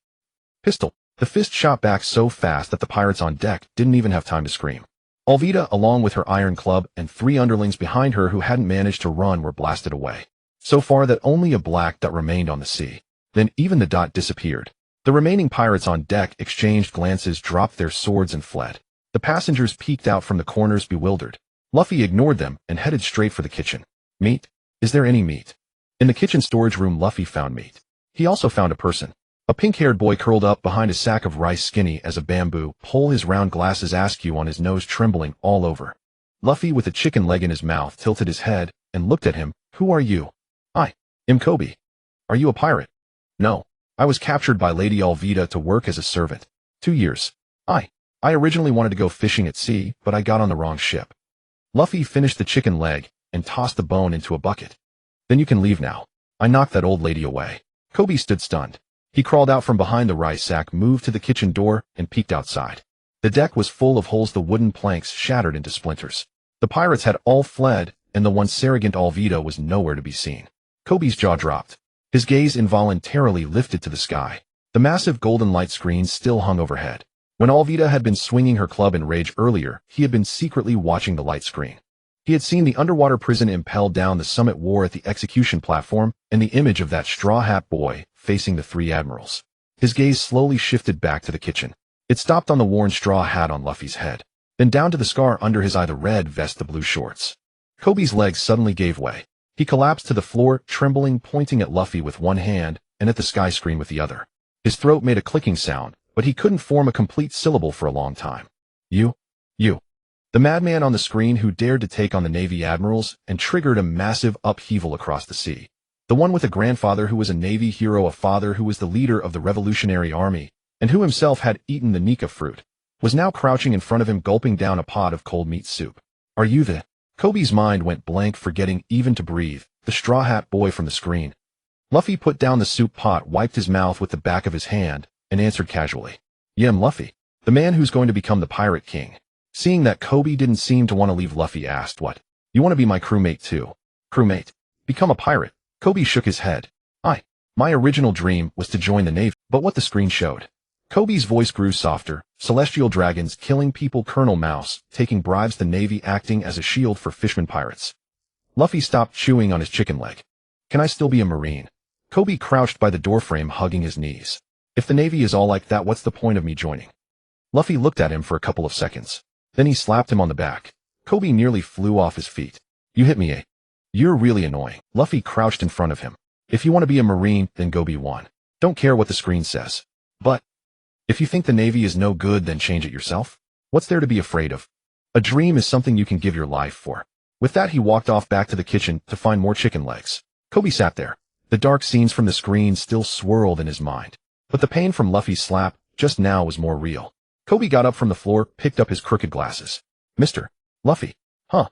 S1: "Pistol." The fist shot back so fast that the pirates on deck didn't even have time to scream. Alvida, along with her iron club and 3 underlings behind her who hadn't managed to run, were blasted away. So far that only a black dot remained on the sea. Then even the dot disappeared. The remaining pirates on deck exchanged glances, dropped their swords, and fled. The passengers peeked out from the corners, bewildered. Luffy ignored them and headed straight for the kitchen. "Meat? Is there any meat?" In the kitchen storage room, Luffy found meat. He also found a person. A pink-haired boy curled up behind a sack of rice, skinny as a bamboo pole, his round glasses askew on his nose, trembling all over. Luffy, with a chicken leg in his mouth, tilted his head and looked at him. "Who are you?" "I am Kobe." "Are you a pirate?" "No. I was captured by Lady Alvida to work as a servant. 2 years. I originally wanted to go fishing at sea, but I got on the wrong ship." Luffy finished the chicken leg and tossed the bone into a bucket. "Then you can leave now. I knocked that old lady away." Kobe stood stunned. He crawled out from behind the rice sack, moved to the kitchen door, and peeked outside. The deck was full of holes, the wooden planks shattered into splinters. The pirates had all fled, and the once arrogant Alvida was nowhere to be seen. Kobe's jaw dropped. His gaze involuntarily lifted to the sky. The massive golden light screen still hung overhead. When Alvida had been swinging her club in rage earlier, he had been secretly watching the light screen. He had seen the underwater prison impelled down the summit war at the execution platform, and the image of that straw hat boy facing the 3 admirals. His gaze slowly shifted back to the kitchen. It stopped on the worn straw hat on Luffy's head, then down to the scar under his eye, the red vest, the blue shorts. Kobe's legs suddenly gave way. He collapsed to the floor, trembling, pointing at Luffy with one hand and at the sky screen with the other. His throat made a clicking sound, but he couldn't form a complete syllable for a long time. You. The madman on the screen who dared to take on the Navy admirals and triggered a massive upheaval across the sea. The one with a grandfather who was a Navy hero, a father who was the leader of the Revolutionary Army, and who himself had eaten the Nika fruit, was now crouching in front of him, gulping down a pot of cold meat soup. "Are you the—" Kobe's mind went blank, forgetting even to breathe. "The straw hat boy from the screen." Luffy put down the soup pot, wiped his mouth with the back of his hand, and answered casually. Yeah, I'm Luffy, the man who's going to become the Pirate King. Seeing that Kobe didn't seem to want to leave, Luffy asked, what? You want to be my crewmate too? Crewmate? Become a pirate? Kobe shook his head. My original dream was to join the Navy, but what the screen showed. Kobe's voice grew softer. Celestial dragons killing people, Colonel Mouse taking bribes, the Navy acting as a shield for fishermen pirates. Luffy stopped chewing on his chicken leg. Can I still be a Marine? Kobe crouched by the doorframe, hugging his knees. If the Navy is all like that, what's the point of me joining? Luffy looked at him for a couple of seconds. Then he slapped him on the back. Kobe nearly flew off his feet. You hit me, eh? You're really annoying. Luffy crouched in front of him. If you want to be a Marine, then go be one. Don't care what the screen says. But if you think the Navy is no good, then change it yourself. What's there to be afraid of? A dream is something you can give your life for. With that, he walked off back to the kitchen to find more chicken legs. Kobe sat there. The dark scenes from the screen still swirled in his mind. But the pain from Luffy's slap just now was more real. Kobe got up from the floor, picked up his crooked glasses. Mr. Luffy. Huh.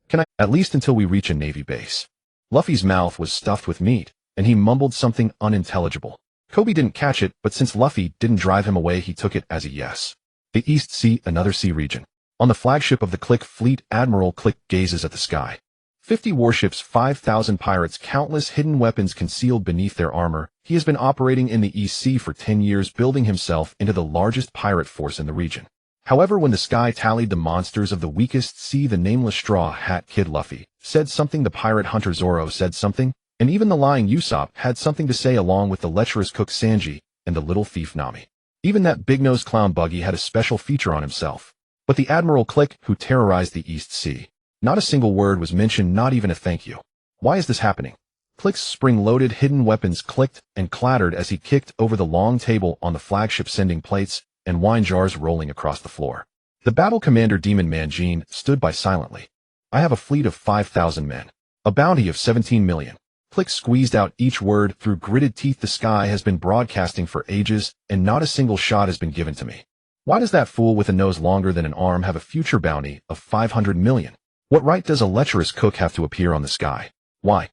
S1: Can I? At least until we reach a Navy base. Luffy's mouth was stuffed with meat, and he mumbled something unintelligible. Kobe didn't catch it, but since Luffy didn't drive him away, he took it as a yes. The East Sea, another sea region. On the flagship of the Click fleet, Admiral Click gazes at the sky. 50 warships, 5,000 pirates, countless hidden weapons concealed beneath their armor. He has been operating in the East Sea for 10 years, building himself into the largest pirate force in the region. However, when the sky tallied the monsters of the weakest sea, the nameless Straw Hat Kid Luffy said something, the pirate hunter Zoro said something, and even the lying Usopp had something to say, along with the lecherous cook Sanji and the little thief Nami. Even that big-nosed clown Buggy had a special feature on himself. But the Admiral Click, who terrorized the East Sea, not a single word was mentioned, not even a thank you. Why is this happening? Click's spring-loaded hidden weapons clicked and clattered as he kicked over the long table on the flagship, sending plates and wine jars rolling across the floor. The battle commander Demon Man Jean stood by silently. I have a fleet of 5,000 men. A bounty of 17 million. Click squeezed out each word through gritted teeth. The sky has been broadcasting for ages, and not a single shot has been given to me. Why does that fool with a nose longer than an arm have a future bounty of 500 million? What right does a lecherous cook have to appear on the sky? Why?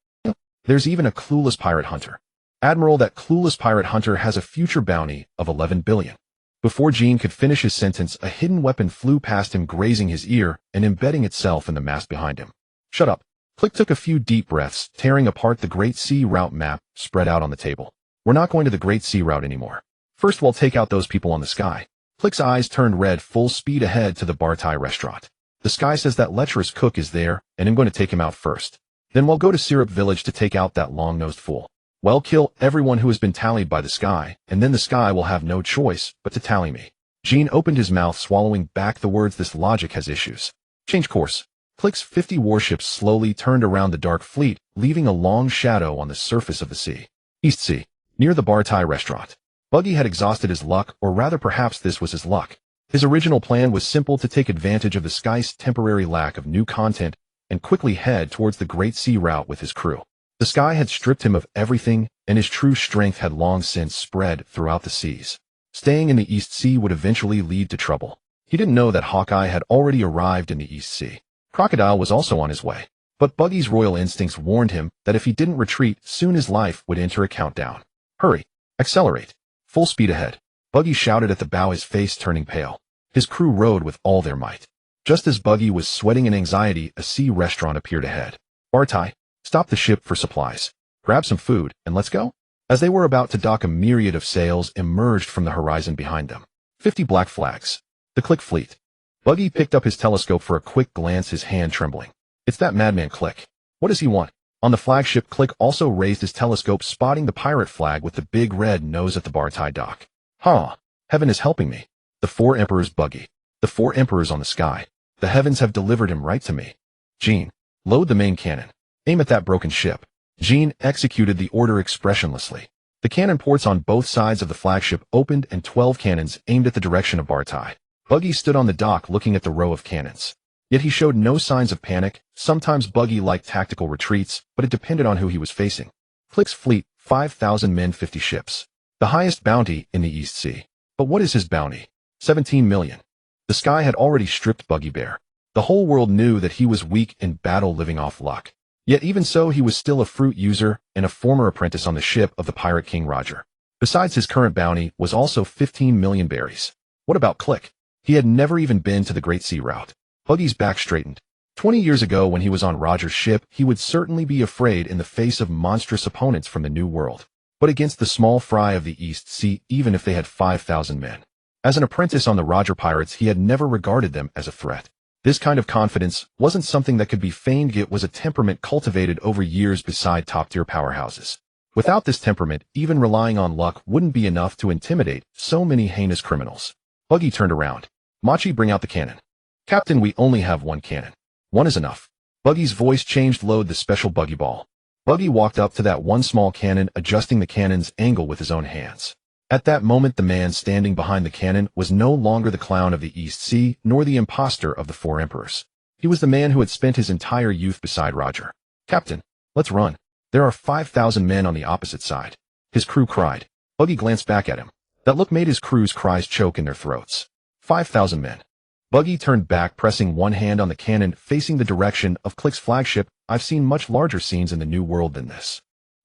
S1: There's even a clueless pirate hunter. Admiral, that clueless pirate hunter has a future bounty of 11 billion. Before Jean could finish his sentence, a hidden weapon flew past him, grazing his ear and embedding itself in the mast behind him. Shut up. Click took a few deep breaths, tearing apart the Great Sea Route map spread out on the table. We're not going to the Great Sea Route anymore. First, we'll take out those people on the sky. Click's eyes turned red, full speed ahead to the Bartai restaurant. The sky says that lecherous cook is there, and I'm going to take him out first. Then we'll go to Syrup Village to take out that long-nosed fool. Well, kill everyone who has been tallied by the sky, and then the sky will have no choice but to tally me. Jean opened his mouth, swallowing back the words. This logic has issues. Change course. Click's 50 warships slowly turned around the dark fleet, leaving a long shadow on the surface of the sea. East Sea, near the Bartai restaurant. Buggy had exhausted his luck, or rather perhaps this was his luck. His original plan was simple: to take advantage of the sky's temporary lack of new content and quickly head towards the Great Sea Route with his crew. The sky had stripped him of everything, and his true strength had long since spread throughout the seas. Staying in the East Sea would eventually lead to trouble. He didn't know that Hawkeye had already arrived in the East Sea. Crocodile was also on his way. But Buggy's royal instincts warned him that if he didn't retreat, soon his life would enter a countdown. Hurry! Accelerate! Full speed ahead! Buggy shouted at the bow, his face turning pale. His crew rowed with all their might. Just as Buggy was sweating in anxiety, a sea restaurant appeared ahead. Bartai, stop the ship for supplies. Grab some food, and let's go. As they were about to dock, a myriad of sails emerged from the horizon behind them. 50 black flags. The Click fleet. Buggy picked up his telescope for a quick glance, his hand trembling. It's that madman Click. What does he want? On the flagship, Click also raised his telescope, spotting the pirate flag with the big red nose at the Bartai dock. Huh. Heaven is helping me. The 4 emperors, Buggy. The 4 emperors on the sky. The heavens have delivered him right to me. Jean, load the main cannon. Aim at that broken ship. Jean executed the order expressionlessly. The cannon ports on both sides of the flagship opened, and 12 cannons aimed at the direction of Bartai. Buggy stood on the dock looking at the row of cannons. Yet he showed no signs of panic. Sometimes Buggy liked tactical retreats, but it depended on who he was facing. Click's fleet, 5,000 men, 50 ships. The highest bounty in the East Sea. But what is his bounty? 17 million. The sky had already stripped Buggy bare. The whole world knew that he was weak in battle, living off luck. Yet even so, he was still a fruit user and a former apprentice on the ship of the pirate King Roger. Besides, his current bounty was also 15 million berries. What about Click? He had never even been to the Great Sea Route. Buggy's back straightened. 20 years ago, when he was on Roger's ship, he would certainly be afraid in the face of monstrous opponents from the New World. But against the small fry of the East Sea, even if they had 5,000 men. As an apprentice on the Roger pirates, he had never regarded them as a threat. This kind of confidence wasn't something that could be feigned, it was a temperament cultivated over years beside top-tier powerhouses. Without this temperament, even relying on luck wouldn't be enough to intimidate so many heinous criminals. Buggy turned around. Machi, bring out the cannon. Captain, we only have one cannon. One is enough. Buggy's voice changed. Load the special buggy ball. Buggy walked up to that one small cannon, adjusting the cannon's angle with his own hands. At that moment, the man standing behind the cannon was no longer the clown of the East Sea, nor the impostor of the Four Emperors. He was the man who had spent his entire youth beside Roger. Captain, let's run. There are 5,000 men on the opposite side. His crew cried. Buggy glanced back at him. That look made his crew's cries choke in their throats. 5,000 men. Buggy turned back, pressing one hand on the cannon, facing the direction of Click's flagship. I've seen much larger scenes in the New World than this.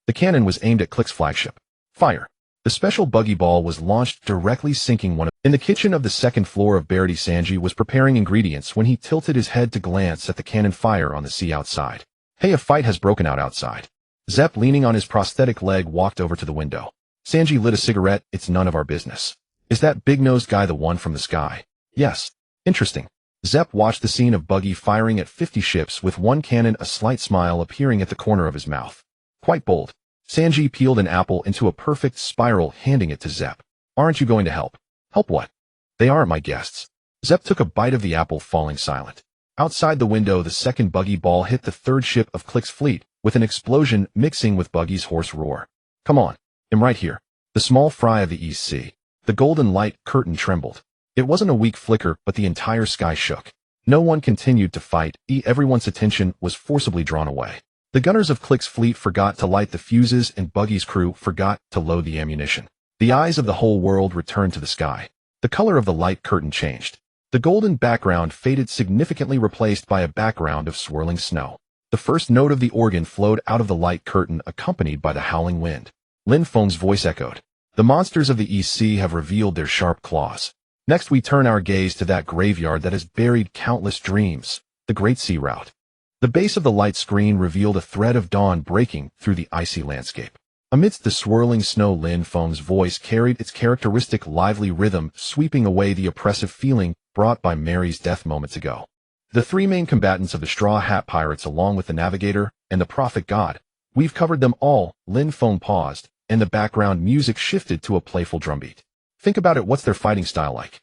S1: The cannon was aimed at Click's flagship. Fire. The special buggy ball was launched, directly sinking one of. In the kitchen of the second floor of Barity, Sanji was preparing ingredients when he tilted his head to glance at the cannon fire on the sea outside. Hey, a fight has broken out outside. Zepp, leaning on his prosthetic leg, walked over to the window. Sanji lit a cigarette. It's none of our business. Is that big-nosed guy the one from the sky? Yes. Interesting. Zepp watched the scene of Buggy firing at 50 ships with one cannon, a slight smile appearing at the corner of his mouth. Quite bold. Sanji peeled an apple into a perfect spiral, handing it to Zepp. Aren't you going to help? Help what? They aren't my guests. Zepp took a bite of the apple, falling silent. Outside the window, the second buggy ball hit the third ship of Click's fleet, with an explosion mixing with Buggy's hoarse roar. Come on. I'm right here. The small fry of the East Sea. The golden light curtain trembled. It wasn't a weak flicker, but the entire sky shook. No one continued to fight. Everyone's attention was forcibly drawn away. The gunners of Click's fleet forgot to light the fuses, and Buggy's crew forgot to load the ammunition. The eyes of the whole world returned to the sky. The color of the light curtain changed. The golden background faded, significantly replaced by a background of swirling snow. The first note of the organ flowed out of the light curtain, accompanied by the howling wind. Lin Feng's voice echoed. The monsters of the East Sea have revealed their sharp claws. Next we turn our gaze to that graveyard that has buried countless dreams, the Great Sea Route. The base of the light screen revealed a thread of dawn breaking through the icy landscape. Amidst the swirling snow, Lin Feng's voice carried its characteristic lively rhythm, sweeping away the oppressive feeling brought by Mary's death moments ago. The three main combatants of the Straw Hat Pirates, along with the Navigator and the Prophet God. We've covered them all. Lin Feng paused, and the background music shifted to a playful drumbeat. Think about it, what's their fighting style like?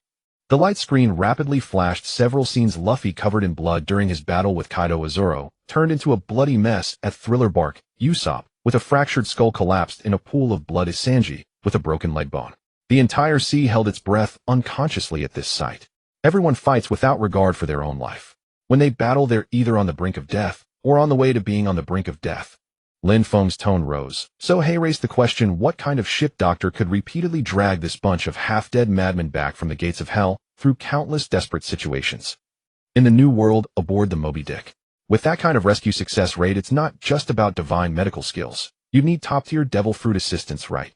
S1: The light screen rapidly flashed several scenes. Luffy, covered in blood during his battle with Kaido Azuro, turned into a bloody mess at Thriller Bark. Usopp, with a fractured skull, collapsed in a pool of blood. Is Sanji, with a broken leg bone. The entire sea held its breath unconsciously at this sight. Everyone fights without regard for their own life. When they battle, they're either on the brink of death, or on the way to being on the brink of death. Lin Feng's tone rose. So Hay raised the question, what kind of ship doctor could repeatedly drag this bunch of half-dead madmen back from the gates of hell through countless desperate situations? In the New World, aboard the Moby Dick. With that kind of rescue success rate, it's not just about divine medical skills. You need top-tier devil fruit assistance, right?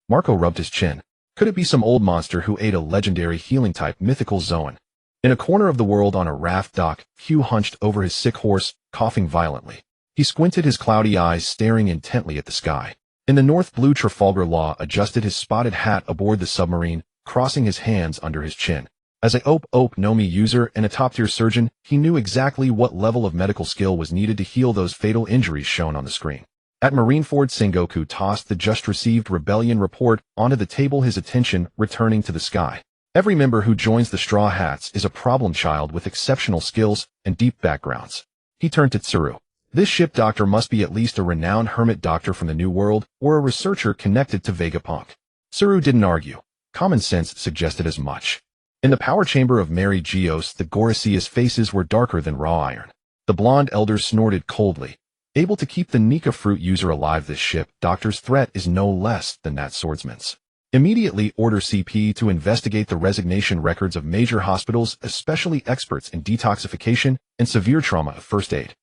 S1: Marco rubbed his chin. Could it be some old monster who ate a legendary healing-type mythical Zoan? In a corner of the world on a raft dock, Hugh hunched over his sick horse, coughing violently. He squinted his cloudy eyes, staring intently at the sky. In the north, blue Trafalgar Law adjusted his spotted hat aboard the submarine, crossing his hands under his chin. As a Nomi user and a top-tier surgeon, he knew exactly what level of medical skill was needed to heal those fatal injuries shown on the screen. At Marineford, Sengoku tossed the just-received rebellion report onto the table, his attention returning to the sky. Every member who joins the Straw Hats is a problem child with exceptional skills and deep backgrounds. He turned to Tsuru. This ship doctor must be at least a renowned hermit doctor from the New World, or a researcher connected to Vegapunk. Tsuru didn't argue. Common sense suggested as much. In the power chamber of Mary Geos, the Gorasias' faces were darker than raw iron. The blonde elders snorted coldly. Able to keep the Nika fruit user alive, this ship doctor's threat is no less than that swordsman's. Immediately order CP to investigate the resignation records of major hospitals, especially experts in detoxification and severe trauma of first aid.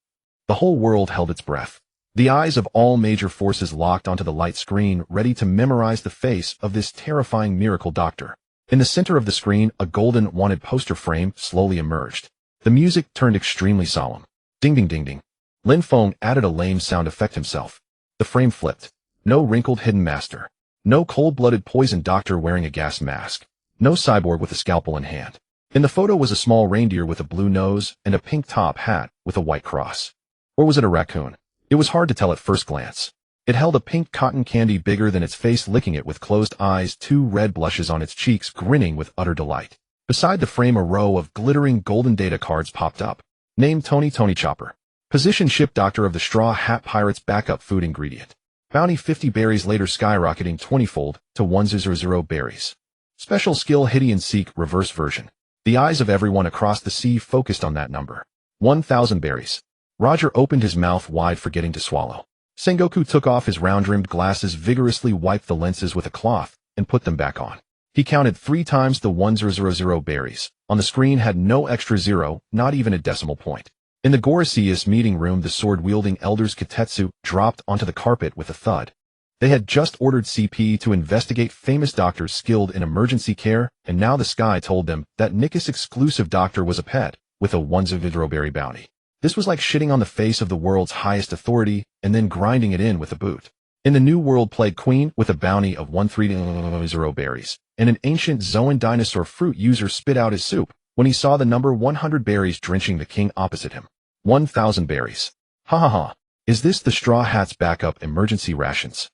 S1: The whole world held its breath. The eyes of all major forces locked onto the light screen, ready to memorize the face of this terrifying miracle doctor. In the center of the screen, a golden wanted poster frame slowly emerged. The music turned extremely solemn. Ding ding ding ding. Lin Feng added a lame sound effect himself. The frame flipped. No wrinkled hidden master. No cold-blooded poison doctor wearing a gas mask. No cyborg with a scalpel in hand. In the photo was a small reindeer with a blue nose and a pink top hat with a white cross. Or was it a raccoon? It was hard to tell at first glance. It held a pink cotton candy bigger than its face, licking it with closed eyes, 2 red blushes on its cheeks, grinning with utter delight. Beside the frame, a row of glittering golden data cards popped up. Name Tony Chopper. Position Ship Doctor of the Straw Hat Pirates Backup Food Ingredient. Bounty 50 berries, later skyrocketing 20-fold to 100 berries. Special skill Hide and Seek reverse version. The eyes of everyone across the sea focused on that number. 1,000 berries. Roger opened his mouth wide, forgetting to swallow. Sengoku took off his round-rimmed glasses, vigorously wiped the lenses with a cloth, and put them back on. He counted 3 times the 100 berries. On the screen had no extra zero, not even a decimal point. In the Goricius meeting room, the sword-wielding elders Kitetsu dropped onto the carpet with a thud. They had just ordered CP to investigate famous doctors skilled in emergency care, and now the sky told them that Nick's exclusive doctor was a pet, with a 100 berry bounty. This was like shitting on the face of the world's highest authority, and then grinding it in with a boot. In the New World, Plague Queen, with a bounty of 130 berries, and an ancient Zoan dinosaur fruit user spit out his soup when he saw the number 100 berries drenching the king opposite him. 1,000 berries. Ha ha ha. Is this the Straw Hat's backup emergency rations?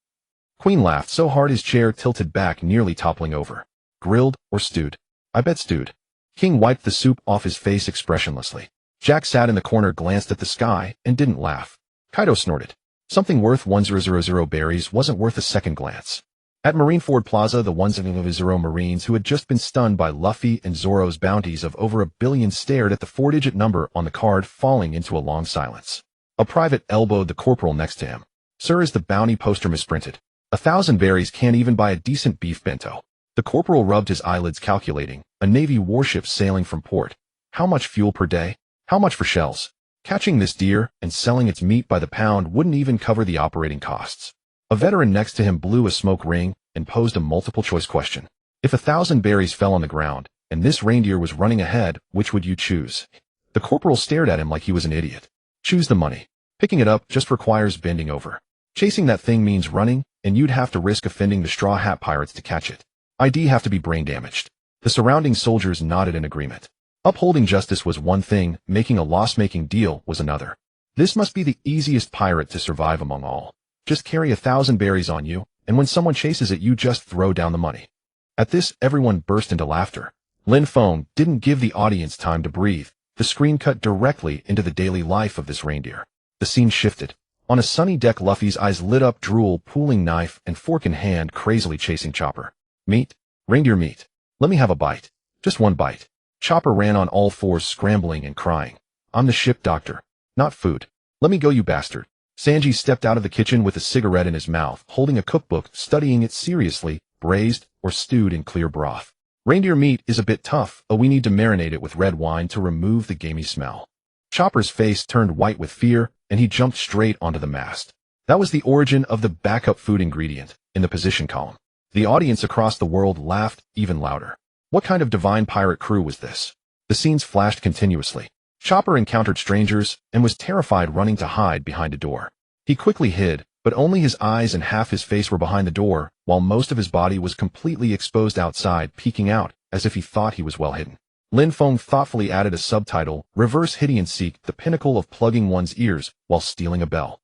S1: Queen laughed so hard his chair tilted back, nearly toppling over. Grilled or stewed? I bet stewed. King wiped the soup off his face expressionlessly. Jack sat in the corner, glanced at the sky, and didn't laugh. Kaido snorted. Something worth 100 berries wasn't worth a second glance. At Marineford Plaza, the 100 Marines who had just been stunned by Luffy and Zoro's bounties of over 1 billion stared at the 4-digit number on the card, falling into a long silence. A private elbowed the corporal next to him. Sir, is the bounty poster misprinted? 1,000 berries can't even buy a decent beef bento. The corporal rubbed his eyelids, calculating. A Navy warship sailing from port. How much fuel per day? How much for shells? Catching this deer and selling its meat by the pound wouldn't even cover the operating costs. A veteran next to him blew a smoke ring and posed a multiple-choice question. If 1,000 berries fell on the ground, and this reindeer was running ahead, which would you choose? The corporal stared at him like he was an idiot. Choose the money. Picking it up just requires bending over. Chasing that thing means running, and you'd have to risk offending the Straw Hat Pirates to catch it. I'd have to be brain damaged. The surrounding soldiers nodded in agreement. Upholding justice was one thing, making a loss-making deal was another. This must be the easiest pirate to survive among all. Just carry 1,000 berries on you, and when someone chases it, you just throw down the money. At this, everyone burst into laughter. Lin Feng didn't give the audience time to breathe. The screen cut directly into the daily life of this reindeer. The scene shifted. On a sunny deck, Luffy's eyes lit up, drool pooling, knife and fork in hand, crazily chasing Chopper. Meat? Reindeer meat. Let me have a bite. Just one bite. Chopper ran on all fours, scrambling and crying. I'm the ship doctor. Not food. Let me go, you bastard. Sanji stepped out of the kitchen with a cigarette in his mouth, holding a cookbook, studying it seriously, braised or stewed in clear broth. Reindeer meat is a bit tough, we need to marinate it with red wine to remove the gamey smell. Chopper's face turned white with fear, and he jumped straight onto the mast. That was the origin of the backup food ingredient, in the position column. The audience across the world laughed even louder. What kind of divine pirate crew was this? The scenes flashed continuously. Chopper encountered strangers and was terrified, running to hide behind a door. He quickly hid, but only his eyes and half his face were behind the door, while most of his body was completely exposed outside, peeking out, as if he thought he was well hidden. Lin Feng thoughtfully added a subtitle, Reverse Hide and Seek, the pinnacle of plugging one's ears while stealing a bell.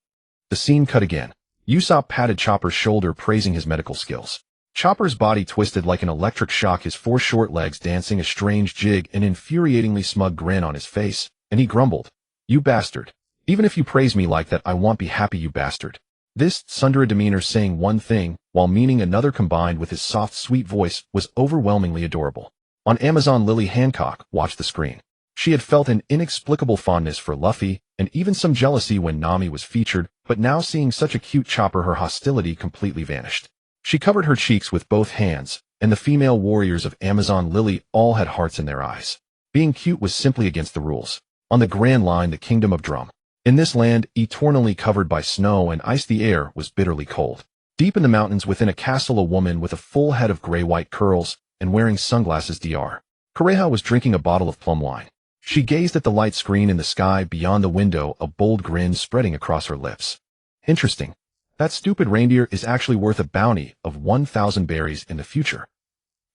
S1: The scene cut again. Usopp patted Chopper's shoulder, praising his medical skills. Chopper's body twisted like an electric shock, his 4 short legs dancing a strange jig, an infuriatingly smug grin on his face, and he grumbled, You bastard. Even if you praise me like that, I won't be happy, you bastard. This Sundara demeanor, saying one thing while meaning another, combined with his soft, sweet voice, was overwhelmingly adorable. On Amazon, Lily Hancock watched the screen. She had felt an inexplicable fondness for Luffy, and even some jealousy when Nami was featured, but now seeing such a cute Chopper, her hostility completely vanished. She covered her cheeks with both hands, and the female warriors of Amazon Lily all had hearts in their eyes. Being cute was simply against the rules. On the Grand Line, the Kingdom of Drum. In this land, eternally covered by snow and ice, the air was bitterly cold. Deep in the mountains within a castle, a woman with a full head of gray-white curls and wearing sunglasses Dr. Coreja was drinking a bottle of plum wine. She gazed at the light screen in the sky beyond the window, a bold grin spreading across her lips. Interesting. That stupid reindeer is actually worth a bounty of 1,000 berries in the future.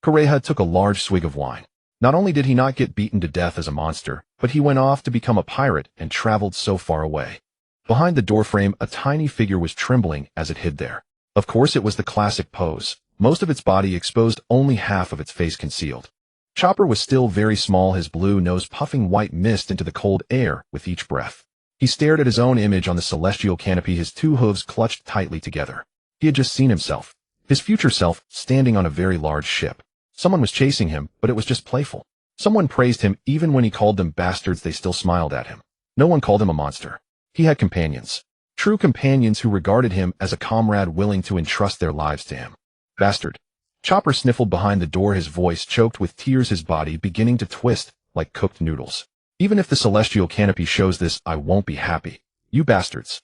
S1: Coreja took a large swig of wine. Not only did he not get beaten to death as a monster, but he went off to become a pirate and traveled so far away. Behind the doorframe, a tiny figure was trembling as it hid there. Of course, it was the classic pose. Most of its body exposed, only half of its face concealed. Chopper was still very small, his blue nose puffing white mist into the cold air with each breath. He stared at his own image on the celestial canopy, his two hooves clutched tightly together. He had just seen himself, his future self, standing on a very large ship. Someone was chasing him, but it was just playful. Someone praised him, even when he called them bastards, they still smiled at him. No one called him a monster. He had companions. True companions who regarded him as a comrade willing to entrust their lives to him. Bastard. Chopper sniffled behind the door, his voice choked with tears, his body beginning to twist like cooked noodles. Even if the celestial canopy shows this, I won't be happy. You bastards.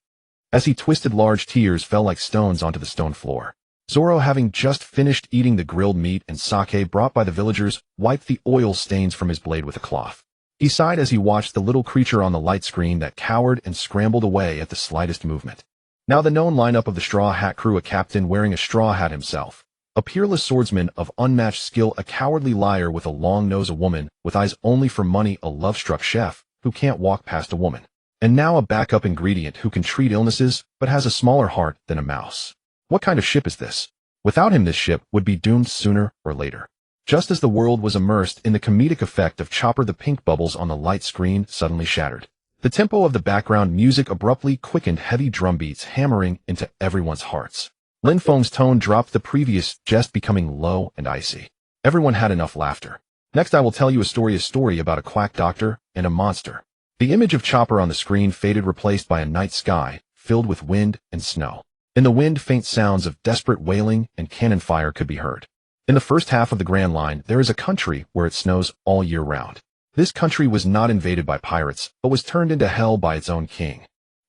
S1: As he twisted, large tears fell like stones onto the stone floor. Zoro, having just finished eating the grilled meat and sake brought by the villagers, wiped the oil stains from his blade with a cloth. He sighed as he watched the little creature on the light screen that cowered and scrambled away at the slightest movement. Now the known lineup of the Straw Hat crew, a captain wearing a straw hat himself, a peerless swordsman of unmatched skill, a cowardly liar with a long nose, a woman with eyes only for money, a love-struck chef who can't walk past a woman, and now a backup ingredient who can treat illnesses but has a smaller heart than a mouse. What kind of ship is this? Without him, this ship would be doomed sooner or later. Just as the world was immersed in the comedic effect of Chopper, the pink bubbles on the light screen suddenly shattered. The tempo of the background music abruptly quickened, heavy drum beats hammering into everyone's hearts. Lin Feng's tone dropped, the previous jest becoming low and icy. Everyone had enough laughter. Next, I will tell you a story about a quack doctor and a monster. The image of Chopper on the screen faded, replaced by a night sky filled with wind and snow. In the wind, faint sounds of desperate wailing and cannon fire could be heard. In the first half of the Grand Line, there is a country where it snows all year round. This country was not invaded by pirates, but was turned into hell by its own king.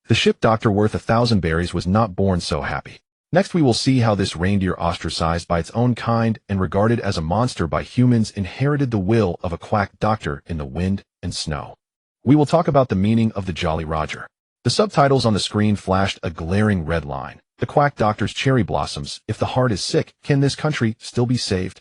S1: The ship doctor worth 1,000 berries was not born so happy. Next, we will see how this reindeer, ostracized by its own kind and regarded as a monster by humans, inherited the will of a quack doctor in the wind and snow. We will talk about the meaning of the Jolly Roger. The subtitles on the screen flashed a glaring red line. The quack doctor's cherry blossoms. If the heart is sick, can this country still be saved?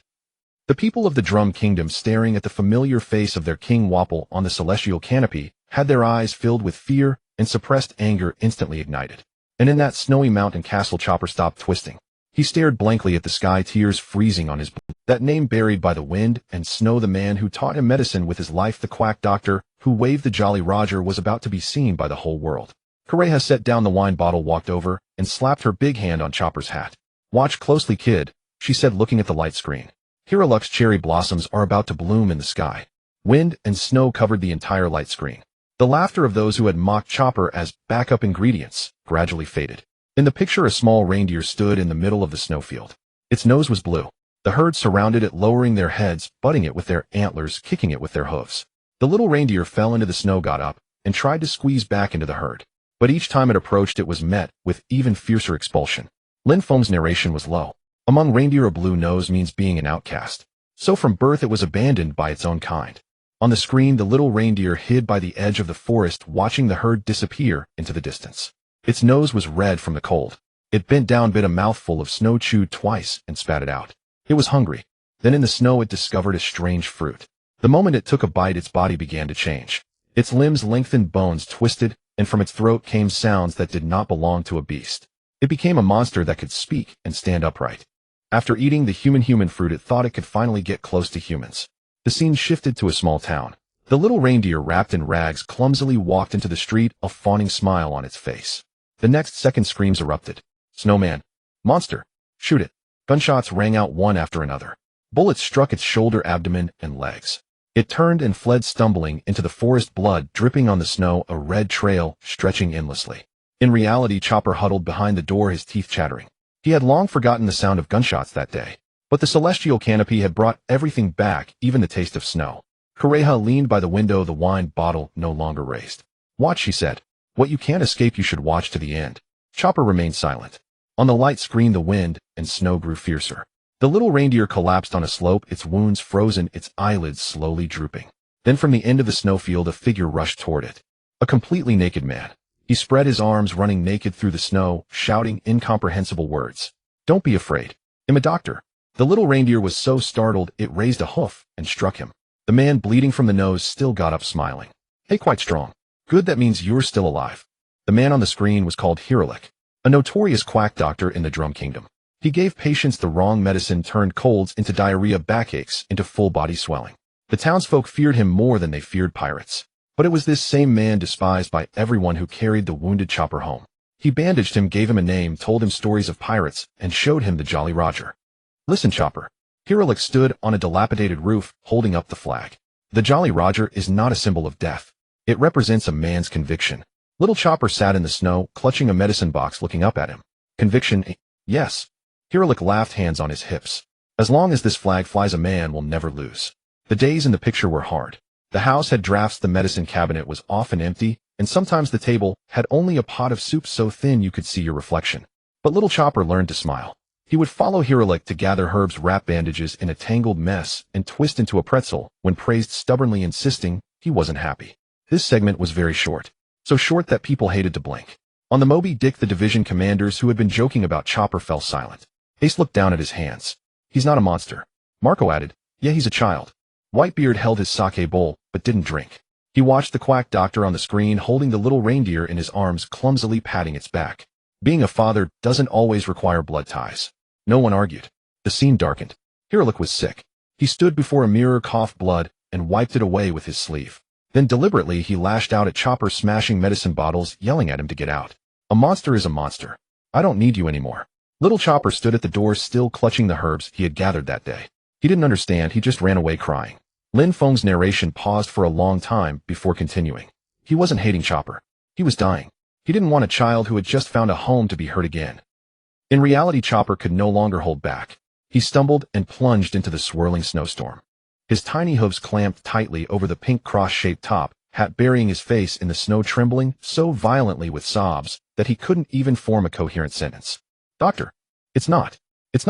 S1: The people of the Drum Kingdom, staring at the familiar face of their King Wapol on the celestial canopy, had their eyes filled with fear and suppressed anger instantly ignited. And in that snowy mountain castle, Chopper stopped twisting. He stared blankly at the sky, tears freezing on his brow. That name buried by the wind and snow, the man who taught him medicine with his life, the quack doctor who waved the Jolly Roger, was about to be seen by the whole world. Coreja set down the wine bottle, walked over, and slapped her big hand on Chopper's hat. Watch closely, kid, she said, looking at the light screen. Hiraluk's cherry blossoms are about to bloom in the sky. Wind and snow covered the entire light screen. The laughter of those who had mocked Chopper as backup ingredients gradually faded. In the picture, a small reindeer stood in the middle of the snowfield. Its nose was blue. The herd surrounded it, lowering their heads, butting it with their antlers, kicking it with their hooves. The little reindeer fell into the snow, got up, and tried to squeeze back into the herd. But each time it approached, it was met with even fiercer expulsion. Lin Feng's narration was low. Among reindeer, a blue nose means being an outcast. So from birth it was abandoned by its own kind. On the screen, the little reindeer hid by the edge of the forest, watching the herd disappear into the distance. Its nose was red from the cold. It bent down, bit a mouthful of snow, chewed twice, and spat it out. It was hungry. Then in the snow it discovered a strange fruit. The moment it took a bite, its body began to change. Its limbs lengthened, bones twisted, and from its throat came sounds that did not belong to a beast. It became a monster that could speak and stand upright. After eating the human fruit, it thought it could finally get close to humans. The scene shifted to a small town. The little reindeer, wrapped in rags, clumsily walked into the street, a fawning smile on its face. The next second, screams erupted. Snowman! Monster! Shoot it! Gunshots rang out one after another. Bullets struck its shoulder, abdomen, and legs. It turned and fled, stumbling into the forest, blood dripping on the snow, a red trail stretching endlessly. In reality, Chopper huddled behind the door, his teeth chattering. He had long forgotten the sound of gunshots that day. But the celestial canopy had brought everything back, even the taste of snow. Coreja leaned by the window, the wine bottle no longer raised. Watch, she said. Wait. What you can't escape you should watch to the end. Chopper remained silent. On the light screen the wind and snow grew fiercer. The little reindeer collapsed on a slope, its wounds frozen, its eyelids slowly drooping. Then from the end of the snowfield a figure rushed toward it. A completely naked man. He spread his arms, running naked through the snow, shouting incomprehensible words. "Don't be afraid. I'm a doctor." The little reindeer was so startled it raised a hoof and struck him. The man, bleeding from the nose, still got up smiling. "Hey, quite strong. Good, that means you're still alive." The man on the screen was called Hiralik, a notorious quack doctor in the Drum Kingdom. He gave patients the wrong medicine, turned colds into diarrhea, backaches into full-body swelling. The townsfolk feared him more than they feared pirates. But it was this same man despised by everyone who carried the wounded Chopper home. He bandaged him, gave him a name, told him stories of pirates, and showed him the Jolly Roger. "Listen, Chopper." Hiralik stood on a dilapidated roof, holding up the flag. "The Jolly Roger is not a symbol of death. It represents a man's conviction." Little Chopper sat in the snow, clutching a medicine box, looking up at him. "Conviction? Yes." Hiralik laughed, hands on his hips. "As long as this flag flies, a man will never lose." The days in the picture were hard. The house had drafts, the medicine cabinet was often empty, and sometimes the table had only a pot of soup so thin you could see your reflection. But little Chopper learned to smile. He would follow Hiralik to gather herbs, wrap bandages in a tangled mess, and twist into a pretzel when praised, stubbornly insisting he wasn't happy. This segment was very short. So short that people hated to blink. On the Moby Dick, the division commanders who had been joking about Chopper fell silent. Ace looked down at his hands. "He's not a monster." Marco added, "Yeah, he's a child." Whitebeard held his sake bowl, but didn't drink. He watched the quack doctor on the screen, holding the little reindeer in his arms, clumsily patting its back. Being a father doesn't always require blood ties. No one argued. The scene darkened. Hiralik was sick. He stood before a mirror, coughed blood, and wiped it away with his sleeve. Then deliberately he lashed out at Chopper, smashing medicine bottles, yelling at him to get out. "A monster is a monster. I don't need you anymore." Little Chopper stood at the door, still clutching the herbs he had gathered that day. He didn't understand, he just ran away crying. Lin Feng's narration paused for a long time before continuing. He wasn't hating Chopper. He was dying. He didn't want a child who had just found a home to be hurt again. In reality, Chopper could no longer hold back. He stumbled and plunged into the swirling snowstorm. His tiny hooves clamped tightly over the pink cross-shaped top, hat burying his face in the snow, trembling so violently with sobs that he couldn't even form a coherent sentence. "Doctor, it's not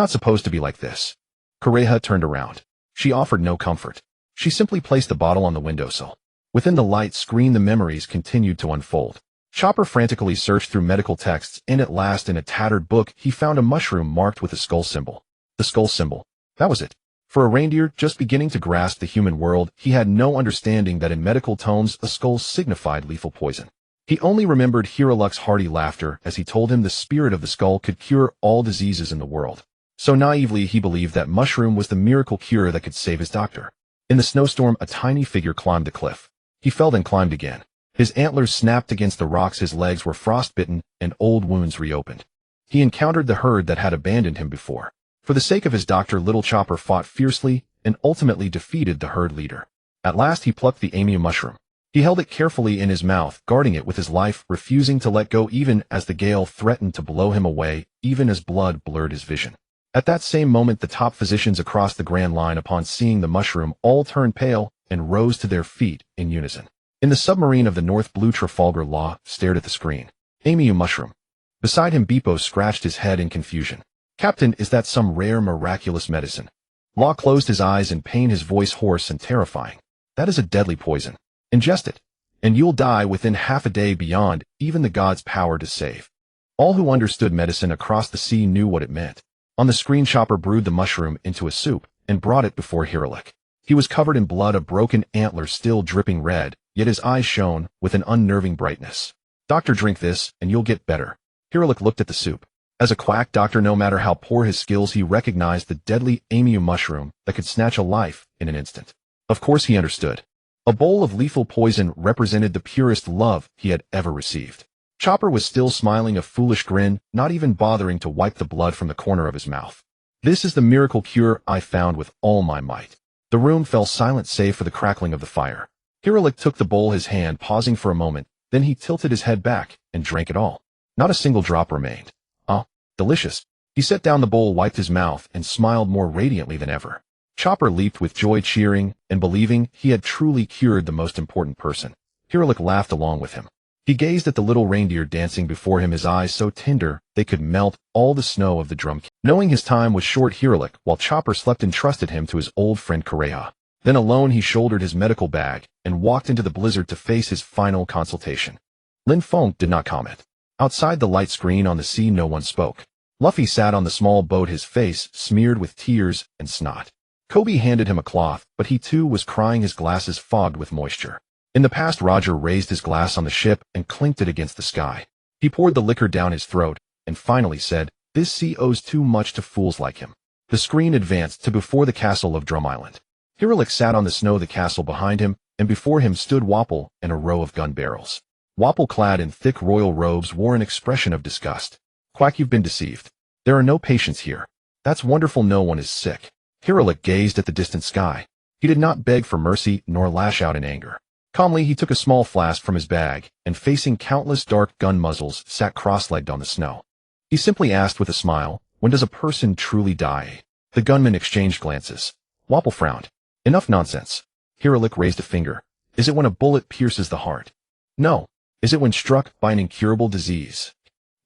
S1: supposed to be like this." Kureha turned around. She offered no comfort. She simply placed the bottle on the windowsill. Within the light screen, the memories continued to unfold. Chopper frantically searched through medical texts, and at last, in a tattered book, he found a mushroom marked with a skull symbol. The skull symbol. That was it. For a reindeer just beginning to grasp the human world, he had no understanding that in medical tomes a skull signified lethal poison. He only remembered Hiralik's hearty laughter as he told him the spirit of the skull could cure all diseases in the world. So naively he believed that mushroom was the miracle cure that could save his doctor. In the snowstorm, a tiny figure climbed the cliff. He fell, then climbed again. His antlers snapped against the rocks, his legs were frostbitten, and old wounds reopened. He encountered the herd that had abandoned him before. For the sake of his doctor, little Chopper fought fiercely and ultimately defeated the herd leader. At last he plucked the emu mushroom. He held it carefully in his mouth, guarding it with his life, refusing to let go even as the gale threatened to blow him away, even as blood blurred his vision. At that same moment, the top physicians across the Grand Line, upon seeing the mushroom, all turned pale and rose to their feet in unison. In the submarine of the North, Blue Trafalgar Law stared at the screen. "Emu mushroom." Beside him, Beepo scratched his head in confusion. "Captain, is that some rare, miraculous medicine?" Law closed his eyes in pain, his voice hoarse and terrifying. "That is a deadly poison. Ingest it, and you'll die within half a day, beyond even the gods' power to save." All who understood medicine across the sea knew what it meant. On the screen, Chopper brewed the mushroom into a soup and brought it before Hiralik. He was covered in blood, a broken antler still dripping red, yet his eyes shone with an unnerving brightness. "Doctor, drink this, and you'll get better." Hiralik looked at the soup. As a quack doctor, no matter how poor his skills, he recognized the deadly emu mushroom that could snatch a life in an instant. Of course he understood. A bowl of lethal poison represented the purest love he had ever received. Chopper was still smiling a foolish grin, not even bothering to wipe the blood from the corner of his mouth. "This is the miracle cure I found with all my might." The room fell silent save for the crackling of the fire. Hiralik took the bowl, his hand pausing for a moment, then he tilted his head back and drank it all. Not a single drop remained. "Ah, delicious." He set down the bowl, wiped his mouth, and smiled more radiantly than ever. Chopper leaped with joy, cheering and believing he had truly cured the most important person. Hiralik laughed along with him. He gazed at the little reindeer dancing before him, his eyes so tender they could melt all the snow of the drum. Knowing his time was short, Hiralik, while Chopper slept, entrusted him to his old friend Conqueror. Then alone he shouldered his medical bag and walked into the blizzard to face his final consultation. Lin Feng did not comment. Outside the light screen on the sea, no one spoke. Luffy sat on the small boat, his face smeared with tears and snot. Kobe handed him a cloth, but he too was crying, his glasses fogged with moisture. In the past, Roger raised his glass on the ship and clinked it against the sky. He poured the liquor down his throat and finally said, "This sea owes too much to fools like him." The screen advanced to before the castle of Drum Island. Hiralik sat on the snow, the castle behind him, and before him stood Wapol and a row of gun barrels. Wapol, clad in thick royal robes, wore an expression of disgust. "Quack, you've been deceived. There are no patients here. That's wonderful, no one is sick." Hiralik gazed at the distant sky. He did not beg for mercy nor lash out in anger. Calmly, he took a small flask from his bag, and facing countless dark gun muzzles, sat cross-legged on the snow. He simply asked with a smile, "When does a person truly die?" The gunmen exchanged glances. Wapol frowned. "Enough nonsense." Hiralik raised a finger. "Is it when a bullet pierces the heart?" "No." "Is it when struck by an incurable disease?"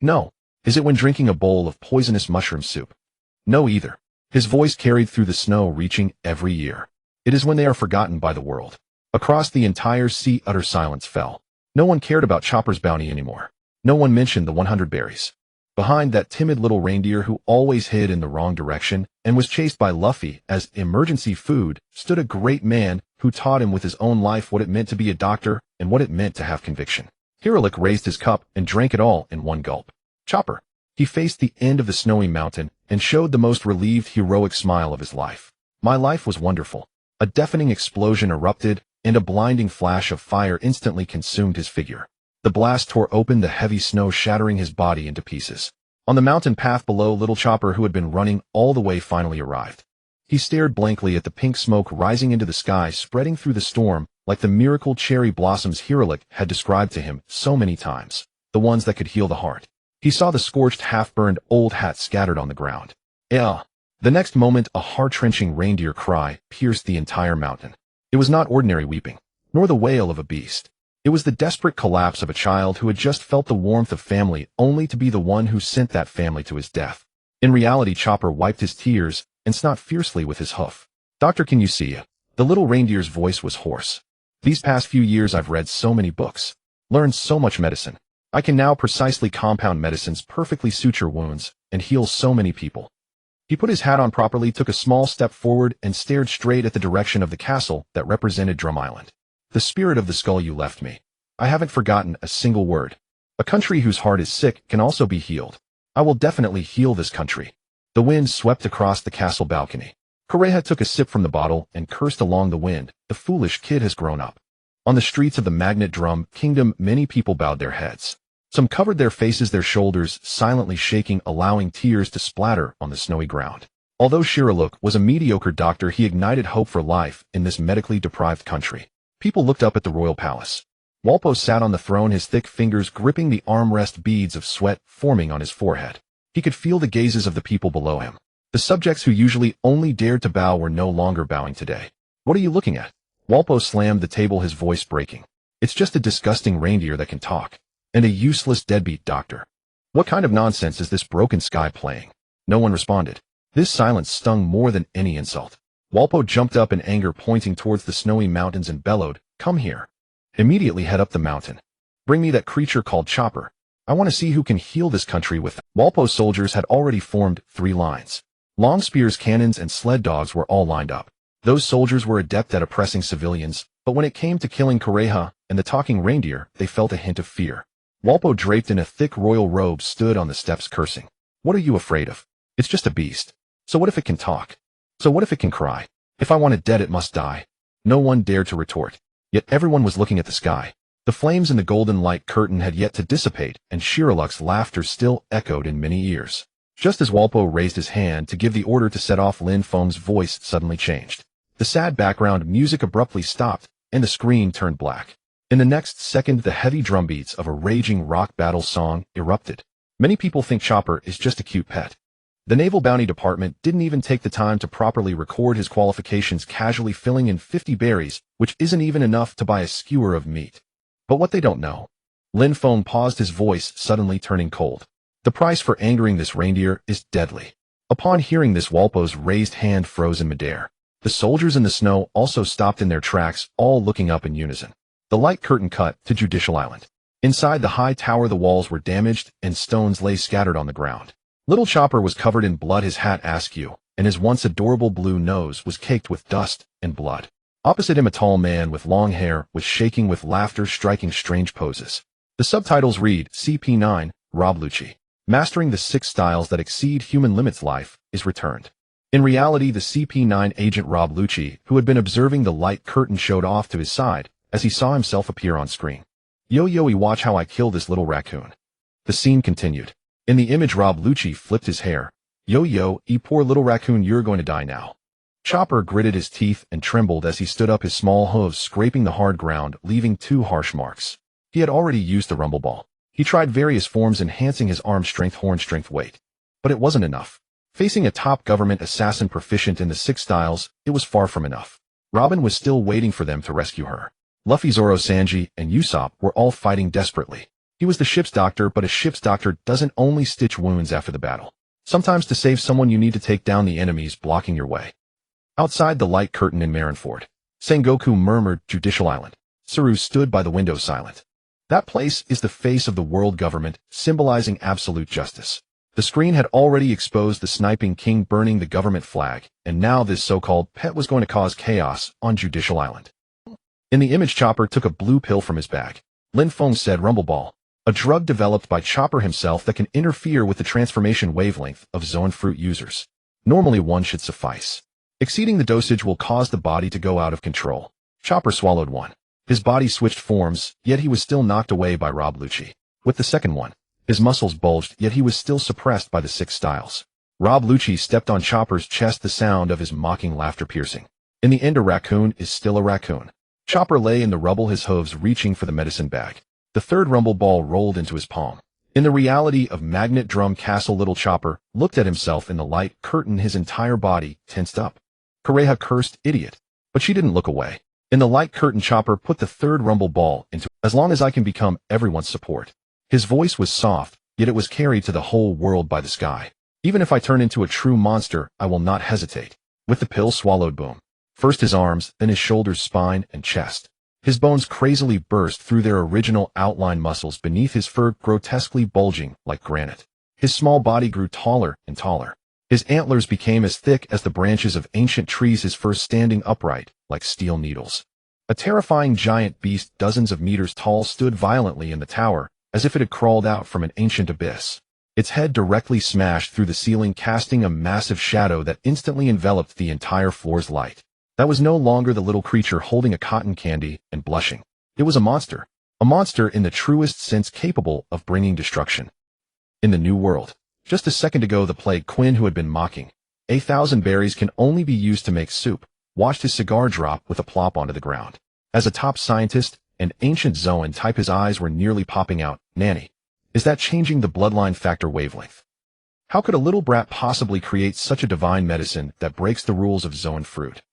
S1: "No." "Is it when drinking a bowl of poisonous mushroom soup?" "No either." His voice carried through the snow, reaching every ear. "It is when they are forgotten by the world." Across the entire sea, utter silence fell. No one cared about Chopper's bounty anymore. No one mentioned the 100 berries. Behind that timid little reindeer who always hid in the wrong direction and was chased by Luffy as emergency food stood a great man who taught him with his own life what it meant to be a doctor and what it meant to have conviction. Hiralik raised his cup and drank it all in one gulp. "Chopper." He faced the end of the snowy mountain and showed the most relieved, heroic smile of his life. "My life was wonderful." A deafening explosion erupted, and a blinding flash of fire instantly consumed his figure. The blast tore open the heavy snow, shattering his body into pieces. On the mountain path below, little Chopper, who had been running all the way, finally arrived. He stared blankly at the pink smoke rising into the sky, spreading through the storm like the miracle cherry blossoms Hiralik had described to him so many times, the ones that could heal the heart. He saw the scorched, half-burned old hat scattered on the ground. "Yeah." The next moment, a heart-wrenching reindeer cry pierced the entire mountain. It was not ordinary weeping, nor the wail of a beast. It was the desperate collapse of a child who had just felt the warmth of family, only to be the one who sent that family to his death. In reality, Chopper wiped his tears and snot fiercely with his hoof. "Doctor, can you see?" The little reindeer's voice was hoarse. "These past few years I've read so many books, learned so much medicine. I can now precisely compound medicines, perfectly suture wounds, and heal so many people." He put his hat on properly, took a small step forward, and stared straight at the direction of the castle that represented Drum Island. "The spirit of the skull you left me. I haven't forgotten a single word. A country whose heart is sick can also be healed. I will definitely heal this country." The wind swept across the castle balcony. Conqueror took a sip from the bottle and cursed along the wind. "The foolish kid has grown up." On the streets of the Magnet Drum Kingdom, many people bowed their heads. Some covered their faces, their shoulders silently shaking, allowing tears to splatter on the snowy ground. Although Hiralik was a mediocre doctor, he ignited hope for life in this medically deprived country. People looked up at the royal palace. Walpo sat on the throne, his thick fingers gripping the armrest, beads of sweat forming on his forehead. He could feel the gazes of the people below him. The subjects who usually only dared to bow were no longer bowing today. "What are you looking at?" Walpo slammed the table, his voice breaking. "It's just a disgusting reindeer that can talk. And a useless deadbeat doctor. What kind of nonsense is this broken sky playing?" No one responded. This silence stung more than any insult. Walpo jumped up in anger, pointing towards the snowy mountains, and bellowed, "Come here. Immediately head up the mountain. Bring me that creature called Chopper. I want to see who can heal this country with." Walpo's soldiers had already formed 3 lines. Long spears, cannons, and sled dogs were all lined up. Those soldiers were adept at oppressing civilians, but when it came to killing Conqueror and the talking reindeer, they felt a hint of fear. Walpo, draped in a thick royal robe, stood on the steps cursing. "What are you afraid of? It's just a beast. So what if it can talk? So what if it can cry? If I want it dead, it must die." No one dared to retort. Yet everyone was looking at the sky. The flames in the golden light curtain had yet to dissipate, and Shiriluk's laughter still echoed in many ears. Just as Walpo raised his hand to give the order to set off, Lin Feng's voice suddenly changed. The sad background music abruptly stopped, and the screen turned black. In the next second, the heavy drumbeats of a raging rock battle song erupted. Many people think Chopper is just a cute pet. The Naval Bounty Department didn't even take the time to properly record his qualifications, casually filling in 50 berries, which isn't even enough to buy a skewer of meat. But what they don't know, Lin Feng paused, his voice suddenly turning cold. The price for angering this reindeer is deadly. Upon hearing this, Walpo's raised hand froze in midair. The soldiers in the snow also stopped in their tracks, all looking up in unison. The light curtain cut to Judicial Island. Inside the high tower, the walls were damaged and stones lay scattered on the ground. Little Chopper was covered in blood, his hat askew, and his once adorable blue nose was caked with dust and blood. Opposite him, a tall man with long hair was shaking with laughter, striking strange poses. The subtitles read, CP9, Rob Lucci. Mastering the 6 styles that exceed human limits, life is returned. In reality, the CP9 agent Rob Lucci, who had been observing the light curtain, showed off to his side as he saw himself appear on screen. Yo, watch how I kill this little raccoon. The scene continued. In the image, Rob Lucci flipped his hair. Yo, poor little raccoon, you're going to die now. Chopper gritted his teeth and trembled as he stood up, his small hooves scraping the hard ground, leaving 2 harsh marks. He had already used the rumble ball. He tried various forms, enhancing his arm strength, horn strength, weight. But it wasn't enough. Facing a top government assassin proficient in the 6 styles, it was far from enough. Robin was still waiting for them to rescue her. Luffy, Zoro, Sanji, and Usopp were all fighting desperately. He was the ship's doctor, but a ship's doctor doesn't only stitch wounds after the battle. Sometimes to save someone, you need to take down the enemies blocking your way. Outside the light curtain in Marineford, Sengoku murmured, Judicial Island. Saru stood by the window silent. That place is the face of the world government, symbolizing absolute justice. The screen had already exposed the sniping king burning the government flag, and now this so-called pet was going to cause chaos on Judicial Island. In the image, Chopper took a blue pill from his bag. Lin Feng said, Rumble Ball, a drug developed by Chopper himself that can interfere with the transformation wavelength of Zoan fruit users. Normally 1 should suffice. Exceeding the dosage will cause the body to go out of control. Chopper swallowed 1. His body switched forms, yet he was still knocked away by Rob Lucci. With the second one, his muscles bulged, yet he was still suppressed by the 6 styles. Rob Lucci stepped on Chopper's chest, the sound of his mocking laughter piercing. In the end, a raccoon is still a raccoon. Chopper lay in the rubble, his hooves reaching for the medicine bag. The 3rd rumble ball rolled into his palm. In the reality of Magnet Drum Castle, little Chopper looked at himself in the light curtain, his entire body tensed up. Kureha cursed, idiot. But she didn't look away. In the light curtain, Chopper put the 3rd rumble ball into, as long as I can become everyone's support. His voice was soft, yet it was carried to the whole world by the sky. Even if I turn into a true monster, I will not hesitate. With the pill swallowed, boom. First his arms, then his shoulders, spine, and chest. His bones crazily burst through their original outline, muscles beneath his fur grotesquely bulging like granite. His small body grew taller and taller. His antlers became as thick as the branches of ancient trees, his fur standing upright like steel needles. A terrifying giant beast dozens of meters tall stood violently in the tower, as if it had crawled out from an ancient abyss. Its head directly smashed through the ceiling, casting a massive shadow that instantly enveloped the entire floor's light. That was no longer the little creature holding a cotton candy and blushing. It was a monster. A monster in the truest sense, capable of bringing destruction. In the New World. Just a second ago, the Plague Quinn, who had been mocking 1,000 berries can only be used to make soup, watched his cigar drop with a plop onto the ground. As a top scientist, an ancient Zoan type, his eyes were nearly popping out. Nanny, is that changing the bloodline factor wavelength? How could a little brat possibly create such a divine medicine that breaks the rules of Zoan fruit?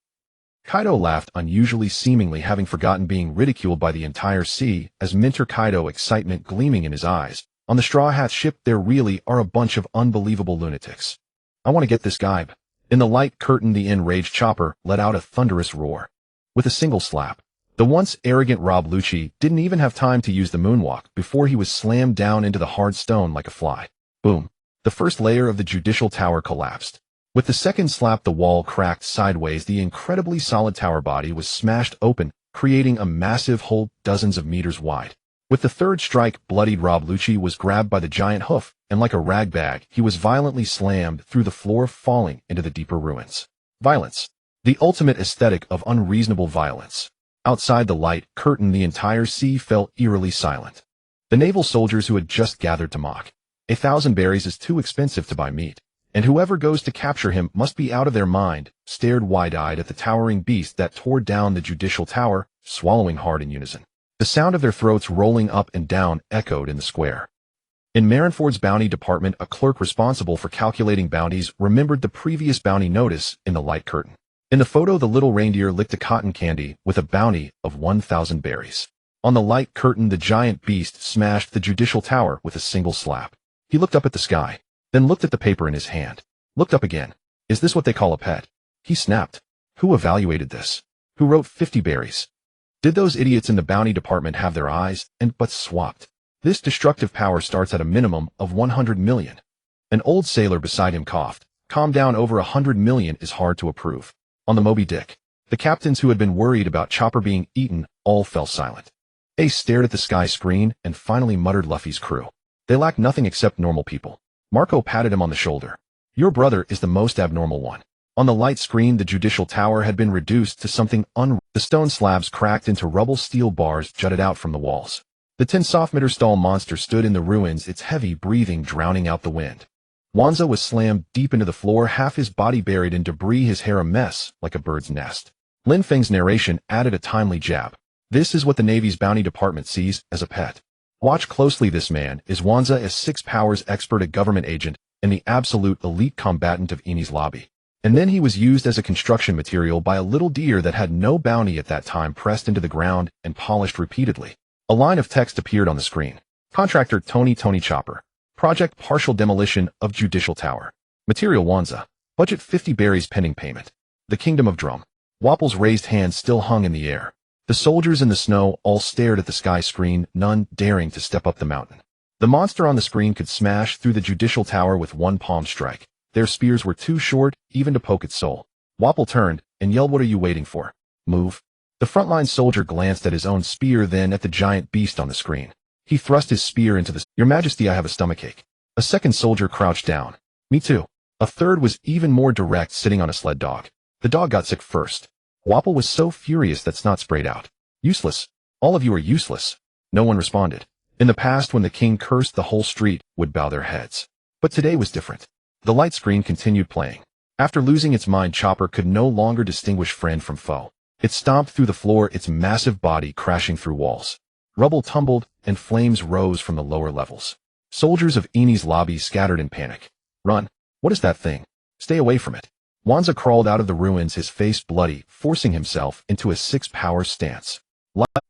S1: Kaido laughed unusually, seemingly having forgotten being ridiculed by the entire sea, as Minter Kaido, excitement gleaming in his eyes. On the Straw Hat ship, there really are a bunch of unbelievable lunatics. I want to get this guy. In the light curtain, the enraged Chopper let out a thunderous roar. With a single slap, the once arrogant Rob Lucci didn't even have time to use the moonwalk before he was slammed down into the hard stone like a fly. Boom. The first layer of the judicial tower collapsed. With the second slap, the wall cracked sideways. The incredibly solid tower body was smashed open, creating a massive hole dozens of meters wide. With the third strike, bloodied Rob Lucci was grabbed by the giant hoof, and like a rag bag, he was violently slammed through the floor, falling into the deeper ruins. Violence. The ultimate aesthetic of unreasonable violence. Outside the light curtain, the entire sea fell eerily silent. The naval soldiers who had just gathered to mock 1,000 berries is too expensive to buy meat, and whoever goes to capture him must be out of their mind, stared wide-eyed at the towering beast that tore down the judicial tower, swallowing hard in unison. The sound of their throats rolling up and down echoed in the square. In Marineford's bounty department, a clerk responsible for calculating bounties remembered the previous bounty notice in the light curtain. In the photo, the little reindeer licked a cotton candy with a bounty of 1,000 berries. On the light curtain, the giant beast smashed the judicial tower with a single slap. He looked up at the sky, then looked at the paper in his hand. Looked up again. Is this what they call a pet? He snapped. Who evaluated this? Who wrote 50 berries? Did those idiots in the bounty department have their eyes and butts swapped? This destructive power starts at a minimum of 100 million. An old sailor beside him coughed. Calm down, over 100 million is hard to approve. On the Moby Dick, the captains who had been worried about Chopper being eaten all fell silent. Ace stared at the sky screen and finally muttered, Luffy's crew. They lack nothing except normal people. Marco patted him on the shoulder. Your brother is the most abnormal one. On the light screen, the judicial tower had been reduced to something unreal. The stone slabs cracked into rubble, steel bars jutted out from the walls. The 10 soft-meter stall monster stood in the ruins, its heavy breathing drowning out the wind. Wanza was slammed deep into the floor, half his body buried in debris, his hair a mess like a bird's nest. Lin Feng's narration added a timely jab. This is what the Navy's bounty department sees as a pet. Watch closely, this man is Wanza, a 6 powers expert, a government agent, and the absolute elite combatant of Enies lobby. And then he was used as a construction material by a little deer that had no bounty at that time, pressed into the ground and polished repeatedly. A line of text appeared on the screen. Contractor Tony Chopper. Project partial demolition of Judicial Tower. Material Wanza. Budget 50 berries pending payment. The Kingdom of Drum. Wapple's raised hand still hung in the air. The soldiers in the snow all stared at the sky screen, none daring to step up the mountain. The monster on the screen could smash through the Judicial Tower with one palm strike. Their spears were too short even to poke its soul. Wapple turned and yelled, what are you waiting for? Move. The frontline soldier glanced at his own spear, then at the giant beast on the screen. He thrust his spear into the... Your Majesty, I have a stomachache. A second soldier crouched down. Me too. A third was even more direct, sitting on a sled dog. The dog got sick first. Wapple was so furious that snot sprayed out. Useless. All of you are useless. No one responded. In the past, when the king cursed, the whole street would bow their heads. But today was different. The light screen continued playing. After losing its mind, Chopper could no longer distinguish friend from foe. It stomped through the floor, its massive body crashing through walls. Rubble tumbled, and flames rose from the lower levels. Soldiers of Enies lobby scattered in panic. Run. What is that thing? Stay away from it. Wanza crawled out of the ruins, his face bloody, forcing himself into a 6 power stance.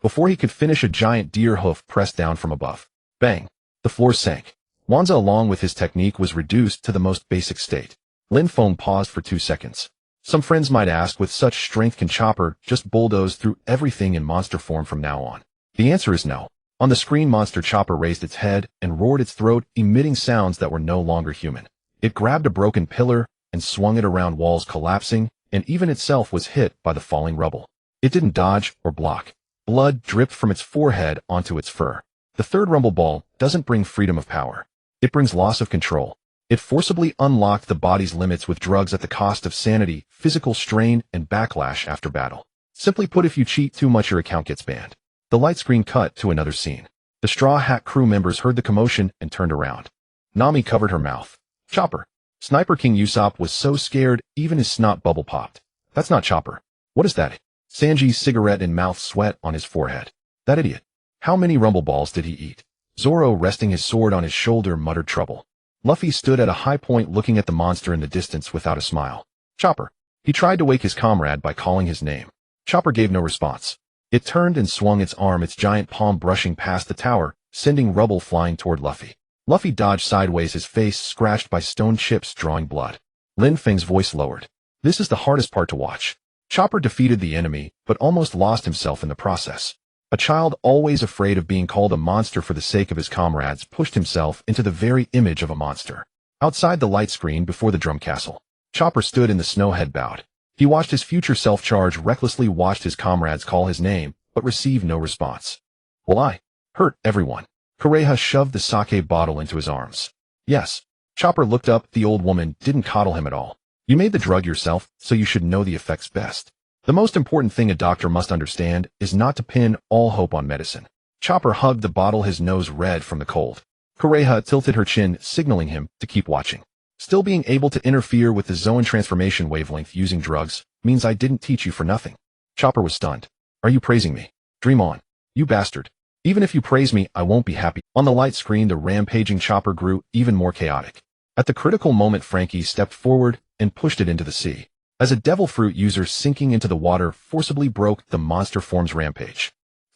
S1: Before he could finish, a giant deer hoof pressed down from above. Bang. The floor sank. Wanza, along with his technique, was reduced to the most basic state. Lin Feng paused for 2 seconds. Some friends might ask, with such strength, can Chopper just bulldoze through everything in monster form from now on? The answer is no. On the screen, Monster Chopper raised its head and roared its throat, emitting sounds that were no longer human. It grabbed a broken pillar and swung it around, walls collapsing, and even itself was hit by the falling rubble. It didn't dodge or block. Blood dripped from its forehead onto its fur. The third rumble ball doesn't bring freedom of power. It brings loss of control. It forcibly unlocked the body's limits with drugs at the cost of sanity, physical strain, and backlash after battle. Simply put, if you cheat too much, your account gets banned. The light screen cut to another scene. The Straw Hat crew members heard the commotion and turned around. Nami covered her mouth. Chopper. Sniper King Usopp was so scared, even his snot bubble popped. That's not Chopper. What is that? Sanji's cigarette and mouth sweat on his forehead. That idiot. How many rumble balls did he eat? Zoro, resting his sword on his shoulder, muttered trouble. Luffy stood at a high point, looking at the monster in the distance without a smile. Chopper. He tried to wake his comrade by calling his name. Chopper gave no response. It turned and swung its arm, its giant palm brushing past the tower, sending rubble flying toward Luffy. Luffy dodged sideways, his face scratched by stone chips drawing blood. Lin Feng's voice lowered. This is the hardest part to watch. Chopper defeated the enemy, but almost lost himself in the process. A child always afraid of being called a monster for the sake of his comrades pushed himself into the very image of a monster. Outside the light screen before the drum castle, Chopper stood in the snow, head bowed. He watched his future self charge recklessly, watched his comrades call his name, but received no response. Will I hurt everyone? Kureha shoved the sake bottle into his arms. Yes. Chopper looked up. The old woman didn't coddle him at all. You made the drug yourself, so you should know the effects best. The most important thing a doctor must understand is not to pin all hope on medicine. Chopper hugged the bottle, his nose red from the cold. Kureha tilted her chin, signaling him to keep watching. Still, being able to interfere with the Zoan transformation wavelength using drugs means I didn't teach you for nothing. Chopper was stunned. Are you praising me? Dream on. You bastard. Even if you praise me, I won't be happy. On the light screen, the rampaging Chopper grew even more chaotic. At the critical moment, Frankie stepped forward and pushed it into the sea. As a devil fruit user sinking into the water forcibly broke the monster form's rampage.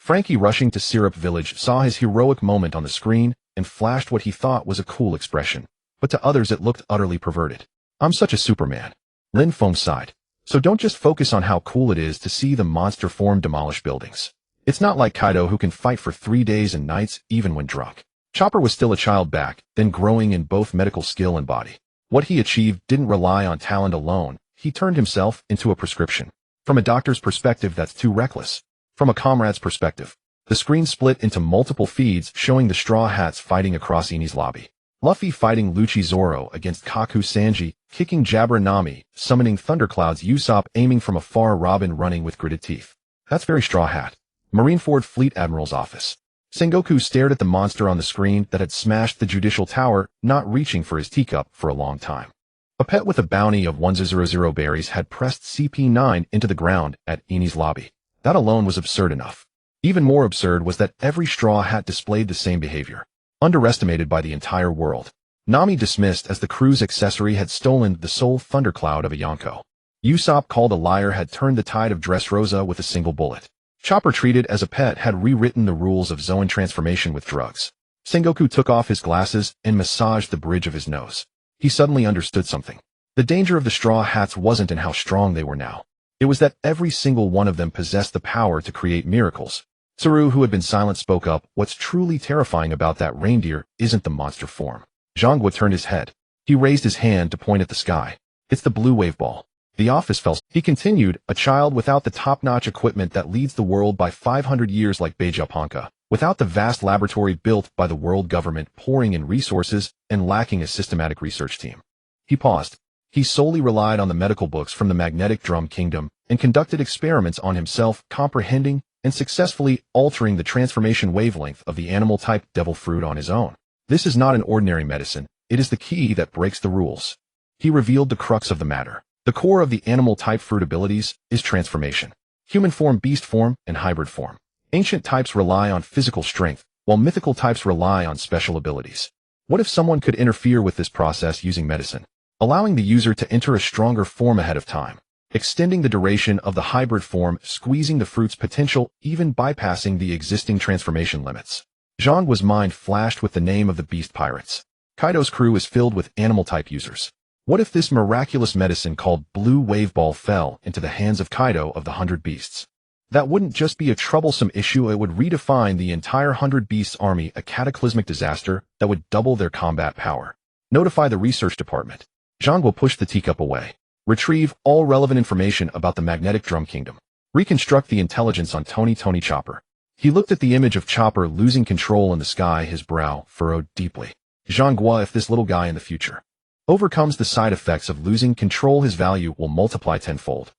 S1: Frankie, rushing to Syrup Village, saw his heroic moment on the screen and flashed what he thought was a cool expression, but to others it looked utterly perverted. "I'm such a Superman," Lin Feng sighed. "So don't just focus on how cool it is to see the monster form demolish buildings. It's not like Kaido, who can fight for 3 days and nights even when drunk." Chopper was still a child back then, growing in both medical skill and body. What he achieved didn't rely on talent alone. He turned himself into a prescription. From a doctor's perspective, that's too reckless. From a comrade's perspective, the screen split into multiple feeds showing the Straw Hats fighting across Eni's lobby. Luffy fighting Lucci Zoro against Kaku Sanji, kicking Jabra Nami, summoning thunderclouds, Usopp aiming from afar, Robin running with gritted teeth. That's very Straw Hat. Marineford Fleet Admiral's office. Sengoku stared at the monster on the screen that had smashed the Judicial Tower, not reaching for his teacup for a long time. A pet with a bounty of 100 berries had pressed CP9 into the ground at Eni's lobby. That alone was absurd enough. Even more absurd was that every Straw Hat displayed the same behavior. Underestimated by the entire world. Nami dismissed as the crew's accessory had stolen the sole thundercloud of a Yonko. Usopp, called a liar, had turned the tide of Dressrosa with a single bullet. Chopper, treated as a pet, had rewritten the rules of Zoan transformation with drugs. Sengoku took off his glasses and massaged the bridge of his nose. He suddenly understood something. The danger of the Straw Hats wasn't in how strong they were now. It was that every single one of them possessed the power to create miracles. Tsuru, who had been silent, spoke up. "What's truly terrifying about that reindeer isn't the monster form." Zhangguo turned his head. He raised his hand to point at the sky. "It's the blue wave ball." The office fell. He continued, "A child without the top-notch equipment that leads the world by 500 years like Bejapanka, without the vast laboratory built by the world government pouring in resources and lacking a systematic research team." He paused. He solely relied on the medical books from the Magnetic Drum Kingdom and conducted experiments on himself, comprehending and successfully altering the transformation wavelength of the animal-type devil fruit on his own. This is not an ordinary medicine. It is the key that breaks the rules. He revealed the crux of the matter. The core of the animal-type fruit abilities is transformation. Human form, beast form, and hybrid form. Ancient types rely on physical strength, while mythical types rely on special abilities. What if someone could interfere with this process using medicine, allowing the user to enter a stronger form ahead of time, extending the duration of the hybrid form, squeezing the fruit's potential, even bypassing the existing transformation limits? Zhangguo's mind flashed with the name of the beast pirates. Kaido's crew is filled with animal-type users. What if this miraculous medicine called Blue Wave Ball fell into the hands of Kaido of the 100 Beasts? That wouldn't just be a troublesome issue, it would redefine the entire 100 Beasts army, a cataclysmic disaster that would double their combat power. Notify the research department. Zhangguo pushed the teacup away. Retrieve all relevant information about the Magnetic Drum Kingdom. Reconstruct the intelligence on Tony Chopper. He looked at the image of Chopper losing control in the sky, his brow furrowed deeply. Zhangguo, if this little guy in the future overcomes the side effects of losing control, his value will multiply tenfold.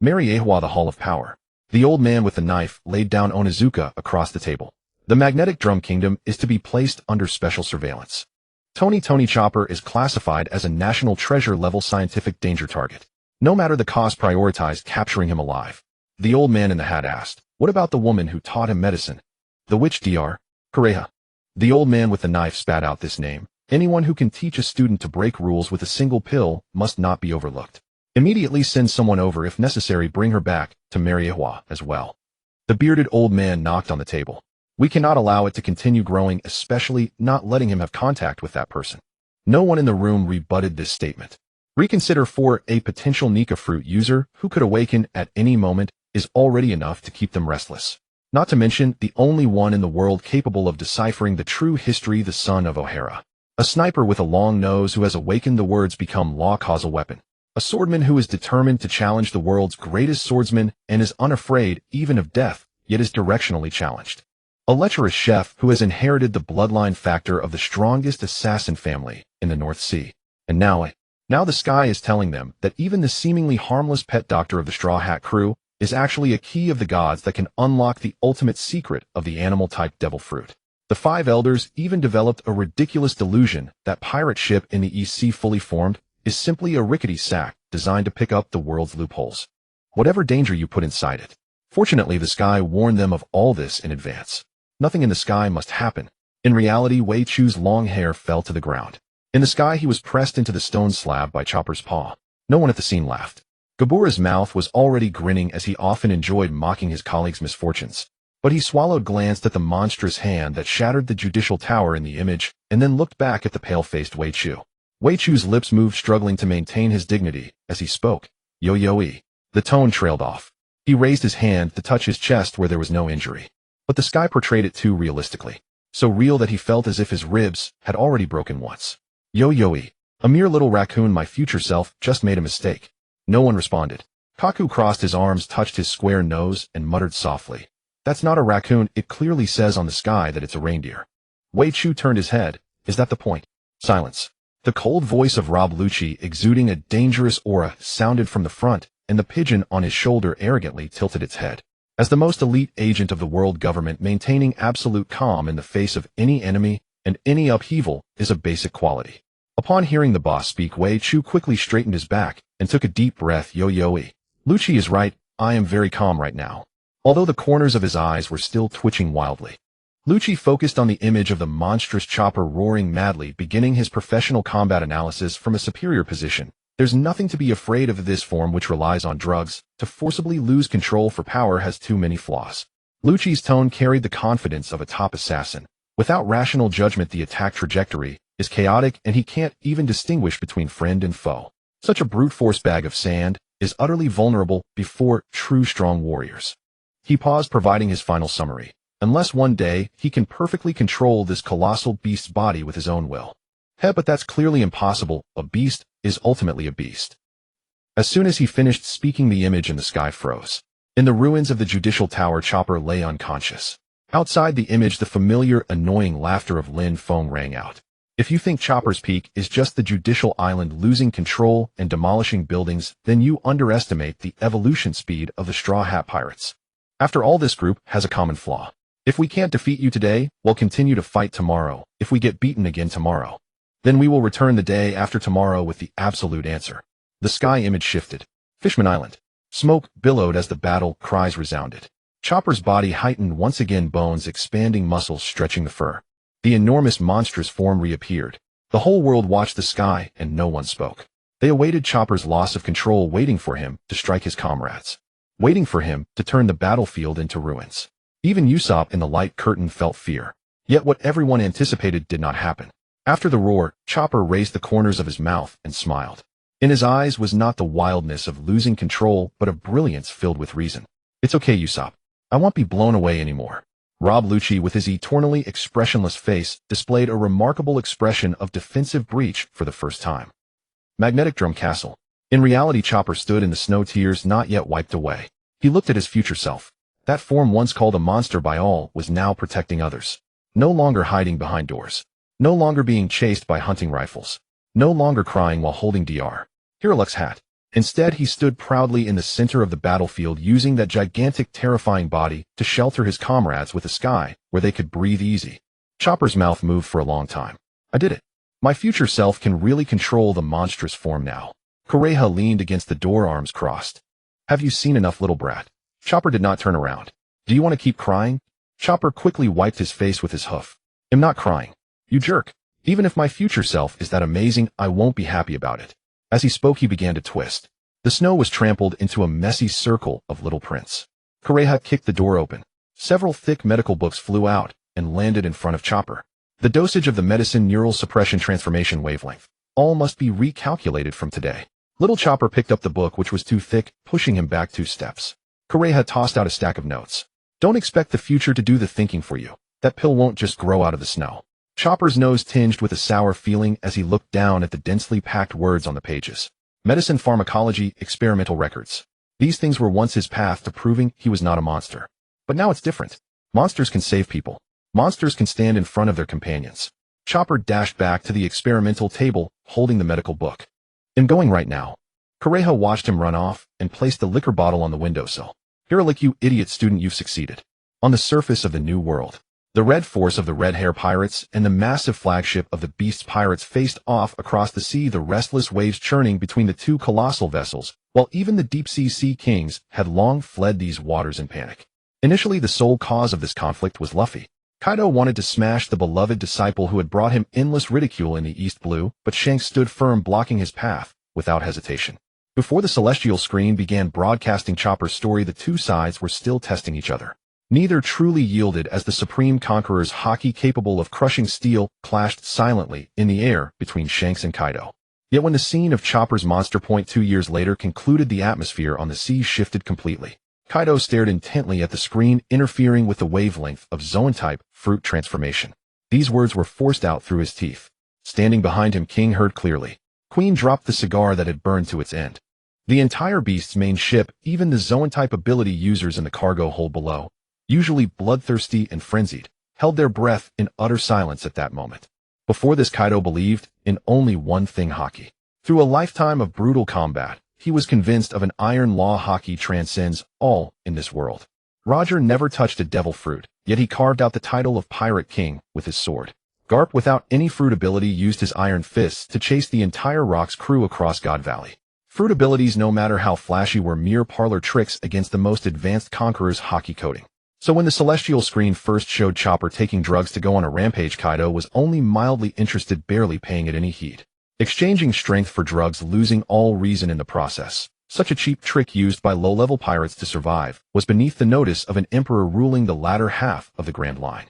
S1: Mariewa, the Hall of Power. The old man with the knife laid down Onizuka across the table. The Magnetic Drum Kingdom is to be placed under special surveillance. Tony Chopper is classified as a national treasure level scientific danger target. No matter the cost, prioritize capturing him alive. The old man in the hat asked, "What about the woman who taught him medicine?" "The witch, Dr. Kureha." The old man with the knife spat out this name. "Anyone who can teach a student to break rules with a single pill must not be overlooked. Immediately send someone over, if necessary bring her back to Mariewa as well." The bearded old man knocked on the table. "We cannot allow it to continue growing, especially not letting him have contact with that person." No one in the room rebutted this statement. Reconsider. For a potential Nika fruit user who could awaken at any moment is already enough to keep them restless. Not to mention the only one in the world capable of deciphering the true history, the son of O'Hara. A sniper with a long nose who has awakened the words become law, causal weapon. A swordman who is determined to challenge the world's greatest swordsman and is unafraid even of death, yet is directionally challenged. A lecherous chef who has inherited the bloodline factor of the strongest assassin family in the North Sea. And now the sky is telling them that even the seemingly harmless pet doctor of the Straw Hat crew is actually a key of the gods that can unlock the ultimate secret of the animal-type devil fruit. The 5 elders even developed a ridiculous delusion that pirate ship in the East Sea, fully formed, is simply a rickety sack designed to pick up the world's loopholes. Whatever danger you put inside it. Fortunately, the sky warned them of all this in advance. Nothing in the sky must happen. In reality, Wei Chu's long hair fell to the ground. In the sky, he was pressed into the stone slab by Chopper's paw. No one at the scene laughed. Gabura's mouth was already grinning, as he often enjoyed mocking his colleagues' misfortunes. But he swallowed, glanced at the monstrous hand that shattered the judicial tower in the image, and then looked back at the pale-faced Wei Chu. Wei Chu's lips moved, struggling to maintain his dignity as he spoke. Yo-yo-e. The tone trailed off. He raised his hand to touch his chest where there was no injury. But the sky portrayed it too realistically. So real that he felt as if his ribs had already broken once. Yo-yo-e. A mere little raccoon, my future self just made a mistake. No one responded. Kaku crossed his arms, touched his square nose, and muttered softly. That's not a raccoon, it clearly says on the sky that it's a reindeer. Wei Chu turned his head. Is that the point? Silence. The cold voice of Rob Lucci, exuding a dangerous aura, sounded from the front, and the pigeon on his shoulder arrogantly tilted its head. As the most elite agent of the world government, maintaining absolute calm in the face of any enemy and any upheaval is a basic quality. Upon hearing the boss speak, Wei Chu quickly straightened his back and took a deep breath. Yo-yo-e. Lucci is right, I am very calm right now. Although the corners of his eyes were still twitching wildly. Lucci focused on the image of the monstrous chopper roaring madly, beginning his professional combat analysis from a superior position. There's nothing to be afraid of. This form, which relies on drugs to forcibly lose control for power, has too many flaws. Lucci's tone carried the confidence of a top assassin. Without rational judgment, the attack trajectory is chaotic, and he can't even distinguish between friend and foe. Such a brute force bag of sand is utterly vulnerable before true strong warriors. He paused, providing his final summary. Unless one day he can perfectly control this colossal beast's body with his own will. But that's clearly impossible. A beast is ultimately a beast. As soon as he finished speaking, the image in the sky froze. In the ruins of the judicial tower, Chopper lay unconscious. Outside the image, the familiar, annoying laughter of Lin Feng rang out. If you think Chopper's peak is just the judicial island losing control and demolishing buildings, then you underestimate the evolution speed of the Straw Hat Pirates. After all, this group has a common flaw. If we can't defeat you today, we'll continue to fight tomorrow. If we get beaten again tomorrow, then we will return the day after tomorrow with the absolute answer. The sky image shifted. Fishman Island. Smoke billowed as the battle cries resounded. Chopper's body heightened once again, bones expanding, muscles stretching the fur. The enormous monstrous form reappeared. The whole world watched the sky, and no one spoke. They awaited Chopper's loss of control, waiting for him to strike his comrades. Waiting for him to turn the battlefield into ruins. Even Usopp in the light curtain felt fear. Yet what everyone anticipated did not happen. After the roar, Chopper raised the corners of his mouth and smiled. In his eyes was not the wildness of losing control, but a brilliance filled with reason. It's okay, Usopp. I won't be blown away anymore. Rob Lucci, with his eternally expressionless face, displayed a remarkable expression of defensive breach for the first time. Magnetic Drum Castle. In reality, Chopper stood in the snow, tears not yet wiped away. He looked at his future self. That form, once called a monster by all, was now protecting others. No longer hiding behind doors. No longer being chased by hunting rifles. No longer crying while holding Dr. Hiraluk's hat. Instead, he stood proudly in the center of the battlefield, using that gigantic, terrifying body to shelter his comrades with a sky where they could breathe easy. Chopper's mouth moved for a long time. I did it. My future self can really control the monstrous form now. Kureha leaned against the door, arms crossed. Have you seen enough, little brat? Chopper did not turn around. Do you want to keep crying? Chopper quickly wiped his face with his hoof. I'm not crying. You jerk. Even if my future self is that amazing, I won't be happy about it. As he spoke, he began to twist. The snow was trampled into a messy circle of little prints. Kureha kicked the door open. Several thick medical books flew out and landed in front of Chopper. The dosage of the medicine, neural suppression, transformation wavelength. All must be recalculated from today. Little Chopper picked up the book, which was too thick, pushing him back 2 steps. Kureha tossed out a stack of notes. Don't expect the future to do the thinking for you. That pill won't just grow out of the snow. Chopper's nose tinged with a sour feeling as he looked down at the densely packed words on the pages. Medicine, pharmacology, experimental records. These things were once his path to proving he was not a monster. But now it's different. Monsters can save people. Monsters can stand in front of their companions. Chopper dashed back to the experimental table, holding the medical book. I'm going right now. Kureha watched him run off and placed the liquor bottle on the windowsill. Hiralik, you idiot student, you've succeeded. On the surface of the new world, the red force of the Red Hair Pirates and the massive flagship of the Beast Pirates faced off across the sea, the restless waves churning between the 2 colossal vessels, while even the deep-sea sea kings had long fled these waters in panic. Initially, the sole cause of this conflict was Luffy. Kaido wanted to smash the beloved disciple who had brought him endless ridicule in the East Blue, but Shanks stood firm, blocking his path without hesitation. Before the celestial screen began broadcasting Chopper's story, the 2 sides were still testing each other. Neither truly yielded as the supreme Conqueror's Haki capable of crushing steel clashed silently in the air between Shanks and Kaido. Yet when the scene of Chopper's Monster Point 2 years later concluded, the atmosphere on the sea shifted completely. Kaido stared intently at the screen, interfering with the wavelength of Zoan-type fruit transformation. These words were forced out through his teeth. Standing behind him, King heard clearly. Queen dropped the cigar that had burned to its end. The entire beast's main ship, even the Zoan-type ability users in the cargo hold below, usually bloodthirsty and frenzied, held their breath in utter silence at that moment. Before this, Kaido believed in only one thing: Haki. Through a lifetime of brutal combat, he was convinced of an iron law: Haki transcends all in this world. Roger never touched a devil fruit, yet he carved out the title of Pirate King with his sword. Garp, without any fruit ability, used his iron fists to chase the entire Rock's crew across God Valley. Fruit abilities, no matter how flashy, were mere parlor tricks against the most advanced Conqueror's Haki coding. So when the celestial screen first showed Chopper taking drugs to go on a rampage, Kaido was only mildly interested, barely paying it any heed. Exchanging strength for drugs, losing all reason in the process. Such a cheap trick used by low-level pirates to survive was beneath the notice of an emperor ruling the latter half of the Grand Line.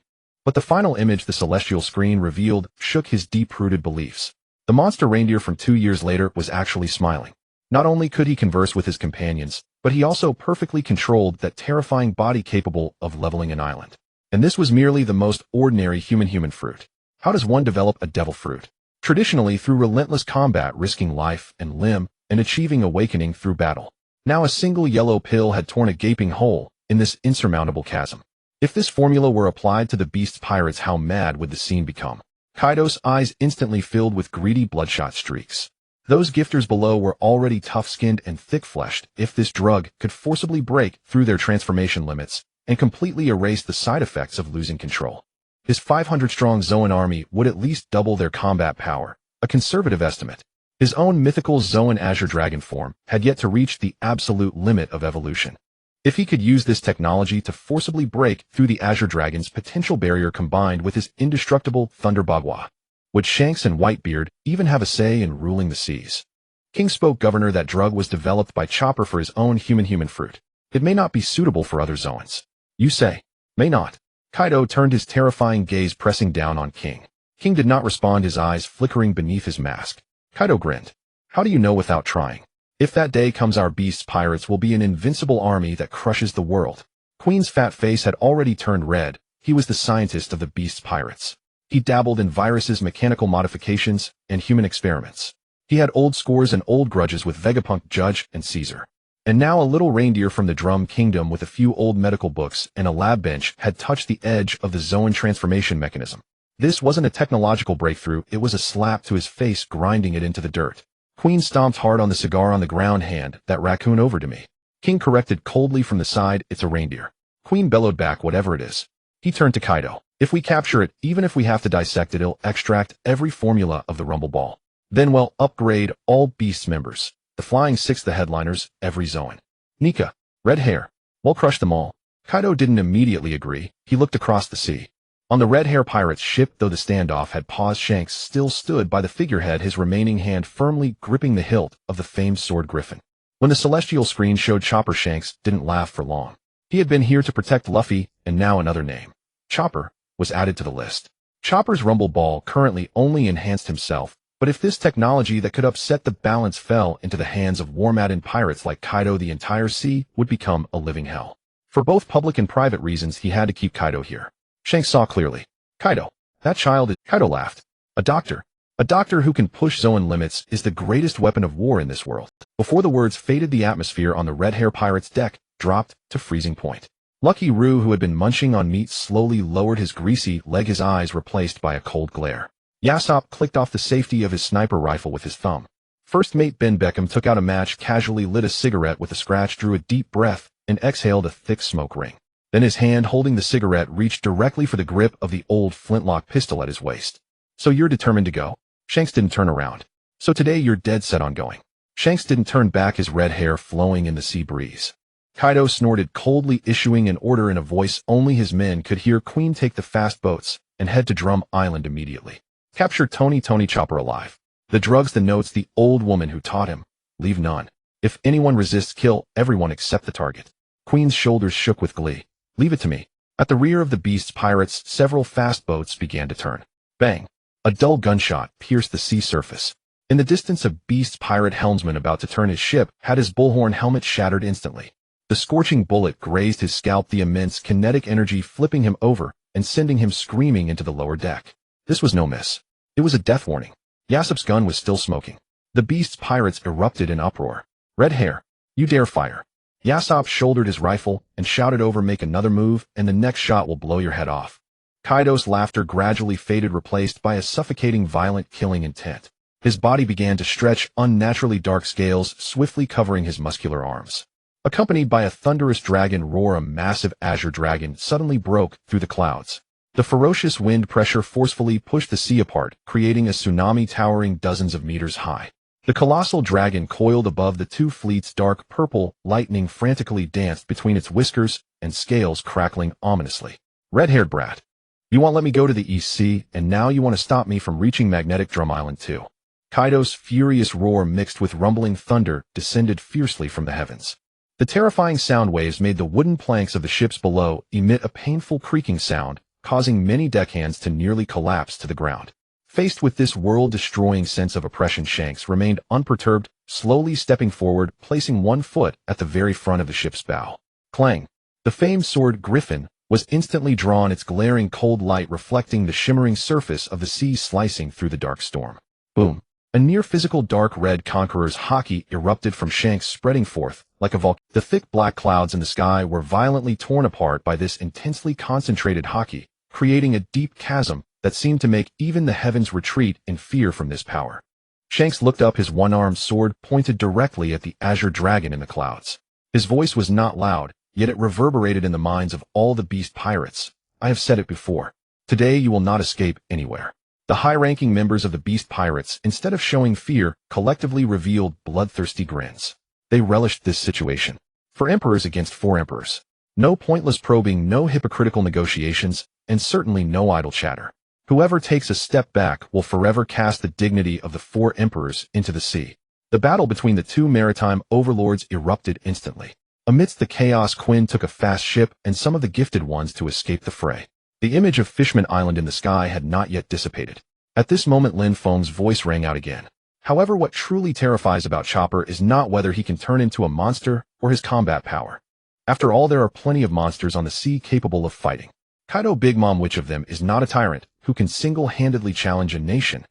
S1: But the final image the celestial screen revealed shook his deep-rooted beliefs. The monster reindeer from 2 years later was actually smiling. Not only could he converse with his companions, but he also perfectly controlled that terrifying body capable of leveling an island. And this was merely the most ordinary human fruit. How does one develop a devil fruit? Traditionally, through relentless combat, risking life and limb, and achieving awakening through battle. Now a single yellow pill had torn a gaping hole in this insurmountable chasm. If this formula were applied to the beast's pirates, how mad would the scene become? Kaido's eyes instantly filled with greedy bloodshot streaks. Those gifters below were already tough-skinned and thick-fleshed. If this drug could forcibly break through their transformation limits and completely erase the side effects of losing control, his 500-strong Zoan army would at least double their combat power, a conservative estimate. His own mythical Zoan Azure Dragon form had yet to reach the absolute limit of evolution. If he could use this technology to forcibly break through the Azure Dragon's potential barrier combined with his indestructible Thunder Bagua, would Shanks and Whitebeard even have a say in ruling the seas? King spoke. Governor, that drug was developed by Chopper for his own human fruit. It may not be suitable for other Zoans. You say? May not. Kaido turned his terrifying gaze, pressing down on King. King did not respond, his eyes flickering beneath his mask. Kaido grinned. How do you know without trying? If that day comes, our beast's pirates will be an invincible army that crushes the world. Queen's fat face had already turned red. He was the scientist of the beast's pirates. He dabbled in viruses, mechanical modifications, and human experiments. He had old scores and old grudges with Vegapunk, Judge, and Caesar. And now a little reindeer from the Drum Kingdom with a few old medical books and a lab bench had touched the edge of the Zoan transformation mechanism. This wasn't a technological breakthrough, it was a slap to his face, grinding it into the dirt. Queen stomped hard on the cigar on the ground. Hand that raccoon over to me. King corrected coldly from the side. It's a reindeer. Queen bellowed back, whatever it is. He turned to Kaido. If we capture it, even if we have to dissect it, it'll extract every formula of the Rumble Ball. Then we'll upgrade all Beasts members. The Flying Six, the headliners, every Zoan. Nika, red hair. We'll crush them all. Kaido didn't immediately agree. He looked across the sea. On the red hair pirate's ship, though the standoff had paused, Shanks still stood by the figurehead, his remaining hand firmly gripping the hilt of the famed sword Griffin. When the celestial screen showed Chopper, Shanks didn't laugh for long. He had been here to protect Luffy, and now another name, Chopper, was added to the list. Chopper's Rumble Ball currently only enhanced himself, but if this technology that could upset the balance fell into the hands of war-maddened pirates like Kaido, the entire sea would become a living hell. For both public and private reasons, he had to keep Kaido here. Shanks saw clearly. Kaido, that child is... Kaido laughed. A doctor who can push Zoan limits is the greatest weapon of war in this world. Before the words faded, the atmosphere on the red hair pirate's deck dropped to freezing point. Lucky Roo, who had been munching on meat, slowly lowered his greasy leg, his eyes replaced by a cold glare. Yasopp clicked off the safety of his sniper rifle with his thumb. First Mate Ben Beckham took out a match, casually lit a cigarette with a scratch, drew a deep breath, and exhaled a thick smoke ring. Then his hand holding the cigarette reached directly for the grip of the old flintlock pistol at his waist. So you're determined to go? Shanks didn't turn around. So today you're dead set on going? Shanks didn't turn back, his red hair flowing in the sea breeze. Kaido snorted coldly, issuing an order in a voice only his men could hear. Queen, take the fast boats and head to Drum Island immediately. Capture Tony Chopper alive. The drugs, the notes, the old woman who taught him. Leave none. If anyone resists, kill everyone except the target. Queen's shoulders shook with glee. Leave it to me. At the rear of the beast's pirates, several fast boats began to turn. Bang! A dull gunshot pierced the sea surface. In the distance, a beast's pirate helmsman about to turn his ship had his bullhorn helmet shattered instantly. The scorching bullet grazed his scalp, the immense kinetic energy flipping him over and sending him screaming into the lower deck. This was no miss. It was a death warning. Yassop's gun was still smoking. The beast's pirates erupted in uproar. Red Hair, you dare fire. Yassop shouldered his rifle and shouted over, make another move and the next shot will blow your head off. Kaido's laughter gradually faded, replaced by a suffocating, violent, killing intent. His body began to stretch, unnaturally dark scales swiftly covering his muscular arms. Accompanied by a thunderous dragon roar, a massive azure dragon suddenly broke through the clouds. The ferocious wind pressure forcefully pushed the sea apart, creating a tsunami towering dozens of meters high. The colossal dragon coiled above the two fleets, dark purple lightning frantically danced between its whiskers and scales crackling ominously. Red-haired brat. You won't let me go to the East Sea, and now you want to stop me from reaching Magnetic Drum Island too. Kaido's furious roar mixed with rumbling thunder descended fiercely from the heavens. The terrifying sound waves made the wooden planks of the ships below emit a painful creaking sound, causing many deckhands to nearly collapse to the ground. Faced with this world-destroying sense of oppression, Shanks remained unperturbed, slowly stepping forward, placing one foot at the very front of the ship's bow. Clang! The famed sword Griffin was instantly drawn, its glaring cold light reflecting the shimmering surface of the sea, slicing through the dark storm. Boom! A near-physical dark red Conqueror's Haki erupted from Shanks, spreading forth like a volcano. The thick black clouds in the sky were violently torn apart by this intensely concentrated Haki, creating a deep chasm that seemed to make even the heavens retreat in fear from this power. Shanks looked up, his one-armed sword pointed directly at the azure dragon in the clouds. His voice was not loud, yet it reverberated in the minds of all the beast pirates. I have said it before. Today you will not escape anywhere. The high-ranking members of the beast pirates, instead of showing fear, collectively revealed bloodthirsty grins. They relished this situation. For emperors against 4 emperors. No pointless probing, no hypocritical negotiations, and certainly no idle chatter. Whoever takes a step back will forever cast the dignity of the 4 emperors into the sea. The battle between the 2 maritime overlords erupted instantly. Amidst the chaos, Quinn took a fast ship and some of the gifted ones to escape the fray. The image of Fishman Island in the sky had not yet dissipated. At this moment, Lin Feng's voice rang out again. However, what truly terrifies about Chopper is not whether he can turn into a monster or his combat power. After all, there are plenty of monsters on the sea capable of fighting. Kaido Big Mom, which of them is not a tyrant who can single-handedly challenge a nation?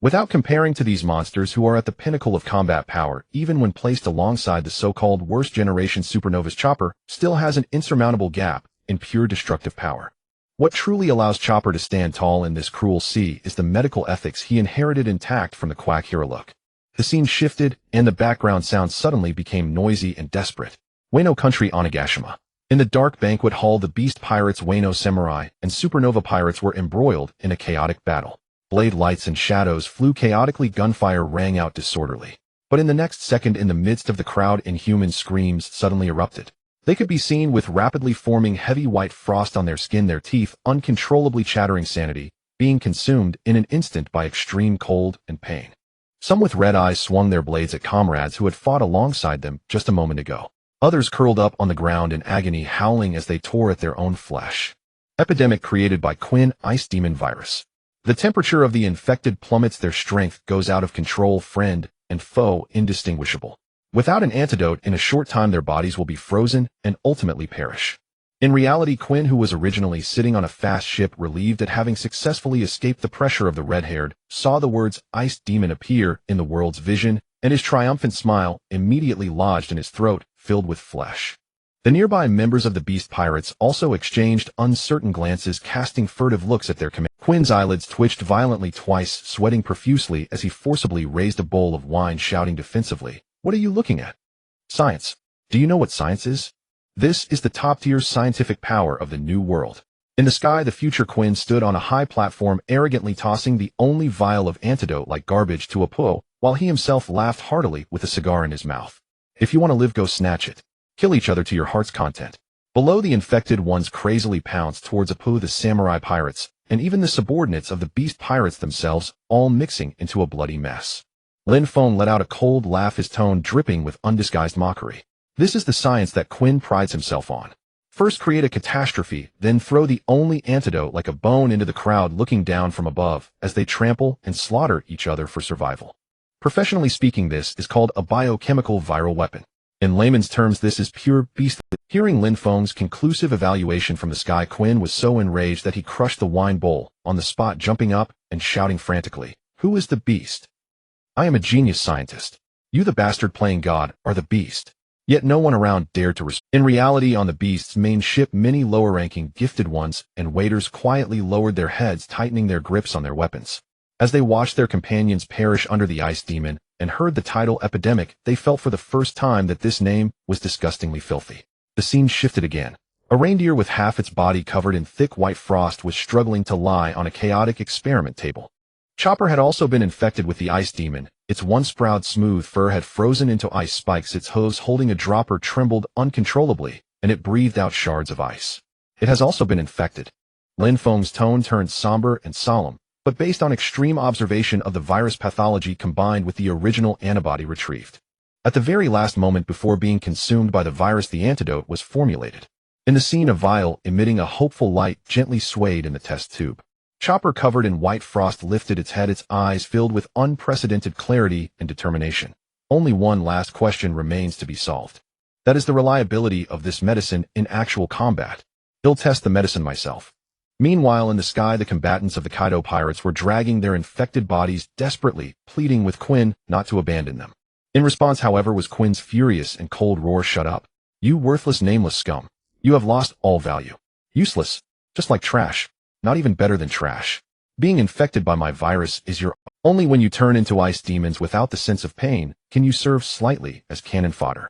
S1: Without comparing to these monsters who are at the pinnacle of combat power, even when placed alongside the so-called worst generation supernovas, Chopper still has an insurmountable gap in pure destructive power. What truly allows Chopper to stand tall in this cruel sea is the medical ethics he inherited intact from the Quack Hero. Look. The scene shifted, and the background sound suddenly became noisy and desperate. Wano Country, Onigashima. In the dark banquet hall, the beast pirates Wano Samurai and supernova pirates were embroiled in a chaotic battle. Blade lights and shadows flew chaotically, gunfire rang out disorderly. But in the next second, in the midst of the crowd, inhuman screams suddenly erupted. They could be seen with rapidly forming heavy white frost on their skin, their teeth uncontrollably chattering, sanity being consumed in an instant by extreme cold and pain. Some with red eyes swung their blades at comrades who had fought alongside them just a moment ago. Others curled up on the ground in agony, howling as they tore at their own flesh. Epidemic created by Quinn Ice Demon Virus. The temperature of the infected plummets, their strength goes out of control, friend and foe indistinguishable. Without an antidote, in a short time their bodies will be frozen and ultimately perish. In reality, Quinn, who was originally sitting on a fast ship, relieved at having successfully escaped the pressure of the red-haired, saw the words Ice Demon appear in the world's vision, and his triumphant smile immediately lodged in his throat, filled with flesh. The nearby members of the beast pirates also exchanged uncertain glances, casting furtive looks at their command. Quinn's eyelids twitched violently twice, sweating profusely as he forcibly raised a bowl of wine, shouting defensively, "What are you looking at?" "Science. Do you know what science is? This is the top-tier scientific power of the New World." In the sky, the future Quinn stood on a high platform, arrogantly tossing the only vial of antidote like garbage to a Apo, while he himself laughed heartily with a cigar in his mouth. If you want to live, go snatch it. Kill each other to your heart's content. Below, the infected ones crazily pounced towards Apo, the samurai pirates, and even the subordinates of the beast pirates themselves, all mixing into a bloody mess. Lin Feng let out a cold laugh, his tone dripping with undisguised mockery. This is the science that Quinn prides himself on. First create a catastrophe, then throw the only antidote like a bone into the crowd looking down from above as they trample and slaughter each other for survival. Professionally speaking, this is called a biochemical viral weapon. In layman's terms, this is pure beast. Hearing Lin Feng's conclusive evaluation from the sky, Quinn was so enraged that he crushed the wine bowl on the spot, jumping up and shouting frantically, "Who is the beast? I am a genius scientist. You, the bastard playing God, are the beast." Yet no one around dared to respond. In reality, on the beast's main ship, many lower-ranking gifted ones and waiters quietly lowered their heads, tightening their grips on their weapons. As they watched their companions perish under the ice demon and heard the title epidemic, they felt for the first time that this name was disgustingly filthy. The scene shifted again. A reindeer with half its body covered in thick white frost was struggling to lie on a chaotic experiment table. Chopper had also been infected with the ice demon. Its once proud smooth fur had frozen into ice spikes. Its hooves holding a dropper trembled uncontrollably, and it breathed out shards of ice. It has also been infected. Lin Feng's tone turned somber and solemn, but based on extreme observation of the virus pathology combined with the original antibody retrieved. At the very last moment before being consumed by the virus, the antidote was formulated. In the scene, a vial emitting a hopeful light gently swayed in the test tube. Chopper, covered in white frost, lifted its head, its eyes filled with unprecedented clarity and determination. Only one last question remains to be solved. That is the reliability of this medicine in actual combat. I'll test the medicine myself. Meanwhile, in the sky, the combatants of the Kaido pirates were dragging their infected bodies desperately, pleading with Quinn not to abandon them. In response, however, was Quinn's furious and cold roar, "Shut up. You worthless, nameless scum. You have lost all value. Useless. Just like trash. Not even better than trash. Being infected by my virus is your only when you turn into ice demons without the sense of pain can you serve slightly as cannon fodder."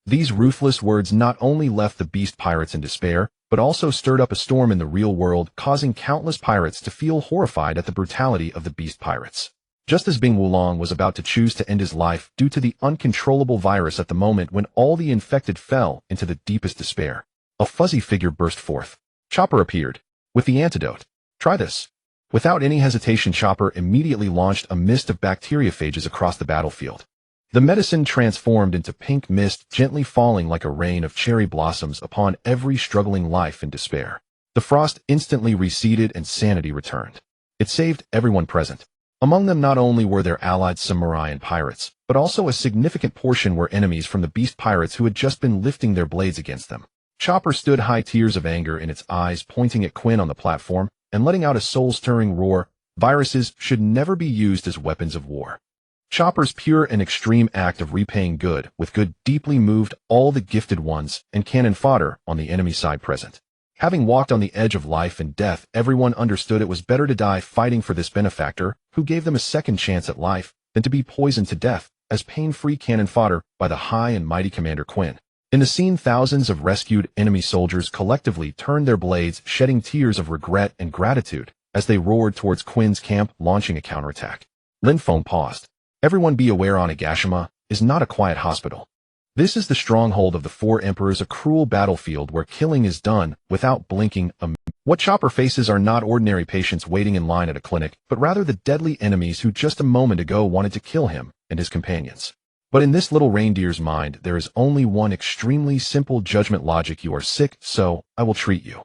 S1: These ruthless words not only left the beast pirates in despair, but also stirred up a storm in the real world, causing countless pirates to feel horrified at the brutality of the beast pirates. Just as Bing Wulong was about to choose to end his life due to the uncontrollable virus at the moment when all the infected fell into the deepest despair, a fuzzy figure burst forth. Chopper appeared. With the antidote. "Try this." Without any hesitation, Chopper immediately launched a mist of bacteriophages across the battlefield. The medicine transformed into pink mist, gently falling like a rain of cherry blossoms upon every struggling life in despair. The frost instantly receded and sanity returned. It saved everyone present. Among them not only were their allied samurai and pirates, but also a significant portion were enemies from the beast pirates who had just been lifting their blades against them. Chopper stood high, tears of anger in its eyes, pointing at Quinn on the platform and letting out a soul-stirring roar. Viruses should never be used as weapons of war. Chopper's pure and extreme act of repaying good with good deeply moved all the gifted ones and cannon fodder on the enemy side present. Having walked on the edge of life and death, everyone understood it was better to die fighting for this benefactor who gave them a second chance at life than to be poisoned to death as pain-free cannon fodder by the high and mighty Commander Quinn. In the scene, thousands of rescued enemy soldiers collectively turned their blades, shedding tears of regret and gratitude as they roared towards Quinn's camp, launching a counterattack. Lin Feng paused. "Everyone be aware, Onigashima is not a quiet hospital. This is the stronghold of the Four Emperors, a cruel battlefield where killing is done without blinking a minute. What Chopper faces are not ordinary patients waiting in line at a clinic, but rather the deadly enemies who just a moment ago wanted to kill him and his companions. But in this little reindeer's mind, there is only one extremely simple judgment logic: you are sick, so I will treat you."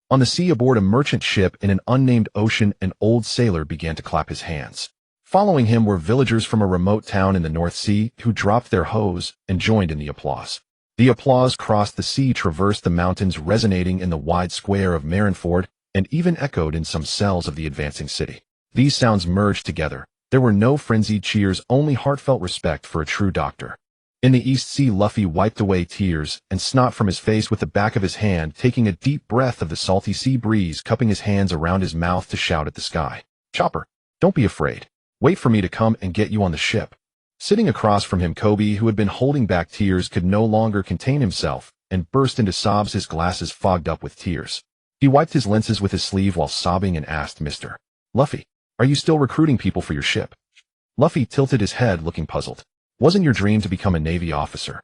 S1: On the sea aboard a merchant ship in an unnamed ocean, an old sailor began to clap his hands. Following him were villagers from a remote town in the North Sea who dropped their hoes and joined in the applause. The applause crossed the sea, traversed the mountains, resonating in the wide square of Marineford, and even echoed in some cells of the advancing city. These sounds merged together. There were no frenzied cheers, only heartfelt respect for a true doctor. In the East Sea, Luffy wiped away tears and snot from his face with the back of his hand, taking a deep breath of the salty sea breeze, cupping his hands around his mouth to shout at the sky. "Chopper, don't be afraid. Wait for me to come and get you on the ship." Sitting across from him, Kobe, who had been holding back tears, could no longer contain himself and burst into sobs, his glasses fogged up with tears. He wiped his lenses with his sleeve while sobbing and asked, "Mr. Luffy, are you still recruiting people for your ship?" Luffy tilted his head, looking puzzled. "Wasn't your dream to become a Navy officer?"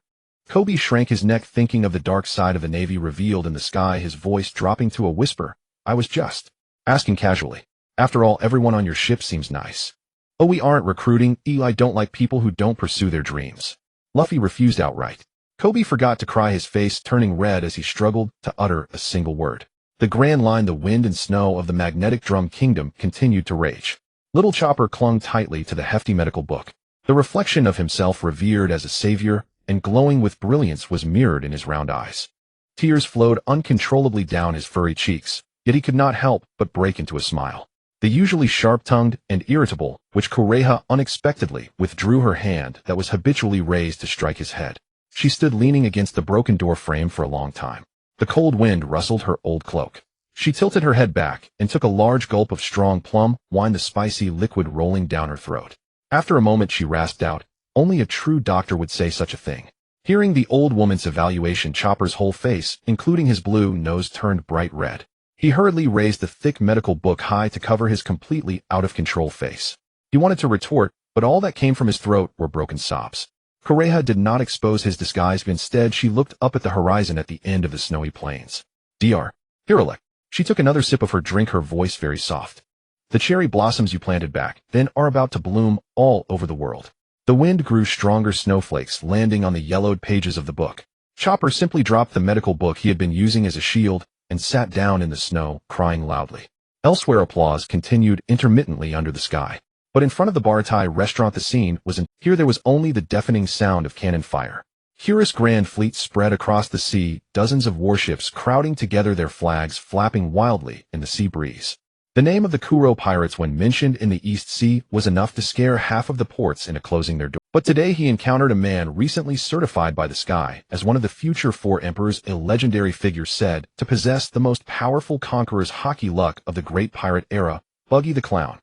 S1: Kobe shrank his neck, thinking of the dark side of the Navy revealed in the sky, his voice dropping to a whisper. "I was just asking casually. After all, everyone on your ship seems nice." "Oh, we aren't recruiting. I don't like people who don't pursue their dreams." Luffy refused outright. Kobe forgot to cry, his face turning red as he struggled to utter a single word. The grand line, the wind and snow of the magnetic drum kingdom, continued to rage. Little Chopper clung tightly to the hefty medical book. The reflection of himself revered as a savior and glowing with brilliance was mirrored in his round eyes. Tears flowed uncontrollably down his furry cheeks, yet he could not help but break into a smile. The usually sharp-tongued and irritable, which Kureha unexpectedly withdrew her hand that was habitually raised to strike his head. She stood leaning against the broken door frame for a long time. The cold wind rustled her old cloak. She tilted her head back and took a large gulp of strong plum wine, the spicy liquid rolling down her throat. After a moment she rasped out, "Only a true doctor would say such a thing." Hearing the old woman's evaluation, Chopper's whole face, including his blue nose, turned bright red. He hurriedly raised the thick medical book high to cover his completely out-of-control face. He wanted to retort, but all that came from his throat were broken sobs. Kureha did not expose his disguise, but instead she looked up at the horizon at the end of the snowy plains. "Dr. Hiralek." She took another sip of her drink, her voice very soft. "The cherry blossoms you planted back then are about to bloom all over the world." The wind grew stronger, snowflakes landing on the yellowed pages of the book. Chopper simply dropped the medical book he had been using as a shield and sat down in the snow, crying loudly. Elsewhere applause continued intermittently under the sky. But in front of the Baratai restaurant the scene was here there was only the deafening sound of cannon fire. Kura's grand fleet spread across the sea, dozens of warships crowding together, their flags flapping wildly in the sea breeze. The name of the Kuro pirates, when mentioned in the East Sea, was enough to scare half of the ports into closing their doors. But today he encountered a man recently certified by the sky as one of the future four emperors, a legendary figure said to possess the most powerful conqueror's Haki luck of the great pirate era, Buggy the Clown.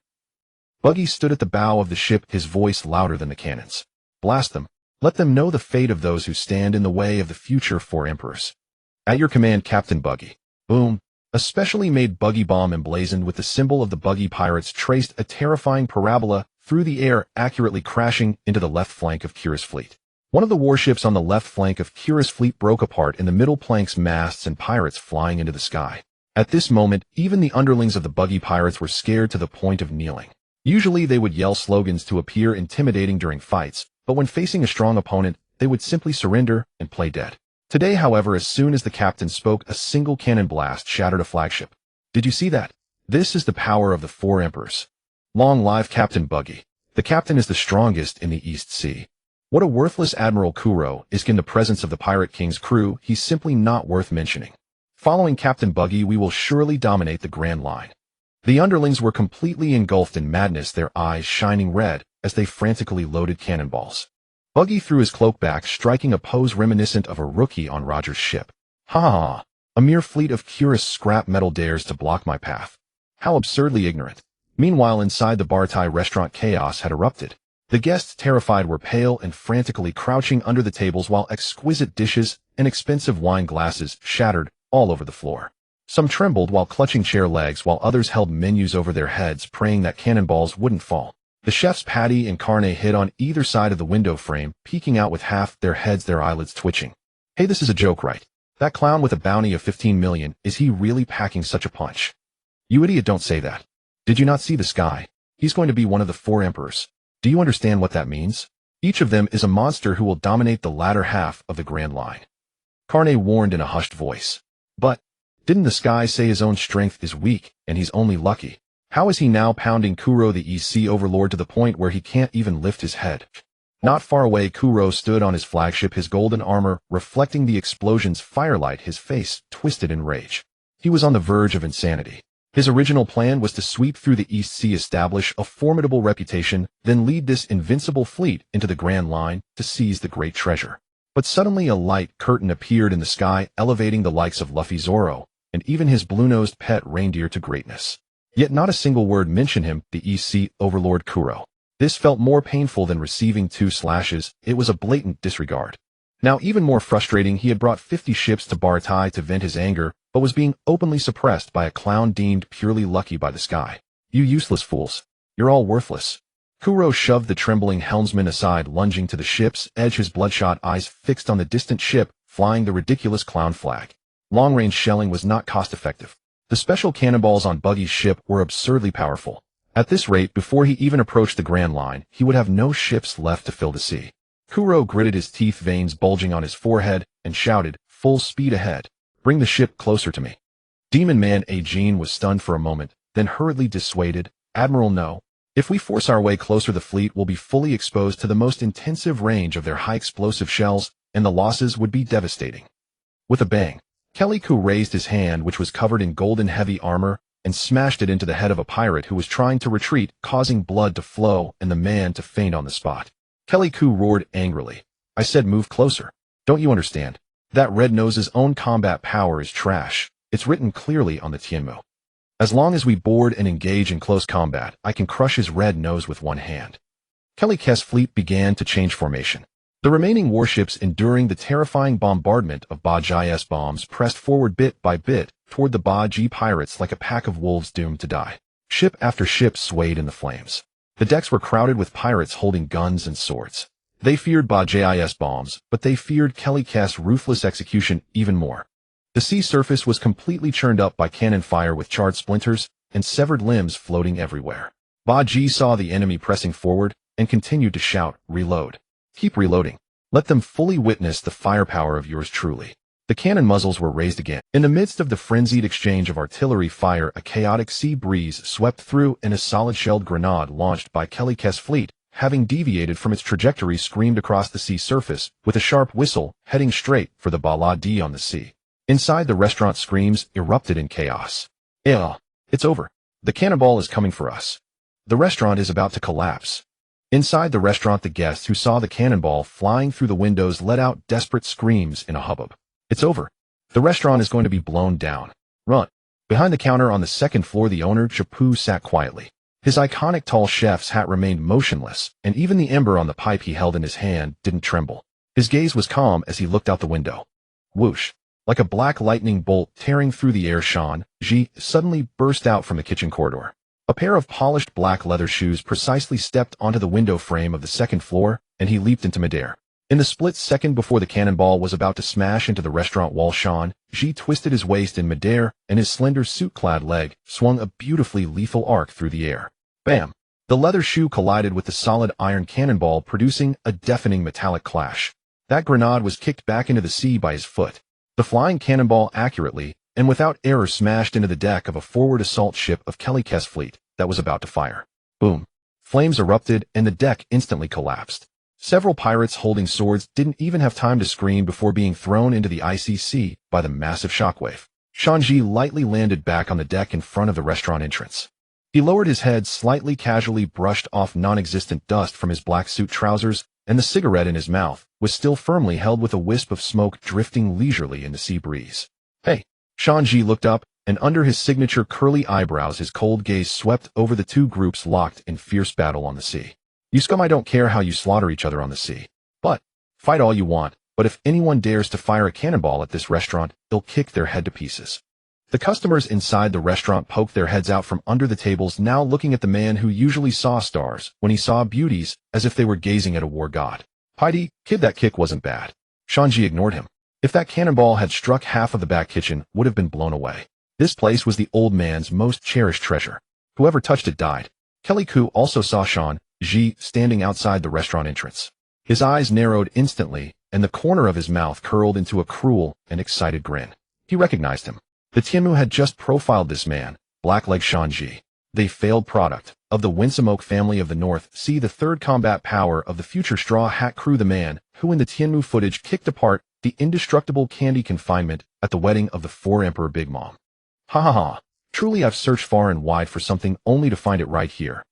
S1: Buggy stood at the bow of the ship, his voice louder than the cannons. "Blast them. Let them know the fate of those who stand in the way of the future four emperors." "At your command, Captain Buggy." Boom. A specially made buggy bomb emblazoned with the symbol of the Buggy Pirates traced a terrifying parabola through the air, accurately crashing into the left flank of Kura's fleet. One of the warships on the left flank of Kura's fleet broke apart in the middle, plank's masts and pirates flying into the sky. At this moment, even the underlings of the Buggy Pirates were scared to the point of kneeling. Usually they would yell slogans to appear intimidating during fights, but when facing a strong opponent, they would simply surrender and play dead. Today, however, as soon as the captain spoke, a single cannon blast shattered a flagship. "Did you see that? This is the power of the four emperors. Long live Captain Buggy. The captain is the strongest in the East Sea. What a worthless Admiral Kuro is in the presence of the Pirate King's crew. He's simply not worth mentioning. Following Captain Buggy, we will surely dominate the Grand Line." The underlings were completely engulfed in madness, their eyes shining red as they frantically loaded cannonballs. Buggy threw his cloak back, striking a pose reminiscent of a rookie on Roger's ship. "Ha ha ha! A mere fleet of Kura's scrap metal dares to block my path. How absurdly ignorant." Meanwhile, inside the Baratai restaurant, chaos had erupted. The guests, terrified, were pale and frantically crouching under the tables while exquisite dishes and expensive wine glasses shattered all over the floor. Some trembled while clutching chair legs, while others held menus over their heads, praying that cannonballs wouldn't fall. The chefs Patty and Carne hid on either side of the window frame, peeking out with half their heads, their eyelids twitching. "Hey, this is a joke, right? That clown with a bounty of 15 million, is he really packing such a punch? You idiot, don't say that. Did you not see the sky? He's going to be one of the four emperors. Do you understand what that means? Each of them is a monster who will dominate the latter half of the Grand Line." Carne warned in a hushed voice. "But didn't the sky say his own strength is weak and he's only lucky? How is he now pounding Kuro, the East Sea overlord, to the point where he can't even lift his head?" Not far away, Kuro stood on his flagship, his golden armor reflecting the explosion's firelight, his face twisted in rage. He was on the verge of insanity. His original plan was to sweep through the East Sea, establish a formidable reputation, then lead this invincible fleet into the Grand Line to seize the great treasure. But suddenly a light curtain appeared in the sky, elevating the likes of Luffy, Zoro, and even his blue-nosed pet reindeer to greatness. Yet not a single word mentioned him, the East Sea overlord Kuro. This felt more painful than receiving 2 slashes. It was a blatant disregard. Now, even more frustrating, he had brought 50 ships to Baratai to vent his anger, but was being openly suppressed by a clown deemed purely lucky by the sky. "You useless fools. You're all worthless." Kuro shoved the trembling helmsman aside, lunging to the ship's edge, his bloodshot eyes fixed on the distant ship flying the ridiculous clown flag. Long-range shelling was not cost-effective. The special cannonballs on Buggy's ship were absurdly powerful. At this rate, before he even approached the Grand Line, he would have no ships left to fill the sea. Kuro gritted his teeth, veins bulging on his forehead, and shouted, "Full speed ahead. Bring the ship closer to me." Demon Man Ajin was stunned for a moment, then hurriedly dissuaded, "Admiral, no. If we force our way closer, the fleet will be fully exposed to the most intensive range of their high-explosive shells, and the losses would be devastating." With a bang, Kelly-Ku raised his hand, which was covered in golden heavy armor, and smashed it into the head of a pirate who was trying to retreat, causing blood to flow and the man to faint on the spot. Kelly-Ku roared angrily, "I said move closer. Don't you understand? That Red Nose's own combat power is trash. It's written clearly on the Tianmu. As long as we board and engage in close combat, I can crush his red nose with one hand." Kelly-Ku's fleet began to change formation. The remaining warships, enduring the terrifying bombardment of Ba-Ji's bombs, pressed forward bit by bit toward the Ba-Ji pirates like a pack of wolves doomed to die. Ship after ship swayed in the flames. The decks were crowded with pirates holding guns and swords. They feared Ba-Ji's bombs, but they feared Kelly-Ku's ruthless execution even more. The sea surface was completely churned up by cannon fire with charred splinters and severed limbs floating everywhere. Ba-Ji saw the enemy pressing forward and continued to shout, "Reload. Keep reloading. Let them fully witness the firepower of yours truly." The cannon muzzles were raised again. In the midst of the frenzied exchange of artillery fire, a chaotic sea breeze swept through, and a solid-shelled grenade launched by Kelly-Ku's fleet, having deviated from its trajectory, screamed across the sea surface with a sharp whistle, heading straight for the Baladi on the sea. Inside the restaurant, screams erupted in chaos. It's over. The cannonball is coming for us. The restaurant is about to collapse." Inside the restaurant, the guests who saw the cannonball flying through the windows let out desperate screams in a hubbub. "It's over. The restaurant is going to be blown down. Run." Behind the counter on the second floor, the owner, Chapu, sat quietly. His iconic tall chef's hat remained motionless, and even the ember on the pipe he held in his hand didn't tremble. His gaze was calm as he looked out the window. Whoosh! Like a black lightning bolt tearing through the air, Shan Ji suddenly burst out from the kitchen corridor. A pair of polished black leather shoes precisely stepped onto the window frame of the second floor, and he leaped into midair. In the split second before the cannonball was about to smash into the restaurant wall, Shan Ji twisted his waist in midair, and his slender suit-clad leg swung a beautifully lethal arc through the air. Bam! The leather shoe collided with the solid iron cannonball, producing a deafening metallic clash. That grenade was kicked back into the sea by his foot. The flying cannonball accurately and without error smashed into the deck of a forward assault ship of Kelly-Ku's fleet that was about to fire. Boom! Flames erupted, and the deck instantly collapsed. Several pirates holding swords didn't even have time to scream before being thrown into the icy sea by the massive shockwave. Shanji lightly landed back on the deck in front of the restaurant entrance. He lowered his head slightly, casually brushed off non-existent dust from his black suit trousers, and the cigarette in his mouth was still firmly held with a wisp of smoke drifting leisurely in the sea breeze. "Hey!" Shanji looked up, and under his signature curly eyebrows his cold gaze swept over the two groups locked in fierce battle on the sea. "You scum, I don't care how you slaughter each other on the sea. But, fight all you want, but if anyone dares to fire a cannonball at this restaurant, they'll kick their head to pieces." The customers inside the restaurant poked their heads out from under the tables, now looking at the man who usually saw stars when he saw beauties, as if they were gazing at a war god. "Heidi, kid, that kick wasn't bad." Shanji ignored him. If that cannonball had struck, half of the back kitchen would have been blown away. This place was the old man's most cherished treasure. Whoever touched it died. Kelly-Ku also saw Shan-Ji standing outside the restaurant entrance. His eyes narrowed instantly, and the corner of his mouth curled into a cruel and excited grin. He recognized him. The Tianmu had just profiled this man, Blackleg Shan-Ji, the failed product of the winsome oak family of the north. See the third combat power of the future Straw Hat crew, the man who in the Tianmu footage kicked apart the indestructible candy confinement at the wedding of the 4 Emperor Big Mom. Ha ha ha. Truly, I've searched far and wide for something only to find it right here.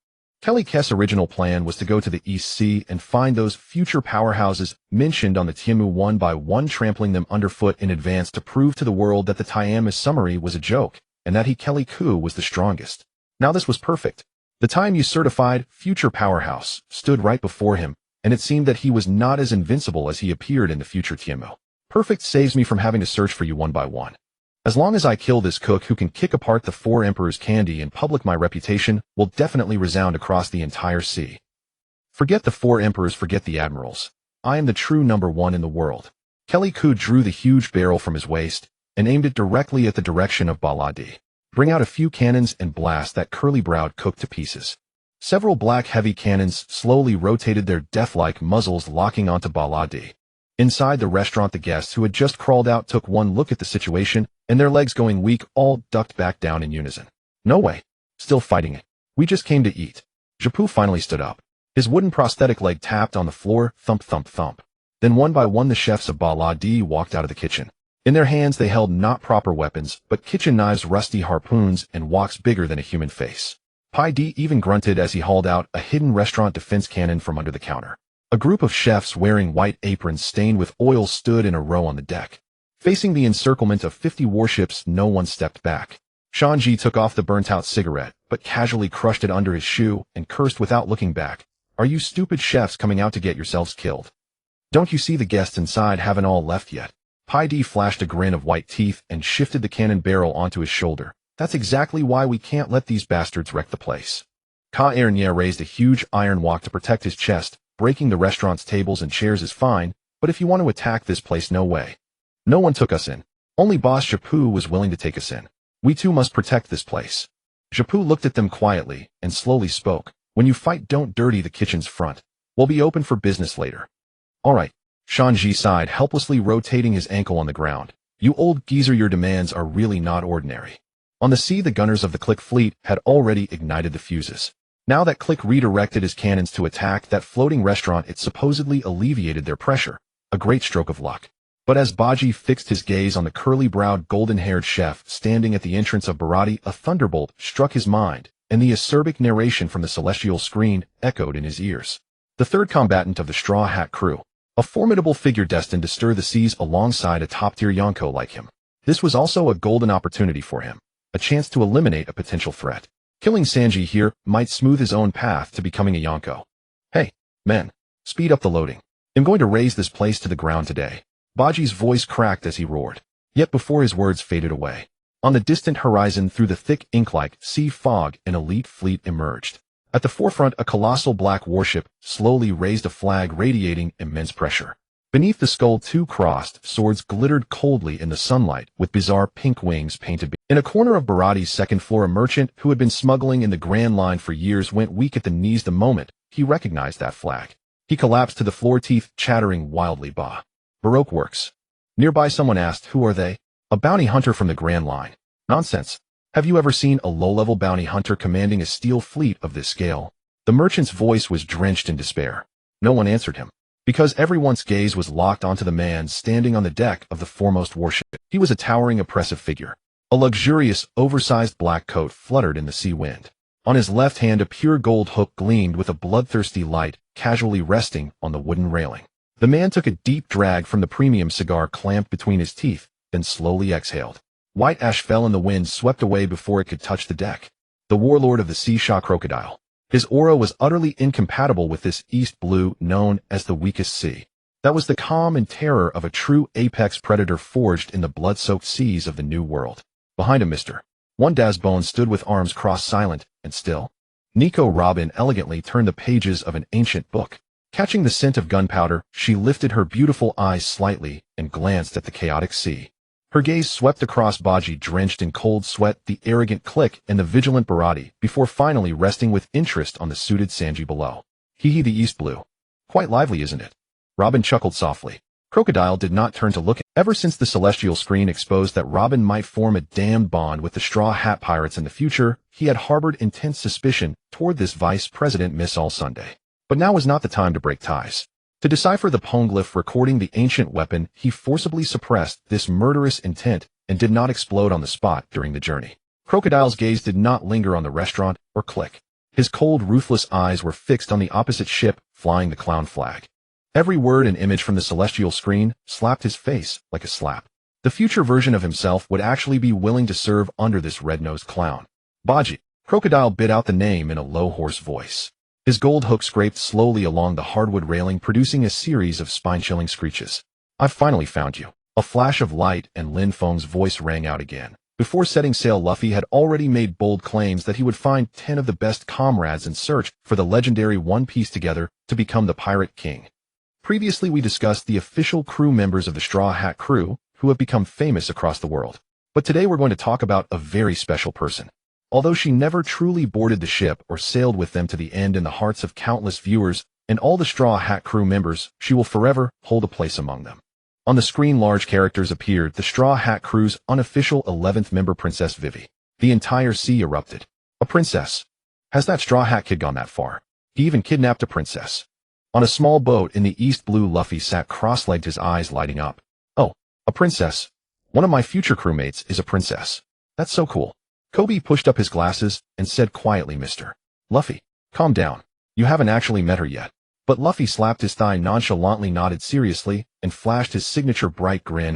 S1: Kelly-Ku's original plan was to go to the East Sea and find those future powerhouses mentioned on the Tianmu one by one, trampling them underfoot in advance to prove to the world that the Tianmu summary was a joke, and that he, Kelly-Ku, was the strongest. Now this was perfect. The Tianmu certified future powerhouse stood right before him, and it seemed that he was not as invincible as he appeared in the future Tianmu. Perfect saves me from having to search for you one by one. As long as I kill this cook who can kick apart the 4 Emperor's candy in public, my reputation will definitely resound across the entire sea. Forget the 4 Emperors, forget the admirals. I am the true #1 in the world. Kelly-Ku drew the huge barrel from his waist and aimed it directly at the direction of Baladi. Bring out a few cannons and blast that curly-browed cook to pieces. Several black heavy cannons slowly rotated their death-like muzzles locking onto Baladi. Inside the restaurant, the guests who had just crawled out took one look at the situation, and their legs going weak all ducked back down in unison. No way. Still fighting it. We just came to eat. Japu finally stood up. His wooden prosthetic leg tapped on the floor, thump thump thump. Then one by one the chefs of Baladi walked out of the kitchen. In their hands they held not proper weapons, but kitchen knives, rusty harpoons, and woks bigger than a human face. Pai D even grunted as he hauled out a hidden restaurant defense cannon from under the counter. A group of chefs wearing white aprons stained with oil stood in a row on the deck. Facing the encirclement of 50 warships, no one stepped back. Shanji took off the burnt-out cigarette, but casually crushed it under his shoe and cursed without looking back. Are you stupid chefs coming out to get yourselves killed? Don't you see the guests inside haven't all left yet? Pai D flashed a grin of white teeth and shifted the cannon barrel onto his shoulder. That's exactly why we can't let these bastards wreck the place. Ka Ernia raised a huge iron wok to protect his chest. Breaking the restaurant's tables and chairs is fine, but if you want to attack this place, no way. No one took us in. Only Boss Japu was willing to take us in. We too must protect this place. Japu looked at them quietly and slowly spoke. When you fight, don't dirty the kitchen's front. We'll be open for business later. All right. Shanji sighed, helplessly rotating his ankle on the ground. You old geezer, your demands are really not ordinary. On the sea, the gunners of the Click fleet had already ignited the fuses. Now that Click redirected his cannons to attack that floating restaurant, it supposedly alleviated their pressure. A great stroke of luck. But as Baji fixed his gaze on the curly-browed, golden-haired chef standing at the entrance of Barati, a thunderbolt struck his mind, and the acerbic narration from the celestial screen echoed in his ears. The third combatant of the Straw Hat crew. A formidable figure destined to stir the seas alongside a top-tier Yonko like him. This was also a golden opportunity for him. A chance to eliminate a potential threat. Killing Sanji here might smooth his own path to becoming a Yonko. Hey, men, speed up the loading. I'm going to raise this place to the ground today. Baji's voice cracked as he roared. Yet before his words faded away, on the distant horizon through the thick ink-like sea fog, an elite fleet emerged. At the forefront, a colossal black warship slowly raised a flag radiating immense pressure. Beneath the skull, two crossed swords glittered coldly in the sunlight with bizarre pink wings painted. In a corner of Barati's second floor, a merchant who had been smuggling in the Grand Line for years went weak at the knees the moment he recognized that flag. He collapsed to the floor, teeth chattering wildly. Baroque works. Nearby, someone asked, who are they? A bounty hunter from the Grand Line. Nonsense. Have you ever seen a low-level bounty hunter commanding a steel fleet of this scale? The merchant's voice was drenched in despair. No one answered him, because everyone's gaze was locked onto the man standing on the deck of the foremost warship. He was a towering, oppressive figure. A luxurious, oversized black coat fluttered in the sea wind. On his left hand, a pure gold hook gleamed with a bloodthirsty light, casually resting on the wooden railing. The man took a deep drag from the premium cigar clamped between his teeth, then slowly exhaled. White ash fell in the wind, swept away before it could touch the deck. The warlord of the sea shah crocodile. His aura was utterly incompatible with this East Blue known as the weakest sea. That was the calm and terror of a true apex predator forged in the blood-soaked seas of the New World. Behind him, Mr. One Dazbone stood with arms crossed, silent and still. Nico Robin elegantly turned the pages of an ancient book. Catching the scent of gunpowder, she lifted her beautiful eyes slightly and glanced at the chaotic sea. Her gaze swept across Baji, drenched in cold sweat, the arrogant Click, and the vigilant Barati, before finally resting with interest on the suited Sanji below. Hee, the East Blue. Quite lively, isn't it? Robin chuckled softly. Crocodile did not turn to look. Ever since the celestial screen exposed that Robin might form a damned bond with the Straw Hat Pirates in the future, he had harbored intense suspicion toward this Vice President Miss All Sunday. But now was not the time to break ties. To decipher the poneglyph recording the ancient weapon, he forcibly suppressed this murderous intent and did not explode on the spot during the journey. Crocodile's gaze did not linger on the restaurant or Click. His cold, ruthless eyes were fixed on the opposite ship flying the clown flag. Every word and image from the celestial screen slapped his face like a slap. The future version of himself would actually be willing to serve under this red-nosed clown. Baji. Crocodile bit out the name in a low, hoarse voice. His gold hook scraped slowly along the hardwood railing, producing a series of spine-chilling screeches. I've finally found you. A flash of light and Lin Feng's voice rang out again. Before setting sail, Luffy had already made bold claims that he would find 10 of the best comrades and search for the legendary One Piece together to become the Pirate King. Previously, we discussed the official crew members of the Straw Hat crew who have become famous across the world. But today we're going to talk about a very special person. Although she never truly boarded the ship or sailed with them to the end in the hearts of countless viewers and all the Straw Hat crew members, she will forever hold a place among them. On the screen, large characters appeared, the Straw Hat crew's unofficial 11th member, Princess Vivi. The entire sea erupted. A princess? Has that Straw Hat kid gone that far? He even kidnapped a princess. On a small boat in the East Blue, Luffy sat cross-legged, his eyes lighting up. Oh, a princess. One of my future crewmates is a princess. That's so cool. Kobe pushed up his glasses and said quietly, Mr. Luffy, calm down. You haven't actually met her yet. But Luffy slapped his thigh nonchalantly, nodded seriously, and flashed his signature bright grin.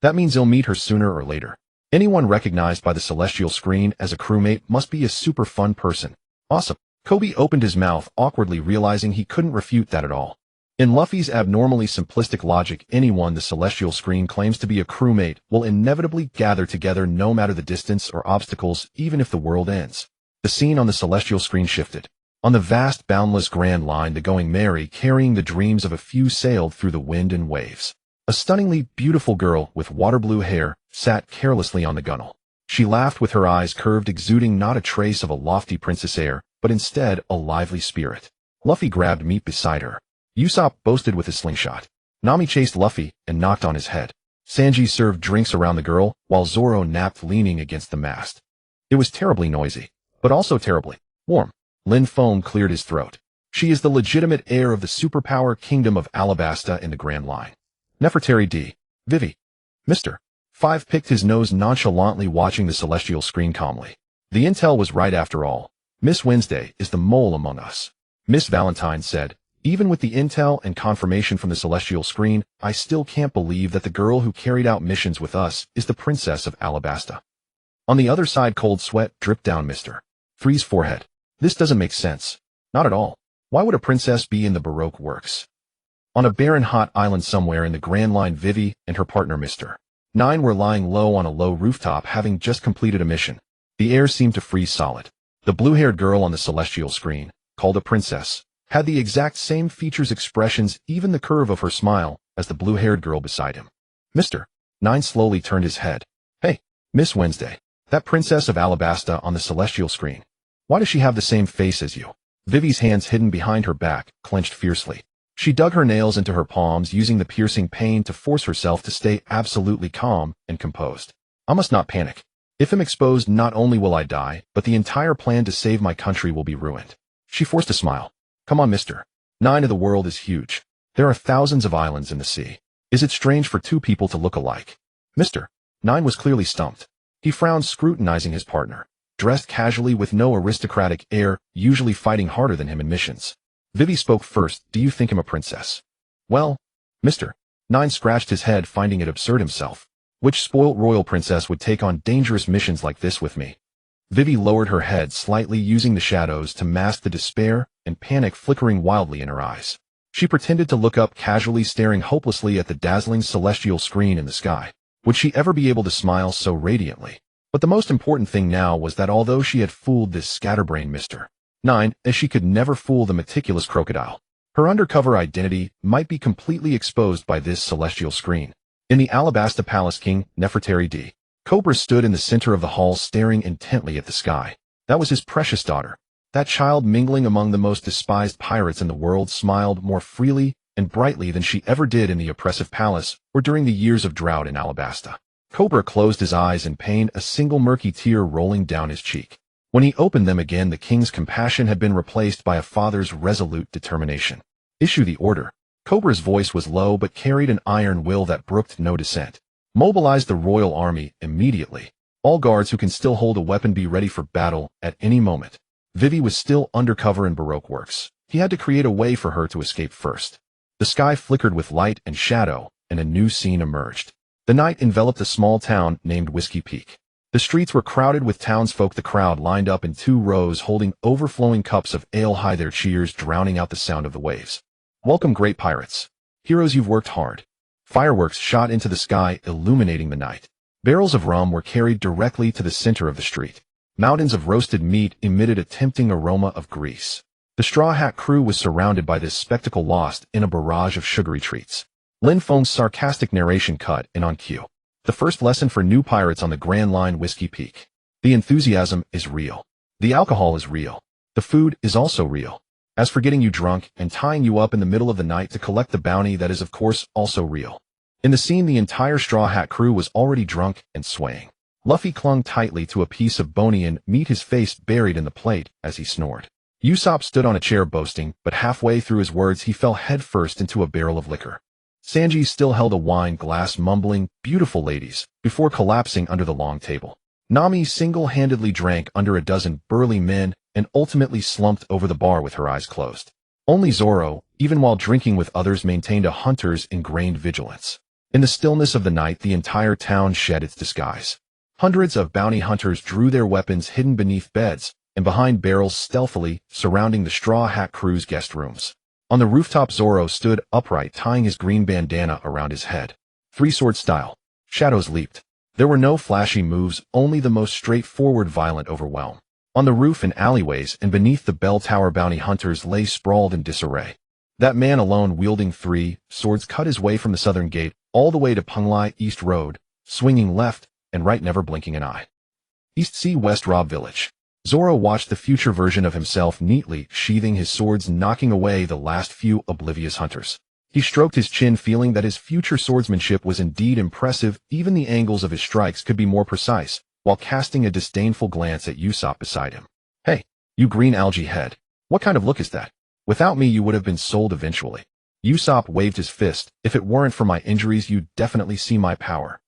S1: That means he'll meet her sooner or later. Anyone recognized by the celestial screen as a crewmate must be a super fun person. Awesome. Kobe opened his mouth awkwardly, realizing he couldn't refute that at all. In Luffy's abnormally simplistic logic, anyone the celestial screen claims to be a crewmate will inevitably gather together no matter the distance or obstacles, even if the world ends. The scene on the celestial screen shifted. On the vast, boundless Grand Line, the Going Merry, carrying the dreams of a few, sailed through the wind and waves. A stunningly beautiful girl with water blue hair sat carelessly on the gunwale. She laughed with her eyes curved, exuding not a trace of a lofty princess air, but instead a lively spirit. Luffy grabbed meat beside her. Usopp boasted with his slingshot. Nami chased Luffy and knocked on his head. Sanji served drinks around the girl, while Zoro napped leaning against the mast. It was terribly noisy, but also terribly warm. Lin Feng cleared his throat. She is the legitimate heir of the superpower kingdom of Alabasta in the Grand Line. Nefertari D. Vivi. Mr. Five picked his nose nonchalantly, watching the celestial screen calmly. The intel was right after all. Miss Wednesday is the mole among us. Miss Valentine said, even with the intel and confirmation from the celestial screen, I still can't believe that the girl who carried out missions with us is the princess of Alabasta. On the other side, cold sweat dripped down Mr. Three's forehead. This doesn't make sense. Not at all. Why would a princess be in the Baroque works? On a barren hot island somewhere in the Grand Line, Vivi and her partner Mr. 9 were lying low on a low rooftop, having just completed a mission. The air seemed to freeze solid. The blue-haired girl on the celestial screen, called a princess, had the exact same features, expressions, even the curve of her smile, as the blue-haired girl beside him. Mr. 9 slowly turned his head. Hey, Miss Wednesday, that princess of Alabasta on the celestial screen. Why does she have the same face as you? Vivi's hands hidden behind her back clenched fiercely. She dug her nails into her palms, using the piercing pain to force herself to stay absolutely calm and composed. I must not panic. If I'm exposed, not only will I die, but the entire plan to save my country will be ruined. She forced a smile. Come on, Mr. 9, of the world is huge. There are thousands of islands in the sea. Is it strange for two people to look alike? Mr. 9 was clearly stumped. He frowned, scrutinizing his partner. Dressed casually with no aristocratic air, usually fighting harder than him in missions. Vivi spoke first. Do you think I'm a princess? Well, Mr. 9 scratched his head, finding it absurd himself. Which spoilt royal princess would take on dangerous missions like this with me? Vivi lowered her head slightly, using the shadows to mask the despair and panic flickering wildly in her eyes. She pretended to look up casually, staring hopelessly at the dazzling celestial screen in the sky. Would she ever be able to smile so radiantly? But the most important thing now was that although she had fooled this scatterbrained Mr. 9, as she could never fool the meticulous crocodile, her undercover identity might be completely exposed by this celestial screen. In the Alabasta Palace, King Nefertari D. Cobra stood in the center of the hall, staring intently at the sky. That was his precious daughter. That child, mingling among the most despised pirates in the world, smiled more freely and brightly than she ever did in the oppressive palace or during the years of drought in Alabasta. Cobra closed his eyes in pain, a single murky tear rolling down his cheek. When he opened them again, the king's compassion had been replaced by a father's resolute determination. Issue the order. Cobra's voice was low but carried an iron will that brooked no dissent. Mobilize the royal army immediately. All guards who can still hold a weapon be ready for battle at any moment. Vivi was still undercover in Baroque works. He had to create a way for her to escape first. The sky flickered with light and shadow, and a new scene emerged. The night enveloped a small town named Whiskey Peak. The streets were crowded with townsfolk, the crowd lined up in 2 rows, holding overflowing cups of ale high, their cheers drowning out the sound of the waves. Welcome, great pirates. Heroes, you've worked hard. Fireworks shot into the sky, illuminating the night. Barrels of rum were carried directly to the center of the street. Mountains of roasted meat emitted a tempting aroma of grease. The Straw Hat crew was surrounded by this spectacle, lost in a barrage of sugary treats. Lin Feng's sarcastic narration cut in on cue. The first lesson for new pirates on the Grand Line, Whiskey Peak. The enthusiasm is real. The alcohol is real. The food is also real. As for getting you drunk and tying you up in the middle of the night to collect the bounty, that is of course also real. In the scene, the entire Straw Hat crew was already drunk and swaying. Luffy clung tightly to a piece of bone-in meat, his face buried in the plate as he snored. Usopp stood on a chair boasting, but halfway through his words he fell headfirst into a barrel of liquor. Sanji still held a wine glass, mumbling, "Beautiful ladies," before collapsing under the long table. Nami single-handedly drank under a dozen burly men and ultimately slumped over the bar with her eyes closed. Only Zoro, even while drinking with others, maintained a hunter's ingrained vigilance. In the stillness of the night, the entire town shed its disguise. Hundreds of bounty hunters drew their weapons hidden beneath beds and behind barrels, stealthily surrounding the Straw Hat crew's guest rooms. On the rooftop, Zoro stood upright, tying his green bandana around his head. Three-sword style. Shadows leaped. There were no flashy moves, only the most straightforward violent overwhelm. On the roof and alleyways and beneath the bell tower, bounty hunters lay sprawled in disarray. That man alone, wielding 3 swords, cut his way from the southern gate all the way to Punglai East Road, swinging left and right, never blinking an eye. East Sea West Rob Village. Zoro watched the future version of himself neatly sheathing his swords, knocking away the last few oblivious hunters. He stroked his chin, feeling that his future swordsmanship was indeed impressive. Even the angles of his strikes could be more precise, while casting a disdainful glance at Usopp beside him. "Hey, you green algae head. What kind of look is that? Without me you would have been sold eventually." Usopp waved his fist. "If it weren't for my injuries, you'd definitely see my power."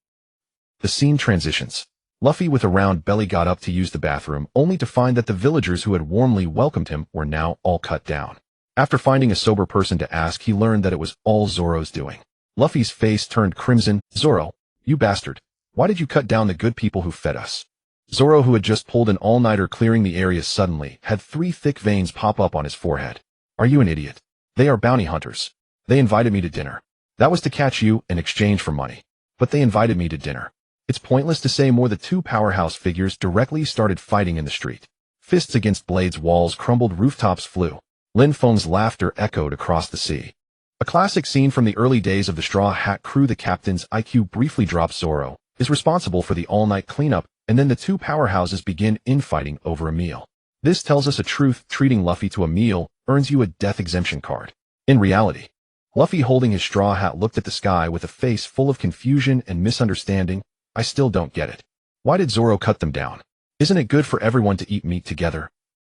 S1: The scene transitions. Luffy with a round belly got up to use the bathroom, only to find that the villagers who had warmly welcomed him were now all cut down. After finding a sober person to ask, he learned that it was all Zoro's doing. Luffy's face turned crimson. "Zoro, you bastard. Why did you cut down the good people who fed us?" Zoro, who had just pulled an all-nighter clearing the area, suddenly had 3 thick veins pop up on his forehead. "Are you an idiot? They are bounty hunters. They invited me to dinner. That was to catch you in exchange for money. But they invited me to dinner." It's pointless to say more. The 2 powerhouse figures directly started fighting in the street. Fists against blades, walls crumbled, rooftops flew. Lin Feng's laughter echoed across the sea. A classic scene from the early days of the Straw Hat crew. The captain's IQ briefly drops. Zoro is responsible for the all-night cleanup, and then the 2 powerhouses begin infighting over a meal. This tells us a truth: treating Luffy to a meal earns you a death exemption card. In reality, Luffy, holding his straw hat, looked at the sky with a face full of confusion and misunderstanding. "I still don't get it. Why did Zoro cut them down? Isn't it good for everyone to eat meat together?"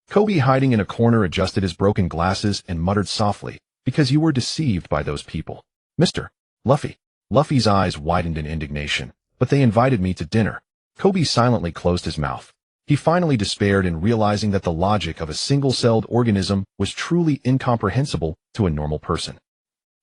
S1: Kobe, hiding in a corner, adjusted his broken glasses and muttered softly, "Because you were deceived by those people. Mr. Luffy." Luffy's eyes widened in indignation. "But they invited me to dinner." Kobe silently closed his mouth. He finally despaired in realizing that the logic of a single-celled organism was truly incomprehensible to a normal person.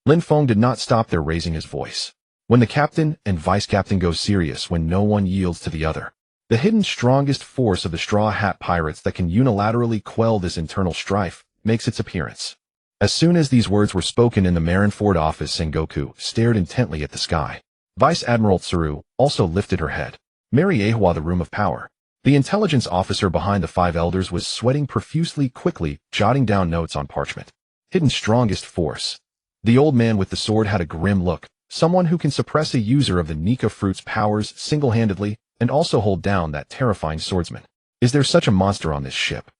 S1: Lin Feng did not stop there, raising his voice. "When the captain and vice-captain go serious, when no one yields to the other, the hidden strongest force of the Straw Hat Pirates that can unilaterally quell this internal strife makes its appearance." As soon as these words were spoken in the Marineford office, Sengoku stared intently at the sky. Vice Admiral Tsuru also lifted her head. Mary Ahua, the Room of Power. The intelligence officer behind the 5 elders, was sweating profusely, quickly jotting down notes on parchment. Hidden strongest force. The old man with the sword had a grim look. Someone who can suppress a user of the Nika fruit's powers single-handedly and also hold down that terrifying swordsman. Is there such a monster on this ship?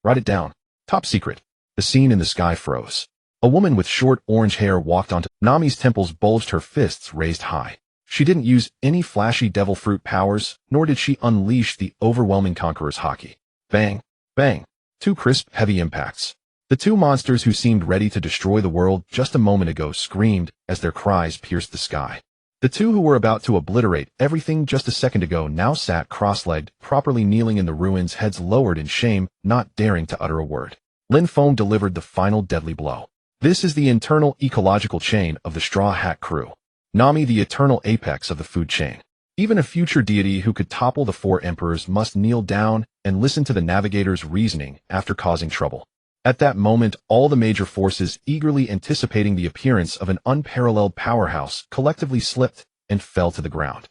S1: Write it down. Top secret. The scene in the sky froze. A woman with short orange hair walked onto Nami's temples, bulged, her fists raised high. She didn't use any flashy devil fruit powers, nor did she unleash the overwhelming Conqueror's Haki. Bang, bang. 2 crisp, heavy impacts. The 2 monsters who seemed ready to destroy the world just a moment ago screamed as their cries pierced the sky. The 2 who were about to obliterate everything just a second ago now sat cross-legged, properly kneeling in the ruins, heads lowered in shame, not daring to utter a word. Lin Feng delivered the final deadly blow. This is the internal ecological chain of the Straw Hat crew. Nami, the eternal apex of the food chain. Even a future deity who could topple the 4 emperors must kneel down and listen to the navigator's reasoning after causing trouble. At that moment, all the major forces, eagerly anticipating the appearance of an unparalleled powerhouse, collectively slipped and fell to the ground.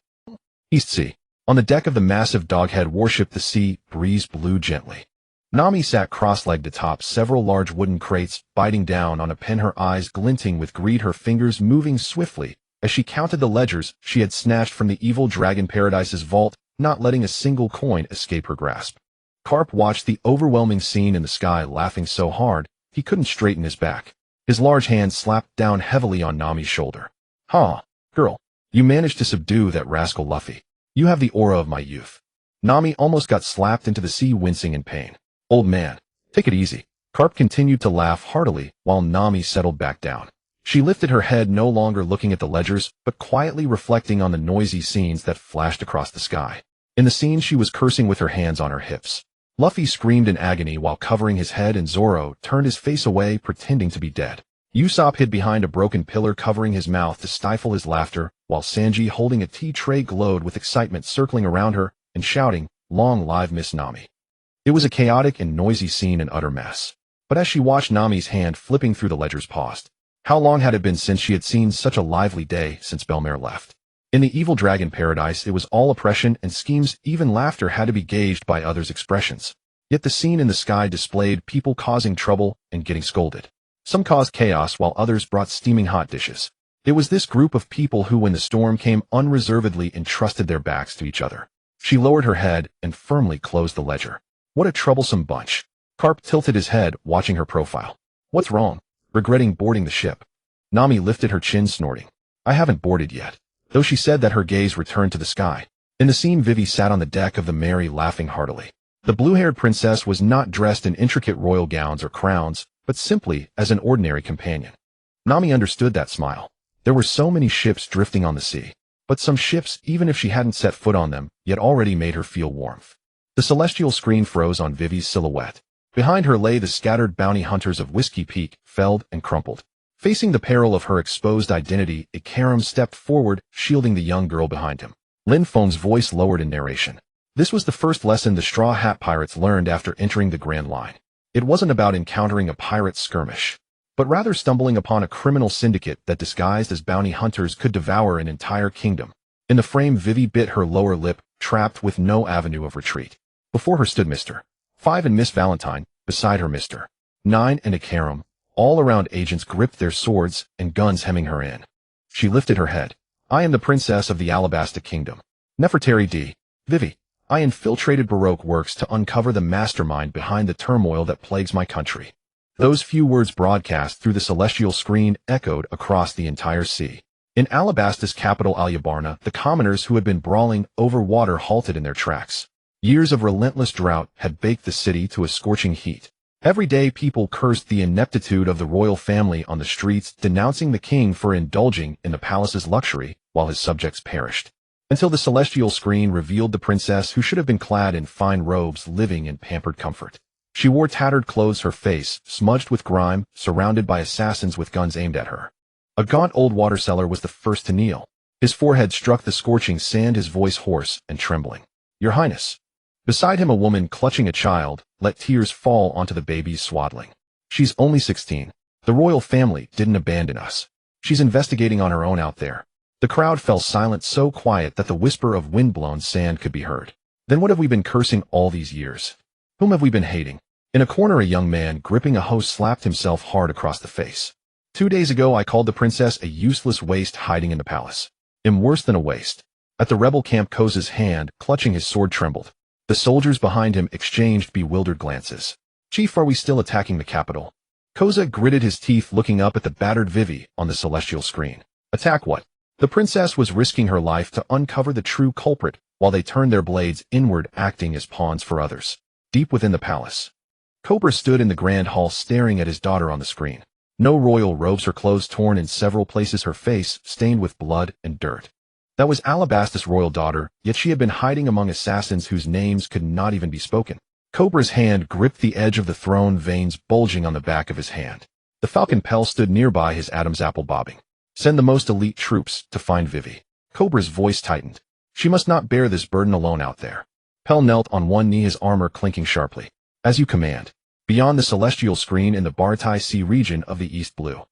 S1: East Sea. On the deck of the massive Doghead warship, the sea breeze blew gently. Nami sat cross-legged atop several large wooden crates, biting down on a pen, her eyes glinting with greed, her fingers moving swiftly as she counted the ledgers she had snatched from the evil Dragon Paradise's vault. not letting a single coin escape her grasp. Carp watched the overwhelming scene in the sky, laughing so hard he couldn't straighten his back. His large hand slapped down heavily on Nami's shoulder. "Ha, girl, you managed to subdue that rascal Luffy. You have the aura of my youth." Nami almost got slapped into the sea, wincing in pain. "Old man, take it easy." Carp continued to laugh heartily while Nami settled back down. She lifted her head, no longer looking at the ledgers, but quietly reflecting on the noisy scenes that flashed across the sky. In the scene, she was cursing with her hands on her hips. Luffy screamed in agony while covering his head, and Zoro turned his face away, pretending to be dead. Usopp hid behind a broken pillar, covering his mouth to stifle his laughter, while Sanji, holding a tea tray, glowed with excitement, circling around her and shouting, "Long live Miss Nami." It was a chaotic and noisy scene, an utter mess. But as she watched Nami's hand flipping through the ledgers, paused. How long had it been since she had seen such a lively day since Belmare left? In the evil dragon paradise, it was all oppression and schemes. Even laughter had to be gauged by others' expressions. Yet the scene in the sky displayed people causing trouble and getting scolded. Some caused chaos while others brought steaming hot dishes. It was this group of people who, when the storm came, unreservedly entrusted their backs to each other. She lowered her head and firmly closed the ledger. What a troublesome bunch. Carp tilted his head, watching her profile. "What's wrong?" "Regretting boarding the ship." Nami lifted her chin, snorting. "I haven't boarded yet." Though she said that, her gaze returned to the sky. In the scene, Vivi sat on the deck of the Mary, laughing heartily. The blue-haired princess was not dressed in intricate royal gowns or crowns, but simply as an ordinary companion. Nami understood that smile. There were so many ships drifting on the sea. But some ships, even if she hadn't set foot on them, yet already made her feel warmth. The celestial screen froze on Vivi's silhouette. Behind her lay the scattered bounty hunters of Whiskey Peak, felled and crumpled. Facing the peril of her exposed identity, Ikaram stepped forward, shielding the young girl behind him. Lin Feng's voice lowered in narration. This was the first lesson the Straw Hat Pirates learned after entering the Grand Line. It wasn't about encountering a pirate skirmish, but rather stumbling upon a criminal syndicate that, disguised as bounty hunters, could devour an entire kingdom. In the frame, Vivi bit her lower lip, trapped with no avenue of retreat. Before her stood Mr. 5 and Miss Valentine, beside her Mr. 9 and Ikaram. All around, agents gripped their swords and guns, hemming her in. She lifted her head. "I am the princess of the Alabasta Kingdom. Nefertari D. Vivi. I infiltrated Baroque works to uncover the mastermind behind the turmoil that plagues my country." Those few words, broadcast through the celestial screen, echoed across the entire sea. In Alabasta's capital, Alyabarna, the commoners who had been brawling over water halted in their tracks. Years of relentless drought had baked the city to a scorching heat. Every day, people cursed the ineptitude of the royal family on the streets, denouncing the king for indulging in the palace's luxury while his subjects perished. Until the celestial screen revealed the princess, who should have been clad in fine robes, living in pampered comfort. She wore tattered clothes, her face smudged with grime, surrounded by assassins with guns aimed at her. A gaunt old water seller was the first to kneel. His forehead struck the scorching sand, his voice hoarse and trembling. "Your Highness." Beside him, a woman clutching a child let tears fall onto the baby's swaddling. "She's only 16. The royal family didn't abandon us. She's investigating on her own out there." The crowd fell silent, so quiet that the whisper of wind-blown sand could be heard. "Then what have we been cursing all these years? Whom have we been hating?" In a corner, a young man gripping a hose slapped himself hard across the face. 2 days ago, I called the princess a useless waste hiding in the palace. Am worse than a waste." At the rebel camp, Koza's hand, clutching his sword, trembled. The soldiers behind him exchanged bewildered glances. "Chief, are we still attacking the capital?" Koza gritted his teeth, looking up at the battered Vivi on the celestial screen. "Attack what?" The princess was risking her life to uncover the true culprit, while they turned their blades inward, acting as pawns for others. Deep within the palace, Cobra stood in the grand hall, staring at his daughter on the screen. No royal robes, her clothes torn in several places, her face stained with blood and dirt. That was Alabasta's royal daughter, yet she had been hiding among assassins whose names could not even be spoken. Cobra's hand gripped the edge of the throne, veins bulging on the back of his hand. The falcon Pell stood nearby, his Adam's apple bobbing. "Send the most elite troops to find Vivi." Cobra's voice tightened. She must not bear this burden alone out there. Pell knelt on one knee, his armor clinking sharply. "As you command." Beyond the celestial screen, in the Bartai Sea region of the East Blue,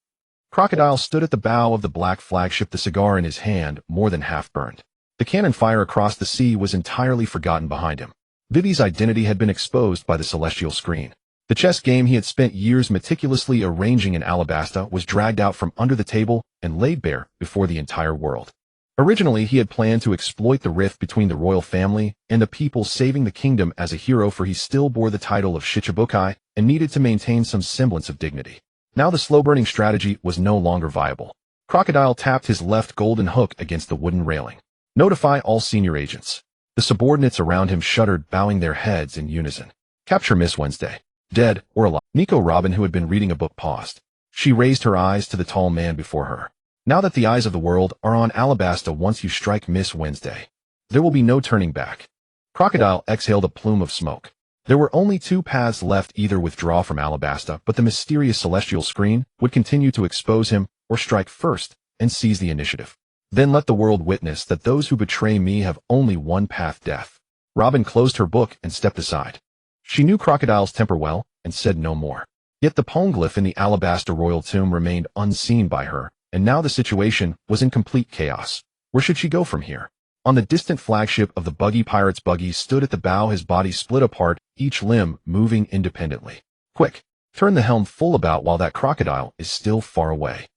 S1: Crocodile stood at the bow of the black flagship, the cigar in his hand, more than half burned. The cannon fire across the sea was entirely forgotten behind him. Vivi's identity had been exposed by the celestial screen. The chess game he had spent years meticulously arranging in Alabasta was dragged out from under the table and laid bare before the entire world. Originally, he had planned to exploit the rift between the royal family and the people, saving the kingdom as a hero, for he still bore the title of Shichibukai and needed to maintain some semblance of dignity. Now the slow-burning strategy was no longer viable. Crocodile tapped his left golden hook against the wooden railing. Notify all senior agents. The subordinates around him shuddered, bowing their heads in unison. Capture Miss Wednesday. Dead or alive? Nico Robin, who had been reading a book, paused. She raised her eyes to the tall man before her. Now that the eyes of the world are on Alabasta, once you strike Miss Wednesday, there will be no turning back. Crocodile exhaled a plume of smoke. There were only two paths left: either withdraw from Alabasta, but the mysterious celestial screen would continue to expose him, or strike first and seize the initiative. Then let the world witness that those who betray me have only one path: death. Robin closed her book and stepped aside. She knew Crocodile's temper well and said no more. Yet the poneglyph in the Alabasta royal tomb remained unseen by her, and now the situation was in complete chaos. Where should she go from here? On the distant flagship of the Buggy Pirates, Buggy stood at the bow, his body split apart, each limb moving independently. Quick, turn the helm full about while that crocodile is still far away.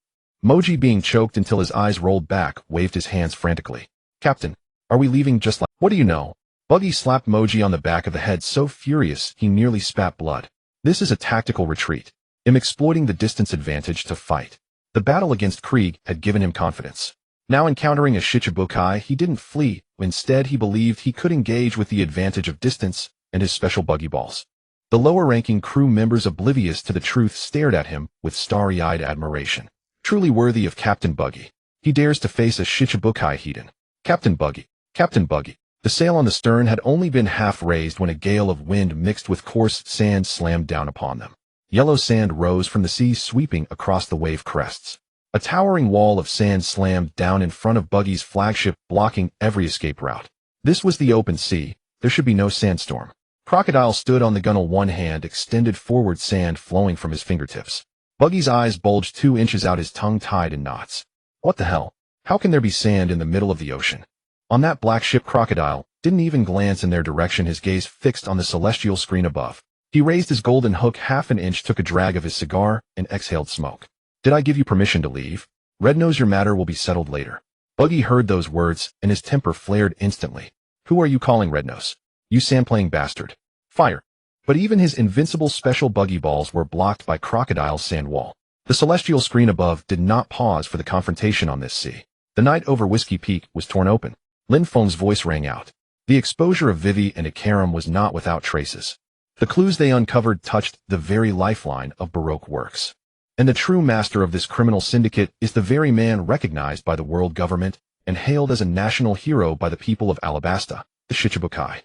S1: Moji, being choked until his eyes rolled back, waved his hands frantically. Captain, are we leaving just like— What do you know? Buggy slapped Moji on the back of the head, so furious he nearly spat blood. This is a tactical retreat. I'm exploiting the distance advantage to fight. The battle against Krieg had given him confidence. Now encountering a Shichibukai, he didn't flee. Instead, he believed he could engage with the advantage of distance and his special buggy balls. The lower-ranking crew members, oblivious to the truth, stared at him with starry-eyed admiration. Truly worthy of Captain Buggy. He dares to face a Shichibukai heathen. Captain Buggy. Captain Buggy. The sail on the stern had only been half raised when a gale of wind mixed with coarse sand slammed down upon them. Yellow sand rose from the sea, sweeping across the wave crests. A towering wall of sand slammed down in front of Buggy's flagship, blocking every escape route. This was the open sea. There should be no sandstorm. Crocodile stood on the gunwale, one hand extended forward, sand flowing from his fingertips. Buggy's eyes bulged 2 inches out, his tongue tied in knots. What the hell? How can there be sand in the middle of the ocean? On that black ship, Crocodile didn't even glance in their direction, his gaze fixed on the celestial screen above. He raised his golden hook half an inch, took a drag of his cigar, and exhaled smoke. Did I give you permission to leave? Rednose, your matter will be settled later. Buggy heard those words, and his temper flared instantly. Who are you calling Rednose? You sand-playing bastard. Fire. But even his invincible special buggy balls were blocked by Crocodile's sand wall. The celestial screen above did not pause for the confrontation on this sea. The night over Whiskey Peak was torn open. Lin Feng's voice rang out. The exposure of Vivi and Ikaram was not without traces. The clues they uncovered touched the very lifeline of Baroque works. And the true master of this criminal syndicate is the very man recognized by the world government and hailed as a national hero by the people of Alabasta, the Shichibukai.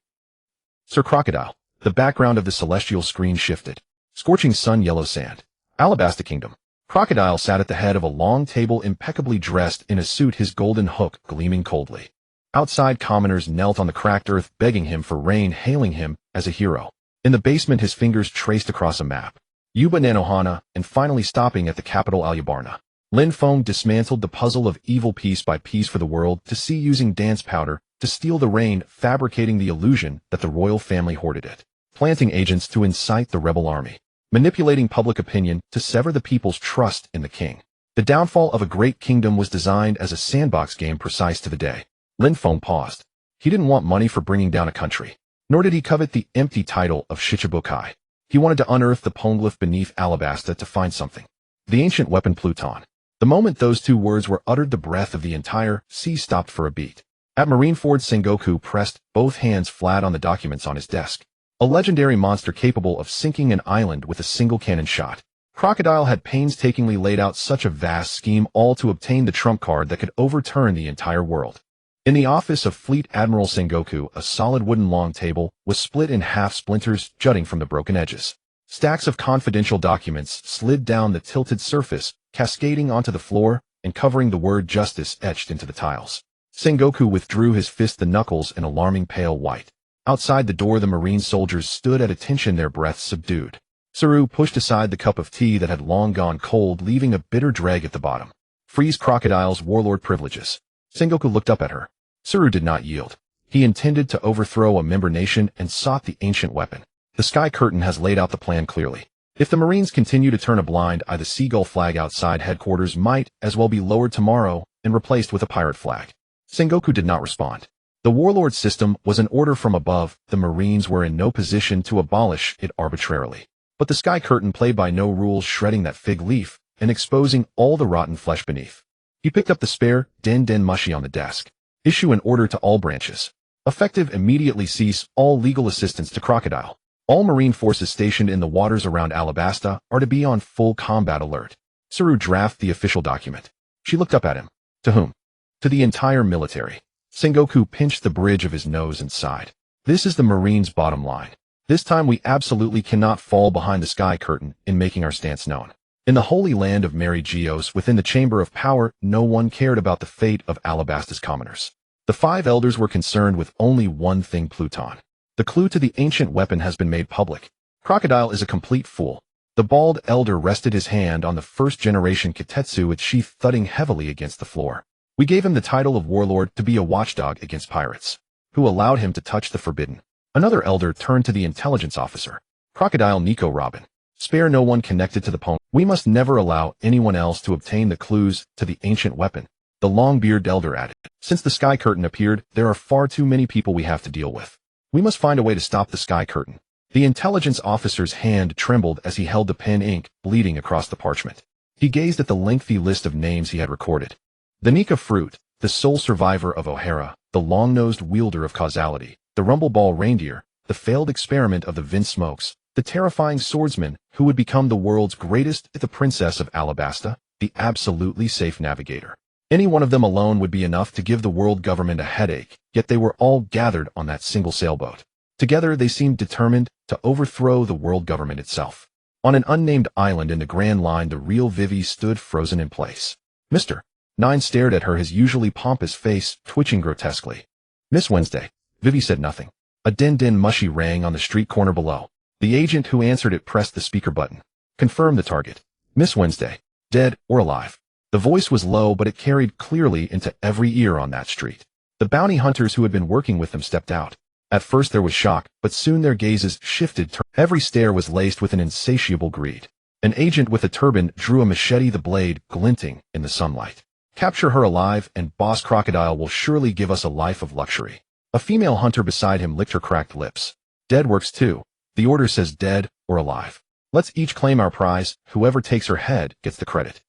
S1: Sir Crocodile. The background of the celestial screen shifted. Scorching sun, yellow sand. Alabasta Kingdom. Crocodile sat at the head of a long table, impeccably dressed in a suit, his golden hook gleaming coldly. Outside, commoners knelt on the cracked earth, begging him for rain, hailing him as a hero. In the basement, his fingers traced across a map. Yuba Nanohana, and finally stopping at the capital Alyabarna. Lin Feng dismantled the puzzle of evil piece by piece for the world to see, using dance powder to steal the rain, fabricating the illusion that the royal family hoarded it. Planting agents to incite the rebel army. Manipulating public opinion to sever the people's trust in the king. The downfall of a great kingdom was designed as a sandbox game, precise to the day. Lin Feng paused. He didn't want money for bringing down a country. Nor did he covet the empty title of Shichibukai. He wanted to unearth the poneglyph beneath Alabasta to find something. The ancient weapon Pluton. The moment those two words were uttered, the breath of the entire sea stopped for a beat. At Marineford, Sengoku pressed both hands flat on the documents on his desk. A legendary monster capable of sinking an island with a single cannon shot. Crocodile had painstakingly laid out such a vast scheme, all to obtain the trump card that could overturn the entire world. In the office of Fleet Admiral Sengoku, a solid wooden long table was split in half, splinters jutting from the broken edges. Stacks of confidential documents slid down the tilted surface, cascading onto the floor and covering the word justice etched into the tiles. Sengoku withdrew his fist, the knuckles an alarming pale white. Outside the door, the marine soldiers stood at attention, their breaths subdued. Saru pushed aside the cup of tea that had long gone cold, leaving a bitter drag at the bottom. Freeze Crocodile's warlord privileges. Sengoku looked up at her. Saru did not yield. He intended to overthrow a member nation and sought the ancient weapon. The Sky Curtain has laid out the plan clearly. If the Marines continue to turn a blind eye, the seagull flag outside headquarters might as well be lowered tomorrow and replaced with a pirate flag. Sengoku did not respond. The warlord system was an order from above. The Marines were in no position to abolish it arbitrarily. But the sky curtain played by no rules, shredding that fig leaf and exposing all the rotten flesh beneath. He picked up the spare den mushi on the desk. Issue an order to all branches. Effective, immediately cease all legal assistance to Crocodile. All Marine forces stationed in the waters around Alabasta are to be on full combat alert. Saru draft the official document. She looked up at him. To whom? To the entire military. Sengoku pinched the bridge of his nose and sighed. This is the Marines' bottom line. This time we absolutely cannot fall behind the sky curtain in making our stance known. In the holy land of Mary Geos, within the Chamber of Power, no one cared about the fate of Alabasta's commoners. The 5 elders were concerned with only one thing: Pluton. The clue to the ancient weapon has been made public. Crocodile is a complete fool. The bald elder rested his hand on the first-generation Kitetsu, its sheath thudding heavily against the floor. We gave him the title of warlord to be a watchdog against pirates. Who allowed him to touch the forbidden? Another elder turned to the intelligence officer. Crocodile Nico Robin. Spare no one connected to the poem. We must never allow anyone else to obtain the clues to the ancient weapon. The long-bearded elder added. Since the sky curtain appeared, there are far too many people we have to deal with. We must find a way to stop the sky curtain. The intelligence officer's hand trembled as he held the pen, ink bleeding across the parchment. He gazed at the lengthy list of names he had recorded. The Nika Fruit, the sole survivor of O'Hara, the long-nosed wielder of causality, the rumble-ball reindeer, the failed experiment of the Vince Smokes, the terrifying swordsman who would become the world's greatest, the princess of Alabasta, the absolutely safe navigator. Any one of them alone would be enough to give the world government a headache, yet they were all gathered on that single sailboat. Together they seemed determined to overthrow the world government itself. On an unnamed island in the Grand Line, the real Vivi stood frozen in place. Mr. Nine stared at her, his usually pompous face twitching grotesquely. Miss Wednesday. Vivi said nothing. A den mushy rang on the street corner below. The agent who answered it pressed the speaker button. Confirm the target. Miss Wednesday. Dead or alive? The voice was low, but it carried clearly into every ear on that street. The bounty hunters who had been working with them stepped out. At first there was shock, but soon their gazes shifted. Every stare was laced with an insatiable greed. An agent with a turban drew a machete, the blade glinting in the sunlight. Capture her alive, and Boss Crocodile will surely give us a life of luxury. A female hunter beside him licked her cracked lips. Dead works too. The order says dead or alive. Let's each claim our prize. Whoever takes her head gets the credit.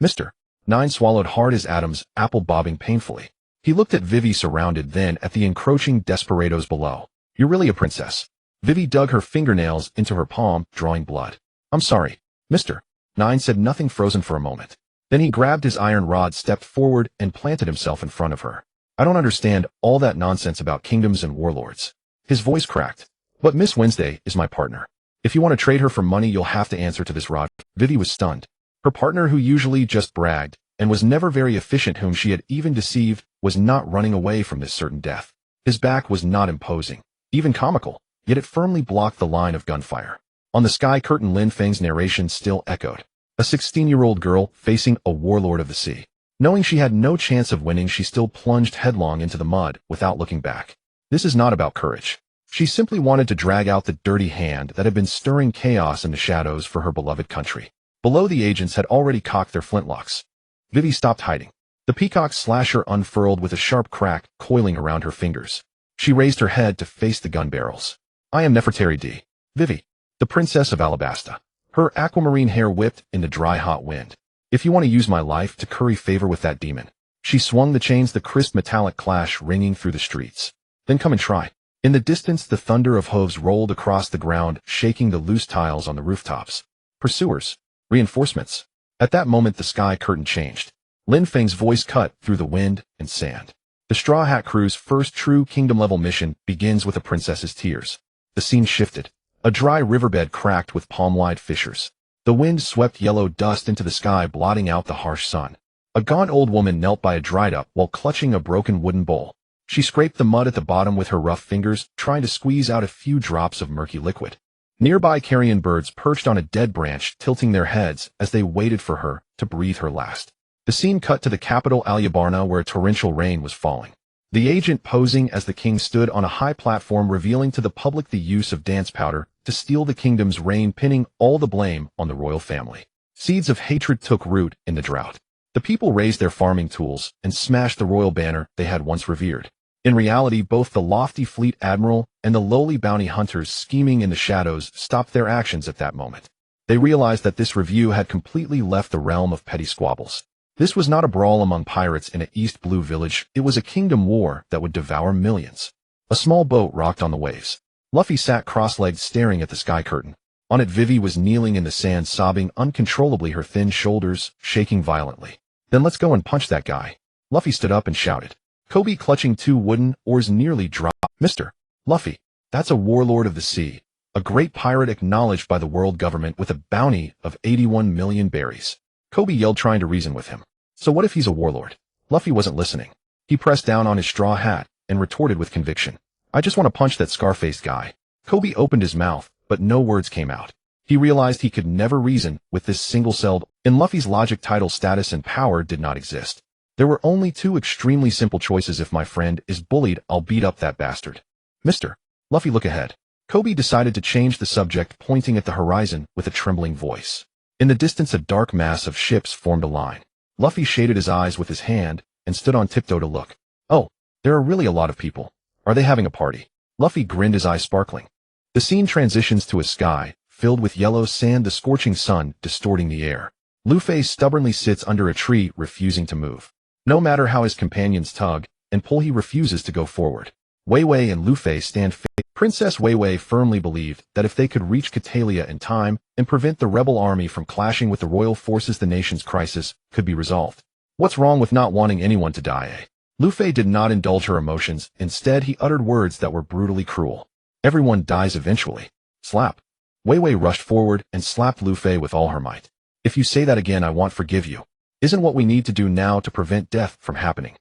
S1: Mr. Nine swallowed hard as atoms, apple bobbing painfully. He looked at Vivi, surrounded, then at the encroaching desperados below. You're really a princess. Vivi dug her fingernails into her palm, drawing blood. I'm sorry. Mr. Nine said nothing, frozen for a moment. Then he grabbed his iron rod, stepped forward, and planted himself in front of her. I don't understand all that nonsense about kingdoms and warlords. His voice cracked. But Miss Wednesday is my partner. If you want to trade her for money, you'll have to answer to this rod. Vivi was stunned. Her partner, who usually just bragged and was never very efficient, whom she had even deceived, was not running away from this certain death. His back was not imposing, even comical, yet it firmly blocked the line of gunfire. On the sky curtain, Lin Feng's narration still echoed. A 16-year-old girl facing a warlord of the sea. Knowing she had no chance of winning, she still plunged headlong into the mud without looking back. This is not about courage. She simply wanted to drag out the dirty hand that had been stirring chaos in the shadows for her beloved country. Below, the agents had already cocked their flintlocks. Vivi stopped hiding. The peacock's slasher unfurled with a sharp crack coiling around her fingers. She raised her head to face the gun barrels. I am Nefertari D. Vivi, the princess of Alabasta. Her aquamarine hair whipped in the dry, hot wind. If you want to use my life to curry favor with that demon. She swung the chains, the crisp metallic clash ringing through the streets. Then come and try. In the distance, the thunder of hooves rolled across the ground, shaking the loose tiles on the rooftops. Pursuers. Reinforcements. At that moment, the sky curtain changed. Lin Feng's voice cut through the wind and sand. The Straw Hat Crew's first true kingdom-level mission begins with a princess's tears. The scene shifted. A dry riverbed cracked with palm-wide fissures. The wind swept yellow dust into the sky, blotting out the harsh sun. A gaunt old woman knelt by a dried-up while clutching a broken wooden bowl. She scraped the mud at the bottom with her rough fingers, trying to squeeze out a few drops of murky liquid. Nearby, carrion birds perched on a dead branch, tilting their heads as they waited for her to breathe her last. The scene cut to the capital Alyabarna, where torrential rain was falling. The agent, posing as the king, stood on a high platform, revealing to the public the use of dance powder to steal the kingdom's rain, pinning all the blame on the royal family. Seeds of hatred took root in the drought. The people raised their farming tools and smashed the royal banner they had once revered. In reality, both the lofty fleet admiral and the lowly bounty hunters scheming in the shadows stopped their actions at that moment. They realized that this review had completely left the realm of petty squabbles. This was not a brawl among pirates in an East Blue village, it was a kingdom war that would devour millions. A small boat rocked on the waves. Luffy sat cross-legged staring at the sky curtain. On it Vivi was kneeling in the sand sobbing uncontrollably, her thin shoulders shaking violently. Then let's go and punch that guy. Luffy stood up and shouted. Kobe, clutching two wooden oars, nearly dropped. Mr. Luffy, that's a warlord of the sea, a great pirate acknowledged by the world government with a bounty of 81 million berries. Kobe yelled, trying to reason with him. So what if he's a warlord? Luffy wasn't listening. He pressed down on his straw hat and retorted with conviction. I just want to punch that scar-faced guy. Kobe opened his mouth, but no words came out. He realized he could never reason with this single-celled. In Luffy's logic, title, status, and power did not exist. There were only two extremely simple choices. If my friend is bullied, I'll beat up that bastard. Mr. Luffy, look ahead. Kobe decided to change the subject, pointing at the horizon with a trembling voice. In the distance, a dark mass of ships formed a line. Luffy shaded his eyes with his hand and stood on tiptoe to look. Oh, there are really a lot of people. Are they having a party? Luffy grinned, his eyes sparkling. The scene transitions to a sky filled with yellow sand, the scorching sun distorting the air. Luffy stubbornly sits under a tree, refusing to move. No matter how his companions tug and pull, he refuses to go forward. Wei Wei and Luffy stand face. Princess Wei Wei firmly believed that if they could reach Catalia in time and prevent the rebel army from clashing with the royal forces, the nation's crisis could be resolved. What's wrong with not wanting anyone to die, eh? Luffy did not indulge her emotions. Instead, he uttered words that were brutally cruel. Everyone dies eventually. Slap. Wei Wei rushed forward and slapped Luffy with all her might. If you say that again, I won't forgive you. Isn't what we need to do now to prevent death from happening?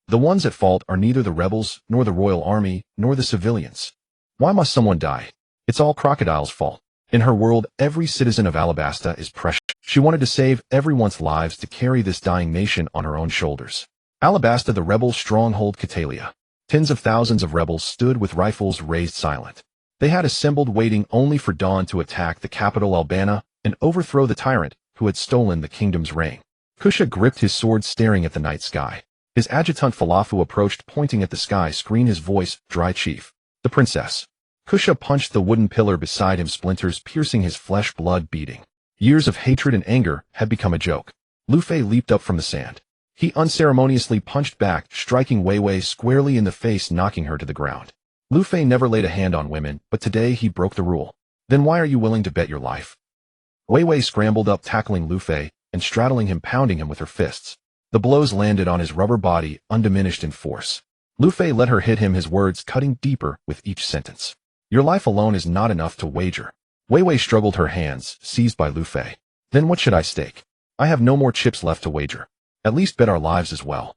S1: The ones at fault are neither the rebels, nor the royal army, nor the civilians. Why must someone die? It's all Crocodile's fault. In her world, every citizen of Alabasta is precious. She wanted to save everyone's lives, to carry this dying nation on her own shoulders. Alabasta, the rebel stronghold, Catalia. Tens of thousands of rebels stood with rifles raised, silent. They had assembled, waiting only for dawn to attack the capital Albana and overthrow the tyrant who had stolen the kingdom's reign. Kusha gripped his sword, staring at the night sky. His adjutant Falafu approached, pointing at the sky screen, his voice dry. Chief. The princess. Kusha punched the wooden pillar beside him, splinters piercing his flesh, blood beading. Years of hatred and anger had become a joke. Luffy leaped up from the sand. He unceremoniously punched back, striking Wei Wei squarely in the face, knocking her to the ground. Luffy never laid a hand on women, but today he broke the rule. Then why are you willing to bet your life? Wei Wei scrambled up, tackling Luffy and straddling him, pounding him with her fists. The blows landed on his rubber body, undiminished in force. Luffy let her hit him, his words cutting deeper with each sentence. Your life alone is not enough to wager. Wei Wei struggled, her hands seized by Luffy. Then what should I stake? I have no more chips left to wager. At least bet our lives as well.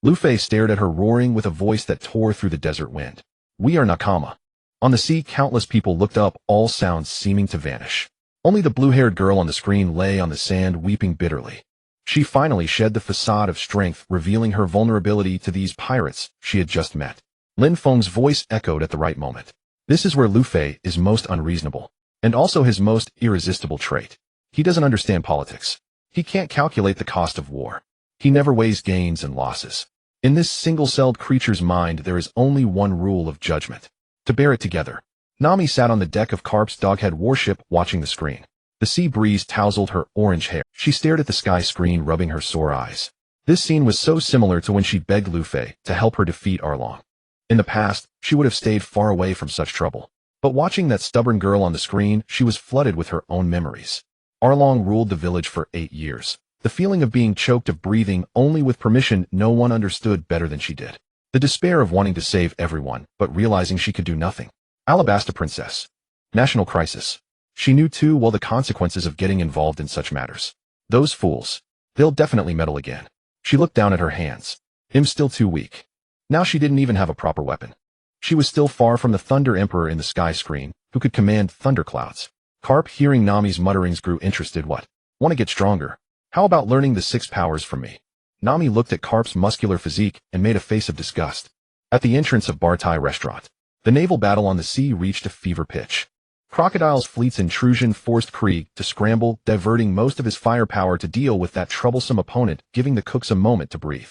S1: Luffy stared at her, roaring with a voice that tore through the desert wind. We are Nakama. On the sea, countless people looked up, all sounds seeming to vanish. Only the blue-haired girl on the screen lay on the sand, weeping bitterly. She finally shed the facade of strength, revealing her vulnerability to these pirates she had just met. Lin Feng's voice echoed at the right moment. This is where Luffy is most unreasonable, and also his most irresistible trait. He doesn't understand politics. He can't calculate the cost of war. He never weighs gains and losses. In this single-celled creature's mind, there is only one rule of judgment: to bear it together. Nami sat on the deck of Karp's doghead warship, watching the screen. The sea breeze tousled her orange hair. She stared at the sky screen, rubbing her sore eyes. This scene was so similar to when she begged Luffy to help her defeat Arlong. In the past, she would have stayed far away from such trouble. But watching that stubborn girl on the screen, she was flooded with her own memories. Arlong ruled the village for 8 years. The feeling of being choked, of breathing only with permission, no one understood better than she did. The despair of wanting to save everyone, but realizing she could do nothing. Alabasta princess. National crisis. She knew too well the consequences of getting involved in such matters. Those fools. They'll definitely meddle again. She looked down at her hands. I'm still too weak. Now she didn't even have a proper weapon. She was still far from the Thunder Emperor in the sky screen, who could command thunderclouds. Karp, hearing Nami's mutterings, grew interested. What? Want to get stronger? How about learning the 6 powers from me? Nami looked at Karp's muscular physique and made a face of disgust. At the entrance of Bartai restaurant, the naval battle on the sea reached a fever pitch. Crocodile's fleet's intrusion forced Krieg to scramble, diverting most of his firepower to deal with that troublesome opponent, giving the cooks a moment to breathe.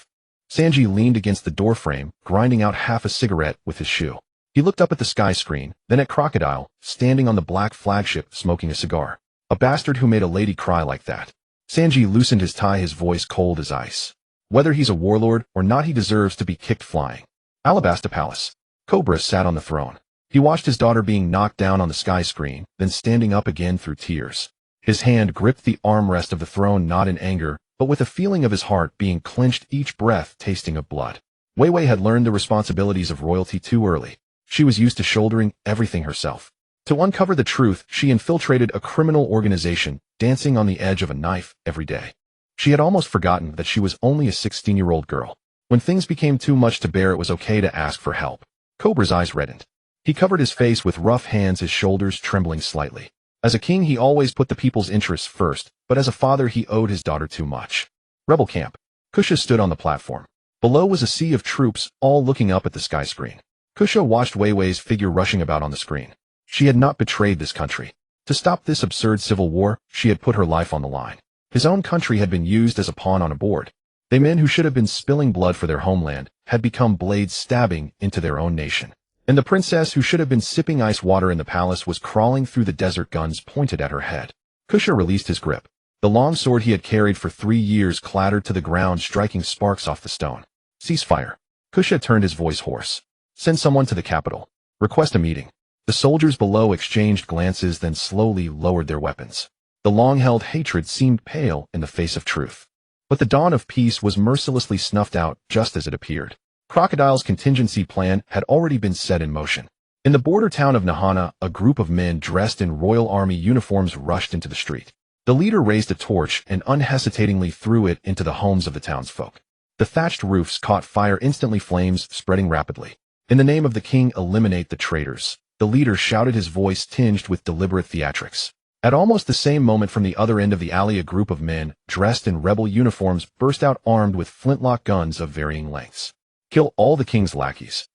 S1: Sanji leaned against the doorframe, grinding out half a cigarette with his shoe. He looked up at the sky screen, then at Crocodile, standing on the black flagship smoking a cigar. A bastard who made a lady cry like that. Sanji loosened his tie, his voice cold as ice. Whether he's a warlord or not, he deserves to be kicked flying. Alabasta Palace. Cobra sat on the throne. He watched his daughter being knocked down on the sky screen, then standing up again through tears. His hand gripped the armrest of the throne, not in anger, but with a feeling of his heart being clenched, each breath tasting of blood. Wei Wei had learned the responsibilities of royalty too early. She was used to shouldering everything herself. To uncover the truth, she infiltrated a criminal organization, dancing on the edge of a knife every day. She had almost forgotten that she was only a 16-year-old girl. When things became too much to bear, it was okay to ask for help. Cobra's eyes reddened. He covered his face with rough hands, his shoulders trembling slightly. As a king, he always put the people's interests first, but as a father, he owed his daughter too much. Rebel camp. Kusha stood on the platform. Below was a sea of troops, all looking up at the sky screen. Kusha watched Wei Wei's figure rushing about on the screen. She had not betrayed this country. To stop this absurd civil war, she had put her life on the line. His own country had been used as a pawn on a board. They men who should have been spilling blood for their homeland had become blades stabbing into their own nation. And the princess who should have been sipping ice water in the palace was crawling through the desert, guns pointed at her head. Kusha released his grip. The long sword he had carried for 3 years clattered to the ground, striking sparks off the stone. Ceasefire. Kusha turned his voice hoarse. Send someone to the capital. Request a meeting. The soldiers below exchanged glances, then slowly lowered their weapons. The long-held hatred seemed pale in the face of truth. But the dawn of peace was mercilessly snuffed out just as it appeared. Crocodile's contingency plan had already been set in motion. In the border town of Nahana, a group of men dressed in Royal Army uniforms rushed into the street. The leader raised a torch and unhesitatingly threw it into the homes of the townsfolk. The thatched roofs caught fire instantly, flames spreading rapidly. In the name of the king, eliminate the traitors. The leader shouted, his voice tinged with deliberate theatrics. At almost the same moment, from the other end of the alley, a group of men, dressed in rebel uniforms, burst out armed with flintlock guns of varying lengths. Kill all the king's lackeys.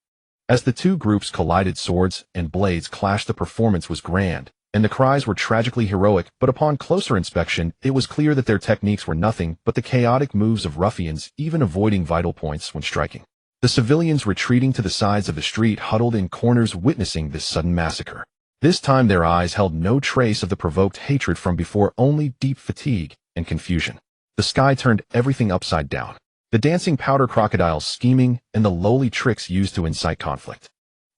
S1: As the two groups collided, swords and blades clashed. The performance was grand, and the cries were tragically heroic, but upon closer inspection, it was clear that their techniques were nothing but the chaotic moves of ruffians, even avoiding vital points when striking. The civilians retreating to the sides of the street huddled in corners, witnessing this sudden massacre. This time their eyes held no trace of the provoked hatred from before, only deep fatigue and confusion. The sky turned everything upside down. The dancing powder crocodiles scheming, and the lowly tricks used to incite conflict.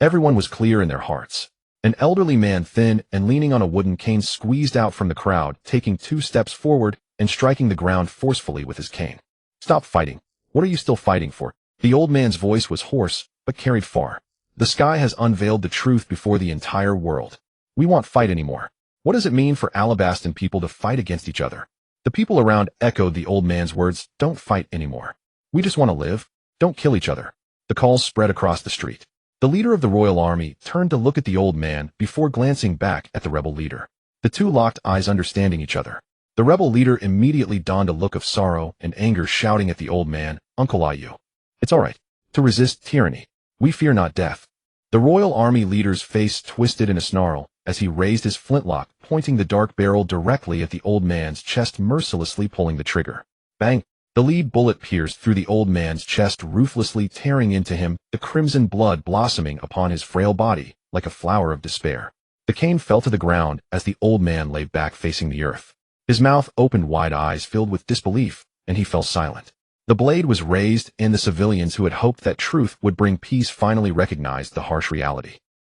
S1: Everyone was clear in their hearts. An elderly man, thin and leaning on a wooden cane, squeezed out from the crowd, taking 2 steps forward and striking the ground forcefully with his cane. Stop fighting. What are you still fighting for? The old man's voice was hoarse, but carried far. The sky has unveiled the truth before the entire world. We won't fight anymore. What does it mean for Alabastan people to fight against each other? The people around echoed the old man's words. Don't fight anymore. We just want to live. Don't kill each other. The calls spread across the street. The leader of the Royal Army turned to look at the old man before glancing back at the rebel leader. The two locked eyes, understanding each other. The rebel leader immediately donned a look of sorrow and anger, shouting at the old man, Uncle Ayu. It's all right to resist tyranny. We fear not death. The Royal Army leader's face twisted in a snarl as he raised his flintlock, pointing the dark barrel directly at the old man's chest, mercilessly pulling the trigger. Bang! The lead bullet pierced through the old man's chest, ruthlessly tearing into him, the crimson blood blossoming upon his frail body like a flower of despair. The cane fell to the ground as the old man lay back facing the earth. His mouth opened wide, eyes filled with disbelief, and he fell silent. The blade was raised, and the civilians who had hoped that truth would bring peace finally recognized the harsh reality.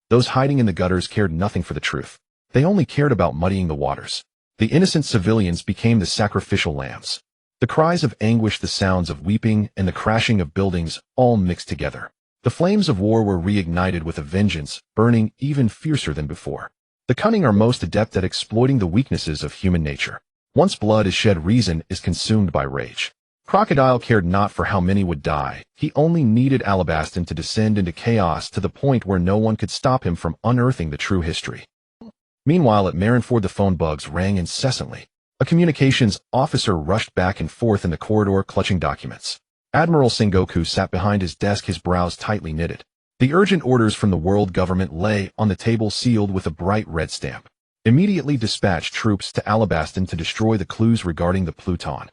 S1: Those hiding in the gutters cared nothing for the truth. They only cared about muddying the waters. The innocent civilians became the sacrificial lambs. The cries of anguish, the sounds of weeping, and the crashing of buildings all mixed together. The flames of war were reignited with a vengeance, burning even fiercer than before. The cunning are most adept at exploiting the weaknesses of human nature. Once blood is shed, reason is consumed by rage. Crocodile cared not for how many would die. He only needed Alabastan to descend into chaos to the point where no one could stop him from unearthing the true history. Meanwhile, at Marineford, the phone bugs rang incessantly. A communications officer rushed back and forth in the corridor, clutching documents. Admiral Sengoku sat behind his desk, his brows tightly knitted. The urgent orders from the world government lay on the table sealed with a bright red stamp. Immediately dispatch troops to Alabaston to destroy the clues regarding the Pluton.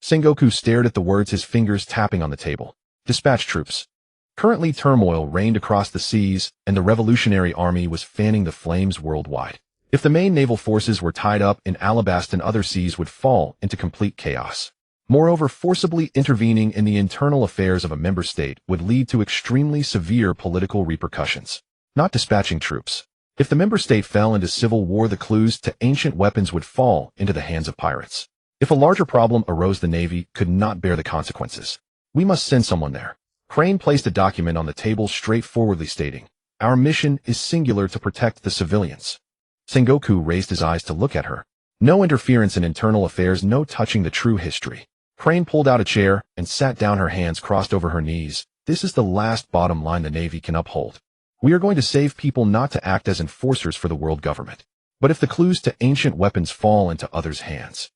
S1: Sengoku stared at the words, his fingers tapping on the table. Dispatch troops. Currently turmoil reigned across the seas, and the Revolutionary Army was fanning the flames worldwide. If the main naval forces were tied up in Alabaston, other seas would fall into complete chaos. Moreover, forcibly intervening in the internal affairs of a member state would lead to extremely severe political repercussions. Not dispatching troops. If the member state fell into civil war, the clues to ancient weapons would fall into the hands of pirates. If a larger problem arose, the Navy could not bear the consequences. We must send someone there. Crane placed a document on the table, straightforwardly stating, "Our mission is singular, to protect the civilians." Sengoku raised his eyes to look at her. No interference in internal affairs, no touching the true history. Crane pulled out a chair and sat down, her hands crossed over her knees. This is the last bottom line the Navy can uphold. We are going to save people, not to act as enforcers for the world government. But if the clues to ancient weapons fall into others' hands,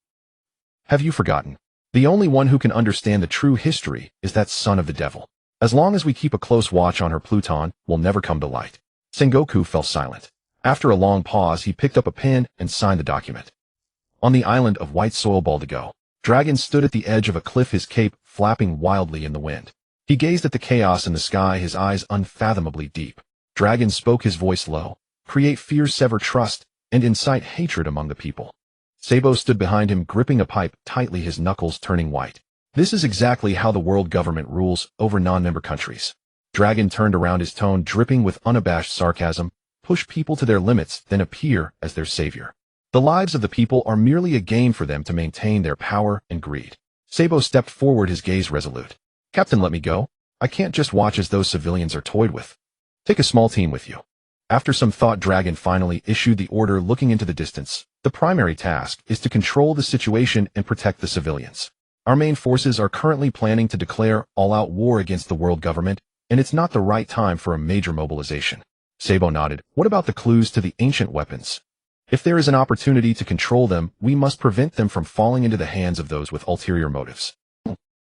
S1: have you forgotten? The only one who can understand the true history is that son of the devil. As long as we keep a close watch on her, Pluton will never come to light. Sengoku fell silent. After a long pause, he picked up a pen and signed the document. On the island of White Soil, Baldigo, Dragon stood at the edge of a cliff, his cape flapping wildly in the wind. He gazed at the chaos in the sky, his eyes unfathomably deep. Dragon spoke, his voice low. Create fear, sever trust, and incite hatred among the people. Sabo stood behind him, gripping a pipe tightly, his knuckles turning white. This is exactly how the world government rules over non-member countries. Dragon turned around, his tone dripping with unabashed sarcasm. Push people to their limits, then appear as their savior. The lives of the people are merely a game for them to maintain their power and greed. Sabo stepped forward, his gaze resolute. Captain, let me go. I can't just watch as those civilians are toyed with. Take a small team with you. After some thought, Dragon finally issued the order, looking into the distance. The primary task is to control the situation and protect the civilians. Our main forces are currently planning to declare all-out war against the world government, and it's not the right time for a major mobilization. Sabo nodded. What about the clues to the ancient weapons? If there is an opportunity to control them, we must prevent them from falling into the hands of those with ulterior motives.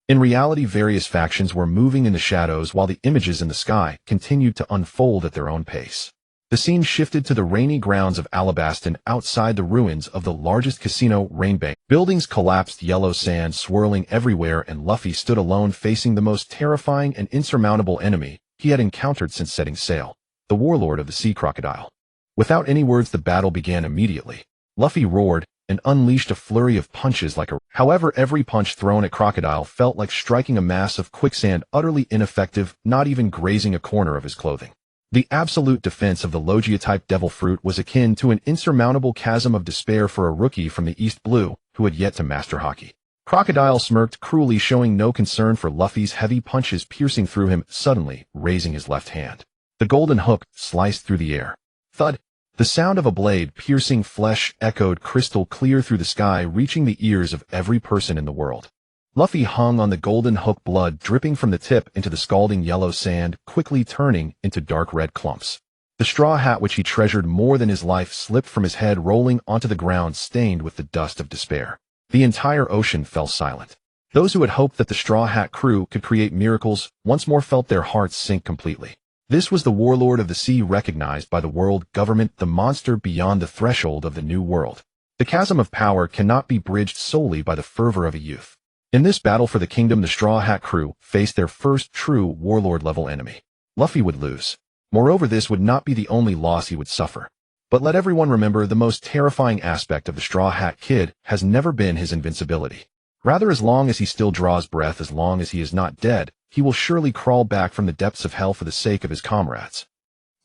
S1: In reality, various factions were moving in the shadows while the images in the sky continued to unfold at their own pace. The scene shifted to the rainy grounds of Alabaston, outside the ruins of the largest casino, Rainbank. Buildings collapsed, yellow sand swirling everywhere, and Luffy stood alone, facing the most terrifying and insurmountable enemy he had encountered since setting sail. The warlord of the sea crocodile. Without any words, the battle began immediately. Luffy roared and unleashed a flurry of punches like a... However, every punch thrown at Crocodile felt like striking a mass of quicksand, utterly ineffective, not even grazing a corner of his clothing. The absolute defense of the Logia-type devil fruit was akin to an insurmountable chasm of despair for a rookie from the East Blue who had yet to master Haki. Crocodile smirked cruelly, showing no concern for Luffy's heavy punches piercing through him, suddenly raising his left hand. The golden hook sliced through the air. Thud! The sound of a blade piercing flesh echoed crystal clear through the sky, reaching the ears of every person in the world. Luffy hung on the golden hook, blood dripping from the tip into the scalding yellow sand, quickly turning into dark red clumps. The straw hat, which he treasured more than his life, slipped from his head, rolling onto the ground, stained with the dust of despair. The entire ocean fell silent. Those who had hoped that the Straw Hat crew could create miracles once more felt their hearts sink completely. This was the warlord of the sea, recognized by the world government, the monster beyond the threshold of the new world. The chasm of power cannot be bridged solely by the fervor of a youth. In this battle for the kingdom, the Straw Hat crew faced their first true warlord-level enemy. Luffy would lose. Moreover, this would not be the only loss he would suffer. But let everyone remember, the most terrifying aspect of the Straw Hat Kid has never been his invincibility. Rather, as long as he still draws breath, as long as he is not dead, he will surely crawl back from the depths of hell for the sake of his comrades.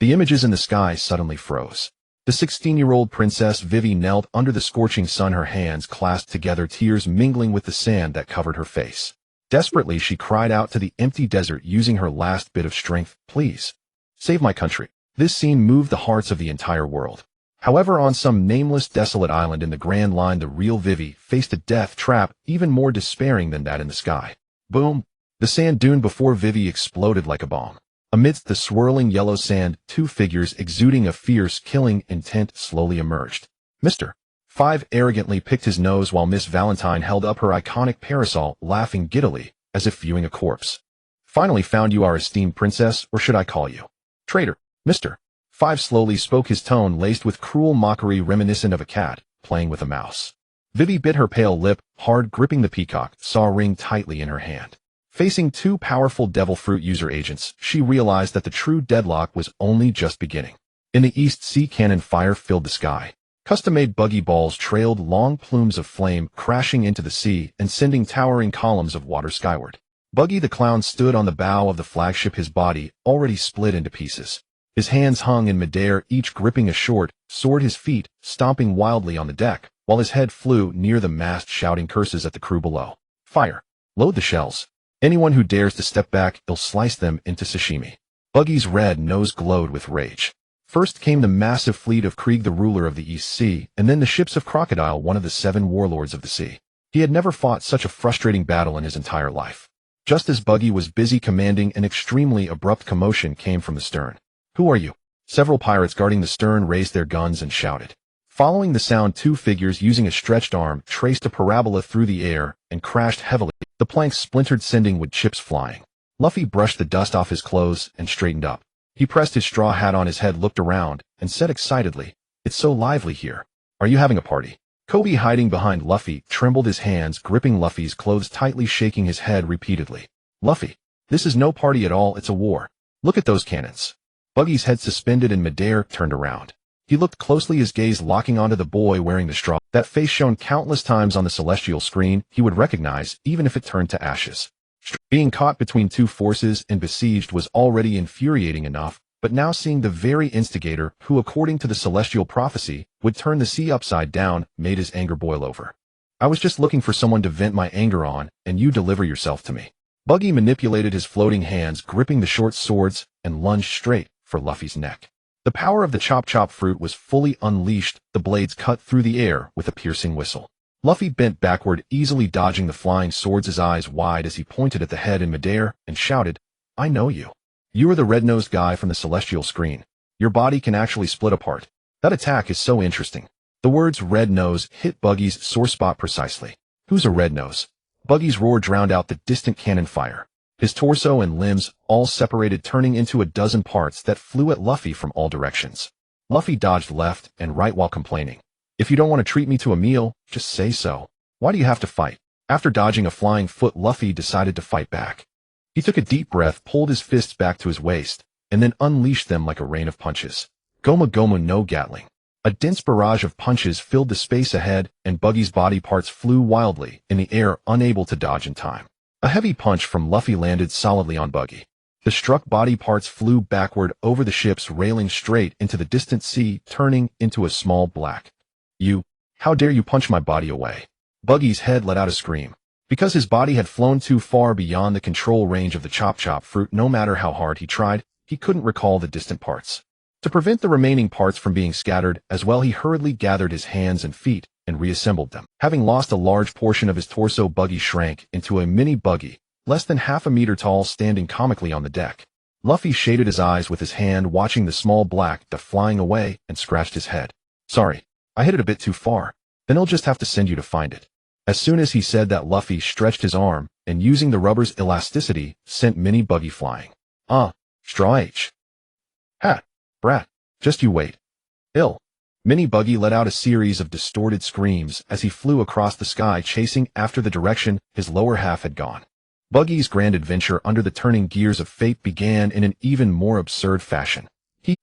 S1: The images in the sky suddenly froze. The 16-year-old Princess Vivi knelt under the scorching sun, her hands clasped together, tears mingling with the sand that covered her face. Desperately, she cried out to the empty desert, using her last bit of strength, "Please, save my country." This scene moved the hearts of the entire world. However, on some nameless, desolate island in the Grand Line, the real Vivi faced a death trap even more despairing than that in the sky. Boom! The sand dune before Vivi exploded like a bomb. Amidst the swirling yellow sand, two figures exuding a fierce, killing intent slowly emerged. Mr. Five arrogantly picked his nose while Miss Valentine held up her iconic parasol, laughing giddily, as if viewing a corpse. "Finally found you, our esteemed princess, or should I call you Traitor, Mr. 5 slowly spoke, his tone laced with cruel mockery reminiscent of a cat playing with a mouse. Vivi bit her pale lip, hard gripping the peacock saw ring tightly in her hand. Facing 2 powerful devil fruit user agents, she realized that the true deadlock was only just beginning. In the east, sea cannon fire filled the sky. Custom-made buggy balls trailed long plumes of flame, crashing into the sea and sending towering columns of water skyward. Buggy the Clown stood on the bow of the flagship, his body already split into pieces. His hands hung in midair, each gripping a short sword, his feet stomping wildly on the deck, while his head flew near the mast, shouting curses at the crew below. Fire! Load the shells. Anyone who dares to step back, he'll slice them into sashimi. Buggy's red nose glowed with rage. First came the massive fleet of Krieg, the ruler of the East Sea, and then the ships of Crocodile, one of the 7 warlords of the sea. He had never fought such a frustrating battle in his entire life. Just as Buggy was busy commanding, an extremely abrupt commotion came from the stern. Who are you? Several pirates guarding the stern raised their guns and shouted. Following the sound, 2 figures using a stretched arm traced a parabola through the air and crashed heavily. The planks splintered, sending wood chips flying. Luffy brushed the dust off his clothes and straightened up. He pressed his straw hat on his head, looked around, and said excitedly, "It's so lively here. Are you having a party?" Kobe, hiding behind Luffy, trembled, his hands gripping Luffy's clothes tightly, shaking his head repeatedly. "Luffy, this is no party at all, it's a war. Look at those cannons." Buggy's head suspended in midair turned around. He looked closely, his gaze locking onto the boy wearing the straw. That face shown countless times on the celestial screen, he would recognize even if it turned to ashes. Being caught between 2 forces and besieged was already infuriating enough, but now seeing the very instigator, who according to the celestial prophecy, would turn the sea upside down, made his anger boil over. "I was just looking for someone to vent my anger on, and you deliver yourself to me." Buggy manipulated his floating hands, gripping the short swords, and lunged straight for Luffy's neck. The power of the chop fruit was fully unleashed, the blades cut through the air with a piercing whistle. Luffy bent backward, easily dodging the flying swords, his eyes wide as he pointed at the head in midair and shouted, "I know you. You are the red-nosed guy from the celestial screen. Your body can actually split apart. That attack is so interesting." The words red nose hit Buggy's sore spot precisely. "Who's a red nose?" Buggy's roar drowned out the distant cannon fire. His torso and limbs all separated, turning into a dozen parts that flew at Luffy from all directions. Luffy dodged left and right while complaining. "If you don't want to treat me to a meal, just say so. Why do you have to fight?" After dodging a flying foot, Luffy decided to fight back. He took a deep breath, pulled his fists back to his waist, and then unleashed them like a rain of punches. Goma Goma no Gatling. A dense barrage of punches filled the space ahead, and Buggy's body parts flew wildly in the air, unable to dodge in time. A heavy punch from Luffy landed solidly on Buggy. The struck body parts flew backward over the ship's railing straight into the distant sea, turning into a small black. How dare you punch my body away?" Buggy's head let out a scream. Because his body had flown too far beyond the control range of the chop fruit, no matter how hard he tried, he couldn't recall the distant parts. To prevent the remaining parts from being scattered as well, he hurriedly gathered his hands and feet and reassembled them. Having lost a large portion of his torso, Buggy shrank into a mini Buggy, less than half a meter tall, standing comically on the deck. Luffy shaded his eyes with his hand, watching the small black duck flying away, and scratched his head. "Sorry, I hit it a bit too far. Then I'll just have to send you to find it." As soon as he said that, Luffy stretched his arm, and using the rubber's elasticity, sent Mini Buggy flying. Straw H. Hat. Brat. Just you wait. Ill. Mini Buggy let out a series of distorted screams as he flew across the sky, chasing after the direction his lower half had gone. Buggy's grand adventure under the turning gears of fate began in an even more absurd fashion.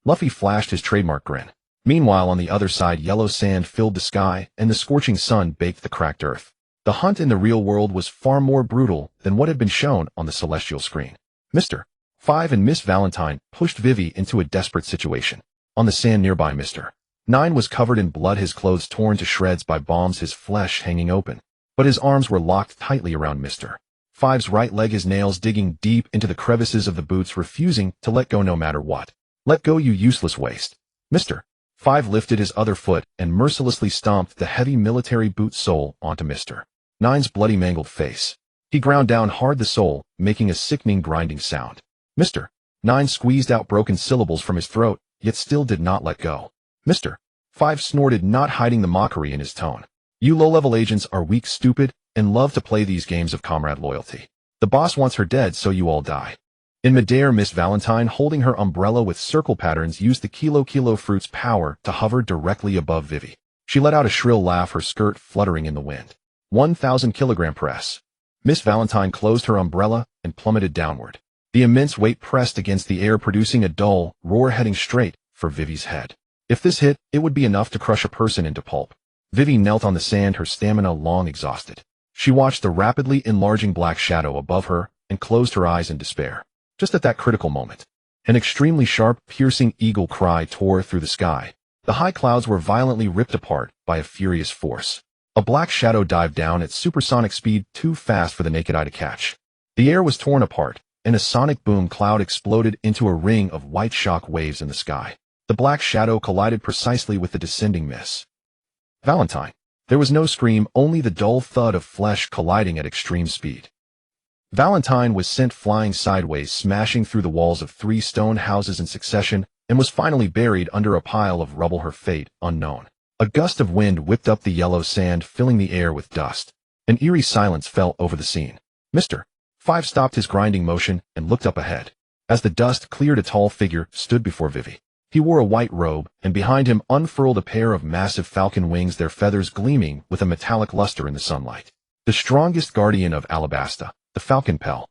S1: Luffy flashed his trademark grin. Meanwhile, on the other side, yellow sand filled the sky, and the scorching sun baked the cracked earth. The hunt in the real world was far more brutal than what had been shown on the celestial screen. Mr. 5 and Miss Valentine pushed Vivi into a desperate situation. On the sand nearby, Mr. 9 was covered in blood, his clothes torn to shreds by bombs, his flesh hanging open. But his arms were locked tightly around Mr. 5's right leg, his nails digging deep into the crevices of the boots, refusing to let go no matter what. "Let go, you useless waste." Mr. 5 lifted his other foot and mercilessly stomped the heavy military boot sole onto Mr. 9's bloody, mangled face. He ground down hard the sole, making a sickening grinding sound. Mr. 9 squeezed out broken syllables from his throat, yet still did not let go. Mr. 5 snorted, not hiding the mockery in his tone. "You low-level agents are weak, stupid, and love to play these games of comrade loyalty. The boss wants her dead, so you all die. In midair, Miss Valentine, holding her umbrella with circle patterns, used the Kilo Fruit's power to hover directly above Vivi. She let out a shrill laugh, her skirt fluttering in the wind. 1,000-kilogram press. Miss Valentine closed her umbrella and plummeted downward. The immense weight pressed against the air, producing a dull roar heading straight for Vivi's head. If this hit, it would be enough to crush a person into pulp. Vivi knelt on the sand, her stamina long exhausted. She watched the rapidly enlarging black shadow above her and closed her eyes in despair. Just at that critical moment, an extremely sharp, piercing eagle cry tore through the sky. The high clouds were violently ripped apart by a furious force. A black shadow dived down at supersonic speed, too fast for the naked eye to catch. The air was torn apart, and a sonic boom cloud exploded into a ring of white shock waves in the sky. The black shadow collided precisely with the descending Miss Valentine. There was no scream, only the dull thud of flesh colliding at extreme speed. Valentine was sent flying sideways, smashing through the walls of 3 stone houses in succession, and was finally buried under a pile of rubble, her fate unknown. A gust of wind whipped up the yellow sand, filling the air with dust. An eerie silence fell over the scene. Mr. 5 stopped his grinding motion and looked up ahead. As the dust cleared, a tall figure stood before Vivi. He wore a white robe, and behind him unfurled a pair of massive falcon wings, their feathers gleaming with a metallic luster in the sunlight. The strongest guardian of Alabasta, the falcon Pell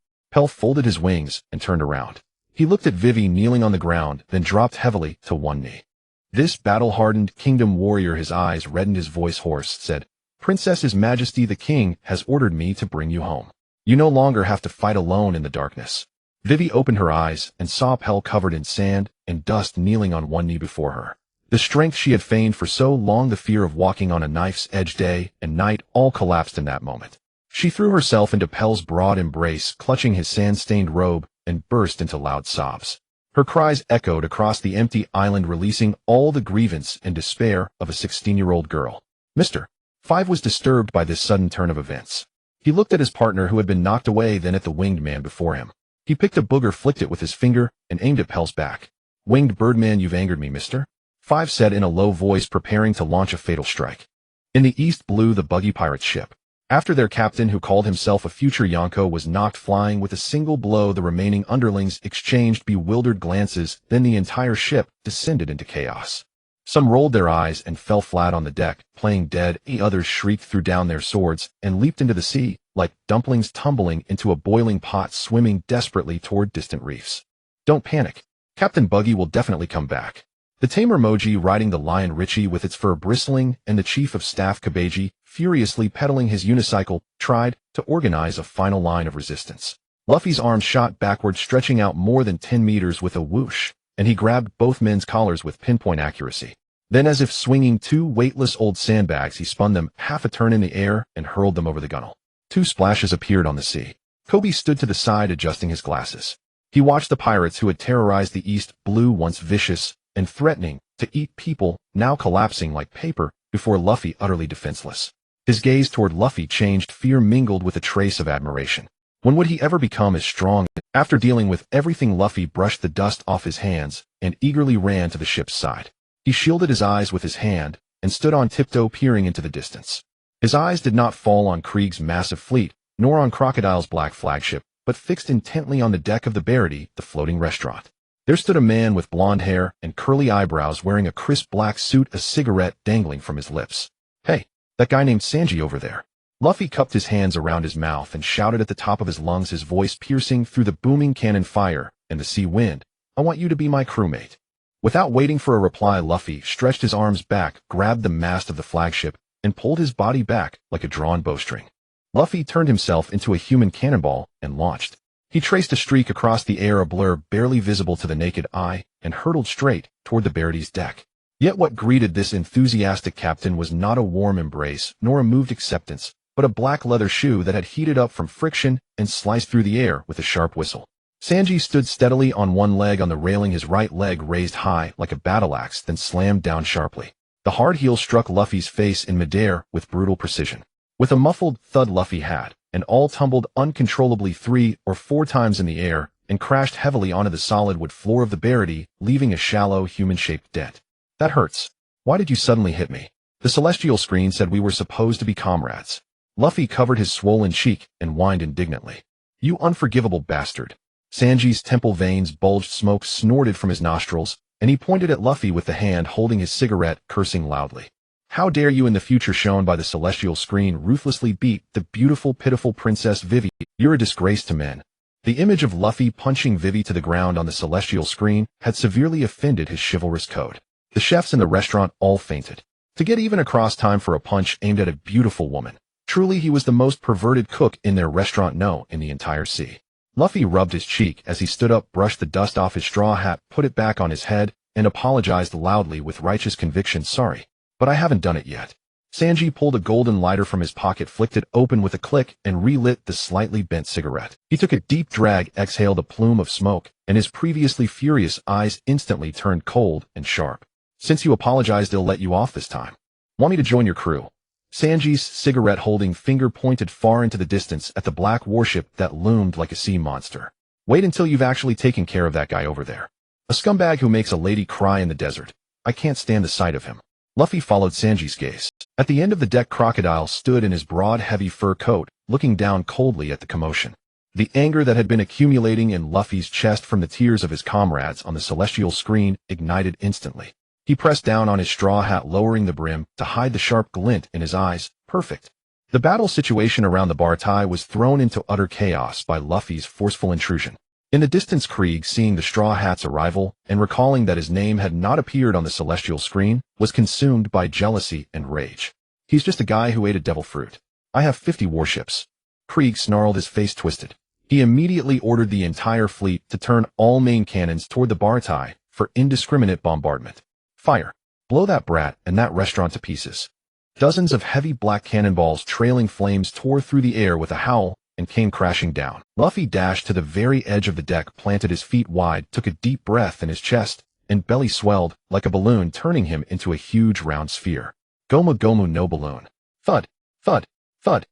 S1: folded his wings and turned around. He looked at Vivi kneeling on the ground, then dropped heavily to one knee. This battle-hardened kingdom warrior, his eyes reddened, his voice hoarse, said, "Princess, His Majesty the King has ordered me to bring you home. You no longer have to fight alone in the darkness." Vivi opened her eyes and saw Pell covered in sand and dust, kneeling on one knee before her. The strength she had feigned for so long, the fear of walking on a knife's edge day and night, all collapsed in that moment. She threw herself into Pell's broad embrace, clutching his sand-stained robe, and burst into loud sobs. Her cries echoed across the empty island, releasing all the grievance and despair of a 16-year-old girl. Mr. 5 was disturbed by this sudden turn of events. He looked at his partner, who had been knocked away, then at the winged man before him. He picked a booger, flicked it with his finger, and aimed at Pell's back. "Winged birdman, you've angered me, Mr. 5 said in a low voice, preparing to launch a fatal strike. In the east blew the buggy pirate ship. After their captain, who called himself a future Yonko, was knocked flying with a single blow, the remaining underlings exchanged bewildered glances, then the entire ship descended into chaos. Some rolled their eyes and fell flat on the deck, playing dead. Others shrieked, threw down their swords, and leaped into the sea, like dumplings tumbling into a boiling pot, swimming desperately toward distant reefs. "Don't panic. Captain Buggy will definitely come back." The tamer Moji, riding the lion Richie with its fur bristling, and the chief of staff Kabeji, furiously pedaling his unicycle, tried to organize a final line of resistance. Luffy's arm shot backward, stretching out more than 10 meters with a whoosh, and he grabbed both men's collars with pinpoint accuracy. Then, as if swinging 2 weightless old sandbags, he spun them half a turn in the air and hurled them over the gunwale. 2 splashes appeared on the sea. Kobe stood to the side, adjusting his glasses. He watched the pirates who had terrorized the East Blue, once vicious and threatening to eat people, now collapsing like paper before Luffy, utterly defenseless. His gaze toward Luffy changed, fear mingled with a trace of admiration. When would he ever become as strong? After dealing with everything, Luffy brushed the dust off his hands and eagerly ran to the ship's side. He shielded his eyes with his hand and stood on tiptoe, peering into the distance. His eyes did not fall on Krieg's massive fleet, nor on Crocodile's black flagship, but fixed intently on the deck of the Barity, the floating restaurant. There stood a man with blonde hair and curly eyebrows, wearing a crisp black suit, a cigarette dangling from his lips. "Hey, that guy named Sanji over there." Luffy cupped his hands around his mouth and shouted at the top of his lungs, his voice piercing through the booming cannon fire and the sea wind, "I want you to be my crewmate." Without waiting for a reply, Luffy stretched his arms back, grabbed the mast of the flagship, and pulled his body back like a drawn bowstring. Luffy turned himself into a human cannonball and launched. He traced a streak across the air, a blur barely visible to the naked eye, and hurtled straight toward the Barity's deck. Yet what greeted this enthusiastic captain was not a warm embrace, nor a moved acceptance, but a black leather shoe that had heated up from friction and sliced through the air with a sharp whistle. Sanji stood steadily on one leg on the railing, his right leg raised high like a battle axe, then slammed down sharply. The hard heel struck Luffy's face in midair with brutal precision. With a muffled thud, Luffy had, and all tumbled uncontrollably 3 or 4 times in the air and crashed heavily onto the solid wood floor of the Barity, leaving a shallow, human-shaped dent. "That hurts. Why did you suddenly hit me? The celestial screen said we were supposed to be comrades." Luffy covered his swollen cheek and whined indignantly. "You unforgivable bastard." Sanji's temple veins bulged, smoke snorted from his nostrils, and he pointed at Luffy with the hand holding his cigarette, cursing loudly. How dare you, in the future shown by the celestial screen, ruthlessly beat the beautiful, pitiful Princess Vivi? You're a disgrace to men. The image of Luffy punching Vivi to the ground on the celestial screen had severely offended his chivalrous code. The chefs in the restaurant all fainted. To get even across time for a punch aimed at a beautiful woman. Truly, he was the most perverted cook in their restaurant, no, in the entire sea. Luffy rubbed his cheek as he stood up, brushed the dust off his straw hat, put it back on his head, and apologized loudly with righteous conviction. Sorry, but I haven't done it yet. Sanji pulled a golden lighter from his pocket, flicked it open with a click, and relit the slightly bent cigarette. He took a deep drag, exhaled a plume of smoke, and his previously furious eyes instantly turned cold and sharp. Since you apologized, they'll let you off this time. Want me to join your crew? Sanji's cigarette-holding finger pointed far into the distance at the black warship that loomed like a sea monster. Wait until you've actually taken care of that guy over there. A scumbag who makes a lady cry in the desert. I can't stand the sight of him. Luffy followed Sanji's gaze. At the end of the deck, Crocodile stood in his broad, heavy fur coat, looking down coldly at the commotion. The anger that had been accumulating in Luffy's chest from the tears of his comrades on the celestial screen ignited instantly. He pressed down on his straw hat, lowering the brim to hide the sharp glint in his eyes. Perfect. The battle situation around the Bartai was thrown into utter chaos by Luffy's forceful intrusion. In the distance, Krieg, seeing the Straw Hat's arrival and recalling that his name had not appeared on the celestial screen, was consumed by jealousy and rage. He's just a guy who ate a devil fruit. I have 50 warships. Krieg snarled, his face twisted. He immediately ordered the entire fleet to turn all main cannons toward the Bartai for indiscriminate bombardment. Fire. Blow that brat and that restaurant to pieces. Dozens of heavy black cannonballs trailing flames tore through the air with a howl and came crashing down. Luffy dashed to the very edge of the deck, planted his feet wide, took a deep breath, and his chest and belly swelled like a balloon, turning him into a huge round sphere. Gomu Gomu no balloon. Thud, thud, thud.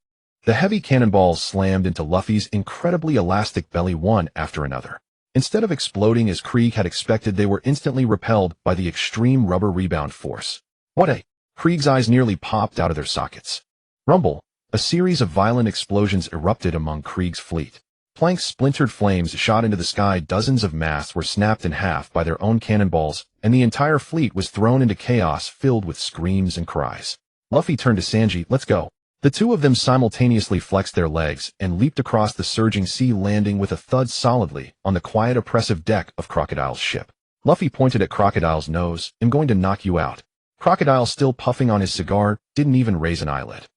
S1: The heavy cannonballs slammed into Luffy's incredibly elastic belly one after another. Instead of exploding as Krieg had expected, they were instantly repelled by the extreme rubber rebound force. What a... Krieg's eyes nearly popped out of their sockets. Rumble. A series of violent explosions erupted among Krieg's fleet. Planks splintered, flames shot into the sky, dozens of masts were snapped in half by their own cannonballs, and the entire fleet was thrown into chaos filled with screams and cries. Luffy turned to Sanji. Let's go. The two of them simultaneously flexed their legs and leaped across the surging sea, landing with a thud solidly on the quiet, oppressive deck of Crocodile's ship. Luffy pointed at Crocodile's nose. I'm going to knock you out. Crocodile, still puffing on his cigar, didn't even raise an eyelid.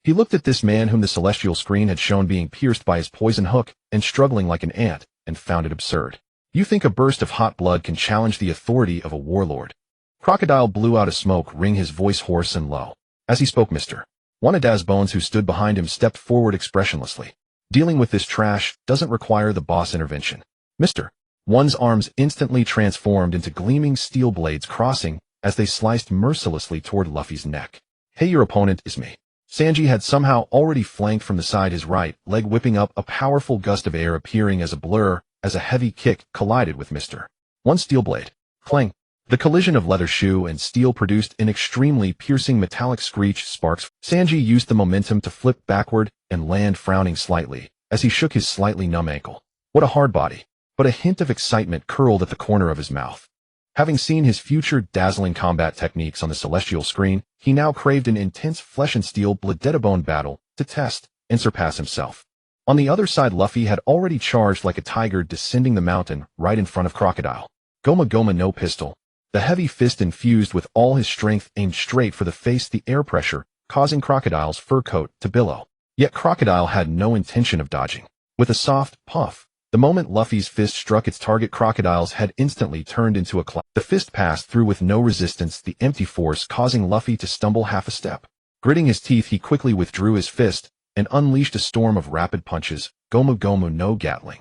S1: He looked at this man whom the celestial screen had shown being pierced by his poison hook and struggling like an ant, and found it absurd. You think a burst of hot blood can challenge the authority of a warlord? Crocodile blew out a smoke ring, his voice hoarse and low. As he spoke, Mr. One of Dazbones, who stood behind him, stepped forward expressionlessly. Dealing with this trash doesn't require the boss intervention. Mr. One's arms instantly transformed into gleaming steel blades, crossing as they sliced mercilessly toward Luffy's neck. Hey, your opponent is me. Sanji had somehow already flanked from the side, his right leg whipping up, a powerful gust of air appearing as a blur as a heavy kick collided with Mr. One's steel blade. Clang. The collision of leather shoe and steel produced an extremely piercing metallic screech. Sparks. Sanji used the momentum to flip backward and land, frowning slightly as he shook his slightly numb ankle. What a hard body. But a hint of excitement curled at the corner of his mouth. Having seen his future dazzling combat techniques on the celestial screen, he now craved an intense flesh and steel blood-bone battle to test and surpass himself. On the other side, Luffy had already charged like a tiger, descending the mountain right in front of Crocodile. Goma Goma no pistol. The heavy fist infused with all his strength aimed straight for the face, the air pressure causing Crocodile's fur coat to billow. Yet Crocodile had no intention of dodging. With a soft puff, the moment Luffy's fist struck its target, Crocodile's head instantly turned into a cloud. The fist passed through with no resistance, the empty force causing Luffy to stumble half a step. Gritting his teeth, he quickly withdrew his fist and unleashed a storm of rapid punches. Gomu Gomu no Gatling.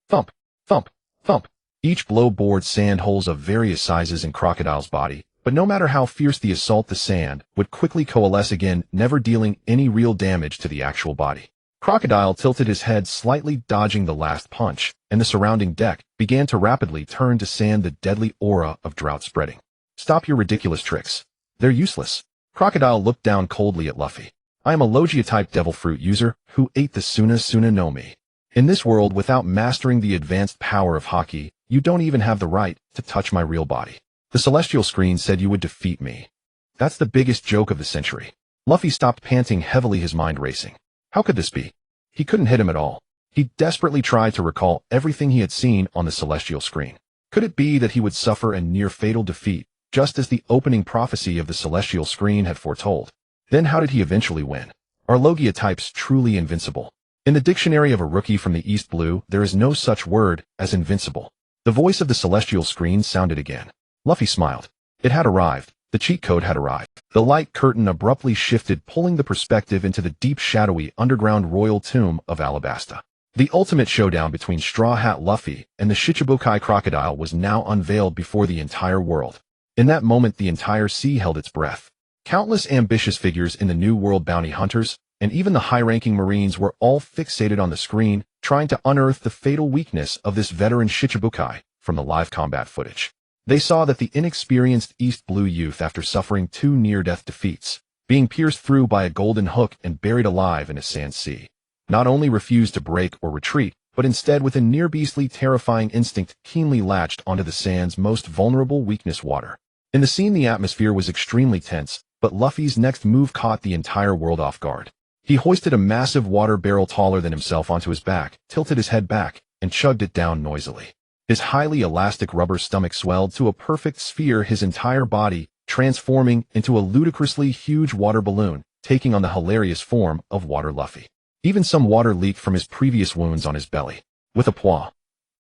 S1: Thump, thump, thump. Each blow bored sand holes of various sizes in Crocodile's body, but no matter how fierce the assault, the sand would quickly coalesce again, never dealing any real damage to the actual body. Crocodile tilted his head slightly, dodging the last punch, and the surrounding deck began to rapidly turn to sand, the deadly aura of drought spreading. Stop your ridiculous tricks. They're useless. Crocodile looked down coldly at Luffy. I am a Logia-type devil fruit user who ate the Suna Suna no Mi. In this world, without mastering the advanced power of Haki, you don't even have the right to touch my real body. The celestial screen said you would defeat me. That's the biggest joke of the century. Luffy stopped panting heavily, his mind racing. How could this be? He couldn't hit him at all. He desperately tried to recall everything he had seen on the celestial screen. Could it be that he would suffer a near-fatal defeat, just as the opening prophecy of the celestial screen had foretold? Then how did he eventually win? Are Logia types truly invincible? In the dictionary of a rookie from the East Blue, there is no such word as invincible. The voice of the celestial screen sounded again. Luffy smiled. It had arrived. The cheat code had arrived. The light curtain abruptly shifted, pulling the perspective into the deep, shadowy, underground royal tomb of Alabasta. The ultimate showdown between Straw Hat Luffy and the Shichibukai crocodile was now unveiled before the entire world. In that moment, the entire sea held its breath. Countless ambitious figures in the New World bounty hunters, and even the high-ranking Marines were all fixated on the screen, trying to unearth the fatal weakness of this veteran Shichibukai from the live combat footage. They saw that the inexperienced East Blue youth, after suffering 2 near-death defeats, being pierced through by a golden hook and buried alive in a sand sea, not only refused to break or retreat, but instead, with a near-beastly terrifying instinct, keenly latched onto the sand's most vulnerable weakness, water. In the scene, the atmosphere was extremely tense, but Luffy's next move caught the entire world off guard. He hoisted a massive water barrel taller than himself onto his back, tilted his head back, and chugged it down noisily. His highly elastic rubber stomach swelled to a perfect sphere, his entire body transforming into a ludicrously huge water balloon, taking on the hilarious form of Water Luffy. Even some water leaked from his previous wounds on his belly. With a paw,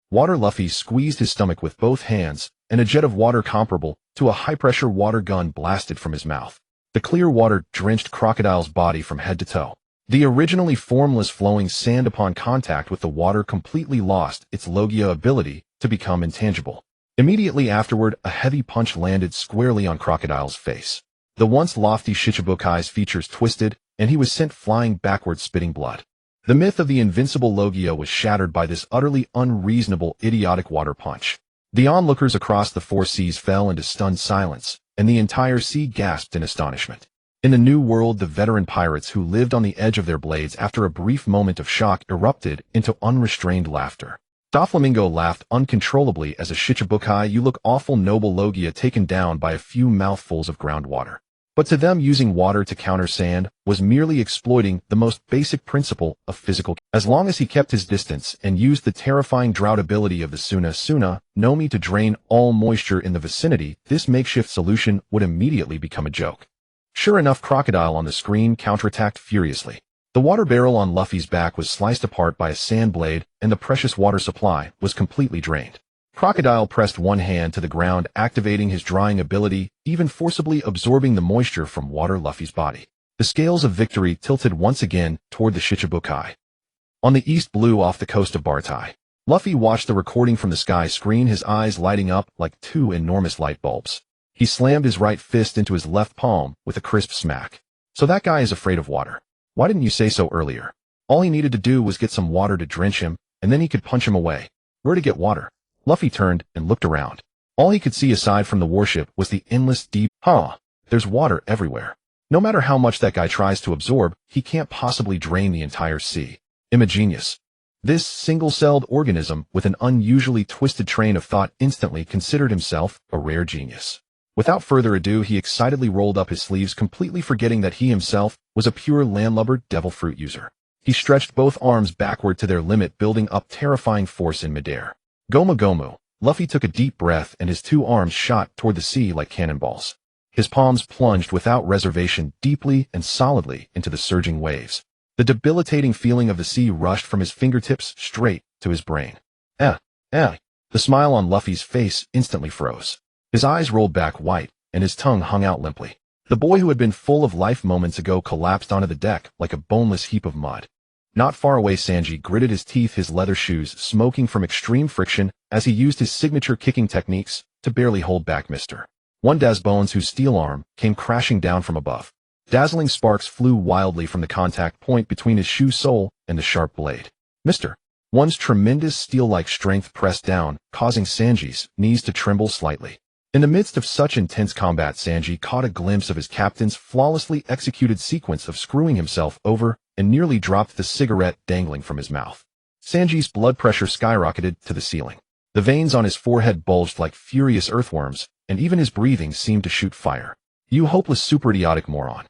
S1: Water Luffy squeezed his stomach with both hands, and a jet of water comparable to a high-pressure water gun blasted from his mouth. The clear water drenched Crocodile's body from head to toe. The originally formless flowing sand, upon contact with the water, completely lost its Logia ability to become intangible. Immediately afterward, a heavy punch landed squarely on Crocodile's face. The once lofty Shichibukai's features twisted, and he was sent flying backwards, spitting blood. The myth of the invincible Logia was shattered by this utterly unreasonable, idiotic water punch. The onlookers across the 4 seas fell into stunned silence, and the entire sea gasped in astonishment. In the New World, the veteran pirates who lived on the edge of their blades after a brief moment of shock erupted into unrestrained laughter. Doflamingo laughed uncontrollably as a Shichibukai, "You look awful, noble Logia," taken down by a few mouthfuls of groundwater. But to them, using water to counter sand was merely exploiting the most basic principle of physical. As long as he kept his distance and used the terrifying drought ability of the Suna Nomi to drain all moisture in the vicinity, this makeshift solution would immediately become a joke. Sure enough, Crocodile on the screen counterattacked furiously. The water barrel on Luffy's back was sliced apart by a sand blade, and the precious water supply was completely drained. Crocodile pressed one hand to the ground, activating his drying ability, even forcibly absorbing the moisture from Water Luffy's body. The scales of victory tilted once again toward the Shichibukai. On the East Blue off the coast of Bartai, Luffy watched the recording from the sky screen, his eyes lighting up like 2 enormous light bulbs. He slammed his right fist into his left palm with a crisp smack. "So that guy is afraid of water. Why didn't you say so earlier?" All he needed to do was get some water to drench him, and then he could punch him away. Where to get water? Luffy turned and looked around. All he could see aside from the warship was the endless deep. There's water everywhere. No matter how much that guy tries to absorb, he can't possibly drain the entire sea. Imagenius. This single-celled organism with an unusually twisted train of thought instantly considered himself a rare genius. Without further ado, he excitedly rolled up his sleeves, completely forgetting that he himself was a pure landlubber devil fruit user. He stretched both arms backward to their limit, building up terrifying force in midair. Gomu Gomu. Luffy took a deep breath, and his 2 arms shot toward the sea like cannonballs. His palms plunged without reservation deeply and solidly into the surging waves. The debilitating feeling of the sea rushed from his fingertips straight to his brain. The smile on Luffy's face instantly froze. His eyes rolled back white, and his tongue hung out limply. The boy who had been full of life moments ago collapsed onto the deck like a boneless heap of mud. Not far away, Sanji gritted his teeth, his leather shoes smoking from extreme friction as he used his signature kicking techniques to barely hold back Mr. One Bones, whose steel arm came crashing down from above. Dazzling sparks flew wildly from the contact point between his shoe sole and the sharp blade. Mr. One's tremendous steel-like strength pressed down, causing Sanji's knees to tremble slightly. In the midst of such intense combat, Sanji caught a glimpse of his captain's flawlessly executed sequence of screwing himself over and nearly dropped the cigarette dangling from his mouth. Sanji's blood pressure skyrocketed to the ceiling. The veins on his forehead bulged like furious earthworms, and even his breathing seemed to shoot fire. You hopeless super idiotic moron.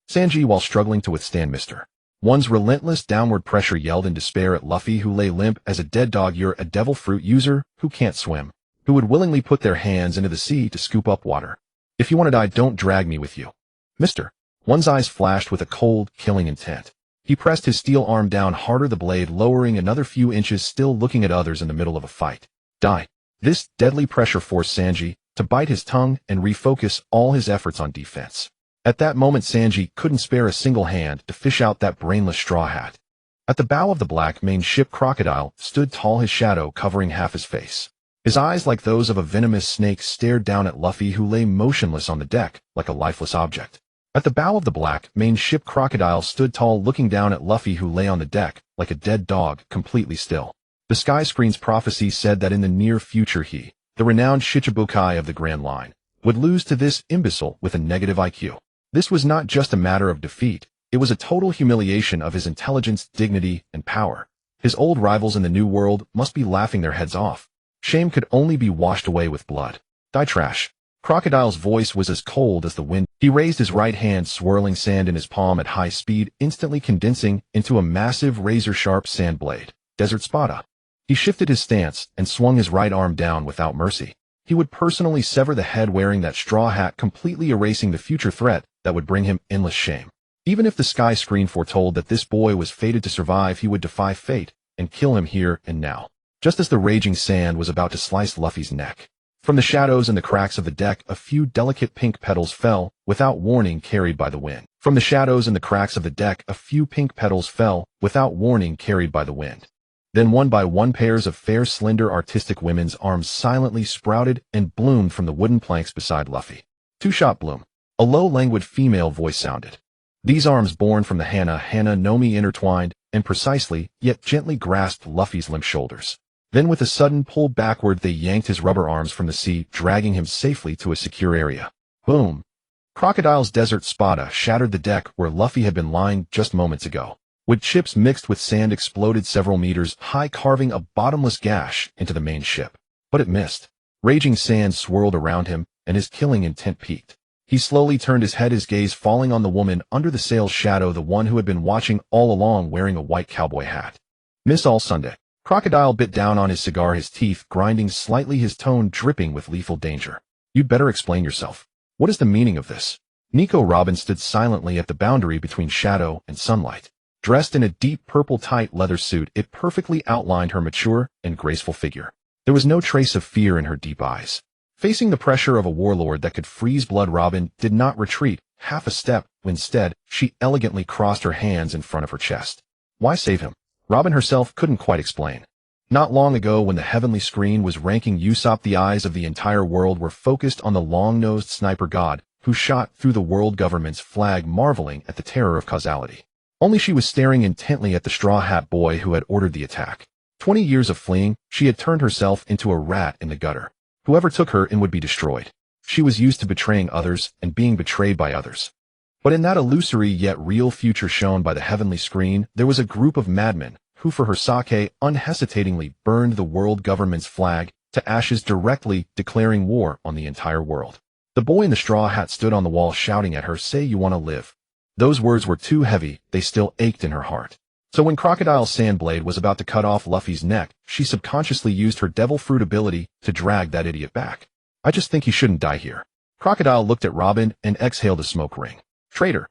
S1: Sanji, while struggling to withstand Mr. One's relentless downward pressure, yelled in despair at Luffy, who lay limp as a dead dog. You're a devil fruit user who can't swim, who would willingly put their hands into the sea to scoop up water. If you want to die, don't drag me with you. Mr. One's eyes flashed with a cold, killing intent. He pressed his steel arm down harder, the blade lowering another few inches, still looking at others in the middle of a fight. Die. This deadly pressure forced Sanji to bite his tongue and refocus all his efforts on defense. At that moment, Sanji couldn't spare a single hand to fish out that brainless straw hat. At the bow of the black maned ship, Crocodile stood tall, his shadow covering half his face. His eyes, like those of a venomous snake, stared down at Luffy, who lay motionless on the deck like a lifeless object. At the bow of the black maned ship, Crocodile stood tall, looking down at Luffy, who lay on the deck like a dead dog, completely still. The sky screen's prophecy said that in the near future he, the renowned Shichibukai of the Grand Line, would lose to this imbecile with a negative IQ. This was not just a matter of defeat, it was a total humiliation of his intelligence, dignity, and power. His old rivals in the New World must be laughing their heads off. Shame could only be washed away with blood. Die, trash. Crocodile's voice was as cold as the wind. He raised his right hand, swirling sand in his palm at high speed, instantly condensing into a massive razor-sharp sand blade. Desert Spada. He shifted his stance and swung his right arm down without mercy. He would personally sever the head wearing that straw hat, completely erasing the future threat that would bring him endless shame. Even if the sky screen foretold that this boy was fated to survive, he would defy fate and kill him here and now. Just as the raging sand was about to slice Luffy's neck. From the shadows and the cracks of the deck, a few delicate pink petals fell, without warning, carried by the wind. From the shadows and the cracks of the deck, a few pink petals fell, without warning, carried by the wind. Then one by one, pairs of fair, slender, artistic women's arms silently sprouted and bloomed from the wooden planks beside Luffy. Two-shot bloom. A low, languid female voice sounded. These arms, born from the Hana Nomi, intertwined and precisely, yet gently grasped Luffy's limp shoulders. Then with a sudden pull backward, they yanked his rubber arms from the sea, dragging him safely to a secure area. Boom! Crocodile's desert spada shattered the deck where Luffy had been lying just moments ago. Wood chips mixed with sand exploded several meters high, carving a bottomless gash into the main ship. But it missed. Raging sand swirled around him, and his killing intent peaked. He slowly turned his head, his gaze falling on the woman under the sail's shadow, the one who had been watching all along, wearing a white cowboy hat. Miss All Sunday. Crocodile bit down on his cigar, his teeth grinding slightly, his tone dripping with lethal danger. You'd better explain yourself. What is the meaning of this? Nico Robin stood silently at the boundary between shadow and sunlight. Dressed in a deep purple tight leather suit, it perfectly outlined her mature and graceful figure. There was no trace of fear in her deep eyes. Facing the pressure of a warlord that could freeze blood, Robin did not retreat half a step. Instead, she elegantly crossed her hands in front of her chest. Why save him? Robin herself couldn't quite explain. Not long ago, when the heavenly screen was ranking Usopp, the eyes of the entire world were focused on the long-nosed sniper god who shot through the world government's flag, marveling at the terror of causality. Only she was staring intently at the Straw Hat Boy who had ordered the attack. 20 years of fleeing, she had turned herself into a rat in the gutter. Whoever took her in would be destroyed. She was used to betraying others and being betrayed by others. But in that illusory yet real future shown by the heavenly screen, there was a group of madmen who, for her sake, unhesitatingly burned the world government's flag to ashes, directly declaring war on the entire world. The boy in the straw hat stood on the wall shouting at her, "Say you want to live." Those words were too heavy, they still ached in her heart. So when Crocodile's sandblade was about to cut off Luffy's neck, she subconsciously used her devil fruit ability to drag that idiot back. I just think he shouldn't die here. Crocodile looked at Robin and exhaled a smoke ring. Traitor.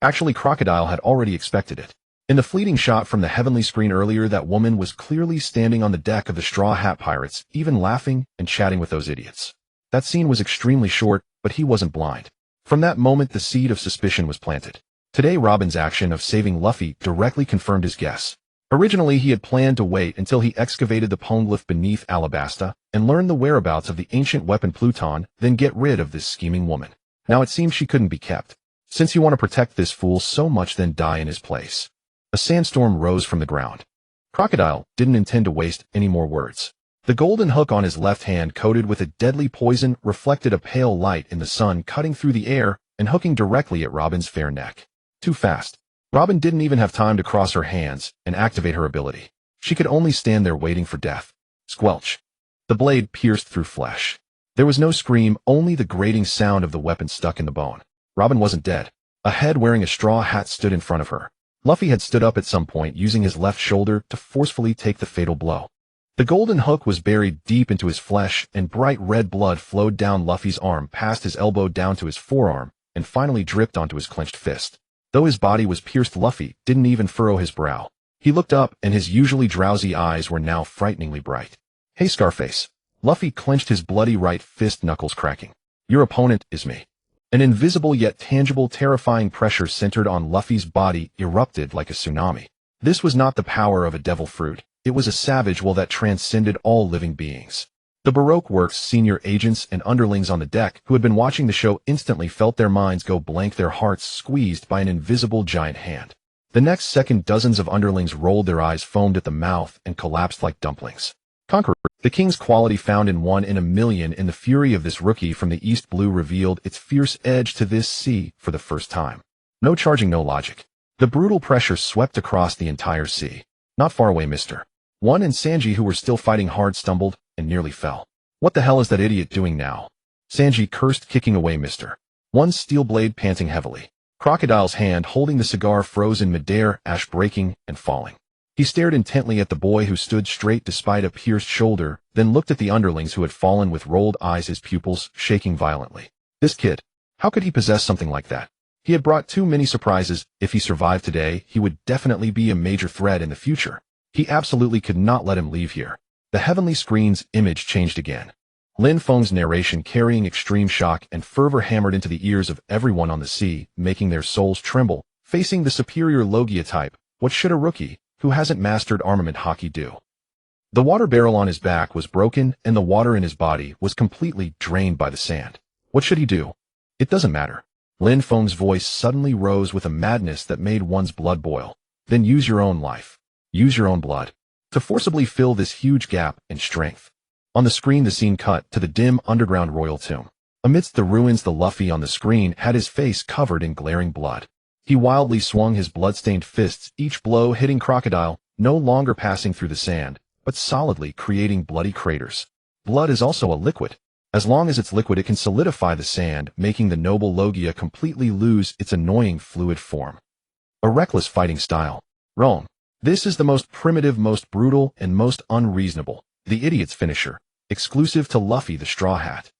S1: Actually, Crocodile had already expected it. In the fleeting shot from the heavenly screen earlier, that woman was clearly standing on the deck of the Straw Hat Pirates, even laughing and chatting with those idiots. That scene was extremely short, but he wasn't blind. From that moment, the seed of suspicion was planted. Today, Robin's action of saving Luffy directly confirmed his guess. Originally, he had planned to wait until he excavated the poneglyph beneath Alabasta and learned the whereabouts of the ancient weapon Pluton, then get rid of this scheming woman. Now it seems she couldn't be kept. Since you want to protect this fool so much, then die in his place. A sandstorm rose from the ground. Crocodile didn't intend to waste any more words. The golden hook on his left hand, coated with a deadly poison, reflected a pale light in the sun, cutting through the air and hooking directly at Robin's fair neck. Too fast. Robin didn't even have time to cross her hands and activate her ability. She could only stand there waiting for death. Squelch. The blade pierced through flesh. There was no scream, only the grating sound of the weapon stuck in the bone. Robin wasn't dead. A head wearing a straw hat stood in front of her. Luffy had stood up at some point, using his left shoulder to forcefully take the fatal blow. The golden hook was buried deep into his flesh, and bright red blood flowed down Luffy's arm past his elbow down to his forearm, and finally dripped onto his clenched fist. Though his body was pierced, Luffy didn't even furrow his brow. He looked up, and his usually drowsy eyes were now frighteningly bright. "Hey, Scarface." Luffy clenched his bloody right fist, knuckles cracking. "Your opponent is me." An invisible yet tangible terrifying pressure centered on Luffy's body erupted like a tsunami. This was not the power of a devil fruit. It was a savage will that transcended all living beings. The Baroque Works senior agents and underlings on the deck who had been watching the show instantly felt their minds go blank, their hearts squeezed by an invisible giant hand. The next second, dozens of underlings rolled their eyes, foamed at the mouth, and collapsed like dumplings. Conqueror, the king's quality found in 1 in a million, in the fury of this rookie from the East Blue revealed its fierce edge to this sea for the first time. No charging, no logic. The brutal pressure swept across the entire sea. Not far away, Mr. One and Sanji, who were still fighting hard, stumbled and nearly fell. "What the hell is that idiot doing now?" Sanji cursed, kicking away Mr. One's steel blade, panting heavily. Crocodile's hand holding the cigar froze in midair, ash breaking and falling. He stared intently at the boy who stood straight despite a pierced shoulder, then looked at the underlings who had fallen with rolled eyes, his pupils shaking violently. This kid, how could he possess something like that? He had brought too many surprises. If he survived today, he would definitely be a major threat in the future. He absolutely could not let him leave here. The heavenly screen's image changed again. Lin Feng's narration, carrying extreme shock and fervor, hammered into the ears of everyone on the sea, making their souls tremble. Facing the superior Logia type, what should a rookie who hasn't mastered armament Haki do? The water barrel on his back was broken, and the water in his body was completely drained by the sand. What should he do? It doesn't matter. Lin Feng's voice suddenly rose with a madness that made one's blood boil. Then use your own life. Use your own blood to forcibly fill this huge gap in strength. On the screen, the scene cut to the dim underground royal tomb. Amidst the ruins, the Luffy on the screen had his face covered in glaring blood. He wildly swung his blood-stained fists, each blow hitting Crocodile, no longer passing through the sand, but solidly creating bloody craters. Blood is also a liquid. As long as it's liquid, it can solidify the sand, making the noble Logia completely lose its annoying fluid form. A reckless fighting style. Wrong. This is the most primitive, most brutal, and most unreasonable. The idiot's finisher, exclusive to Luffy the Straw Hat.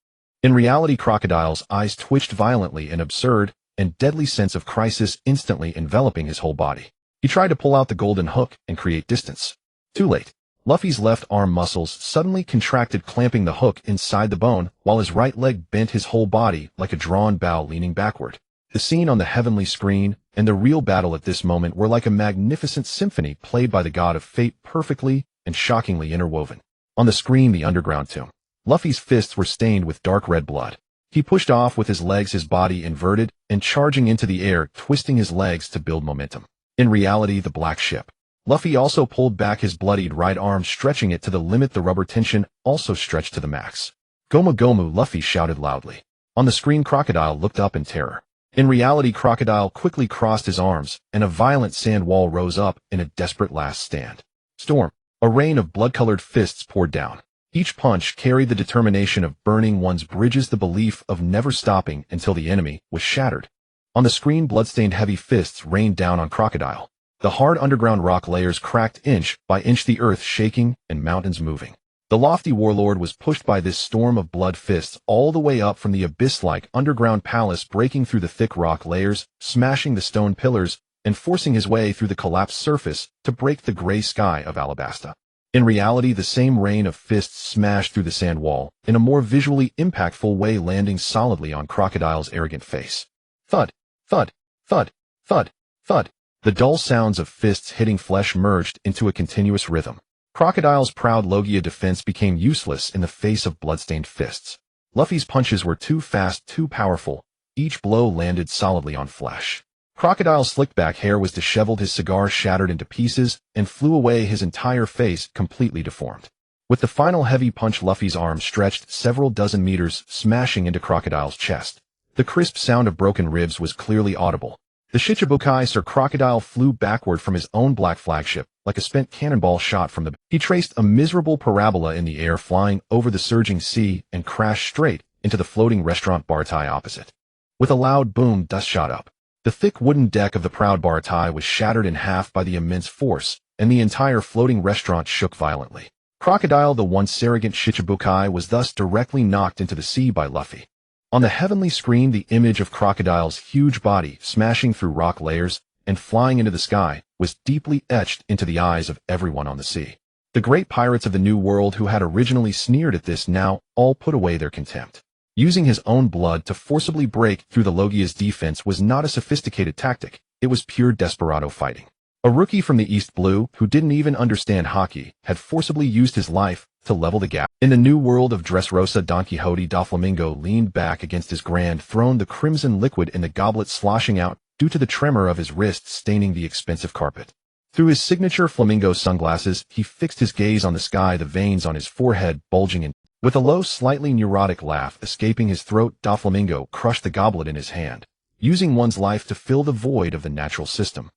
S1: In reality, Crocodile's eyes twitched violently, an absurd and deadly sense of crisis instantly enveloping his whole body. He tried to pull out the golden hook and create distance. Too late. Luffy's left arm muscles suddenly contracted, clamping the hook inside the bone, while his right leg bent his whole body like a drawn bow, leaning backward. The scene on the heavenly screen and the real battle at this moment were like a magnificent symphony played by the god of fate, perfectly and shockingly interwoven. On the screen, the underground tomb. Luffy's fists were stained with dark red blood. He pushed off with his legs, his body inverted and charging into the air, twisting his legs to build momentum. In reality, the black ship. Luffy also pulled back his bloodied right arm, stretching it to the limit. The rubber tension also stretched to the max. "Gomu Gomu," Luffy shouted loudly. On the screen, Crocodile looked up in terror. In reality, Crocodile quickly crossed his arms, and a violent sand wall rose up in a desperate last stand. Storm. A rain of blood-colored fists poured down. Each punch carried the determination of burning one's bridges, the belief of never stopping until the enemy was shattered. On the screen, blood-stained heavy fists rained down on Crocodile. The hard underground rock layers cracked inch by inch, the earth shaking and mountains moving. The lofty warlord was pushed by this storm of blood fists all the way up from the abyss-like underground palace, breaking through the thick rock layers, smashing the stone pillars, and forcing his way through the collapsed surface to break the gray sky of Alabasta. In reality, the same rain of fists smashed through the sand wall in a more visually impactful way, landing solidly on Crocodile's arrogant face. Thud, thud, thud, thud, thud. The dull sounds of fists hitting flesh merged into a continuous rhythm. Crocodile's proud Logia defense became useless in the face of bloodstained fists. Luffy's punches were too fast, too powerful. Each blow landed solidly on flesh. Crocodile's slicked back hair was disheveled, his cigar shattered into pieces and flew away, his entire face completely deformed. With the final heavy punch, Luffy's arm stretched several dozen meters, smashing into Crocodile's chest. The crisp sound of broken ribs was clearly audible. The Shichibukai Sir Crocodile flew backward from his own black flagship, like a spent cannonball shot from the... He traced a miserable parabola in the air, flying over the surging sea, and crashed straight into the floating restaurant bar tie opposite. With a loud boom, dust shot up. The thick wooden deck of the proud bar tie was shattered in half by the immense force, and the entire floating restaurant shook violently. Crocodile, the once arrogant Shichibukai, was thus directly knocked into the sea by Luffy. On the heavenly screen, the image of Crocodile's huge body smashing through rock layers and flying into the sky was deeply etched into the eyes of everyone on the sea. The great pirates of the New World, who had originally sneered at this, now all put away their contempt. Using his own blood to forcibly break through the Logia's defense was not a sophisticated tactic, it was pure desperado fighting. A rookie from the East Blue, who didn't even understand Haki, had forcibly used his life to level the gap. In the new world of Dressrosa, Don Quixote Doflamingo leaned back against his grand throne, the crimson liquid in the goblet sloshing out due to the tremor of his wrists staining the expensive carpet. Through his signature flamingo sunglasses, he fixed his gaze on the sky, the veins on his forehead bulging in. With a low, slightly neurotic laugh escaping his throat, Doflamingo crushed the goblet in his hand, using one's life to fill the void of the natural system.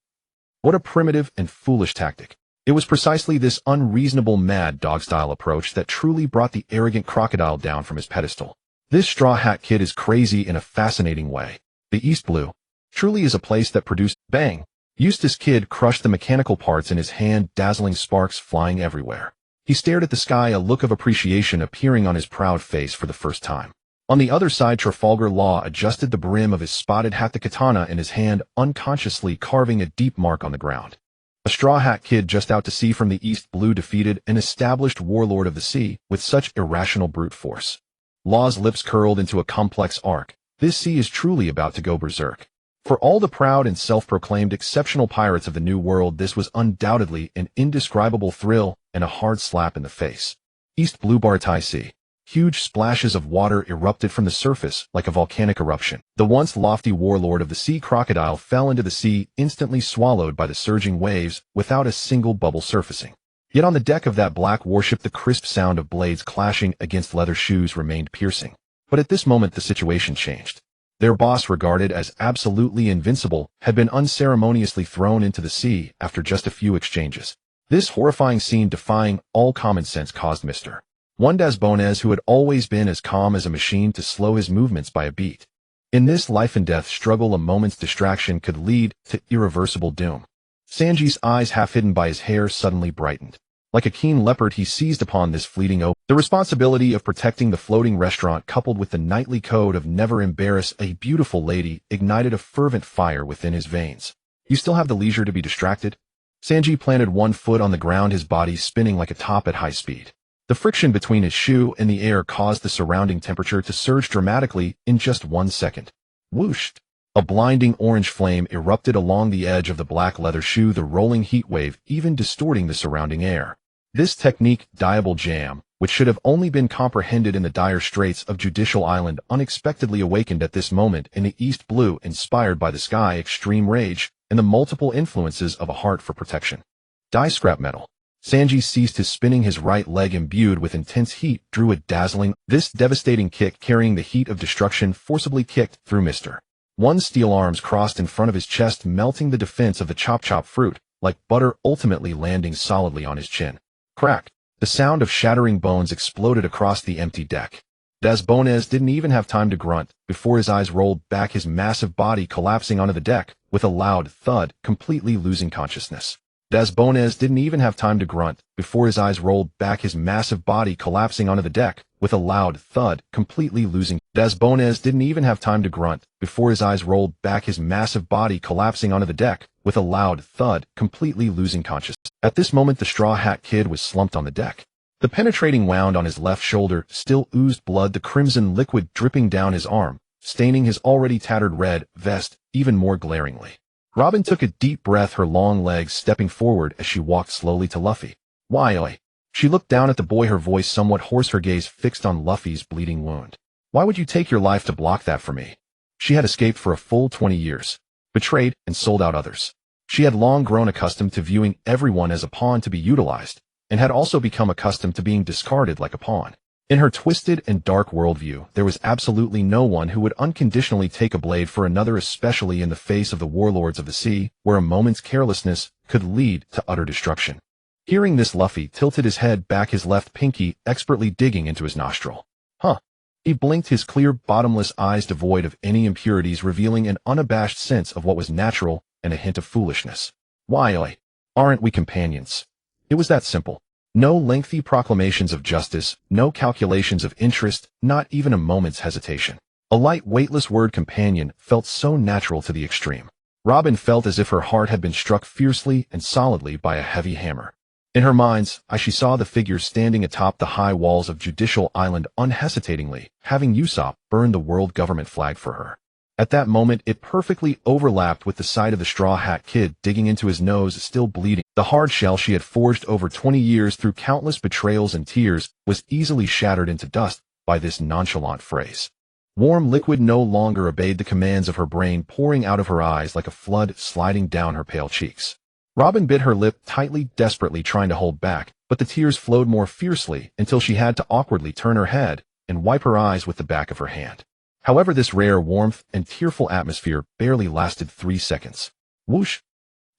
S1: What a primitive and foolish tactic. It was precisely this unreasonable mad dog-style approach that truly brought the arrogant crocodile down from his pedestal. This Straw Hat Kid is crazy in a fascinating way. The East Blue truly is a place that produced bang. Eustace Kid crushed the mechanical parts in his hand, dazzling sparks flying everywhere. He stared at the sky, a look of appreciation appearing on his proud face for the first time. On the other side, Trafalgar Law adjusted the brim of his spotted hat, the katana in his hand, unconsciously carving a deep mark on the ground. A Straw Hat Kid just out to sea from the East Blue defeated an established warlord of the sea with such irrational brute force. Law's lips curled into a complex arc. This sea is truly about to go berserk. For all the proud and self-proclaimed exceptional pirates of the New World, this was undoubtedly an indescribable thrill and a hard slap in the face. East Blue Bar Tai Sea. Huge splashes of water erupted from the surface like a volcanic eruption. The once lofty warlord of the sea crocodile fell into the sea, instantly swallowed by the surging waves without a single bubble surfacing. Yet on the deck of that black warship, the crisp sound of blades clashing against leather shoes remained piercing. But at this moment the situation changed. Their boss, regarded as absolutely invincible, had been unceremoniously thrown into the sea after just a few exchanges. This horrifying scene, defying all common sense, caused Mr. Juan Bones, who had always been as calm as a machine, to slow his movements by a beat. In this life-and-death struggle, a moment's distraction could lead to irreversible doom. Sanji's eyes, half hidden by his hair, suddenly brightened. Like a keen leopard, he seized upon this fleeting hope. The responsibility of protecting the floating restaurant, coupled with the knightly code of never embarrass a beautiful lady, ignited a fervent fire within his veins. You still have the leisure to be distracted? Sanji planted one foot on the ground, his body spinning like a top at high speed. The friction between his shoe and the air caused the surrounding temperature to surge dramatically in just 1 second. Whoosh! A blinding orange flame erupted along the edge of the black leather shoe, the rolling heat wave even distorting the surrounding air. This technique, Diable Jam, which should have only been comprehended in the dire straits of Judicial Island, unexpectedly awakened at this moment in the East Blue, inspired by the sky, extreme rage, and the multiple influences of a heart for protection. Die scrap metal. Sanji ceased his spinning, his right leg imbued with intense heat drew a dazzling. This devastating kick, carrying the heat of destruction, forcibly kicked through Mr. One's steel arms crossed in front of his chest, melting the defense of the chop fruit like butter, ultimately landing solidly on his chin. Crack! The sound of shattering bones exploded across the empty deck. Des Bones didn't even have time to grunt before his eyes rolled back, his massive body collapsing onto the deck with a loud thud, completely losing consciousness. Des Bones didn't even have time to grunt before his eyes rolled back, his massive body collapsing onto the deck with a loud thud, completely losing. Des Bones didn't even have time to grunt before his eyes rolled back, his massive body collapsing onto the deck with a loud thud, completely losing consciousness. At this moment, the Straw Hat Kid was slumped on the deck. The penetrating wound on his left shoulder still oozed blood, the crimson liquid dripping down his arm, staining his already tattered red vest even more glaringly. Robin took a deep breath, her long legs stepping forward as she walked slowly to Luffy. Why, oi? She looked down at the boy, her voice somewhat hoarse, her gaze fixed on Luffy's bleeding wound. Why would you take your life to block that for me? She had escaped for a full 20 years, betrayed and sold out others. She had long grown accustomed to viewing everyone as a pawn to be utilized, and had also become accustomed to being discarded like a pawn. In her twisted and dark worldview, there was absolutely no one who would unconditionally take a blade for another, especially in the face of the warlords of the sea, where a moment's carelessness could lead to utter destruction. Hearing this, Luffy tilted his head back, his left pinky expertly digging into his nostril. Huh. He blinked, his clear, bottomless eyes devoid of any impurities, revealing an unabashed sense of what was natural and a hint of foolishness. Why, oi? Aren't we companions? It was that simple. No lengthy proclamations of justice, no calculations of interest, not even a moment's hesitation. A light, weightless word, companion, felt so natural to the extreme. Robin felt as if her heart had been struck fiercely and solidly by a heavy hammer. In her mind's eye, she saw the figure standing atop the high walls of Judicial Island unhesitatingly, having Usopp burn the world government flag for her. At that moment, it perfectly overlapped with the sight of the Straw Hat Kid digging into his nose, still bleeding. The hard shell she had forged over 20 years through countless betrayals and tears was easily shattered into dust by this nonchalant phrase. Warm liquid no longer obeyed the commands of her brain, pouring out of her eyes like a flood sliding down her pale cheeks. Robin bit her lip tightly, desperately trying to hold back, but the tears flowed more fiercely until she had to awkwardly turn her head and wipe her eyes with the back of her hand. However, this rare warmth and tearful atmosphere barely lasted 3 seconds. Whoosh!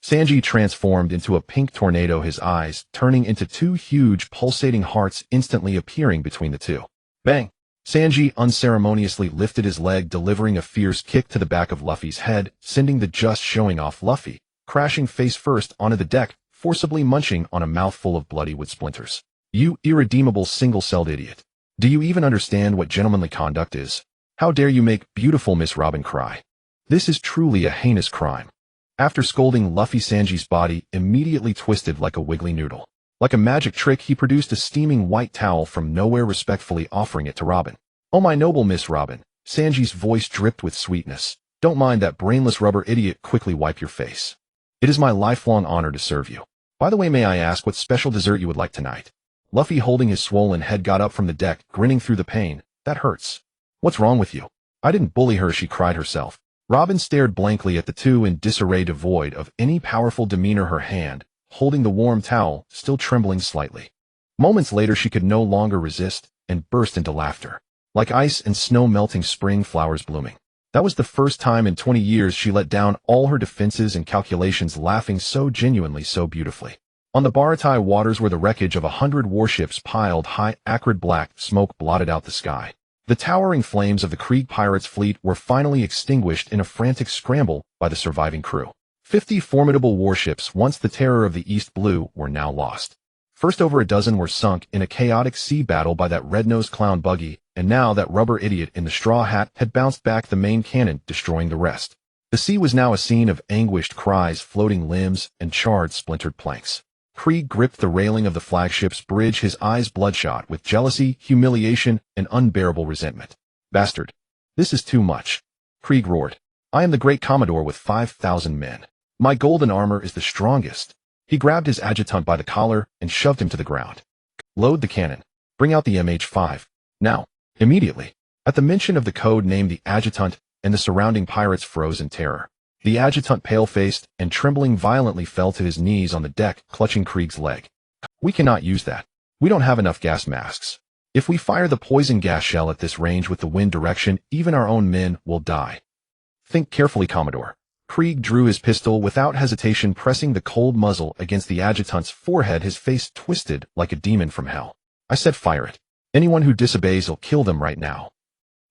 S1: Sanji transformed into a pink tornado, his eyes turning into 2 huge, pulsating hearts instantly appearing between the two. Bang! Sanji unceremoniously lifted his leg, delivering a fierce kick to the back of Luffy's head, sending the just showing off Luffy crashing face first onto the deck, forcibly munching on a mouthful of bloody wood splinters. You irredeemable single-celled idiot. Do you even understand what gentlemanly conduct is? How dare you make beautiful Miss Robin cry? This is truly a heinous crime. After scolding Luffy, Sanji's body immediately twisted like a wiggly noodle. Like a magic trick, he produced a steaming white towel from nowhere, respectfully offering it to Robin. Oh, my noble Miss Robin. Sanji's voice dripped with sweetness. Don't mind that brainless rubber idiot, quickly wipe your face. It is my lifelong honor to serve you. By the way, may I ask what special dessert you would like tonight? Luffy, holding his swollen head, got up from the deck, grinning through the pain. That hurts. What's wrong with you? I didn't bully her, she cried herself. Robin stared blankly at the two in disarray, devoid of any powerful demeanor, her hand holding the warm towel, still trembling slightly. Moments later, she could no longer resist and burst into laughter. Like ice and snow melting, spring flowers blooming. That was the first time in 20 years she let down all her defenses and calculations, laughing so genuinely, so beautifully. On the Baratai waters, where the wreckage of 100 warships piled high, acrid black smoke blotted out the sky. The towering flames of the Krieg pirates' fleet were finally extinguished in a frantic scramble by the surviving crew. 50 formidable warships, once the terror of the East Blue, were now lost. First, over a dozen were sunk in a chaotic sea battle by that red-nosed clown Buggy, and now that rubber idiot in the straw hat had bounced back the main cannon, destroying the rest. The sea was now a scene of anguished cries, floating limbs, and charred, splintered planks. Krieg gripped the railing of the flagship's bridge, his eyes bloodshot with jealousy, humiliation, and unbearable resentment. Bastard. This is too much. Krieg roared. I am the great Commodore with 5,000 men. My golden armor is the strongest. He grabbed his adjutant by the collar and shoved him to the ground. Load the cannon. Bring out the MH5. Now. Immediately. At the mention of the code name, the adjutant and the surrounding pirates froze in terror. The adjutant, pale-faced and trembling violently, fell to his knees on the deck, clutching Krieg's leg. We cannot use that. We don't have enough gas masks. If we fire the poison gas shell at this range with the wind direction, even our own men will die. Think carefully, Commodore. Krieg drew his pistol without hesitation, pressing the cold muzzle against the adjutant's forehead, his face twisted like a demon from hell. I said fire it. Anyone who disobeys, will kill them right now.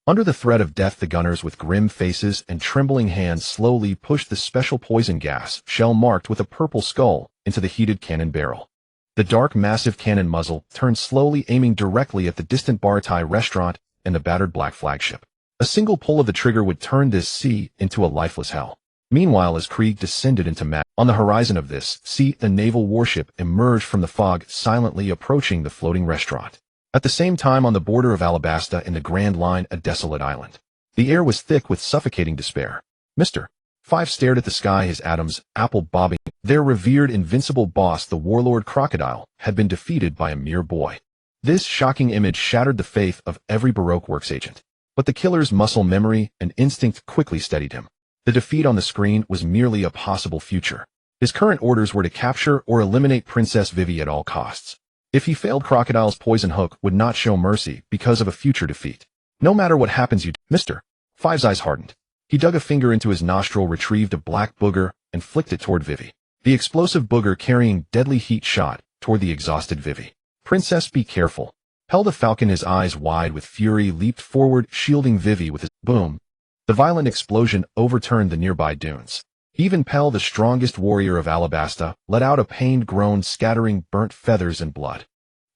S1: Under the threat of death, the gunners with grim faces and trembling hands slowly pushed the special poison gas shell marked with a purple skull into the heated cannon barrel. The dark, massive cannon muzzle turned slowly, aiming directly at the distant Baratai restaurant and the battered black flagship. A single pull of the trigger would turn this sea into a lifeless hell. Meanwhile, as Krieg descended into madness, on the horizon of this sea, the naval warship emerged from the fog, silently approaching the floating restaurant. At the same time, on the border of Alabasta in the Grand Line, a desolate island. The air was thick with suffocating despair. Mr. Five stared at the sky, his Adam's apple bobbing. Their revered invincible boss, the warlord Crocodile, had been defeated by a mere boy. This shocking image shattered the faith of every Baroque Works agent. But the killer's muscle memory and instinct quickly steadied him. The defeat on the screen was merely a possible future. His current orders were to capture or eliminate Princess Vivi at all costs. If he failed, Crocodile's poison hook would not show mercy because of a future defeat. No matter what happens, you Mr. Five's eyes hardened. He dug a finger into his nostril, retrieved a black booger, and flicked it toward Vivi. The explosive booger carrying deadly heat shot toward the exhausted Vivi. Princess, be careful. Pell the Falcon, his eyes wide with fury, leaped forward, shielding Vivi with his boom. The violent explosion overturned the nearby dunes. Even Pell, the strongest warrior of Alabasta, let out a pained groan, scattering burnt feathers and blood.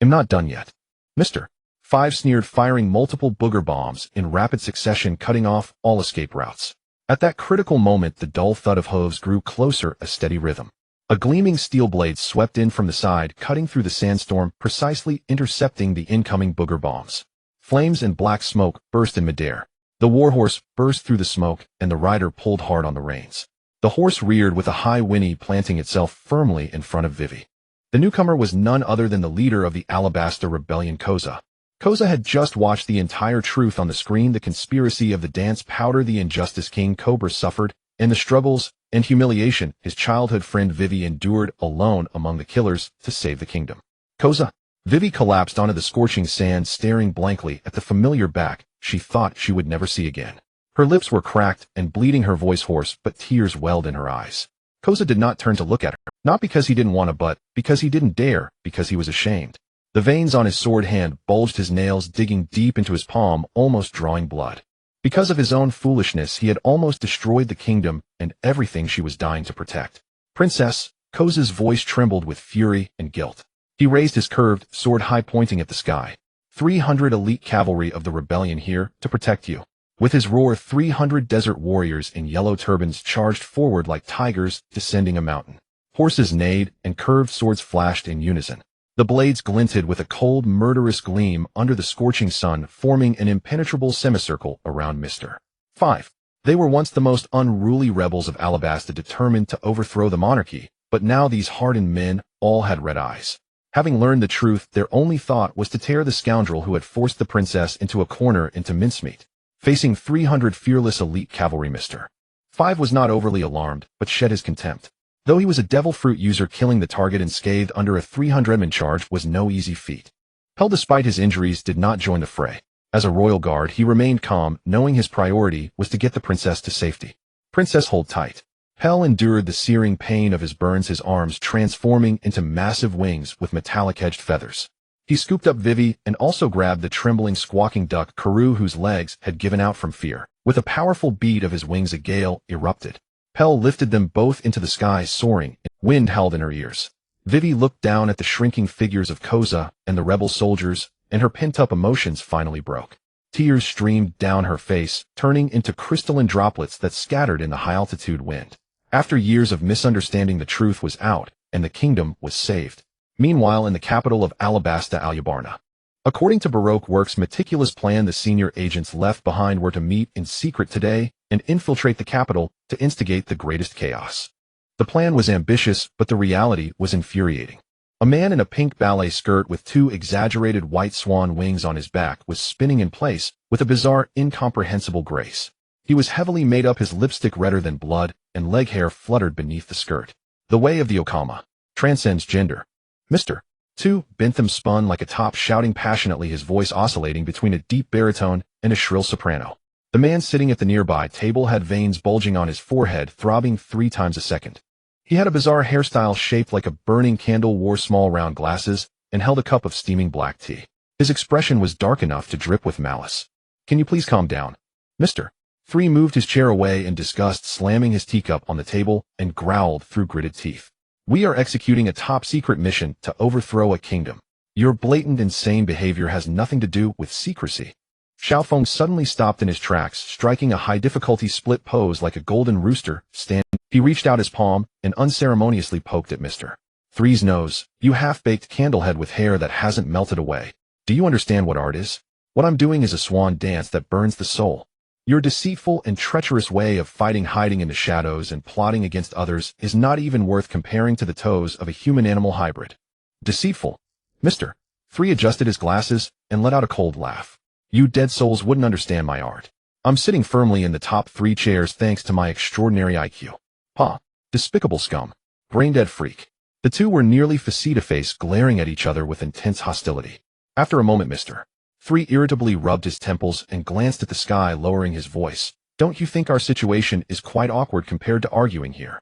S1: I'm not done yet. Mr. 5 sneered, firing multiple booger bombs in rapid succession, cutting off all escape routes. At that critical moment, the dull thud of hooves grew closer, a steady rhythm. A gleaming steel blade swept in from the side, cutting through the sandstorm, precisely intercepting the incoming booger bombs. Flames and black smoke burst in midair. The warhorse burst through the smoke, and the rider pulled hard on the reins. The horse reared with a high whinny, planting itself firmly in front of Vivi. The newcomer was none other than the leader of the Alabasta Rebellion, Koza. Koza had just watched the entire truth on the screen, the conspiracy of the dance powder the injustice King Cobra suffered, and the struggles and humiliation his childhood friend Vivi endured alone among the killers to save the kingdom. Koza. Vivi collapsed onto the scorching sand, staring blankly at the familiar back she thought she would never see again. Her lips were cracked and bleeding, her voice hoarse, but tears welled in her eyes. Koza did not turn to look at her, not because he didn't want to, but because he didn't dare, because he was ashamed. The veins on his sword hand bulged, his nails digging deep into his palm, almost drawing blood. Because of his own foolishness, he had almost destroyed the kingdom and everything she was dying to protect. Princess, Koza's voice trembled with fury and guilt. He raised his curved sword high, pointing at the sky. 300 elite cavalry of the rebellion here to protect you. With his roar, 300 desert warriors in yellow turbans charged forward like tigers descending a mountain. Horses neighed and curved swords flashed in unison. The blades glinted with a cold, murderous gleam under the scorching sun, forming an impenetrable semicircle around Mr. 5. They were once the most unruly rebels of Alabasta, determined to overthrow the monarchy, but now these hardened men all had red eyes. Having learned the truth, their only thought was to tear the scoundrel who had forced the princess into a corner into mincemeat. Facing 300 fearless elite cavalry, Mr. 5 was not overly alarmed, but shed his contempt. Though he was a devil fruit user, killing the target unscathed under a 300-man charge was no easy feat. Pell, despite his injuries, did not join the fray. As a royal guard, he remained calm, knowing his priority was to get the princess to safety. Princess, hold tight. Pell endured the searing pain of his burns, his arms transforming into massive wings with metallic-edged feathers. He scooped up Vivi and also grabbed the trembling, squawking duck, Karoo, whose legs had given out from fear. With a powerful beat of his wings, a gale erupted. Pell lifted them both into the sky, soaring. Wind howled in her ears. Vivi looked down at the shrinking figures of Koza and the rebel soldiers, and her pent-up emotions finally broke. Tears streamed down her face, turning into crystalline droplets that scattered in the high-altitude wind. After years of misunderstanding, the truth was out, and the kingdom was saved. Meanwhile, in the capital of Alabasta, Alyabarna. According to Baroque Works' meticulous plan, the senior agents left behind were to meet in secret today and infiltrate the capital to instigate the greatest chaos. The plan was ambitious, but the reality was infuriating. A man in a pink ballet skirt with 2 exaggerated white swan wings on his back was spinning in place with a bizarre, incomprehensible grace. He was heavily made up, his lipstick redder than blood, and leg hair fluttered beneath the skirt. The way of the Okama transcends gender. Mr. 2. Bentham spun like a top, shouting passionately, his voice oscillating between a deep baritone and a shrill soprano. The man sitting at the nearby table had veins bulging on his forehead, throbbing 3 times a second. He had a bizarre hairstyle shaped like a burning candle, wore small round glasses, and held a cup of steaming black tea. His expression was dark enough to drip with malice. Can you please calm down? Mr. 3 moved his chair away in disgust, slamming his teacup on the table, and growled through gritted teeth. We are executing a top-secret mission to overthrow a kingdom. Your blatant, insane behavior has nothing to do with secrecy. Xiaofeng suddenly stopped in his tracks, striking a high-difficulty split pose like a golden rooster standing. He reached out his palm and unceremoniously poked at Mr. 3's nose. You half-baked candlehead with hair that hasn't melted away. Do you understand what art is? What I'm doing is a swan dance that burns the soul. Your deceitful and treacherous way of fighting, hiding in the shadows, and plotting against others is not even worth comparing to the toes of a human-animal hybrid. Deceitful. Mr. 3 adjusted his glasses and let out a cold laugh. You dead souls wouldn't understand my art. I'm sitting firmly in the top 3 chairs thanks to my extraordinary IQ. Pa. Despicable scum. Brain-dead freak. The 2 were nearly face-to-face, glaring at each other with intense hostility. After a moment, Mr. 3 irritably rubbed his temples and glanced at the sky, lowering his voice. Don't you think our situation is quite awkward compared to arguing here?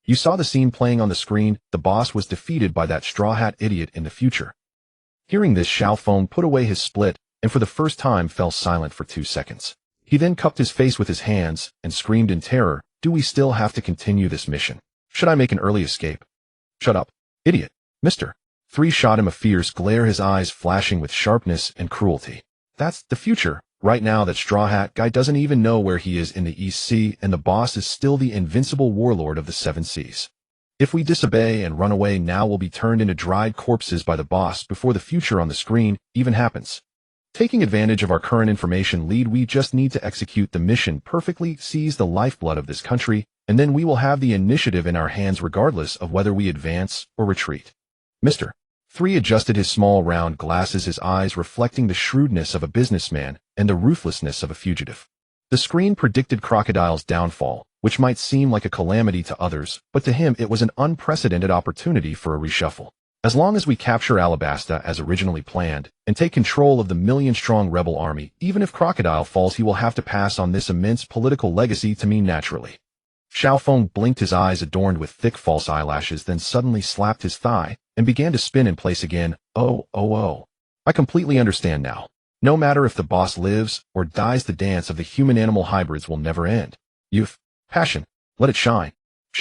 S1: You saw the scene playing on the screen. The boss was defeated by that straw hat idiot in the future. Hearing this, Lin Feng put away his split and for the first time fell silent for 2 seconds. He then cupped his face with his hands and screamed in terror, "Do we still have to continue this mission? Should I make an early escape?" "Shut up, idiot, Mr. 3 shot him a fierce glare, his eyes flashing with sharpness and cruelty. "That's the future. Right now that straw hat guy doesn't even know where he is in the East Sea, and the boss is still the invincible warlord of the 7 seas. If we disobey and run away now, we'll be turned into dried corpses by the boss before the future on the screen even happens. Taking advantage of our current information lead, we just need to execute the mission perfectly, seize the lifeblood of this country, and then we will have the initiative in our hands regardless of whether we advance or retreat." Mr. 3 adjusted his small round glasses, his eyes reflecting the shrewdness of a businessman and the ruthlessness of a fugitive. The screen predicted Crocodile's downfall, which might seem like a calamity to others, but to him it was an unprecedented opportunity for a reshuffle. As long as we capture Alabasta as originally planned and take control of the million-strong rebel army, even if Crocodile falls, he will have to pass on this immense political legacy to me naturally. Lin Feng blinked, his eyes adorned with thick false eyelashes, then suddenly slapped his thigh and began to spin in place again. Oh. I completely understand now. No matter if the boss lives or dies, the dance of the human-animal hybrids will never end. Youth, passion, let it shine.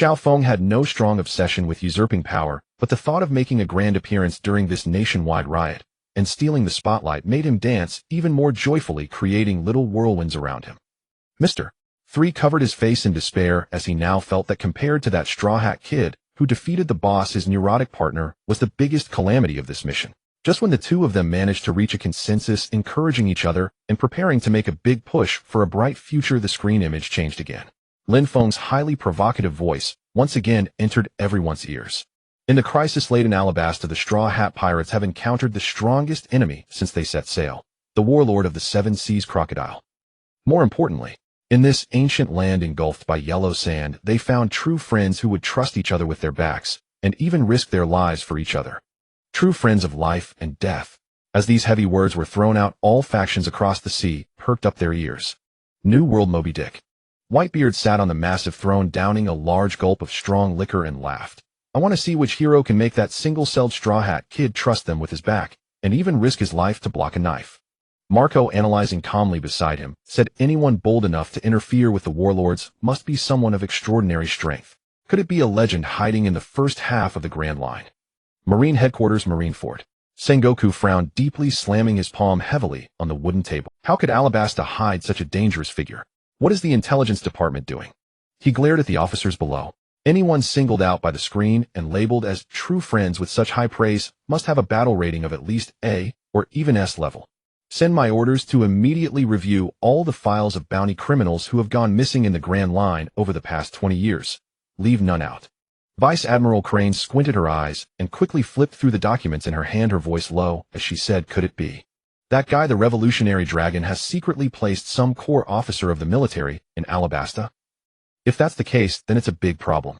S1: Lin Feng had no strong obsession with usurping power, but the thought of making a grand appearance during this nationwide riot and stealing the spotlight made him dance even more joyfully, creating little whirlwinds around him. Mr. 3 covered his face in despair as he now felt that compared to that straw hat kid who defeated the boss, his neurotic partner was the biggest calamity of this mission. Just when the two of them managed to reach a consensus, encouraging each other and preparing to make a big push for a bright future, the screen image changed again. Lin Feng's highly provocative voice once again entered everyone's ears. In the crisis-laden Alabasta, the Straw Hat Pirates have encountered the strongest enemy since they set sail, the warlord of the 7 seas, Crocodile. More importantly, in this ancient land engulfed by yellow sand, they found true friends who would trust each other with their backs and even risk their lives for each other. True friends of life and death. As these heavy words were thrown out, all factions across the sea perked up their ears. New World Moby Dick. Whitebeard sat on the massive throne, downing a large gulp of strong liquor, and laughed. "I want to see which hero can make that single-celled straw hat kid trust them with his back, and even risk his life to block a knife." Marco, analyzing calmly beside him, said anyone bold enough to interfere with the warlords must be someone of extraordinary strength. Could it be a legend hiding in the first half of the Grand Line? Marine Headquarters, Marineford. Sengoku frowned deeply, slamming his palm heavily on the wooden table. How could Alabasta hide such a dangerous figure? What is the intelligence department doing? He glared at the officers below. Anyone singled out by the screen and labeled as true friends with such high praise must have a battle rating of at least A or even S level. Send my orders to immediately review all the files of bounty criminals who have gone missing in the Grand Line over the past 20 years. Leave none out. Vice Admiral Crane squinted her eyes and quickly flipped through the documents in her hand, her voice low as she said, "Could it be that guy, the Revolutionary Dragon, has secretly placed some core officer of the military in Alabasta? If that's the case, then it's a big problem."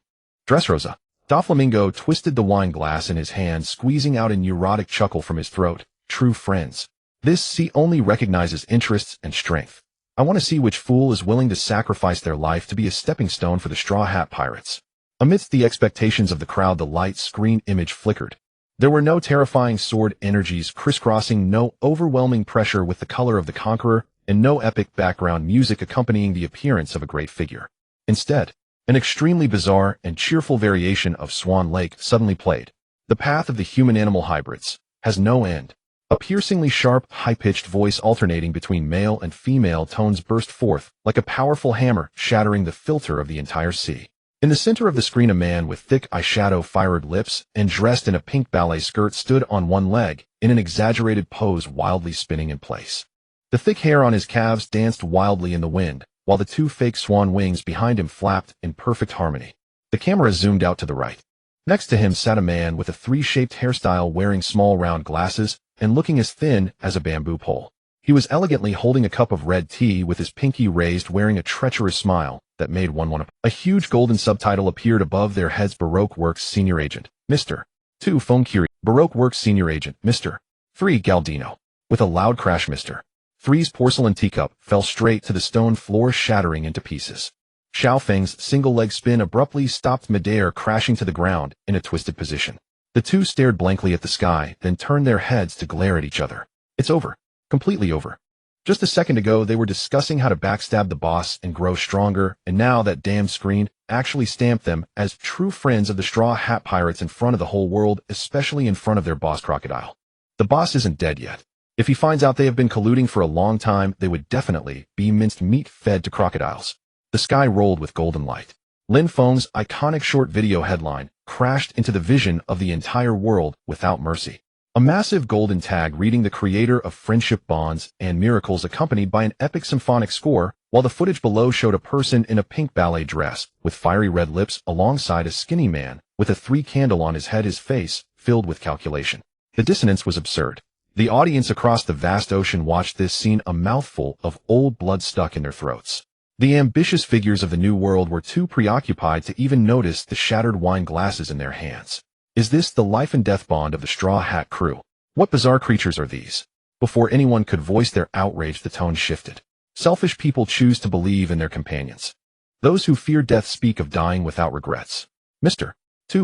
S1: Dressrosa. Doflamingo twisted the wine glass in his hand, squeezing out a neurotic chuckle from his throat. "True friends. This sea only recognizes interests and strength. I want to see which fool is willing to sacrifice their life to be a stepping stone for the Straw Hat Pirates." Amidst the expectations of the crowd, the light screen image flickered. There were no terrifying sword energies crisscrossing, no overwhelming pressure with the color of the Conqueror, and no epic background music accompanying the appearance of a great figure. Instead, an extremely bizarre and cheerful variation of Swan Lake suddenly played. The path of the human-animal hybrids has no end. A piercingly sharp, high-pitched voice alternating between male and female tones burst forth like a powerful hammer, shattering the filter of the entire sea. In the center of the screen, a man with thick eyeshadow-fired lips and dressed in a pink ballet skirt stood on one leg, in an exaggerated pose, wildly spinning in place. The thick hair on his calves danced wildly in the wind, while the 2 fake swan wings behind him flapped in perfect harmony. The camera zoomed out to the right. Next to him sat a man with a 3-shaped hairstyle, wearing small round glasses and looking as thin as a bamboo pole. He was elegantly holding a cup of red tea with his pinky raised, wearing a treacherous smile that made one want to. A huge golden subtitle appeared above their heads: Baroque Works Senior Agent, Mr. 2 Feng Curie. Baroque Works Senior Agent, Mr. 3 Galdino. With a loud crash, Mr. 3's porcelain teacup fell straight to the stone floor, shattering into pieces. Xiao Feng's single-leg spin abruptly stopped midair, crashing to the ground in a twisted position. The two stared blankly at the sky, then turned their heads to glare at each other. It's over. Completely over. Just a second ago, they were discussing how to backstab the boss and grow stronger, and now that damn screen actually stamped them as true friends of the Straw Hat Pirates in front of the whole world, especially in front of their boss Crocodile. The boss isn't dead yet. If he finds out they have been colluding for a long time, they would definitely be minced meat fed to crocodiles. The sky rolled with golden light. Lin Feng's iconic short video headline crashed into the vision of the entire world without mercy. A massive golden tag reading the creator of Friendship Bonds and Miracles, accompanied by an epic symphonic score, while the footage below showed a person in a pink ballet dress with fiery red lips alongside a skinny man with a 3-candle on his head, his face filled with calculation. The dissonance was absurd. The audience across the vast ocean watched this scene, a mouthful of old blood stuck in their throats. The ambitious figures of the New World were too preoccupied to even notice the shattered wine glasses in their hands. Is this the life and death bond of the Straw Hat crew? What bizarre creatures are these? Before anyone could voice their outrage, the tone shifted. Selfish people choose to believe in their companions. Those who fear death speak of dying without regrets. Mr.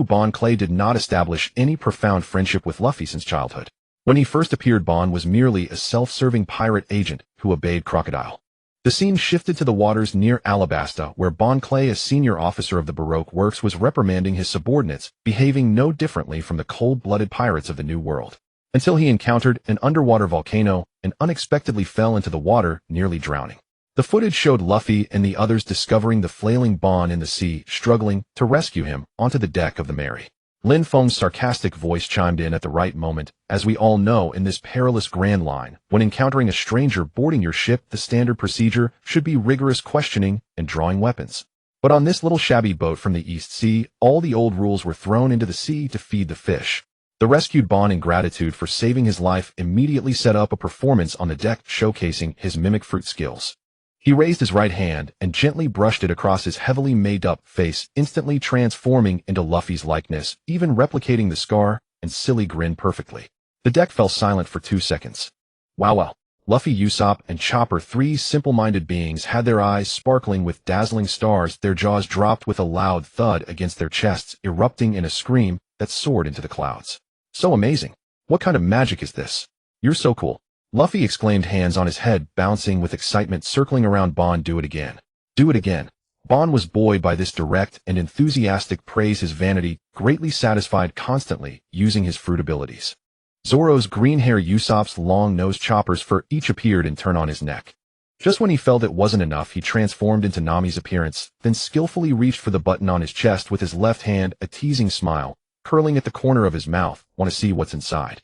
S1: Bon Clay did not establish any profound friendship with Luffy since childhood. When he first appeared, Bon was merely a self-serving pirate agent who obeyed Crocodile. The scene shifted to the waters near Alabasta, where Bon Clay, a senior officer of the Baroque Works, was reprimanding his subordinates, behaving no differently from the cold-blooded pirates of the New World, until he encountered an underwater volcano and unexpectedly fell into the water, nearly drowning. The footage showed Luffy and the others discovering the flailing Bon in the sea, struggling to rescue him onto the deck of the Mary. Lin Feng's sarcastic voice chimed in at the right moment. As we all know, in this perilous Grand Line, when encountering a stranger boarding your ship, the standard procedure should be rigorous questioning and drawing weapons. But on this little shabby boat from the East Sea, all the old rules were thrown into the sea to feed the fish. The rescued Bon, in gratitude for saving his life, immediately set up a performance on the deck showcasing his mimic fruit skills. He raised his right hand and gently brushed it across his heavily made-up face, instantly transforming into Luffy's likeness, even replicating the scar and silly grin perfectly. The deck fell silent for 2 seconds. Wow. Luffy, Usopp, and Chopper, 3 simple-minded beings, had their eyes sparkling with dazzling stars, their jaws dropped with a loud thud against their chests, erupting in a scream that soared into the clouds. So amazing. What kind of magic is this? You're so cool. Luffy exclaimed, hands on his head, bouncing with excitement, circling around Bon. Do it again. Do it again. Bon was buoyed by this direct and enthusiastic praise, his vanity greatly satisfied, constantly using his fruit abilities. Zoro's green hair, Usopp's long-nosed, Chopper's fur each appeared in turn on his neck. Just when he felt it wasn't enough, he transformed into Nami's appearance, then skillfully reached for the button on his chest with his left hand, a teasing smile curling at the corner of his mouth. Want to see what's inside?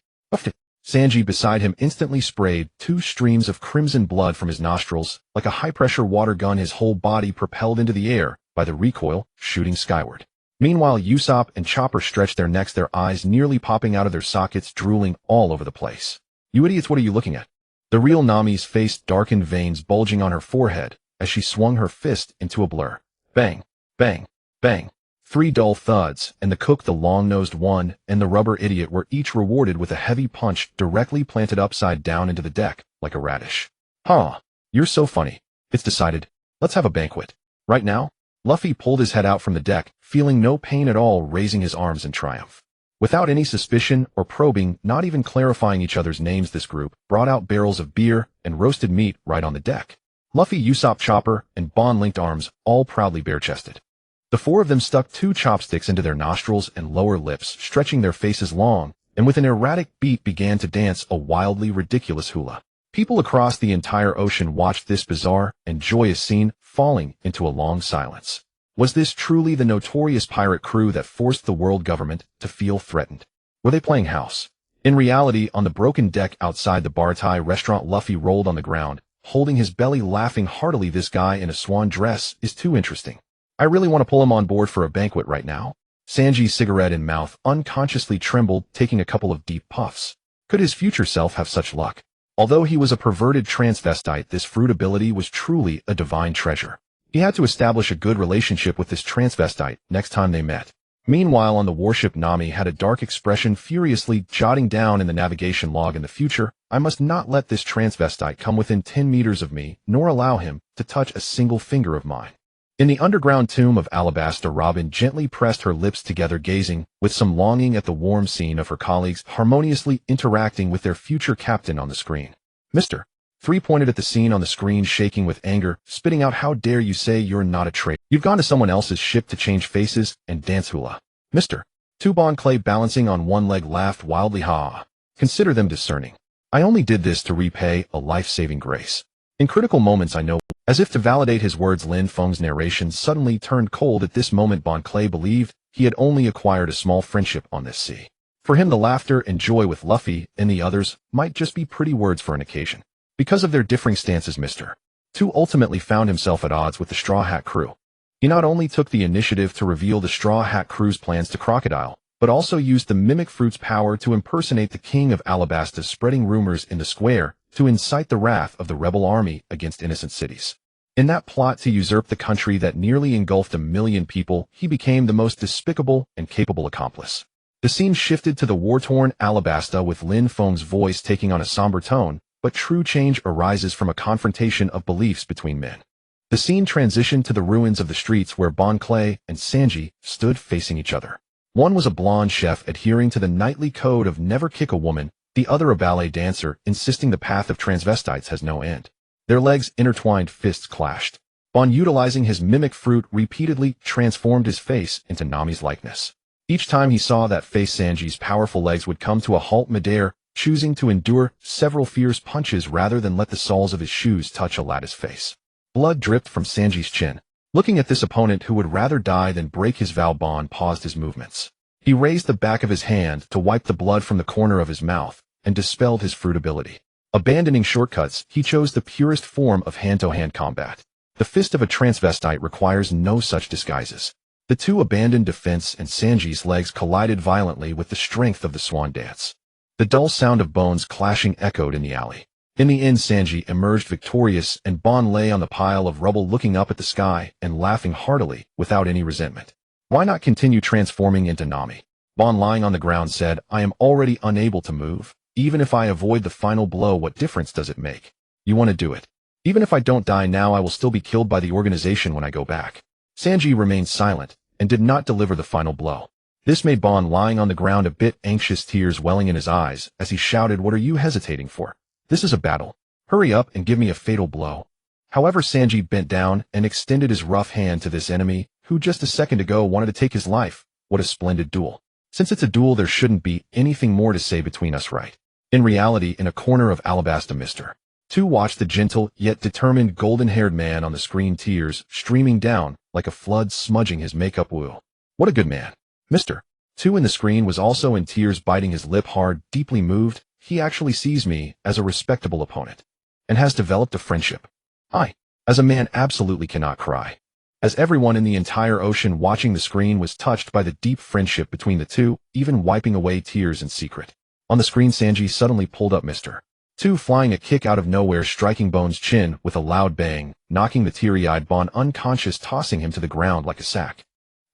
S1: Sanji beside him instantly sprayed 2 streams of crimson blood from his nostrils, like a high-pressure water gun, his whole body propelled into the air by the recoil, shooting skyward. Meanwhile, Usopp and Chopper stretched their necks, their eyes nearly popping out of their sockets, drooling all over the place. You idiots, what are you looking at? The real Nami's face darkened, veins bulging on her forehead as she swung her fist into a blur. Bang, bang, bang. 3 dull thuds, and the cook, the long-nosed one, and the rubber idiot were each rewarded with a heavy punch directly planted upside down into the deck, like a radish. Huh, you're so funny. It's decided. Let's have a banquet. Right now? Luffy pulled his head out from the deck, feeling no pain at all, raising his arms in triumph. Without any suspicion or probing, not even clarifying each other's names, this group brought out barrels of beer and roasted meat right on the deck. Luffy, Usopp, Chopper, and Bon linked arms, all proudly bare-chested. The 4 of them stuck 2 chopsticks into their nostrils and lower lips, stretching their faces long, and with an erratic beat began to dance a wildly ridiculous hula. People across the entire ocean watched this bizarre and joyous scene, falling into a long silence. Was this truly the notorious pirate crew that forced the world government to feel threatened? Were they playing house? In reality, on the broken deck outside the Bartai restaurant, Luffy rolled on the ground, holding his belly, laughing heartily. This guy in a swan dress is too interesting. I really want to pull him on board for a banquet right now. Sanji's cigarette in mouth unconsciously trembled, taking a couple of deep puffs. Could his future self have such luck? Although he was a perverted transvestite, this fruit ability was truly a divine treasure. He had to establish a good relationship with this transvestite next time they met. Meanwhile, on the warship, Nami had a dark expression, furiously jotting down in the navigation log, in the future, I must not let this transvestite come within 10 meters of me, nor allow him to touch a single finger of mine. In the underground tomb of Alabasta, Robin gently pressed her lips together, gazing with some longing at the warm scene of her colleagues harmoniously interacting with their future captain on the screen. Mr. 3 pointed at the scene on the screen, shaking with anger, spitting out, "How dare you say you're not a traitor? You've gone to someone else's ship to change faces and dance hula." Mr. 2 Bon Clay, balancing on one leg, laughed wildly. "Ha! Consider them discerning. I only did this to repay a life-saving grace. In critical moments I know." As if to validate his words, Lin Feng's narration suddenly turned cold. At this moment, Bon Clay believed he had only acquired a small friendship on this sea. For him, the laughter and joy with Luffy and the others might just be pretty words for an occasion. Because of their differing stances, Mr. 2 ultimately found himself at odds with the Straw Hat crew. He not only took the initiative to reveal the Straw Hat crew's plans to Crocodile, but also used the Mimic Fruit's power to impersonate the king of Alabasta, spreading rumors in the square to incite the wrath of the rebel army against innocent cities. In that plot to usurp the country that nearly engulfed 1 million people, he became the most despicable and capable accomplice. The scene shifted to the war-torn Alabasta, with Lin Feng's voice taking on a somber tone, but true change arises from a confrontation of beliefs between men. The scene transitioned to the ruins of the streets where Bon Clay and Sanji stood facing each other. One was a blonde chef adhering to the knightly code of never kick a woman, the other a ballet dancer insisting the path of transvestites has no end. Their legs intertwined, fists clashed. Bon, utilizing his mimic fruit, repeatedly transformed his face into Nami's likeness. Each time he saw that face, Sanji's powerful legs would come to a halt midair, choosing to endure several fierce punches rather than let the soles of his shoes touch Alada's face. Blood dripped from Sanji's chin. Looking at this opponent who would rather die than break his vow, Bon paused his movements. He raised the back of his hand to wipe the blood from the corner of his mouth and dispelled his fruit ability. Abandoning shortcuts, he chose the purest form of hand-to-hand combat. The fist of a transvestite requires no such disguises. The two abandoned defense, and Sanji's legs collided violently with the strength of the swan dance. The dull sound of bones clashing echoed in the alley. In the end, Sanji emerged victorious, and Bon lay on the pile of rubble looking up at the sky and laughing heartily without any resentment. Why not continue transforming into Nami? Bon, lying on the ground, said, "I am already unable to move. Even if I avoid the final blow, what difference does it make? You want to do it? Even if I don't die now, I will still be killed by the organization when I go back." Sanji remained silent and did not deliver the final blow. This made Bon, lying on the ground, a bit anxious, tears welling in his eyes as he shouted, "What are you hesitating for? This is a battle. Hurry up and give me a fatal blow." However, Sanji bent down and extended his rough hand to this enemy who just a second ago wanted to take his life. What a splendid duel. Since it's a duel, there shouldn't be anything more to say between us, right? In reality, in a corner of Alabasta, Mr. 2 watched the gentle yet determined golden-haired man on the screen, tears streaming down like a flood, smudging his makeup. Woo. What a good man. Mr. 2 in the screen was also in tears, biting his lip hard, deeply moved. He actually sees me as a respectable opponent and has developed a friendship. I, as a man, absolutely cannot cry. As everyone in the entire ocean watching the screen was touched by the deep friendship between the two, even wiping away tears in secret. On the screen, Sanji suddenly pulled up Mr. 2, flying a kick out of nowhere, striking Bon's chin with a loud bang, knocking the teary-eyed Bon unconscious, tossing him to the ground like a sack.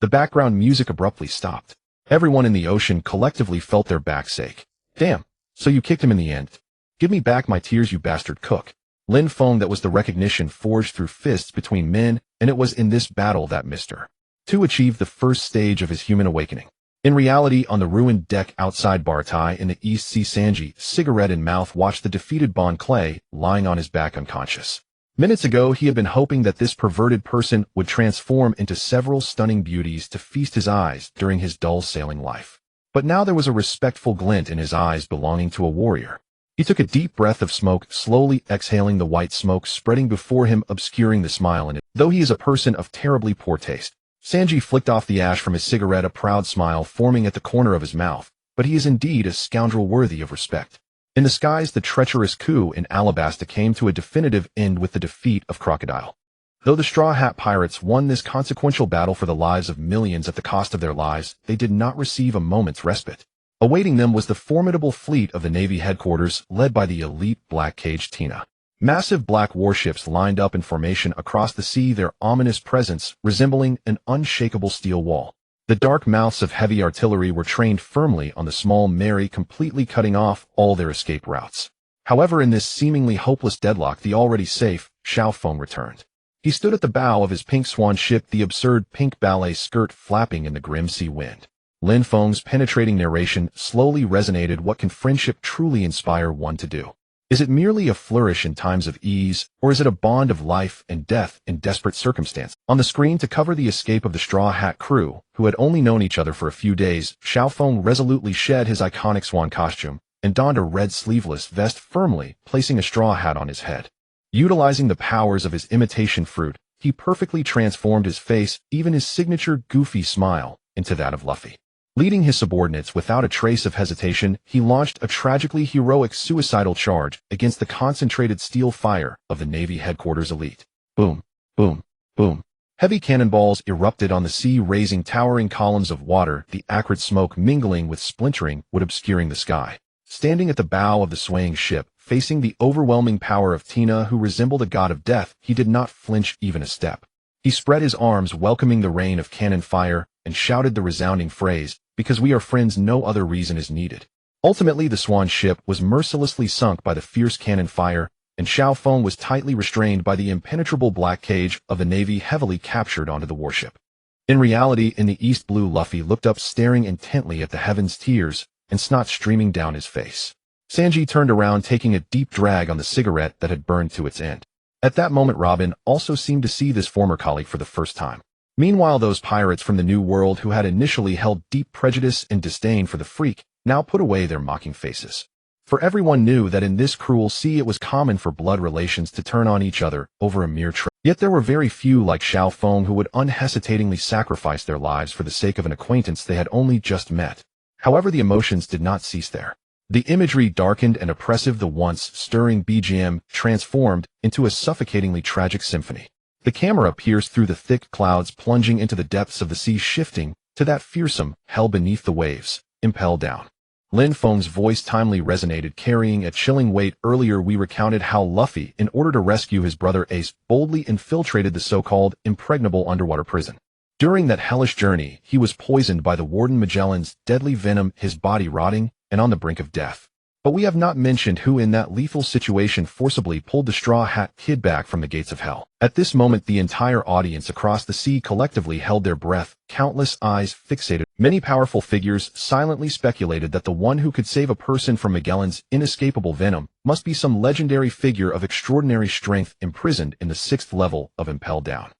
S1: The background music abruptly stopped. Everyone in the ocean collectively felt their backs ache. "Damn, so you kicked him in the end. Give me back my tears, you bastard cook." Lin Feng, that was the recognition forged through fists between men, and it was in this battle that Mr. 2 achieved the first stage of his human awakening. In reality, on the ruined deck outside Bartai in the East Sea, Sanji, cigarette in mouth, watched the defeated Bon Clay lying on his back unconscious. Minutes ago, he had been hoping that this perverted person would transform into several stunning beauties to feast his eyes during his dull sailing life. But now there was a respectful glint in his eyes belonging to a warrior. He took a deep breath of smoke, slowly exhaling the white smoke spreading before him, obscuring the smile in it. Though he is a person of terribly poor taste, Sanji flicked off the ash from his cigarette, a proud smile forming at the corner of his mouth. But he is indeed a scoundrel worthy of respect. In the skies, the treacherous coup in Alabasta came to a definitive end with the defeat of Crocodile. Though the Straw Hat Pirates won this consequential battle for the lives of millions at the cost of their lives, they did not receive a moment's respite. Awaiting them was the formidable fleet of the Navy headquarters, led by the elite Black Cage Tina. Massive black warships lined up in formation across the sea, their ominous presence resembling an unshakable steel wall. The dark mouths of heavy artillery were trained firmly on the small Mary, completely cutting off all their escape routes. However, in this seemingly hopeless deadlock, the already safe Xiao Feng returned. He stood at the bow of his pink swan ship, the absurd pink ballet skirt flapping in the grim sea wind. Lin Feng's penetrating narration slowly resonated. What can friendship truly inspire one to do? Is it merely a flourish in times of ease, or is it a bond of life and death in desperate circumstance? On the screen, to cover the escape of the Straw Hat crew, who had only known each other for a few days, Xiao Feng resolutely shed his iconic swan costume and donned a red sleeveless vest, firmly placing a straw hat on his head. Utilizing the powers of his imitation fruit, he perfectly transformed his face, even his signature goofy smile, into that of Luffy. Leading his subordinates without a trace of hesitation, he launched a tragically heroic suicidal charge against the concentrated steel fire of the Navy headquarters elite. Boom, boom, boom. Heavy cannonballs erupted on the sea, raising towering columns of water, the acrid smoke mingling with splintering wood obscuring the sky. Standing at the bow of the swaying ship, facing the overwhelming power of Tina, who resembled a god of death, he did not flinch even a step. He spread his arms, welcoming the rain of cannon fire, and shouted the resounding phrase, "Because we are friends, no other reason is needed." Ultimately, the swan ship was mercilessly sunk by the fierce cannon fire, and Xiao Feng was tightly restrained by the impenetrable black cage of the Navy, heavily captured onto the warship. In reality, in the east blue, Luffy looked up, staring intently at the heavens, tears and snot streaming down his face. Sanji turned around, taking a deep drag on the cigarette that had burned to its end. At that moment, Robin also seemed to see this former colleague for the first time. Meanwhile, those pirates from the New World who had initially held deep prejudice and disdain for the freak now put away their mocking faces. For everyone knew that in this cruel sea it was common for blood relations to turn on each other over a mere trifle. Yet there were very few like Xiao Feng who would unhesitatingly sacrifice their lives for the sake of an acquaintance they had only just met. However, the emotions did not cease there. The imagery darkened and oppressive, the once stirring BGM transformed into a suffocatingly tragic symphony. The camera pierced through the thick clouds, plunging into the depths of the sea, shifting to that fearsome hell beneath the waves, impelled down. Lin Feng's voice timely resonated, carrying a chilling weight. Earlier we recounted how Luffy, in order to rescue his brother Ace, boldly infiltrated the so-called impregnable underwater prison. During that hellish journey, he was poisoned by the Warden Magellan's deadly venom, his body rotting and on the brink of death. But we have not mentioned who in that lethal situation forcibly pulled the Straw Hat Kid back from the gates of hell. At this moment, the entire audience across the sea collectively held their breath, countless eyes fixated. Many powerful figures silently speculated that the one who could save a person from Magellan's inescapable venom must be some legendary figure of extraordinary strength imprisoned in the 6th level of Impelled Down.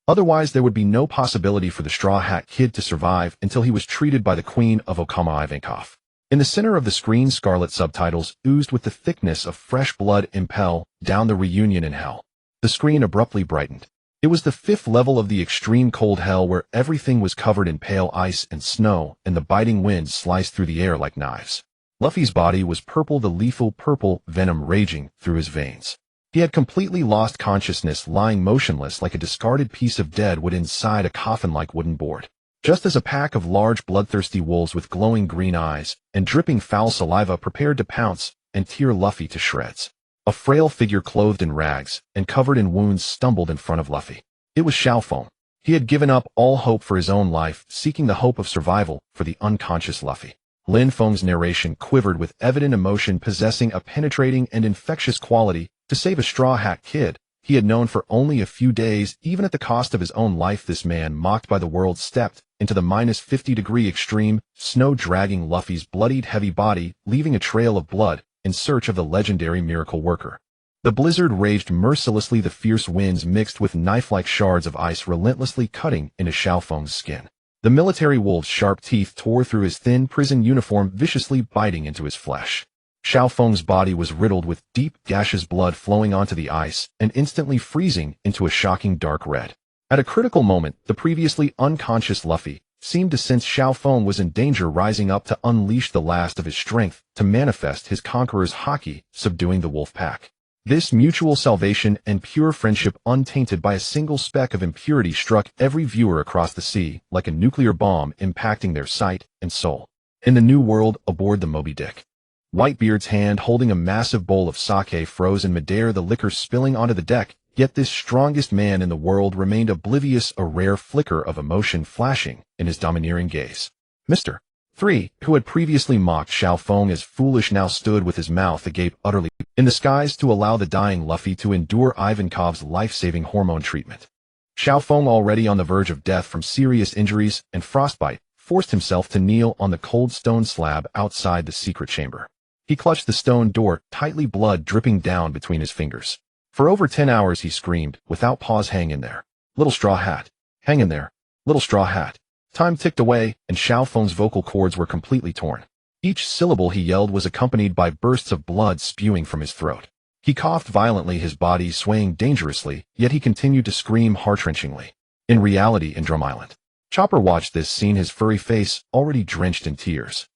S1: Otherwise, there would be no possibility for the Straw Hat Kid to survive until he was treated by the Queen of Okama Ivankov. In the center of the screen, scarlet subtitles oozed with the thickness of fresh blood. Impel Down, the reunion in hell. The screen abruptly brightened. It was the 5th level of the extreme cold hell, where everything was covered in pale ice and snow, and the biting winds sliced through the air like knives. Luffy's body was purple, the lethal purple venom raging through his veins. He had completely lost consciousness, lying motionless like a discarded piece of dead wood inside a coffin-like wooden board. Just as a pack of large bloodthirsty wolves with glowing green eyes and dripping foul saliva prepared to pounce and tear Luffy to shreds. A frail figure clothed in rags and covered in wounds stumbled in front of Luffy. It was Xiao Feng. He had given up all hope for his own life, seeking the hope of survival for the unconscious Luffy. Lin Feng's narration quivered with evident emotion, possessing a penetrating and infectious quality. To save a Straw Hat Kid he had known for only a few days, even at the cost of his own life, this man, mocked by the world, stepped into the -50-degree extreme, snow-dragging Luffy's bloodied heavy body, leaving a trail of blood, in search of the legendary miracle worker. The blizzard raged mercilessly, the fierce winds mixed with knife-like shards of ice, relentlessly cutting into Xiao Feng's skin. The military wolf's sharp teeth tore through his thin prison uniform, viciously biting into his flesh. Xiao Feng's body was riddled with deep gashes, blood flowing onto the ice and instantly freezing into a shocking dark red. At a critical moment, the previously unconscious Luffy seemed to sense Xiao Feng was in danger, rising up to unleash the last of his strength to manifest his Conqueror's Haki, subduing the wolf pack. This mutual salvation and pure friendship, untainted by a single speck of impurity, struck every viewer across the sea like a nuclear bomb, impacting their sight and soul. In the New World, aboard the Moby Dick, Whitebeard's hand holding a massive bowl of sake froze in midair, the liquor spilling onto the deck, yet this strongest man in the world remained oblivious, a rare flicker of emotion flashing in his domineering gaze. "Mr. 3, who had previously mocked Xiao Feng as foolish, now stood with his mouth agape, utterly in the skies to allow the dying Luffy to endure Ivankov's life-saving hormone treatment. Xiao Feng, already on the verge of death from serious injuries and frostbite, forced himself to kneel on the cold stone slab outside the secret chamber. He clutched the stone door tightly, blood dripping down between his fingers. For over 10 hours he screamed, without pause, "Hang in there, little straw hat. Hang in there, little straw hat." Time ticked away, and Xiao Feng's vocal cords were completely torn. Each syllable he yelled was accompanied by bursts of blood spewing from his throat. He coughed violently, his body swaying dangerously, yet he continued to scream heart-wrenchingly. In reality, in Drum Island, Chopper watched this scene, his furry face already drenched in tears.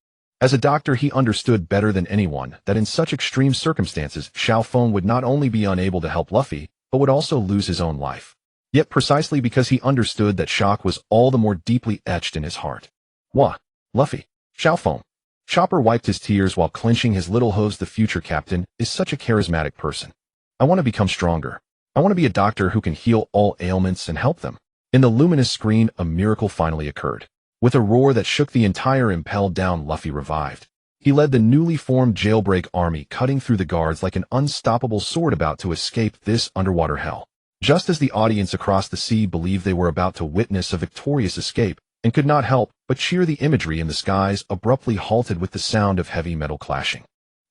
S1: As a doctor, he understood better than anyone that in such extreme circumstances, Xiao Feng would not only be unable to help Luffy, but would also lose his own life. Yet precisely because he understood that shock was all the more deeply etched in his heart. What? Luffy? Xiao Feng? Chopper wiped his tears while clenching his little hooves. The future captain is such a charismatic person. I want to become stronger. I want to be a doctor who can heal all ailments and help them. In the luminous screen, a miracle finally occurred. With a roar that shook the entire impelled down, Luffy revived. He led the newly formed jailbreak army, cutting through the guards like an unstoppable sword, about to escape this underwater hell. Just as the audience across the sea believed they were about to witness a victorious escape, and could not help but cheer, the imagery in the skies abruptly halted with the sound of heavy metal clashing.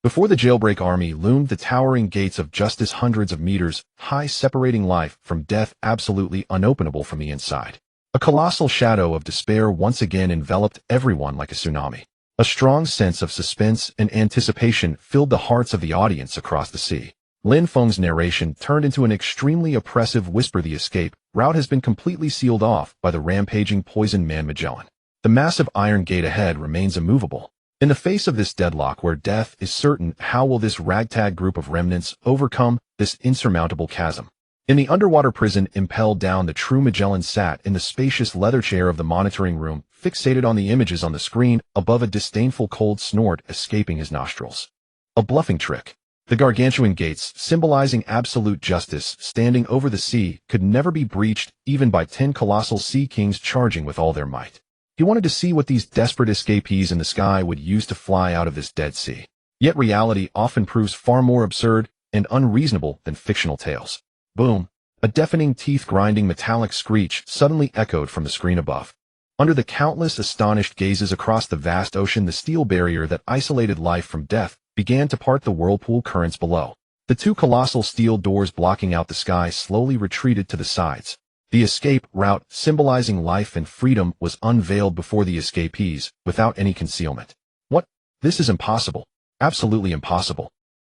S1: Before the jailbreak army loomed the towering gates of justice, hundreds of meters high, separating life from death, absolutely unopenable from the inside. A colossal shadow of despair once again enveloped everyone like a tsunami. A strong sense of suspense and anticipation filled the hearts of the audience across the sea. Lin Feng's narration turned into an extremely oppressive whisper. The escape route has been completely sealed off by the rampaging poison man Magellan. The massive iron gate ahead remains immovable. In the face of this deadlock where death is certain, how will this ragtag group of remnants overcome this insurmountable chasm? In the underwater prison, impelled down, the true Magellan sat in the spacious leather chair of the monitoring room, fixated on the images on the screen above, a disdainful cold snort escaping his nostrils. A bluffing trick. The gargantuan gates, symbolizing absolute justice, standing over the sea, could never be breached, even by 10 colossal sea kings charging with all their might. He wanted to see what these desperate escapees in the sky would use to fly out of this dead sea. Yet reality often proves far more absurd and unreasonable than fictional tales. Boom! A deafening, teeth-grinding metallic screech suddenly echoed from the screen above. Under the countless astonished gazes across the vast ocean, the steel barrier that isolated life from death began to part. The whirlpool currents below. The 2 colossal steel doors blocking out the sky slowly retreated to the sides. The escape route, symbolizing life and freedom, was unveiled before the escapees, without any concealment. What? This is impossible. Absolutely impossible.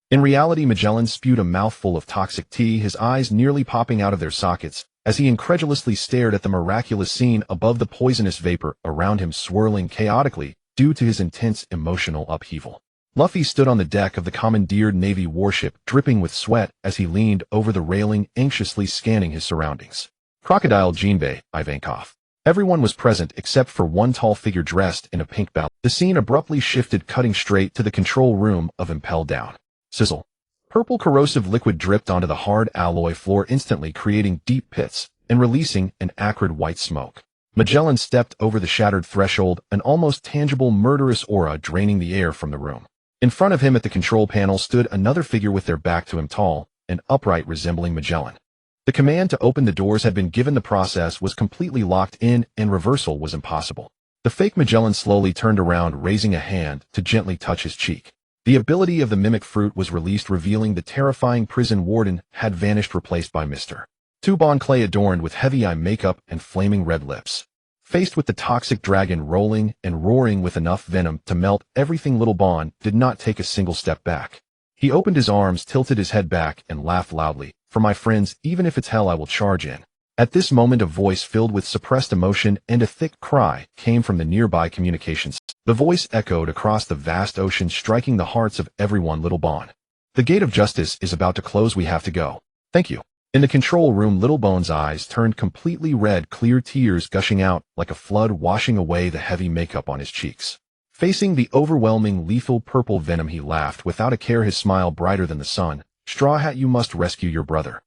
S1: In reality, Magellan spewed a mouthful of toxic tea, his eyes nearly popping out of their sockets, as he incredulously stared at the miraculous scene above, the poisonous vapor around him swirling chaotically due to his intense emotional upheaval. Luffy stood on the deck of the commandeered Navy warship, dripping with sweat as he leaned over the railing, anxiously scanning his surroundings. Crocodile Jinbei, Ivankov. Everyone was present except for one tall figure dressed in a pink belt. The scene abruptly shifted, cutting straight to the control room of Impelled Down. Sizzle. Purple corrosive liquid dripped onto the hard alloy floor, instantly creating deep pits and releasing an acrid white smoke. Magellan stepped over the shattered threshold, an almost tangible murderous aura draining the air from the room. In front of him at the control panel stood another figure with their back to him, tall and upright, resembling Magellan. The command to open the doors had been given. The process was completely locked in, and reversal was impossible. The fake Magellan slowly turned around, raising a hand to gently touch his cheek. The ability of the mimic fruit was released, revealing the terrifying prison warden had vanished, replaced by Mr. Bon Clay, adorned with heavy eye makeup and flaming red lips. Faced with the toxic dragon rolling and roaring with enough venom to melt everything, Little Bon did not take a single step back. He opened his arms, tilted his head back, and laughed loudly. "For my friends, even if it's hell, I will charge in." At this moment, a voice filled with suppressed emotion and a thick cry came from the nearby communications. The voice echoed across the vast ocean, striking the hearts of everyone. "Little Bon, the gate of justice is about to close. We have to go. Thank you." In the control room, Little Bon's eyes turned completely red, clear tears gushing out like a flood, washing away the heavy makeup on his cheeks. Facing the overwhelming lethal purple venom, he laughed without a care, his smile brighter than the sun. "Straw Hat, you must rescue your brother.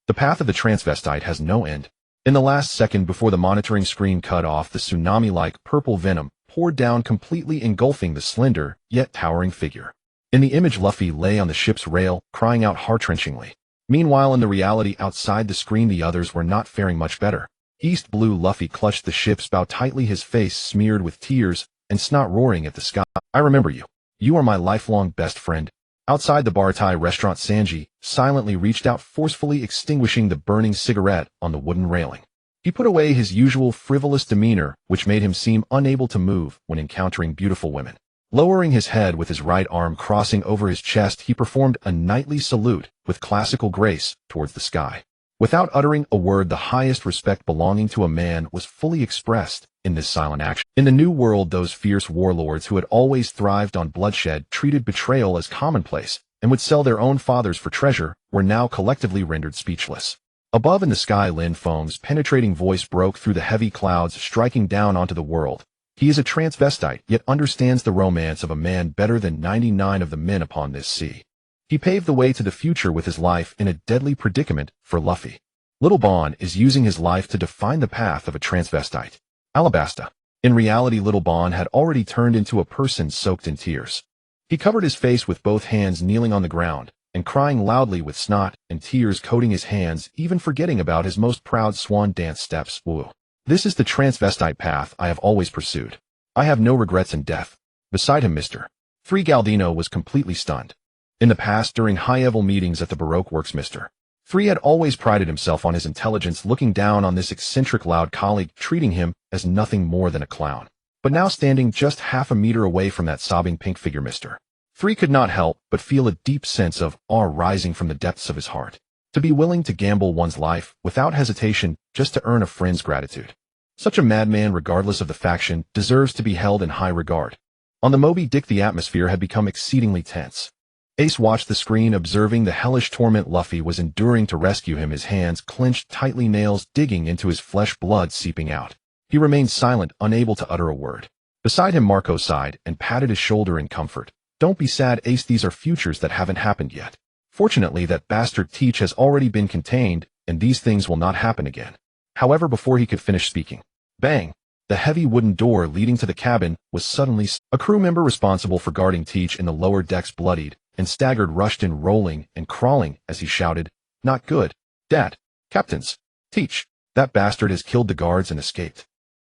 S1: The path of the transvestite has no end." In the last second before the monitoring screen cut off, the tsunami-like purple venom poured down, completely engulfing the slender, yet towering figure. In the image, Luffy lay on the ship's rail, crying out heart-wrenchingly. Meanwhile, in the reality outside the screen, the others were not faring much better. East Blue Luffy clutched the ship's bow tightly, his face smeared with tears and snot roaring at the sky. I remember you. You are my lifelong best friend. Outside the bar Thai restaurant, Sanji silently reached out, forcefully extinguishing the burning cigarette on the wooden railing. He put away his usual frivolous demeanor, which made him seem unable to move when encountering beautiful women. Lowering his head with his right arm crossing over his chest, he performed a knightly salute with classical grace towards the sky. Without uttering a word, the highest respect belonging to a man was fully expressed in this silent action. In the New World, those fierce warlords who had always thrived on bloodshed, treated betrayal as commonplace, and would sell their own fathers for treasure, were now collectively rendered speechless. Above in the sky, Lin Feng's penetrating voice broke through the heavy clouds, striking down onto the world. He is a transvestite, yet understands the romance of a man better than 99 of the men upon this sea. He paved the way to the future with his life in a deadly predicament for Luffy. Little Bon is using his life to define the path of a transvestite. Alabasta. In reality, Little Bon had already turned into a person soaked in tears. He covered his face with both hands, kneeling on the ground, and crying loudly with snot and tears coating his hands, even forgetting about his most proud swan dance steps. Woo. This is the transvestite path I have always pursued. I have no regrets in death. Beside him, Mr. 3 Galdino was completely stunned. In the past, during high-level meetings at the Baroque Works, Mr. 3 had always prided himself on his intelligence, looking down on this eccentric loud colleague, treating him as nothing more than a clown. But now, standing just half a meter away from that sobbing pink figure, Mr. 3 could not help but feel a deep sense of awe rising from the depths of his heart. To be willing to gamble one's life without hesitation just to earn a friend's gratitude. Such a madman, regardless of the faction, deserves to be held in high regard. On the Moby Dick, the atmosphere had become exceedingly tense. Ace watched the screen, observing the hellish torment Luffy was enduring to rescue him, his hands clenched tightly, nails digging into his flesh, blood seeping out. He remained silent, unable to utter a word. Beside him, Marco sighed and patted his shoulder in comfort. Don't be sad, Ace, these are futures that haven't happened yet. Fortunately, that bastard Teach has already been contained, and these things will not happen again. However, before he could finish speaking, bang! The heavy wooden door leading to the cabin was suddenly a crew member responsible for guarding Teach in the lower decks, bloodied and staggered, rushed in, rolling and crawling as he shouted, "Not good, Dad! Captains! Teach! That bastard has killed the guards and escaped."